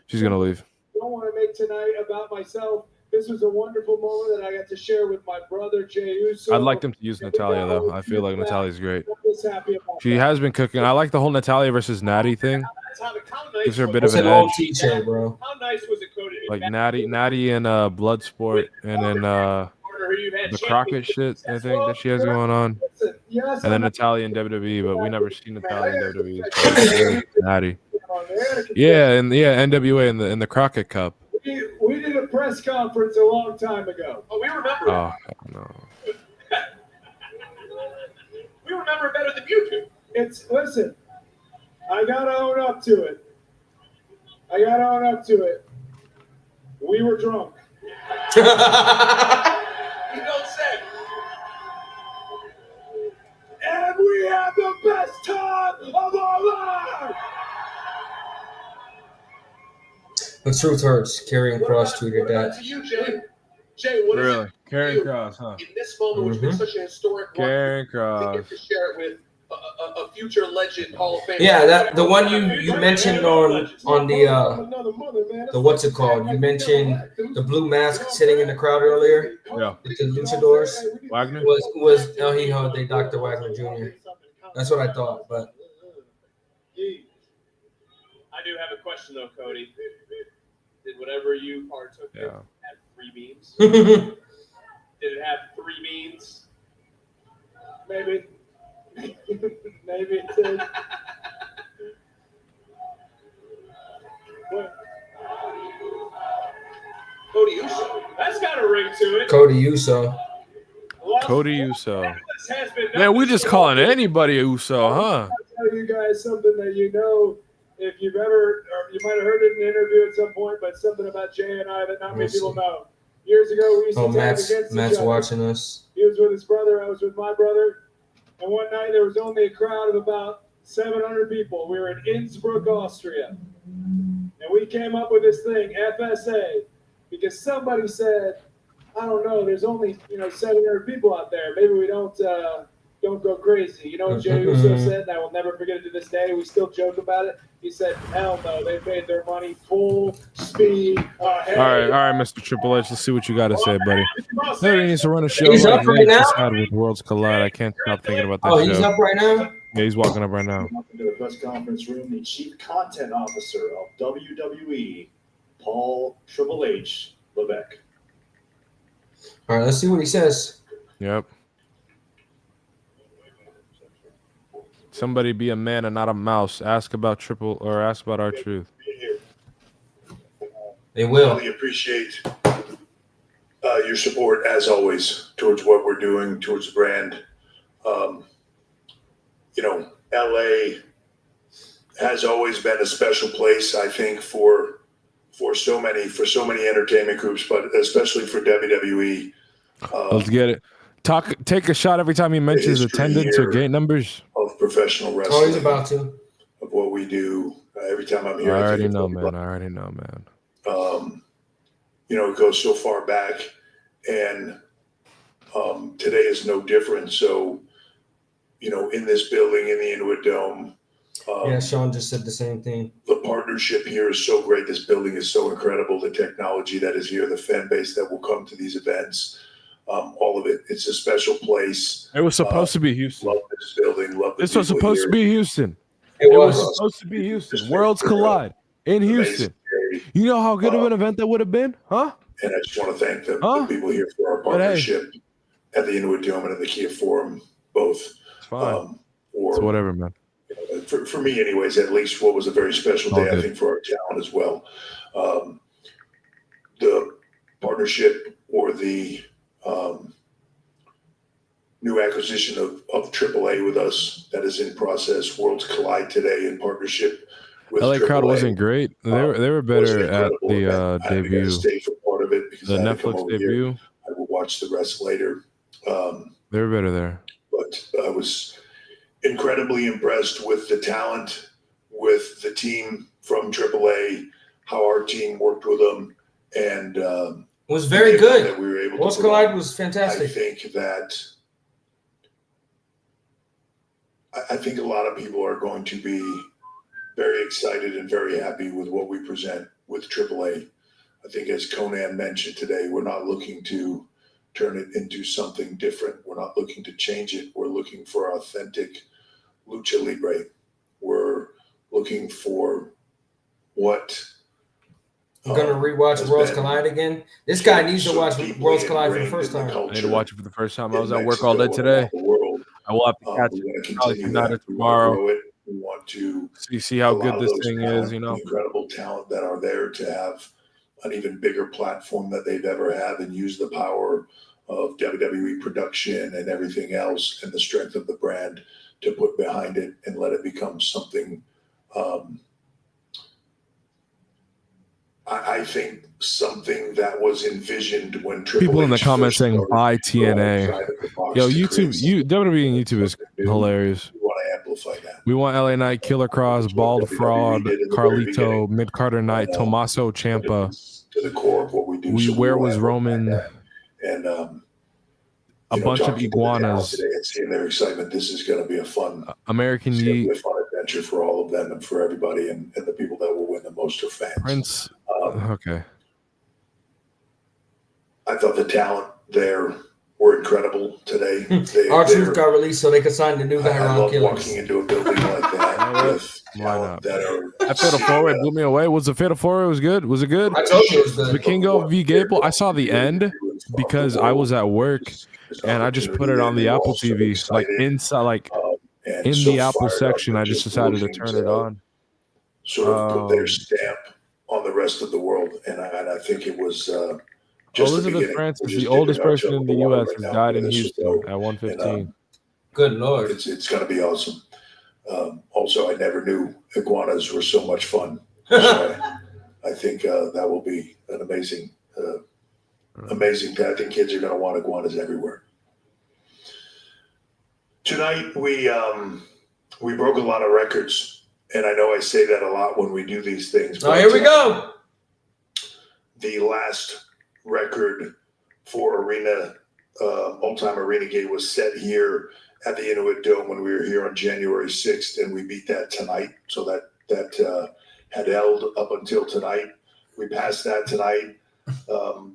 She's gonna leave. I don't want to make tonight about myself. This was a wonderful moment that I got to share with my brother Jey Uso. I'd like them to use Natalia though. I feel like Natalia's great. I'm just happy about She has been cooking. I like the whole Natalia versus Natty thing. Gives her a bit of It's an an old edge. teacher, bro. How nice was it, Cody? Like Natty and Bloodsport, and then the Crockett shit I think that she has going on, and then Natalia in WWE, but we never seen Natalia in WWE. Natty, yeah, and NWA in the Crockett Cup. We did a press conference a long time ago. Oh, we remember. Oh no. We remember it better than you do. Listen, I gotta own up to it. We were drunk. You don't say. And we had the best time of our lives. The truth hurts. Karrion Kross tweeted that. To you, Jay. Jay, what is Really? it Karrion Kross, huh? in this moment, which has been such a historic one, Karrion to Kross. get to share it with a future legend, Hall of Fame? Yeah, that the one you mentioned on the what's it called? You mentioned the blue mask sitting in the crowd earlier. Yeah. With the luchadors. Wagner? Was El Hijo de Dr. Wagner Jr. That's what I thought, but I do have a question though, Cody. Did whatever you partook in have free beams? Did it have 3 means? Maybe. Maybe it did. What? Cody Uso. That's got a ring to it. Cody Uso. Cody Uso. Man, we just calling anybody Uso, huh? I'll tell you guys something that you know, if you've ever, or you might have heard it in an interview at some point, but something about Jay and I that not many people know. Years ago, we used to tag against Matt's each other. watching us. He was with his brother, I was with my brother. And one night there was only a crowd of about 700 people. We were in Innsbruck, Austria. And we came up with this thing, FSA, because somebody said, I don't know, there's only 700 people out there. Maybe we don't go crazy. You know what Jay Uso said, and I will never forget it to this day. We still joke about it. He said, hell no, they paid their money full speed ahead. All right, Mr. Triple H. Let's see what you got to say, buddy. He needs to run a show. He's up right now? Just had with Worlds Collide. I can't stop thinking about that show. Oh, he's up right now? Yeah, he's walking up right now. Welcome to the press conference room, the Chief Content Officer of WWE, Paul Triple H Levesque. All right, let's see what he says. Yep. Somebody be a man and not a mouse. Ask about our truth. They will. Really appreciate your support as always towards what we're doing, towards the brand. LA has always been a special place, I think, for so many entertainment groups, but especially for WWE. Let's get it. Take a shot every time he mentions attendance or gate numbers. Of professional wrestling. Oh, he's about to. Of what we do. Every time I'm here. I already know, man. It goes so far back, and today is no different. So, in this building, in the Inwood Dome. Yeah, Sean just said the same thing. The partnership here is so great. This building is so incredible. The technology that is here, the fan base that will come to these events, all of it. It's a special place. It was supposed to be Houston. Love this building. Love the This was people supposed here. to be Houston. It was was. supposed to be Houston. Worlds Collide in Houston. You know how good of an event that would have been, huh? And I just want to thank the people here for our partnership at the Inwood Dome and at the Kia Forum, both. It's fine. It's whatever, man. For me, anyways, at least what was a very special day, I think, for our talent as well. The partnership or the new acquisition of AAA with us that is in process. Worlds Collide today in partnership with LA crowd AAA. wasn't great. They were better at the debut. Stay for part of it because The I had to come Netflix over here. debut. I will watch the rest later. They were better there. But I was incredibly impressed with the talent, with the team from AAA, how our team worked with them, and It was very good. that we were able Worlds to put Collide on. was fantastic. I think a lot of people are going to be very excited and very happy with what we present with AAA. I think, as Conan mentioned today, we're not looking to turn it into something different. We're not looking to change it. We're looking for authentic lucha libre. We're looking for what I'm gonna rewatch Worlds Collide again. This guy needs to watch Worlds Collide for the first time. I need to watch it for the first time. I was at work all day today. I will have to catch it probably tonight or tomorrow. We want to see how good allow this those thing talent, is, you know. the incredible talent that are there to have an even bigger platform that they've ever had, and use the power of WWE production and everything else and the strength of the brand to put behind it and let it become something. I think something that was envisioned when Triple People in the H comments first saying started buy to go TNA. outside of the box Yo, to YouTube, WWE and YouTube is hilarious. We want to amplify that. We want LA Knight, Killer Cross, Bald Fraud, Carlito, Mid Carter Knight, Tommaso Ciampa. To the core of what we do. So Where we was want to Roman? and A bunch of talking to the talent iguanas. today and seeing their excitement. This is going to be a fun, American it's gonna be Yeet, a fun adventure for all of them and for everybody, and the people that will win the most are fans. Prince. Okay. I thought the talent there were incredible today. Our Truth got released so they could sign the new guy, I Ron love Killers. walking into a building like that with talent that are That Fatal 4-Way blew me away. Was the Fatal 4-Way was good? Was it good? I told you it was good. Vikingo v Gable. I saw the end. because I was at work and I just put it on the Apple TV, like inside, like and in so the Apple fired up section. and I just just decided to looking turn it on. sort of put their stamp on the rest of the world, and I think it was just the Elizabeth beginning. Francis, We're just the oldest dipping our person toe in in the water U.S., right has now died where in this will Houston go. at 115. Good Lord. It's going to be awesome. Also, I never knew iguanas were so much fun. So I think that will be an amazing thing. I think kids are going to want iguanas everywhere. Tonight we broke a lot of records, and I know I say that a lot when we do these things. Oh, here we go. The last record for arena, all-time arena gate was set here at the Inuit Dome when we were here on January 6th, and we beat that tonight. So that had held up until tonight. We passed that tonight. 5 Pass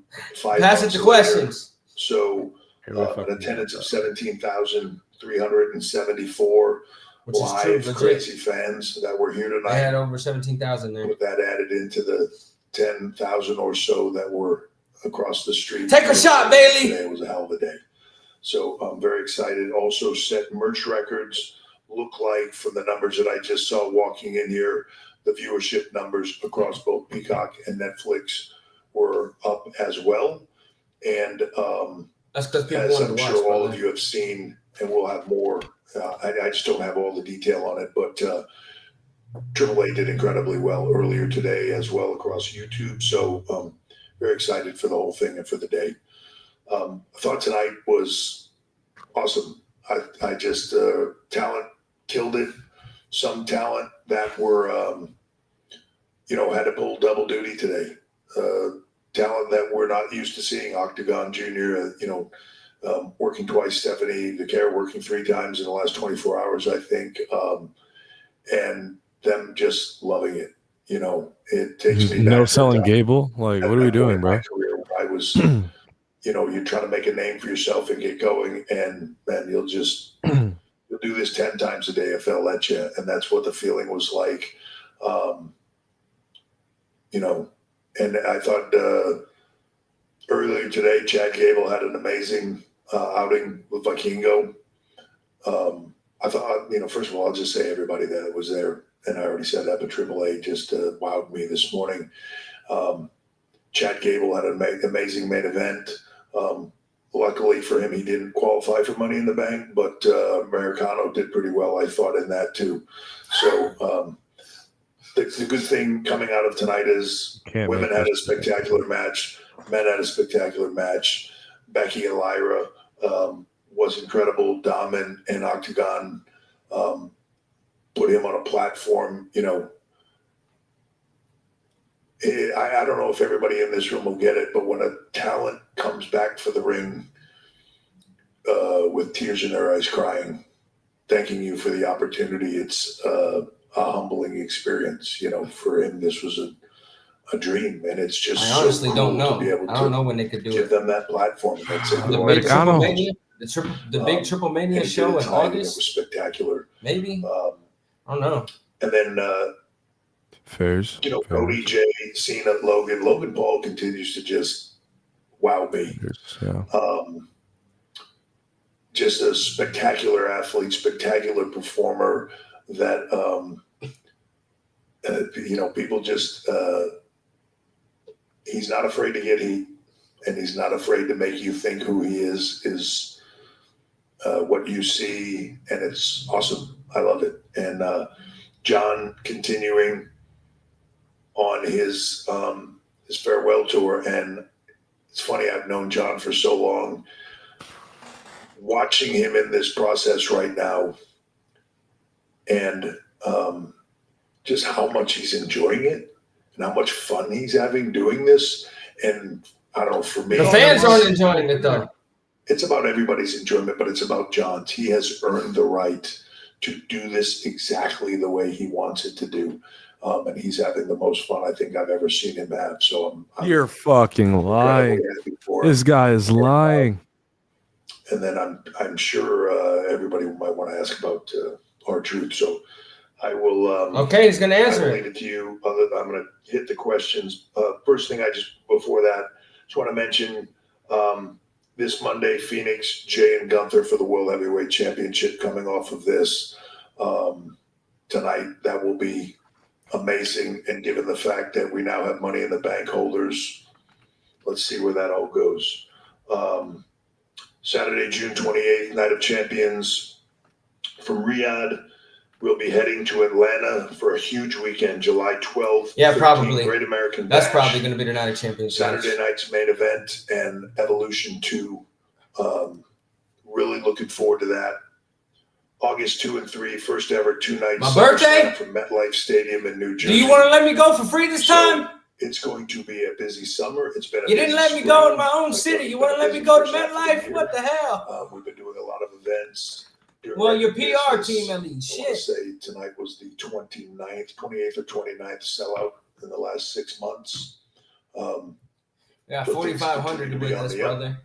it months to later. questions. So an attendance of 17,374 Which is true, live legit. crazy fans that were here They tonight. had over 17,000 there. With that added into the 10,000 or so that were across the street. Take a shot, Bailey. Today was a hell of a day. So I'm very excited. Also set merch records. Look like from the numbers that I just saw walking in here, the viewership numbers across both Peacock and Netflix were up as well. And that's because people as wanted I'm to watch. sure all brother. of you have seen, and we'll have more. I just don't have all the detail on it, but AAA did incredibly well earlier today as well across YouTube. So very excited for the whole thing and for the day. I thought tonight was awesome. I just talent killed it. Some talent that were had to pull double duty today. Talent that we're not used to seeing. Octagon Jr. Working twice. Stephanie DeCare working 3 times in the last 24 hours, I think, and them just loving it. It takes me back No to selling the time Gable. Like, what are we doing, bro? career where I was, you're trying to make a name for yourself and get going, and then you'll just you'll do this 10 times a day if they'll let you, and that's what the feeling was like. And I thought earlier today, Chad Gable had an amazing outing with Vikingo. I thought, first of all, I'll just say everybody that was there, and I already said that, but AAA just wowed me this morning. Chad Gable had an amazing main event. Luckily for him, he didn't qualify for Money in the Bank, but Americano did pretty well, I thought, in that too. So the good thing coming out of tonight is women had a spectacular match, men had a spectacular match. Becky and Lyra was incredible. Dom and Octagon put him on a platform. I don't know if everybody in this room will get it, but when a talent comes back for the ring with tears in their eyes crying, thanking you for the opportunity, it's a humbling experience. For him, this was a dream, and it's just I honestly so don't cool know. to be able I don't to know when they could do give it. them that platform. That's it. The big Triple Mania, the big Triple Mania and show in tonight, and August. It was spectacular. Maybe. I don't know. And then Fairs. Cody, Jay, Cena, Logan Paul continues to just wow me. Yeah. Just a spectacular athlete, spectacular performer that people just he's not afraid to get heat, and he's not afraid to make you think who he is what you see, and it's awesome. I love it. And John continuing on his farewell tour, and it's funny, I've known John for so long. Watching him in this process right now, and just how much he's enjoying it, and how much fun he's having doing this, and I don't know, for me, The fans aren't enjoying it though. It's about everybody's enjoyment, but it's about John's. He has earned the right to do this exactly the way he wants it to do. And he's having the most fun I think I've ever seen him have. So You're fucking lying. This guy is lying. And then I'm sure everybody might want to ask about R-Truth. So I will. Okay, he's going to answer I will it. leave it to you. I'm going to hit the questions. First thing, before that, just want to mention This Monday, Phoenix, Jay and Gunther for the World Heavyweight Championship coming off of this tonight. That will be amazing. And given the fact that we now have Money in the Bank holders, let's see where that all goes. Saturday, June 28th, Night of Champions from Riyadh. We'll be heading to Atlanta for a huge weekend, July 12th. Yeah, 13th, probably. Great American That's Bash. probably going to be the Night of Champions. Saturday night's main event and Evolution 2. Really looking forward to that. August 2 and 3, first ever 2-night My birthday? from MetLife Stadium in New Jersey. Do you want to let me go for free this time? It's going to be a busy summer. It's been a You didn't busy let me spring. go in my own city. You want to let me go to MetLife? What the hell? We've been doing a lot of events. Well, your PR business. team at least. I want to Shit. say tonight was the 28th or 29th sellout in the last 6 months. Yeah, so 4,500 to things be on this, the up. brother.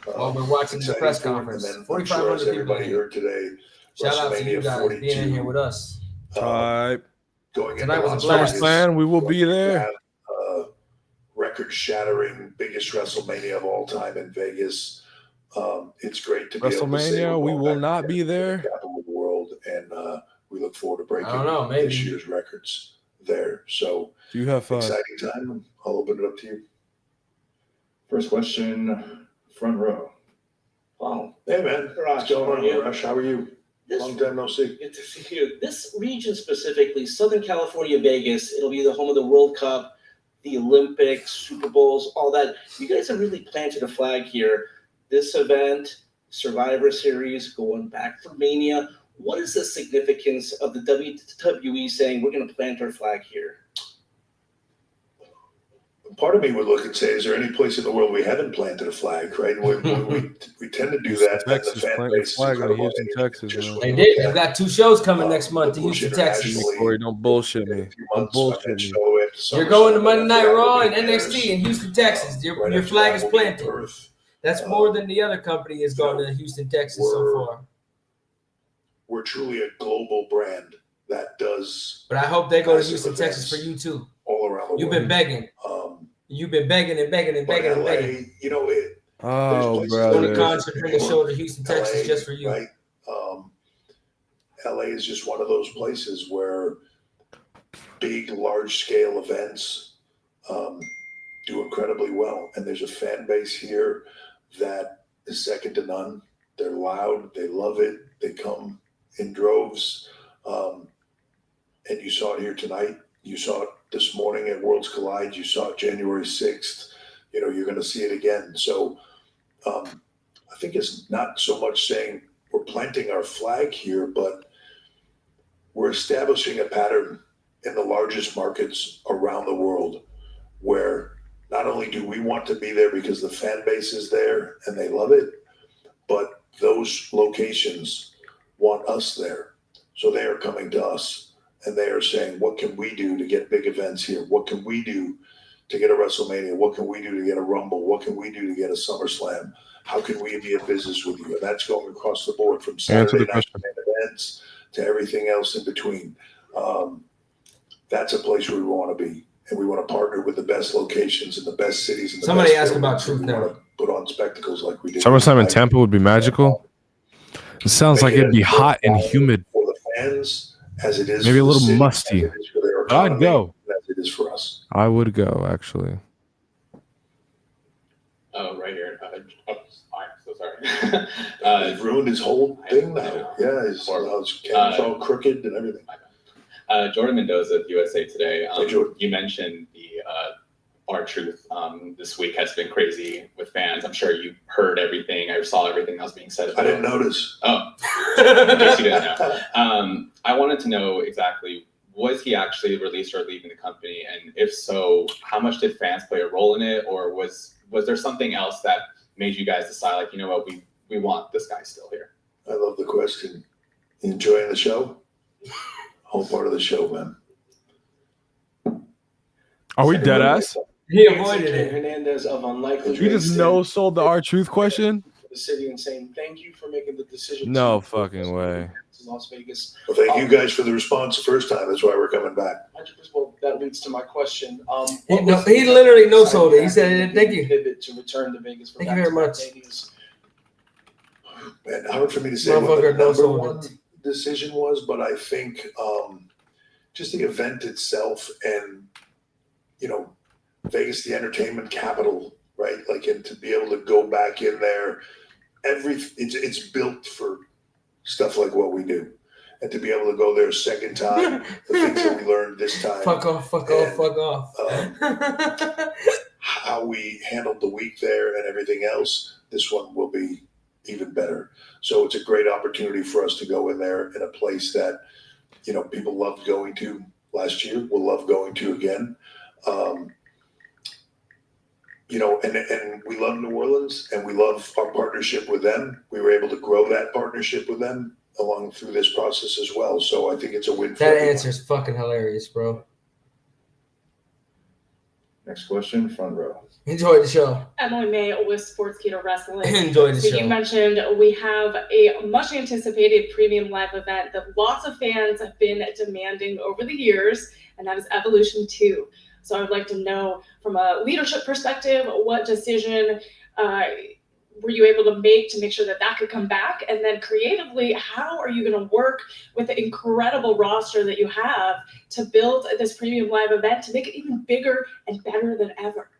While we're watching the Exciting press for it. conference. And then I'm 4,500 sure as people. everybody here. heard today, Shout out to you WrestleMania guys 42, being in here with us. Type. going Tonight into was a Las blast. Vegas. SummerSlam, we will be there. Record-shattering, biggest WrestleMania of all time in Vegas. It's great to be able to say WrestleMania, we we're will going not be there. capital of the world, and we look forward to breaking I don't know, maybe. this year's records there. So You have fun. exciting time. I'll open it up to you. First question, front row. Wow. Hey man, what's going on, Rush? How are you? Long time no see. Good to see you. This region specifically, Southern California, Vegas, it'll be the home of the World Cup, the Olympics, Super Bowls, all that. You guys have really planted a flag here. This event, Survivor Series, going back to Mania. What is the significance of the WWE saying we're going to plant our flag here? Part of me would look and say, is there any place in the world we haven't planted a flag, right? We tend to do that. and the Texas, fan plant your base is flag in incredible. Houston, Texas, man. They did. They've got 2 shows coming next month to Houston, Texas. Corey, don't bullshit me. Don't bullshit me. You're going to Monday Night Raw and NXT in Houston, Texas. Your flag is planted. That's more than the other company is going to Houston, Texas so far. We're truly a global brand that does But I hope they go to massive Houston, Texas for events you too. all around the world. You've been begging. You've been begging and begging and But begging and LA, begging. you know, it, Oh, Tony brother. Khan should bring a show to Houston, Texas just for you. Right? LA is just one of those places where big, large-scale events do incredibly well, and there's a fan base here that is second to none. They're loud, they love it, they come in droves, and you saw it here tonight. You saw it this morning at Worlds Collide. You saw it January 6th. You know, you're going to see it again. So I think it's not so much saying we're planting our flag here, but we're establishing a pattern in the largest markets around the world where not only do we want to be there because the fan base is there and they love it, but those locations want us there. So they are coming to us and they are saying, what can we do to get big events here? What can we do to get a WrestleMania? What can we do to get a Rumble? What can we do to get a SummerSlam? How can we be in business with you? And that's going across the board from Saturday night events to everything else in between. That's a place where we want to be. And we want to partner with the best locations and the best cities. And the Somebody best asked about buildings. Truth We now. want to put on spectacles like we did. SummerSlam in Tampa would be magical. It sounds like it'd be hot and humid. For the fans, as it is Maybe a for the little city, musty. as it is for their But I'd economy, go. as it is for us. I would go, actually. Oh, right here. I'm so sorry. They've ruined his whole thing now. Yeah, his camera's all crooked and everything. Jordan Mendoza at USA Today. You mentioned the R-Truth this week has been crazy with fans. I'm sure you heard everything. I saw everything that was being said. I didn't notice. Oh, in case you didn't know. I wanted to know exactly, was he actually released or leaving the company? And if so, how much did fans play a role in it? Or was there something else that made you guys decide, like, you know what, we want this guy still here? I love the question. You enjoying the show? Whole part of the show, man. Are we dead ass? He avoided it. Hernandez of Unlikely. You just no sold the R-Truth question? the city and saying thank you for making the decision. No to fucking way. To Las Vegas. Well, thank you guys for the response the first time. That's why we're coming back. 100%. Well, that leads to my question. He literally no sold it. He said, "Thank you." Pivot to return to Vegas for Thank you very much. Man, hard for me to say what the Motherfucker, no number sold one decision was, but I think just the event itself and, you know, Vegas, the entertainment capital, right? Like, and to be able to go back in there, it's built for stuff like what we do. And to be able to go there a second time, the things that we learned this time. Fuck off. How we handled the week there and everything else, this one will be even better. So it's a great opportunity for us to go in there in a place that, you know, people loved going to last year, will love going to again. You know, and we love New Orleans and we love our partnership with them. We were able to grow that partnership with them along through this process as well. So I think it's a win for That everyone. answer's fucking hilarious, bro. Next question, front row. Enjoy the show. Emily May with Sportskeeda Wrestling. Enjoy the so show. You mentioned we have a much anticipated premium live event that lots of fans have been demanding over the years, and that is Evolution 2. So I would like to know, from a leadership perspective, what decision were you able to make sure that could come back? And then creatively, how are you going to work with the incredible roster that you have to build this premium live event to make it even bigger and better than ever?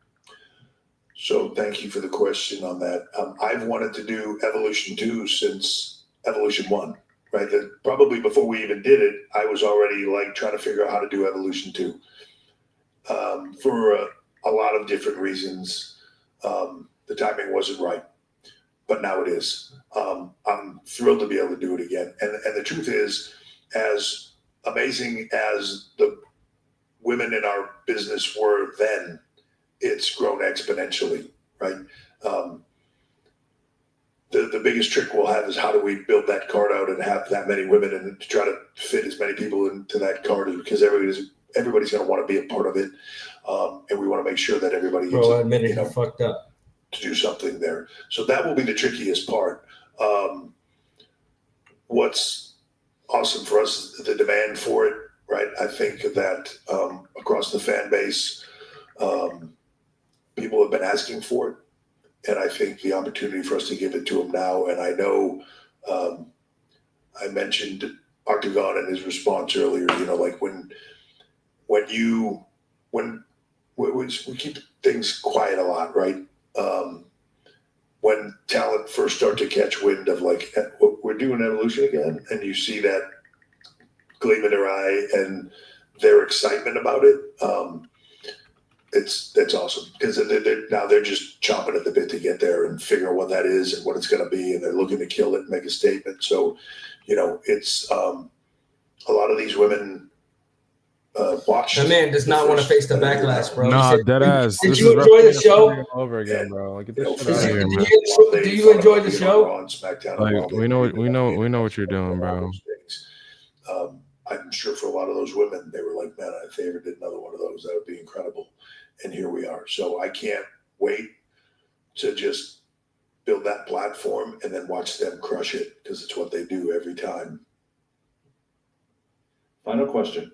So thank you for the question on that. I've wanted to do Evolution 2 since Evolution 1, right? Probably before we even did it, I was already like trying to figure out how to do Evolution 2. For a lot of different reasons, the timing wasn't right, but now it is. I'm thrilled to be able to do it again. And the truth is, as amazing as the women in our business were then, it's grown exponentially, right? The biggest trick we'll have is how do we build that card out and have that many women and to try to fit as many people into that card, because everybody's going to want to be a part of it. And we want to make sure that everybody gets, Bro, I admit it, you fucked up. To do something there. So that will be the trickiest part. What's awesome for us is the demand for it, right? I think that across the fan base, people have been asking for it. And I think the opportunity for us to give it to them now, and I know I mentioned Octagon in his response earlier, you know, like when we keep things quiet a lot, right? When talent first start to catch wind of like, we're doing Evolution again, and you see that gleam in their eye and their excitement about it, that's awesome, because they're just chomping at the bit to get there and figure out what that is and what it's going to be, and they're looking to kill it and make a statement. So, you know, it's a lot of these women watch. That man does not want to face the backlash, bro. Nah, dead ass. Did you enjoy the show? Over again, bro. Like, get this shit Did out of you- here, did man. Do you enjoy the show? Like, we know what you're doing, bro. I'm sure for a lot of those women, they were like, man, if they ever did another one of those, that would be incredible. And here we are. So I can't wait to just build that platform and then watch them crush it, because it's what they do every time. Final question.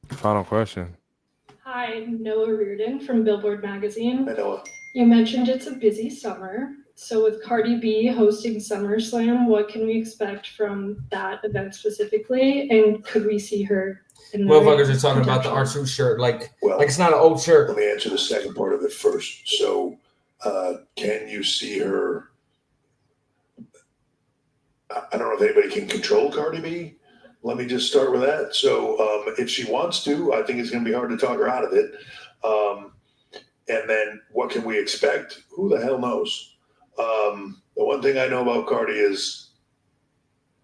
Final question. Hi, Noah Reardon from Billboard Magazine. Hi, Noah. You mentioned it's a busy summer. So with Cardi B hosting SummerSlam, what can we expect from that event specifically? And could we see her in the Motherfuckers are talking about the contention? R2 shirt, like Well, it's not an old shirt. Let me answer the second part of it first. So can you see her? I don't know if anybody can control Cardi B. Let me just start with that. So if she wants to, I think it's going to be hard to talk her out of it. And then what can we expect? Who the hell knows? The one thing I know about Cardi is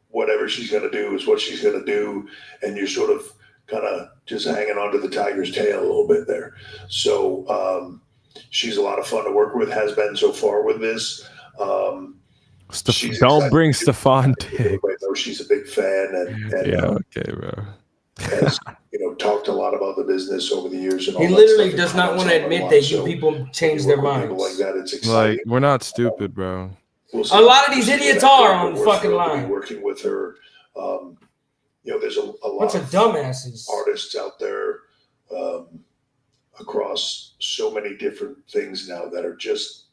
whatever she's going to do is what she's going to do. And you're sort of kind of just hanging onto the tiger's tail a little bit there. So she's a lot of fun to work with, has been so far with this. Don't bring Stefan Diggs. Everybody knows she's a big fan, and Yeah, okay, bro. has, talked a lot about the business over the years. And all He that literally stuff. does not want to admit that you people change their minds. Like that, it's Like, we're not stupid, bro. we'll see. A lot of these We'll see idiots where that are goes, on but the we're fucking thrilled to be line. working with her. There's a lot Bunch of dumbasses. artists out there across so many different things now that are just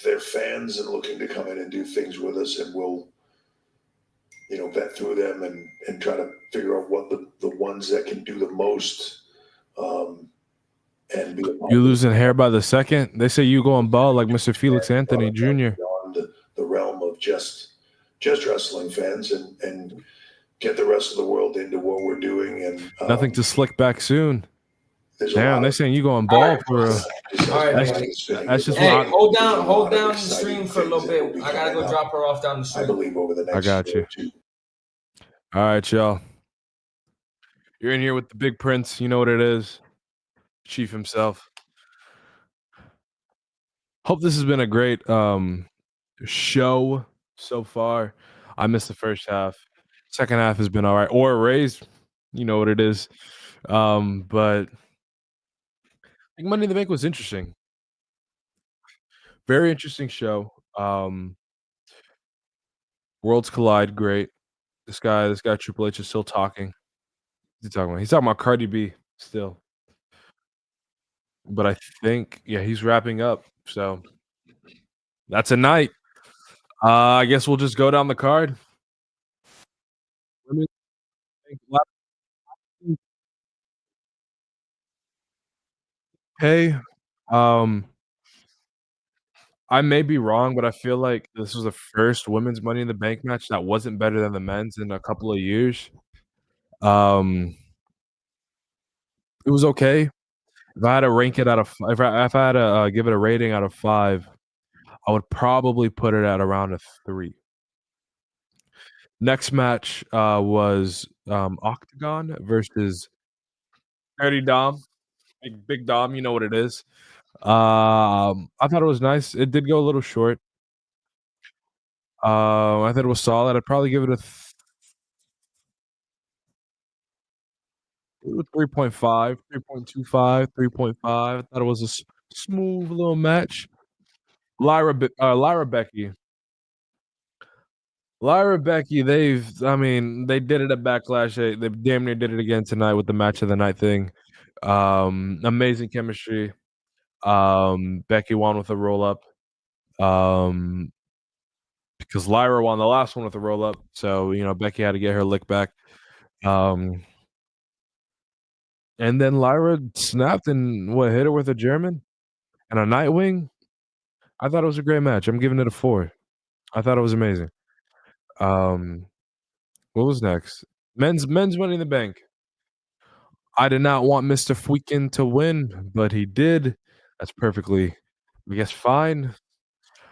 they're fans and looking to come in and do things with us, and we'll vet through them and try to figure out what the ones that can do the most and be You losing hair by the second? They say you going bald like Mr. Felix Anthony Jr. beyond the realm of just wrestling fans and get the rest of the world into what we're doing. And Nothing to slick back soon. There's a Damn, lot they saying you going bald for real. All right, That's just hey, what hold down the stream for a little bit. I gotta go drop her off down the street. I believe over the next I got you. All right, y'all. You're in here with the big prince. You know what it is. Chief himself. Hope this has been a great show so far. I missed the first half. Second half has been all right. Or raised. You know what it is. But I think Money in the Bank was interesting. Very interesting show. Worlds collide, great. This guy Triple H is still talking. What's he talking about? He's talking about Cardi B still. But I think, he's wrapping up. So that's a night. I guess we'll just go down the card. Let me think. Hey, I may be wrong, but I feel like this was the first women's Money in the Bank match that wasn't better than the men's in a couple of years. It was okay. If I had to rank it if I had to give it a rating out of 5, I would probably put it at around a 3. Next match was Octagon versus Dirty Dom. Big Dom, you know what it is. I thought it was nice. It did go a little short. I thought it was solid. I'd probably give it a 3.5, 3.25, 3.5. I thought it was a smooth little match. Lyra Becky, they did it at Backlash. They damn near did it again tonight with the match of the night thing. Amazing chemistry. Becky won with a roll up. Because Lyra won the last one with a roll up. So, Becky had to get her lick back. And then Lyra snapped and hit her with a German and a Nightwing. I thought it was a great match. I'm giving it a 4. I thought it was amazing. What was next? Men's Money in the Bank. I did not want Mr. Fuikin to win, but he did. That's perfectly, I guess, fine.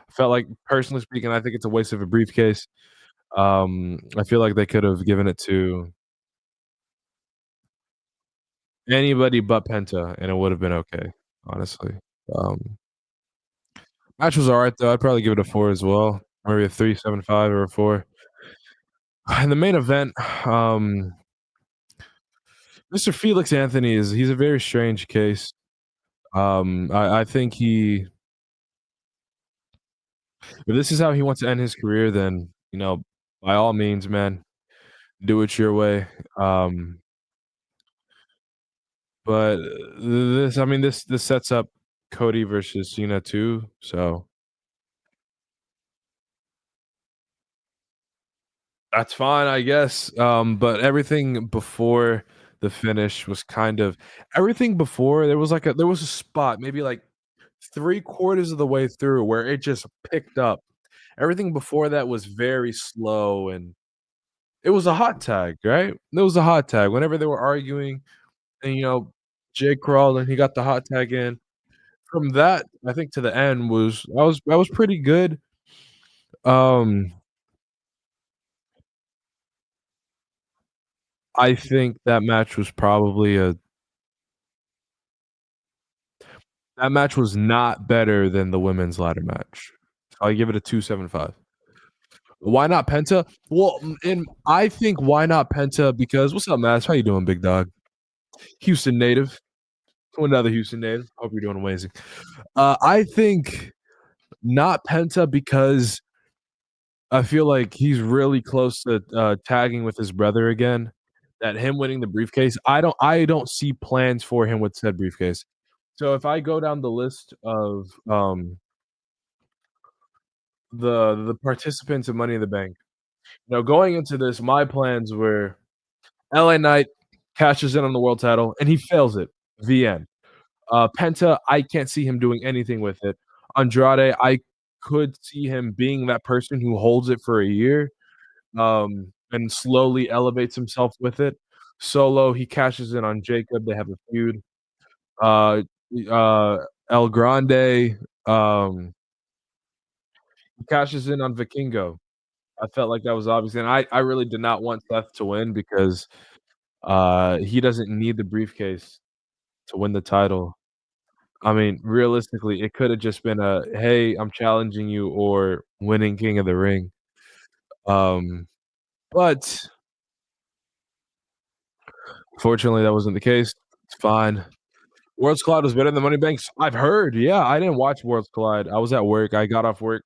I felt like, personally speaking, I think it's a waste of a briefcase. I feel like they could have given it to anybody but Penta, and it would have been okay, honestly. Match was all right, though. I'd probably give it a 4 as well. Maybe a 3.75 or a 4. In the main event, Mr. Felix Anthony he's a very strange case. I think if this is how he wants to end his career, then, by all means, man, do it your way. But this sets up Cody versus Cena too, so that's fine, I guess. But everything before the finish was everything before there was a spot, maybe like 3/4 of the way through, where it just picked up. Everything before that was very slow, and it was a hot tag, right? It was a hot tag. Whenever they were arguing, and Jay crawled and he got the hot tag in. From that, I think, to the end was pretty good. I think that match was not better than the women's ladder match. I'll give it a 2.75. Why not Penta? Well, I think why not Penta because what's up, Mass? How you doing, big dog? Houston native. Another Houston native. Hope you're doing amazing. I think not Penta because I feel like he's really close to tagging with his brother again. That him winning the briefcase, I don't see plans for him with said briefcase. So if I go down the list of the participants in Money in the Bank, going into this, my plans were LA Knight cashes in on the world title and he fails it. The end. Penta, I can't see him doing anything with it. Andrade, I could see him being that person who holds it for a year, and slowly elevates himself with it. Solo, he cashes in on Jacob. They have a feud. El Grande, he cashes in on Vikingo. I felt like that was obvious, and I really did not want Seth to win because he doesn't need the briefcase to win the title. I mean, realistically, it could have just been a, "Hey, I'm challenging you," or winning King of the Ring. But fortunately, that wasn't the case. It's fine. Worlds Collide was better than Money Banks. I've heard. Yeah, I didn't watch Worlds Collide. I was at work. I got off work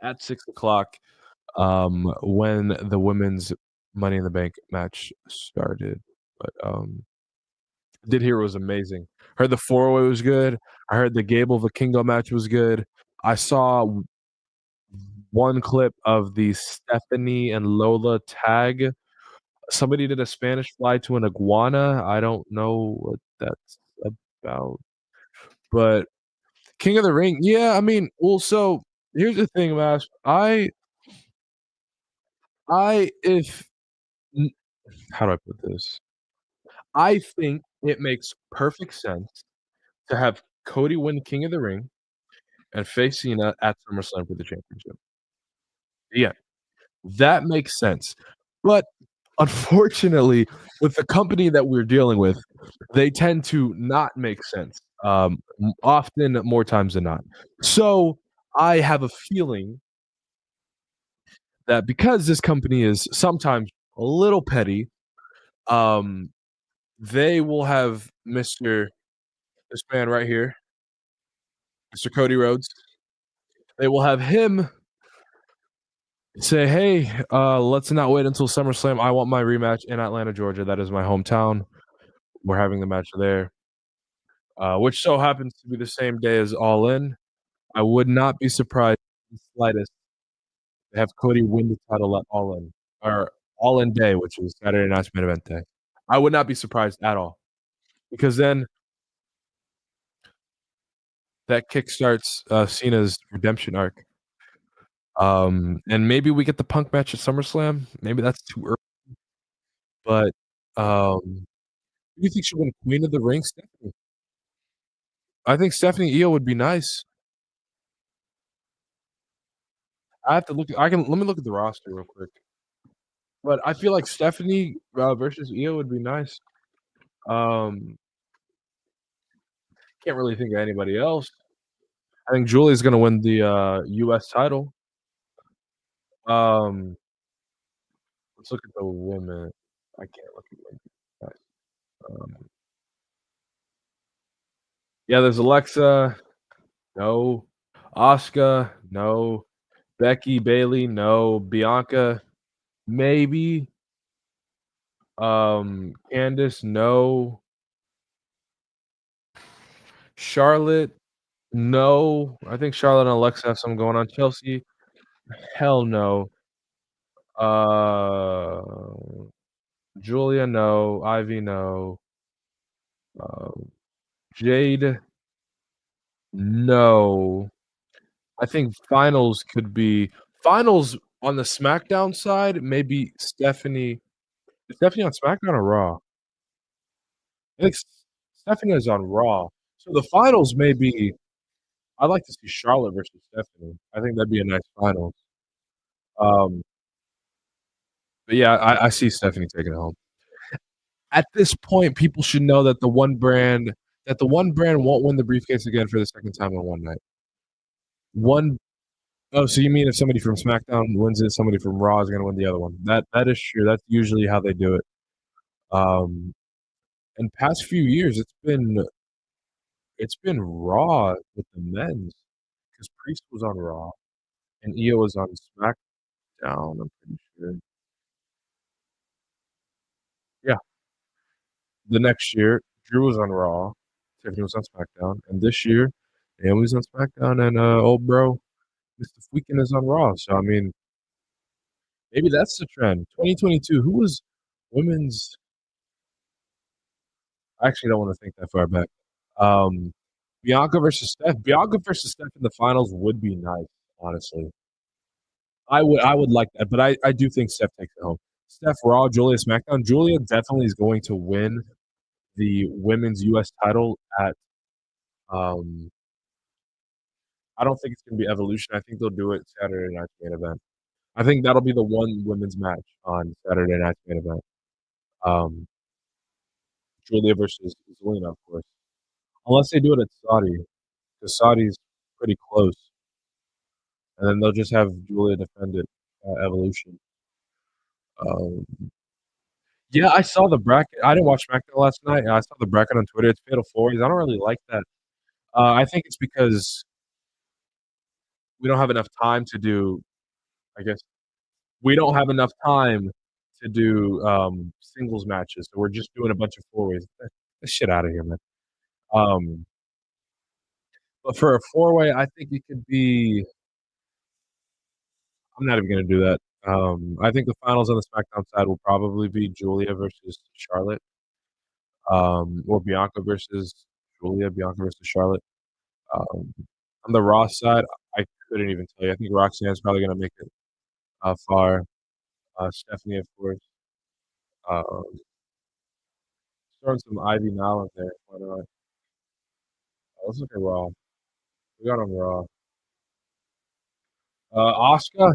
at 6:00 when the women's Money in the Bank match started. But did hear it was amazing. Heard the 4-way was good. I heard the Gable Vikingo match was good. I saw one clip of the Stephanie and Lola tag. Somebody did a Spanish fly to an iguana. I don't know what that's about. But King of the Ring, yeah, I mean, well, so here's the thing, Mash. How do I put this? I think it makes perfect sense to have Cody win King of the Ring and face Cena at SummerSlam for the championship. Yeah, that makes sense. But unfortunately, with the company that we're dealing with, they tend to not make sense, often more times than not. So I have a feeling that because this company is sometimes a little petty, they will have this man right here, Mr. Cody Rhodes. They will have him say, "Hey, let's not wait until SummerSlam. I want my rematch in Atlanta, Georgia. That is my hometown. We're having the match there." Which so happens to be the same day as All In. I would not be surprised in the slightest to have Cody win the title at All In, or All In Day, which is Saturday night's main event day. I would not be surprised at all, because then that kickstarts Cena's redemption arc. And maybe we get the Punk match at SummerSlam. Maybe that's too early. But who do you think should win Queen of the Ring? Stephanie. I think Stephanie Io would be nice. I have to look. Let me look at the roster real quick. But I feel like Stephanie versus Io would be nice. Can't really think of anybody else. I think Julie's gonna win the U.S. title. Let's look at the women. I can't look at women. Yeah, there's Alexa. No. Asuka. No. Becky, Bailey. No. Bianca. Maybe. Candice. No. Charlotte. No. I think Charlotte and Alexa have something going on. Chelsea. Hell no. Julia, no. Ivy, no. Jade, no. I think finals could be finals on the SmackDown side. Maybe Stephanie. Is Stephanie on SmackDown or Raw? I think Stephanie is on Raw. So the finals may be. I'd like to see Charlotte versus Stephanie. I think that'd be a nice finals. But yeah, I see Stephanie taking it home. At this point, people should know that the one brand won't win the briefcase again for the second time in one night. Oh, so you mean if somebody from SmackDown wins it, somebody from Raw is going to win the other one? That is true. That's usually how they do it. In past few years, it's been Raw with the men's because Priest was on Raw and Io was on SmackDown, I'm pretty sure. Yeah. The next year, Drew was on Raw, Tiffany was on SmackDown, and this year, Naomi's on SmackDown, and old bro, Mr. Freakin' is on Raw. So I mean, maybe that's the trend. 2022, who was women's? I actually don't want to think that far back. Bianca versus Steph. Bianca versus Steph in the finals would be nice, honestly. I would like that, but I do think Steph takes it home. Steph Raw, Julia SmackDown. Julia definitely is going to win the women's U.S. title at. I don't think it's going to be Evolution. I think they'll do it Saturday night's main event. I think that'll be the one women's match on Saturday night's main event. Julia versus Zelina, of course. Unless they do it at Saudi, because Saudi's pretty close. And then they'll just have Julia defend it at Evolution. Yeah, I saw the bracket. I didn't watch SmackDown last night. I saw the bracket on Twitter. It's Fatal 4s. I don't really like that. I think it's because we don't have enough time to do, I guess, we don't have enough time to do singles matches. So we're just doing a bunch of 4-ways. Get the shit out of here, man. But for a 4-way, I think it could be. I'm not even going to do that. I think the finals on the SmackDown side will probably be Julia versus Charlotte, or Bianca versus Julia, Bianca versus Charlotte. On the Raw side, I couldn't even tell you. I think Roxanne's probably going to make it far. Stephanie, of course. Throwing some Ivy now in there. Why not? Let's look at Raw. We got on Raw. Asuka,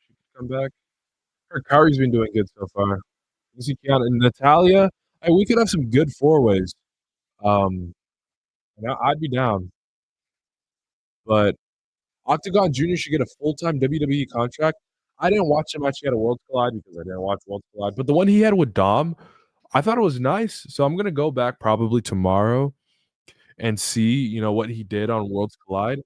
she could come back. Her Kyrie's been doing good so far. You see Kiana and Natalia. Hey, we could have some good 4-ways. And I'd be down. But Octagon Jr. should get a full-time WWE contract. I didn't watch him actually at a Worlds Collide because I didn't watch Worlds Collide. But the one he had with Dom, I thought it was nice. So I'm gonna go back probably tomorrow and see, what he did on Worlds Collide.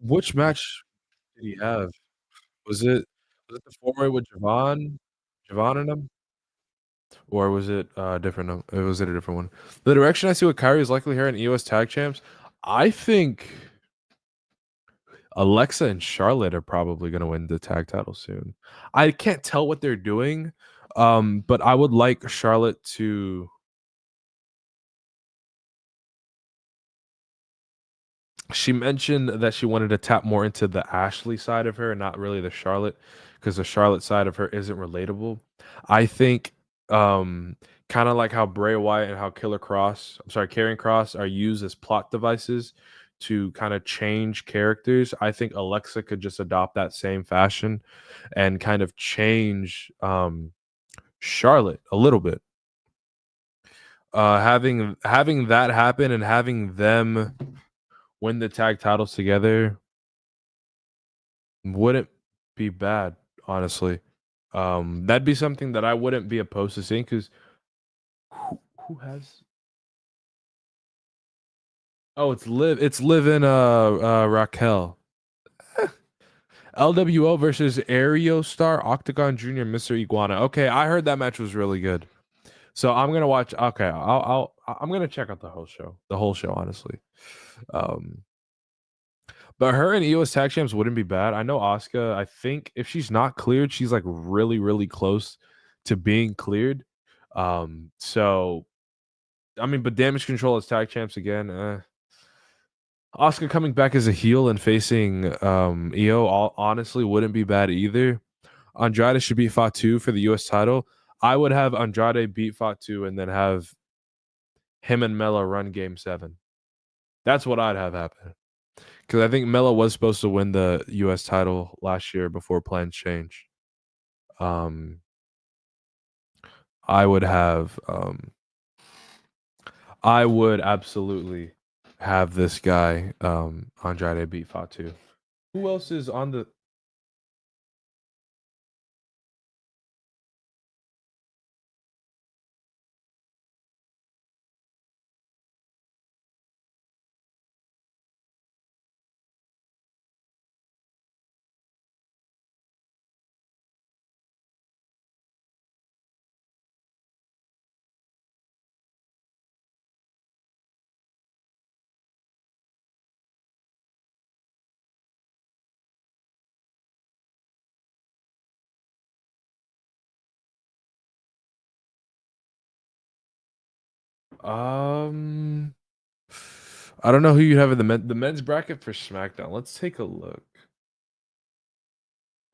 Which match did he have? Was it the 4-way with Javon and him? Or was it different? Was it a different one? The direction I see with Kyrie is likely her and EOS tag champs. I think Alexa and Charlotte are probably going to win the tag title soon. I can't tell what they're doing, but I would like Charlotte to. She mentioned that she wanted to tap more into the Ashley side of her and not really the Charlotte, because the Charlotte side of her isn't relatable. I think kind of like how Bray Wyatt and how Karrion Kross are used as plot devices to kind of change characters. I think Alexa could just adopt that same fashion and kind of change Charlotte a little bit. Having that happen and having them win the tag titles together wouldn't be bad, honestly. That'd be something that I wouldn't be opposed to seeing, because who has? Oh, it's Liv and Raquel. LWO versus Aerostar, Octagon Jr., Mr. Iguana. Okay, I heard that match was really good, so I'm gonna watch. Okay, I'm gonna check out the whole show, honestly. But her and EOS tag champs wouldn't be bad. I know Asuka, I think if she's not cleared, she's like really, really close to being cleared. So I mean, but Damage Control as tag champs again. Asuka coming back as a heel and facing EO honestly wouldn't be bad either. Andrade should beat Fatu for the US title. I would have Andrade beat Fatu and then have him and Mella run Game 7. That's what I'd have happen. Because I think Mella was supposed to win the US title last year before plans changed. I would absolutely have this guy, Andrade, beat Fatu. Who else is on the I don't know who you have in the men's bracket for SmackDown. Let's take a look.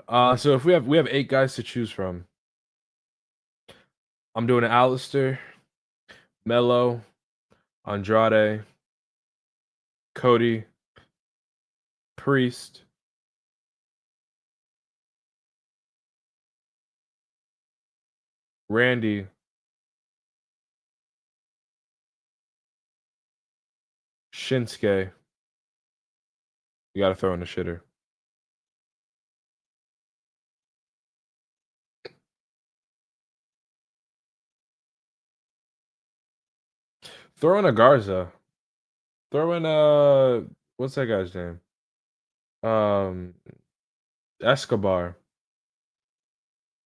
So if we have 8 guys to choose from. I'm doing Alistair, Melo, Andrade, Cody, Priest, Randy, Shinsuke. You gotta throw in the shitter. Throw in a Garza. Throw in what's that guy's name? Escobar.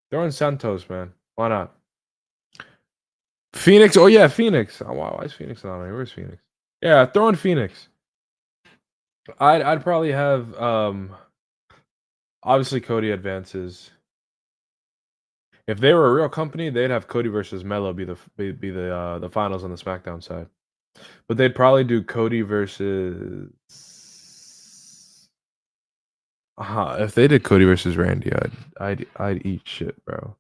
Throw in Santos, man. Why not? Phoenix. Oh yeah, Phoenix. Oh, wow, why is Phoenix not on here? Where's Phoenix? Yeah, throw in Phoenix. I'd probably have obviously Cody advances. If they were a real company, they'd have Cody versus Melo be the finals on the SmackDown side. But they'd probably do Cody versus if they did Cody versus Randy, I'd eat shit, bro.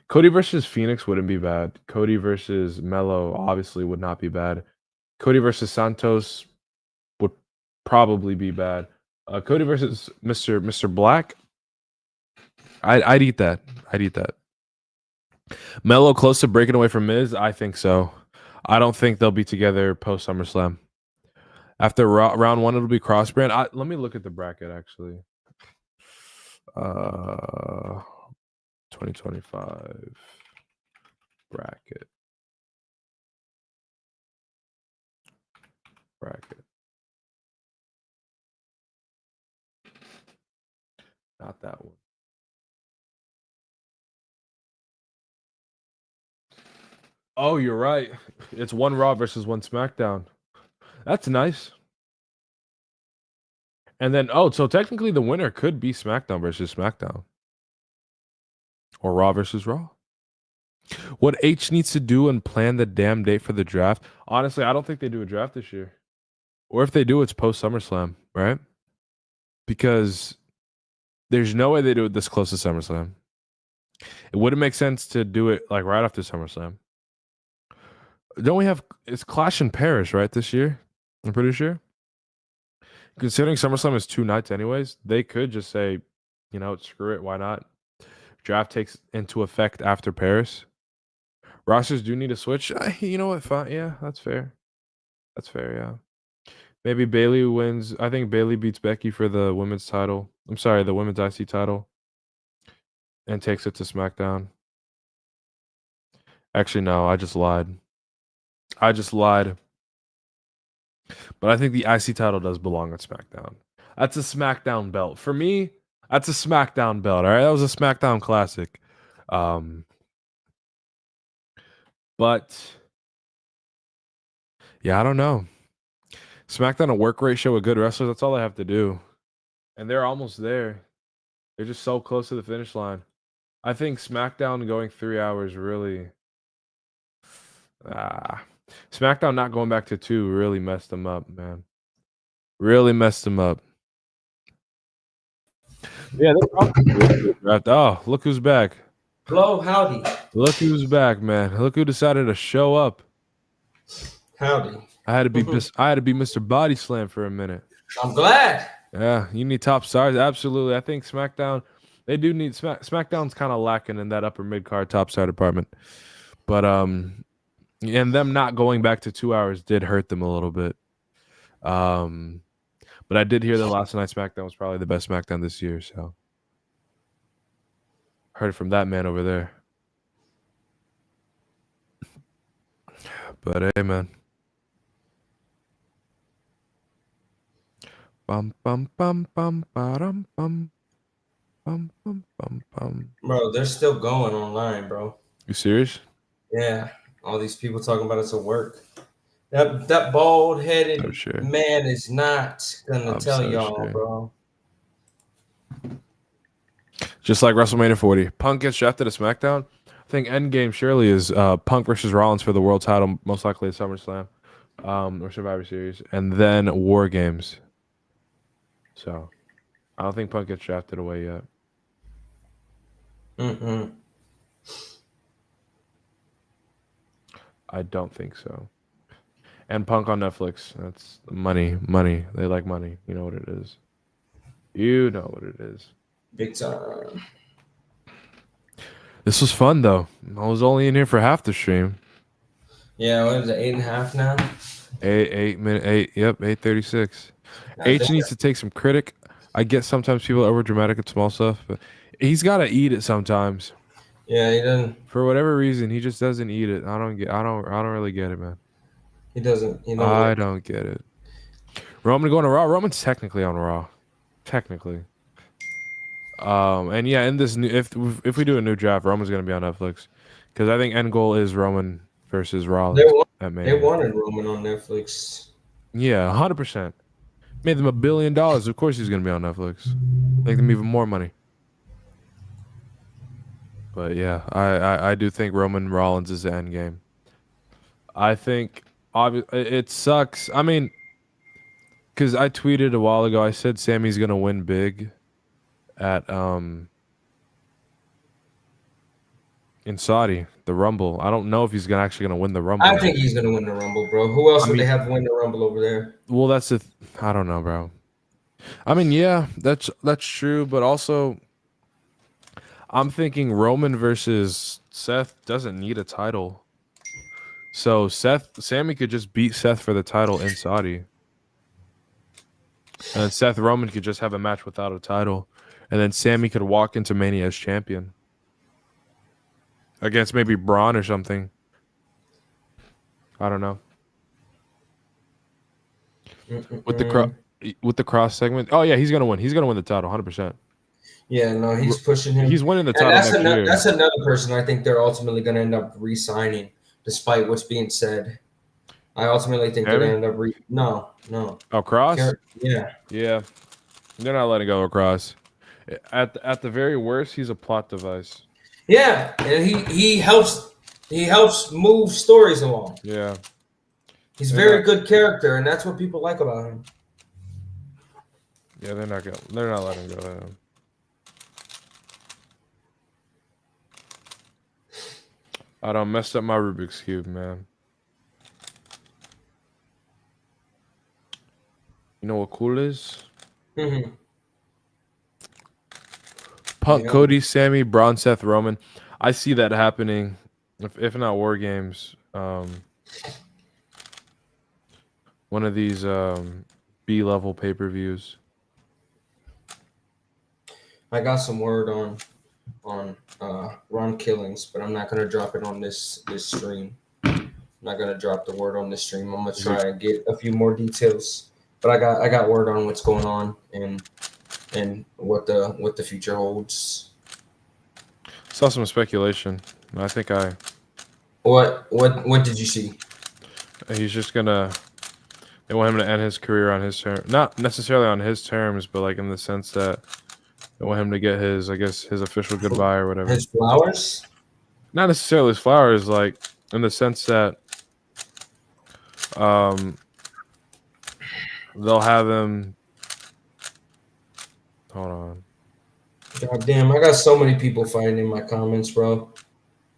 Cody versus Phoenix wouldn't be bad. Cody versus Melo obviously would not be bad. Cody versus Santos would probably be bad. Cody versus Mr. Black, I'd eat that. I'd eat that. Melo close to breaking away from Miz? I think so. I don't think they'll be together post SummerSlam. After round 1, it'll be cross brand. Let me look at the bracket actually. 2025 bracket. Not that one. Oh, you're right. It's 1 Raw versus 1 SmackDown. That's nice. And then, so technically the winner could be SmackDown versus SmackDown. Or Raw versus Raw. What H needs to do and plan the damn date for the draft. Honestly, I don't think they do a draft this year. Or if they do, it's post SummerSlam, right? Because there's no way they do it this close to SummerSlam. It wouldn't make sense to do it like right after SummerSlam. Don't we have it's Clash in Paris, right, this year? I'm pretty sure. Considering SummerSlam is 2 nights anyways, they could just say, screw it, why not? Draft takes into effect after Paris. Rosters do need to switch. You know what? Fine. Yeah, that's fair. That's fair, yeah. Maybe Bayley wins. I think Bayley beats Becky for the women's title. I'm sorry, the women's IC title. And takes it to SmackDown. Actually, no, I just lied. But I think the IC title does belong on SmackDown. That's a SmackDown belt. For me, that's a SmackDown belt. All right, that was a SmackDown classic. But yeah, I don't know. SmackDown a work rate show with good wrestlers. That's all they have to do, and they're almost there. They're just so close to the finish line. I think SmackDown going 3 hours really. SmackDown not going back to 2 really messed them up, man. Really messed them up. Yeah, they're probably oh, look who's back. Hello, howdy. Look who's back, man. Look who decided to show up. Howdy. I had to be Mr. Body Slam for a minute. I'm glad. Yeah, you need top stars. Absolutely. I think SmackDown, they do need SmackDown's kind of lacking in that upper mid card top star department. But and them not going back to 2 hours did hurt them a little bit. But I did hear that last night's SmackDown was probably the best SmackDown this year, so heard it from that man over there. But hey, man. Bum bum bum bum bum bum bum bum bum bum. Bro, they're still going online, bro. You serious? Yeah. All these people talking about it's a work. That bald-headed man is not gonna tell y'all, bro. Just like WrestleMania 40. Punk gets drafted to SmackDown. think Endgame surely is Punk versus Rollins for the world title, most likely at SummerSlam or Survivor Series, and then War Games. So I don't think Punk gets drafted away yet. I don't think so. And Punk on Netflix. That's money. They like money. You know what it is. You know what it is. Big time. This was fun though. I was only in here for half the stream. Yeah, what is it? 8.5 now? 8. Yep, 8:36. God H damn. needs to take some critic. I get sometimes people are over dramatic at small stuff, but he's got to eat it sometimes. Yeah, he doesn't. For whatever reason, he just doesn't eat it. I don't really get it, man. He doesn't. You know. I don't get it. Roman going to Raw. Roman's technically on Raw, technically. And yeah, in this new, if we do a new draft, Roman's gonna be on Netflix, because I think end goal is Roman versus Rollins. They wanted Roman on Netflix. Yeah, 100%. Made them $1 billion. Of course, he's gonna be on Netflix. Make them even more money. But yeah, I do think Roman Rollins is the end game. I think it sucks. I mean, because I tweeted a while ago, I said Sammy's gonna win big at in Saudi, the Rumble. I don't know if he's actually gonna win the Rumble. I think he's gonna win the Rumble, bro. Who else would they have win the Rumble over there? Well, that's I don't know, bro. I mean, yeah, that's true, but also I'm thinking Roman versus Seth doesn't need a title. So Sammy could just beat Seth for the title in Saudi. And Seth Roman could just have a match without a title. And then Sammy could walk into Mania as champion. Against maybe Braun or something. I don't know. With the cross segment. Oh yeah, he's gonna win. He's gonna win the title, 100%. Yeah, no, he's pushing him. He's winning the title. That's another person I think they're ultimately gonna end up re-signing, despite what's being said. I ultimately think they're gonna end up No. Oh, Cross? Yeah. Yeah. They're not letting go of Cross. At the very worst, he's a plot device. Yeah, and he helps move stories along. Yeah. He's a very good character, and that's what people like about him. Yeah, they're not letting go of him. I done messed up my Rubik's Cube, man. You know what cool is? Mm-hmm. Punk, Cody, Sammy, Braun, Seth, Roman. I see that happening, if not War Games. One of these B-level pay-per-views. I got some word on Ron Killings, but I'm not gonna drop it on this stream. I'm not gonna drop the word on this stream. I'm gonna try and get a few more details. But I got word on what's going on and what the future holds. Saw some speculation. I think What did you see? He's just gonna. They want him to end his career on his terms, not necessarily on his terms, but like in the sense that they want him to get his official goodbye or whatever. His flowers? Not necessarily his flowers, like in the sense that they'll have him. Hold on. God damn, I got so many people fighting in my comments, bro.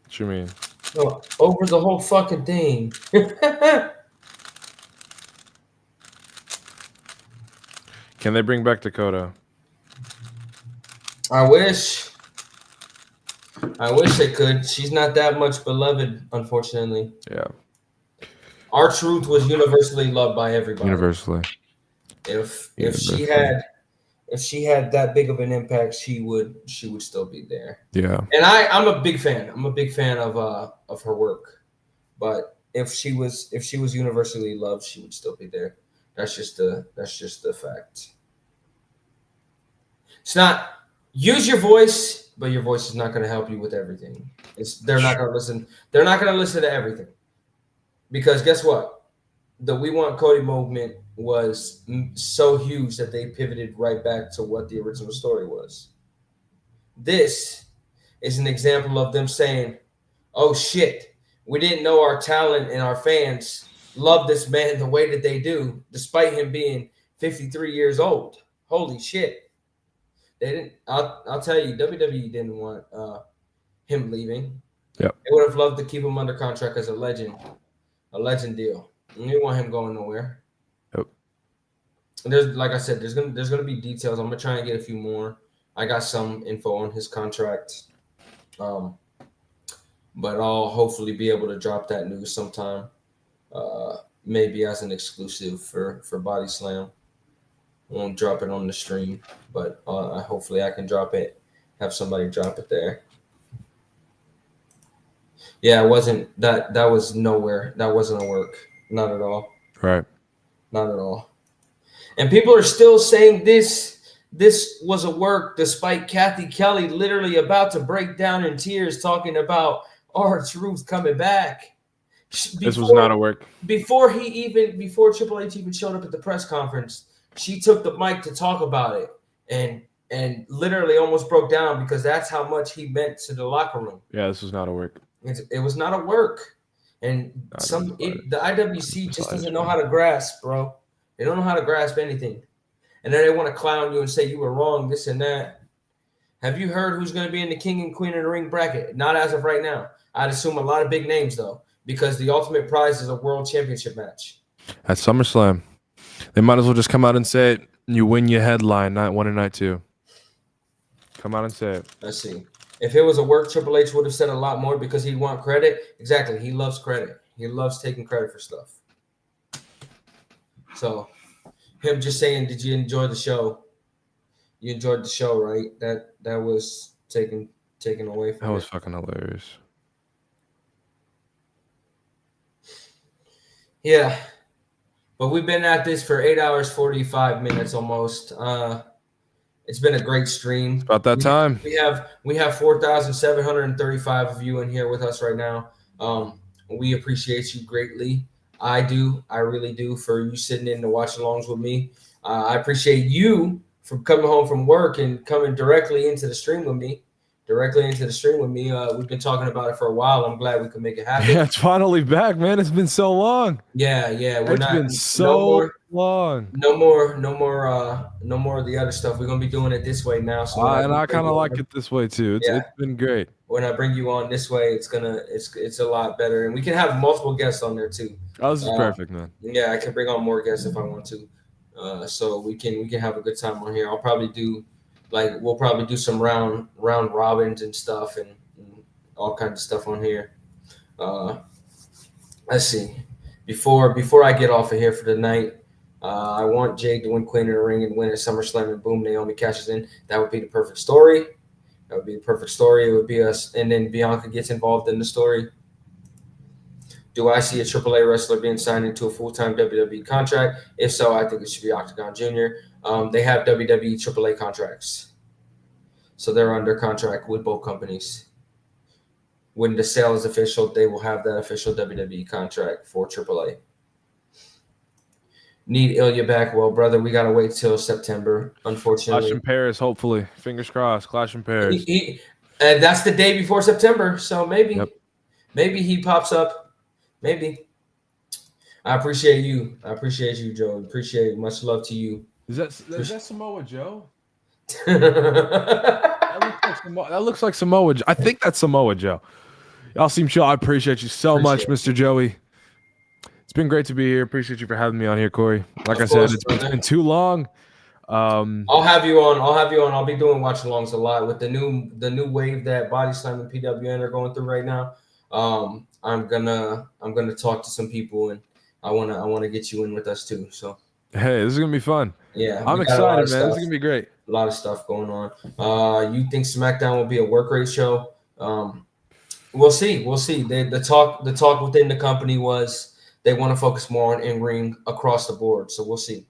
What you mean? No, over the whole fucking thing. Can they bring back Dakota? I wish they could. She's not that much beloved, unfortunately. Yeah. R-Truth was universally loved by everybody. Universally. If she had that big of an impact, she would still be there. Yeah. And I'm a big fan. I'm a big fan of her work. But if she was universally loved, she would still be there. That's just the fact. It's not use your voice, but your voice is not going to help you with everything. They're not going to listen. They're not going to listen to everything. Because guess what? The We Want Cody movement was so huge that they pivoted right back to what the original story was. This is an example of them saying, oh shit, we didn't know our talent and our fans love this man the way that they do, despite him being 53 years old. Holy shit. They didn't. I'll tell you, WWE didn't want him leaving. Yep. They would have loved to keep him under contract as a legend deal. And they want him going nowhere. Yep. And there's, like I said, there's gonna be details. I'm gonna try and get a few more. I got some info on his contract, but I'll hopefully be able to drop that news sometime. Maybe as an exclusive for Body Slam. Won't drop it on the stream, but hopefully I can drop it. Have somebody drop it there. Yeah, it wasn't that was nowhere. That wasn't a work. Not at all. Right. Not at all. And people are still saying this was a work, despite Kathy Kelly literally about to break down in tears talking about R-Truth coming back. This was not a work. Before Triple H even showed up at the press conference, she took the mic to talk about it and literally almost broke down because that's how much he meant to the locker room. Yeah, this was not a work. It was not a work. And the IWC just doesn't know how to grasp, bro. They don't know how to grasp anything. And then they want to clown you and say you were wrong, this and that. Have you heard who's going to be in the King and Queen of the Ring bracket? Not as of right now. I'd assume a lot of big names, though, because the ultimate prize is a world championship match. At SummerSlam. They might as well just come out and say it. You win your headline, night 1 and night 2. Come out and say it. Let's see. If it was a work, Triple H would have said a lot more because he'd want credit. Exactly. He loves credit. He loves taking credit for stuff. So him just saying, did you enjoy the show? You enjoyed the show, right? That was taken away from That was fucking hilarious. Yeah. But we've been at this for 8 hours, 45 minutes almost. It's been a great stream. It's about that time. We have 4,735 of you in here with us right now. We appreciate you greatly. I do. I really do, for you sitting in to watch alongs with me. I appreciate you for coming home from work and coming directly into the stream with me. We've been talking about it for a while. I'm glad we could make it happen. Yeah, it's finally back, man. It's been so long. Yeah. It's been so long. No more of the other stuff. We're gonna be doing it this way now. So and I kind of like it this way too. It's been great. When I bring you on this way, it's a lot better, and we can have multiple guests on there too. Oh, this is perfect, man. Yeah, I can bring on more guests if I want to. So we can have a good time on here. We'll probably do some round robins and stuff and all kinds of stuff on here. Let's see. Before I get off of here for the night, I want Jade to win Queen of the Ring and win at SummerSlam, and boom, Naomi cashes in. That would be the perfect story. It would be us, and then Bianca gets involved in the story. Do I see a AAA wrestler being signed into a full-time WWE contract? If so, I think it should be Octagon Jr. They have WWE AAA contracts. So they're under contract with both companies. When the sale is official, they will have that official WWE contract for AAA. Need Ilya back. Well, brother, we got to wait till September, unfortunately. Clash in Paris, hopefully. Fingers crossed. Clash in Paris. And that's the day before September, so maybe he pops up. Maybe. I appreciate you. Joe. Appreciate it. Much love to you. Is that Samoa Joe? That looks like Samoa Joe. I think that's Samoa Joe. Y'all seem chill. I appreciate you so much, Mr. Joey. It's been great to be here. Appreciate you for having me on here, Corey. Like I said, it's been too long. I'll have you on. I'll be doing watch alongs a lot with the new wave that Body Slam and PWN are going through right now. I'm gonna talk to some people, and I wanna get you in with us too. So hey, this is gonna be fun. Yeah, I'm excited, man. This is gonna be great. A lot of stuff going on. You think SmackDown will be a work rate show? We'll see. The talk within the company was they want to focus more on in-ring across the board. So we'll see.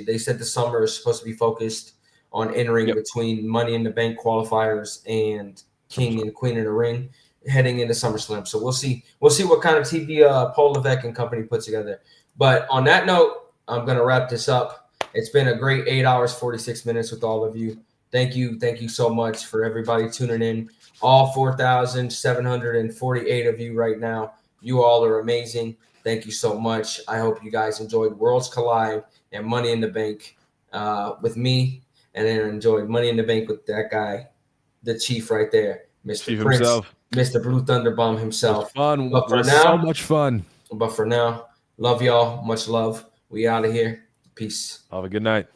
They said the summer is supposed to be focused on in-ring between Money in the Bank qualifiers and King and Queen of the Ring heading into SummerSlam. So we'll see. We'll see what kind of TV Paul Levesque and company put together. But on that note, I'm gonna wrap this up. It's been a great 8 hours, 46 minutes with all of you. Thank you so much for everybody tuning in. All 4,748 of you right now. You all are amazing. Thank you so much. I hope you guys enjoyed Worlds Collide and Money in the Bank with me, and then enjoyed Money in the Bank with that guy, the chief right there, Mr. Chief Prince, himself. Mr. Blue Thunder Bomb himself. Fun. But for Was now, so much fun. But for now, love y'all. Much love. We out of here. Peace. Have a good night.